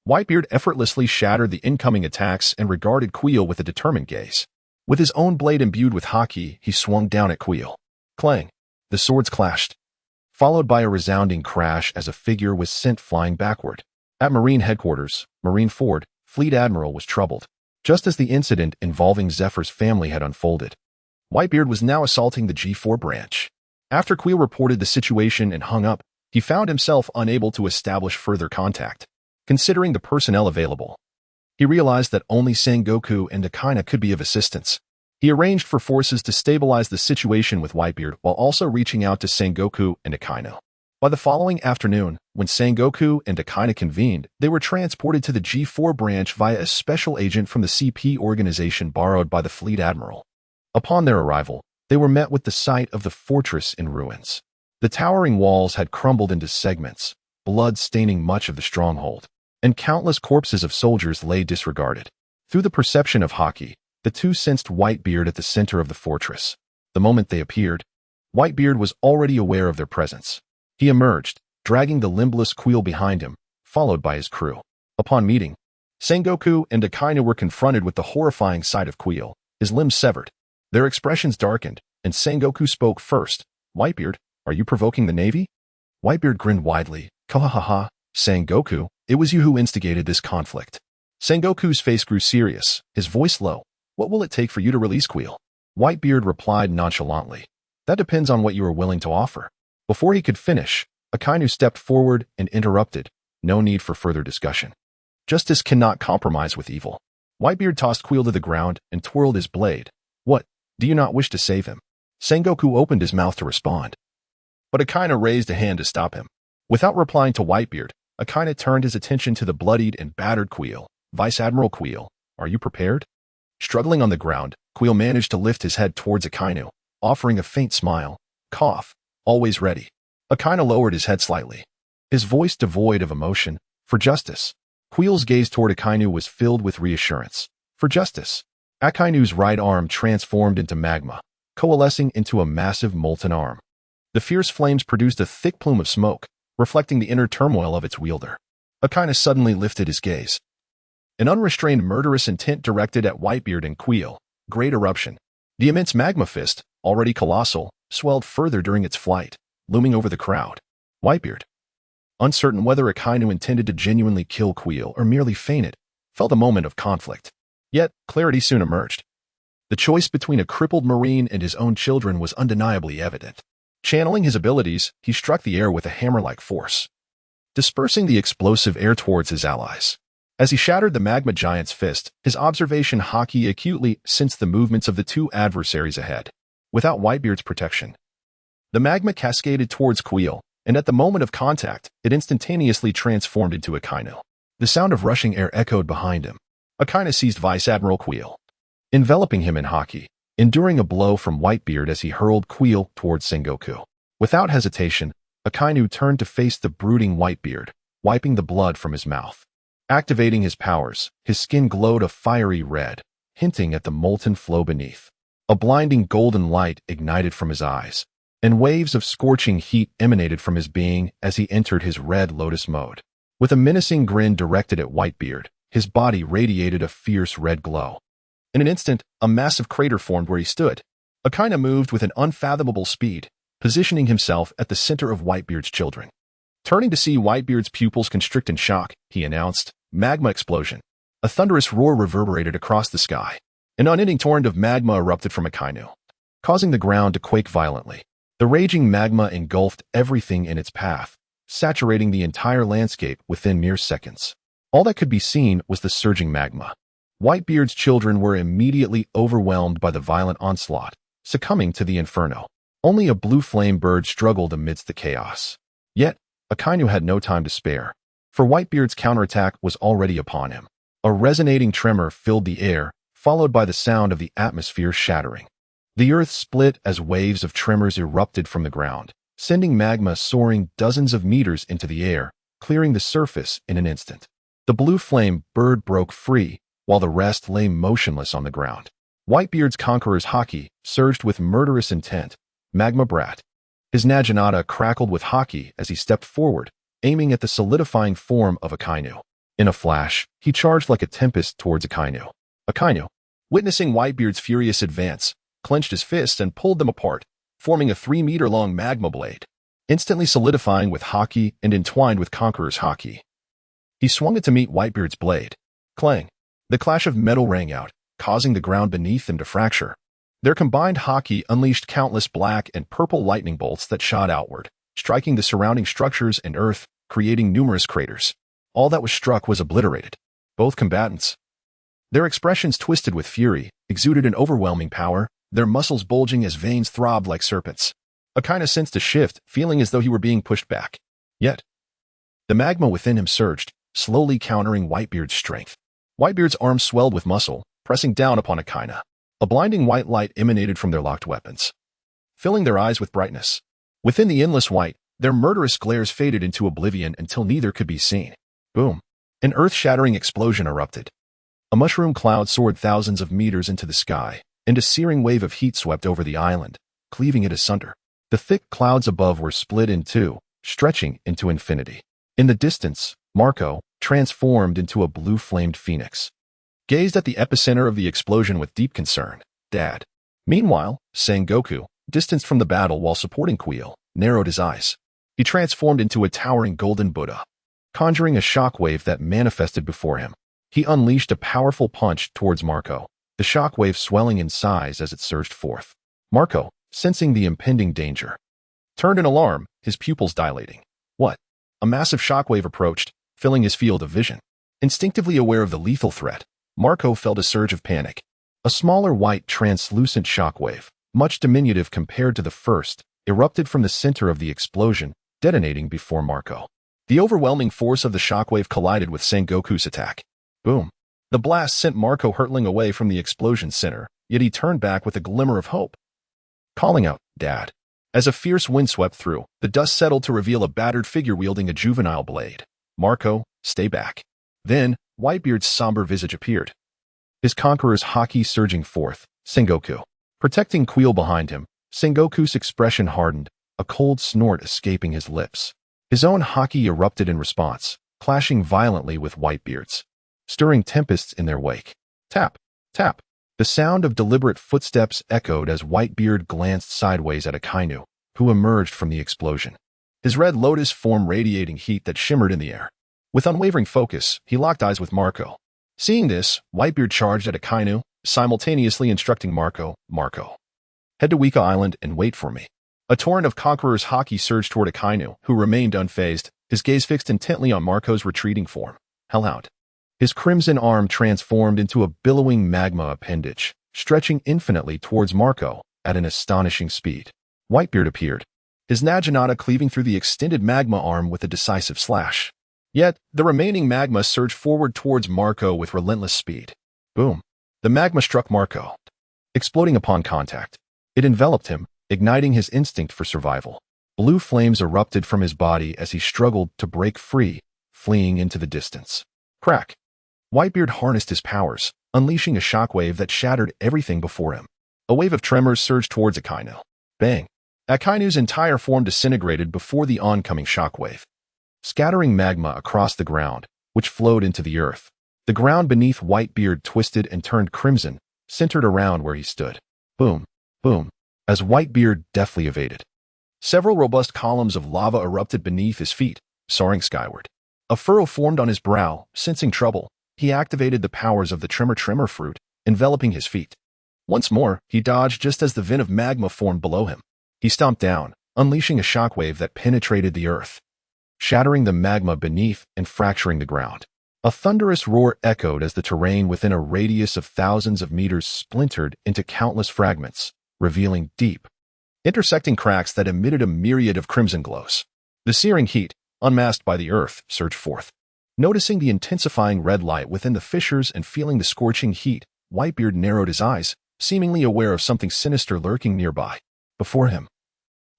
Whitebeard effortlessly shattered the incoming attacks and regarded Queel with a determined gaze. With his own blade imbued with haki, he swung down at Queel. Clang! The swords clashed, followed by a resounding crash as a figure was sent flying backward. At Marine headquarters, Marine Ford, Fleet Admiral was troubled, just as the incident involving Zephyr's family had unfolded. Whitebeard was now assaulting the G4 branch. After Queel reported the situation and hung up, he found himself unable to establish further contact. Considering the personnel available, he realized that only Sengoku and Akaina could be of assistance. He arranged for forces to stabilize the situation with Whitebeard while also reaching out to Sengoku and Akaina. By the following afternoon, when Sengoku and Akaina convened, they were transported to the G4 branch via a special agent from the CP organization borrowed by the Fleet Admiral. Upon their arrival, they were met with the sight of the fortress in ruins. The towering walls had crumbled into segments, blood staining much of the stronghold, and countless corpses of soldiers lay disregarded. Through the perception of haki, the two sensed Whitebeard at the center of the fortress. The moment they appeared, Whitebeard was already aware of their presence. He emerged, dragging the limbless Queel behind him, followed by his crew. Upon meeting, Sengoku and Akaina were confronted with the horrifying sight of Queel, his limbs severed. Their expressions darkened, and Sengoku spoke first. Whitebeard, are you provoking the Navy? Whitebeard grinned widely. Kahahaha, Sengoku, it was you who instigated this conflict. Sengoku's face grew serious, his voice low. What will it take for you to release Queel? Whitebeard replied nonchalantly. That depends on what you are willing to offer. Before he could finish, Akainu stepped forward and interrupted. No need for further discussion. Justice cannot compromise with evil. Whitebeard tossed Queel to the ground and twirled his blade. What, do you not wish to save him? Sengoku opened his mouth to respond, but Akaina raised a hand to stop him. Without replying to Whitebeard, Akaina turned his attention to the bloodied and battered Queel. Vice Admiral Queel, are you prepared? Struggling on the ground, Queel managed to lift his head towards Akainu, offering a faint smile. Cough, always ready. Akainu lowered his head slightly, his voice devoid of emotion. For justice. Quill's gaze toward Akainu was filled with reassurance. For justice. Akainu's right arm transformed into magma, coalescing into a massive molten arm. The fierce flames produced a thick plume of smoke, reflecting the inner turmoil of its wielder. Akainu suddenly lifted his gaze. An unrestrained murderous intent directed at Whitebeard and Quill. Great eruption. The immense magma fist, already colossal, swelled further during its flight, looming over the crowd. Whitebeard, uncertain whether Akainu intended to genuinely kill Quill or merely feign it, felt a moment of conflict. Yet, clarity soon emerged. The choice between a crippled marine and his own children was undeniably evident. Channeling his abilities, he struck the air with a hammer-like force, dispersing the explosive air towards his allies. As he shattered the magma giant's fist, his observation Haki acutely sensed the movements of the two adversaries ahead. Without Whitebeard's protection, the magma cascaded towards Quill, and at the moment of contact, it instantaneously transformed into Akainu. The sound of rushing air echoed behind him. Akainu seized Vice Admiral Quill, enveloping him in Haki, enduring a blow from Whitebeard as he hurled Quill towards Sengoku. Without hesitation, Akainu turned to face the brooding Whitebeard, wiping the blood from his mouth. Activating his powers, his skin glowed a fiery red, hinting at the molten flow beneath. A blinding golden light ignited from his eyes, and waves of scorching heat emanated from his being as he entered his Red Lotus mode. With a menacing grin directed at Whitebeard, his body radiated a fierce red glow. In an instant, a massive crater formed where he stood. Akainu moved with an unfathomable speed, positioning himself at the center of Whitebeard's children. Turning to see Whitebeard's pupils constrict in shock, he announced, "Magma explosion." A thunderous roar reverberated across the sky. An unending torrent of magma erupted from Akainu, causing the ground to quake violently. The raging magma engulfed everything in its path, saturating the entire landscape within mere seconds. All that could be seen was the surging magma. Whitebeard's children were immediately overwhelmed by the violent onslaught, succumbing to the inferno. Only a blue flame bird struggled amidst the chaos. Yet, Akainu had no time to spare, for Whitebeard's counterattack was already upon him. A resonating tremor filled the air, followed by the sound of the atmosphere shattering. The earth split as waves of tremors erupted from the ground, sending magma soaring dozens of meters into the air, clearing the surface in an instant. The blue flame bird broke free, while the rest lay motionless on the ground. Whitebeard's conqueror's Haki surged with murderous intent. Magma brat. His Naginata crackled with Haki as he stepped forward, aiming at the solidifying form of Akainu. In a flash, he charged like a tempest towards Akainu. Akainu, witnessing Whitebeard's furious advance, clenched his fists and pulled them apart, forming a 3-meter-long magma blade, instantly solidifying with Haki and entwined with Conqueror's Haki. He swung it to meet Whitebeard's blade. Clang! The clash of metal rang out, causing the ground beneath them to fracture. Their combined Haki unleashed countless black and purple lightning bolts that shot outward, striking the surrounding structures and earth, creating numerous craters. All that was struck was obliterated. Both combatants, their expressions twisted with fury, exuded an overwhelming power, their muscles bulging as veins throbbed like serpents. Akainu sensed a shift, feeling as though he were being pushed back. Yet, the magma within him surged, slowly countering Whitebeard's strength. Whitebeard's arms swelled with muscle, pressing down upon Akainu. A blinding white light emanated from their locked weapons, filling their eyes with brightness. Within the endless white, their murderous glares faded into oblivion until neither could be seen. Boom! An earth-shattering explosion erupted. A mushroom cloud soared thousands of meters into the sky, and a searing wave of heat swept over the island, cleaving it asunder. The thick clouds above were split in two, stretching into infinity. In the distance, Marco, transformed into a blue-flamed phoenix, gazed at the epicenter of the explosion with deep concern. Dad. Meanwhile, Sengoku, distanced from the battle while supporting Quill, narrowed his eyes. He transformed into a towering golden Buddha, conjuring a shockwave that manifested before him. He unleashed a powerful punch towards Marco, the shockwave swelling in size as it surged forth. Marco, sensing the impending danger, turned in alarm, his pupils dilating. What? A massive shockwave approached, filling his field of vision. Instinctively aware of the lethal threat, Marco felt a surge of panic. A smaller white translucent shockwave, much diminutive compared to the first, erupted from the center of the explosion, detonating before Marco. The overwhelming force of the shockwave collided with Sengoku's attack. Boom! The blast sent Marco hurtling away from the explosion center, yet he turned back with a glimmer of hope, calling out, "Dad." As a fierce wind swept through, the dust settled to reveal a battered figure wielding a juvenile blade. "Marco, stay back." Then, Whitebeard's somber visage appeared, his conqueror's haki surging forth. Sengoku. Protecting Queel behind him, Sengoku's expression hardened, a cold snort escaping his lips. His own haki erupted in response, clashing violently with Whitebeard's, stirring tempests in their wake. Tap, tap. The sound of deliberate footsteps echoed as Whitebeard glanced sideways at Akainu, who emerged from the explosion, his red lotus form radiating heat that shimmered in the air. With unwavering focus, he locked eyes with Marco. Seeing this, Whitebeard charged at Akainu, simultaneously instructing Marco, head to Wika Island and wait for me. A torrent of Conqueror's haki surged toward Akainu, who remained unfazed, his gaze fixed intently on Marco's retreating form. Hell out. His crimson arm transformed into a billowing magma appendage, stretching infinitely towards Marco at an astonishing speed. Whitebeard appeared, his Naginata cleaving through the extended magma arm with a decisive slash. Yet, the remaining magma surged forward towards Marco with relentless speed. Boom. The magma struck Marco, exploding upon contact. It enveloped him, igniting his instinct for survival. Blue flames erupted from his body as he struggled to break free, fleeing into the distance. Crack. Whitebeard harnessed his powers, unleashing a shockwave that shattered everything before him. A wave of tremors surged towards Akainu. Bang. Akainu's entire form disintegrated before the oncoming shockwave, scattering magma across the ground, which flowed into the earth. The ground beneath Whitebeard twisted and turned crimson, centered around where he stood. Boom, boom, as Whitebeard deftly evaded. Several robust columns of lava erupted beneath his feet, soaring skyward. A furrow formed on his brow, sensing trouble. He activated the powers of the Tremor fruit, enveloping his feet. Once more, he dodged just as the vent of magma formed below him. He stomped down, unleashing a shockwave that penetrated the earth, shattering the magma beneath and fracturing the ground. A thunderous roar echoed as the terrain within a radius of thousands of meters splintered into countless fragments, revealing deep, intersecting cracks that emitted a myriad of crimson glows. The searing heat, unmasked by the earth, surged forth. Noticing the intensifying red light within the fissures and feeling the scorching heat, Whitebeard narrowed his eyes, seemingly aware of something sinister lurking nearby. Before him,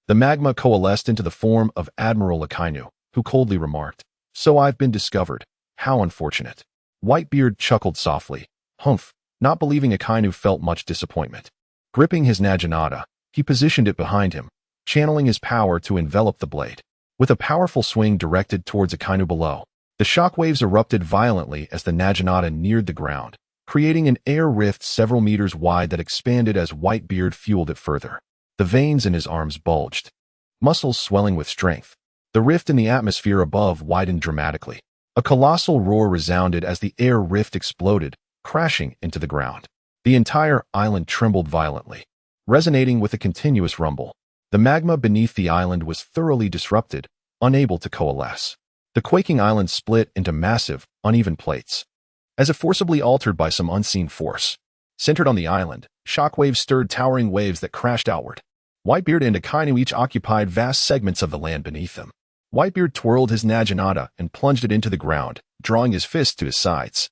the magma coalesced into the form of Admiral Akainu, who coldly remarked, "So I've been discovered. How unfortunate." Whitebeard chuckled softly. Humph, not believing Akainu felt much disappointment. Gripping his Naginata, he positioned it behind him, channeling his power to envelop the blade. With a powerful swing directed towards Akainu below, the shockwaves erupted violently as the Naginata neared the ground, creating an air rift several meters wide that expanded as Whitebeard fueled it further. The veins in his arms bulged, muscles swelling with strength. The rift in the atmosphere above widened dramatically. A colossal roar resounded as the air rift exploded, crashing into the ground. The entire island trembled violently, resonating with a continuous rumble. The magma beneath the island was thoroughly disrupted, unable to coalesce. The quaking island split into massive, uneven plates, as if forcibly altered by some unseen force. Centered on the island, shockwaves stirred towering waves that crashed outward. Whitebeard and Akainu each occupied vast segments of the land beneath them. Whitebeard twirled his Naginata and plunged it into the ground, drawing his fists to his sides.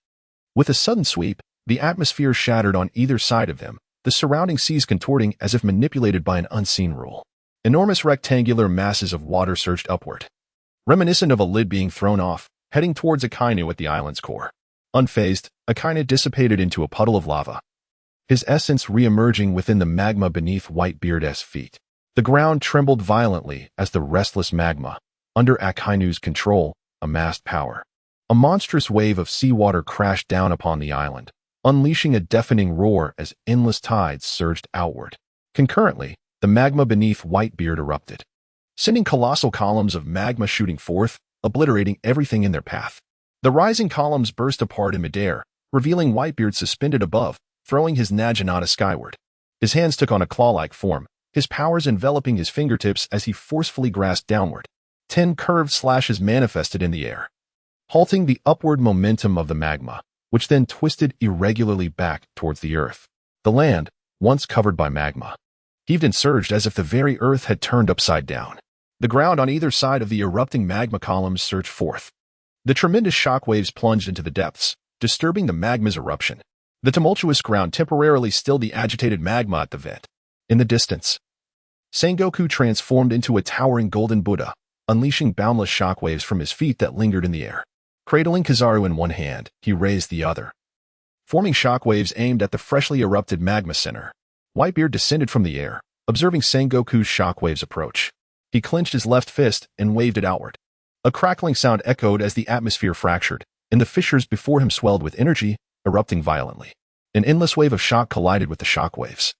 With a sudden sweep, the atmosphere shattered on either side of them, the surrounding seas contorting as if manipulated by an unseen rule. Enormous rectangular masses of water surged upward, reminiscent of a lid being thrown off, heading towards Akainu at the island's core. Unfazed, Akainu dissipated into a puddle of lava, his essence re-emerging within the magma beneath Whitebeard's feet. The ground trembled violently as the restless magma, under Akainu's control, amassed power. A monstrous wave of seawater crashed down upon the island, unleashing a deafening roar as endless tides surged outward. Concurrently, the magma beneath Whitebeard erupted, sending colossal columns of magma shooting forth, obliterating everything in their path. The rising columns burst apart in midair, revealing Whitebeard suspended above, throwing his Naginata skyward. His hands took on a claw-like form, his powers enveloping his fingertips as he forcefully grasped downward. 10 curved slashes manifested in the air, halting the upward momentum of the magma, which then twisted irregularly back towards the earth. The land, once covered by magma, heaved and surged as if the very earth had turned upside down. The ground on either side of the erupting magma columns surged forth. The tremendous shockwaves plunged into the depths, disturbing the magma's eruption. The tumultuous ground temporarily stilled the agitated magma at the vent. In the distance, Sengoku transformed into a towering golden Buddha, unleashing boundless shockwaves from his feet that lingered in the air. Cradling Kizaru in one hand, he raised the other, forming shockwaves aimed at the freshly erupted magma center. Whitebeard descended from the air, observing Sengoku's shockwaves approach. He clenched his left fist and waved it outward. A crackling sound echoed as the atmosphere fractured, and the fissures before him swelled with energy, erupting violently. An endless wave of shock collided with the shockwaves,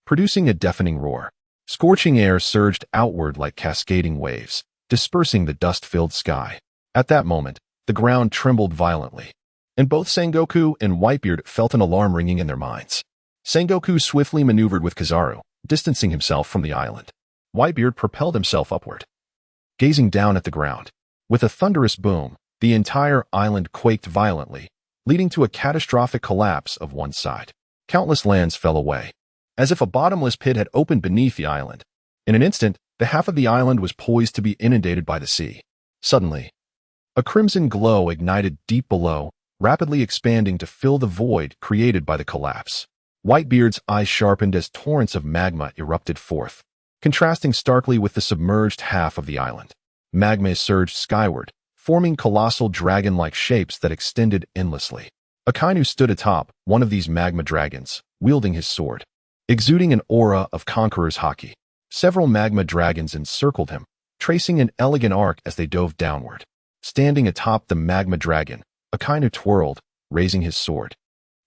producing a deafening roar. Scorching air surged outward like cascading waves, dispersing the dust-filled sky. At that moment, the ground trembled violently, and both Sengoku and Whitebeard felt an alarm ringing in their minds. Sengoku swiftly maneuvered with Kizaru, distancing himself from the island. Whitebeard propelled himself upward, gazing down at the ground. With a thunderous boom, the entire island quaked violently, leading to a catastrophic collapse of one side. Countless lands fell away, as if a bottomless pit had opened beneath the island. In an instant, the half of the island was poised to be inundated by the sea. Suddenly, a crimson glow ignited deep below, rapidly expanding to fill the void created by the collapse. Whitebeard's eyes sharpened as torrents of magma erupted forth, contrasting starkly with the submerged half of the island. Magma surged skyward, forming colossal dragon-like shapes that extended endlessly. Akainu stood atop one of these magma dragons, wielding his sword, exuding an aura of conqueror's haki. Several magma dragons encircled him, tracing an elegant arc as they dove downward. Standing atop the magma dragon, Akainu twirled, raising his sword,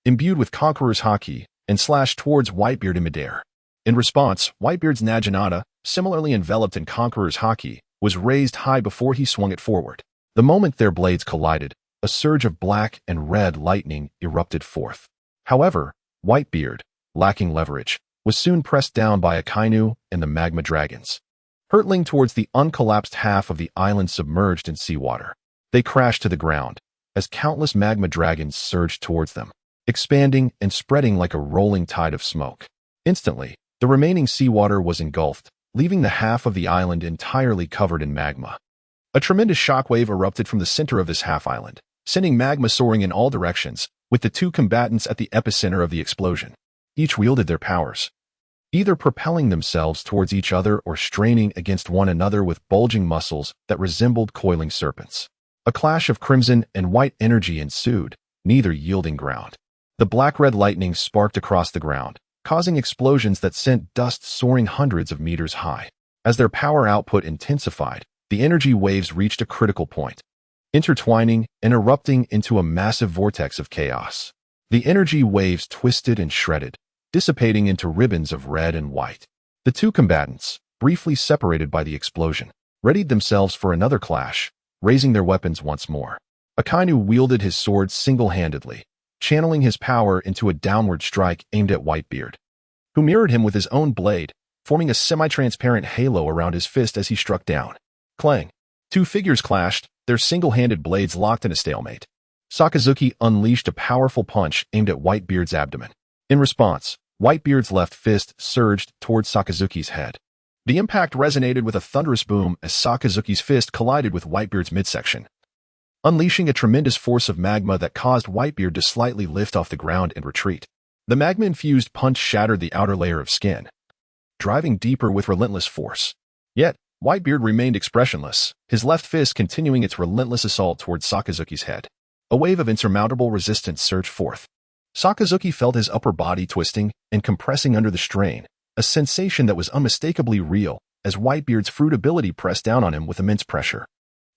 imbued with conqueror's haki, and slashed towards Whitebeard in midair. In response, Whitebeard's Naginata, similarly enveloped in conqueror's haki, was raised high before he swung it forward. The moment their blades collided, a surge of black and red lightning erupted forth. However, Whitebeard, lacking leverage, was soon pressed down by Akainu and the magma dragons, hurtling towards the uncollapsed half of the island submerged in seawater. They crashed to the ground, as countless magma dragons surged towards them, expanding and spreading like a rolling tide of smoke. Instantly, the remaining seawater was engulfed, leaving the half of the island entirely covered in magma. A tremendous shockwave erupted from the center of this half-island, sending magma soaring in all directions, with the two combatants at the epicenter of the explosion. Each wielded their powers, either propelling themselves towards each other or straining against one another with bulging muscles that resembled coiling serpents. A clash of crimson and white energy ensued, neither yielding ground. The black-red lightning sparked across the ground, causing explosions that sent dust soaring hundreds of meters high. As their power output intensified, the energy waves reached a critical point, intertwining and erupting into a massive vortex of chaos. The energy waves twisted and shredded, dissipating into ribbons of red and white. The two combatants, briefly separated by the explosion, readied themselves for another clash, raising their weapons once more. Akainu wielded his sword single-handedly, channeling his power into a downward strike aimed at Whitebeard, who mirrored him with his own blade, forming a semi-transparent halo around his fist as he struck down. Clang! Two figures clashed, their single-handed blades locked in a stalemate. Sakazuki unleashed a powerful punch aimed at Whitebeard's abdomen. In response, Whitebeard's left fist surged towards Sakazuki's head. The impact resonated with a thunderous boom as Sakazuki's fist collided with Whitebeard's midsection, unleashing a tremendous force of magma that caused Whitebeard to slightly lift off the ground and retreat. The magma-infused punch shattered the outer layer of skin, driving deeper with relentless force. Yet, Whitebeard remained expressionless, his left fist continuing its relentless assault towards Sakazuki's head. A wave of insurmountable resistance surged forth. Sakazuki felt his upper body twisting and compressing under the strain, a sensation that was unmistakably real as Whitebeard's fruit ability pressed down on him with immense pressure.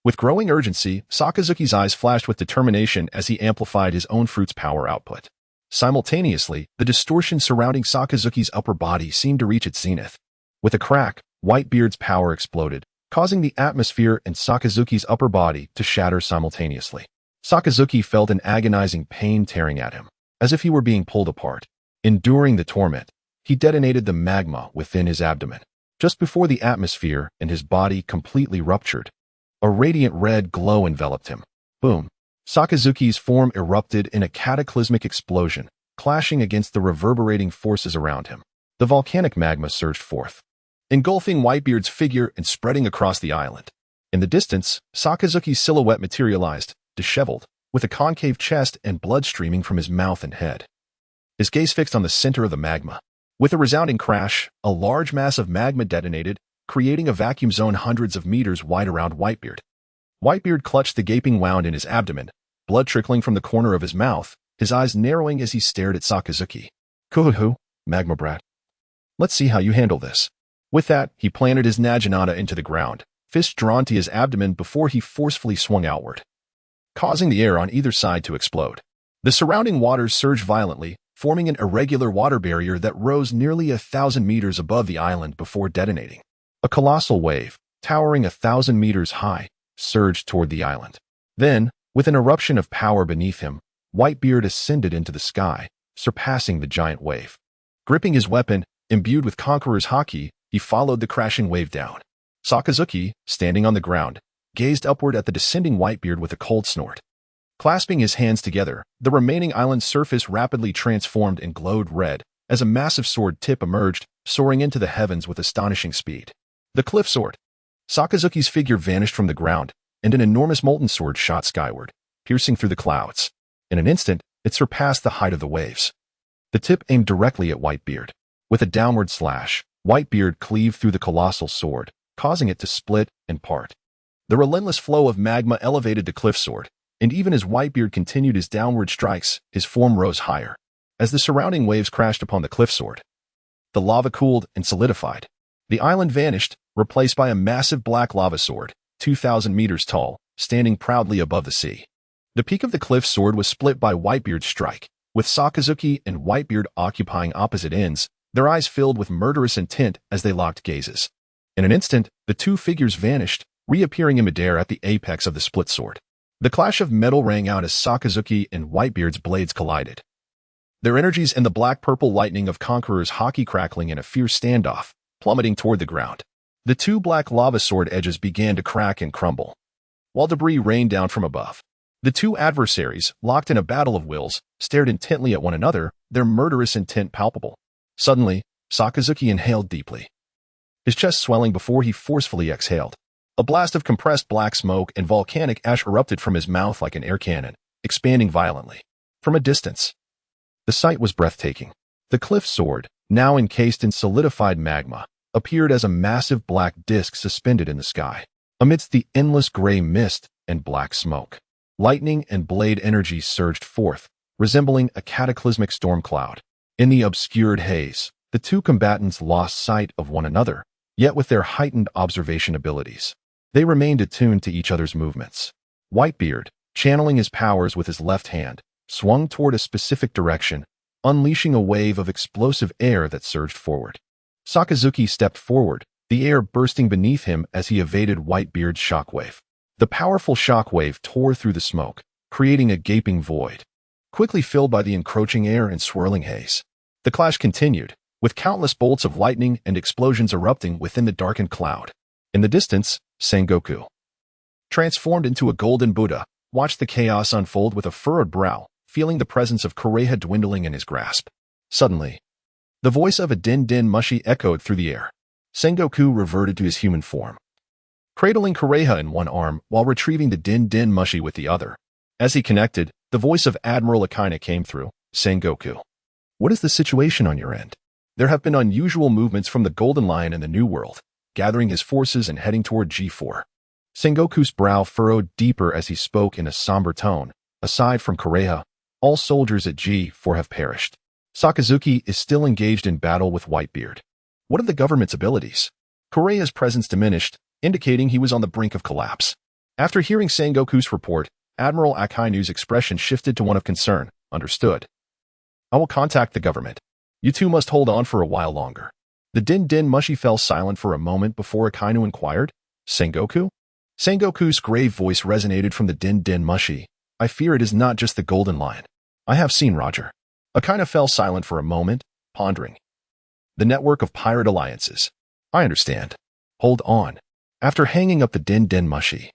With growing urgency, Sakazuki's eyes flashed with determination as he amplified his own fruit's power output. Simultaneously, the distortion surrounding Sakazuki's upper body seemed to reach its zenith. With a crack, Whitebeard's power exploded, causing the atmosphere and Sakazuki's upper body to shatter simultaneously. Sakazuki felt an agonizing pain tearing at him, as if he were being pulled apart. Enduring the torment, he detonated the magma within his abdomen. Just before the atmosphere and his body completely ruptured, a radiant red glow enveloped him. Boom! Sakazuki's form erupted in a cataclysmic explosion, clashing against the reverberating forces around him. The volcanic magma surged forth, engulfing Whitebeard's figure and spreading across the island. In the distance, Sakazuki's silhouette materialized, disheveled, with a concave chest and blood streaming from his mouth and head. His gaze fixed on the center of the magma. With a resounding crash, a large mass of magma detonated, creating a vacuum zone hundreds of meters wide around Whitebeard. Whitebeard clutched the gaping wound in his abdomen, blood trickling from the corner of his mouth, his eyes narrowing as he stared at Sakazuki. Kuhuhu, magma brat. Let's see how you handle this. With that, he planted his naginata into the ground, fist drawn to his abdomen before he forcefully swung outward, causing the air on either side to explode. The surrounding waters surged violently, forming an irregular water barrier that rose nearly 1,000 meters above the island before detonating. A colossal wave, towering 1,000 meters high, surged toward the island. Then, with an eruption of power beneath him, Whitebeard ascended into the sky, surpassing the giant wave. Gripping his weapon, imbued with Conqueror's haki, he followed the crashing wave down. Sakazuki, standing on the ground, gazed upward at the descending Whitebeard with a cold snort. Clasping his hands together, the remaining island's surface rapidly transformed and glowed red as a massive sword tip emerged, soaring into the heavens with astonishing speed. The cliff sword. Sakazuki's figure vanished from the ground, and an enormous molten sword shot skyward, piercing through the clouds. In an instant, it surpassed the height of the waves. The tip aimed directly at Whitebeard. With a downward slash, Whitebeard cleaved through the colossal sword, causing it to split and part. The relentless flow of magma elevated the cliff sword, and even as Whitebeard continued his downward strikes, his form rose higher. As the surrounding waves crashed upon the cliff sword, the lava cooled and solidified. The island vanished, replaced by a massive black lava sword, 2,000 meters tall, standing proudly above the sea. The peak of the cliff sword was split by Whitebeard's strike, with Sakazuki and Whitebeard occupying opposite ends, their eyes filled with murderous intent as they locked gazes. In an instant, the two figures vanished, reappearing in midair at the apex of the split sword. The clash of metal rang out as Sakazuki and Whitebeard's blades collided. Their energies and the black-purple lightning of Conqueror's haki crackling in a fierce standoff, plummeting toward the ground. The two black lava sword edges began to crack and crumble, while debris rained down from above. The two adversaries, locked in a battle of wills, stared intently at one another, their murderous intent palpable. Suddenly, Sakazuki inhaled deeply, his chest swelling before he forcefully exhaled. A blast of compressed black smoke and volcanic ash erupted from his mouth like an air cannon, expanding violently. From a distance, the sight was breathtaking. The cliff sword, now encased in solidified magma, appeared as a massive black disk suspended in the sky. Amidst the endless gray mist and black smoke, lightning and blade energy surged forth, resembling a cataclysmic storm cloud. In the obscured haze, the two combatants lost sight of one another, yet with their heightened observation abilities, they remained attuned to each other's movements. Whitebeard, channeling his powers with his left hand, swung toward a specific direction, unleashing a wave of explosive air that surged forward. Sakazuki stepped forward, the air bursting beneath him as he evaded Whitebeard's shockwave. The powerful shockwave tore through the smoke, creating a gaping void, quickly filled by the encroaching air and swirling haze. The clash continued, with countless bolts of lightning and explosions erupting within the darkened cloud. In the distance, Sengoku, transformed into a golden Buddha, watched the chaos unfold with a furrowed brow, feeling the presence of Kureha dwindling in his grasp. Suddenly, the voice of a Din Mushi echoed through the air. Sengoku reverted to his human form, cradling Kureha in one arm while retrieving the Din Mushi with the other. As he connected, the voice of Admiral Akaina came through. Sengoku, what is the situation on your end? There have been unusual movements from the Golden Lion in the New World, gathering his forces and heading toward G4. Sengoku's brow furrowed deeper as he spoke in a somber tone. Aside from Kureha, all soldiers at G4 have perished. Sakazuki is still engaged in battle with Whitebeard. What of the government's abilities? Kureha's presence diminished, indicating he was on the brink of collapse. After hearing Sengoku's report, Admiral Akainu's expression shifted to one of concern. Understood. I will contact the government. You two must hold on for a while longer. The Din Mushi fell silent for a moment before Akainu inquired, Sengoku? Sengoku's grave voice resonated from the Din Mushi. I fear it is not just the Golden Lion. I have seen Roger. Akainu fell silent for a moment, pondering. The network of pirate alliances. I understand. Hold on. After hanging up the Din Mushi,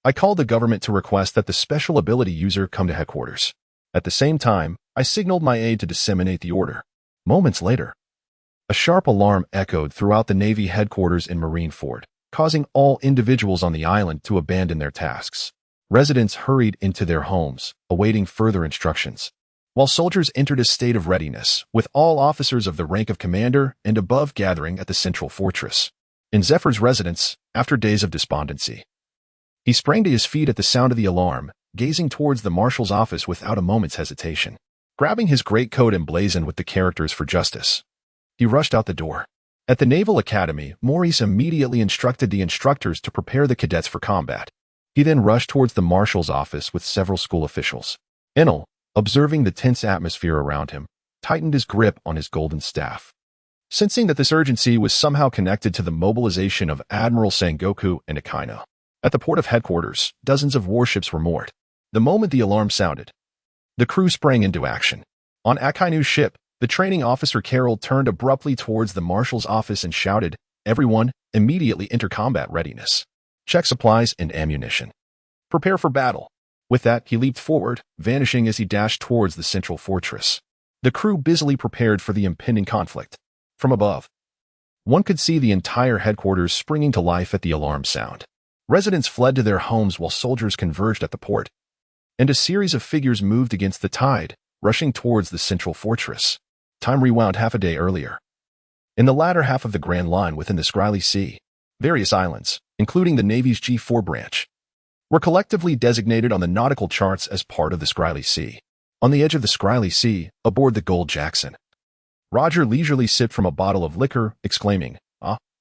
I called the government to request that the special ability user come to headquarters. At the same time, I signaled my aide to disseminate the order. Moments later, a sharp alarm echoed throughout the Navy headquarters in Marineford, causing all individuals on the island to abandon their tasks. Residents hurried into their homes, awaiting further instructions. while soldiers entered a state of readiness, with all officers of the rank of commander and above gathering at the central fortress. In Zephyr's residence, after days of despondency, he sprang to his feet at the sound of the alarm, gazing towards the marshal's office without a moment's hesitation. Grabbing his greatcoat emblazoned with the characters for justice, he rushed out the door. At the Naval Academy, Maurice immediately instructed the instructors to prepare the cadets for combat. He then rushed towards the marshal's office with several school officials. Enel, observing the tense atmosphere around him, tightened his grip on his golden staff. Sensing that this urgency was somehow connected to the mobilization of Admiral Sengoku and Akainu. At the port of headquarters, dozens of warships were moored. The moment the alarm sounded, the crew sprang into action. On Akainu's ship, the training officer Carol turned abruptly towards the marshal's office and shouted, "Everyone, immediately enter combat readiness. Check supplies and ammunition. Prepare for battle." With that, he leaped forward, vanishing as he dashed towards the central fortress. The crew busily prepared for the impending conflict. From above, one could see the entire headquarters springing to life at the alarm sound. Residents fled to their homes while soldiers converged at the port, and a series of figures moved against the tide, rushing towards the central fortress. Time rewound half a day earlier. In the latter half of the Grand Line within the Scrilly Sea, various islands, including the Navy's G4 branch, were collectively designated on the nautical charts as part of the Scrilly Sea. On the edge of the Scrilly Sea, aboard the Gold Jackson, Roger leisurely sipped from a bottle of liquor, exclaiming,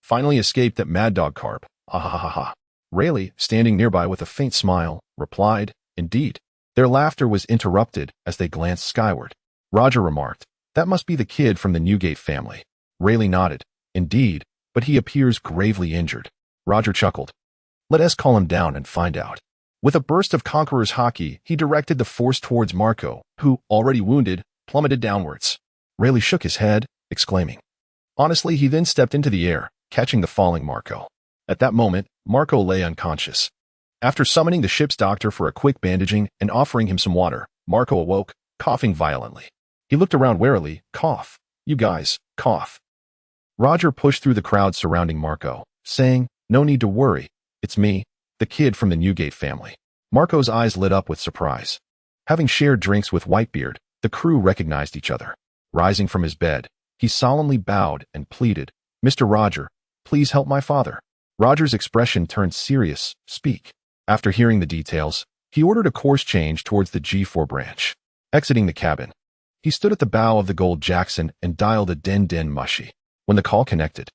finally escaped that mad dog carp. Ha ha ha ha. Rayleigh, standing nearby with a faint smile, replied, "Indeed." Their laughter was interrupted as they glanced skyward. Roger remarked, "That must be the kid from the Newgate family." Rayleigh nodded, "Indeed, but he appears gravely injured." Roger chuckled. "Let us call him down and find out." With a burst of conqueror's hockey, he directed the force towards Marco, who, already wounded, plummeted downwards. Rayleigh shook his head, exclaiming, "Honestly," he then stepped into the air, catching the falling Marco. At that moment, Marco lay unconscious. After summoning the ship's doctor for a quick bandaging and offering him some water, Marco awoke, coughing violently. He looked around warily. "Cough. You guys, cough." Roger pushed through the crowd surrounding Marco, saying, "No need to worry. It's me, the kid from the Newgate family." Marco's eyes lit up with surprise. Having shared drinks with Whitebeard, the crew recognized each other. Rising from his bed, he solemnly bowed and pleaded, "Mr. Roger, please help my father." Roger's expression turned serious. "Speak." After hearing the details, he ordered a course change towards the G4 branch. Exiting the cabin, he stood at the bow of the Gold Jackson and dialed a den mushy. When the call connected,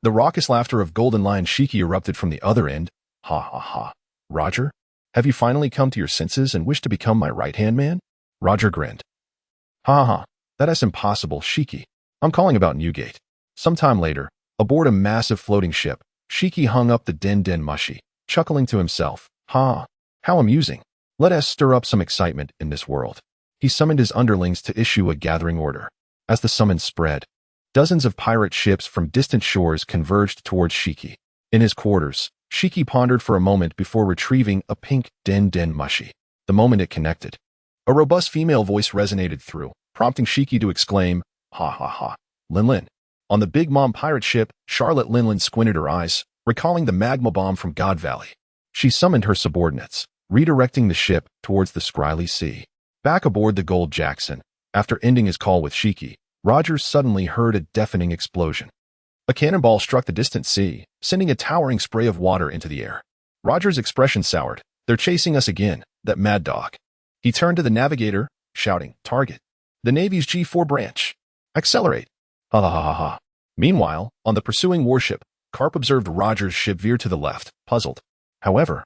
the raucous laughter of Golden Lion Shiki erupted from the other end. "Ha ha ha. Roger, have you finally come to your senses and wish to become my right-hand man?" Roger grinned. "Ha ha ha. That is impossible, Shiki. I'm calling about Newgate." Sometime later, aboard a massive floating ship, Shiki hung up the den mushy, chuckling to himself. "Ha, how amusing. Let us stir up some excitement in this world." He summoned his underlings to issue a gathering order. As the summons spread, dozens of pirate ships from distant shores converged towards Shiki. In his quarters, Shiki pondered for a moment before retrieving a pink den mushy. The moment it connected, a robust female voice resonated through, prompting Shiki to exclaim, "Ha ha ha. Linlin." On the Big Mom pirate ship, Charlotte Linlin squinted her eyes, recalling the magma bomb from God Valley. She summoned her subordinates, redirecting the ship towards the Scrilly Sea. Back aboard the Gold Jackson, after ending his call with Shiki, Roger suddenly heard a deafening explosion. A cannonball struck the distant sea, sending a towering spray of water into the air. Roger's expression soured. "They're chasing us again, that mad dog." He turned to the navigator, shouting, "Target. The Navy's G4 branch. Accelerate." Ha ha ha ha ha. Meanwhile, on the pursuing warship, Carp observed Roger's ship veer to the left, puzzled. However,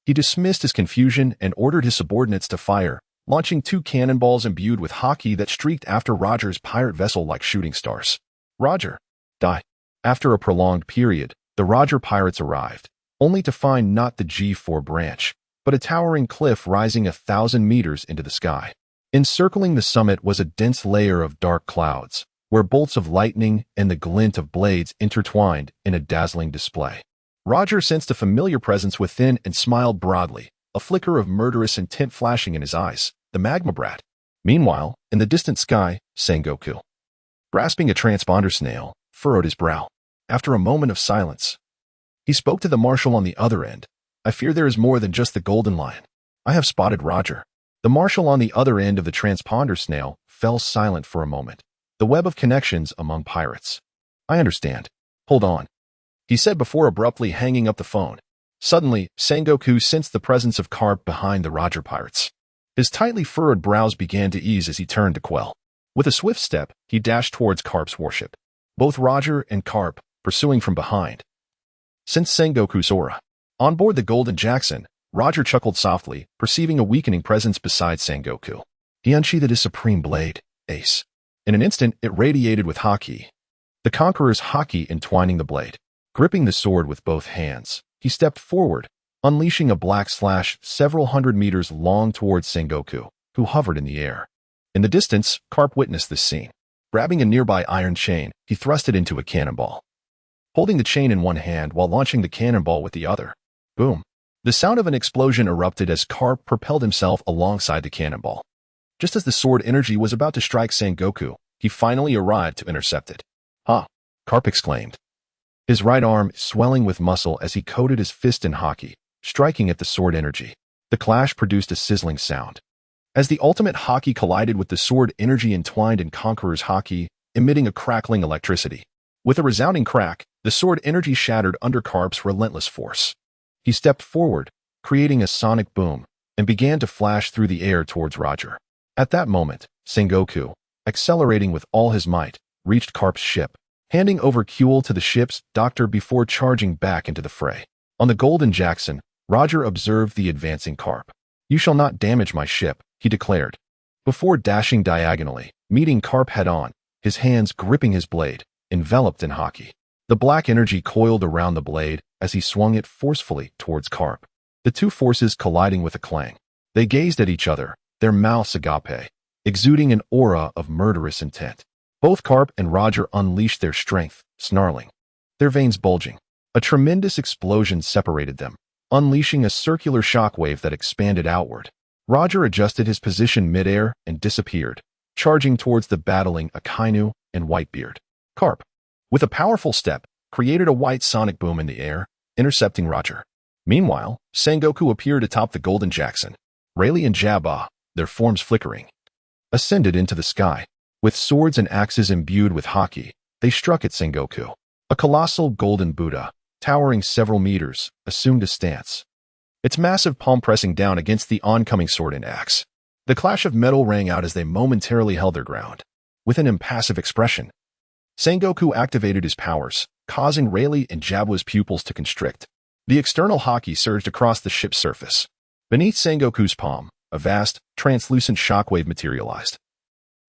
he dismissed his confusion and ordered his subordinates to fire, launching 2 cannonballs imbued with hockey that streaked after Roger's pirate vessel like shooting stars. Roger, die. After a prolonged period, the Roger pirates arrived, only to find not the G4 branch, but a towering cliff rising 1,000 meters into the sky. Encircling the summit was a dense layer of dark clouds, where bolts of lightning and the glint of blades intertwined in a dazzling display. Roger sensed a familiar presence within and smiled broadly, a flicker of murderous intent flashing in his eyes. The magma brat. Meanwhile, in the distant sky, Sengoku, grasping a transponder snail, furrowed his brow. After a moment of silence, he spoke to the marshal on the other end. "I fear there is more than just the Golden Lion. I have spotted Roger." The marshal on the other end of the transponder snail fell silent for a moment. The web of connections among pirates. I understand. Hold on, he said before abruptly hanging up the phone. Suddenly, Sengoku sensed the presence of Carp behind the Roger pirates. His tightly furrowed brows began to ease as he turned to Quell. With a swift step, he dashed towards Carp's warship. Both Roger and Carp pursuing from behind. Since Sengoku's aura. On board the Golden Jackson, Roger chuckled softly, perceiving a weakening presence beside Sengoku. He unsheathed his supreme blade, Ace. In an instant, it radiated with haki. The Conqueror's haki entwining the blade. Gripping the sword with both hands, he stepped forward, unleashing a black slash several hundred meters long towards Sengoku, who hovered in the air. In the distance, Carp witnessed this scene. Grabbing a nearby iron chain, he thrust it into a cannonball. Holding the chain in one hand while launching the cannonball with the other. Boom. The sound of an explosion erupted as Carp propelled himself alongside the cannonball. Just as the sword energy was about to strike Sengoku, he finally arrived to intercept it. Ha! Carp exclaimed. His right arm swelling with muscle as he coated his fist in haki, striking at the sword energy. The clash produced a sizzling sound. As the ultimate haki collided with the sword energy entwined in Conqueror's haki, emitting a crackling electricity. With a resounding crack, the sword energy shattered under Carp's relentless force. He stepped forward, creating a sonic boom, and began to flash through the air towards Roger. At that moment, Sengoku, accelerating with all his might, reached Carp's ship, handing over Kuel to the ship's doctor before charging back into the fray. On the Golden Jackson, Roger observed the advancing Carp. You shall not damage my ship, he declared. Before dashing diagonally, meeting Carp head-on, his hands gripping his blade, enveloped in haki. The black energy coiled around the blade as he swung it forcefully towards Carp. The two forces colliding with a clang. They gazed at each other, their mouths agape, exuding an aura of murderous intent. Both Carp and Roger unleashed their strength, snarling, their veins bulging. A tremendous explosion separated them, unleashing a circular shockwave that expanded outward. Roger adjusted his position midair and disappeared, charging towards the battling Akainu and Whitebeard. Carp, with a powerful step, created a white sonic boom in the air, intercepting Roger. Meanwhile, Sengoku appeared atop the Golden Jackson. Rayleigh and Jabba, their forms flickering, ascended into the sky. With swords and axes imbued with haki, they struck at Sengoku. A colossal golden Buddha, towering several meters, assumed a stance. Its massive palm pressing down against the oncoming sword and axe. The clash of metal rang out as they momentarily held their ground. With an impassive expression, Sengoku activated his powers, causing Rayleigh and Jabba's pupils to constrict. The external haki surged across the ship's surface. Beneath Sengoku's palm, a vast, translucent shockwave materialized.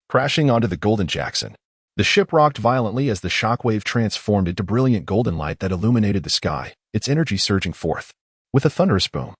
Crashing onto the Golden Jackson, the ship rocked violently as the shockwave transformed into brilliant golden light that illuminated the sky, its energy surging forth. With a thunderous boom,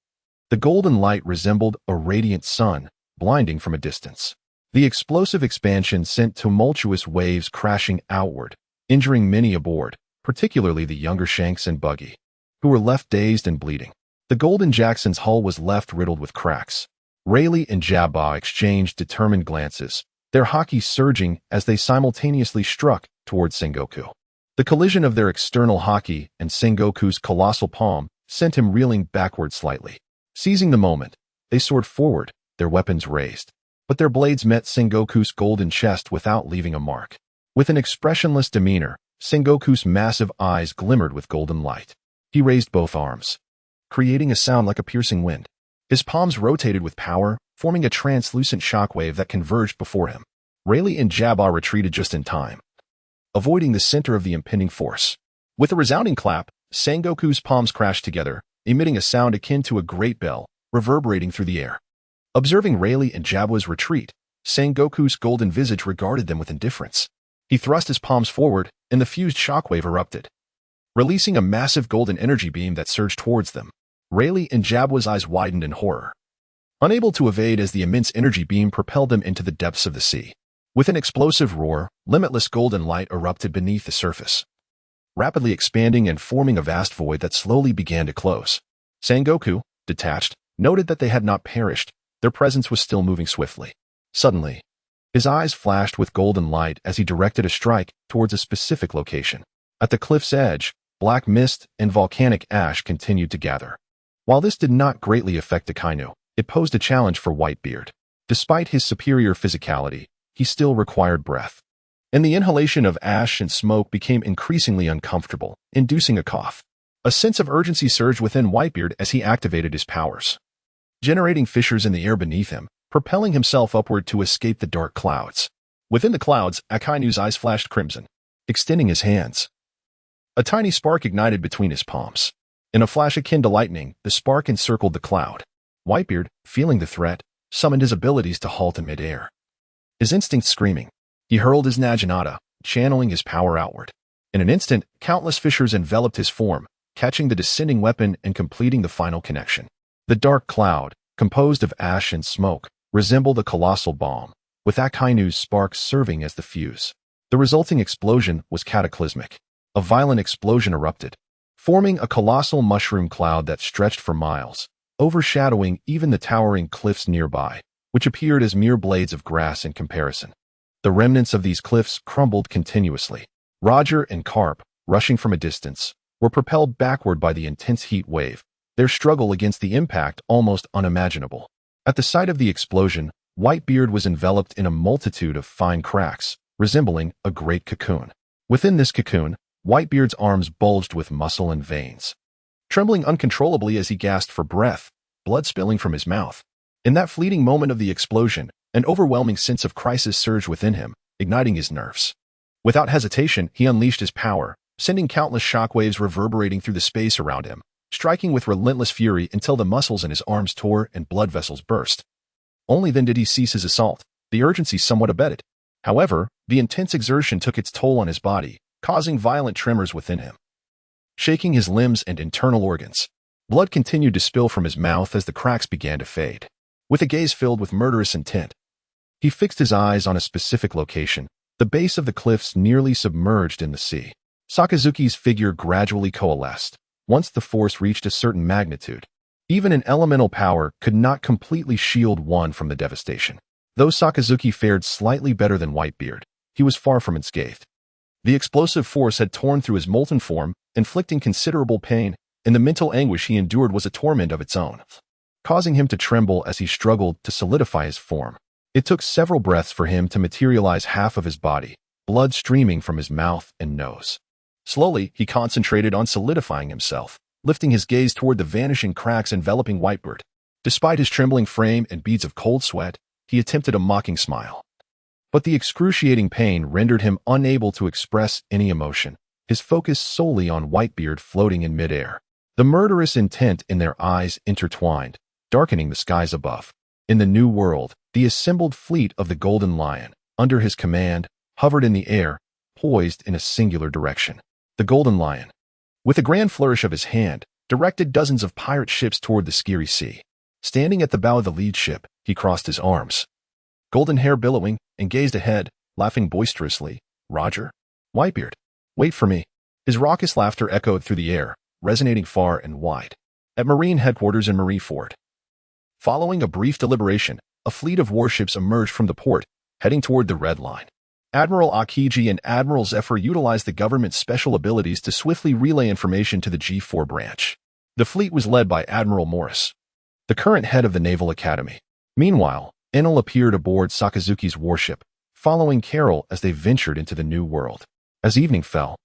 the golden light resembled a radiant sun, blinding from a distance. The explosive expansion sent tumultuous waves crashing outward, injuring many aboard, particularly the younger Shanks and Buggy, who were left dazed and bleeding. The Golden Jackson's hull was left riddled with cracks. Rayleigh and Jabba exchanged determined glances, their haki surging as they simultaneously struck towards Sengoku. The collision of their external haki and Sengoku's colossal palm sent him reeling backward slightly. Seizing the moment, they soared forward, their weapons raised. But their blades met Sengoku's golden chest without leaving a mark. With an expressionless demeanor, Sengoku's massive eyes glimmered with golden light. He raised both arms, creating a sound like a piercing wind. His palms rotated with power, forming a translucent shockwave that converged before him. Rayleigh and Jabba retreated just in time, avoiding the center of the impending force. With a resounding clap, Sengoku's palms crashed together, emitting a sound akin to a great bell, reverberating through the air. Observing Rayleigh and Jabba's retreat, Sengoku's golden visage regarded them with indifference. He thrust his palms forward, and the fused shockwave erupted, releasing a massive golden energy beam that surged towards them. Rayleigh and Jabba's eyes widened in horror, unable to evade as the immense energy beam propelled them into the depths of the sea. With an explosive roar, limitless golden light erupted beneath the surface, rapidly expanding and forming a vast void that slowly began to close. Sengoku, detached, noted that they had not perished. Their presence was still moving swiftly. Suddenly, his eyes flashed with golden light as he directed a strike towards a specific location. At the cliff's edge, black mist and volcanic ash continued to gather. While this did not greatly affect Akainu, it posed a challenge for Whitebeard. Despite his superior physicality, he still required breath. And the inhalation of ash and smoke became increasingly uncomfortable, inducing a cough. A sense of urgency surged within Whitebeard as he activated his powers, generating fissures in the air beneath him, propelling himself upward to escape the dark clouds. Within the clouds, Akainu's eyes flashed crimson, extending his hands. A tiny spark ignited between his palms. In a flash akin to lightning, the spark encircled the cloud. Whitebeard, feeling the threat, summoned his abilities to halt in midair. His instinct screaming, he hurled his Naginata, channeling his power outward. In an instant, countless fissures enveloped his form, catching the descending weapon and completing the final connection. The dark cloud, composed of ash and smoke, resembled a colossal bomb, with Akainu's sparks serving as the fuse. The resulting explosion was cataclysmic. A violent explosion erupted, forming a colossal mushroom cloud that stretched for miles, overshadowing even the towering cliffs nearby, which appeared as mere blades of grass in comparison. The remnants of these cliffs crumbled continuously. Roger and Carp, rushing from a distance, were propelled backward by the intense heat wave, their struggle against the impact almost unimaginable. At the sight of the explosion, Whitebeard was enveloped in a multitude of fine cracks, resembling a great cocoon. Within this cocoon, Whitebeard's arms bulged with muscle and veins. Trembling uncontrollably as he gasped for breath, blood spilling from his mouth. In that fleeting moment of the explosion, an overwhelming sense of crisis surged within him, igniting his nerves. Without hesitation, he unleashed his power, sending countless shockwaves reverberating through the space around him, striking with relentless fury until the muscles in his arms tore and blood vessels burst. Only then did he cease his assault, the urgency somewhat abated. However, the intense exertion took its toll on his body, causing violent tremors within him, shaking his limbs and internal organs. Blood continued to spill from his mouth as the cracks began to fade. With a gaze filled with murderous intent, he fixed his eyes on a specific location, the base of the cliffs nearly submerged in the sea. Sakazuki's figure gradually coalesced. Once the force reached a certain magnitude, even an elemental power could not completely shield one from the devastation. Though Sakazuki fared slightly better than Whitebeard, he was far from unscathed. The explosive force had torn through his molten form, inflicting considerable pain, and the mental anguish he endured was a torment of its own, causing him to tremble as he struggled to solidify his form. It took several breaths for him to materialize half of his body, blood streaming from his mouth and nose. Slowly, he concentrated on solidifying himself, lifting his gaze toward the vanishing cracks enveloping Whitebeard. Despite his trembling frame and beads of cold sweat, he attempted a mocking smile. But the excruciating pain rendered him unable to express any emotion, his focus solely on Whitebeard floating in midair. The murderous intent in their eyes intertwined, darkening the skies above. In the new world, the assembled fleet of the Golden Lion, under his command, hovered in the air, poised in a singular direction. The Golden Lion, with a grand flourish of his hand, directed dozens of pirate ships toward the Skiri Sea. Standing at the bow of the lead ship, he crossed his arms, golden hair billowing, and gazed ahead, laughing boisterously. Roger? Whitebeard? Wait for me. His raucous laughter echoed through the air, resonating far and wide. At Marine headquarters in Marineford. Following a brief deliberation, a fleet of warships emerged from the port, heading toward the Red Line. Admiral Akiji and Admiral Zephyr utilized the government's special abilities to swiftly relay information to the G4 branch. The fleet was led by Admiral Morris, the current head of the Naval Academy. Meanwhile, Enel appeared aboard Sakazuki's warship, following Carol as they ventured into the new world. As evening fell,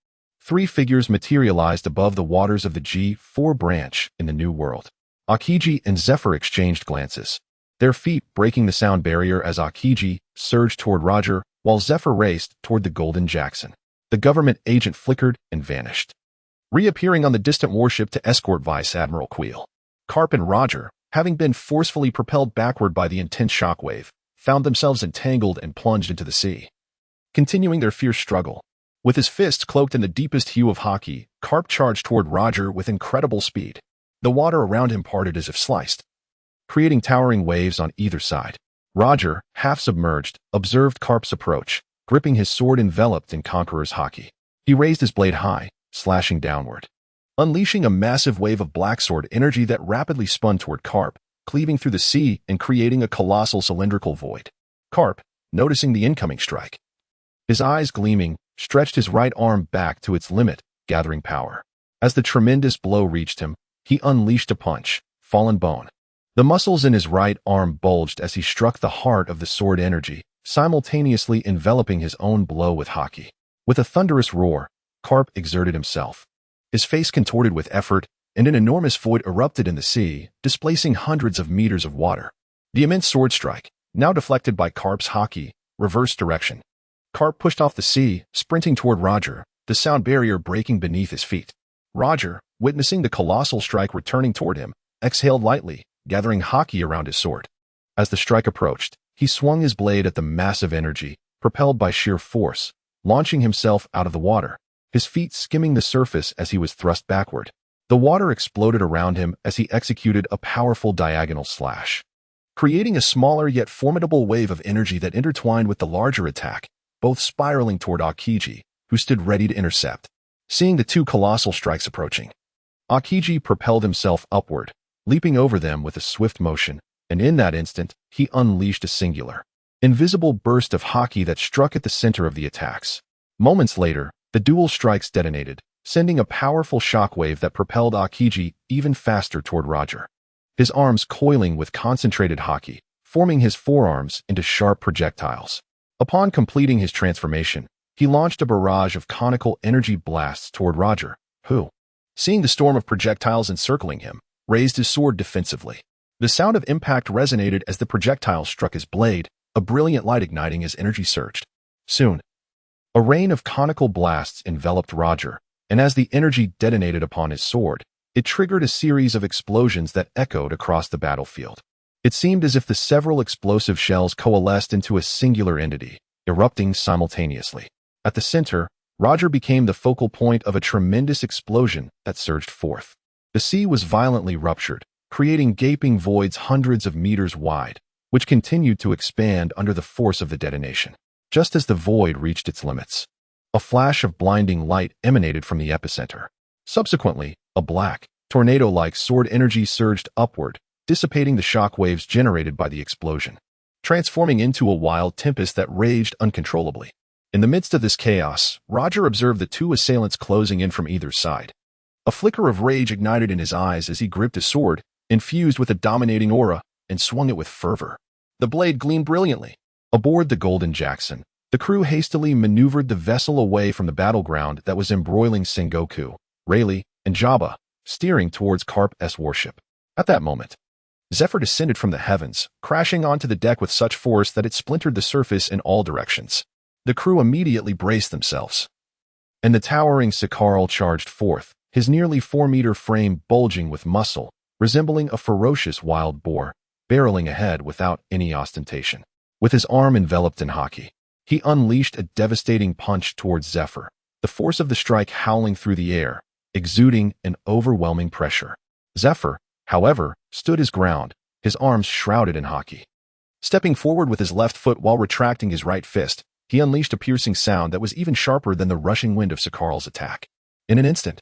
three figures materialized above the waters of the G4 branch in the new world. Akiji and Zephyr exchanged glances, their feet breaking the sound barrier as Akiji surged toward Roger, while Zephyr raced toward the Golden Jackson. The government agent flickered and vanished, reappearing on the distant warship to escort Vice Admiral Queel. Carp and Roger, having been forcefully propelled backward by the intense shockwave, found themselves entangled and plunged into the sea. Continuing their fierce struggle, with his fists cloaked in the deepest hue of hockey, Carp charged toward Roger with incredible speed. The water around him parted as if sliced, creating towering waves on either side. Roger, half submerged, observed Carp's approach, gripping his sword enveloped in Conqueror's hockey. He raised his blade high, slashing downward, unleashing a massive wave of black sword energy that rapidly spun toward Carp, cleaving through the sea and creating a colossal cylindrical void. Carp, noticing the incoming strike, his eyes gleaming, stretched his right arm back to its limit, gathering power. As the tremendous blow reached him, he unleashed a punch, fallen bone, The muscles in his right arm bulged as he struck the heart of the sword energy, simultaneously enveloping his own blow with haki. With a thunderous roar, Karp exerted himself. His face contorted with effort, and an enormous void erupted in the sea, displacing hundreds of meters of water. The immense sword strike, now deflected by Karp's haki, reversed direction. Karp pushed off the sea, sprinting toward Roger, the sound barrier breaking beneath his feet. Roger, witnessing the colossal strike returning toward him, exhaled lightly, gathering haki around his sword. As the strike approached, he swung his blade at the massive energy, propelled by sheer force, launching himself out of the water, his feet skimming the surface as he was thrust backward. The water exploded around him as he executed a powerful diagonal slash, creating a smaller yet formidable wave of energy that intertwined with the larger attack, both spiraling toward Akiji, who stood ready to intercept. Seeing the two colossal strikes approaching, Akiji propelled himself upward, leaping over them with a swift motion, and in that instant, he unleashed a singular, invisible burst of haki that struck at the center of the attacks. Moments later, the dual strikes detonated, sending a powerful shockwave that propelled Akiji even faster toward Roger. His arms coiling with concentrated haki, forming his forearms into sharp projectiles. Upon completing his transformation, he launched a barrage of conical energy blasts toward Roger, who, seeing the storm of projectiles encircling him, raised his sword defensively. The sound of impact resonated as the projectile struck his blade, a brilliant light igniting as energy surged. Soon, a rain of conical blasts enveloped Roger, and as the energy detonated upon his sword, it triggered a series of explosions that echoed across the battlefield. It seemed as if the several explosive shells coalesced into a singular entity, erupting simultaneously. At the center, Roger became the focal point of a tremendous explosion that surged forth. The sea was violently ruptured, creating gaping voids hundreds of meters wide, which continued to expand under the force of the detonation. Just as the void reached its limits, a flash of blinding light emanated from the epicenter. Subsequently, a black, tornado-like sword energy surged upward, dissipating the shock waves generated by the explosion, transforming into a wild tempest that raged uncontrollably. In the midst of this chaos, Roger observed the two assailants closing in from either side. A flicker of rage ignited in his eyes as he gripped his sword, infused with a dominating aura, and swung it with fervor. The blade gleamed brilliantly. Aboard the Golden Jackson, the crew hastily maneuvered the vessel away from the battleground that was embroiling Sengoku, Rayleigh, and Jabba, steering towards Karp's warship. At that moment, Zephyr descended from the heavens, crashing onto the deck with such force that it splintered the surface in all directions. The crew immediately braced themselves, and the towering Sakharl charged forth, his nearly 4-meter frame bulging with muscle, resembling a ferocious wild boar, barreling ahead without any ostentation. With his arm enveloped in haki, he unleashed a devastating punch towards Zephyr, the force of the strike howling through the air, exuding an overwhelming pressure. Zephyr, however, stood his ground, his arms shrouded in haki. Stepping forward with his left foot while retracting his right fist, he unleashed a piercing sound that was even sharper than the rushing wind of Sakharl's attack. In an instant,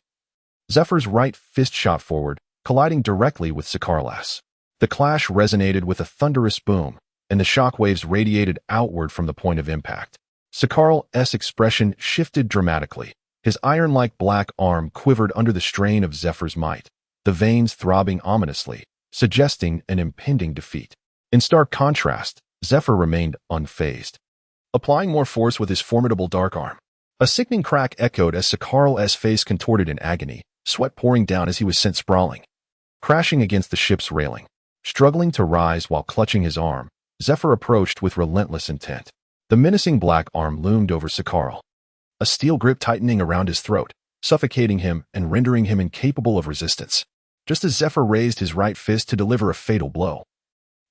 Zephyr's right fist shot forward, colliding directly with Sakharl's. The clash resonated with a thunderous boom, and the shockwaves radiated outward from the point of impact. Sakharl's expression shifted dramatically. His iron-like black arm quivered under the strain of Zephyr's might, the veins throbbing ominously, suggesting an impending defeat. In stark contrast, Zephyr remained unfazed, applying more force with his formidable dark arm. A sickening crack echoed as Sakharl's face contorted in agony, sweat pouring down as he was sent sprawling, crashing against the ship's railing. Struggling to rise while clutching his arm, Zephyr approached with relentless intent. The menacing black arm loomed over Sakharl, a steel grip tightening around his throat, suffocating him and rendering him incapable of resistance. Just as Zephyr raised his right fist to deliver a fatal blow,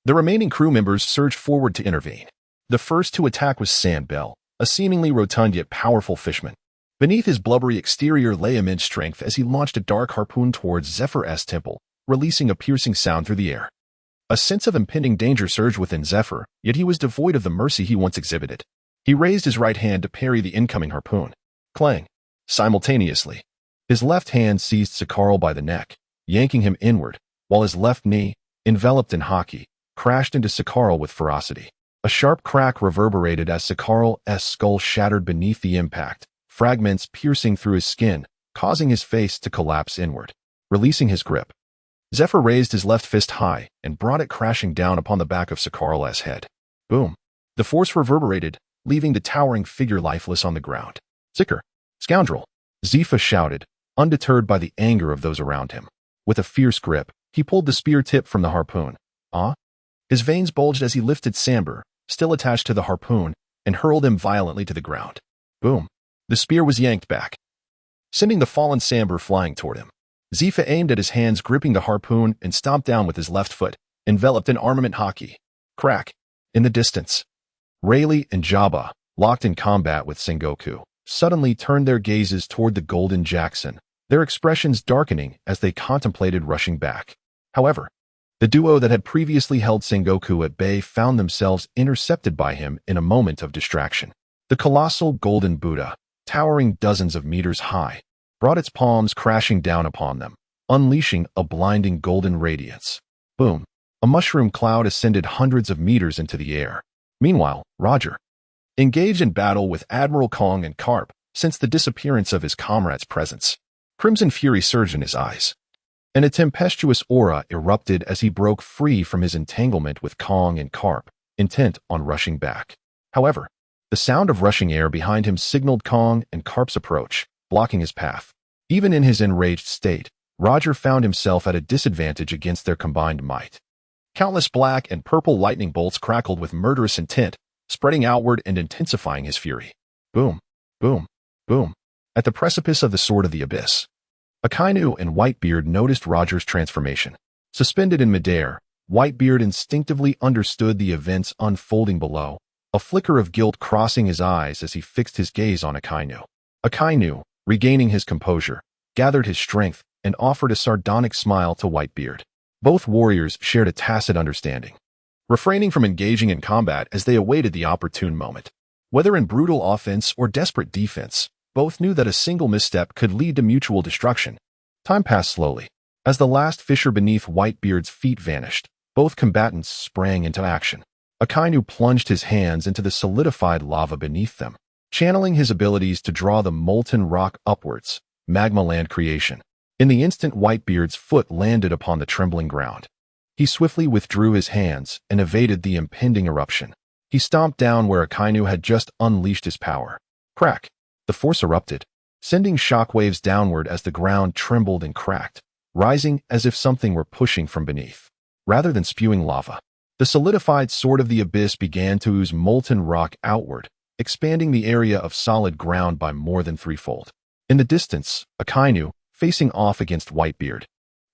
the remaining crew members surged forward to intervene. The first to attack was Sandbell, a seemingly rotund yet powerful fishman. Beneath his blubbery exterior lay immense strength as he launched a dark harpoon towards Zephyr's temple, releasing a piercing sound through the air. A sense of impending danger surged within Zephyr, yet he was devoid of the mercy he once exhibited. He raised his right hand to parry the incoming harpoon. Clang! Simultaneously, his left hand seized Sakharl by the neck, yanking him inward, while his left knee, enveloped in haki, crashed into Sakharl with ferocity. A sharp crack reverberated as Sakharl's skull shattered beneath the impact, fragments piercing through his skin, causing his face to collapse inward. Releasing his grip, Zephyr raised his left fist high and brought it crashing down upon the back of Sakarla's head. Boom. The force reverberated, leaving the towering figure lifeless on the ground. Sicker. Scoundrel. Zifa shouted, undeterred by the anger of those around him. With a fierce grip, he pulled the spear tip from the harpoon. His veins bulged as he lifted Samber, still attached to the harpoon, and hurled him violently to the ground. Boom. The spear was yanked back, sending the fallen Samber flying toward him. Zifa aimed at his hands, gripping the harpoon, and stomped down with his left foot, enveloped in armament hockey. Crack. In the distance, Rayleigh and Jabba, locked in combat with Sengoku, suddenly turned their gazes toward the Golden Jackson, their expressions darkening as they contemplated rushing back. However, the duo that had previously held Sengoku at bay found themselves intercepted by him in a moment of distraction. The colossal golden Buddha, towering dozens of meters high, brought its palms crashing down upon them, unleashing a blinding golden radiance. Boom. A mushroom cloud ascended hundreds of meters into the air. Meanwhile, Roger, engaged in battle with Admiral Kong and Karp, sensed the disappearance of his comrade's presence. Crimson fury surged in his eyes, and a tempestuous aura erupted as he broke free from his entanglement with Kong and Karp, intent on rushing back. However, the sound of rushing air behind him signaled Kong and Karp's approach, blocking his path. Even in his enraged state, Roger found himself at a disadvantage against their combined might. Countless black and purple lightning bolts crackled with murderous intent, spreading outward and intensifying his fury. Boom, boom, boom. At the precipice of the Sword of the Abyss, Akainu and Whitebeard noticed Roger's transformation. Suspended in midair, Whitebeard instinctively understood the events unfolding below, a flicker of guilt crossing his eyes as he fixed his gaze on Akainu. Akainu, regaining his composure, gathered his strength and offered a sardonic smile to Whitebeard. Both warriors shared a tacit understanding, refraining from engaging in combat as they awaited the opportune moment. Whether in brutal offense or desperate defense, both knew that a single misstep could lead to mutual destruction. Time passed slowly. As the last fissure beneath Whitebeard's feet vanished, both combatants sprang into action. Akainu plunged his hands into the solidified lava beneath them, channeling his abilities to draw the molten rock upwards, magma land creation. In the instant Whitebeard's foot landed upon the trembling ground, he swiftly withdrew his hands and evaded the impending eruption. He stomped down where Akainu had just unleashed his power. Crack! The force erupted, sending shockwaves downward as the ground trembled and cracked, rising as if something were pushing from beneath. Rather than spewing lava, the solidified Sword of the Abyss began to ooze molten rock outward, expanding the area of solid ground by more than threefold. In the distance, Akainu, facing off against Whitebeard,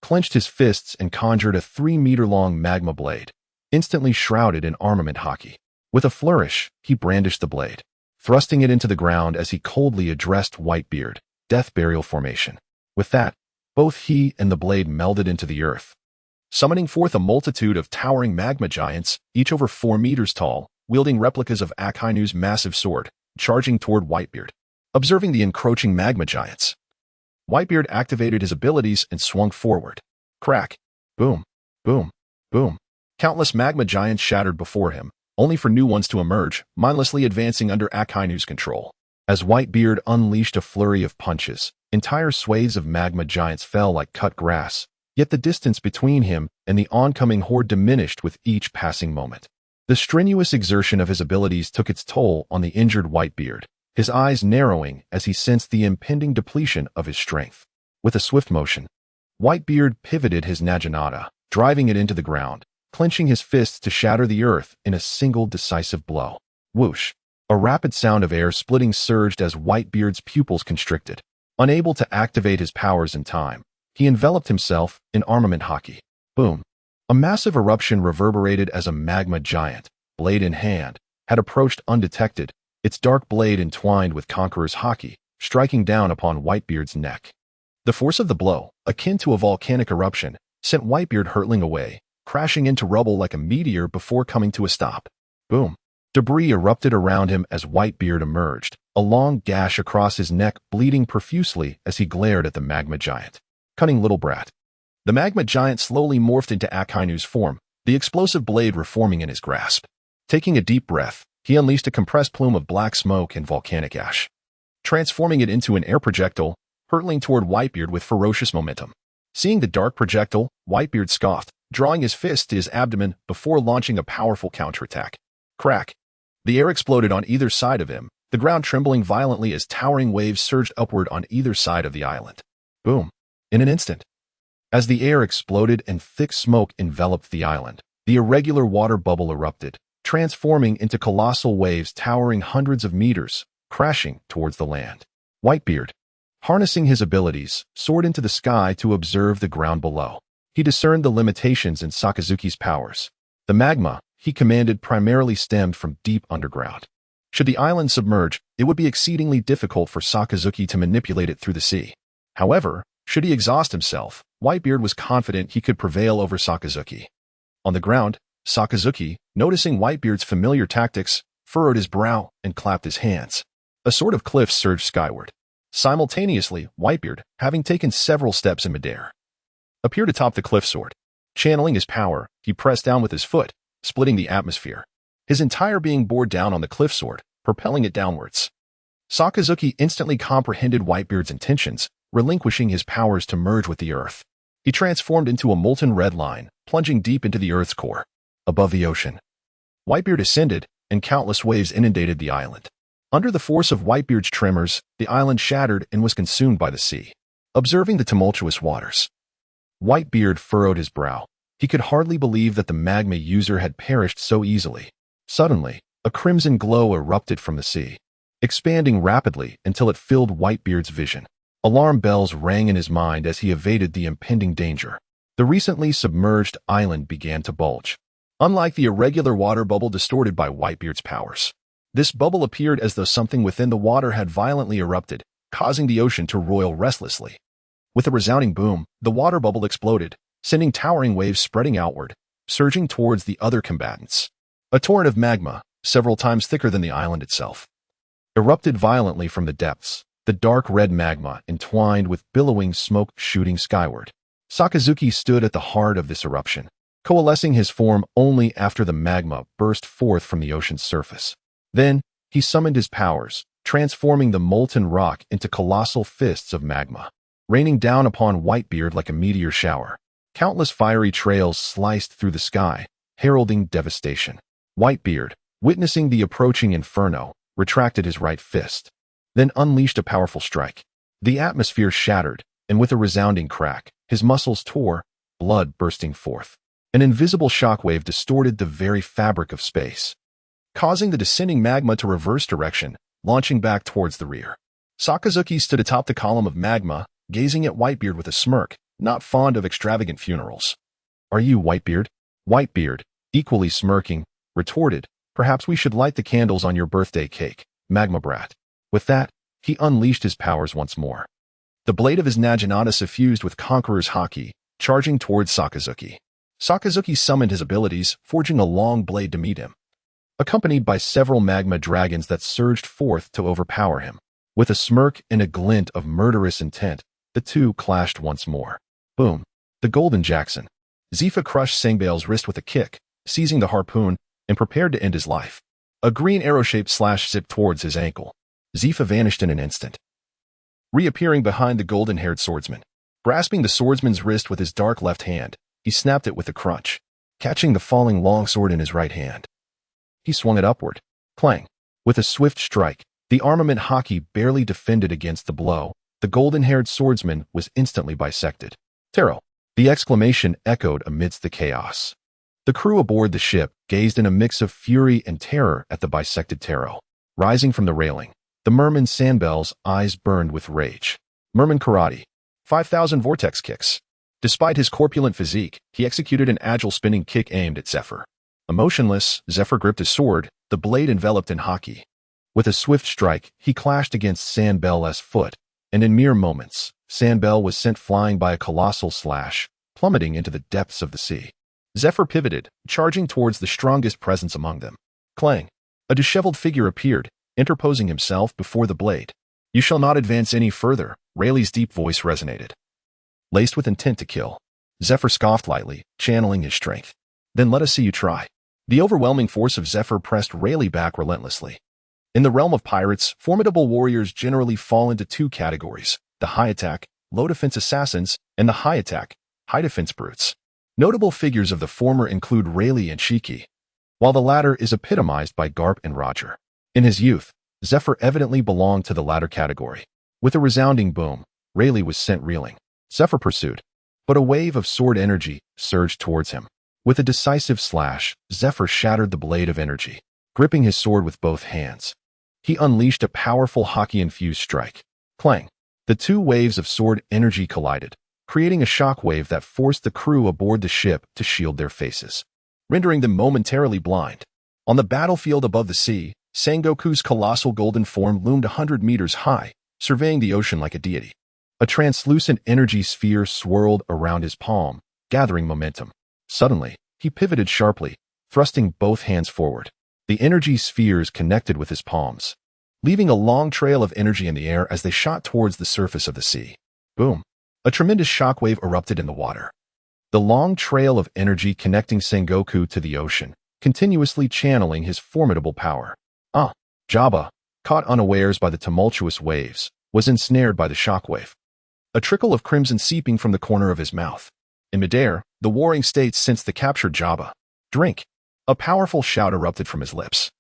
clenched his fists and conjured a 3-meter-long magma blade, instantly shrouded in armament hockey. With a flourish, he brandished the blade, thrusting it into the ground as he coldly addressed Whitebeard, death burial formation. With that, both he and the blade melded into the earth, summoning forth a multitude of towering magma giants, each over 4 meters tall, wielding replicas of Akainu's massive sword, charging toward Whitebeard. Observing the encroaching magma giants, Whitebeard activated his abilities and swung forward. Crack! Boom! Boom! Boom! Countless magma giants shattered before him, only for new ones to emerge, mindlessly advancing under Akainu's control. As Whitebeard unleashed a flurry of punches, entire swathes of magma giants fell like cut grass, yet the distance between him and the oncoming horde diminished with each passing moment. The strenuous exertion of his abilities took its toll on the injured Whitebeard, his eyes narrowing as he sensed the impending depletion of his strength. With a swift motion, Whitebeard pivoted his Naginata, driving it into the ground, clenching his fists to shatter the earth in a single decisive blow. Whoosh! A rapid sound of air splitting surged as Whitebeard's pupils constricted. Unable to activate his powers in time, he enveloped himself in armament hockey. Boom! A massive eruption reverberated as a magma giant, blade in hand, had approached undetected, its dark blade entwined with Conqueror's hockey, striking down upon Whitebeard's neck. The force of the blow, akin to a volcanic eruption, sent Whitebeard hurtling away, crashing into rubble like a meteor before coming to a stop. Boom! Debris erupted around him as Whitebeard emerged, a long gash across his neck bleeding profusely as he glared at the magma giant. Cunning little brat. The magma giant slowly morphed into Akainu's form, the explosive blade reforming in his grasp. Taking a deep breath, he unleashed a compressed plume of black smoke and volcanic ash, transforming it into an air projectile, hurtling toward Whitebeard with ferocious momentum. Seeing the dark projectile, Whitebeard scoffed, drawing his fist to his abdomen before launching a powerful counterattack. Crack! The air exploded on either side of him, the ground trembling violently as towering waves surged upward on either side of the island. Boom! In an instant. As the air exploded and thick smoke enveloped the island, the irregular water bubble erupted, transforming into colossal waves towering hundreds of meters, crashing towards the land. Whitebeard, harnessing his abilities, soared into the sky to observe the ground below. He discerned the limitations in Sakazuki's powers. The magma, he commanded, primarily stemmed from deep underground. Should the island submerge, it would be exceedingly difficult for Sakazuki to manipulate it through the sea. However, should he exhaust himself, Whitebeard was confident he could prevail over Sakazuki. On the ground, Sakazuki, noticing Whitebeard's familiar tactics, furrowed his brow and clapped his hands. A sort of cliff surged skyward. Simultaneously, Whitebeard, having taken several steps in midair, appeared atop the cliff sword. Channeling his power, he pressed down with his foot, splitting the atmosphere. His entire being bore down on the cliff sword, propelling it downwards. Sakazuki instantly comprehended Whitebeard's intentions, relinquishing his powers to merge with the earth. He transformed into a molten red line, plunging deep into the earth's core. Above the ocean, Whitebeard ascended, and countless waves inundated the island. Under the force of Whitebeard's tremors, the island shattered and was consumed by the sea. Observing the tumultuous waters, Whitebeard furrowed his brow. He could hardly believe that the magma user had perished so easily. Suddenly, a crimson glow erupted from the sea, expanding rapidly until it filled Whitebeard's vision. Alarm bells rang in his mind as he evaded the impending danger. The recently submerged island began to bulge. Unlike the irregular water bubble distorted by Whitebeard's powers, this bubble appeared as though something within the water had violently erupted, causing the ocean to roil restlessly. With a resounding boom, the water bubble exploded, sending towering waves spreading outward, surging towards the other combatants. A torrent of magma, several times thicker than the island itself, erupted violently from the depths, the dark red magma entwined with billowing smoke shooting skyward. Sakazuki stood at the heart of this eruption, coalescing his form only after the magma burst forth from the ocean's surface. Then, he summoned his powers, transforming the molten rock into colossal fists of magma, raining down upon Whitebeard like a meteor shower. Countless fiery trails sliced through the sky, heralding devastation. Whitebeard, witnessing the approaching inferno, retracted his right fist, then unleashed a powerful strike. The atmosphere shattered, and with a resounding crack, his muscles tore, blood bursting forth. An invisible shockwave distorted the very fabric of space, causing the descending magma to reverse direction, launching back towards the rear. Sakazuki stood atop the column of magma, gazing at Whitebeard with a smirk, not fond of extravagant funerals. "Are you Whitebeard?" Whitebeard, equally smirking, retorted, "Perhaps we should light the candles on your birthday cake, magma brat." With that, he unleashed his powers once more. The blade of his naginata suffused with Conqueror's haki, charging towards Sakazuki. Sakazuki summoned his abilities, forging a long blade to meet him, accompanied by several magma dragons that surged forth to overpower him. With a smirk and a glint of murderous intent, the two clashed once more. Boom! The Golden Jackson. Zifa crushed Sangbale's wrist with a kick, seizing the harpoon, and prepared to end his life. A green arrow-shaped slash zipped towards his ankle. Zifa vanished in an instant, reappearing behind the golden-haired swordsman. Grasping the swordsman's wrist with his dark left hand, he snapped it with a crunch, catching the falling longsword in his right hand. He swung it upward. Clang! With a swift strike, the armament haki barely defended against the blow. The golden-haired swordsman was instantly bisected. "Taro!" The exclamation echoed amidst the chaos. The crew aboard the ship gazed in a mix of fury and terror at the bisected Taro. Rising from the railing, the merman Sanbel's eyes burned with rage. Merman karate. 5,000 vortex kicks. Despite his corpulent physique, he executed an agile spinning kick aimed at Zephyr. Emotionless, Zephyr gripped his sword, the blade enveloped in haki. With a swift strike, he clashed against Sanbel's foot, and in mere moments, Sanbel was sent flying by a colossal slash, plummeting into the depths of the sea. Zephyr pivoted, charging towards the strongest presence among them. Clang! A disheveled figure appeared, interposing himself before the blade. "You shall not advance any further," Rayleigh's deep voice resonated, laced with intent to kill. Zephyr scoffed lightly, channeling his strength. "Then let us see you try." The overwhelming force of Zephyr pressed Rayleigh back relentlessly. In the realm of pirates, formidable warriors generally fall into two categories: the high attack, low defense assassins, and the high attack, high defense brutes. Notable figures of the former include Rayleigh and Shiki, while the latter is epitomized by Garp and Roger. In his youth, Zephyr evidently belonged to the latter category. With a resounding boom, Rayleigh was sent reeling. Zephyr pursued, but a wave of sword energy surged towards him. With a decisive slash, Zephyr shattered the blade of energy, gripping his sword with both hands. He unleashed a powerful hockey-infused strike. Clang! The two waves of sword energy collided, creating a shockwave that forced the crew aboard the ship to shield their faces, rendering them momentarily blind. On the battlefield above the sea, Sengoku's colossal golden form loomed 100 meters high, surveying the ocean like a deity. A translucent energy sphere swirled around his palm, gathering momentum. Suddenly, he pivoted sharply, thrusting both hands forward. The energy spheres connected with his palms, leaving a long trail of energy in the air as they shot towards the surface of the sea. Boom! A tremendous shockwave erupted in the water. The long trail of energy connecting Sengoku to the ocean, continuously channeling his formidable power. Jabba, caught unawares by the tumultuous waves, was ensnared by the shockwave. A trickle of crimson seeping from the corner of his mouth. In midair, the warring states sensed the captured Jabba. Drink! A powerful shout erupted from his lips,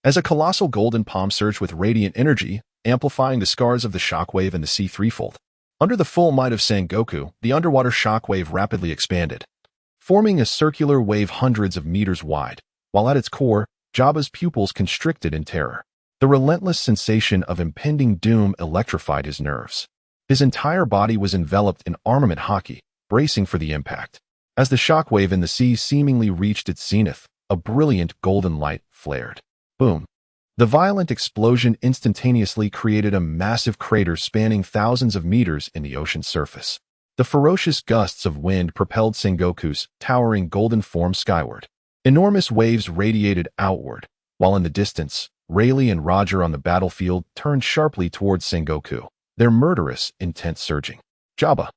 as a colossal golden palm surged with radiant energy, amplifying the scars of the shockwave in the sea threefold. Under the full might of Sengoku, the underwater shockwave rapidly expanded, forming a circular wave hundreds of meters wide, while at its core, Jabba's pupils constricted in terror. The relentless sensation of impending doom electrified his nerves. His entire body was enveloped in armament hockey, bracing for the impact. As the shockwave in the sea seemingly reached its zenith, a brilliant golden light flared. Boom! The violent explosion instantaneously created a massive crater spanning thousands of meters in the ocean's surface. The ferocious gusts of wind propelled Sengoku's towering golden form skyward. Enormous waves radiated outward, while in the distance, Rayleigh and Roger on the battlefield turned sharply towards Sengoku, their murderous intent surging. Jabba!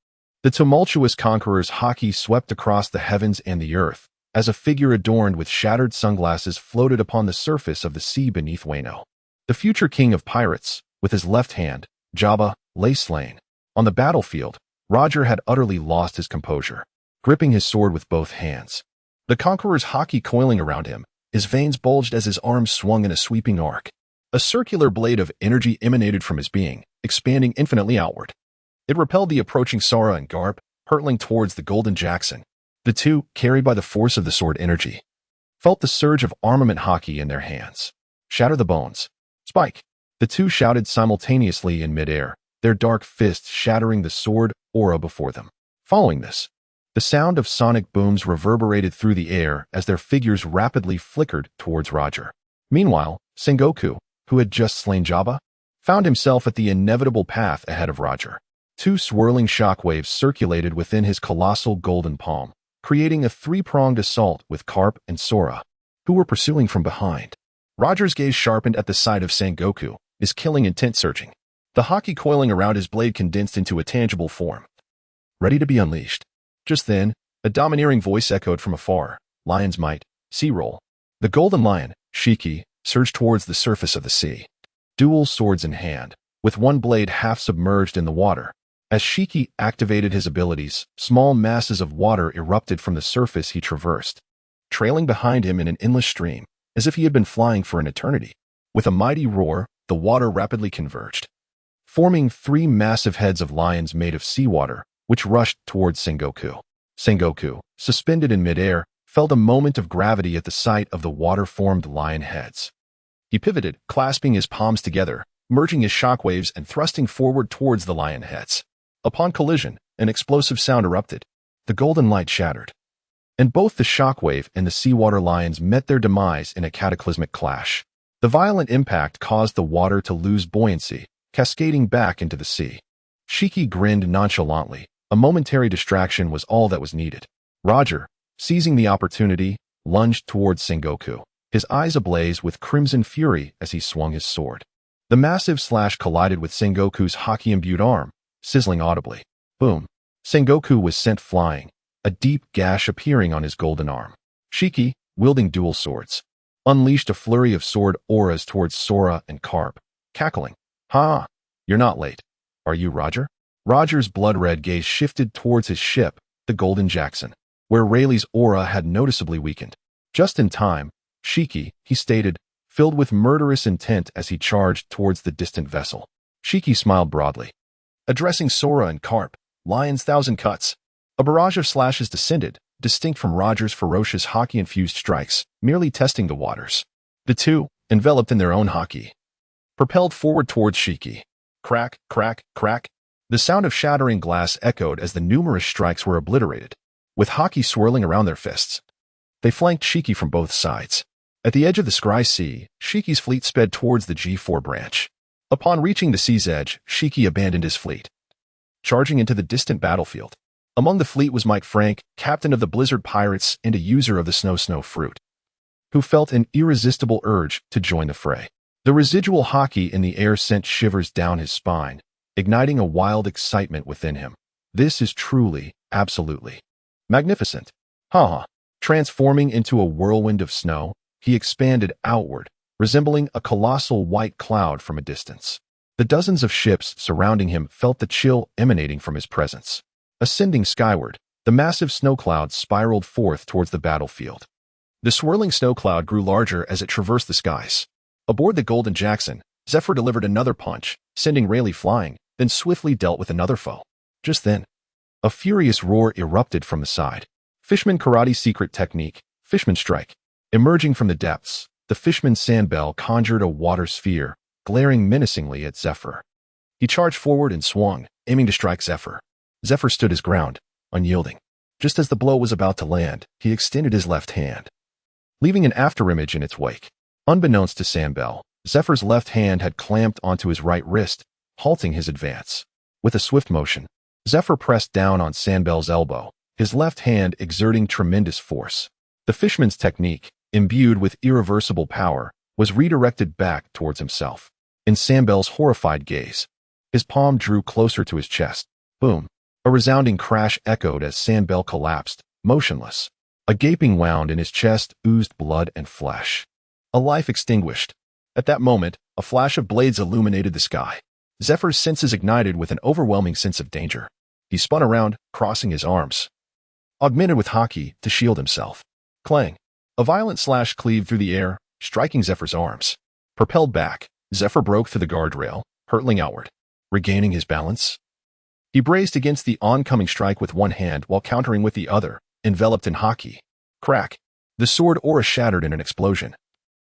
The tumultuous conqueror's hockey swept across the heavens and the earth, as a figure adorned with shattered sunglasses floated upon the surface of the sea beneath Wano. The future king of pirates, with his left hand, Jabba, lay slain. On the battlefield, Roger had utterly lost his composure, gripping his sword with both hands. The conqueror's hockey coiling around him, his veins bulged as his arms swung in a sweeping arc. A circular blade of energy emanated from his being, expanding infinitely outward. It repelled the approaching Sora and Garp, hurtling towards the Golden Jackson. The two, carried by the force of the sword energy, felt the surge of armament hockey in their hands. Shatter the bones. Spike! The two shouted simultaneously in midair, their dark fists shattering the sword aura before them. Following this, the sound of sonic booms reverberated through the air as their figures rapidly flickered towards Roger. Meanwhile, Sengoku, who had just slain Jabba, found himself at the inevitable path ahead of Roger. Two swirling shockwaves circulated within his colossal golden palm, creating a three-pronged assault with Garp and Sora, who were pursuing from behind. Roger's gaze sharpened at the sight of Sengoku, his killing intent surging. The hockey coiling around his blade condensed into a tangible form, ready to be unleashed. Just then, a domineering voice echoed from afar. Lion's might, sea roll. The golden lion, Shiki, surged towards the surface of the sea, dual swords in hand, with one blade half submerged in the water. As Shiki activated his abilities, small masses of water erupted from the surface he traversed, trailing behind him in an endless stream, as if he had been flying for an eternity. With a mighty roar, the water rapidly converged, forming three massive heads of lions made of seawater, which rushed towards Sengoku. Sengoku, suspended in midair, felt a moment of gravity at the sight of the water-formed lion heads. He pivoted, clasping his palms together, merging his shockwaves and thrusting forward towards the lion heads. Upon collision, an explosive sound erupted. The golden light shattered, and both the shockwave and the seawater lions met their demise in a cataclysmic clash. The violent impact caused the water to lose buoyancy, cascading back into the sea. Shiki grinned nonchalantly. A momentary distraction was all that was needed. Roger, seizing the opportunity, lunged towards Sengoku, his eyes ablaze with crimson fury as he swung his sword. The massive slash collided with Sengoku's hockey-imbued arm, sizzling audibly. Boom! Sengoku was sent flying, a deep gash appearing on his golden arm. Shiki, wielding dual swords, unleashed a flurry of sword auras towards Sora and Garp, cackling. Ha! You're not late, are you, Roger? Roger's blood-red gaze shifted towards his ship, the Golden Jackson, where Rayleigh's aura had noticeably weakened. Just in time, Shiki, he stated, filled with murderous intent as he charged towards the distant vessel. Shiki smiled broadly. Addressing Sora and Carp, Lion's thousand cuts. A barrage of slashes descended, distinct from Roger's ferocious hockey-infused strikes, merely testing the waters. The two, enveloped in their own hockey, propelled forward towards Shiki. Crack, crack, crack. The sound of shattering glass echoed as the numerous strikes were obliterated, with hockey swirling around their fists. They flanked Shiki from both sides. At the edge of the Scry Sea, Shiki's fleet sped towards the G4 branch. Upon reaching the sea's edge, Shiki abandoned his fleet, charging into the distant battlefield. Among the fleet was Mike Frank, captain of the Blizzard Pirates and a user of the Snow Fruit, who felt an irresistible urge to join the fray. The residual hockey in the air sent shivers down his spine, igniting a wild excitement within him. This is truly, absolutely magnificent. Ha! Transforming into a whirlwind of snow, he expanded outward, resembling a colossal white cloud from a distance. The dozens of ships surrounding him felt the chill emanating from his presence. Ascending skyward, the massive snow cloud spiraled forth towards the battlefield. The swirling snow cloud grew larger as it traversed the skies. Aboard the Golden Jackson, Zephyr delivered another punch, sending Rayleigh flying, then swiftly dealt with another foe. Just then, a furious roar erupted from the side. Fishman Karate secret technique, Fishman Strike. Emerging from the depths, the Fishman Sandbell conjured a water sphere, glaring menacingly at Zephyr. He charged forward and swung, aiming to strike Zephyr. Zephyr stood his ground, unyielding. Just as the blow was about to land, he extended his left hand, leaving an afterimage in its wake. Unbeknownst to Sandbell, Zephyr's left hand had clamped onto his right wrist, halting his advance. With a swift motion, Zephyr pressed down on Sandbell's elbow, his left hand exerting tremendous force. The Fishman's technique, imbued with irreversible power, was redirected back towards himself. In Sandbell's horrified gaze, his palm drew closer to his chest. Boom! A resounding crash echoed as Sandbell collapsed, motionless. A gaping wound in his chest oozed blood and flesh. A life extinguished. At that moment, a flash of blades illuminated the sky. Zephyr's senses ignited with an overwhelming sense of danger. He spun around, crossing his arms, augmented with hockey, to shield himself. Clang! A violent slash cleaved through the air, striking Zephyr's arms. Propelled back, Zephyr broke through the guardrail, hurtling outward. Regaining his balance, he braced against the oncoming strike with one hand while countering with the other, enveloped in hockey. Crack! The sword aura shattered in an explosion.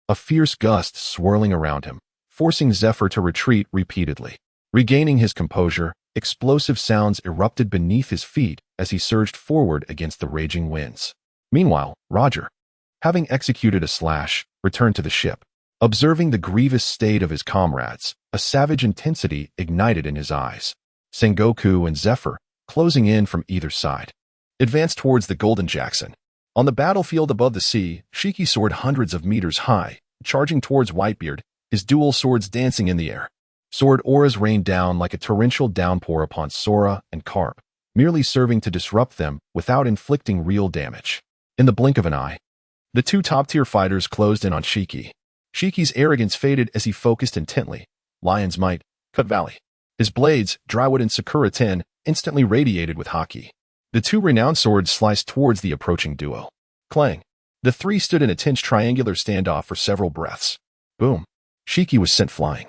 A fierce gust swirling around him, forcing Zephyr to retreat repeatedly. Regaining his composure, explosive sounds erupted beneath his feet as he surged forward against the raging winds. Meanwhile, Roger, having executed a slash, returned to the ship. Observing the grievous state of his comrades, a savage intensity ignited in his eyes. Sengoku and Zephyr, closing in from either side, advanced towards the Golden Jackson. On the battlefield above the sea, Shiki soared hundreds of meters high, charging towards Whitebeard, his dual swords dancing in the air. Sword auras rained down like a torrential downpour upon Sora and Carp, merely serving to disrupt them without inflicting real damage. In the blink of an eye, the two top-tier fighters closed in on Shiki. Shiki's arrogance faded as he focused intently. Lion's Might, Cut Valley. His blades, Drywood and Sakura 10, instantly radiated with hockey. The two renowned swords sliced towards the approaching duo. Clang! The three stood in a tense triangular standoff for several breaths. Boom! Shiki was sent flying,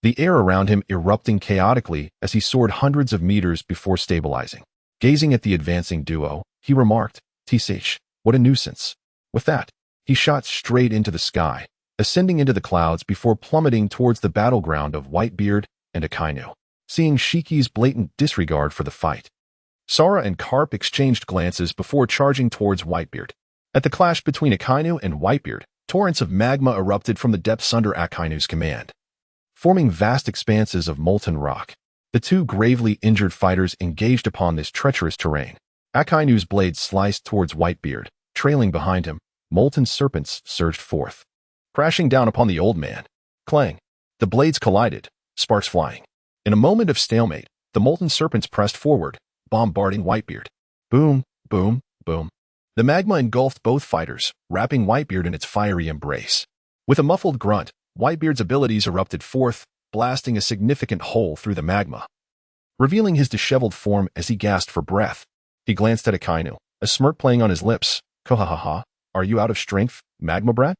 the air around him erupting chaotically as he soared hundreds of meters before stabilizing. Gazing at the advancing duo, he remarked, "Tsh, what a nuisance." With that, he shot straight into the sky, ascending into the clouds before plummeting towards the battleground of Whitebeard and Akainu. Seeing Shiki's blatant disregard for the fight, Sora and Carp exchanged glances before charging towards Whitebeard. At the clash between Akainu and Whitebeard, torrents of magma erupted from the depths under Akainu's command, forming vast expanses of molten rock. The two gravely injured fighters engaged upon this treacherous terrain. Akainu's blade sliced towards Whitebeard. Trailing behind him, molten serpents surged forth, crashing down upon the old man. Clang! The blades collided, sparks flying. In a moment of stalemate, the molten serpents pressed forward, bombarding Whitebeard. Boom, boom, boom. The magma engulfed both fighters, wrapping Whitebeard in its fiery embrace. With a muffled grunt, Whitebeard's abilities erupted forth, blasting a significant hole through the magma. revealing his disheveled form as he gasped for breath. He glanced at Akainu, a smirk playing on his lips. Kohahaha, are you out of strength, magma brat?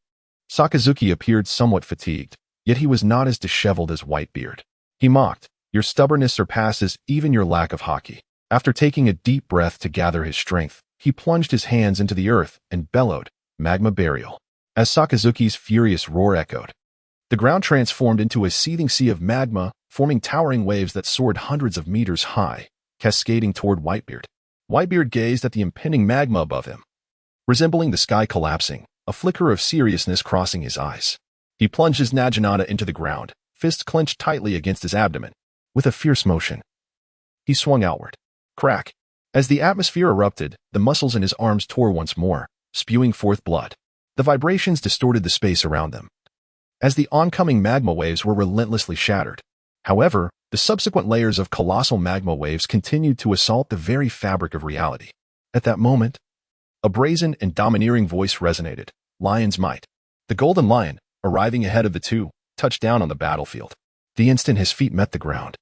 Sakazuki appeared somewhat fatigued, yet he was not as disheveled as Whitebeard. He mocked, your stubbornness surpasses even your lack of haki. After taking a deep breath to gather his strength, he plunged his hands into the earth and bellowed, magma burial. As Sakazuki's furious roar echoed, the ground transformed into a seething sea of magma, forming towering waves that soared hundreds of meters high, cascading toward Whitebeard. Whitebeard gazed at the impending magma above him, resembling the sky collapsing, a flicker of seriousness crossing his eyes. He plunged his Naginata into the ground, fists clenched tightly against his abdomen. With a fierce motion, he swung outward. Crack! As the atmosphere erupted, the muscles in his arms tore once more, spewing forth blood. The vibrations distorted the space around them, as the oncoming magma waves were relentlessly shattered. However, the subsequent layers of colossal magma waves continued to assault the very fabric of reality. At that moment, a brazen and domineering voice resonated. Lion's might. The Golden Lion, arriving ahead of the two, touched down on the battlefield. The instant his feet met the ground,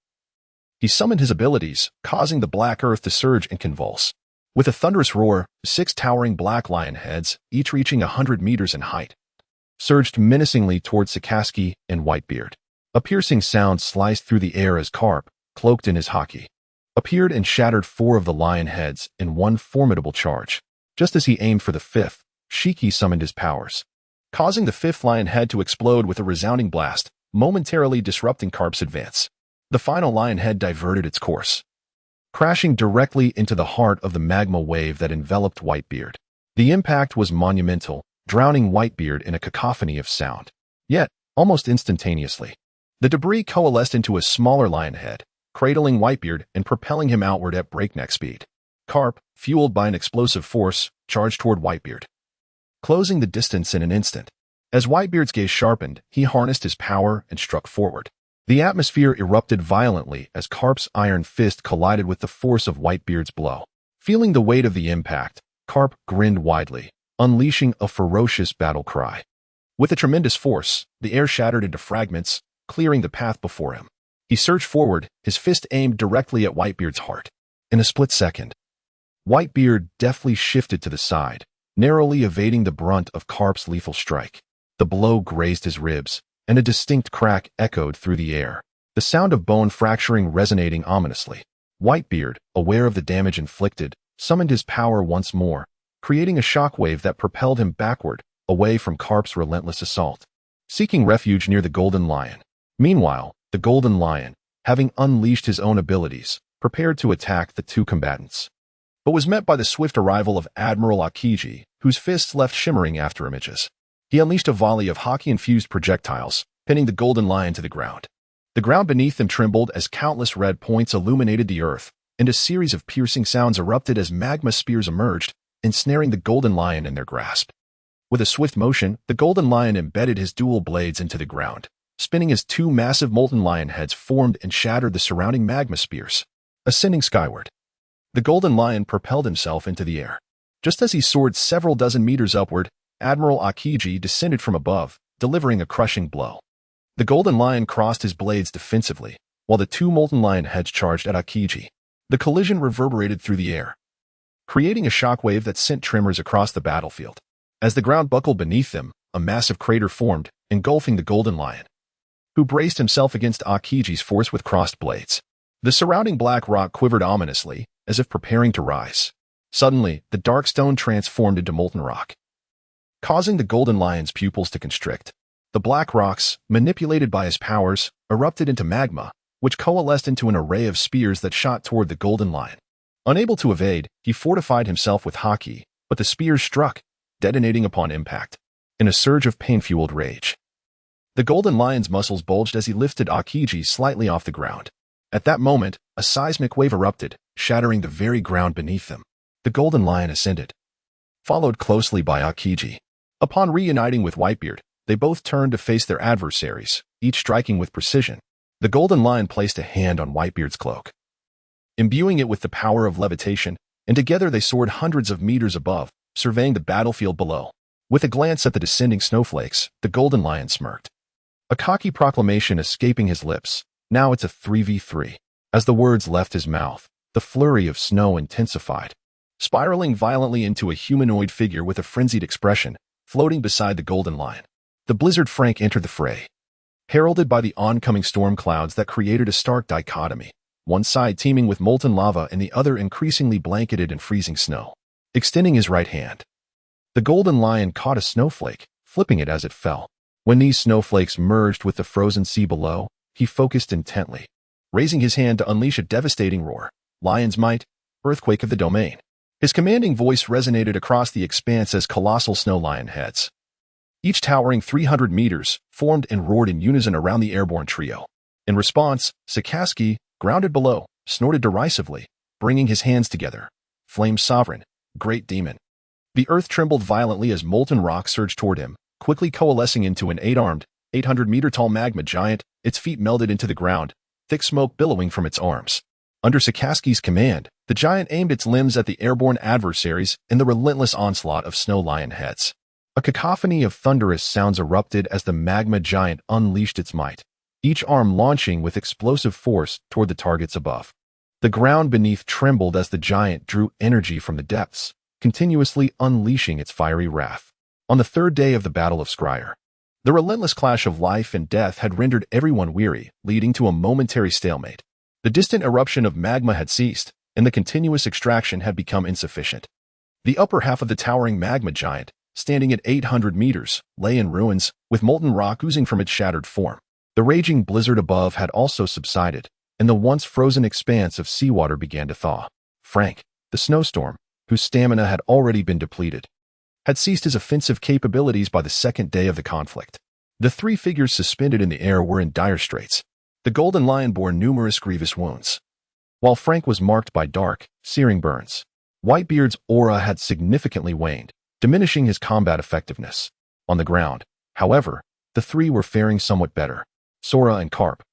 he summoned his abilities, causing the black earth to surge and convulse. With a thunderous roar, 6 towering black lion heads, each reaching 100 meters in height, surged menacingly towards Sakazuki and Whitebeard. A piercing sound sliced through the air as Carp, cloaked in his haki, appeared and shattered 4 of the lion heads in one formidable charge. Just as he aimed for the 5th, Shiki summoned his powers, causing the 5th lion head to explode with a resounding blast, momentarily disrupting Carp's advance. The final lion head diverted its course, crashing directly into the heart of the magma wave that enveloped Whitebeard. The impact was monumental, drowning Whitebeard in a cacophony of sound. Yet, almost instantaneously, the debris coalesced into a smaller lion head, cradling Whitebeard and propelling him outward at breakneck speed. Carp, fueled by an explosive force, charged toward Whitebeard, closing the distance in an instant. As Whitebeard's gaze sharpened, he harnessed his power and struck forward. The atmosphere erupted violently as Carp's iron fist collided with the force of Whitebeard's blow. Feeling the weight of the impact, Carp grinned widely, unleashing a ferocious battle cry. With a tremendous force, the air shattered into fragments, clearing the path before him. He surged forward, his fist aimed directly at Whitebeard's heart. In a split second, Whitebeard deftly shifted to the side, narrowly evading the brunt of Carp's lethal strike. The blow grazed his ribs, and a distinct crack echoed through the air, the sound of bone fracturing resonating ominously. Whitebeard, aware of the damage inflicted, summoned his power once more, creating a shockwave that propelled him backward, away from Carp's relentless assault, seeking refuge near the Golden Lion. Meanwhile, the Golden Lion, having unleashed his own abilities, prepared to attack the two combatants, but was met by the swift arrival of Admiral Akiji, whose fists left shimmering after images. He unleashed a volley of haki-infused projectiles, pinning the Golden Lion to the ground. The ground beneath them trembled as countless red points illuminated the earth, and a series of piercing sounds erupted as magma spears emerged, ensnaring the Golden Lion in their grasp. With a swift motion, the Golden Lion embedded his dual blades into the ground, spinning as 2 massive molten lion heads formed and shattered the surrounding magma spears. Ascending skyward, the Golden Lion propelled himself into the air. Just as he soared several dozen meters upward, Admiral Akiji descended from above, delivering a crushing blow. The Golden Lion crossed his blades defensively, while the 2 molten lion heads charged at Akiji. The collision reverberated through the air, creating a shockwave that sent tremors across the battlefield. As the ground buckled beneath them, a massive crater formed, engulfing the Golden Lion, who braced himself against Akiji's force with crossed blades. The surrounding black rock quivered ominously, as if preparing to rise. Suddenly, the dark stone transformed into molten rock, causing the Golden Lion's pupils to constrict. The black rocks, manipulated by his powers, erupted into magma, which coalesced into an array of spears that shot toward the Golden Lion. Unable to evade, he fortified himself with haki, but the spears struck, detonating upon impact. In a surge of pain-fueled rage, the Golden Lion's muscles bulged as he lifted Akiji slightly off the ground. At that moment, a seismic wave erupted, shattering the very ground beneath them. The Golden Lion ascended, followed closely by Akiji. Upon reuniting with Whitebeard, they both turned to face their adversaries, each striking with precision. The Golden Lion placed a hand on Whitebeard's cloak, imbuing it with the power of levitation, and together they soared hundreds of meters above, surveying the battlefield below. With a glance at the descending snowflakes, the Golden Lion smirked, a cocky proclamation escaping his lips. Now it's a 3v3. As the words left his mouth, the flurry of snow intensified, spiraling violently into a humanoid figure with a frenzied expression, floating beside the golden lion. The blizzard Frank entered the fray, heralded by the oncoming storm clouds that created a stark dichotomy, one side teeming with molten lava and the other increasingly blanketed in freezing snow. Extending his right hand, the golden lion caught a snowflake, flipping it as it fell. When these snowflakes merged with the frozen sea below, he focused intently, raising his hand to unleash a devastating roar. Lion's might, earthquake of the domain. His commanding voice resonated across the expanse as colossal snow lion heads, each towering 300 meters, formed and roared in unison around the airborne trio. In response, Sikaski, grounded below, snorted derisively, bringing his hands together. Flame sovereign, great demon. The earth trembled violently as molten rock surged toward him, quickly coalescing into an 8-armed, 800-meter-tall magma giant. Its feet melded into the ground, thick smoke billowing from its arms. Under Sikaski's command, the giant aimed its limbs at the airborne adversaries in the relentless onslaught of snow lion heads. A cacophony of thunderous sounds erupted as the magma giant unleashed its might, each arm launching with explosive force toward the targets above. The ground beneath trembled as the giant drew energy from the depths, continuously unleashing its fiery wrath. On the third day of the Battle of Scryer, the relentless clash of life and death had rendered everyone weary, leading to a momentary stalemate. The distant eruption of magma had ceased, and the continuous extraction had become insufficient. The upper half of the towering magma giant, standing at 800 meters, lay in ruins, with molten rock oozing from its shattered form. The raging blizzard above had also subsided, and the once frozen expanse of seawater began to thaw. Frank, the snowstorm, whose stamina had already been depleted, had ceased his offensive capabilities by the second day of the conflict. The three figures suspended in the air were in dire straits. The golden lion bore numerous grievous wounds, while Frank was marked by dark, searing burns. Whitebeard's aura had significantly waned, diminishing his combat effectiveness. On the ground, however, the three were faring somewhat better. Sora and Karp,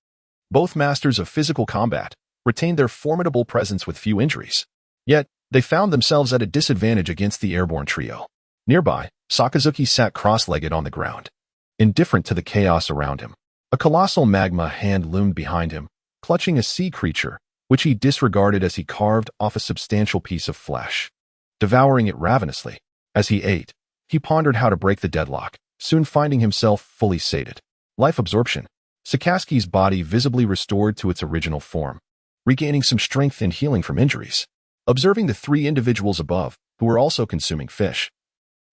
both masters of physical combat, retained their formidable presence with few injuries. Yet, they found themselves at a disadvantage against the airborne trio. Nearby, Sakazuki sat cross-legged on the ground, indifferent to the chaos around him. A colossal magma hand loomed behind him, clutching a sea creature, which he disregarded as he carved off a substantial piece of flesh. Devouring it ravenously, as he ate, he pondered how to break the deadlock, soon finding himself fully sated. Life absorption. Sikaski's body visibly restored to its original form, regaining some strength and healing from injuries. Observing the three individuals above, who were also consuming fish,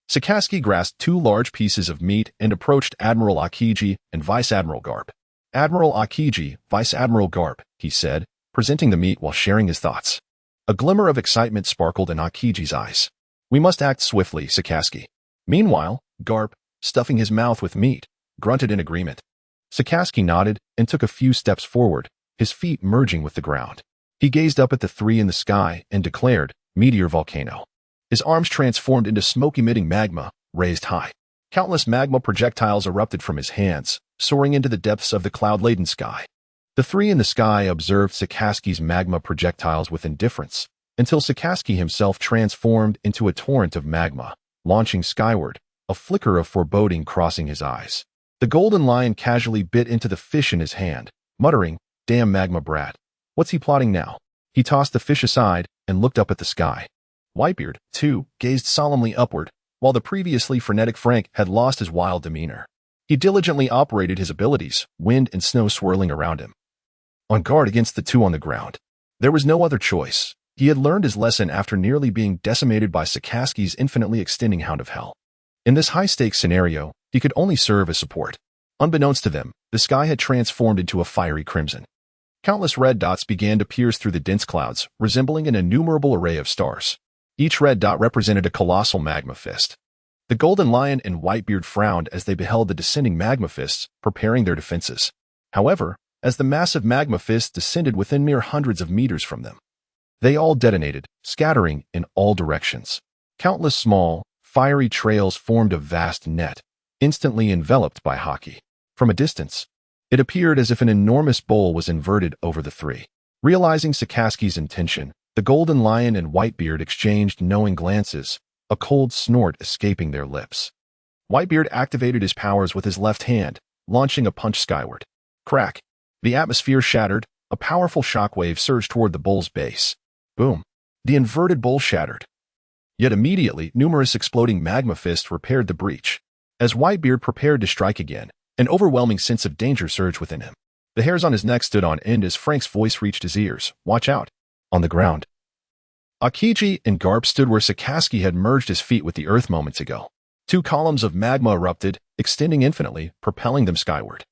Sikaski grasped two large pieces of meat and approached Admiral Akiji and Vice Admiral Garp. Admiral Akiji, Vice Admiral Garp, he said, presenting the meat while sharing his thoughts. A glimmer of excitement sparkled in Akiji's eyes. We must act swiftly, Sikaski. Meanwhile, Garp, stuffing his mouth with meat, grunted in agreement. Sikaski nodded and took a few steps forward, his feet merging with the ground. He gazed up at the three in the sky and declared, "Meteor Volcano." His arms transformed into smoke-emitting magma, raised high. Countless magma projectiles erupted from his hands, soaring into the depths of the cloud-laden sky. The three in the sky observed Sikaski's magma projectiles with indifference, until Sikaski himself transformed into a torrent of magma, launching skyward, a flicker of foreboding crossing his eyes. The golden lion casually bit into the fish in his hand, muttering, "Damn magma brat. What's he plotting now?" He tossed the fish aside and looked up at the sky. Whitebeard, too, gazed solemnly upward, while the previously frenetic Frank had lost his wild demeanor. He diligently operated his abilities, wind and snow swirling around him, on guard against the two on the ground. There was no other choice. He had learned his lesson after nearly being decimated by Sikaski's infinitely extending Hound of Hell. In this high-stakes scenario, he could only serve as support. Unbeknownst to them, the sky had transformed into a fiery crimson. Countless red dots began to pierce through the dense clouds, resembling an innumerable array of stars. Each red dot represented a colossal magma fist. The golden lion and Whitebeard frowned as they beheld the descending magma fists, preparing their defenses. However, as the massive magma fists descended within mere hundreds of meters from them, they all detonated, scattering in all directions. Countless small, fiery trails formed a vast net, instantly enveloped by Haki. From a distance, it appeared as if an enormous bowl was inverted over the three. Realizing Sikaski's intention, the golden lion and Whitebeard exchanged knowing glances, a cold snort escaping their lips. Whitebeard activated his powers with his left hand, launching a punch skyward. Crack! The atmosphere shattered, A powerful shockwave surged toward the bull's base. Boom! The inverted bowl shattered. Yet immediately, numerous exploding magma fists repaired the breach. As Whitebeard prepared to strike again, an overwhelming sense of danger surged within him. The hairs on his neck stood on end as Frank's voice reached his ears. Watch out! On the ground. Akiji and Garp stood where Sakaski had merged his feet with the earth moments ago. Two columns of magma erupted, extending infinitely, propelling them skyward.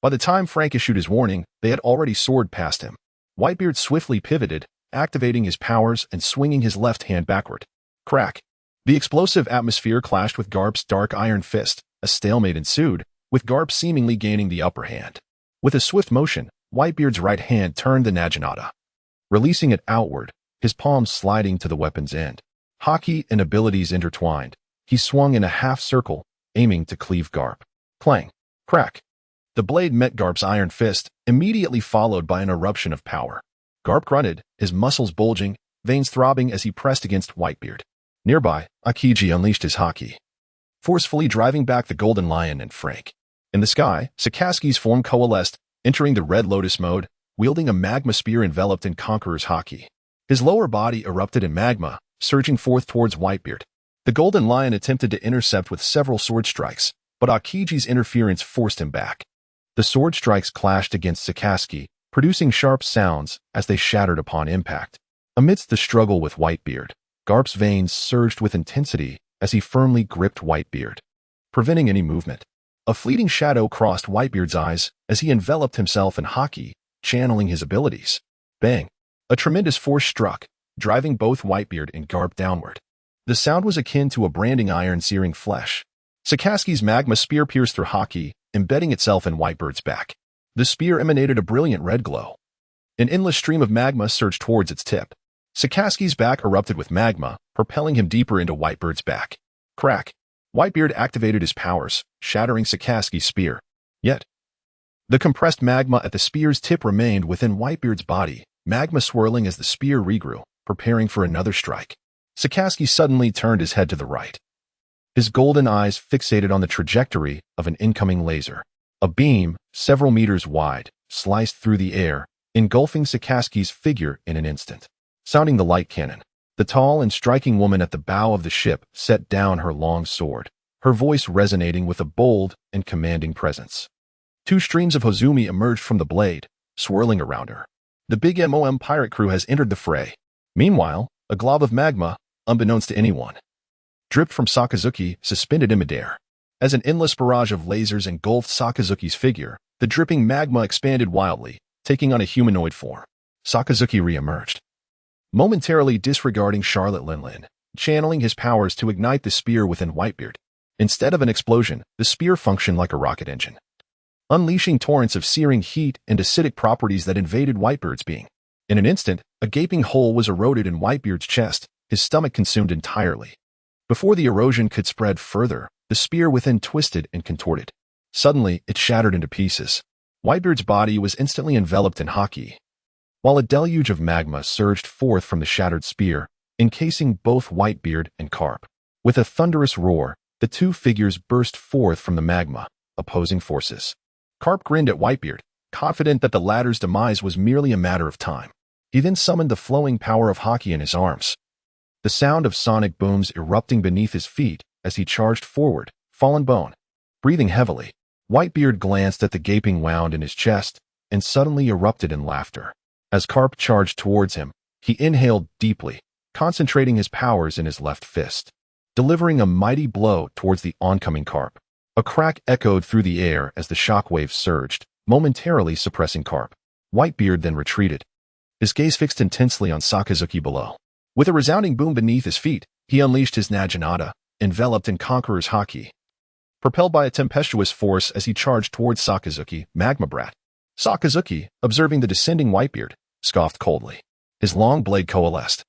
By the time Frank issued his warning, they had already soared past him. Whitebeard swiftly pivoted, activating his powers and swinging his left hand backward. Crack! The explosive atmosphere clashed with Garp's dark iron fist. A stalemate ensued, with Garp seemingly gaining the upper hand. With a swift motion, Whitebeard's right hand turned the Naginata, releasing it outward, his palms sliding to the weapon's end. Haki and abilities intertwined. He swung in a half circle, aiming to cleave Garp. Clang! Crack! The blade met Garp's iron fist, immediately followed by an eruption of power. Garp grunted, his muscles bulging, veins throbbing as he pressed against Whitebeard. Nearby, Akiji unleashed his haki, forcefully driving back the Golden Lion and Frank. In the sky, Sakaski's form coalesced, entering the Red Lotus mode, wielding a magma spear enveloped in Conqueror's haki. His lower body erupted in magma, surging forth towards Whitebeard. The Golden Lion attempted to intercept with several sword strikes, but Akiji's interference forced him back. The sword strikes clashed against Sakaski, producing sharp sounds as they shattered upon impact. Amidst the struggle with Whitebeard, Garp's veins surged with intensity as he firmly gripped Whitebeard, preventing any movement. A fleeting shadow crossed Whitebeard's eyes as he enveloped himself in haki, channeling his abilities. Bang! A tremendous force struck, driving both Whitebeard and Garp downward. The sound was akin to a branding iron searing flesh. Sakaski's magma spear pierced through haki, embedding itself in Whitebeard's back. The spear emanated a brilliant red glow. An endless stream of magma surged towards its tip. Sakaski's back erupted with magma, propelling him deeper into Whitebeard's back. Crack! Whitebeard activated his powers, shattering Sakaski's spear. Yet, the compressed magma at the spear's tip remained within Whitebeard's body, magma swirling as the spear regrew, preparing for another strike. Sakaski suddenly turned his head to the right. His golden eyes fixated on the trajectory of an incoming laser. A beam, several meters wide, sliced through the air, engulfing Sakaski's figure in an instant. Sounding the light cannon, the tall and striking woman at the bow of the ship set down her long sword, her voice resonating with a bold and commanding presence. Two streams of Hozumi emerged from the blade, swirling around her. The big MOM pirate crew has entered the fray. Meanwhile, a glob of magma, unbeknownst to anyone, dripped from Sakazuki, suspended in midair. As an endless barrage of lasers engulfed Sakazuki's figure, the dripping magma expanded wildly, taking on a humanoid form. Sakazuki re-emerged, momentarily disregarding Charlotte Linlin, channeling his powers to ignite the spear within Whitebeard. Instead of an explosion, the spear functioned like a rocket engine, unleashing torrents of searing heat and acidic properties that invaded Whitebeard's being. In an instant, a gaping hole was eroded in Whitebeard's chest, his stomach consumed entirely. Before the erosion could spread further, the spear within twisted and contorted. Suddenly, it shattered into pieces. Whitebeard's body was instantly enveloped in haki, while a deluge of magma surged forth from the shattered spear, encasing both Whitebeard and Garp. With a thunderous roar, the two figures burst forth from the magma, opposing forces. Garp grinned at Whitebeard, confident that the latter's demise was merely a matter of time. He then summoned the flowing power of haki in his arms. The sound of sonic booms erupting beneath his feet as he charged forward, fallen bone. Breathing heavily, Whitebeard glanced at the gaping wound in his chest and suddenly erupted in laughter. As Garp charged towards him, he inhaled deeply, concentrating his powers in his left fist, delivering a mighty blow towards the oncoming Garp. A crack echoed through the air as the shockwave surged, momentarily suppressing Garp. Whitebeard then retreated, his gaze fixed intensely on Sakazuki below. With a resounding boom beneath his feet, he unleashed his Naginata, enveloped in Conqueror's haki, propelled by a tempestuous force as he charged towards Sakazuki, Magma Brat. Sakazuki, observing the descending Whitebeard, scoffed coldly. His long blade coalesced,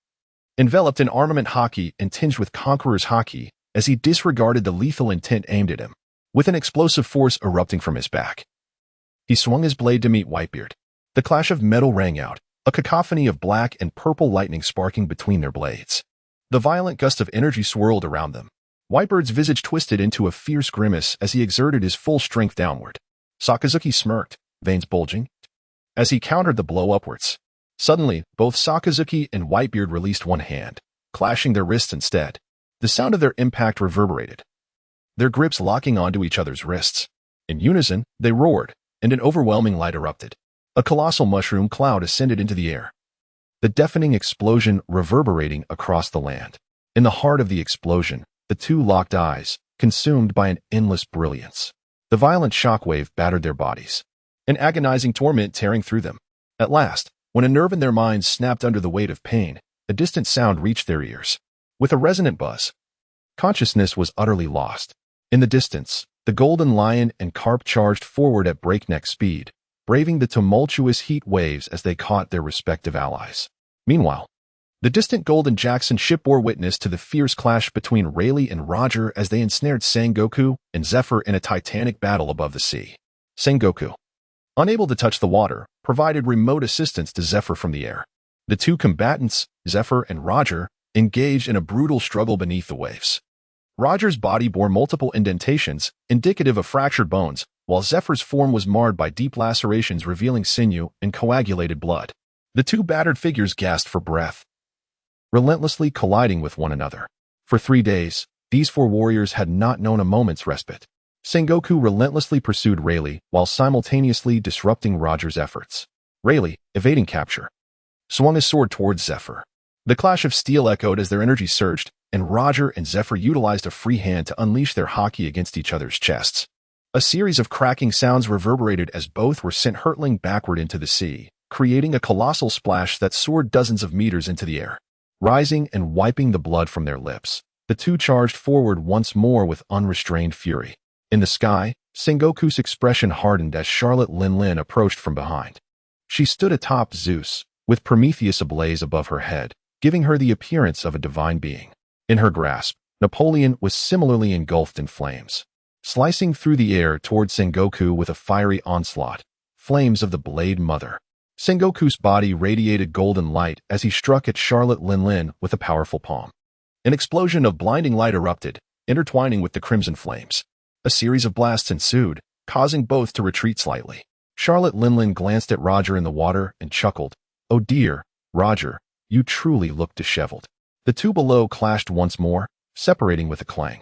enveloped in armament haki and tinged with Conqueror's haki, as he disregarded the lethal intent aimed at him, with an explosive force erupting from his back. He swung his blade to meet Whitebeard. The clash of metal rang out, a cacophony of black and purple lightning sparking between their blades. The violent gust of energy swirled around them. Whitebeard's visage twisted into a fierce grimace as he exerted his full strength downward. Sakazuki smirked, veins bulging. as he countered the blow upwards. Suddenly, both Sakazuki and Whitebeard released one hand, clashing their wrists instead. The sound of their impact reverberated, their grips locking onto each other's wrists. In unison, they roared, and an overwhelming light erupted. A colossal mushroom cloud ascended into the air, the deafening explosion reverberating across the land. In the heart of the explosion, the two locked eyes, consumed by an endless brilliance. The violent shockwave battered their bodies, an agonizing torment tearing through them. At last, when a nerve in their minds snapped under the weight of pain, a distant sound reached their ears. With a resonant buzz, consciousness was utterly lost. In the distance, the golden lion and carp charged forward at breakneck speed, braving the tumultuous heat waves as they caught their respective allies. Meanwhile, the distant Golden Jackson ship bore witness to the fierce clash between Rayleigh and Roger as they ensnared Sengoku and Zephyr in a titanic battle above the sea. Sengoku, unable to touch the water, provided remote assistance to Zephyr from the air. The two combatants, Zephyr and Roger, engaged in a brutal struggle beneath the waves. Roger's body bore multiple indentations, indicative of fractured bones, while Zephyr's form was marred by deep lacerations revealing sinew and coagulated blood. The two battered figures gasped for breath, relentlessly colliding with one another. For 3 days, these four warriors had not known a moment's respite. Sengoku relentlessly pursued Rayleigh while simultaneously disrupting Roger's efforts. Rayleigh, evading capture, swung his sword towards Zephyr. The clash of steel echoed as their energy surged, and Roger and Zephyr utilized a free hand to unleash their hockey against each other's chests. A series of cracking sounds reverberated as both were sent hurtling backward into the sea, creating a colossal splash that soared dozens of meters into the air. Rising and wiping the blood from their lips, the two charged forward once more with unrestrained fury. In the sky, Sengoku's expression hardened as Charlotte Linlin approached from behind. She stood atop Zeus, with Prometheus ablaze above her head, giving her the appearance of a divine being. In her grasp, Napoleon was similarly engulfed in flames, slicing through the air toward Sengoku with a fiery onslaught, flames of the Blade Mother. Sengoku's body radiated golden light as he struck at Charlotte Linlin with a powerful palm. An explosion of blinding light erupted, intertwining with the crimson flames. A series of blasts ensued, causing both to retreat slightly. Charlotte Linlin glanced at Roger in the water and chuckled. "Oh dear, Roger, you truly look disheveled." The two below clashed once more, separating with a clang.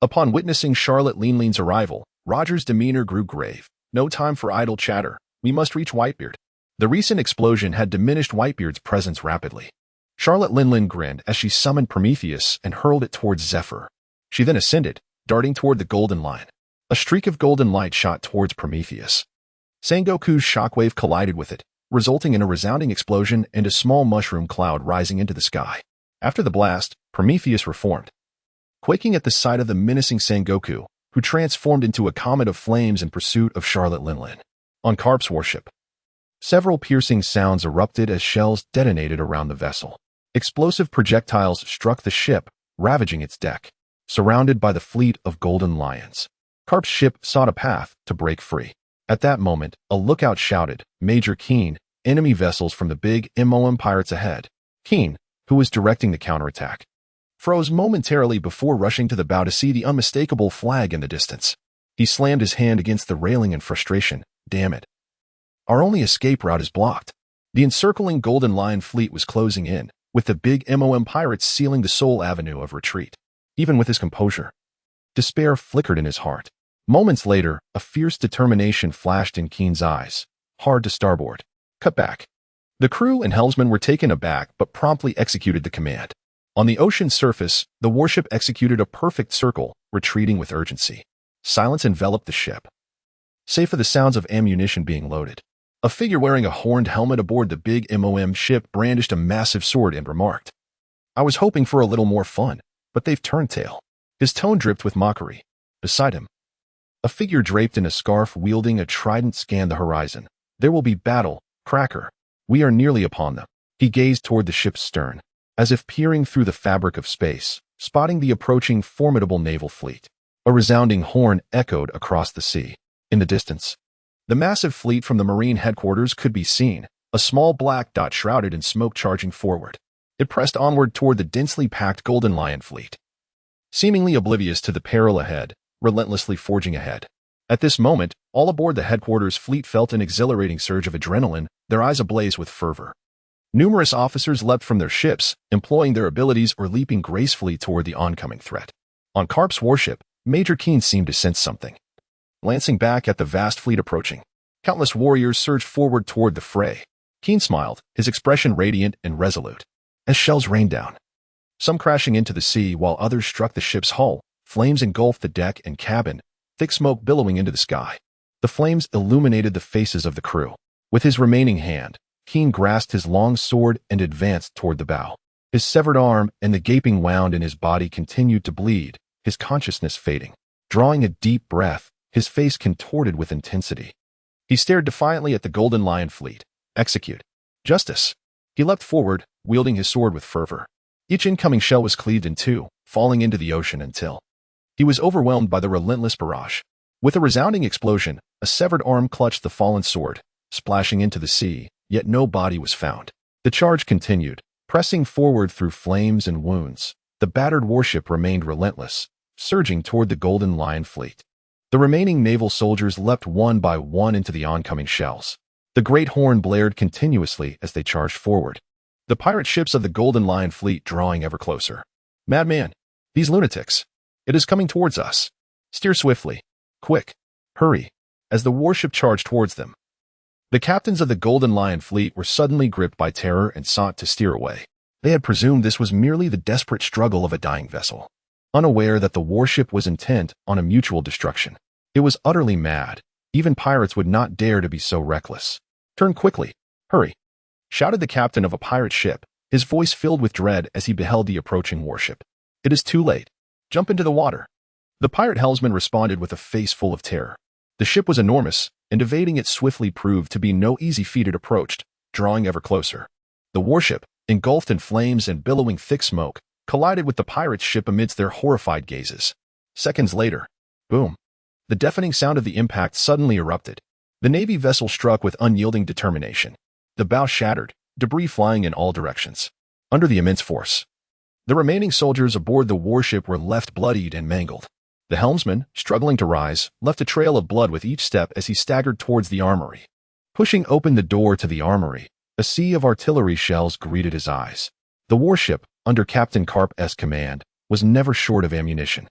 Upon witnessing Charlotte Linlin's arrival, Roger's demeanor grew grave. "No time for idle chatter. We must reach Whitebeard." The recent explosion had diminished Whitebeard's presence rapidly. Charlotte Linlin grinned as she summoned Prometheus and hurled it towards Zephyr. She then ascended, darting toward the golden line. A streak of golden light shot towards Prometheus. Sengoku's shockwave collided with it, resulting in a resounding explosion and a small mushroom cloud rising into the sky. After the blast, Prometheus reformed, quaking at the sight of the menacing Sengoku, who transformed into a comet of flames in pursuit of Charlotte Linlin. On Carp's warship, several piercing sounds erupted as shells detonated around the vessel. Explosive projectiles struck the ship, ravaging its deck. Surrounded by the fleet of golden lions, Carp's ship sought a path to break free. At that moment, a lookout shouted, "Major Keen, enemy vessels from the big MOM pirates ahead." Keen, who was directing the counterattack, froze momentarily before rushing to the bow to see the unmistakable flag in the distance. He slammed his hand against the railing in frustration. "Damn it. Our only escape route is blocked." The encircling Golden Lion fleet was closing in, with the big MOM pirates sealing the sole avenue of retreat. Even with his composure, despair flickered in his heart. Moments later, a fierce determination flashed in Keen's eyes. "Hard to starboard. Cut back." The crew and helmsman were taken aback but promptly executed the command. On the ocean's surface, the warship executed a perfect circle, retreating with urgency. Silence enveloped the ship, save for the sounds of ammunition being loaded. A figure wearing a horned helmet aboard the big MOM ship brandished a massive sword and remarked, "I was hoping for a little more fun, but they've turned tail." His tone dripped with mockery. Beside him, a figure draped in a scarf wielding a trident scanned the horizon. "There will be battle, Cracker. We are nearly upon them." He gazed toward the ship's stern, as if peering through the fabric of space, spotting the approaching formidable naval fleet. A resounding horn echoed across the sea. In the distance, the massive fleet from the Marine headquarters could be seen, a small black dot shrouded in smoke charging forward. It pressed onward toward the densely packed Golden Lion fleet, seemingly oblivious to the peril ahead, relentlessly forging ahead. At this moment, all aboard the headquarters fleet felt an exhilarating surge of adrenaline, their eyes ablaze with fervor. Numerous officers leapt from their ships, employing their abilities or leaping gracefully toward the oncoming threat. On Karp's warship, Major Keen seemed to sense something. Glancing back at the vast fleet approaching, countless warriors surged forward toward the fray. Keen smiled, his expression radiant and resolute, as shells rained down, some crashing into the sea while others struck the ship's hull. Flames engulfed the deck and cabin, thick smoke billowing into the sky. The flames illuminated the faces of the crew. With his remaining hand, Keen grasped his long sword and advanced toward the bow. His severed arm and the gaping wound in his body continued to bleed, his consciousness fading. Drawing a deep breath, his face contorted with intensity. He stared defiantly at the Golden Lion fleet. Execute. Justice. He leapt forward, wielding his sword with fervor. Each incoming shell was cleaved in two, falling into the ocean until he was overwhelmed by the relentless barrage. With a resounding explosion, a severed arm clutched the fallen sword, splashing into the sea, yet no body was found. The charge continued, pressing forward through flames and wounds. The battered warship remained relentless, surging toward the Golden Lion fleet. The remaining naval soldiers leapt one by one into the oncoming shells. The great horn blared continuously as they charged forward. The pirate ships of the Golden Lion fleet drawing ever closer. Madman! These lunatics! It is coming towards us. Steer swiftly. Quick. Hurry. As the warship charged towards them. The captains of the Golden Lion fleet were suddenly gripped by terror and sought to steer away. They had presumed this was merely the desperate struggle of a dying vessel, unaware that the warship was intent on a mutual destruction. It was utterly mad. Even pirates would not dare to be so reckless. Turn quickly. Hurry. Shouted the captain of a pirate ship, his voice filled with dread as he beheld the approaching warship. It is too late. Jump into the water. The pirate helmsman responded with a face full of terror. The ship was enormous, and evading it swiftly proved to be no easy feat. It approached, drawing ever closer. The warship, engulfed in flames and billowing thick smoke, collided with the pirate's ship amidst their horrified gazes. Seconds later, boom. The deafening sound of the impact suddenly erupted. The Navy vessel struck with unyielding determination. The bow shattered, debris flying in all directions. Under the immense force, the remaining soldiers aboard the warship were left bloodied and mangled. The helmsman, struggling to rise, left a trail of blood with each step as he staggered towards the armory. Pushing open the door to the armory, a sea of artillery shells greeted his eyes. The warship, under Captain Karp's command, was never short of ammunition.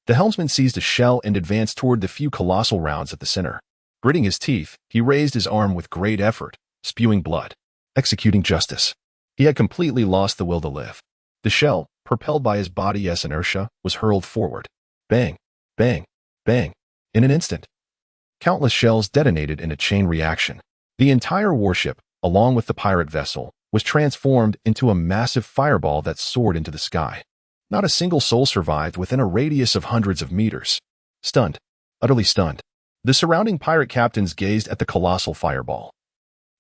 The helmsman seized a shell and advanced toward the few colossal rounds at the center. Gritting his teeth, he raised his arm with great effort, spewing blood. Executing justice. He had completely lost the will to live. The shell, propelled by his body's inertia, was hurled forward. Bang, bang, bang. In an instant, countless shells detonated in a chain reaction. The entire warship, along with the pirate vessel, was transformed into a massive fireball that soared into the sky. Not a single soul survived within a radius of hundreds of meters. Stunned, utterly stunned, the surrounding pirate captains gazed at the colossal fireball,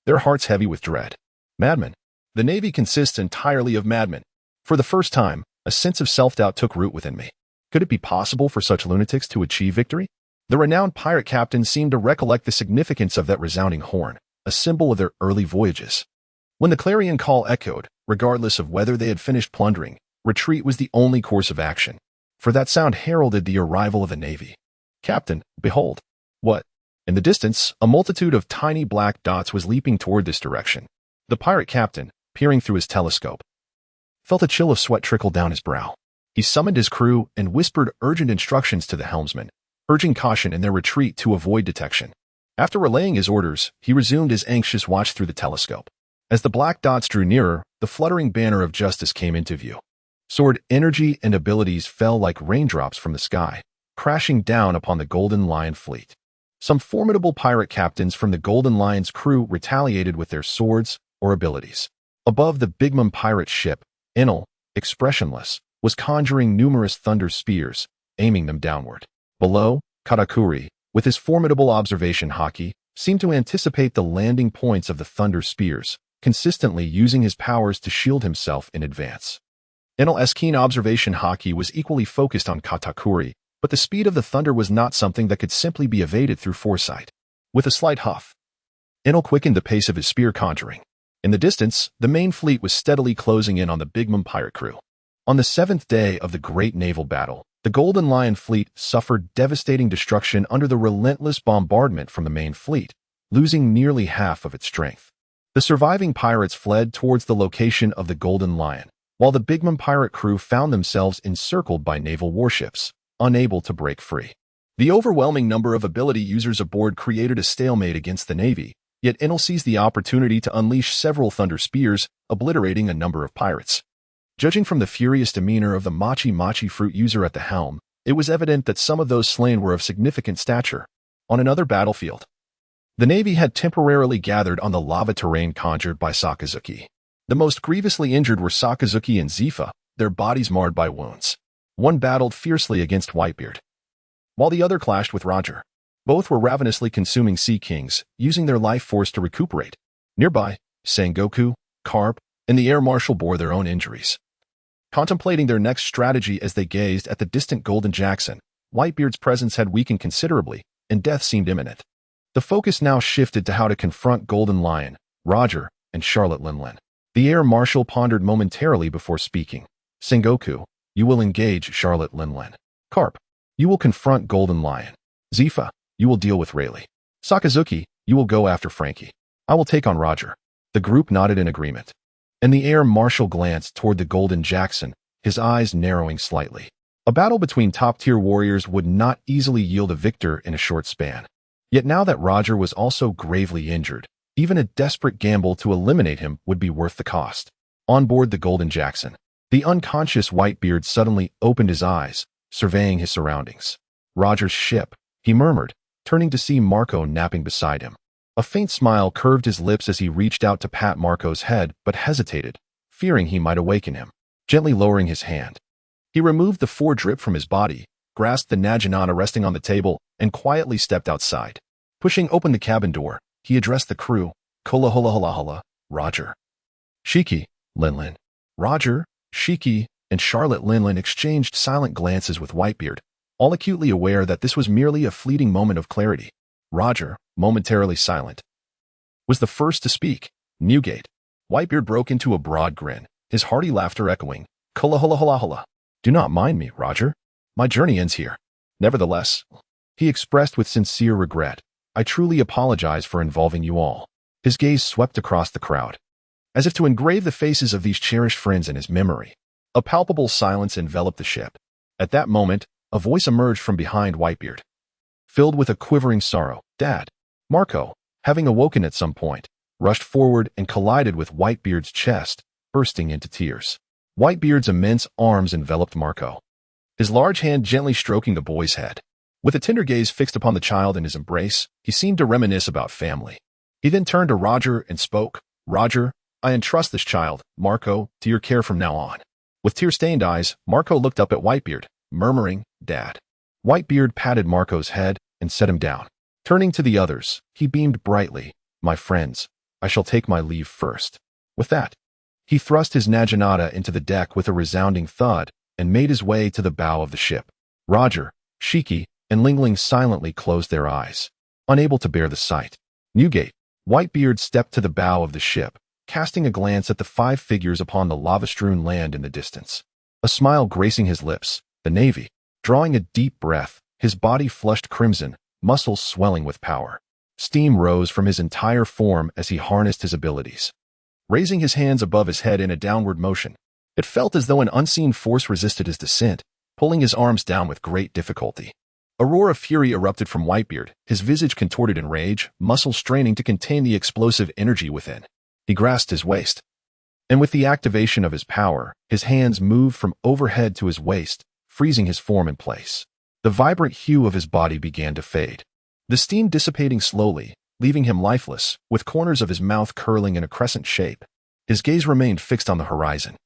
their hearts heavy with dread. Madmen. The Navy consists entirely of madmen. For the first time, a sense of self-doubt took root within me. Could it be possible for such lunatics to achieve victory? The renowned pirate captain seemed to recollect the significance of that resounding horn, a symbol of their early voyages. When the clarion call echoed, regardless of whether they had finished plundering, retreat was the only course of action, for that sound heralded the arrival of the Navy. Captain, behold. What? In the distance, a multitude of tiny black dots was leaping toward this direction. The pirate captain, peering through his telescope, felt a chill of sweat trickle down his brow. He summoned his crew and whispered urgent instructions to the helmsman, urging caution in their retreat to avoid detection. After relaying his orders, he resumed his anxious watch through the telescope. As the black dots drew nearer, the fluttering banner of justice came into view. Sword energy and abilities fell like raindrops from the sky, crashing down upon the Golden Lion fleet. Some formidable pirate captains from the Golden Lion's crew retaliated with their swords or abilities. Above the Bigmum pirate ship, Enel, expressionless, was conjuring numerous thunder spears, aiming them downward. Below, Katakuri, with his formidable observation haki, seemed to anticipate the landing points of the thunder spears, consistently using his powers to shield himself in advance. Enel's keen observation haki was equally focused on Katakuri, but the speed of the thunder was not something that could simply be evaded through foresight. With a slight huff, Enel quickened the pace of his spear conjuring. In the distance, the main fleet was steadily closing in on the Bigmum pirate crew. On the seventh day of the great naval battle, the Golden Lion fleet suffered devastating destruction under the relentless bombardment from the main fleet, losing nearly half of its strength. The surviving pirates fled towards the location of the Golden Lion, while the Big Mom pirate crew found themselves encircled by naval warships, unable to break free. The overwhelming number of ability users aboard created a stalemate against the Navy, yet Enel seized the opportunity to unleash several thunder spears, obliterating a number of pirates. Judging from the furious demeanor of the Machi fruit user at the helm, it was evident that some of those slain were of significant stature. On another battlefield, the Navy had temporarily gathered on the lava terrain conjured by Sakazuki. The most grievously injured were Sakazuki and Zifa, their bodies marred by wounds. One battled fiercely against Whitebeard, while the other clashed with Roger. Both were ravenously consuming sea kings, using their life force to recuperate. Nearby, Sengoku, Carp, and the air marshal bore their own injuries. Contemplating their next strategy as they gazed at the distant Golden Jackson, Whitebeard's presence had weakened considerably, and death seemed imminent. The focus now shifted to how to confront Golden Lion, Roger, and Charlotte Linlin. The air marshal pondered momentarily before speaking. Sengoku, you will engage Charlotte Linlin. Carp, you will confront Golden Lion. Zifa, you will deal with Rayleigh. Sakazuki, you will go after Frankie. I will take on Roger. The group nodded in agreement. And the air marshal glanced toward the Golden Jackson, his eyes narrowing slightly. A battle between top-tier warriors would not easily yield a victor in a short span. Yet now that Roger was also gravely injured, even a desperate gamble to eliminate him would be worth the cost. On board the Golden Jackson, the unconscious Whitebeard suddenly opened his eyes, surveying his surroundings. Roger's ship, he murmured, turning to see Marco napping beside him. A faint smile curved his lips as he reached out to pat Marco's head, but hesitated, fearing he might awaken him. Gently lowering his hand, he removed the foredrip from his body, grasped the Naginata resting on the table, and quietly stepped outside. Pushing open the cabin door, he addressed the crew. Kola hola hola hola, Roger. Shiki, Linlin. Roger, Shiki, and Charlotte Linlin exchanged silent glances with Whitebeard, all acutely aware that this was merely a fleeting moment of clarity. Roger, momentarily silent, was the first to speak. Newgate. Whitebeard broke into a broad grin, his hearty laughter echoing. Kola hola hola hola. Do not mind me, Roger. My journey ends here. Nevertheless, he expressed with sincere regret, I truly apologize for involving you all. His gaze swept across the crowd, as if to engrave the faces of these cherished friends in his memory. A palpable silence enveloped the ship. At that moment, a voice emerged from behind Whitebeard, filled with a quivering sorrow. Dad. Marco, having awoken at some point, rushed forward and collided with Whitebeard's chest, bursting into tears. Whitebeard's immense arms enveloped Marco, his large hand gently stroking the boy's head. With a tender gaze fixed upon the child in his embrace, he seemed to reminisce about family. He then turned to Roger and spoke. Roger, I entrust this child, Marco, to your care from now on. With tear-stained eyes, Marco looked up at Whitebeard, murmuring, Dad. Whitebeard patted Marco's head and set him down. Turning to the others, he beamed brightly. My friends, I shall take my leave first. With that, he thrust his Naginata into the deck with a resounding thud and made his way to the bow of the ship. Roger, Shiki, and Lingling silently closed their eyes, unable to bear the sight. Newgate. Whitebeard stepped to the bow of the ship, casting a glance at the 5 figures upon the lava-strewn land in the distance. A smile gracing his lips. The Navy. Drawing a deep breath, his body flushed crimson, muscles swelling with power. Steam rose from his entire form as he harnessed his abilities. Raising his hands above his head in a downward motion, it felt as though an unseen force resisted his descent, pulling his arms down with great difficulty. A roar of fury erupted from Whitebeard, his visage contorted in rage, muscles straining to contain the explosive energy within. He grasped his waist, and with the activation of his power, his hands moved from overhead to his waist, freezing his form in place. The vibrant hue of his body began to fade, the steam dissipating slowly, leaving him lifeless, with corners of his mouth curling in a crescent shape. His gaze remained fixed on the horizon.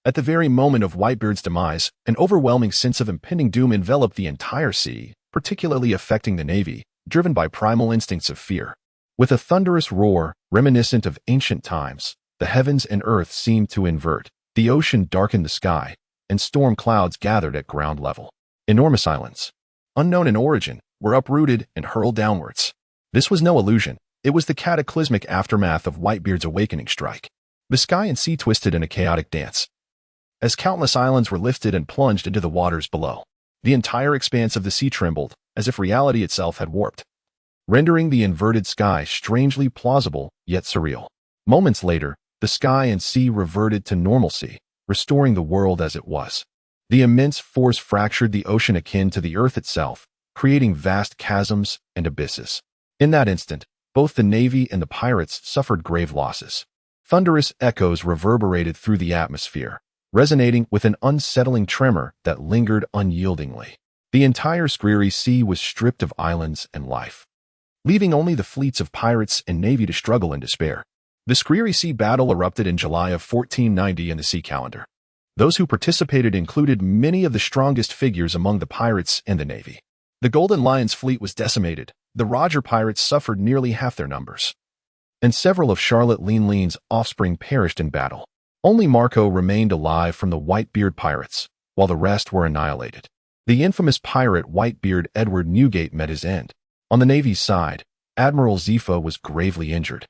At the very moment of Whitebeard's demise, an overwhelming sense of impending doom enveloped the entire sea, particularly affecting the Navy, driven by primal instincts of fear. With a thunderous roar, reminiscent of ancient times, the heavens and earth seemed to invert, the ocean darkened the sky, and storm clouds gathered at ground level. Enormous islands, unknown in origin, were uprooted and hurled downwards. This was no illusion. It was the cataclysmic aftermath of Whitebeard's awakening strike. The sky and sea twisted in a chaotic dance, as countless islands were lifted and plunged into the waters below. The entire expanse of the sea trembled, as if reality itself had warped, rendering the inverted sky strangely plausible yet surreal. Moments later, the sky and sea reverted to normalcy, restoring the world as it was. The immense force fractured the ocean akin to the earth itself, creating vast chasms and abysses. In that instant, both the Navy and the pirates suffered grave losses. Thunderous echoes reverberated through the atmosphere, resonating with an unsettling tremor that lingered unyieldingly. The entire Screery Sea was stripped of islands and life, leaving only the fleets of pirates and navy to struggle in despair. The Screery Sea battle erupted in July of 1490 in the sea calendar. Those who participated included many of the strongest figures among the pirates and the navy. The Golden Lion's fleet was decimated, the Roger pirates suffered nearly half their numbers, and several of Charlotte Lean-Lean's offspring perished in battle. Only Marco remained alive from the Whitebeard pirates, while the rest were annihilated. The infamous pirate Whitebeard Edward Newgate met his end. On the Navy's side, Admiral Zifa was gravely injured,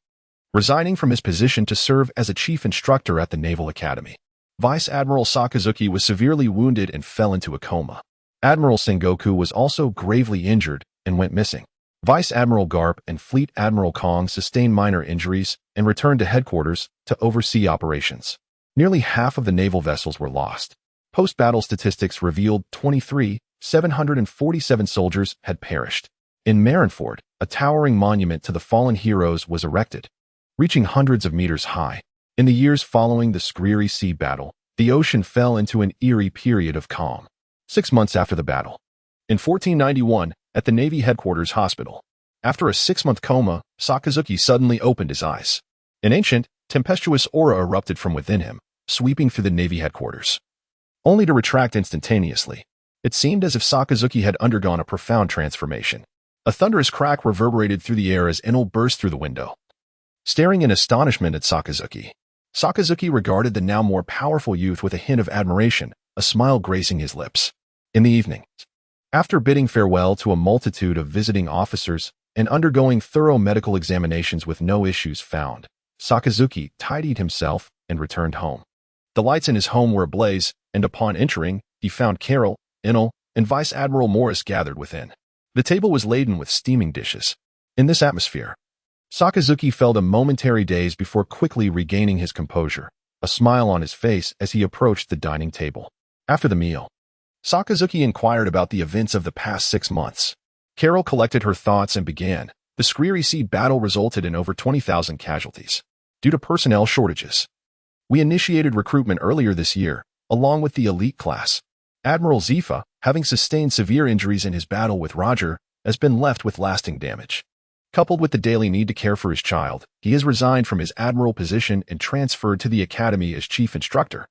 resigning from his position to serve as a chief instructor at the Naval Academy. Vice Admiral Sakazuki was severely wounded and fell into a coma. Admiral Sengoku was also gravely injured and went missing. Vice Admiral Garp and Fleet Admiral Kong sustained minor injuries and returned to headquarters to oversee operations. Nearly half of the naval vessels were lost. Post-battle statistics revealed 747 soldiers had perished. In Marineford, a towering monument to the fallen heroes was erected, reaching hundreds of meters high. In the years following the Screery Sea battle, the ocean fell into an eerie period of calm. 6 months after the battle, in 1491, at the Navy Headquarters Hospital, after a 6-month coma, Sakazuki suddenly opened his eyes. An ancient, tempestuous aura erupted from within him, sweeping through the Navy headquarters, only to retract instantaneously. It seemed as if Sakazuki had undergone a profound transformation. A thunderous crack reverberated through the air as Enel burst through the window, staring in astonishment at Sakazuki. Sakazuki regarded the now more powerful youth with a hint of admiration, a smile gracing his lips. In the evening, after bidding farewell to a multitude of visiting officers and undergoing thorough medical examinations with no issues found, Sakazuki tidied himself and returned home. The lights in his home were ablaze, and upon entering, he found Carol, Enel, and Vice Admiral Morris gathered within. The table was laden with steaming dishes. In this atmosphere, Sakazuki felt a momentary daze before quickly regaining his composure, a smile on his face as he approached the dining table. After the meal, Sakazuki inquired about the events of the past 6 months. Carol collected her thoughts and began. The Screery Sea battle resulted in over 20,000 casualties due to personnel shortages. We initiated recruitment earlier this year, along with the elite class. Admiral Zifa, having sustained severe injuries in his battle with Roger, has been left with lasting damage. Coupled with the daily need to care for his child, he has resigned from his admiral position and transferred to the academy as chief instructor.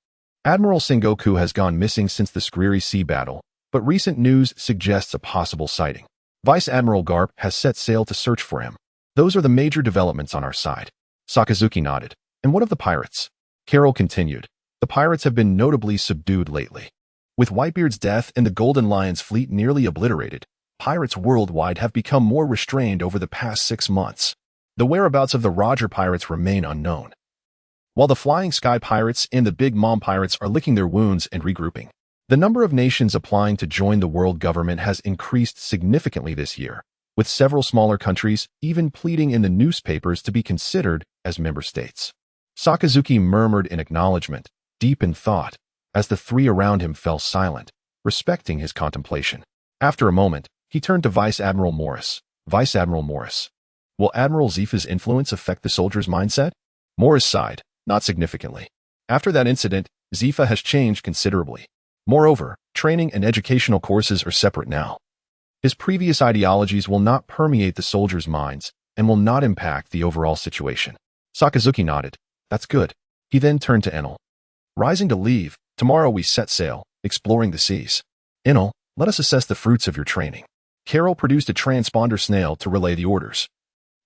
Admiral Sengoku has gone missing since the Screery Sea battle, but recent news suggests a possible sighting. Vice Admiral Garp has set sail to search for him. Those are the major developments on our side. Sakazuki nodded. And what of the pirates? Carol continued. The pirates have been notably subdued lately. With Whitebeard's death and the Golden Lion's fleet nearly obliterated, pirates worldwide have become more restrained over the past 6 months. The whereabouts of the Roger pirates remain unknown, while the Flying Sky pirates and the Big Mom pirates are licking their wounds and regrouping. The number of nations applying to join the world government has increased significantly this year, with several smaller countries even pleading in the newspapers to be considered as member states. Sakazuki murmured in acknowledgement, deep in thought, as the three around him fell silent, respecting his contemplation. After a moment, he turned to Vice Admiral Morris. Vice Admiral Morris, will Admiral Zifa's influence affect the soldiers' mindset? Morris sighed, not significantly. After that incident, Zifa has changed considerably. Moreover, training and educational courses are separate now. His previous ideologies will not permeate the soldiers' minds and will not impact the overall situation. Sakazuki nodded. That's good. He then turned to Enel. Rising to leave, tomorrow we set sail, exploring the seas. Enel, let us assess the fruits of your training. Carol produced a transponder snail to relay the orders,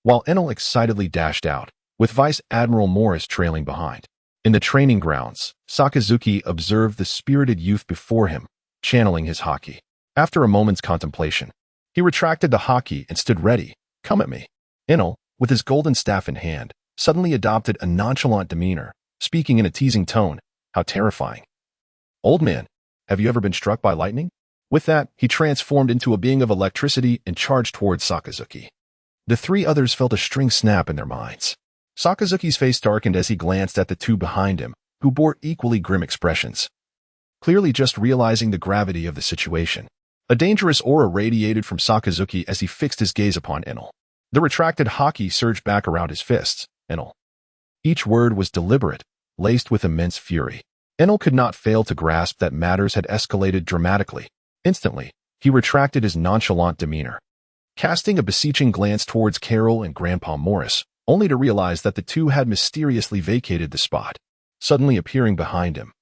while Enel excitedly dashed out, with Vice Admiral Morris trailing behind. In the training grounds, Sakazuki observed the spirited youth before him, channeling his haki. After a moment's contemplation, he retracted the haki and stood ready. Come at me. Enel, with his golden staff in hand, suddenly adopted a nonchalant demeanor, speaking in a teasing tone. How terrifying. Old man, have you ever been struck by lightning? With that, he transformed into a being of electricity and charged towards Sakazuki. The three others felt a string snap in their minds. Sakazuki's face darkened as he glanced at the two behind him, who bore equally grim expressions, clearly just realizing the gravity of the situation. A dangerous aura radiated from Sakazuki as he fixed his gaze upon Enel. The retracted haki surged back around his fists. Enel. Each word was deliberate, laced with immense fury. Enel could not fail to grasp that matters had escalated dramatically. Instantly, he retracted his nonchalant demeanor, casting a beseeching glance towards Carol and Grandpa Morris, only to realize that the two had mysteriously vacated the spot, suddenly appearing behind him.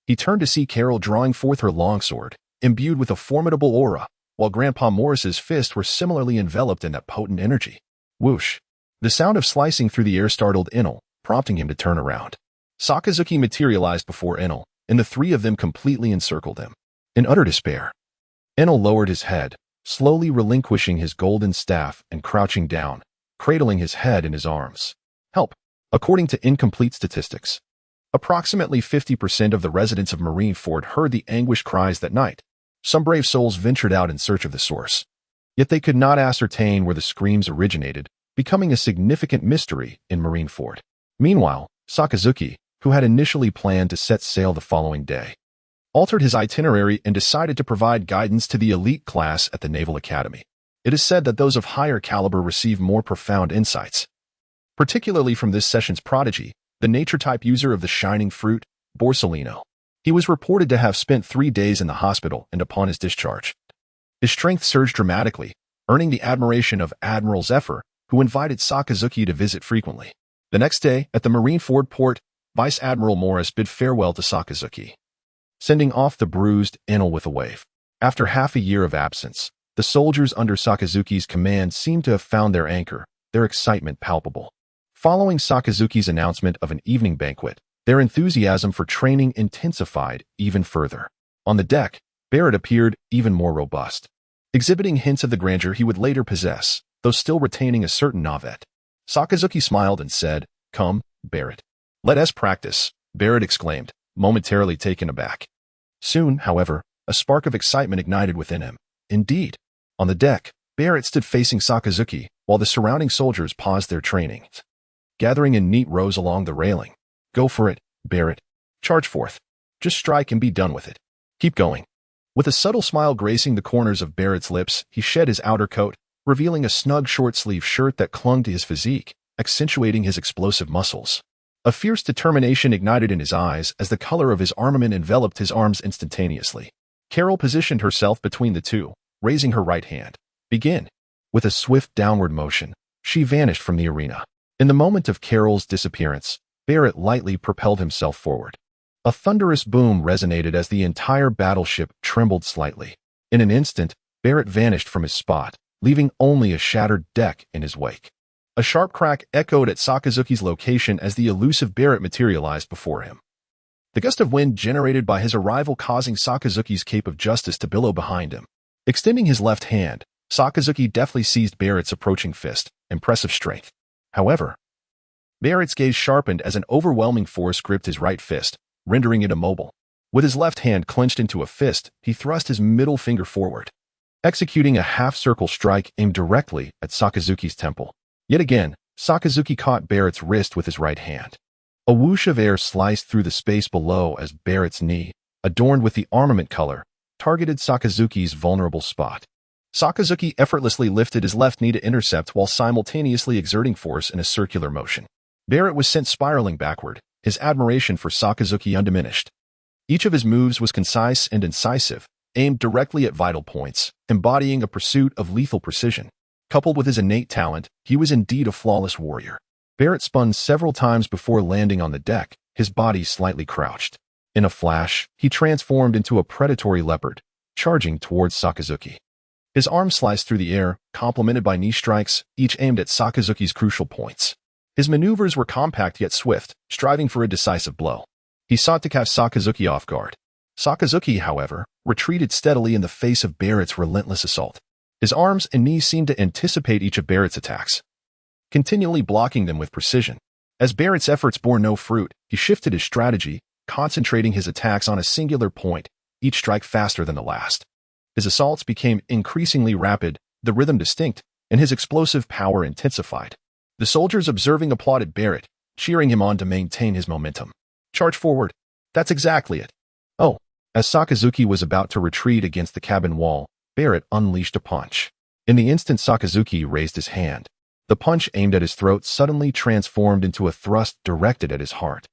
He turned to see Carol drawing forth her longsword, imbued with a formidable aura, while Grandpa Morris's fists were similarly enveloped in that potent energy. Whoosh! The sound of slicing through the air startled Enel, prompting him to turn around. Sakazuki materialized before Enel, and the three of them completely encircled him. In utter despair, Enel lowered his head, slowly relinquishing his golden staff and crouching down, cradling his head in his arms. Help! According to incomplete statistics, approximately 50% of the residents of Marineford heard the anguished cries that night. Some brave souls ventured out in search of the source. Yet they could not ascertain where the screams originated, becoming a significant mystery in Marineford. Meanwhile, Sakazuki, who had initially planned to set sail the following day, altered his itinerary and decided to provide guidance to the elite class at the Naval Academy. It is said that those of higher caliber receive more profound insights, particularly from this session's prodigy, the nature-type user of the shining fruit, Borsellino. He was reported to have spent 3 days in the hospital, and upon his discharge, his strength surged dramatically, earning the admiration of Admiral Zephyr, who invited Sakazuki to visit frequently. The next day, at the Marineford port, Vice Admiral Morris bid farewell to Sakazuki, sending off the bruised Enel with a wave. After half a year of absence, the soldiers under Sakazuki's command seemed to have found their anchor, their excitement palpable. Following Sakazuki's announcement of an evening banquet, their enthusiasm for training intensified even further. On the deck, Barrett appeared even more robust, exhibiting hints of the grandeur he would later possess, though still retaining a certain navet. Sakazuki smiled and said, "Come, Barrett. Let us practice," Barrett exclaimed, momentarily taken aback. Soon, however, a spark of excitement ignited within him. Indeed, on the deck, Barrett stood facing Sakazuki, while the surrounding soldiers paused their training, gathering in neat rows along the railing. "Go for it, Barrett. Charge forth. Just strike and be done with it. Keep going." With a subtle smile gracing the corners of Barrett's lips, he shed his outer coat, revealing a snug short-sleeve shirt that clung to his physique, accentuating his explosive muscles. A fierce determination ignited in his eyes as the color of his armament enveloped his arms instantaneously. Carol positioned herself between the two, raising her right hand. "Begin." With a swift downward motion, she vanished from the arena. In the moment of Carol's disappearance, Barrett lightly propelled himself forward. A thunderous boom resonated as the entire battleship trembled slightly. In an instant, Barrett vanished from his spot, leaving only a shattered deck in his wake. A sharp crack echoed at Sakazuki's location as the elusive Barrett materialized before him, the gust of wind generated by his arrival causing Sakazuki's cape of justice to billow behind him. Extending his left hand, Sakazuki deftly seized Barrett's approaching fist, impressive strength. However, Barrett's gaze sharpened as an overwhelming force gripped his right fist, rendering it immobile. With his left hand clenched into a fist, he thrust his middle finger forward, executing a half-circle strike aimed directly at Sakazuki's temple. Yet again, Sakazuki caught Barrett's wrist with his right hand. A whoosh of air sliced through the space below as Barrett's knee, adorned with the armament color, targeted Sakazuki's vulnerable spot. Sakazuki effortlessly lifted his left knee to intercept while simultaneously exerting force in a circular motion. Barrett was sent spiraling backward, his admiration for Sakazuki undiminished. Each of his moves was concise and incisive, aimed directly at vital points, embodying a pursuit of lethal precision. Coupled with his innate talent, he was indeed a flawless warrior. Barrett spun several times before landing on the deck, his body slightly crouched. In a flash, he transformed into a predatory leopard, charging towards Sakazuki. His arms sliced through the air, complemented by knee strikes, each aimed at Sakazuki's crucial points. His maneuvers were compact yet swift, striving for a decisive blow. He sought to catch Sakazuki off guard. Sakazuki, however, retreated steadily in the face of Barrett's relentless assault. His arms and knees seemed to anticipate each of Barrett's attacks, continually blocking them with precision. As Barrett's efforts bore no fruit, he shifted his strategy, concentrating his attacks on a singular point, each strike faster than the last. His assaults became increasingly rapid, the rhythm distinct, and his explosive power intensified. The soldiers observing applauded Barrett, cheering him on to maintain his momentum. Charge forward. That's exactly it. Oh, as Sakazuki was about to retreat against the cabin wall, Barrett unleashed a punch. In the instant Sakazuki raised his hand, the punch aimed at his throat suddenly transformed into a thrust directed at his heart.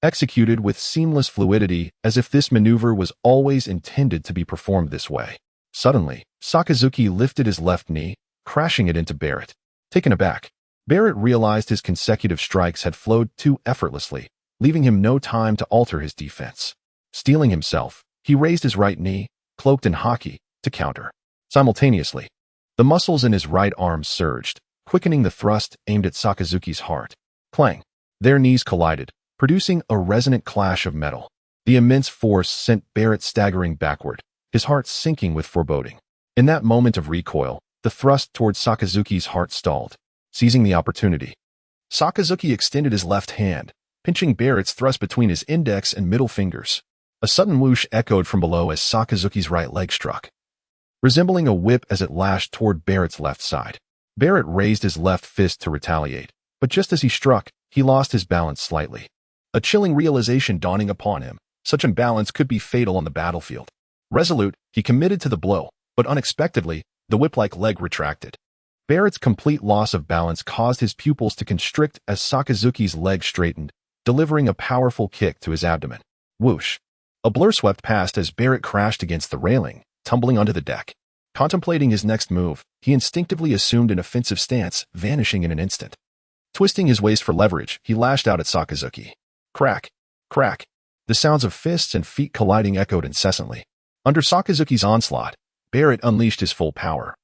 Executed with seamless fluidity, as if this maneuver was always intended to be performed this way. Suddenly, Sakazuki lifted his left knee, crashing it into Barrett. Taken aback, Barrett realized his consecutive strikes had flowed too effortlessly, leaving him no time to alter his defense. Steeling himself, he raised his right knee, cloaked in haki, to counter. Simultaneously, the muscles in his right arm surged, quickening the thrust aimed at Sakazuki's heart. Clang! Their knees collided, producing a resonant clash of metal. The immense force sent Barrett staggering backward, his heart sinking with foreboding. In that moment of recoil, the thrust towards Sakazuki's heart stalled. Seizing the opportunity, Sakazuki extended his left hand, pinching Barrett's thrust between his index and middle fingers. A sudden whoosh echoed from below as Sakazuki's right leg struck, resembling a whip as it lashed toward Barrett's left side. Barrett raised his left fist to retaliate, but just as he struck, he lost his balance slightly. A chilling realization dawning upon him, such imbalance could be fatal on the battlefield. Resolute, he committed to the blow, but unexpectedly, the whip-like leg retracted. Barrett's complete loss of balance caused his pupils to constrict as Sakazuki's leg straightened, delivering a powerful kick to his abdomen. Whoosh! A blur swept past as Barrett crashed against the railing, tumbling onto the deck. Contemplating his next move, he instinctively assumed an offensive stance, vanishing in an instant. Twisting his waist for leverage, he lashed out at Sakazuki. Crack! Crack! The sounds of fists and feet colliding echoed incessantly. Under Sakazuki's onslaught, Barrett unleashed his full power.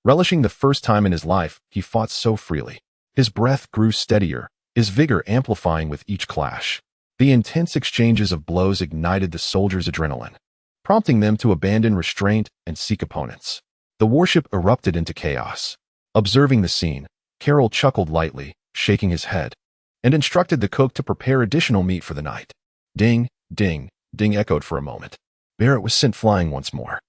Relishing the first time in his life, he fought so freely. His breath grew steadier, his vigor amplifying with each clash. The intense exchanges of blows ignited the soldiers' adrenaline, prompting them to abandon restraint and seek opponents. The warship erupted into chaos. Observing the scene, Carroll chuckled lightly, shaking his head, and instructed the cook to prepare additional meat for the night. Ding, ding, ding echoed for a moment. Barrett was sent flying once more.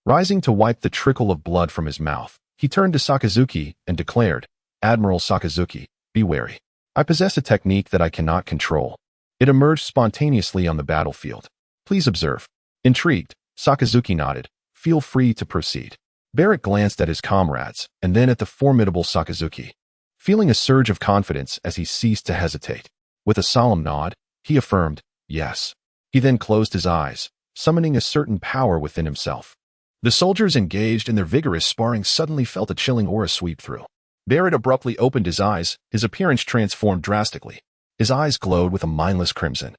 Rising to wipe the trickle of blood from his mouth, he turned to Sakazuki and declared, "Admiral Sakazuki, be wary. I possess a technique that I cannot control. It emerged spontaneously on the battlefield. Please observe." Intrigued, Sakazuki nodded. "Feel free to proceed." Barrett glanced at his comrades, and then at the formidable Sakazuki, feeling a surge of confidence as he ceased to hesitate. With a solemn nod, he affirmed, "Yes." He then closed his eyes, summoning a certain power within himself. The soldiers engaged in their vigorous sparring suddenly felt a chilling aura sweep through. Barrett abruptly opened his eyes, his appearance transformed drastically. His eyes glowed with a mindless crimson.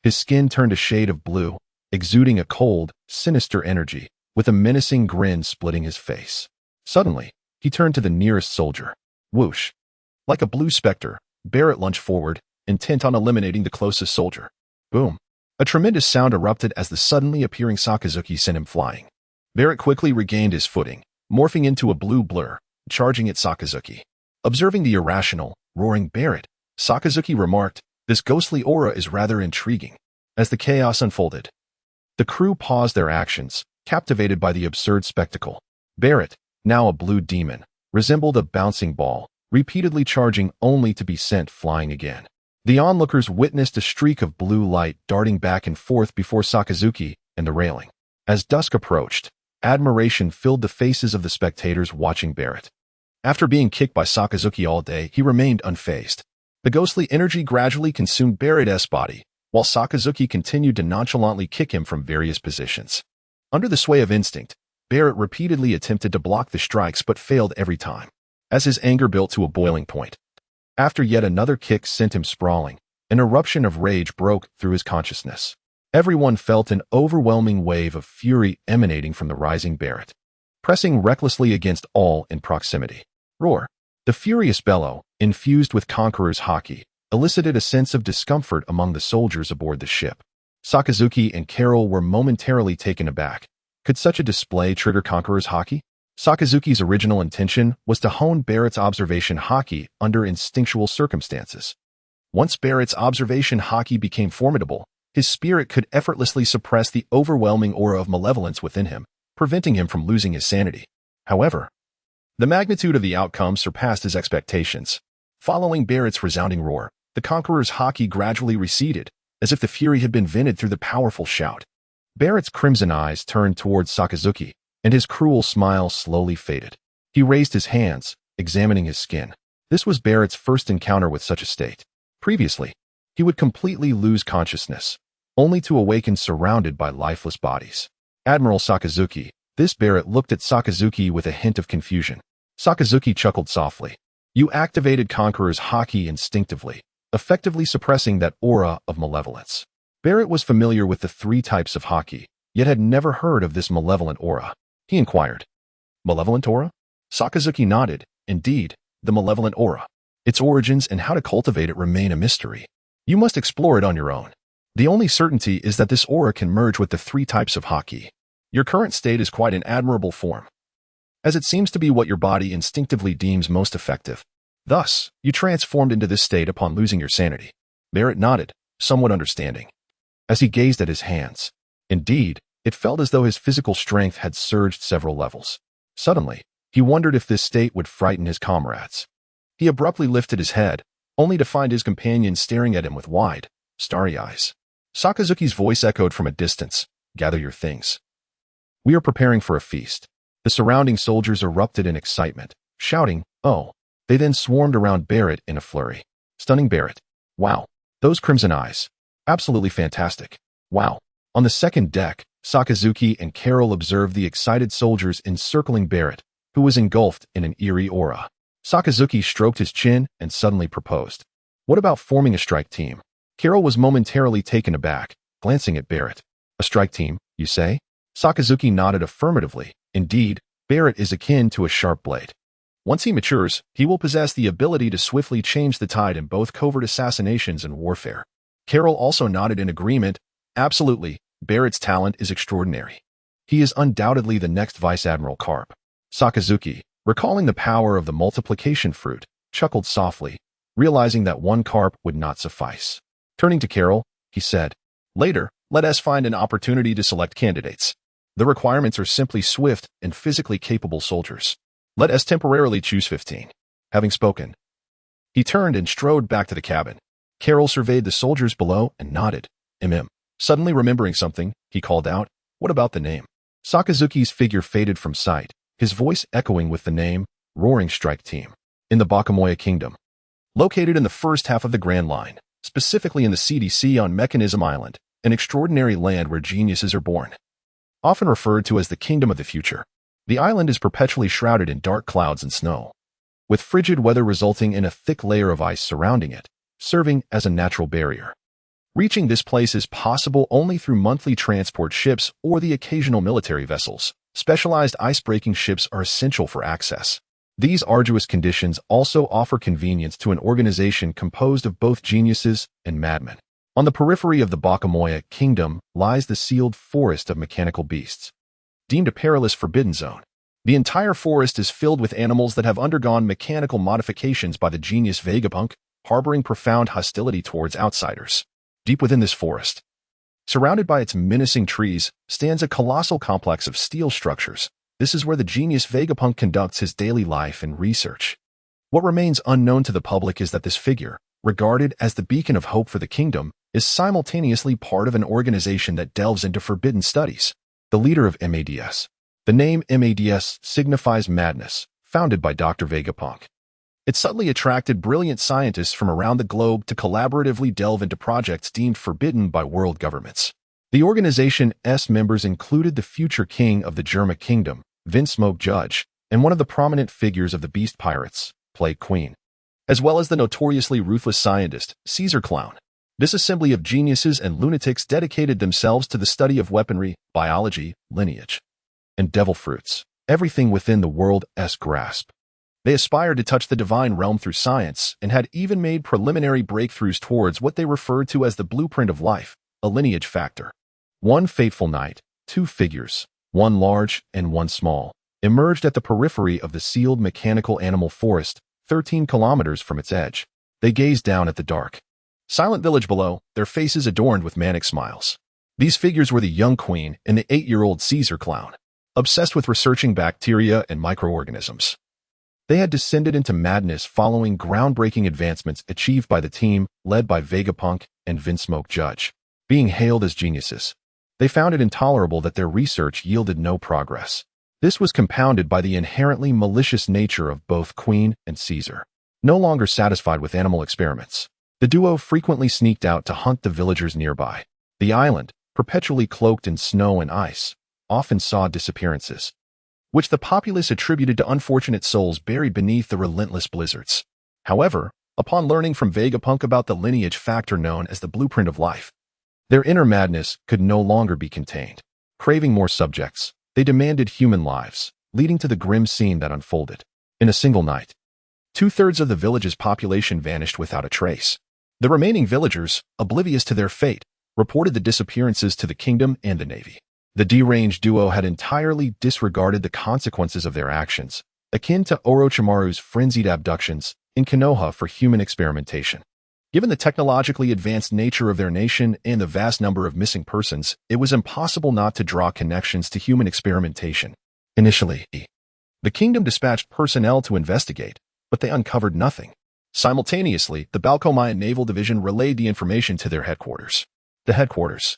His skin turned a shade of blue, exuding a cold, sinister energy, with a menacing grin splitting his face. Suddenly, he turned to the nearest soldier. Whoosh! Like a blue specter, Barrett lunged forward, intent on eliminating the closest soldier. Boom! A tremendous sound erupted as the suddenly appearing Sakazuki sent him flying. Barrett quickly regained his footing, morphing into a blue blur, charging at Sakazuki. Observing the irrational, roaring Barrett, Sakazuki remarked, "This ghostly aura is rather intriguing." As the chaos unfolded, the crew paused their actions, captivated by the absurd spectacle. Barrett, now a blue demon, resembled a bouncing ball, repeatedly charging only to be sent flying again. The onlookers witnessed a streak of blue light darting back and forth before Sakazuki and the railing. As dusk approached, admiration filled the faces of the spectators watching Barrett. After being kicked by Sakazuki all day, he remained unfazed. The ghostly energy gradually consumed Barrett's body, while Sakazuki continued to nonchalantly kick him from various positions. Under the sway of instinct, Barrett repeatedly attempted to block the strikes but failed every time, as his anger built to a boiling point. After yet another kick sent him sprawling, an eruption of rage broke through his consciousness. Everyone felt an overwhelming wave of fury emanating from the rising Barrett, pressing recklessly against all in proximity. Roar! The furious bellow, infused with Conqueror's haki, elicited a sense of discomfort among the soldiers aboard the ship. Sakazuki and Carroll were momentarily taken aback. Could such a display trigger Conqueror's haki? Sakazuki's original intention was to hone Barrett's observation haki under instinctual circumstances. Once Barrett's observation haki became formidable, his spirit could effortlessly suppress the overwhelming aura of malevolence within him, preventing him from losing his sanity. However, the magnitude of the outcome surpassed his expectations. Following Barrett's resounding roar, the Conqueror's haki gradually receded, as if the fury had been vented through the powerful shout. Barrett's crimson eyes turned towards Sakazuki, and his cruel smile slowly faded. He raised his hands, examining his skin. This was Barrett's first encounter with such a state. Previously, he would completely lose consciousness, only to awaken surrounded by lifeless bodies. Admiral Sakazuki, this Barrett looked at Sakazuki with a hint of confusion. Sakazuki chuckled softly. You activated Conqueror's haki instinctively, effectively suppressing that aura of malevolence. Barrett was familiar with the 3 types of haki, yet had never heard of this malevolent aura. He inquired, Malevolent aura? Sakazuki nodded. Indeed, the malevolent aura. Its origins and how to cultivate it remain a mystery. You must explore it on your own. The only certainty is that this aura can merge with the 3 types of haki. Your current state is quite an admirable form, as it seems to be what your body instinctively deems most effective. Thus, you transformed into this state upon losing your sanity. Barrett nodded, somewhat understanding, as he gazed at his hands. Indeed, it felt as though his physical strength had surged several levels. Suddenly, he wondered if this state would frighten his comrades. He abruptly lifted his head, only to find his companion staring at him with wide, starry eyes. Sakazuki's voice echoed from a distance, Gather your things. We are preparing for a feast. The surrounding soldiers erupted in excitement, shouting, Oh! They then swarmed around Barrett in a flurry. Stunning Barrett. Wow. Those crimson eyes. Absolutely fantastic. Wow. On the second deck, Sakazuki and Carol observed the excited soldiers encircling Barrett, who was engulfed in an eerie aura. Sakazuki stroked his chin and suddenly proposed. What about forming a strike team? Carol was momentarily taken aback, glancing at Barrett. A strike team, you say? Sakazuki nodded affirmatively. Indeed, Barrett is akin to a sharp blade. Once he matures, he will possess the ability to swiftly change the tide in both covert assassinations and warfare. Carol also nodded in agreement. Absolutely, Barrett's talent is extraordinary. He is undoubtedly the next Vice Admiral Karp. Sakazuki, recalling the power of the multiplication fruit, chuckled softly, realizing that one Karp would not suffice. Turning to Carol, he said, Later, let us find an opportunity to select candidates. The requirements are simply swift and physically capable soldiers. Let us temporarily choose 15. Having spoken, he turned and strode back to the cabin. Carol surveyed the soldiers below and nodded. Suddenly remembering something, he called out, What about the name? Sakazuki's figure faded from sight, his voice echoing with the name, Roaring Strike Team. In the Bakamoya Kingdom. Located in the first half of the Grand Line, specifically in the CDC on Mechanism Island, an extraordinary land where geniuses are born. Often referred to as the Kingdom of the Future. The island is perpetually shrouded in dark clouds and snow, with frigid weather resulting in a thick layer of ice surrounding it, serving as a natural barrier. Reaching this place is possible only through monthly transport ships or the occasional military vessels. Specialized ice-breaking ships are essential for access. These arduous conditions also offer convenience to an organization composed of both geniuses and madmen. On the periphery of the Bakamoya Kingdom lies the sealed forest of mechanical beasts, deemed a perilous forbidden zone. The entire forest is filled with animals that have undergone mechanical modifications by the genius Vegapunk, harboring profound hostility towards outsiders. Deep within this forest, surrounded by its menacing trees, stands a colossal complex of steel structures. This is where the genius Vegapunk conducts his daily life and research. What remains unknown to the public is that this figure, regarded as the beacon of hope for the kingdom, is simultaneously part of an organization that delves into forbidden studies. The leader of MADS. The name MADS signifies madness, founded by Dr. Vegapunk. It subtly attracted brilliant scientists from around the globe to collaboratively delve into projects deemed forbidden by world governments. The organization's members included the future king of the Germa Kingdom, Vinsmoke Judge, and one of the prominent figures of the Beast Pirates, Plague Queen, as well as the notoriously ruthless scientist, Caesar Clown. This assembly of geniuses and lunatics dedicated themselves to the study of weaponry, biology, lineage, and devil fruits, everything within the world's grasp. They aspired to touch the divine realm through science and had even made preliminary breakthroughs towards what they referred to as the blueprint of life, a lineage factor. One fateful night, 2 figures, one large and one small, emerged at the periphery of the sealed mechanical animal forest, 13 kilometers from its edge. They gazed down at the dark, Silent village below, their faces adorned with manic smiles. These figures were the young queen and the 8-year-old Caesar clown, obsessed with researching bacteria and microorganisms. They had descended into madness following groundbreaking advancements achieved by the team led by Vegapunk and Vinsmoke Judge. Being hailed as geniuses, they found it intolerable that their research yielded no progress. This was compounded by the inherently malicious nature of both Queen and Caesar. No longer satisfied with animal experiments, the duo frequently sneaked out to hunt the villagers nearby. The island, perpetually cloaked in snow and ice, often saw disappearances, which the populace attributed to unfortunate souls buried beneath the relentless blizzards. However, upon learning from Vegapunk about the lineage factor known as the blueprint of life, their inner madness could no longer be contained. Craving more subjects, they demanded human lives, leading to the grim scene that unfolded. In a single night, 2/3 of the village's population vanished without a trace. The remaining villagers, oblivious to their fate, reported the disappearances to the kingdom and the navy. The deranged duo had entirely disregarded the consequences of their actions, akin to Orochimaru's frenzied abductions in Konoha for human experimentation. Given the technologically advanced nature of their nation and the vast number of missing persons, it was impossible not to draw connections to human experimentation. Initially, the kingdom dispatched personnel to investigate, but they uncovered nothing. Simultaneously, the Balcomayan Naval Division relayed the information to their headquarters. The headquarters,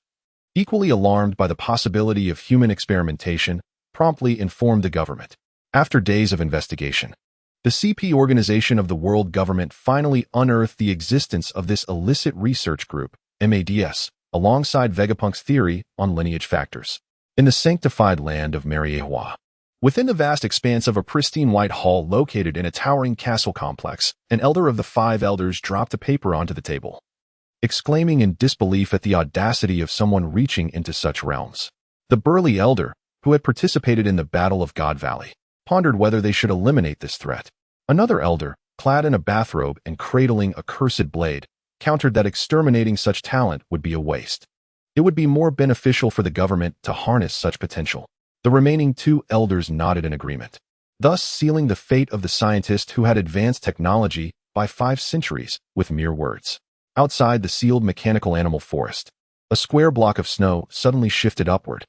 equally alarmed by the possibility of human experimentation, promptly informed the government. After days of investigation, the CP organization of the world government finally unearthed the existence of this illicit research group, MADS, alongside Vegapunk's theory on lineage factors. In the sanctified land of Mariehua, within the vast expanse of a pristine white hall located in a towering castle complex, an elder of the 5 elders dropped a paper onto the table, exclaiming in disbelief at the audacity of someone reaching into such realms. The burly elder, who had participated in the Battle of God Valley, pondered whether they should eliminate this threat. Another elder, clad in a bathrobe and cradling a cursed blade, countered that exterminating such talent would be a waste. It would be more beneficial for the government to harness such potential. The remaining 2 elders nodded in agreement, thus sealing the fate of the scientist who had advanced technology by 5 centuries with mere words. Outside the sealed mechanical animal forest, a square block of snow suddenly shifted upward.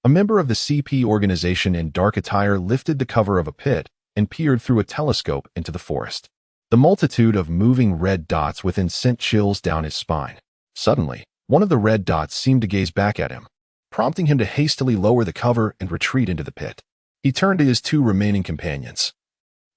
A member of the CP organization in dark attire lifted the cover of a pit and peered through a telescope into the forest. The multitude of moving red dots within sent chills down his spine. Suddenly, one of the red dots seemed to gaze back at him, prompting him to hastily lower the cover and retreat into the pit. He turned to his 2 remaining companions,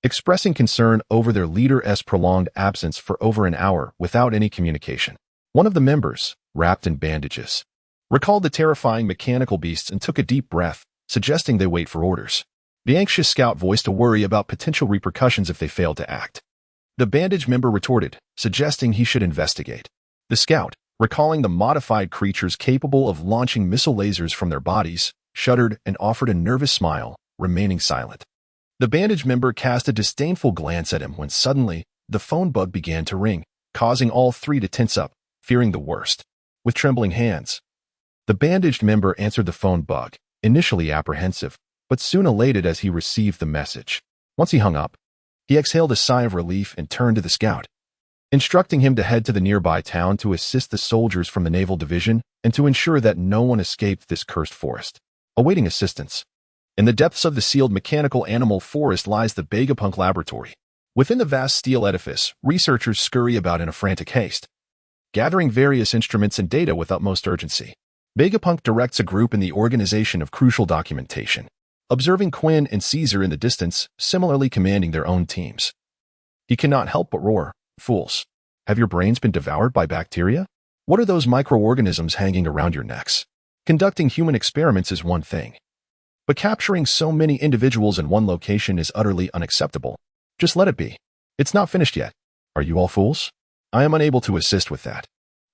expressing concern over their leader's prolonged absence for over an hour without any communication. One of the members, wrapped in bandages, recalled the terrifying mechanical beasts and took a deep breath, suggesting they wait for orders. The anxious scout voiced a worry about potential repercussions if they failed to act. The bandaged member retorted, suggesting he should investigate. The scout, recalling the modified creatures capable of launching missile lasers from their bodies, shuddered and offered a nervous smile, remaining silent. The bandaged member cast a disdainful glance at him when suddenly, the phone bug began to ring, causing all 3 to tense up, fearing the worst. With trembling hands, the bandaged member answered the phone bug, initially apprehensive, but soon elated as he received the message. Once he hung up, he exhaled a sigh of relief and turned to the scout, instructing him to head to the nearby town to assist the soldiers from the naval division and to ensure that no one escaped this cursed forest. Awaiting assistance. In the depths of the sealed mechanical animal forest lies the Vegapunk laboratory. Within the vast steel edifice, researchers scurry about in a frantic haste, gathering various instruments and data with utmost urgency. Vegapunk directs a group in the organization of crucial documentation, observing Quinn and Caesar in the distance, similarly commanding their own teams. He cannot help but roar, "Fools, have your brains been devoured by bacteria? What are those microorganisms hanging around your necks? Conducting human experiments is one thing, but capturing so many individuals in one location is utterly unacceptable. Just let it be. It's not finished yet. Are you all fools? I am unable to assist with that."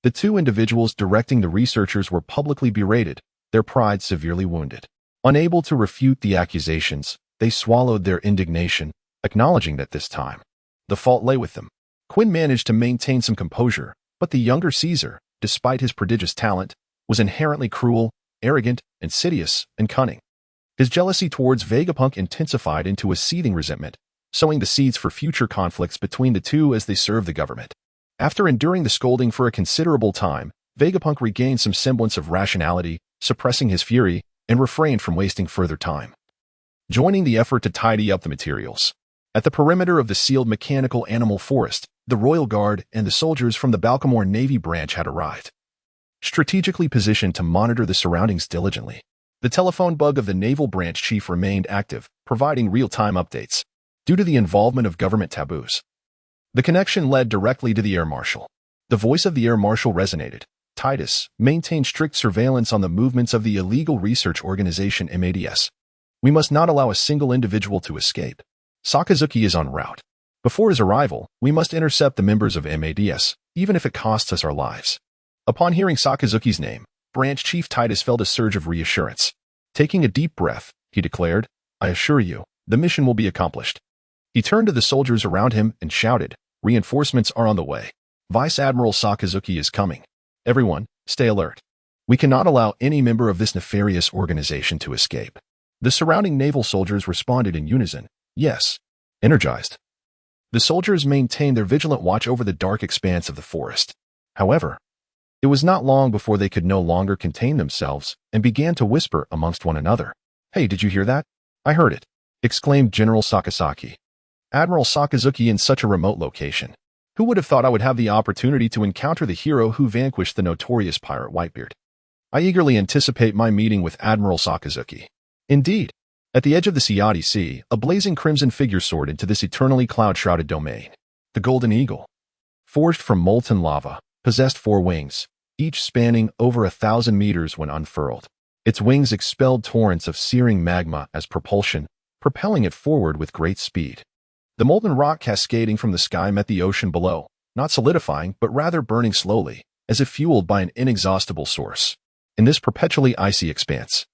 The 2 individuals directing the researchers were publicly berated, their pride severely wounded. Unable to refute the accusations, they swallowed their indignation, acknowledging that this time, the fault lay with them. Quinn managed to maintain some composure, but the younger Caesar, despite his prodigious talent, was inherently cruel, arrogant, insidious, and cunning. His jealousy towards Vegapunk intensified into a seething resentment, sowing the seeds for future conflicts between the 2 as they served the government. After enduring the scolding for a considerable time, Vegapunk regained some semblance of rationality, suppressing his fury, and refrained from wasting further time. Joining the effort to tidy up the materials. At the perimeter of the sealed mechanical animal forest, the Royal Guard and the soldiers from the Balcamore Navy branch had arrived. Strategically positioned to monitor the surroundings diligently, the telephone bug of the Naval Branch Chief remained active, providing real-time updates. Due to the involvement of government taboos, the connection led directly to the Air Marshal. The voice of the Air Marshal resonated. Titus, maintain strict surveillance on the movements of the illegal research organization MADS. We must not allow a single individual to escape. Sakazuki is en route. Before his arrival, we must intercept the members of MADS, even if it costs us our lives. Upon hearing Sakazuki's name, Branch Chief Titus felt a surge of reassurance. Taking a deep breath, he declared, I assure you, the mission will be accomplished. He turned to the soldiers around him and shouted, reinforcements are on the way. Vice Admiral Sakazuki is coming. Everyone, stay alert. We cannot allow any member of this nefarious organization to escape. The surrounding naval soldiers responded in unison, yes, energized. The soldiers maintained their vigilant watch over the dark expanse of the forest. However, it was not long before they could no longer contain themselves and began to whisper amongst one another. Hey, did you hear that? I heard it, exclaimed General Sakazaki. Admiral Sakazuki in such a remote location. Who would have thought I would have the opportunity to encounter the hero who vanquished the notorious pirate Whitebeard? I eagerly anticipate my meeting with Admiral Sakazuki. Indeed, at the edge of the Siati Sea, a blazing crimson figure soared into this eternally cloud-shrouded domain. The Golden Eagle, forged from molten lava, possessed 4 wings, each spanning over 1,000 meters when unfurled. Its wings expelled torrents of searing magma as propulsion, propelling it forward with great speed. The molten rock cascading from the sky met the ocean below, not solidifying but rather burning slowly, as if fueled by an inexhaustible source. In this perpetually icy expanse,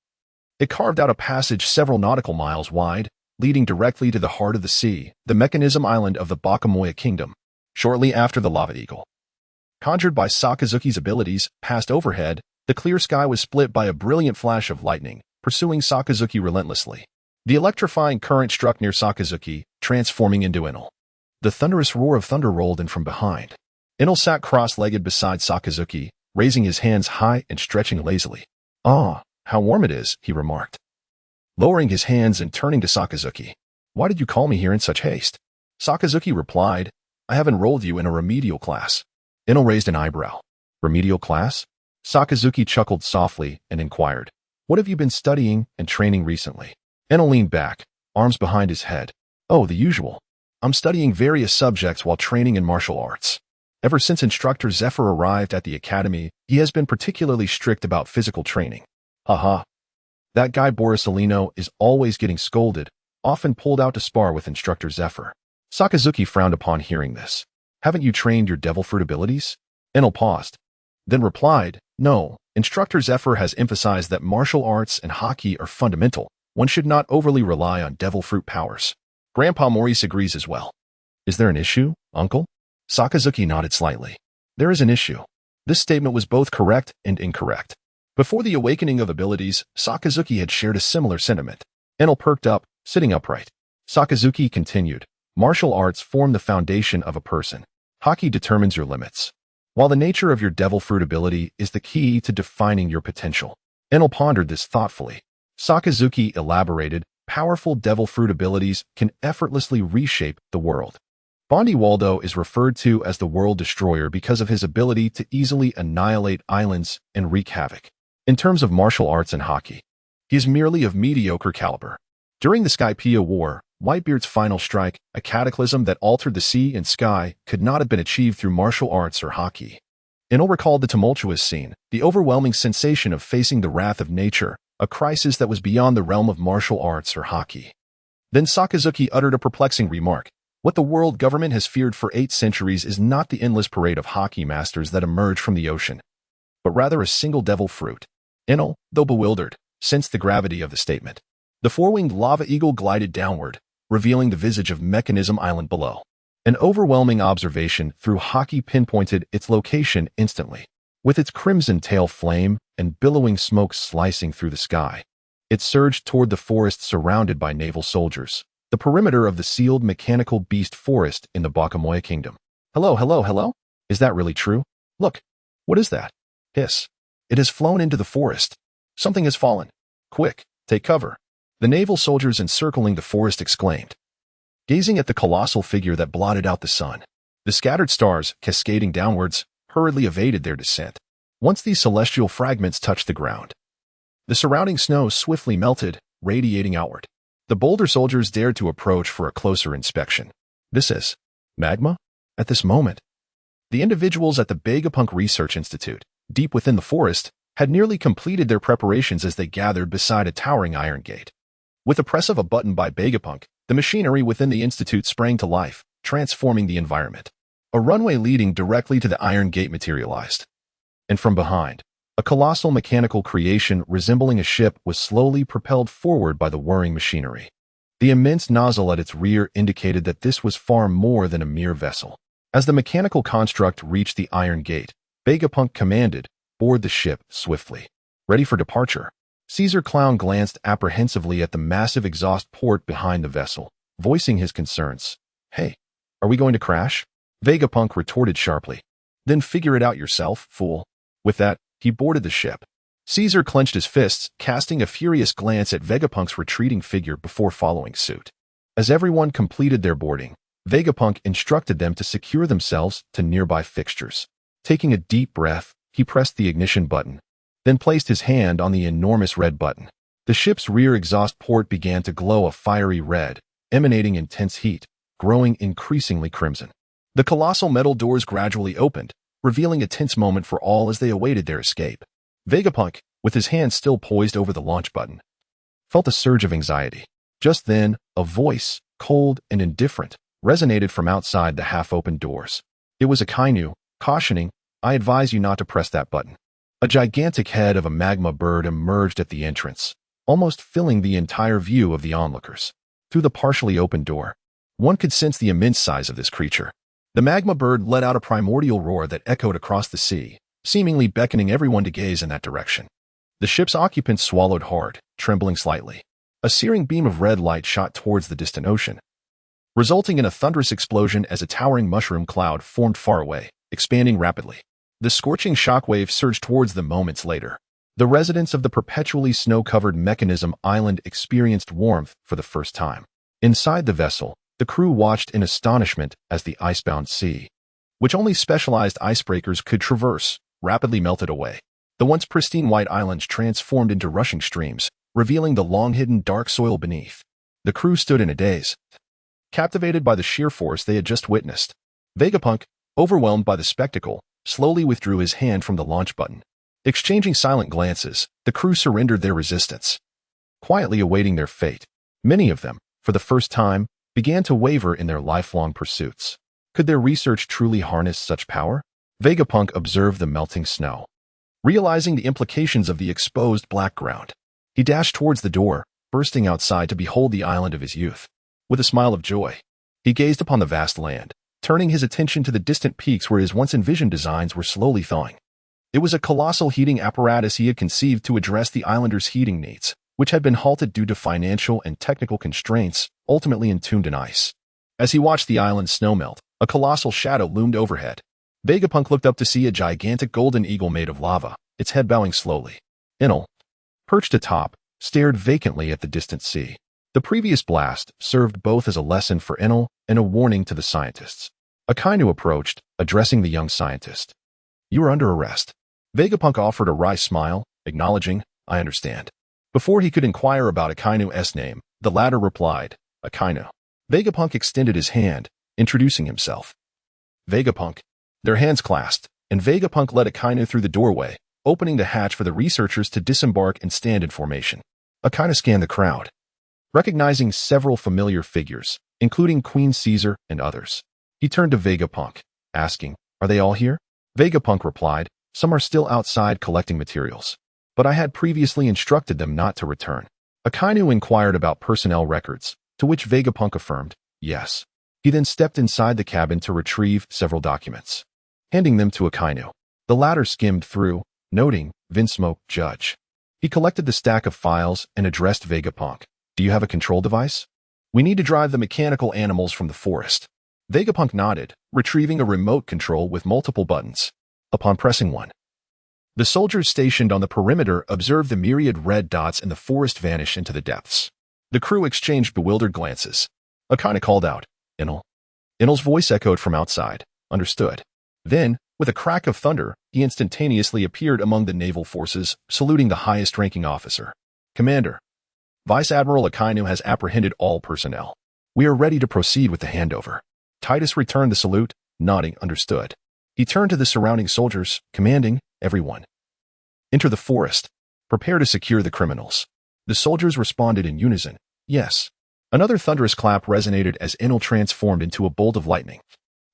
it carved out a passage several nautical miles wide, leading directly to the heart of the sea, the mechanism island of the Bakamoya Kingdom. Shortly after the Lava Eagle, conjured by Sakazuki's abilities, passed overhead, the clear sky was split by a brilliant flash of lightning, pursuing Sakazuki relentlessly. The electrifying current struck near Sakazuki, transforming into Enel. The thunderous roar of thunder rolled in from behind. Enel sat cross-legged beside Sakazuki, raising his hands high and stretching lazily. Ah, how warm it is, he remarked, lowering his hands and turning to Sakazuki. Why did you call me here in such haste? Sakazuki replied, I have enrolled you in a remedial class. Enel raised an eyebrow. Remedial class? Sakazuki chuckled softly and inquired, what have you been studying and training recently? Enel leaned back, arms behind his head. Oh, the usual. I'm studying various subjects while training in martial arts. Ever since instructor Zephyr arrived at the academy, he has been particularly strict about physical training. Haha. That guy Borisolino is always getting scolded, often pulled out to spar with instructor Zephyr. Sakazuki frowned upon hearing this. Haven't you trained your devil fruit abilities? Enel paused, then replied, no, instructor Zephyr has emphasized that martial arts and hockey are fundamental. One should not overly rely on devil fruit powers. Grandpa Maurice agrees as well. Is there an issue, uncle? Sakazuki nodded slightly. There is an issue. This statement was both correct and incorrect. Before the awakening of abilities, Sakazuki had shared a similar sentiment. Enel perked up, sitting upright. Sakazuki continued, martial arts form the foundation of a person. Hockey determines your limits, while the nature of your devil fruit ability is the key to defining your potential. Enel pondered this thoughtfully. Sakazuki elaborated, powerful devil fruit abilities can effortlessly reshape the world. Bondi Waldo is referred to as the World Destroyer because of his ability to easily annihilate islands and wreak havoc. In terms of martial arts and hockey, he is merely of mediocre caliber. During the Skypiea War, Whitebeard's final strike, a cataclysm that altered the sea and sky, could not have been achieved through martial arts or hockey. Enel recalled the tumultuous scene, the overwhelming sensation of facing the wrath of nature, a crisis that was beyond the realm of martial arts or hockey. Then Sakazuki uttered a perplexing remark. What the world government has feared for 8 centuries is not the endless parade of hockey masters that emerge from the ocean, but rather a single devil fruit. Enel, though bewildered, sensed the gravity of the statement. The 4-winged lava eagle glided downward, revealing the visage of Mechanism Island below. An overwhelming observation through hockey pinpointed its location instantly. With its crimson tail flame and billowing smoke slicing through the sky, it surged toward the forest surrounded by naval soldiers, the perimeter of the sealed mechanical beast forest in the Bakamoya Kingdom. Hello, hello, hello? Is that really true? Look. What is that? Hiss. It has flown into the forest. Something has fallen. Quick, take cover. The naval soldiers encircling the forest exclaimed, gazing at the colossal figure that blotted out the sun. The scattered stars, cascading downwards, hurriedly evaded their descent. Once these celestial fragments touched the ground, the surrounding snow swiftly melted, radiating outward. The bolder soldiers dared to approach for a closer inspection. This is magma? At this moment, the individuals at the Vegapunk Research Institute, deep within the forest, had nearly completed their preparations as they gathered beside a towering iron gate. With the press of a button by Vegapunk, the machinery within the institute sprang to life, transforming the environment. A runway leading directly to the iron gate materialized. And from behind, a colossal mechanical creation resembling a ship was slowly propelled forward by the whirring machinery. The immense nozzle at its rear indicated that this was far more than a mere vessel. As the mechanical construct reached the iron gate, Vegapunk commanded, "Board the ship swiftly." Ready for departure. Caesar Clown glanced apprehensively at the massive exhaust port behind the vessel, voicing his concerns. "Hey, are we going to crash?" Vegapunk retorted sharply. "Then figure it out yourself, fool." With that, he boarded the ship. Caesar clenched his fists, casting a furious glance at Vegapunk's retreating figure before following suit. As everyone completed their boarding, Vegapunk instructed them to secure themselves to nearby fixtures. Taking a deep breath, he pressed the ignition button, then placed his hand on the enormous red button. The ship's rear exhaust port began to glow a fiery red, emanating intense heat, growing increasingly crimson. The colossal metal doors gradually opened, revealing a tense moment for all as they awaited their escape. Vegapunk, with his hand still poised over the launch button, felt a surge of anxiety. Just then, a voice, cold and indifferent, resonated from outside the half-open doors. It was Akainu, cautioning, "I advise you not to press that button." A gigantic head of a magma bird emerged at the entrance, almost filling the entire view of the onlookers. Through the partially open door, one could sense the immense size of this creature. The magma bird let out a primordial roar that echoed across the sea, seemingly beckoning everyone to gaze in that direction. The ship's occupants swallowed hard, trembling slightly. A searing beam of red light shot towards the distant ocean, resulting in a thunderous explosion as a towering mushroom cloud formed far away, expanding rapidly. The scorching shockwave surged towards them moments later. The residents of the perpetually snow-covered Mechanism Island experienced warmth for the first time. Inside the vessel, the crew watched in astonishment as the icebound sea, which only specialized icebreakers could traverse, rapidly melted away. The once pristine white islands transformed into rushing streams, revealing the long-hidden dark soil beneath. The crew stood in a daze, captivated by the sheer force they had just witnessed. Vegapunk, overwhelmed by the spectacle, slowly withdrew his hand from the launch button. Exchanging silent glances, the crew surrendered their resistance, quietly awaiting their fate. Many of them, for the first time, began to waver in their lifelong pursuits. Could their research truly harness such power? Vegapunk observed the melting snow. Realizing the implications of the exposed black ground, he dashed towards the door, bursting outside to behold the island of his youth. With a smile of joy, he gazed upon the vast land, turning his attention to the distant peaks where his once envisioned designs were slowly thawing. It was a colossal heating apparatus he had conceived to address the islanders' heating needs, which had been halted due to financial and technical constraints, ultimately entombed in ice. As he watched the island's snow melt, a colossal shadow loomed overhead. Vegapunk looked up to see a gigantic golden eagle made of lava, its head bowing slowly. Enel, perched atop, stared vacantly at the distant sea. The previous blast served both as a lesson for Enel and a warning to the scientists. Akainu approached, addressing the young scientist. "You are under arrest." Vegapunk offered a wry smile, acknowledging, "I understand." Before he could inquire about Akainu's name, the latter replied, "Akainu." Vegapunk extended his hand, introducing himself. Vegapunk. Their hands clasped, and Vegapunk led Akainu through the doorway, opening the hatch for the researchers to disembark and stand in formation. Akainu scanned the crowd, recognizing several familiar figures, including Queen Caesar and others. He turned to Vegapunk, asking, "Are they all here?" Vegapunk replied, "Some are still outside collecting materials, but I had previously instructed them not to return." Akainu inquired about personnel records, to which Vegapunk affirmed, "Yes." He then stepped inside the cabin to retrieve several documents. Handing them to Akainu, the latter skimmed through, noting, "Vinsmoke, Judge." He collected the stack of files and addressed Vegapunk. "Do you have a control device? We need to drive the mechanical animals from the forest." Vegapunk nodded, retrieving a remote control with multiple buttons. Upon pressing one, the soldiers stationed on the perimeter observed the myriad red dots in the forest vanish into the depths. The crew exchanged bewildered glances. Akane called out, "Enel." Enel's voice echoed from outside. Understood. Then, with a crack of thunder, he instantaneously appeared among the naval forces, saluting the highest-ranking officer. "Commander, Vice Admiral Akainu has apprehended all personnel. We are ready to proceed with the handover." Titus returned the salute, nodding understood. He turned to the surrounding soldiers, commanding, "Everyone, enter the forest. Prepare to secure the criminals." The soldiers responded in unison, "Yes." Another thunderous clap resonated as Enel transformed into a bolt of lightning,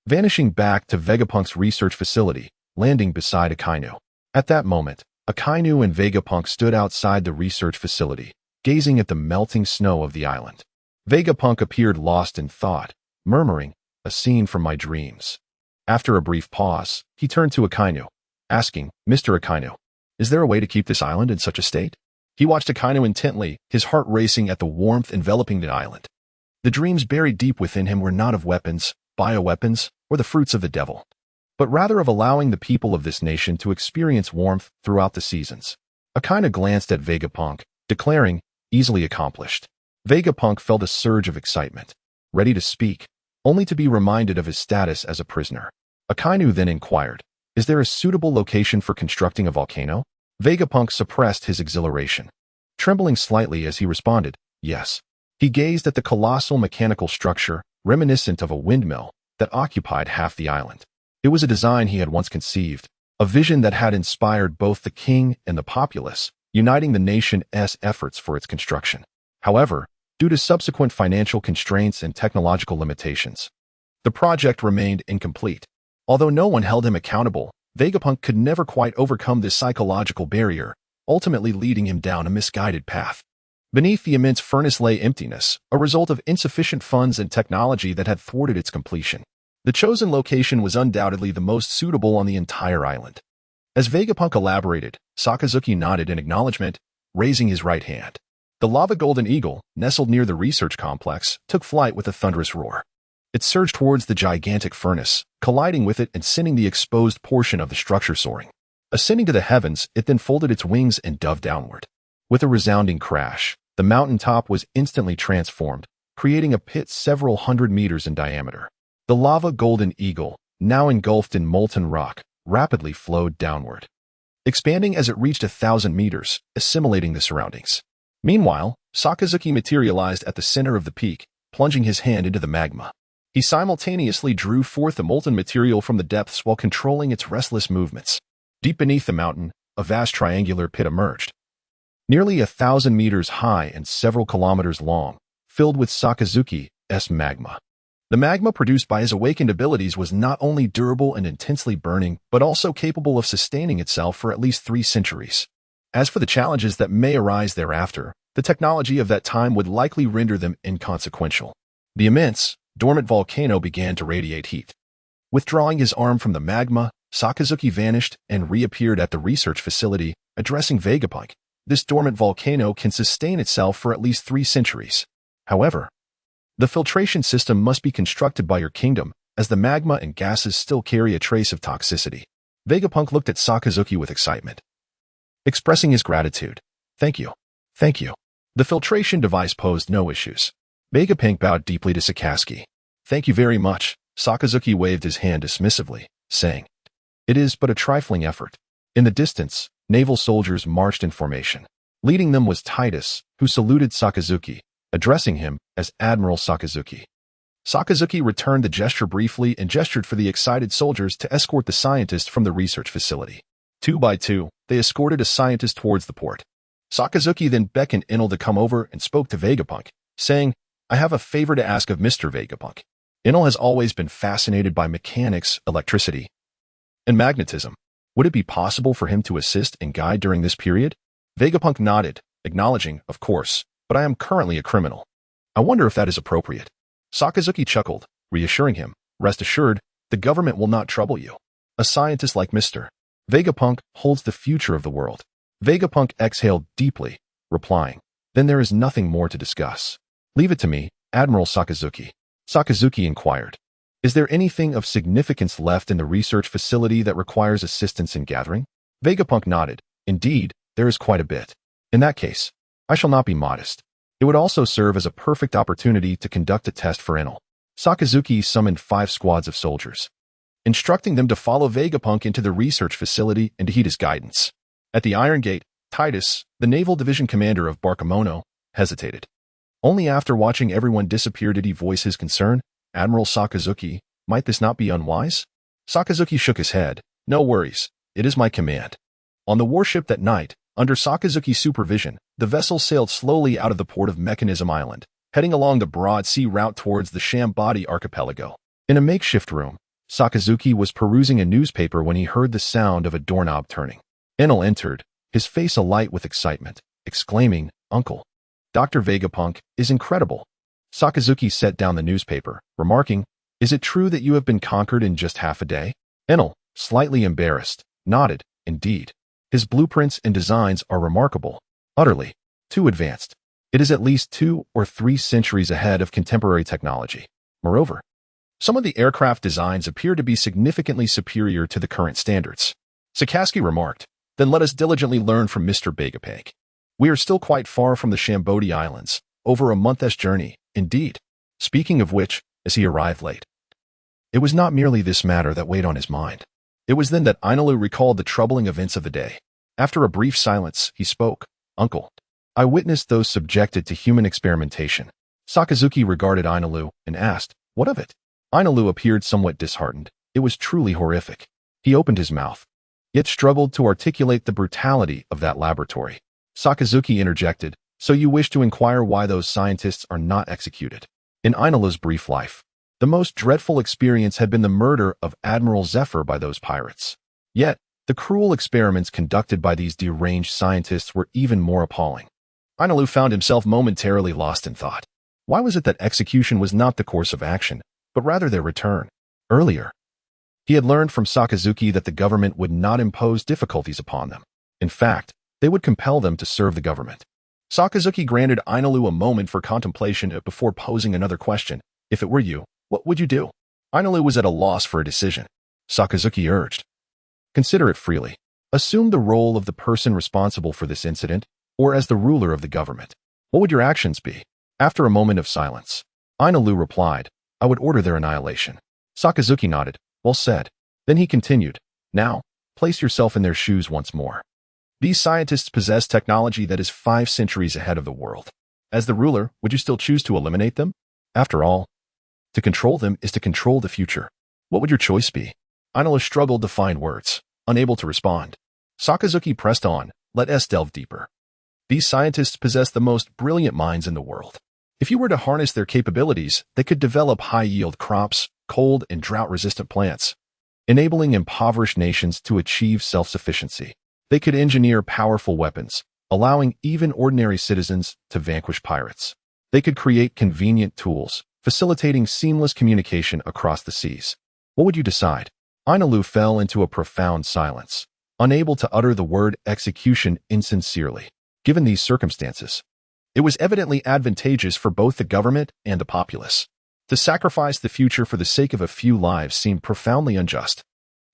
vanishing back to Vegapunk's research facility, landing beside Akainu. At that moment, Akainu and Vegapunk stood outside the research facility, gazing at the melting snow of the island. Vegapunk appeared lost in thought, murmuring, "A scene from my dreams." After a brief pause, he turned to Akainu, asking, "Mr. Akainu, is there a way to keep this island in such a state?" He watched Akainu intently, his heart racing at the warmth enveloping the island. The dreams buried deep within him were not of weapons, bioweapons, or the fruits of the devil, but rather of allowing the people of this nation to experience warmth throughout the seasons. Akainu glanced at Vegapunk, declaring, "Easily accomplished." Vegapunk felt a surge of excitement, ready to speak, only to be reminded of his status as a prisoner. Akainu then inquired, "Is there a suitable location for constructing a volcano?" Vegapunk suppressed his exhilaration, trembling slightly as he responded, "Yes." He gazed at the colossal mechanical structure, reminiscent of a windmill, that occupied half the island. It was a design he had once conceived, a vision that had inspired both the king and the populace, uniting the nation's efforts for its construction. However, due to subsequent financial constraints and technological limitations, the project remained incomplete. Although no one held him accountable, Vegapunk could never quite overcome this psychological barrier, ultimately leading him down a misguided path. Beneath the immense furnace lay emptiness, a result of insufficient funds and technology that had thwarted its completion. The chosen location was undoubtedly the most suitable on the entire island. As Vegapunk elaborated, Sakazuki nodded in acknowledgement, raising his right hand. The lava golden eagle, nestled near the research complex, took flight with a thunderous roar. It surged towards the gigantic furnace, colliding with it and sending the exposed portion of the structure soaring. Ascending to the heavens, it then folded its wings and dove downward. With a resounding crash, the mountaintop was instantly transformed, creating a pit several hundred meters in diameter. The lava golden eagle, now engulfed in molten rock, rapidly flowed downward, expanding as it reached 1,000 meters, assimilating the surroundings. Meanwhile, Sakazuki materialized at the center of the peak, plunging his hand into the magma. He simultaneously drew forth the molten material from the depths while controlling its restless movements. Deep beneath the mountain, a vast triangular pit emerged, nearly 1,000 meters high and several kilometers long, filled with Sakazuki's magma. The magma produced by his awakened abilities was not only durable and intensely burning, but also capable of sustaining itself for at least 3 centuries. As for the challenges that may arise thereafter, the technology of that time would likely render them inconsequential. The immense, dormant volcano began to radiate heat. Withdrawing his arm from the magma, Sakazuki vanished and reappeared at the research facility, addressing Vegapunk. This dormant volcano can sustain itself for at least 3 centuries. However, the filtration system must be constructed by your kingdom, as the magma and gases still carry a trace of toxicity. Vegapunk looked at Sakazuki with excitement, expressing his gratitude. "Thank you. Thank you." The filtration device posed no issues. Vegapunk bowed deeply to Sakazuki. "Thank you very much." Sakazuki waved his hand dismissively, saying, "It is but a trifling effort." In the distance, naval soldiers marched in formation. Leading them was Titus, who saluted Sakazuki, addressing him as Admiral Sakazuki. Sakazuki returned the gesture briefly and gestured for the excited soldiers to escort the scientist from the research facility. 2 by 2, they escorted a scientist towards the port. Sakazuki then beckoned Enel to come over and spoke to Vegapunk, saying, "I have a favor to ask of Mr. Vegapunk." Enel has always been fascinated by mechanics, electricity, and magnetism. Would it be possible for him to assist and guide during this period? Vegapunk nodded, acknowledging, "Of course, but I am currently a criminal. I wonder if that is appropriate." Sakazuki chuckled, reassuring him, "Rest assured, the government will not trouble you. A scientist like Mr. Vegapunk holds the future of the world." Vegapunk exhaled deeply, replying, "Then there is nothing more to discuss. Leave it to me, Admiral Sakazuki." Sakazuki inquired, Is there anything of significance left in the research facility that requires assistance in gathering? Vegapunk nodded. Indeed, there is quite a bit. In that case, I shall not be modest. It would also serve as a perfect opportunity to conduct a test for Enel. Sakazuki summoned 5 squads of soldiers, instructing them to follow Vegapunk into the research facility and to heed his guidance. At the Iron Gate, Titus, the naval division commander of Barkamono, hesitated. Only after watching everyone disappear did he voice his concern. Admiral Sakazuki, might this not be unwise? Sakazuki shook his head. No worries, it is my command. On the warship that night, under Sakazuki's supervision, the vessel sailed slowly out of the port of Mechanism Island, heading along the broad sea route towards the Shambadi archipelago. In a makeshift room, Sakazuki was perusing a newspaper when he heard the sound of a doorknob turning. Enel entered, his face alight with excitement, exclaiming, "Uncle, Dr. Vegapunk is incredible." Sakazuki set down the newspaper, remarking, "Is it true that you have been conquered in just half a day?" Enel, slightly embarrassed, nodded. Indeed. His blueprints and designs are remarkable. Utterly. Too advanced. It is at least 2 or 3 centuries ahead of contemporary technology. Moreover, some of the aircraft designs appear to be significantly superior to the current standards. Sakazuki remarked, "Then let us diligently learn from Mr. Vegapunk. We are still quite far from the Shambodi Islands, over a month's journey, indeed." Speaking of which, as he arrived late, it was not merely this matter that weighed on his mind. It was then that Ainalu recalled the troubling events of the day. After a brief silence, he spoke, "Uncle, I witnessed those subjected to human experimentation." Sakazuki regarded Ainalu and asked, "What of it?" Ainalu appeared somewhat disheartened. It was truly horrific. He opened his mouth, yet struggled to articulate the brutality of that laboratory. Sakazuki interjected, "So you wish to inquire why those scientists are not executed?" In Ainalu's brief life, the most dreadful experience had been the murder of Admiral Zephyr by those pirates. Yet, the cruel experiments conducted by these deranged scientists were even more appalling. Ainalu found himself momentarily lost in thought. Why was it that execution was not the course of action, but rather their return? Earlier, he had learned from Sakazuki that the government would not impose difficulties upon them. In fact, they would compel them to serve the government. Sakazuki granted Ainalu a moment for contemplation before posing another question. "If it were you, what would you do?" Ainalu was at a loss for a decision. Sakazuki urged, "Consider it freely. Assume the role of the person responsible for this incident, or as the ruler of the government. What would your actions be?" After a moment of silence, Ainalu replied, "I would order their annihilation." Sakazuki nodded. "Well said." Then he continued, "Now, place yourself in their shoes once more. These scientists possess technology that is 5 centuries ahead of the world. As the ruler, would you still choose to eliminate them? After all, to control them is to control the future. What would your choice be?" Ainalu struggled to find words, unable to respond. Sakazuki pressed on, "Let us delve deeper. These scientists possess the most brilliant minds in the world. If you were to harness their capabilities, they could develop high-yield crops, cold and drought-resistant plants, enabling impoverished nations to achieve self-sufficiency. They could engineer powerful weapons, allowing even ordinary citizens to vanquish pirates. They could create convenient tools, facilitating seamless communication across the seas. What would you decide?" Ainalu fell into a profound silence, unable to utter the word execution insincerely. Given these circumstances, it was evidently advantageous for both the government and the populace. To sacrifice the future for the sake of a few lives seemed profoundly unjust.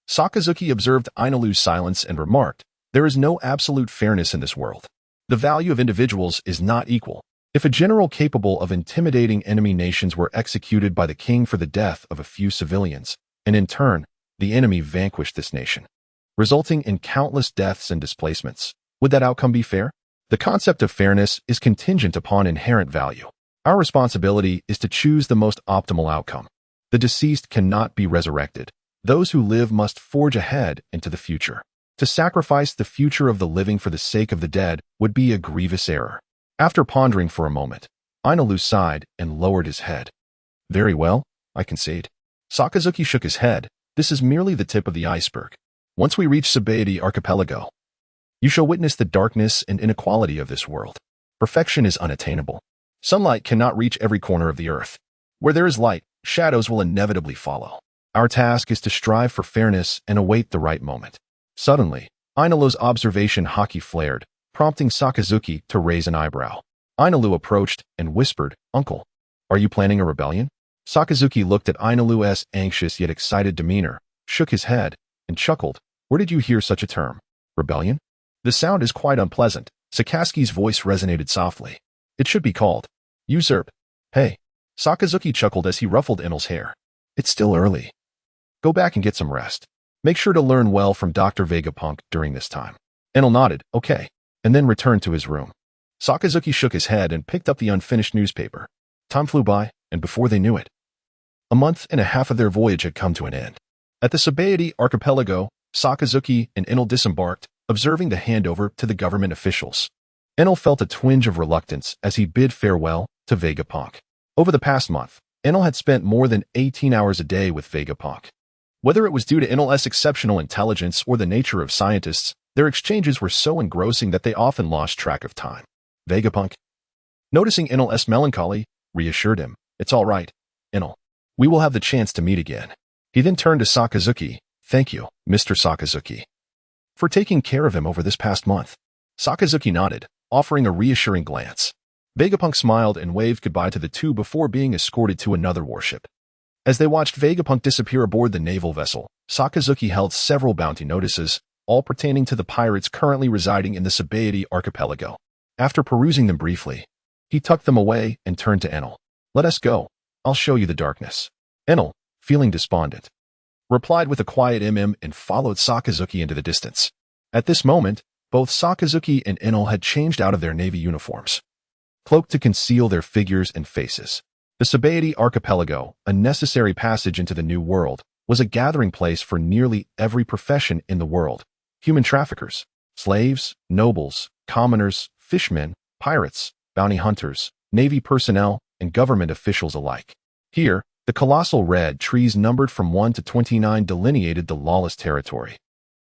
Sakazuki observed Ainalu's silence and remarked, "There is no absolute fairness in this world. The value of individuals is not equal. If a general capable of intimidating enemy nations were executed by the king for the death of a few civilians, and in turn, the enemy vanquished this nation, resulting in countless deaths and displacements, would that outcome be fair? The concept of fairness is contingent upon inherent value. Our responsibility is to choose the most optimal outcome. The deceased cannot be resurrected. Those who live must forge ahead into the future. To sacrifice the future of the living for the sake of the dead would be a grievous error." After pondering for a moment, Ainalu sighed and lowered his head. "Very well, I concede." Sakazuki shook his head. "This is merely the tip of the iceberg. Once we reach Subjugation archipelago, you shall witness the darkness and inequality of this world. Perfection is unattainable. Sunlight cannot reach every corner of the earth. Where there is light, shadows will inevitably follow. Our task is to strive for fairness and await the right moment." Suddenly, Ainalu's observation haki flared, prompting Sakazuki to raise an eyebrow. Ainalu approached and whispered, "Uncle, are you planning a rebellion?" Sakazuki looked at Inalu's anxious yet excited demeanor, shook his head, and chuckled. Where did you hear such a term? Rebellion? The sound is quite unpleasant. Sakazuki's voice resonated softly. It should be called usurp. Hey. Sakazuki chuckled as he ruffled Inel's hair. It's still early. Go back and get some rest. Make sure to learn well from Dr. Vegapunk during this time. Enel nodded, okay, and then returned to his room. Sakazuki shook his head and picked up the unfinished newspaper. Time flew by, and before they knew it, a month and a half of their voyage had come to an end. At the Subjugation archipelago, Sakazuki and Enel disembarked, observing the handover to the government officials. Enel felt a twinge of reluctance as he bid farewell to Vegapunk. Over the past month, Enel had spent more than 18 hours a day with Vegapunk. Whether it was due to Enel's exceptional intelligence or the nature of scientists, their exchanges were so engrossing that they often lost track of time. Vegapunk, noticing Enel's melancholy, reassured him. It's all right, Enel. We will have the chance to meet again. He then turned to Sakazuki. Thank you, Mr. Sakazuki, for taking care of him over this past month. Sakazuki nodded, offering a reassuring glance. Vegapunk smiled and waved goodbye to the two before being escorted to another warship. As they watched Vegapunk disappear aboard the naval vessel, Sakazuki held several bounty notices, all pertaining to the pirates currently residing in the Subjugation archipelago. After perusing them briefly, he tucked them away and turned to Enel. Let us go. I'll show you the darkness. Enel, feeling despondent, replied with a quiet and followed Sakazuki into the distance. At this moment, both Sakazuki and Enel had changed out of their navy uniforms, cloaked to conceal their figures and faces. The Subjugation archipelago, a necessary passage into the new world, was a gathering place for nearly every profession in the world. Human traffickers, slaves, nobles, commoners, fishermen, pirates, bounty hunters, navy personnel, and government officials alike. Here, the colossal red trees numbered from 1 to 29 delineated the lawless territory.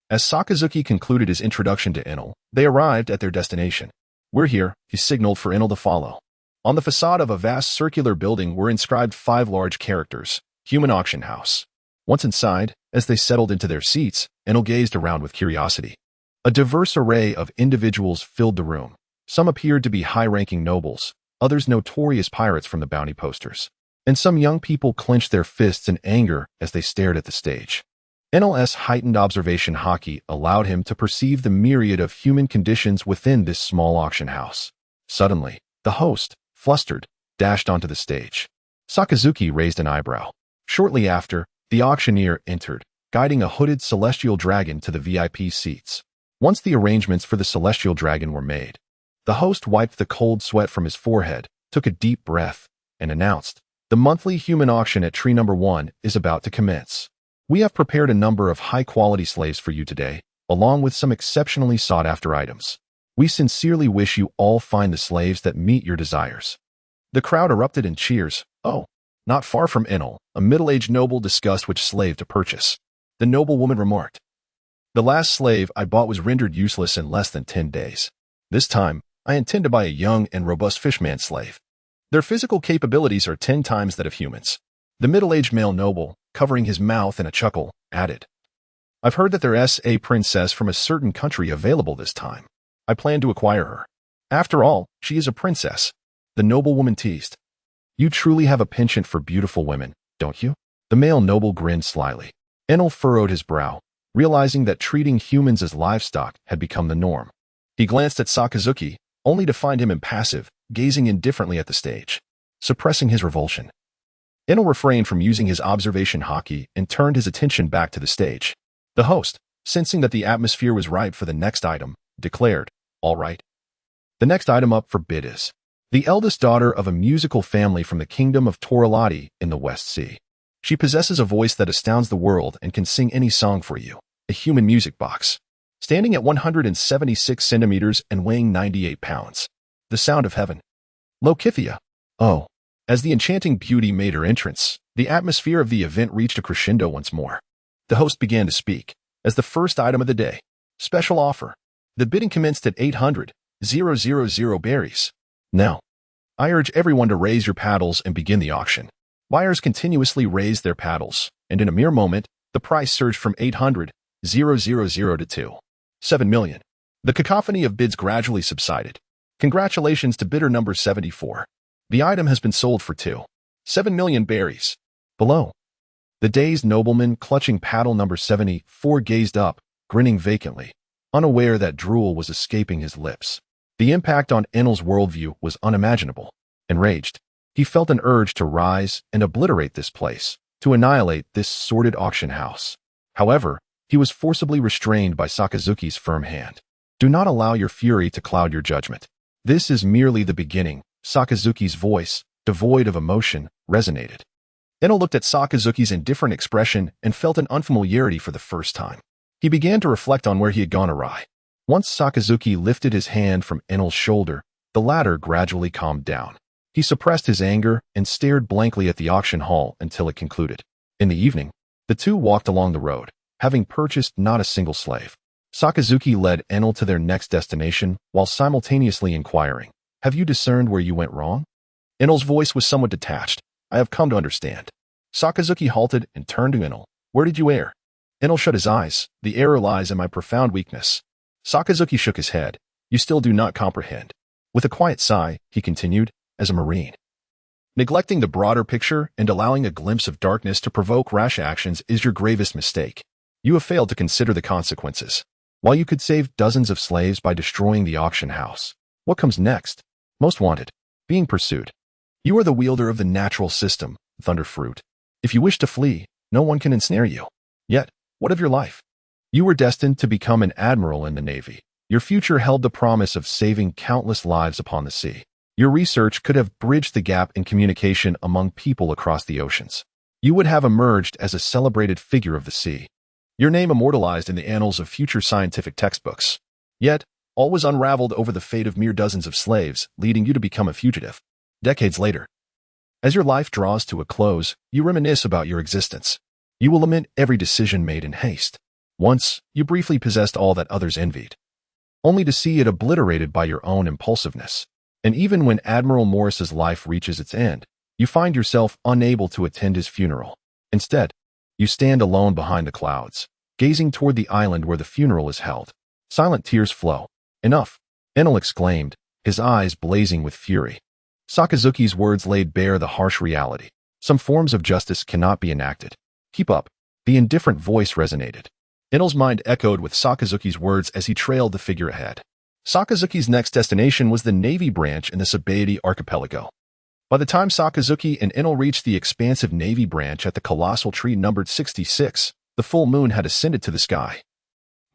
As Sakazuki concluded his introduction to Enel, they arrived at their destination. We're here, he signaled for Enel to follow. On the facade of a vast circular building were inscribed 5 large characters, Human Auction House. Once inside, as they settled into their seats, Enel gazed around with curiosity. A diverse array of individuals filled the room. Some appeared to be high-ranking nobles, others notorious pirates from the bounty posters, and some young people clenched their fists in anger as they stared at the stage. Enel's heightened observation haki allowed him to perceive the myriad of human conditions within this small auction house. Suddenly, the host, flustered, dashed onto the stage. Sakazuki raised an eyebrow. Shortly after, the auctioneer entered, guiding a hooded celestial dragon to the VIP seats. Once the arrangements for the celestial dragon were made, the host wiped the cold sweat from his forehead, took a deep breath, and announced, "The monthly human auction at tree number 1 is about to commence. We have prepared a number of high-quality slaves for you today, along with some exceptionally sought-after items. We sincerely wish you all find the slaves that meet your desires." The crowd erupted in cheers. Oh, not far from Enel, a middle-aged noble discussed which slave to purchase. The noblewoman remarked, "The last slave I bought was rendered useless in less than 10 days. This time, I intend to buy a young and robust fishman slave. Their physical capabilities are 10 times that of humans." The middle-aged male noble, covering his mouth in a chuckle, added, "I've heard that there's a princess from a certain country available this time. I plan to acquire her. After all, she is a princess." The noblewoman teased, "You truly have a penchant for beautiful women, don't you?" The male noble grinned slyly. Enel furrowed his brow, realizing that treating humans as livestock had become the norm. He glanced at Sakazuki, only to find him impassive, gazing indifferently at the stage. Suppressing his revulsion, Enel refrained from using his observation haki and turned his attention back to the stage. The host, sensing that the atmosphere was ripe for the next item, declared, "All right. The next item up for bid is the eldest daughter of a musical family from the kingdom of Toralati in the West Sea. She possesses a voice that astounds the world and can sing any song for you. A human music box. Standing at 176 centimeters and weighing 98 pounds. The sound of heaven. Lokithia." Oh. As the enchanting beauty made her entrance, the atmosphere of the event reached a crescendo once more. The host began to speak. As the first item of the day, special offer. The bidding commenced at 800,000 berries. Now, I urge everyone to raise your paddles and begin the auction. Buyers continuously raised their paddles, and in a mere moment, the price surged from 800,000 to 7 million. The cacophony of bids gradually subsided. Congratulations to bidder number 74. The item has been sold for 7 million berries. Below. The dazed nobleman clutching paddle number 74 gazed up, grinning vacantly, unaware that drool was escaping his lips. The impact on Enel's worldview was unimaginable. Enraged, he felt an urge to rise and obliterate this place, to annihilate this sordid auction house. However, he was forcibly restrained by Sakazuki's firm hand. Do not allow your fury to cloud your judgment. This is merely the beginning. Sakazuki's voice, devoid of emotion, resonated. Enel looked at Sakazuki's indifferent expression and felt an unfamiliarity for the first time. He began to reflect on where he had gone awry. Once Sakazuki lifted his hand from Enel's shoulder, the latter gradually calmed down. He suppressed his anger and stared blankly at the auction hall until it concluded. In the evening, the two walked along the road, having purchased not a single slave. Sakazuki led Enel to their next destination while simultaneously inquiring, "Have you discerned where you went wrong?" Enel's voice was somewhat detached. "I have come to understand." Sakazuki halted and turned to Enel. "Where did you err?" Enel shut his eyes. "The error lies in my profound weakness." Sakazuki shook his head. "You still do not comprehend." With a quiet sigh, he continued, "As a marine, neglecting the broader picture and allowing a glimpse of darkness to provoke rash actions is your gravest mistake. You have failed to consider the consequences. While you could save dozens of slaves by destroying the auction house, what comes next? Most wanted. Being pursued. You are the wielder of the natural system, Thunderfruit. If you wish to flee, no one can ensnare you. Yet, what of your life? You were destined to become an admiral in the Navy. Your future held the promise of saving countless lives upon the sea. Your research could have bridged the gap in communication among people across the oceans. You would have emerged as a celebrated figure of the sea. Your name immortalized in the annals of future scientific textbooks. Yet, all was unraveled over the fate of mere dozens of slaves, leading you to become a fugitive. Decades later, as your life draws to a close, you reminisce about your existence. You will lament every decision made in haste. Once, you briefly possessed all that others envied, only to see it obliterated by your own impulsiveness. And even when Admiral Morris's life reaches its end, you find yourself unable to attend his funeral. Instead, you stand alone behind the clouds, gazing toward the island where the funeral is held. Silent tears flow. "Enough!" Enel exclaimed, his eyes blazing with fury. Sakazuki's words laid bare the harsh reality. Some forms of justice cannot be enacted. "Keep up." The indifferent voice resonated. Enel's mind echoed with Sakazuki's words as he trailed the figure ahead. Sakazuki's next destination was the Navy branch in the Sabaody archipelago. By the time Sakazuki and Enel reached the expansive Navy branch at the colossal tree numbered 66, the full moon had ascended to the sky,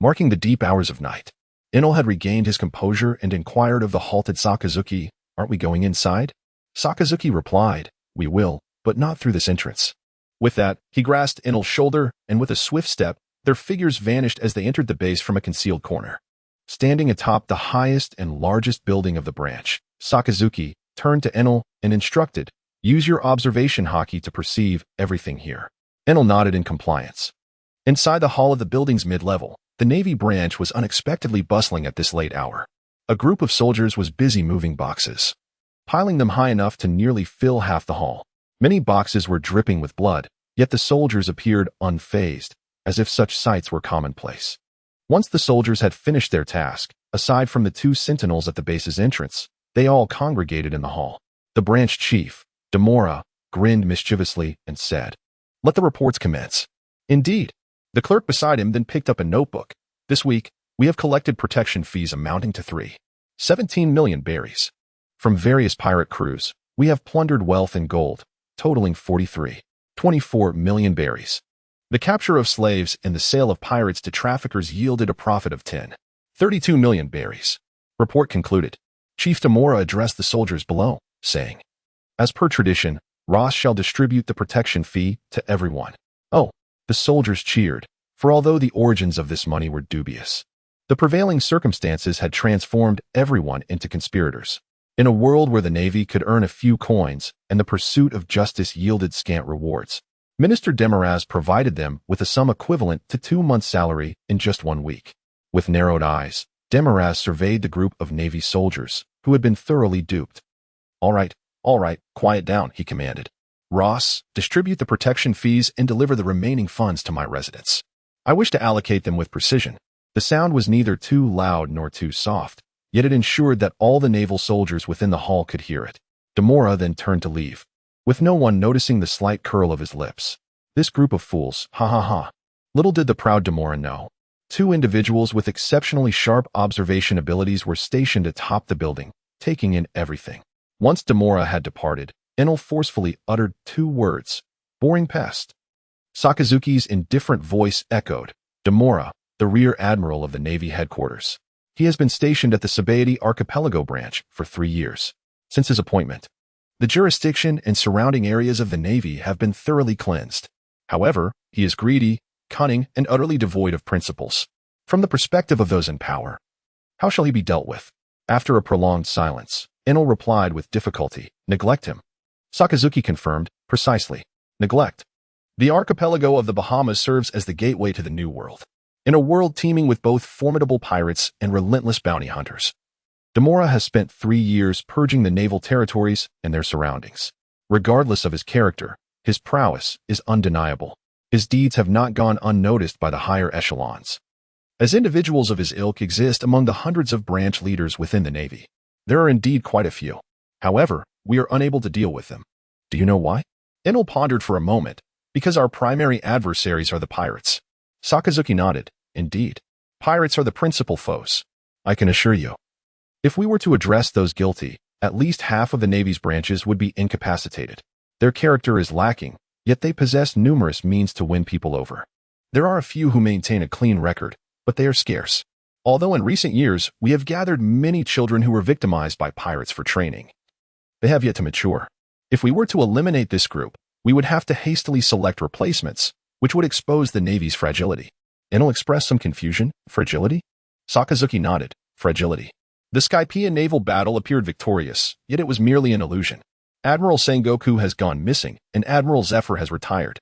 marking the deep hours of night. Enel had regained his composure and inquired of the halted Sakazuki, "Aren't we going inside?" Sakazuki replied, "We will, but not through this entrance." With that, he grasped Enel's shoulder, and with a swift step, their figures vanished as they entered the base from a concealed corner. Standing atop the highest and largest building of the branch, Sakazuki turned to Enel and instructed, "Use your observation haki to perceive everything here." Enel nodded in compliance. Inside the hall of the building's mid-level, the Navy branch was unexpectedly bustling at this late hour. A group of soldiers was busy moving boxes, piling them high enough to nearly fill half the hall. Many boxes were dripping with blood, yet the soldiers appeared unfazed, as if such sights were commonplace. Once the soldiers had finished their task, aside from the two sentinels at the base's entrance, they all congregated in the hall. The branch chief, Demora, grinned mischievously and said, "Let the reports commence." "Indeed." The clerk beside him then picked up a notebook. "This week, we have collected protection fees amounting to 17 million berries. From various pirate crews, we have plundered wealth in gold, totaling 24 million berries. The capture of slaves and the sale of pirates to traffickers yielded a profit of 32 million berries." Report concluded. Chief Demora addressed the soldiers below, saying, "As per tradition, Ross shall distribute the protection fee to everyone." Oh, the soldiers cheered, for although the origins of this money were dubious, the prevailing circumstances had transformed everyone into conspirators. In a world where the Navy could earn a few coins and the pursuit of justice yielded scant rewards, Minister Demiraz provided them with a sum equivalent to 2 months' salary in just 1 week. With narrowed eyes, Demiraz surveyed the group of Navy soldiers who had been thoroughly duped. All right, quiet down," he commanded. "Ross, distribute the protection fees and deliver the remaining funds to my residence. I wish to allocate them with precision." The sound was neither too loud nor too soft, yet it ensured that all the naval soldiers within the hall could hear it. Demora then turned to leave. with no one noticing the slight curl of his lips. This group of fools, ha ha ha. Little did the proud Demora know. Two individuals with exceptionally sharp observation abilities were stationed atop the building, taking in everything. Once Demora had departed, Enel forcefully uttered two words, "Boring pest." Sakazuki's indifferent voice echoed, "Demora, the Rear Admiral of the Navy headquarters. He has been stationed at the Sabaody Archipelago branch for 3 years. Since his appointment, the jurisdiction and surrounding areas of the Navy have been thoroughly cleansed. However, he is greedy, cunning, and utterly devoid of principles. From the perspective of those in power, how shall he be dealt with?" After a prolonged silence, Enel replied with difficulty, "Neglect him." Sakazuki confirmed, "Precisely. Neglect. The archipelago of the Bahamas serves as the gateway to the New World, in a world teeming with both formidable pirates and relentless bounty hunters. Demora has spent 3 years purging the naval territories and their surroundings. Regardless of his character, his prowess is undeniable. His deeds have not gone unnoticed by the higher echelons. As individuals of his ilk exist among the hundreds of branch leaders within the Navy, there are indeed quite a few. However, we are unable to deal with them. Do you know why?" Enel pondered for a moment. "Because our primary adversaries are the pirates." Sakazuki nodded. "Indeed. Pirates are the principal foes, I can assure you. If we were to address those guilty, at least half of the Navy's branches would be incapacitated. Their character is lacking, yet they possess numerous means to win people over. There are a few who maintain a clean record, but they are scarce. Although in recent years, we have gathered many children who were victimized by pirates for training. They have yet to mature. If we were to eliminate this group, we would have to hastily select replacements, which would expose the Navy's fragility." Enel expressed some confusion. "Fragility?" Sakazuki nodded. "Fragility. The Skypiea naval battle appeared victorious, yet it was merely an illusion. Admiral Sengoku has gone missing, and Admiral Zephyr has retired.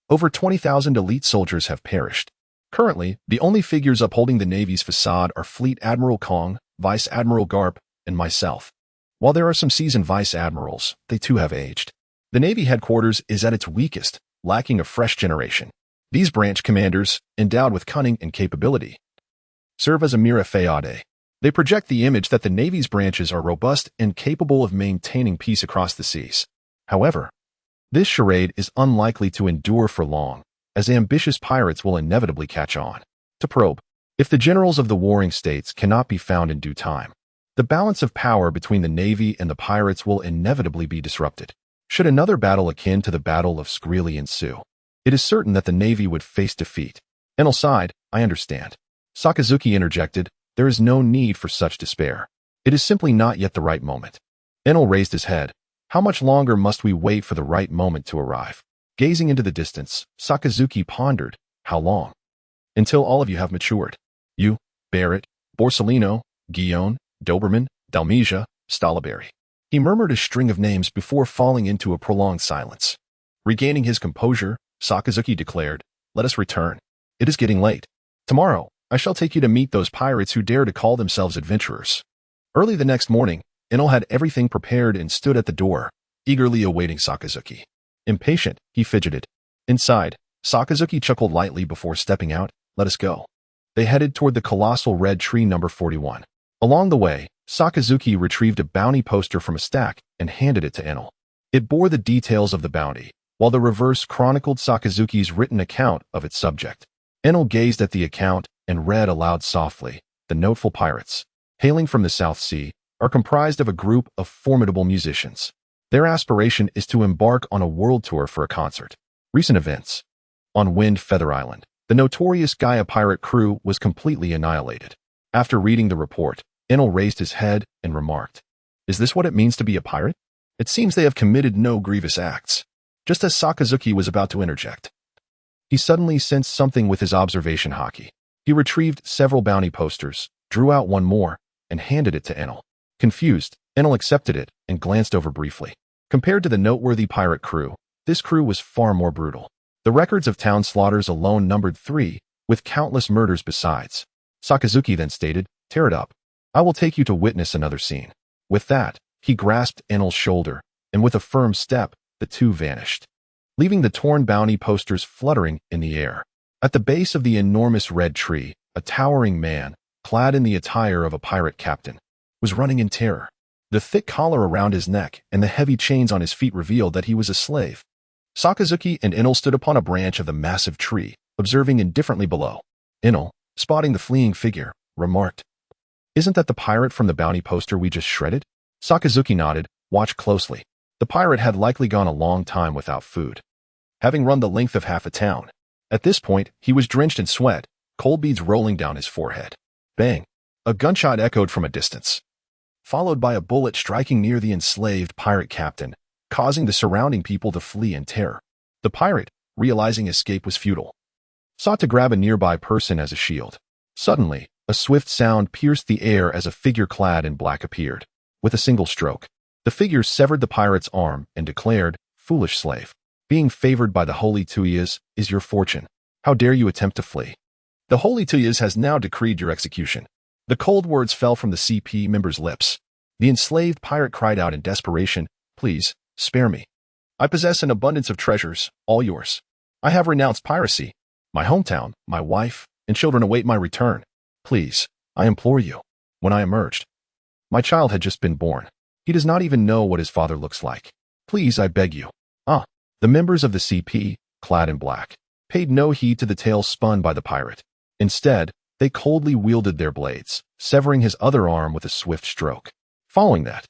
Over 20,000 elite soldiers have perished. Currently, the only figures upholding the Navy's facade are Fleet Admiral Kong, Vice Admiral Garp, and myself. While there are some seasoned vice admirals, they too have aged. The Navy headquarters is at its weakest, lacking a fresh generation. These branch commanders, endowed with cunning and capability, serve as a mere fayade. They project the image that the Navy's branches are robust and capable of maintaining peace across the seas. However, this charade is unlikely to endure for long, as ambitious pirates will inevitably catch on. To probe, if the generals of the warring states cannot be found in due time, the balance of power between the Navy and the pirates will inevitably be disrupted. Should another battle akin to the Battle of Screely ensue, it is certain that the Navy would face defeat. Enel sighed, "I understand." Sakazuki interjected, "There is no need for such despair. It is simply not yet the right moment." Enel raised his head. "How much longer must we wait for the right moment to arrive?" Gazing into the distance, Sakazuki pondered, "How long?" "Until all of you have matured. You, Barrett, Borsellino, Guillaume, Doberman, Dalmesia, Stalaberry." He murmured a string of names before falling into a prolonged silence. Regaining his composure, Sakazuki declared, "Let us return. It is getting late. Tomorrow, I shall take you to meet those pirates who dare to call themselves adventurers." Early the next morning, Enel had everything prepared and stood at the door, eagerly awaiting Sakazuki. Impatient, he fidgeted. Inside, Sakazuki chuckled lightly before stepping out. "Let us go." They headed toward the colossal red tree number 41. Along the way, Sakazuki retrieved a bounty poster from a stack and handed it to Enel. It bore the details of the bounty, while the reverse chronicled Sakazuki's written account of its subject. Enel gazed at the account and read aloud softly, "The Noteful Pirates, hailing from the South Sea, are comprised of a group of formidable musicians. Their aspiration is to embark on a world tour for a concert. Recent events. On Wind Feather Island, the notorious Gaia pirate crew was completely annihilated." After reading the report, Enel raised his head and remarked, "Is this what it means to be a pirate? It seems they have committed no grievous acts." Just as Sakazuki was about to interject, he suddenly sensed something with his observation hockey. He retrieved several bounty posters, drew out one more, and handed it to Enel. Confused, Enel accepted it and glanced over briefly. Compared to the noteworthy pirate crew, this crew was far more brutal. The records of town slaughters alone numbered 3, with countless murders besides. Sakazuki then stated, "Tear it up. I will take you to witness another scene." With that, he grasped Enel's shoulder, and with a firm step, the two vanished, leaving the torn bounty posters fluttering in the air. At the base of the enormous red tree, a towering man, clad in the attire of a pirate captain, was running in terror. The thick collar around his neck and the heavy chains on his feet revealed that he was a slave. Sakazuki and Enel stood upon a branch of the massive tree, observing indifferently below. Enel, spotting the fleeing figure, remarked, "Isn't that the pirate from the bounty poster we just shredded?" Sakazuki nodded, watched closely. The pirate had likely gone a long time without food, having run the length of half a town. At this point, he was drenched in sweat, cold beads rolling down his forehead. Bang! A gunshot echoed from a distance, followed by a bullet striking near the enslaved pirate captain, causing the surrounding people to flee in terror. The pirate, realizing escape was futile, sought to grab a nearby person as a shield. Suddenly, a swift sound pierced the air as a figure clad in black appeared. With a single stroke, the figure severed the pirate's arm and declared, "Foolish slave, being favored by the Holy Tuyas is your fortune. How dare you attempt to flee? The Holy Tuyas has now decreed your execution." The cold words fell from the CP member's lips. The enslaved pirate cried out in desperation, "Please, spare me. I possess an abundance of treasures, all yours. I have renounced piracy. My hometown, my wife, and children await my return. Please, I implore you." When I emerged, my child had just been born. He does not even know what his father looks like. Please, I beg you. The members of the CP, clad in black, paid no heed to the tale spun by the pirate. Instead, they coldly wielded their blades, severing his other arm with a swift stroke. Following that,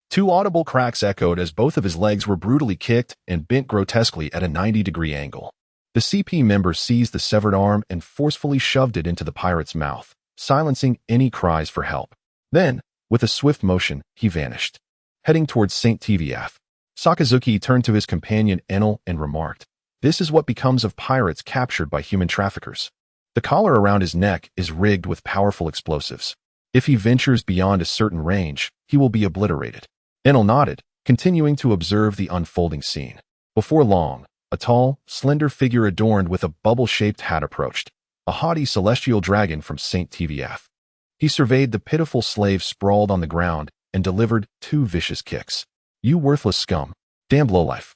two audible cracks echoed as both of his legs were brutally kicked and bent grotesquely at a 90-degree angle. The CP member seized the severed arm and forcefully shoved it into the pirate's mouth, silencing any cries for help. Then, with a swift motion, he vanished, heading towards St. TVF. Sakazuki turned to his companion Enel and remarked, "This is what becomes of pirates captured by human traffickers. The collar around his neck is rigged with powerful explosives. If he ventures beyond a certain range, he will be obliterated." Enel nodded, continuing to observe the unfolding scene. Before long, a tall, slender figure adorned with a bubble-shaped hat approached, a haughty celestial dragon from St. TVF. He surveyed the pitiful slave sprawled on the ground and delivered 2 vicious kicks. "You worthless scum. Damned lowlife.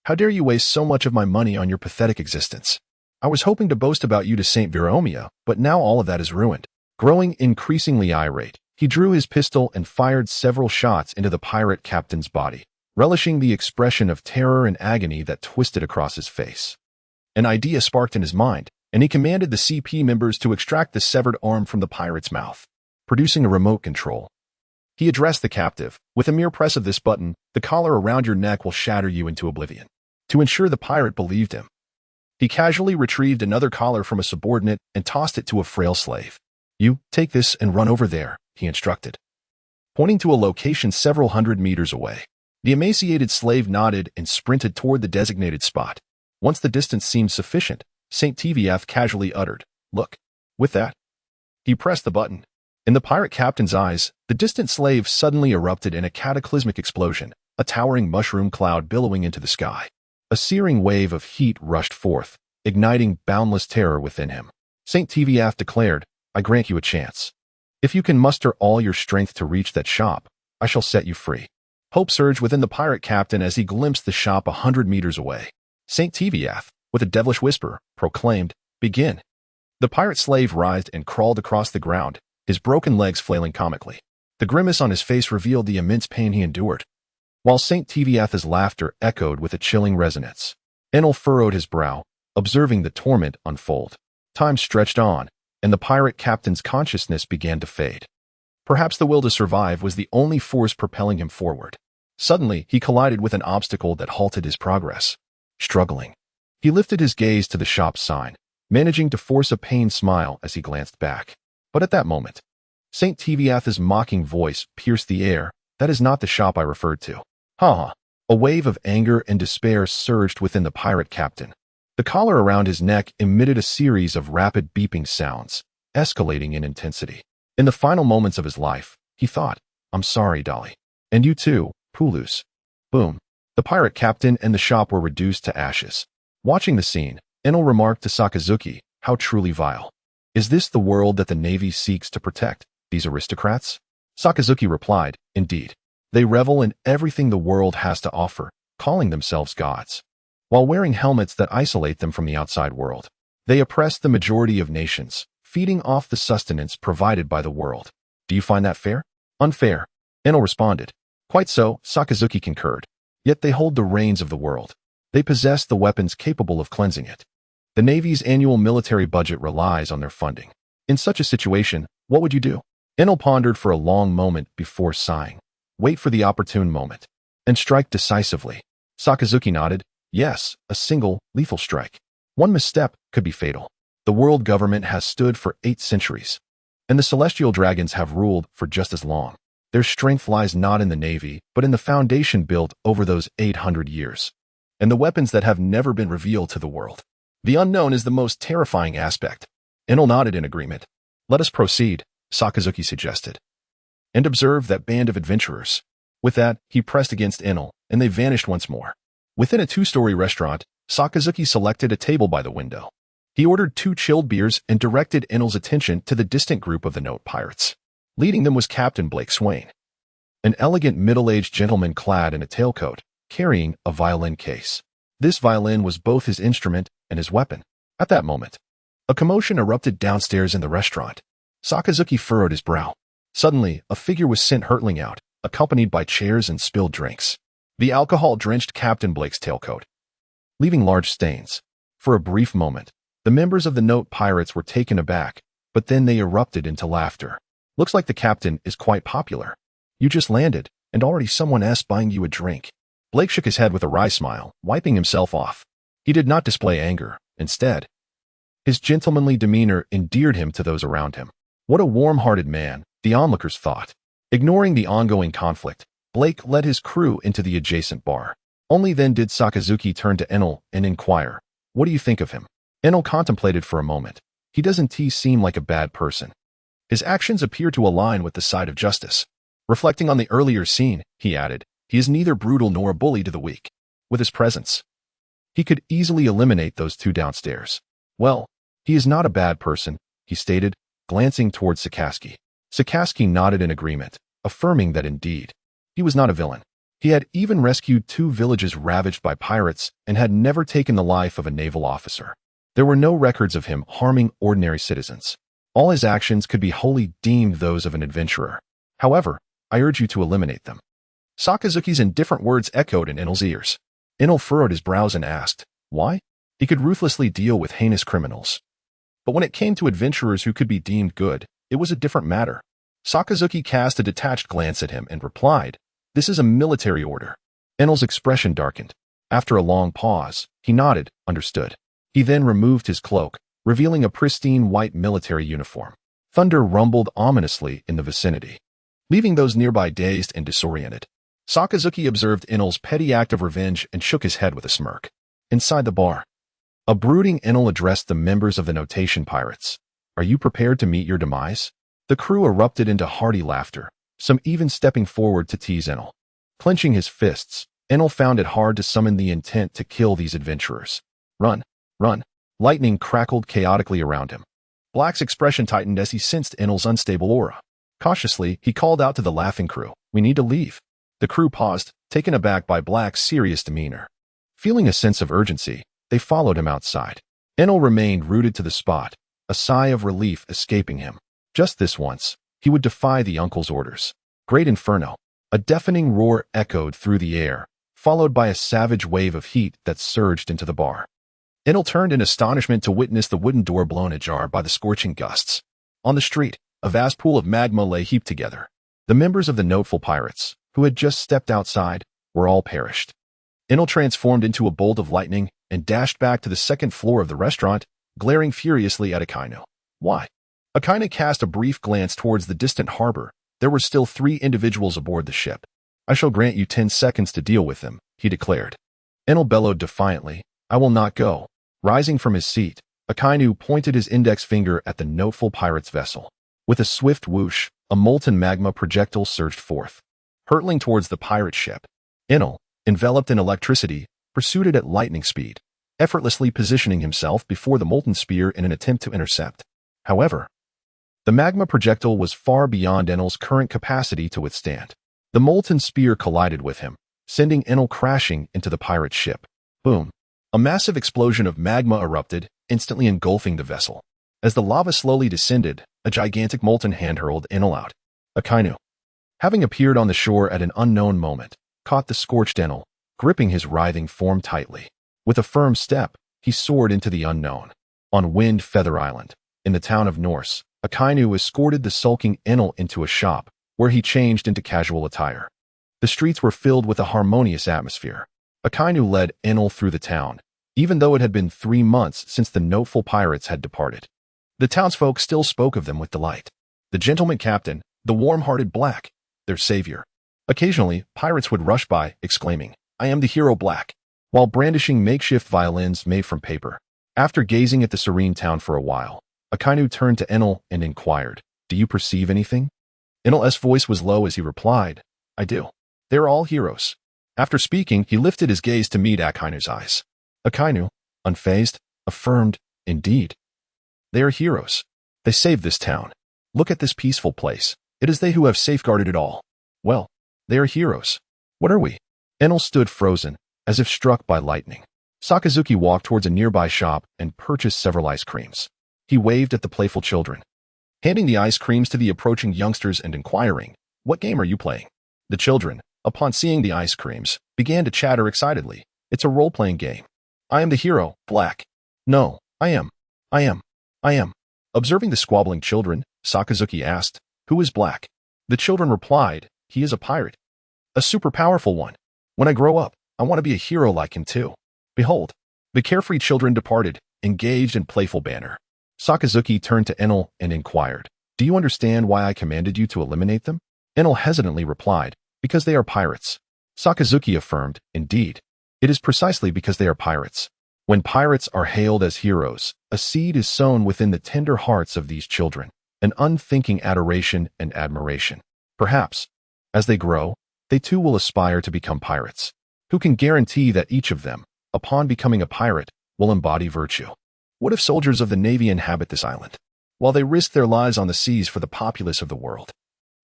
How dare you waste so much of my money on your pathetic existence? I was hoping to boast about you to St. Viromia, but now all of that is ruined." Growing increasingly irate, he drew his pistol and fired several shots into the pirate captain's body, relishing the expression of terror and agony that twisted across his face. An idea sparked in his mind, and he commanded the CP members to extract the severed arm from the pirate's mouth. Producing a remote control, he addressed the captive, "With a mere press of this button, the collar around your neck will shatter you into oblivion." To ensure the pirate believed him, he casually retrieved another collar from a subordinate and tossed it to a frail slave. "You, take this and run over there," he instructed, pointing to a location several hundred meters away. The emaciated slave nodded and sprinted toward the designated spot. Once the distance seemed sufficient, St. TVF casually uttered, "Look." With that, he pressed the button. In the pirate captain's eyes, the distant slave suddenly erupted in a cataclysmic explosion, a towering mushroom cloud billowing into the sky. A searing wave of heat rushed forth, igniting boundless terror within him. St. TVF declared, "I grant you a chance. If you can muster all your strength to reach that shop, I shall set you free." Hope surged within the pirate captain as he glimpsed the shop 100 meters away. St. TVF, with a devilish whisper, proclaimed, "Begin." The pirate slave writhed and crawled across the ground, his broken legs flailing comically. The grimace on his face revealed the immense pain he endured, while St. TVF's laughter echoed with a chilling resonance. Enel furrowed his brow, observing the torment unfold. Time stretched on, and the pirate captain's consciousness began to fade. Perhaps the will to survive was the only force propelling him forward. Suddenly, he collided with an obstacle that halted his progress. Struggling, he lifted his gaze to the shop's sign, managing to force a pained smile as he glanced back. But at that moment, St. TVF's mocking voice pierced the air. "That is not the shop I referred to." Ha! A wave of anger and despair surged within the pirate captain. The collar around his neck emitted a series of rapid beeping sounds, escalating in intensity. In the final moments of his life, he thought, "I'm sorry, Dolly. And you too, Pulus." Boom. The pirate captain and the shop were reduced to ashes. Watching the scene, Enel remarked to Sakazuki, "How truly vile. Is this the world that the Navy seeks to protect, these aristocrats?" Sakazuki replied, "Indeed. They revel in everything the world has to offer, calling themselves gods. While wearing helmets that isolate them from the outside world, they oppress the majority of nations, feeding off the sustenance provided by the world. Do you find that fair?" "Unfair," Enel responded. Quite so, Sakazuki concurred. Yet they hold the reins of the world. They possess the weapons capable of cleansing it. The Navy's annual military budget relies on their funding. In such a situation, what would you do? Enel pondered for a long moment before sighing. Wait for the opportune moment. And strike decisively. Sakazuki nodded. Yes, a single, lethal strike. One misstep could be fatal. The world government has stood for 8 centuries. And the celestial dragons have ruled for just as long. Their strength lies not in the Navy, but in the foundation built over those 800 years. And the weapons that have never been revealed to the world. The unknown is the most terrifying aspect. Enel nodded in agreement. Let us proceed, Sakazuki suggested. And observe that band of adventurers. With that, he pressed against Enel, and they vanished once more. Within a 2-story restaurant, Sakazuki selected a table by the window. He ordered 2 chilled beers and directed Enel's attention to the distant group of the Note Pirates. Leading them was Captain Blake Swain, an elegant middle-aged gentleman clad in a tailcoat, carrying a violin case. This violin was both his instrument and his weapon. At that moment, a commotion erupted downstairs in the restaurant. Sakazuki furrowed his brow. Suddenly, a figure was sent hurtling out, accompanied by chairs and spilled drinks. The alcohol drenched Captain Blake's tailcoat, leaving large stains. For a brief moment, the members of the Note Pirates were taken aback, but then they erupted into laughter. Looks like the captain is quite popular. You just landed, and already someone else buying you a drink. Blake shook his head with a wry smile, wiping himself off. He did not display anger. Instead, his gentlemanly demeanor endeared him to those around him. What a warm-hearted man, the onlookers thought. Ignoring the ongoing conflict, Blake led his crew into the adjacent bar. Only then did Sakazuki turn to Enel and inquire, "What do you think of him?" Enel contemplated for a moment. He doesn't seem like a bad person. His actions appear to align with the side of justice. Reflecting on the earlier scene, he added, he is neither brutal nor a bully to the weak. With his presence, he could easily eliminate those 2 downstairs. Well, he is not a bad person, he stated, glancing towards Sakazuki. Sakazuki nodded in agreement, affirming that indeed, he was not a villain. He had even rescued 2 villages ravaged by pirates and had never taken the life of a naval officer. There were no records of him harming ordinary citizens. All his actions could be wholly deemed those of an adventurer. However, I urge you to eliminate them. Sakazuki's indifferent words echoed in Enel's ears. Enel furrowed his brows and asked, why? He could ruthlessly deal with heinous criminals. But when it came to adventurers who could be deemed good, it was a different matter. Sakazuki cast a detached glance at him and replied, this is a military order. Enel's expression darkened. After a long pause, he nodded, understood. He then removed his cloak, revealing a pristine white military uniform. Thunder rumbled ominously in the vicinity, leaving those nearby dazed and disoriented. Sakazuki observed Enel's petty act of revenge and shook his head with a smirk. Inside the bar, a brooding Enel addressed the members of the Notation Pirates. Are you prepared to meet your demise? The crew erupted into hearty laughter, some even stepping forward to tease Enel. Clenching his fists, Enel found it hard to summon the intent to kill these adventurers. Run, run. Lightning crackled chaotically around him. Black's expression tightened as he sensed Enel's unstable aura. Cautiously, he called out to the laughing crew, we need to leave. The crew paused, taken aback by Black's serious demeanor. Feeling a sense of urgency, they followed him outside. Enel remained rooted to the spot, a sigh of relief escaping him. Just this once, he would defy the uncle's orders. Great Inferno. A deafening roar echoed through the air, followed by a savage wave of heat that surged into the bar. Enel turned in astonishment to witness the wooden door blown ajar by the scorching gusts. On the street, a vast pool of magma lay heaped together. The members of the Noteful Pirates, who had just stepped outside, were all perished. Enel transformed into a bolt of lightning and dashed back to the 2nd floor of the restaurant, glaring furiously at Akainu. Why? Akainu cast a brief glance towards the distant harbor. There were still 3 individuals aboard the ship. I shall grant you 10 seconds to deal with them, he declared. Enel bellowed defiantly, I will not go. Rising from his seat, Akainu pointed his index finger at the Noteful Pirate's vessel. With a swift whoosh, a molten magma projectile surged forth, hurtling towards the pirate ship. Enel, enveloped in electricity, pursued it at lightning speed, effortlessly positioning himself before the molten spear in an attempt to intercept. However, the magma projectile was far beyond Enel's current capacity to withstand. The molten spear collided with him, sending Enel crashing into the pirate ship. Boom. A massive explosion of magma erupted, instantly engulfing the vessel. As the lava slowly descended, a gigantic molten hand hurled Enel out. Akainu. having appeared on the shore at an unknown moment, caught the scorched Enel, gripping his writhing form tightly. With a firm step, he soared into the unknown. On Wind Feather Island, in the town of Norse, Akainu escorted the sulking Enel into a shop, where he changed into casual attire. The streets were filled with a harmonious atmosphere. Akainu led Enel through the town, even though it had been 3 months since the noteful pirates had departed. The townsfolk still spoke of them with delight. The gentleman captain, the warm-hearted Black, their savior. Occasionally, pirates would rush by, exclaiming, "I am the hero Black," while brandishing makeshift violins made from paper. After gazing at the serene town for a while, Akainu turned to Enel and inquired, "Do you perceive anything?" Enel's voice was low as he replied, "I do. They are all heroes." After speaking, he lifted his gaze to meet Akainu's eyes. Akainu, unfazed, affirmed, "Indeed. They are heroes. They saved this town. Look at this peaceful place. It is they who have safeguarded it all. Well, they are heroes. What are we?" Enel stood frozen, as if struck by lightning. Sakazuki walked towards a nearby shop and purchased several ice creams. He waved at the playful children, handing the ice creams to the approaching youngsters and inquiring, "What game are you playing?" The children, upon seeing the ice creams, began to chatter excitedly. "It's a role-playing game. I am the hero, Black. No, I am. Observing the squabbling children, Sakazuki asked, "Who is Black?" The children replied, "He is a pirate. A super powerful one. When I grow up, I want to be a hero like him too." Behold, the carefree children departed, engaged in playful banter. Sakazuki turned to Enel and inquired, "Do you understand why I commanded you to eliminate them?" Enel hesitantly replied, "Because they are pirates." Sakazuki affirmed, "Indeed. It is precisely because they are pirates. When pirates are hailed as heroes, a seed is sown within the tender hearts of these children, an unthinking adoration and admiration. Perhaps, as they grow, they too will aspire to become pirates. Who can guarantee that each of them, upon becoming a pirate, will embody virtue? What if soldiers of the Navy inhabit this island, while they risk their lives on the seas for the populace of the world?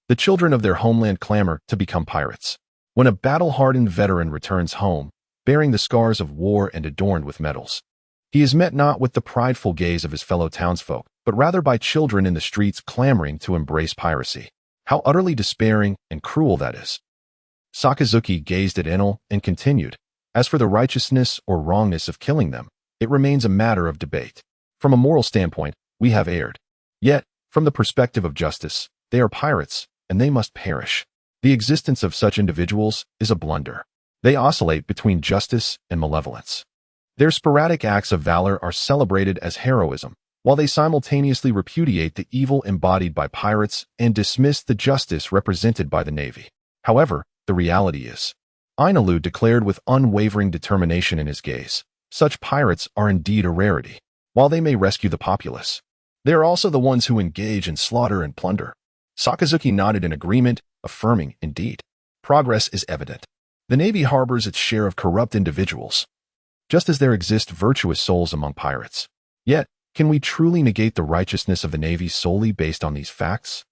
The children of their homeland clamor to become pirates. When a battle-hardened veteran returns home, bearing the scars of war and adorned with medals, he is met not with the prideful gaze of his fellow townsfolk, but rather by children in the streets clamoring to embrace piracy. How utterly despairing and cruel that is. Sakazuki gazed at Enel and continued, "As for the righteousness or wrongness of killing them, it remains a matter of debate. From a moral standpoint, we have erred. Yet, from the perspective of justice, they are pirates, and they must perish. The existence of such individuals is a blunder. They oscillate between justice and malevolence. Their sporadic acts of valor are celebrated as heroism, while they simultaneously repudiate the evil embodied by pirates and dismiss the justice represented by the Navy. However, the reality is, Ainalu declared with unwavering determination in his gaze, such pirates are indeed a rarity. While they may rescue the populace, they are also the ones who engage in slaughter and plunder." Sakazuki nodded in agreement, affirming, "Indeed. Progress is evident. The Navy harbors its share of corrupt individuals, just as there exist virtuous souls among pirates. Yet, can we truly negate the righteousness of the Navy solely based on these facts?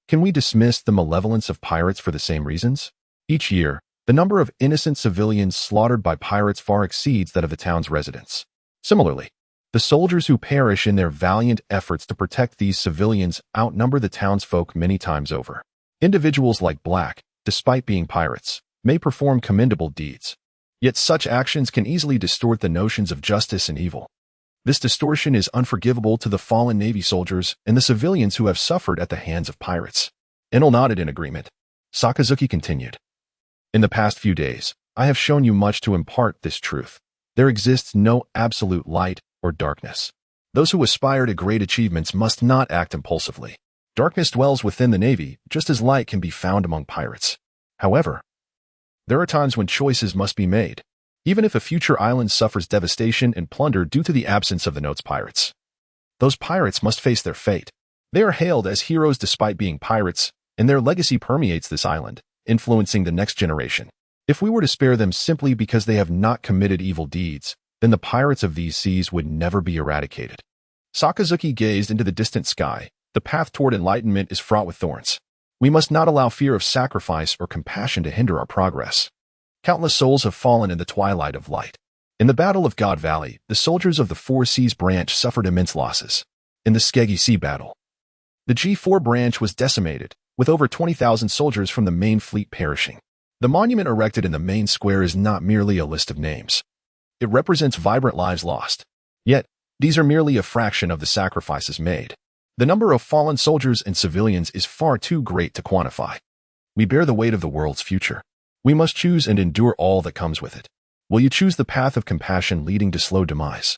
Can we dismiss the malevolence of pirates for the same reasons? Each year, the number of innocent civilians slaughtered by pirates far exceeds that of the town's residents. Similarly, the soldiers who perish in their valiant efforts to protect these civilians outnumber the townsfolk many times over. Individuals like Black, despite being pirates, may perform commendable deeds. Yet such actions can easily distort the notions of justice and evil. This distortion is unforgivable to the fallen Navy soldiers and the civilians who have suffered at the hands of pirates." Enel nodded in agreement. Sakazuki continued, "In the past few days, I have shown you much to impart this truth. There exists no absolute light or darkness. Those who aspire to great achievements must not act impulsively. Darkness dwells within the Navy, just as light can be found among pirates. However, there are times when choices must be made, even if a future island suffers devastation and plunder due to the absence of the Note's pirates. Those pirates must face their fate. They are hailed as heroes despite being pirates, and their legacy permeates this island, influencing the next generation. If we were to spare them simply because they have not committed evil deeds, then the pirates of these seas would never be eradicated." Sakazuki gazed into the distant sky. "The path toward enlightenment is fraught with thorns. We must not allow fear of sacrifice or compassion to hinder our progress. Countless souls have fallen in the twilight of light. In the Battle of God Valley, the soldiers of the Four Seas branch suffered immense losses. In the Skeggy Sea battle, the G4 branch was decimated, with over 20,000 soldiers from the main fleet perishing. The monument erected in the main square is not merely a list of names. It represents vibrant lives lost. Yet, these are merely a fraction of the sacrifices made. The number of fallen soldiers and civilians is far too great to quantify. We bear the weight of the world's future. We must choose and endure all that comes with it. Will you choose the path of compassion leading to slow demise?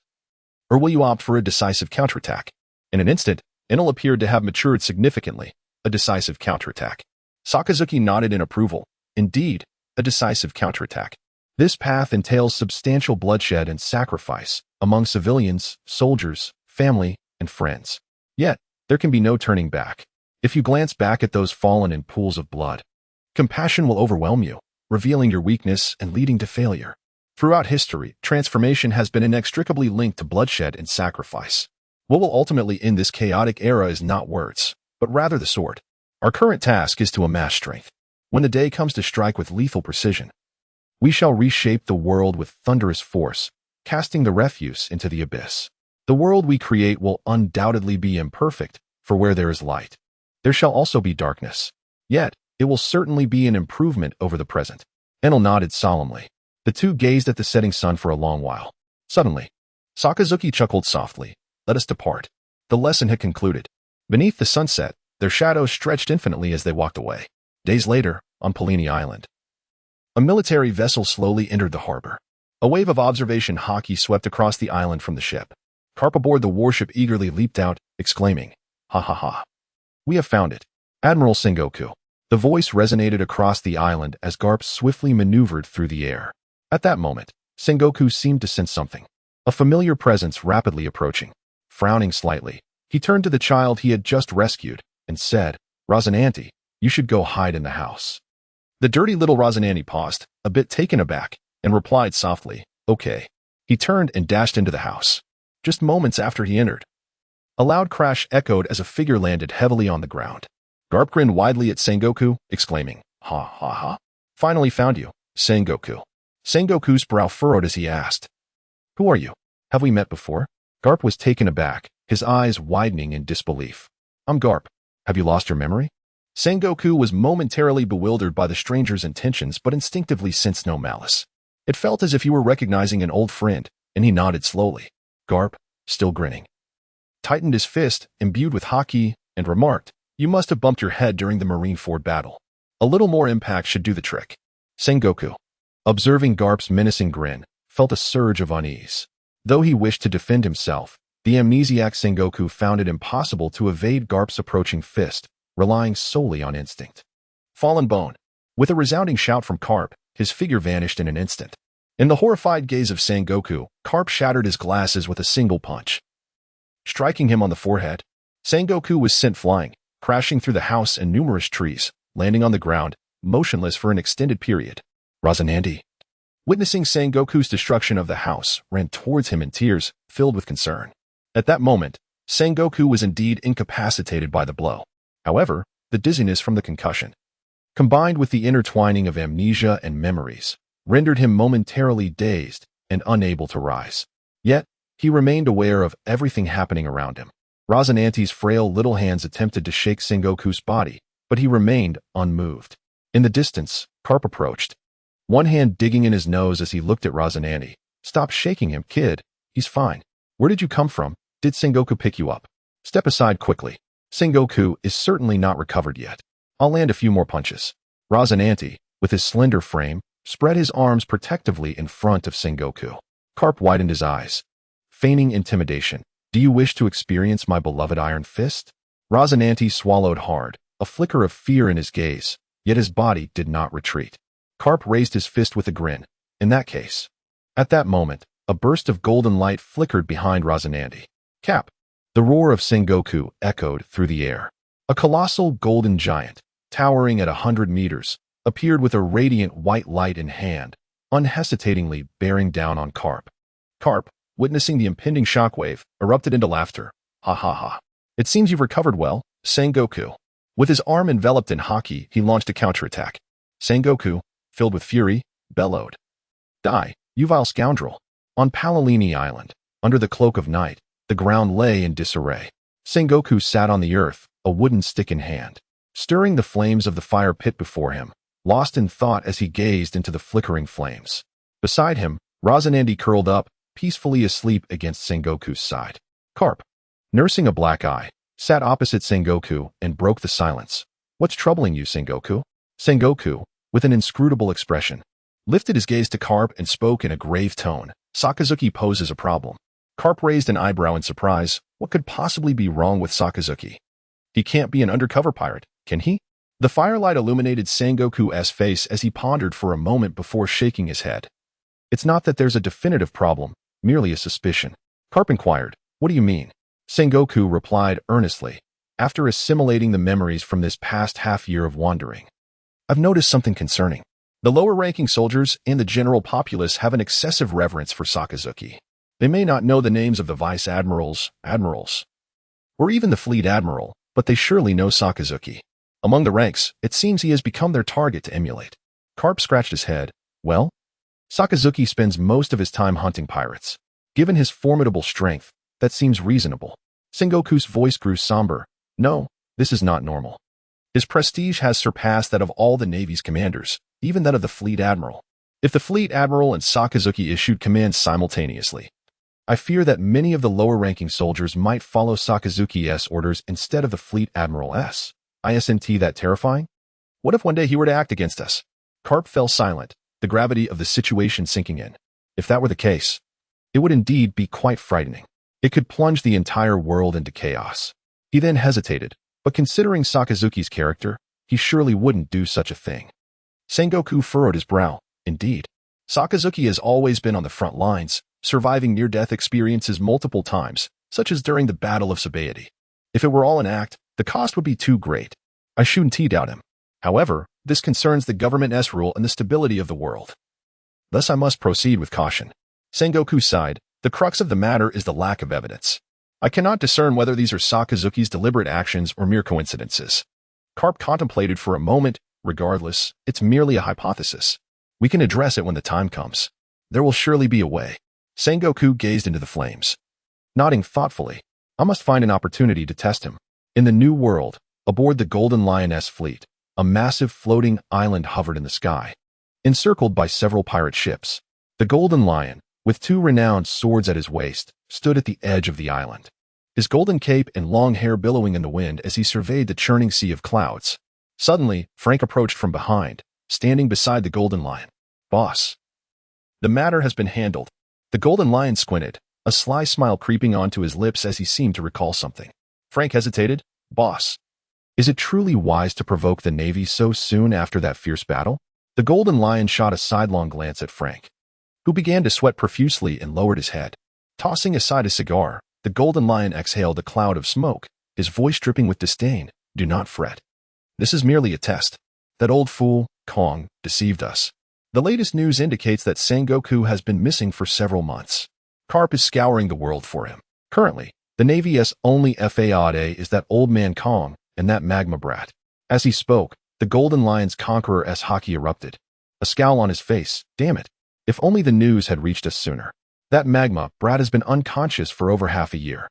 Or will you opt for a decisive counterattack? In an instant, Enel appeared to have matured significantly. A decisive counterattack. Sakazuki nodded in approval. Indeed, a decisive counterattack. This path entails substantial bloodshed and sacrifice among civilians, soldiers, family, and friends. Yet, there can be no turning back. If you glance back at those fallen in pools of blood, compassion will overwhelm you, revealing your weakness and leading to failure. Throughout history, transformation has been inextricably linked to bloodshed and sacrifice. What will ultimately end this chaotic era is not words, but rather the sword. Our current task is to amass strength. When the day comes to strike with lethal precision, we shall reshape the world with thunderous force, casting the refuse into the abyss. The world we create will undoubtedly be imperfect, for where there is light, there shall also be darkness. Yet, it will certainly be an improvement over the present. Enel nodded solemnly. The two gazed at the setting sun for a long while. Suddenly, Sakazuki chuckled softly. Let us depart. The lesson had concluded. Beneath the sunset, their shadows stretched infinitely as they walked away. Days later, on Polini Island, a military vessel slowly entered the harbor. A wave of observation haki swept across the island from the ship. Garp aboard the warship eagerly leaped out, exclaiming, "Ha ha ha. We have found it. Admiral Sengoku." The voice resonated across the island as Garp swiftly maneuvered through the air. At that moment, Sengoku seemed to sense something. A familiar presence rapidly approaching. Frowning slightly, he turned to the child he had just rescued and said, "Rosinante, you should go hide in the house." The dirty little Rosinante paused, a bit taken aback, and replied softly, "Okay." He turned and dashed into the house. Just moments after he entered, a loud crash echoed as a figure landed heavily on the ground. Garp grinned widely at Sengoku, exclaiming, "Ha ha ha. Finally found you, Sengoku." Sengoku's brow furrowed as he asked, "Who are you? Have we met before?" Garp was taken aback, his eyes widening in disbelief. "I'm Garp. Have you lost your memory?" Sengoku was momentarily bewildered by the stranger's intentions but instinctively sensed no malice. It felt as if he were recognizing an old friend, and he nodded slowly. Garp, still grinning, tightened his fist, imbued with haki, and remarked, "You must have bumped your head during the Marineford battle. A little more impact should do the trick." Sengoku, observing Garp's menacing grin, felt a surge of unease. Though he wished to defend himself, the amnesiac Sengoku found it impossible to evade Garp's approaching fist, relying solely on instinct. Fallen bone. With a resounding shout from Garp, his figure vanished in an instant. In the horrified gaze of Sengoku, Garp shattered his glasses with a single punch, striking him on the forehead. Sengoku was sent flying, crashing through the house and numerous trees, landing on the ground, motionless for an extended period. Rosinante, witnessing Sengoku's destruction of the house, ran towards him in tears, filled with concern. At that moment, Sengoku was indeed incapacitated by the blow. However, the dizziness from the concussion, combined with the intertwining of amnesia and memories, rendered him momentarily dazed and unable to rise. Yet, he remained aware of everything happening around him. Rosinante's frail little hands attempted to shake Sengoku's body, but he remained unmoved. In the distance, Garp approached, one hand digging in his nose as he looked at Rosinante. "Stop shaking him, kid. He's fine. Where did you come from? Did Sengoku pick you up?" "Step aside quickly. Sengoku is certainly not recovered yet. I'll land a few more punches." Rosinante, with his slender frame, spread his arms protectively in front of Sengoku. Garp widened his eyes, feigning intimidation. "Do you wish to experience my beloved iron fist?" Rosinante swallowed hard, a flicker of fear in his gaze, yet his body did not retreat. Garp raised his fist with a grin. "In that case." At that moment, a burst of golden light flickered behind Rosinante. "Cap!" The roar of Sengoku echoed through the air. A colossal golden giant, towering at 100 meters, appeared with a radiant white light in hand, unhesitatingly bearing down on Garp. Garp, witnessing the impending shockwave, erupted into laughter. "Ha ha ha. It seems you've recovered well, Sengoku." With his arm enveloped in haki, he launched a counterattack. Sengoku, filled with fury, bellowed, "Die, you vile scoundrel!" On Palilini Island, under the cloak of night, the ground lay in disarray. Sengoku sat on the earth, a wooden stick in hand. stirring the flames of the fire pit before him, lost in thought as he gazed into the flickering flames. Beside him, Razanandi curled up, peacefully asleep against Sengoku's side. Carp, nursing a black eye, sat opposite Sengoku and broke the silence. What's troubling you, Sengoku? Sengoku, with an inscrutable expression, lifted his gaze to Carp and spoke in a grave tone. Sakazuki poses a problem. Carp raised an eyebrow in surprise. What could possibly be wrong with Sakazuki? He can't be an undercover pirate, can he? The firelight illuminated Sengoku's face as he pondered for a moment before shaking his head. It's not that there's a definitive problem, merely a suspicion. Carp inquired, what do you mean? Sengoku replied earnestly, after assimilating the memories from this past half-year of wandering. I've noticed something concerning. The lower-ranking soldiers and the general populace have an excessive reverence for Sakazuki. They may not know the names of the vice-admirals, admirals, or even the fleet admiral, but they surely know Sakazuki. Among the ranks, it seems he has become their target to emulate. Carp scratched his head. Well, Sakazuki spends most of his time hunting pirates. Given his formidable strength, that seems reasonable. Sengoku's voice grew somber. No, this is not normal. His prestige has surpassed that of all the Navy's commanders, even that of the fleet admiral. If the fleet admiral and Sakazuki issued commands simultaneously, I fear that many of the lower-ranking soldiers might follow Sakazuki's orders instead of the fleet admiral's. Isn't that terrifying? What if one day he were to act against us? Carp fell silent, the gravity of the situation sinking in. If that were the case, it would indeed be quite frightening. It could plunge the entire world into chaos. He then hesitated, but considering Sakazuki's character, he surely wouldn't do such a thing. Sengoku furrowed his brow. Indeed, Sakazuki has always been on the front lines, surviving near-death experiences multiple times, such as during the Battle of Sabaody. If it were all an act, the cost would be too great. I shouldn't doubt him. However, this concerns the government's rule and the stability of the world. Thus I must proceed with caution. Sengoku sighed. The crux of the matter is the lack of evidence. I cannot discern whether these are Sakazuki's deliberate actions or mere coincidences. Carp contemplated for a moment. Regardless, it's merely a hypothesis. We can address it when the time comes. There will surely be a way. Sengoku gazed into the flames. Nodding thoughtfully, I must find an opportunity to test him. In the New World, aboard the Golden Lioness fleet, a massive floating island hovered in the sky, encircled by several pirate ships. The Golden Lion, with two renowned swords at his waist, stood at the edge of the island, his golden cape and long hair billowing in the wind as he surveyed the churning sea of clouds. Suddenly, Frank approached from behind, standing beside the Golden Lion. Boss. The matter has been handled. The Golden Lion squinted, a sly smile creeping onto his lips as he seemed to recall something. Frank hesitated. Boss. Is it truly wise to provoke the Navy so soon after that fierce battle? The Golden Lion shot a sidelong glance at Frank, who began to sweat profusely and lowered his head. Tossing aside his cigar, the Golden Lion exhaled a cloud of smoke, his voice dripping with disdain. Do not fret. This is merely a test. That old fool, Kong, deceived us. The latest news indicates that Sengoku has been missing for several months. Carp is scouring the world for him. Currently, the Navy's only FAA is that old man Kong and that magma brat. As he spoke, the Golden Lion's conqueror's haki erupted. A scowl on his face. Damn it. If only the news had reached us sooner. That magma brat has been unconscious for over half a year.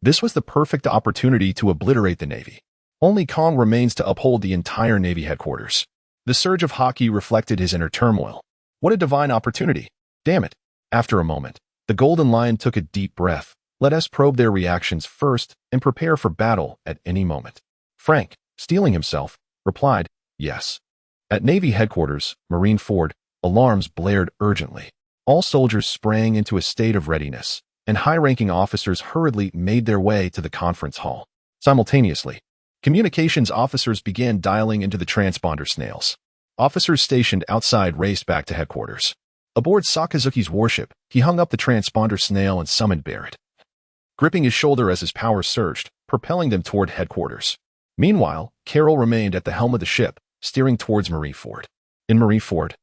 This was the perfect opportunity to obliterate the Navy. Only Kong remains to uphold the entire Navy headquarters. The surge of haki reflected his inner turmoil. What a divine opportunity. Damn it. After a moment, the Golden Lion took a deep breath. Let us probe their reactions first and prepare for battle at any moment. Frank, steeling himself, replied, yes. At Navy headquarters, Marine Ford, alarms blared urgently. All soldiers sprang into a state of readiness, and high-ranking officers hurriedly made their way to the conference hall. Simultaneously, communications officers began dialing into the transponder snails. Officers stationed outside raced back to headquarters. Aboard Sakazuki's warship, he hung up the transponder snail and summoned Barrett, gripping his shoulder as his power surged, propelling them toward headquarters. Meanwhile, Carol remained at the helm of the ship, steering towards Marineford. In Marineford,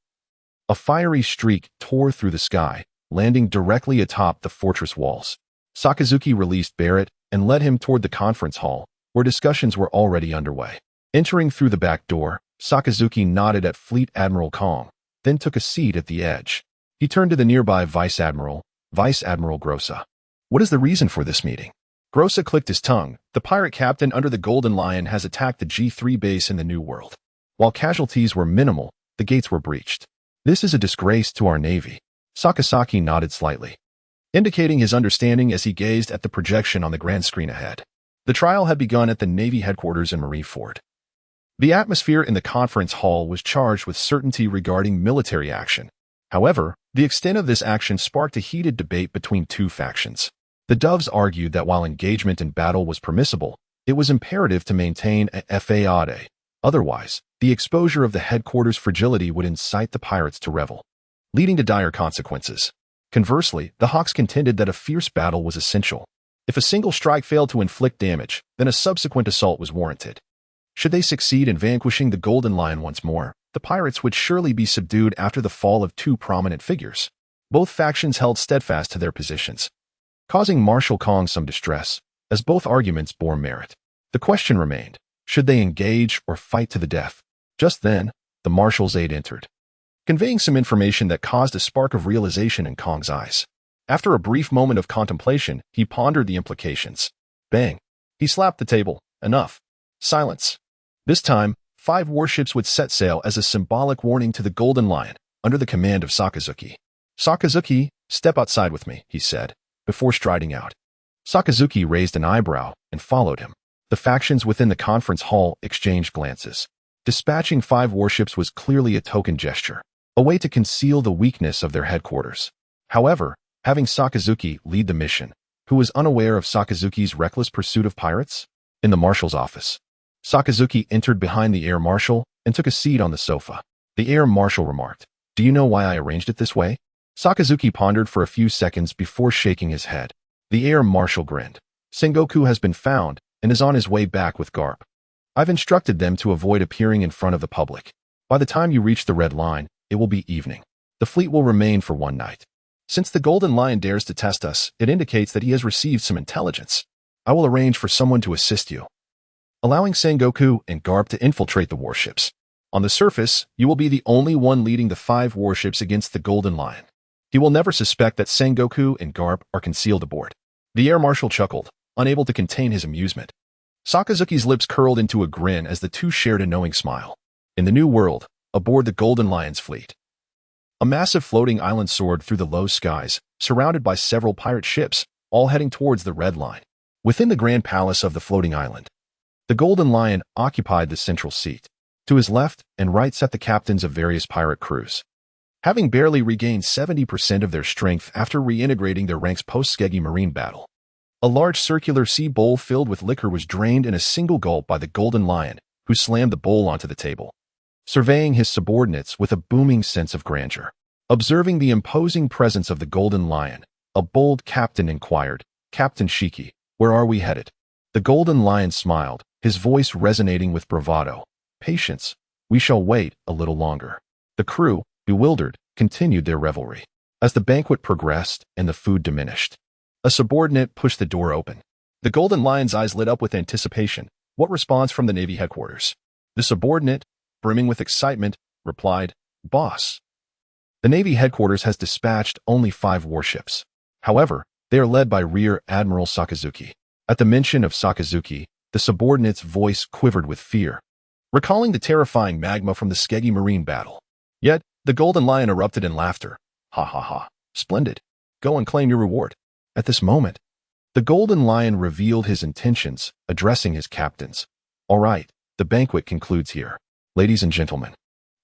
a fiery streak tore through the sky, landing directly atop the fortress walls. Sakazuki released Barrett and led him toward the conference hall, where discussions were already underway. Entering through the back door, Sakazuki nodded at Fleet Admiral Kong, then took a seat at the edge. He turned to the nearby Vice Admiral Grossa. What is the reason for this meeting? Grossa clicked his tongue. The pirate captain under the Golden Lion has attacked the G3 base in the New World. While casualties were minimal, the gates were breached. This is a disgrace to our navy. Sakazaki nodded slightly, indicating his understanding as he gazed at the projection on the grand screen ahead. The trial had begun at the Navy headquarters in Marineford. The atmosphere in the conference hall was charged with certainty regarding military action. However, the extent of this action sparked a heated debate between two factions. The Doves argued that while engagement in battle was permissible, it was imperative to maintain a faade. Otherwise, the exposure of the headquarters' fragility would incite the pirates to revel, leading to dire consequences. Conversely, the Hawks contended that a fierce battle was essential. If a single strike failed to inflict damage, then a subsequent assault was warranted. Should they succeed in vanquishing the Golden Lion once more, the pirates would surely be subdued after the fall of two prominent figures. Both factions held steadfast to their positions, causing Marshal Kong some distress, as both arguments bore merit. The question remained, should they engage or fight to the death? Just then, the Marshal's aide entered, conveying some information that caused a spark of realization in Kong's eyes. After a brief moment of contemplation, he pondered the implications. Bang! He slapped the table. Enough. Silence. This time, 5 warships would set sail as a symbolic warning to the Golden Lion, under the command of Sakazuki. Sakazuki, step outside with me, he said, before striding out. Sakazuki raised an eyebrow and followed him. The factions within the conference hall exchanged glances. Dispatching 5 warships was clearly a token gesture, a way to conceal the weakness of their headquarters. However, having Sakazuki lead the mission, who was unaware of Sakazuki's reckless pursuit of pirates? In the marshal's office, Sakazuki entered behind the air marshal and took a seat on the sofa. The air marshal remarked, "Do you know why I arranged it this way?" Sakazuki pondered for a few seconds before shaking his head. The air marshal grinned. "Sengoku has been found and is on his way back with Garp. I've instructed them to avoid appearing in front of the public. By the time you reach the Red Line, it will be evening. The fleet will remain for one night. Since the Golden Lion dares to test us, it indicates that he has received some intelligence. I will arrange for someone to assist you, allowing Sengoku and Garp to infiltrate the warships. On the surface, you will be the only one leading the 5 warships against the Golden Lion. He will never suspect that Sengoku and Garp are concealed aboard." The air marshal chuckled, unable to contain his amusement. Sakazuki's lips curled into a grin as the two shared a knowing smile. In the New World, aboard the Golden Lion's fleet, a massive floating island soared through the low skies, surrounded by several pirate ships, all heading towards the Red Line. Within the grand palace of the floating island, the Golden Lion occupied the central seat. To his left and right sat the captains of various pirate crews. Having barely regained 70% of their strength after reintegrating their ranks post-Skegi Marine battle, a large circular sea bowl filled with liquor was drained in a single gulp by the Golden Lion, who slammed the bowl onto the table, surveying his subordinates with a booming sense of grandeur. Observing the imposing presence of the Golden Lion, a bold captain inquired, "Captain Shiki, where are we headed?" The Golden Lion smiled, his voice resonating with bravado. "Patience, we shall wait a little longer." The crew, bewildered, continued their revelry. As the banquet progressed and the food diminished, a subordinate pushed the door open. The Golden Lion's eyes lit up with anticipation. What response from the Navy headquarters? The subordinate, brimming with excitement, replied, "Boss, the Navy headquarters has dispatched only 5 warships. However, they are led by Rear Admiral Sakazuki." At the mention of Sakazuki, the subordinate's voice quivered with fear, recalling the terrifying magma from the Skegi Marine battle. Yet, the Golden Lion erupted in laughter. "Ha ha ha. Splendid. Go and claim your reward." At this moment, the Golden Lion revealed his intentions, addressing his captains. "All right, the banquet concludes here. Ladies and gentlemen,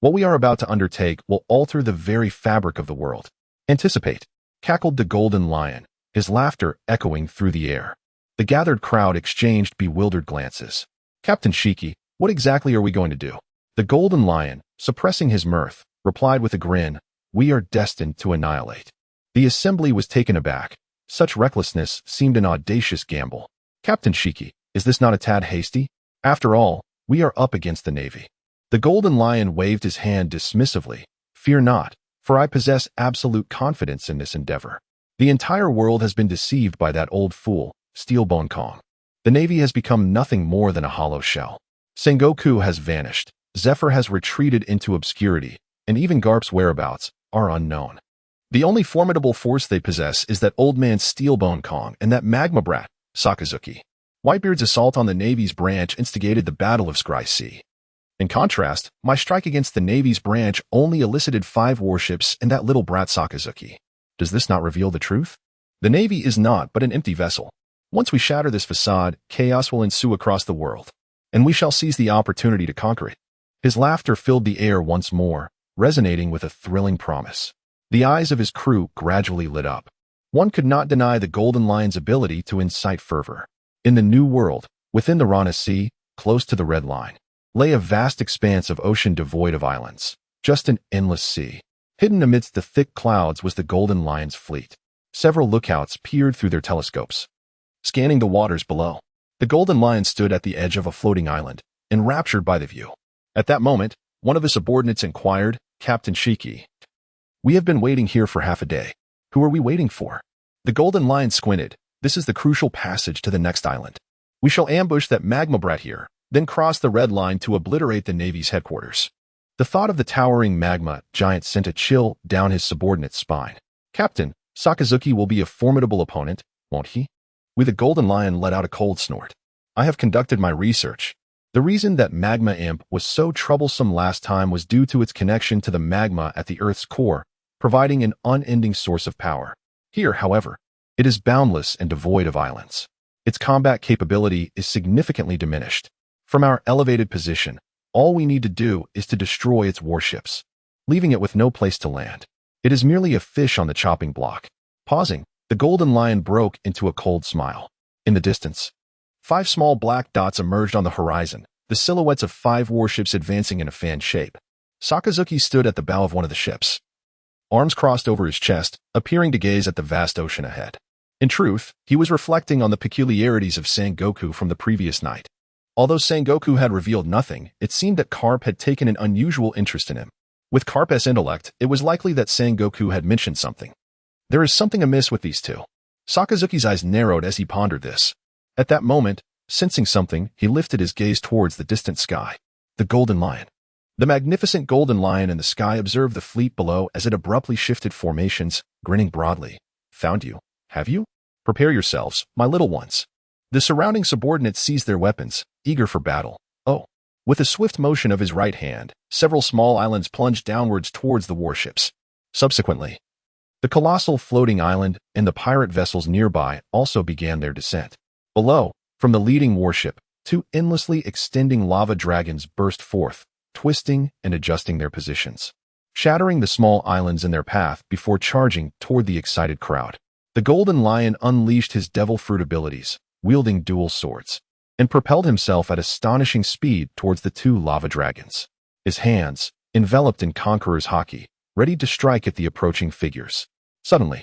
what we are about to undertake will alter the very fabric of the world. Anticipate," cackled the Golden Lion, his laughter echoing through the air. The gathered crowd exchanged bewildered glances. "Captain Shiki, what exactly are we going to do?" The Golden Lion, suppressing his mirth, replied with a grin, "We are destined to annihilate." The assembly was taken aback. Such recklessness seemed an audacious gamble. "Captain Shiki, is this not a tad hasty? After all, we are up against the Navy." The Golden Lion waved his hand dismissively. "Fear not, for I possess absolute confidence in this endeavor. The entire world has been deceived by that old fool, Steelbone Kong. The Navy has become nothing more than a hollow shell. Sengoku has vanished, Zephyr has retreated into obscurity, and even Garp's whereabouts are unknown. The only formidable force they possess is that old man Steelbone Kong and that magma brat, Sakazuki. Whitebeard's assault on the Navy's branch instigated the Battle of Scry Sea. In contrast, my strike against the Navy's branch only elicited 5 warships and that little brat Sakazuki. Does this not reveal the truth? The Navy is not but an empty vessel. Once we shatter this facade, chaos will ensue across the world, and we shall seize the opportunity to conquer it. His laughter filled the air once more, resonating with a thrilling promise. The eyes of his crew gradually lit up. One could not deny the Golden Lion's ability to incite fervor. In the New World, within the Rana Sea, close to the Red Line, lay a vast expanse of ocean devoid of islands, just an endless sea. Hidden amidst the thick clouds was the Golden Lion's fleet. Several lookouts peered through their telescopes, scanning the waters below. The Golden Lion stood at the edge of a floating island, enraptured by the view. At that moment, one of his subordinates inquired, "Captain Shiki, we have been waiting here for half a day. Who are we waiting for?" The Golden Lion squinted. "This is the crucial passage to the next island. We shall ambush that magma brat here, then cross the Red Line to obliterate the Navy's headquarters." The thought of the towering magma giant sent a chill down his subordinate's spine. "Captain, Sakazuki will be a formidable opponent, won't he?" The Golden Lion let out a cold snort. "I have conducted my research. The reason that Magma Imp was so troublesome last time was due to its connection to the magma at the Earth's core, providing an unending source of power. Here, however, it is boundless and devoid of islands. Its combat capability is significantly diminished. From our elevated position, all we need to do is to destroy its warships, leaving it with no place to land. It is merely a fish on the chopping block." Pausing, the Golden Lion broke into a cold smile. In the distance, 5 small black dots emerged on the horizon, the silhouettes of 5 warships advancing in a fan shape. Sakazuki stood at the bow of one of the ships, arms crossed over his chest, appearing to gaze at the vast ocean ahead. In truth, he was reflecting on the peculiarities of Sengoku from the previous night. Although Sengoku had revealed nothing, it seemed that Carp had taken an unusual interest in him. With Carp's intellect, it was likely that Sengoku had mentioned something. There is something amiss with these two. Sakazuki's eyes narrowed as he pondered this. At that moment, sensing something, he lifted his gaze towards the distant sky. The Golden Lion. The magnificent Golden Lion in the sky observed the fleet below as it abruptly shifted formations, grinning broadly. "Found you, have you? Prepare yourselves, my little ones." The surrounding subordinates seized their weapons, eager for battle. Oh! With a swift motion of his right hand, several small islands plunged downwards towards the warships. Subsequently, the colossal floating island and the pirate vessels nearby also began their descent. Below, from the leading warship, 2 endlessly extending lava dragons burst forth, twisting and adjusting their positions, shattering the small islands in their path before charging toward the excited crowd. The Golden Lion unleashed his devil fruit abilities, wielding dual swords, and propelled himself at astonishing speed towards the 2 lava dragons. His hands, enveloped in Conqueror's haki, ready to strike at the approaching figures. Suddenly,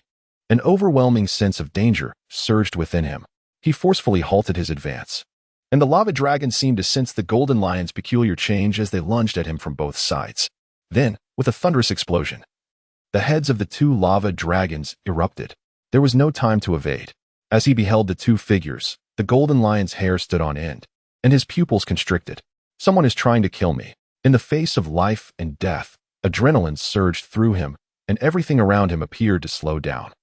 an overwhelming sense of danger surged within him. He forcefully halted his advance, and the lava dragons seemed to sense the Golden Lion's peculiar change as they lunged at him from both sides. Then, with a thunderous explosion, the heads of the 2 lava dragons erupted. There was no time to evade. As he beheld the 2 figures, the Golden Lion's hair stood on end, and his pupils constricted. "Someone is trying to kill me." In the face of life and death, adrenaline surged through him, and everything around him appeared to slow down.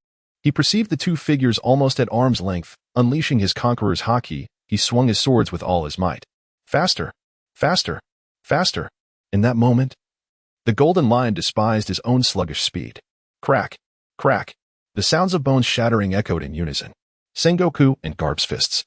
He perceived the 2 figures almost at arm's length. Unleashing his Conqueror's haki, he swung his swords with all his might. Faster! Faster! Faster! In that moment, the Golden Lion despised his own sluggish speed. Crack! Crack! The sounds of bones shattering echoed in unison. Sengoku and Garp's fists,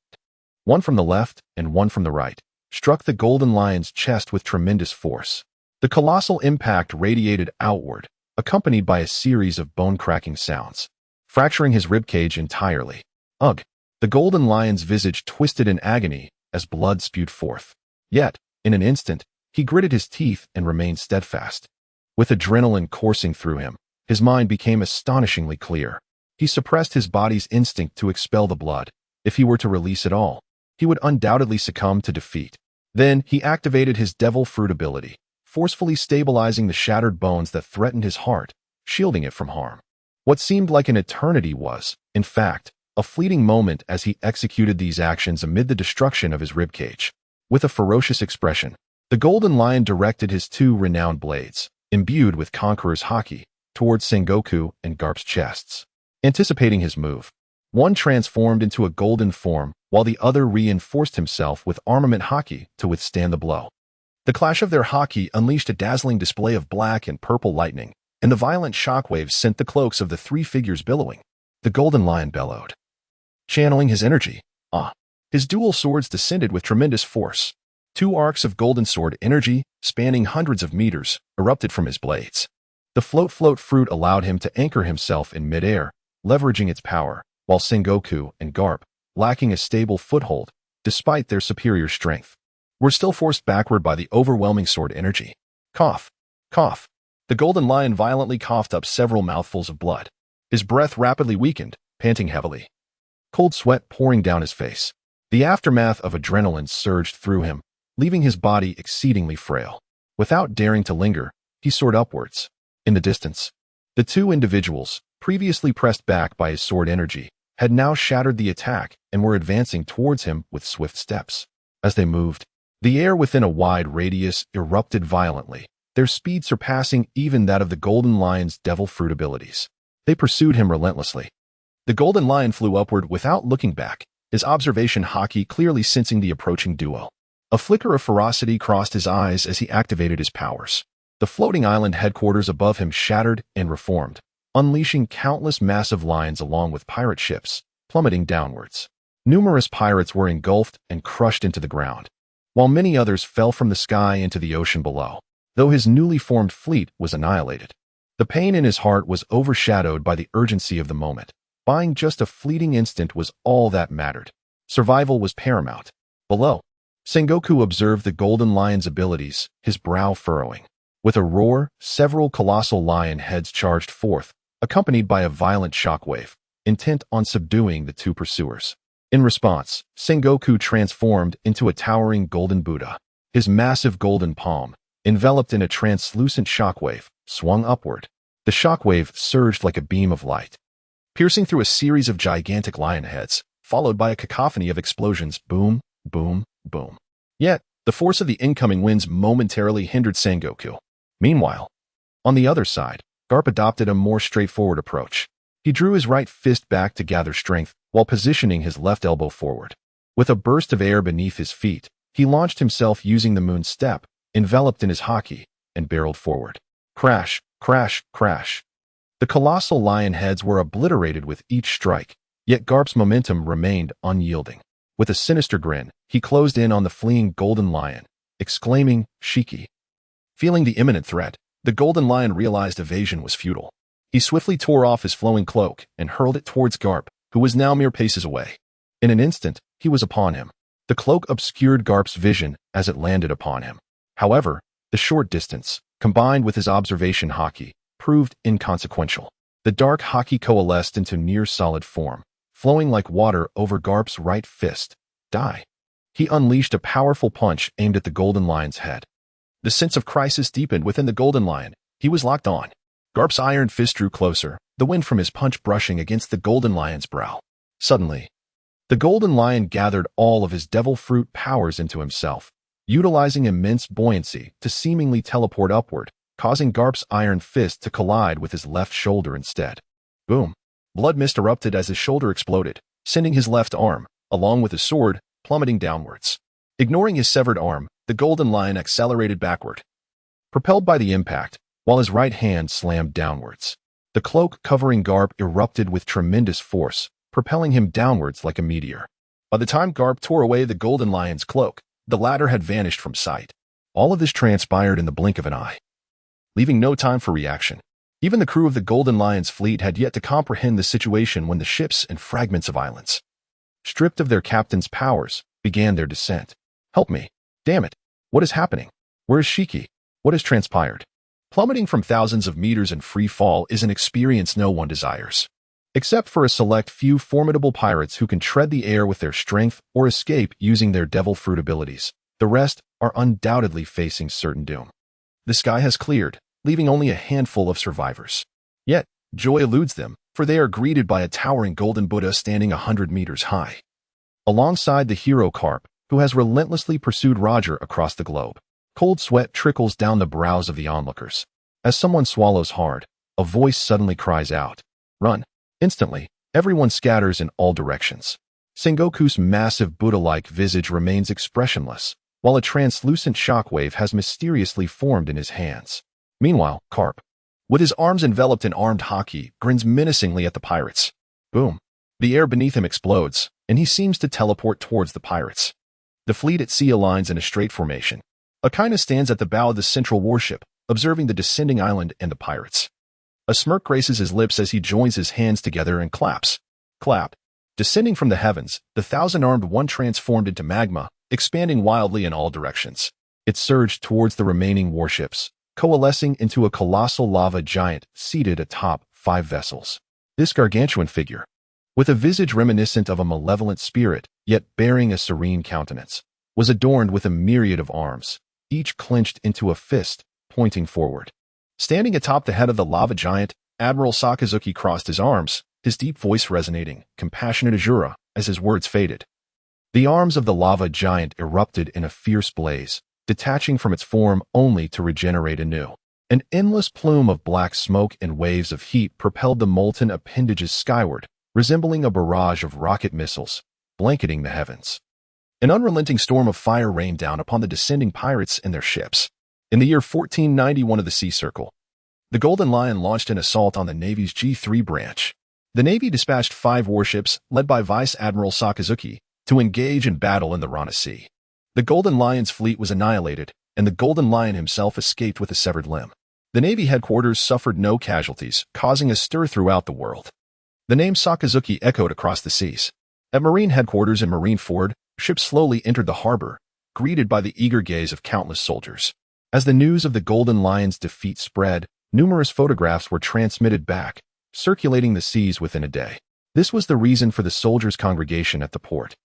one from the left and one from the right, struck the Golden Lion's chest with tremendous force. The colossal impact radiated outward, accompanied by a series of bone-cracking sounds, fracturing his ribcage entirely. Ugh! The Golden Lion's visage twisted in agony as blood spewed forth. Yet, in an instant, he gritted his teeth and remained steadfast. With adrenaline coursing through him, his mind became astonishingly clear. He suppressed his body's instinct to expel the blood. If he were to release it all, he would undoubtedly succumb to defeat. Then he activated his devil fruit ability, forcefully stabilizing the shattered bones that threatened his heart, shielding it from harm. What seemed like an eternity was, in fact, a fleeting moment as he executed these actions amid the destruction of his ribcage. With a ferocious expression, the Golden Lion directed his 2 renowned blades, imbued with Conqueror's haki, towards Sengoku and Garp's chests. Anticipating his move, One transformed into a golden form, while the other reinforced himself with armament haki to withstand the blow. The clash of their haki unleashed a dazzling display of black and purple lightning, and the violent shockwaves sent the cloaks of the three figures billowing. The golden lion bellowed, channeling his energy. His dual swords descended with tremendous force. Two arcs of golden sword energy, spanning hundreds of meters, erupted from his blades. The float fruit allowed him to anchor himself in midair, leveraging its power, while Sengoku and Garp, lacking a stable foothold, despite their superior strength, were still forced backward by the overwhelming sword energy. Cough. Cough. The golden lion violently coughed up several mouthfuls of blood. His breath rapidly weakened, panting heavily. Cold sweat pouring down his face. The aftermath of adrenaline surged through him, leaving his body exceedingly frail. Without daring to linger, he soared upwards. In the distance, the two individuals, previously pressed back by his sword energy, had now shattered the attack and were advancing towards him with swift steps. As they moved, the air within a wide radius erupted violently, their speed surpassing even that of the golden lion's devil fruit abilities. They pursued him relentlessly. The golden lion flew upward without looking back, his observation haki clearly sensing the approaching duo. A flicker of ferocity crossed his eyes as he activated his powers. The floating island headquarters above him shattered and reformed, unleashing countless massive lines along with pirate ships, plummeting downwards. Numerous pirates were engulfed and crushed into the ground, while many others fell from the sky into the ocean below, though his newly formed fleet was annihilated. The pain in his heart was overshadowed by the urgency of the moment. Buying just a fleeting instant was all that mattered. Survival was paramount. Below, Sengoku observed the golden lion's abilities, his brow furrowing. With a roar, several colossal lion heads charged forth, accompanied by a violent shockwave, intent on subduing the two pursuers. In response, Sengoku transformed into a towering golden Buddha. His massive golden palm, enveloped in a translucent shockwave, swung upward. The shockwave surged like a beam of light, piercing through a series of gigantic lion heads, followed by a cacophony of explosions, boom, boom, boom. Yet, the force of the incoming winds momentarily hindered Sengoku. Meanwhile, on the other side, Garp adopted a more straightforward approach. He drew his right fist back to gather strength, while positioning his left elbow forward. With a burst of air beneath his feet, he launched himself using the moon step, enveloped in his haki, and barreled forward. Crash, crash, crash. The colossal lion heads were obliterated with each strike, yet Garp's momentum remained unyielding. With a sinister grin, he closed in on the fleeing golden lion, exclaiming, "Shiki." Feeling the imminent threat, the golden lion realized evasion was futile. He swiftly tore off his flowing cloak and hurled it towards Garp, who was now mere paces away. In an instant, he was upon him. The cloak obscured Garp's vision as it landed upon him. However, the short distance, combined with his observation haki, proved inconsequential. The dark haki coalesced into near-solid form, flowing like water over Garp's right fist. Die. He unleashed a powerful punch aimed at the golden lion's head. The sense of crisis deepened within the golden lion. He was locked on. Garp's iron fist drew closer, the wind from his punch brushing against the golden lion's brow. Suddenly, the golden lion gathered all of his devil fruit powers into himself, utilizing immense buoyancy to seemingly teleport upward, causing Garp's iron fist to collide with his left shoulder instead. Boom. Blood mist erupted as his shoulder exploded, sending his left arm, along with his sword, plummeting downwards. Ignoring his severed arm, the golden lion accelerated backward, propelled by the impact, while his right hand slammed downwards. The cloak covering Garp erupted with tremendous force, propelling him downwards like a meteor. By the time Garp tore away the golden lion's cloak, the latter had vanished from sight. All of this transpired in the blink of an eye, leaving no time for reaction. Even the crew of the Golden Lion's fleet had yet to comprehend the situation when the ships and fragments of islands, stripped of their captain's powers, began their descent. Help me. Damn it. What is happening? Where is Shiki? What has transpired? Plummeting from thousands of meters in free fall is an experience no one desires. Except for a select few formidable pirates who can tread the air with their strength or escape using their devil fruit abilities, the rest are undoubtedly facing certain doom. The sky has cleared, leaving only a handful of survivors. Yet, joy eludes them, for they are greeted by a towering golden Buddha standing 100 meters high. Alongside the hero Garp, who has relentlessly pursued Roger across the globe. Cold sweat trickles down the brows of the onlookers. As someone swallows hard, a voice suddenly cries out, "Run!" Instantly, Everyone scatters in all directions. Sengoku's massive Buddha-like visage remains expressionless, while a translucent shockwave has mysteriously formed in his hands. Meanwhile, Carp, with his arms enveloped in armed haki, grins menacingly at the pirates. Boom. The air beneath him explodes, and he seems to teleport towards the pirates. The fleet at sea aligns in a straight formation. Akina stands at the bow of the central warship, observing the descending island and the pirates. A smirk graces his lips as he joins his hands together and claps. Clap. Descending from the heavens, the thousand-armed one transformed into magma, expanding wildly in all directions. It surged towards the remaining warships, coalescing into a colossal lava giant seated atop 5 vessels. This gargantuan figure, with a visage reminiscent of a malevolent spirit, yet bearing a serene countenance, was adorned with a myriad of arms, each clenched into a fist, pointing forward. Standing atop the head of the lava giant, Admiral Sakazuki crossed his arms, his deep voice resonating, compassionate azura, as his words faded. The arms of the lava giant erupted in a fierce blaze, detaching from its form only to regenerate anew. An endless plume of black smoke and waves of heat propelled the molten appendages skyward, resembling a barrage of rocket missiles, blanketing the heavens. An unrelenting storm of fire rained down upon the descending pirates and their ships. In the year 1491 of the Sea Circle, the Golden Lion launched an assault on the Navy's G3 branch. The Navy dispatched 5 warships, led by Vice Admiral Sakazuki, to engage in battle in the Rana Sea. The Golden Lion's fleet was annihilated, and the Golden Lion himself escaped with a severed limb. The Navy headquarters suffered no casualties, causing a stir throughout the world. The name Sakazuki echoed across the seas. At Marine headquarters in Marineford, ships slowly entered the harbor, greeted by the eager gaze of countless soldiers. As the news of the Golden Lion's defeat spread, numerous photographs were transmitted back, circulating the seas within a day. This was the reason for the soldiers' congregation at the port.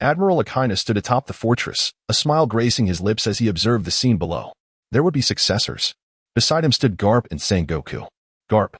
Admiral Akina stood atop the fortress, a smile gracing his lips as he observed the scene below. There would be successors. Beside him stood Garp and Sengoku. Garp,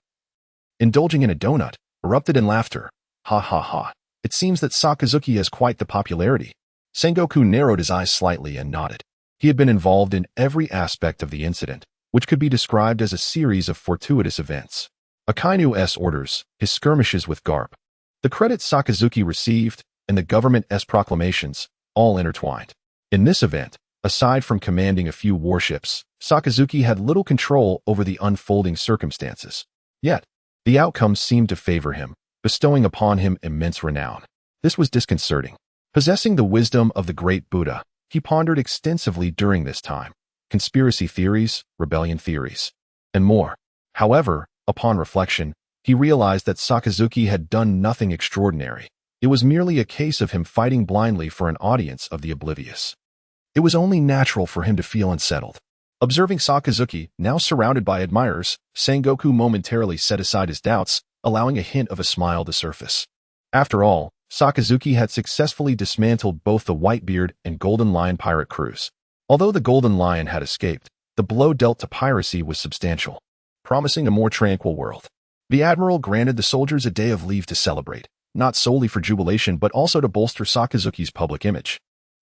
indulging in a donut, erupted in laughter. Ha ha ha. It seems that Sakazuki has quite the popularity. Sengoku narrowed his eyes slightly and nodded. He had been involved in every aspect of the incident, which could be described as a series of fortuitous events. Akainu's orders, his skirmishes with Garp, the credit Sakazuki received, and the government's proclamations, all intertwined. In this event, aside from commanding a few warships, Sakazuki had little control over the unfolding circumstances. Yet, the outcome seemed to favor him, bestowing upon him immense renown. This was disconcerting. Possessing the wisdom of the great Buddha, he pondered extensively during this time. Conspiracy theories, rebellion theories, and more. However, upon reflection, he realized that Sakazuki had done nothing extraordinary. It was merely a case of him fighting blindly for an audience of the oblivious. It was only natural for him to feel unsettled. Observing Sakazuki, now surrounded by admirers, Sengoku momentarily set aside his doubts, allowing a hint of a smile to surface. After all, Sakazuki had successfully dismantled both the Whitebeard and Golden Lion pirate crews. Although the Golden Lion had escaped, the blow dealt to piracy was substantial, promising a more tranquil world. The admiral granted the soldiers a day of leave to celebrate, not solely for jubilation but also to bolster Sakazuki's public image.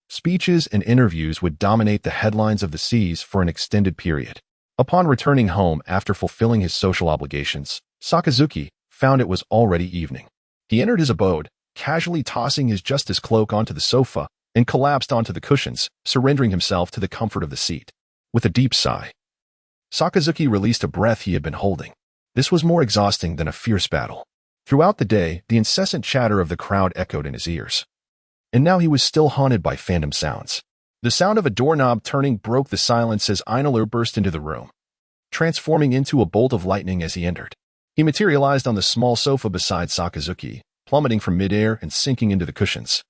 Speeches and interviews would dominate the headlines of the seas for an extended period. Upon returning home after fulfilling his social obligations, Sakazuki found it was already evening. He entered his abode, casually tossing his justice cloak onto the sofa, and collapsed onto the cushions, surrendering himself to the comfort of the seat. With a deep sigh, Sakazuki released a breath he had been holding. This was more exhausting than a fierce battle. Throughout the day, the incessant chatter of the crowd echoed in his ears. And now he was still haunted by phantom sounds. The sound of a doorknob turning broke the silence as Einelur burst into the room, transforming into a bolt of lightning as he entered. He materialized on the small sofa beside Sakazuki, plummeting from midair and sinking into the cushions.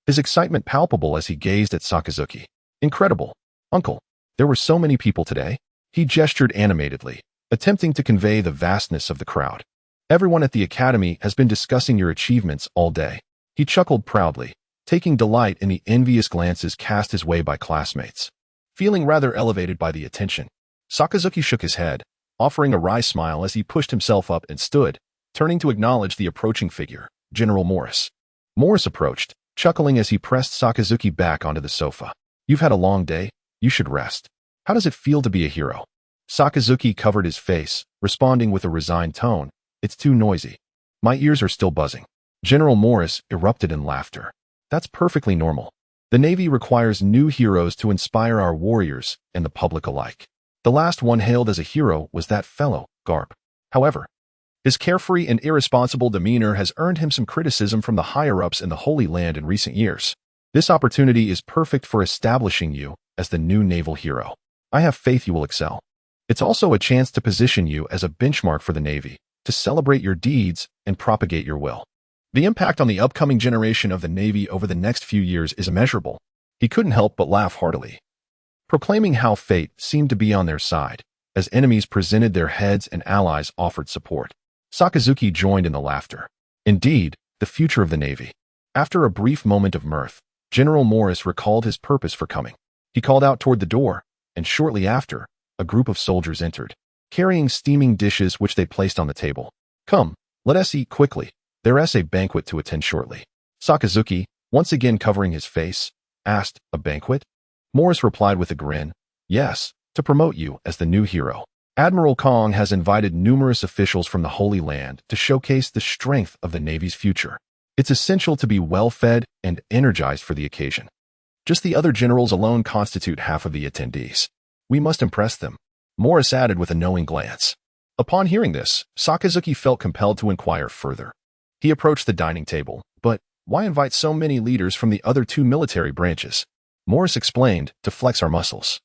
His excitement palpable as he gazed at Sakazuki. Incredible. Uncle, there were so many people today. He gestured animatedly, attempting to convey the vastness of the crowd. Everyone at the academy has been discussing your achievements all day. He chuckled proudly, taking delight in the envious glances cast his way by classmates. Feeling rather elevated by the attention, Sakazuki shook his head, offering a wry smile as he pushed himself up and stood, turning to acknowledge the approaching figure, General Morris. Morris approached, chuckling as he pressed Sakazuki back onto the sofa. You've had a long day. You should rest. How does it feel to be a hero? Sakazuki covered his face, responding with a resigned tone. It's too noisy. My ears are still buzzing. General Morris erupted in laughter. That's perfectly normal. The Navy requires new heroes to inspire our warriors and the public alike. The last one hailed as a hero was that fellow, Garp. However, his carefree and irresponsible demeanor has earned him some criticism from the higher-ups in the Holy Land in recent years. This opportunity is perfect for establishing you as the new naval hero. I have faith you will excel. It's also a chance to position you as a benchmark for the Navy, to celebrate your deeds and propagate your will. The impact on the upcoming generation of the Navy over the next few years is immeasurable. He couldn't help but laugh heartily, proclaiming how fate seemed to be on their side, as enemies presented their heads and allies offered support. Sakazuki joined in the laughter. Indeed, the future of the Navy. After a brief moment of mirth, General Morris recalled his purpose for coming. He called out toward the door, and shortly after, a group of soldiers entered, carrying steaming dishes which they placed on the table. Come, let us eat quickly. There is a banquet to attend shortly. Sakazuki, once again covering his face, asked, a banquet? Morris replied with a grin, yes, to promote you as the new hero. Admiral Kong has invited numerous officials from the Holy Land to showcase the strength of the Navy's future. It's essential to be well-fed and energized for the occasion. Just the other generals alone constitute half of the attendees. We must impress them, Morris added with a knowing glance. Upon hearing this, Sakazuki felt compelled to inquire further. He approached the dining table, but why invite so many leaders from the other two military branches? Morris explained, to flex our muscles.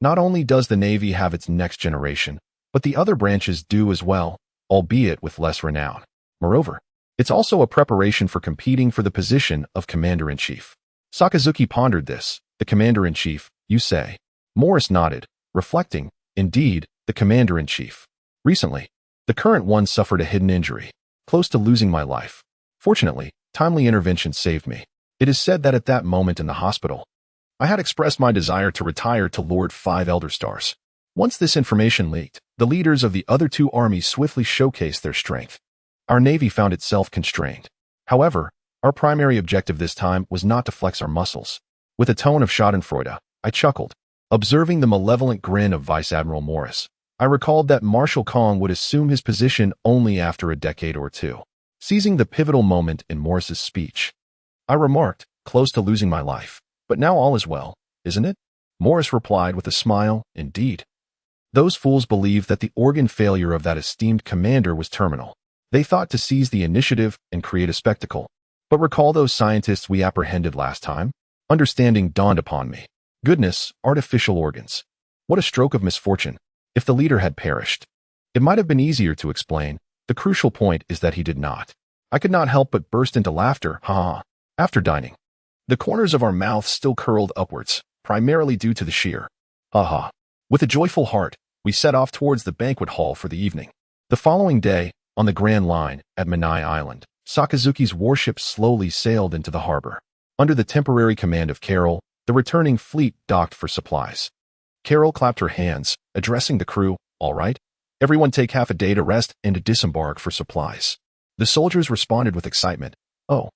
Not only does the Navy have its next generation, but the other branches do as well, albeit with less renown. Moreover, it's also a preparation for competing for the position of Commander-in-Chief. Sakazuki pondered this. The Commander-in-Chief, you say? Morris nodded, reflecting, indeed, the Commander-in-Chief. Recently, the current one suffered a hidden injury, close to losing my life. Fortunately, timely intervention saved me. It is said that at that moment in the hospital, I had expressed my desire to retire to Lord 5 Elder Stars. Once this information leaked, the leaders of the other two armies swiftly showcased their strength. Our Navy found itself constrained. However, our primary objective this time was not to flex our muscles. With a tone of schadenfreude, I chuckled. Observing the malevolent grin of Vice Admiral Morris, I recalled that Marshal Kong would assume his position only after a decade or two. Seizing the pivotal moment in Morris's speech, I remarked, close to losing my life. But now all is well, isn't it? Morris replied with a smile, indeed. Those fools believed that the organ failure of that esteemed commander was terminal. They thought to seize the initiative and create a spectacle. But recall those scientists we apprehended last time? Understanding dawned upon me. Goodness, artificial organs. What a stroke of misfortune. If the leader had perished, it might have been easier to explain. The crucial point is that he did not. I could not help but burst into laughter, ha. After dining, the corners of our mouths still curled upwards, primarily due to the sheer ha. With a joyful heart, we set off towards the banquet hall for the evening. The following day, on the Grand Line at Manai Island, Sakazuki's warship slowly sailed into the harbor. Under the temporary command of Carol, the returning fleet docked for supplies. Carol clapped her hands, addressing the crew, all right? Everyone take half a day to rest and to disembark for supplies. The soldiers responded with excitement. Oh,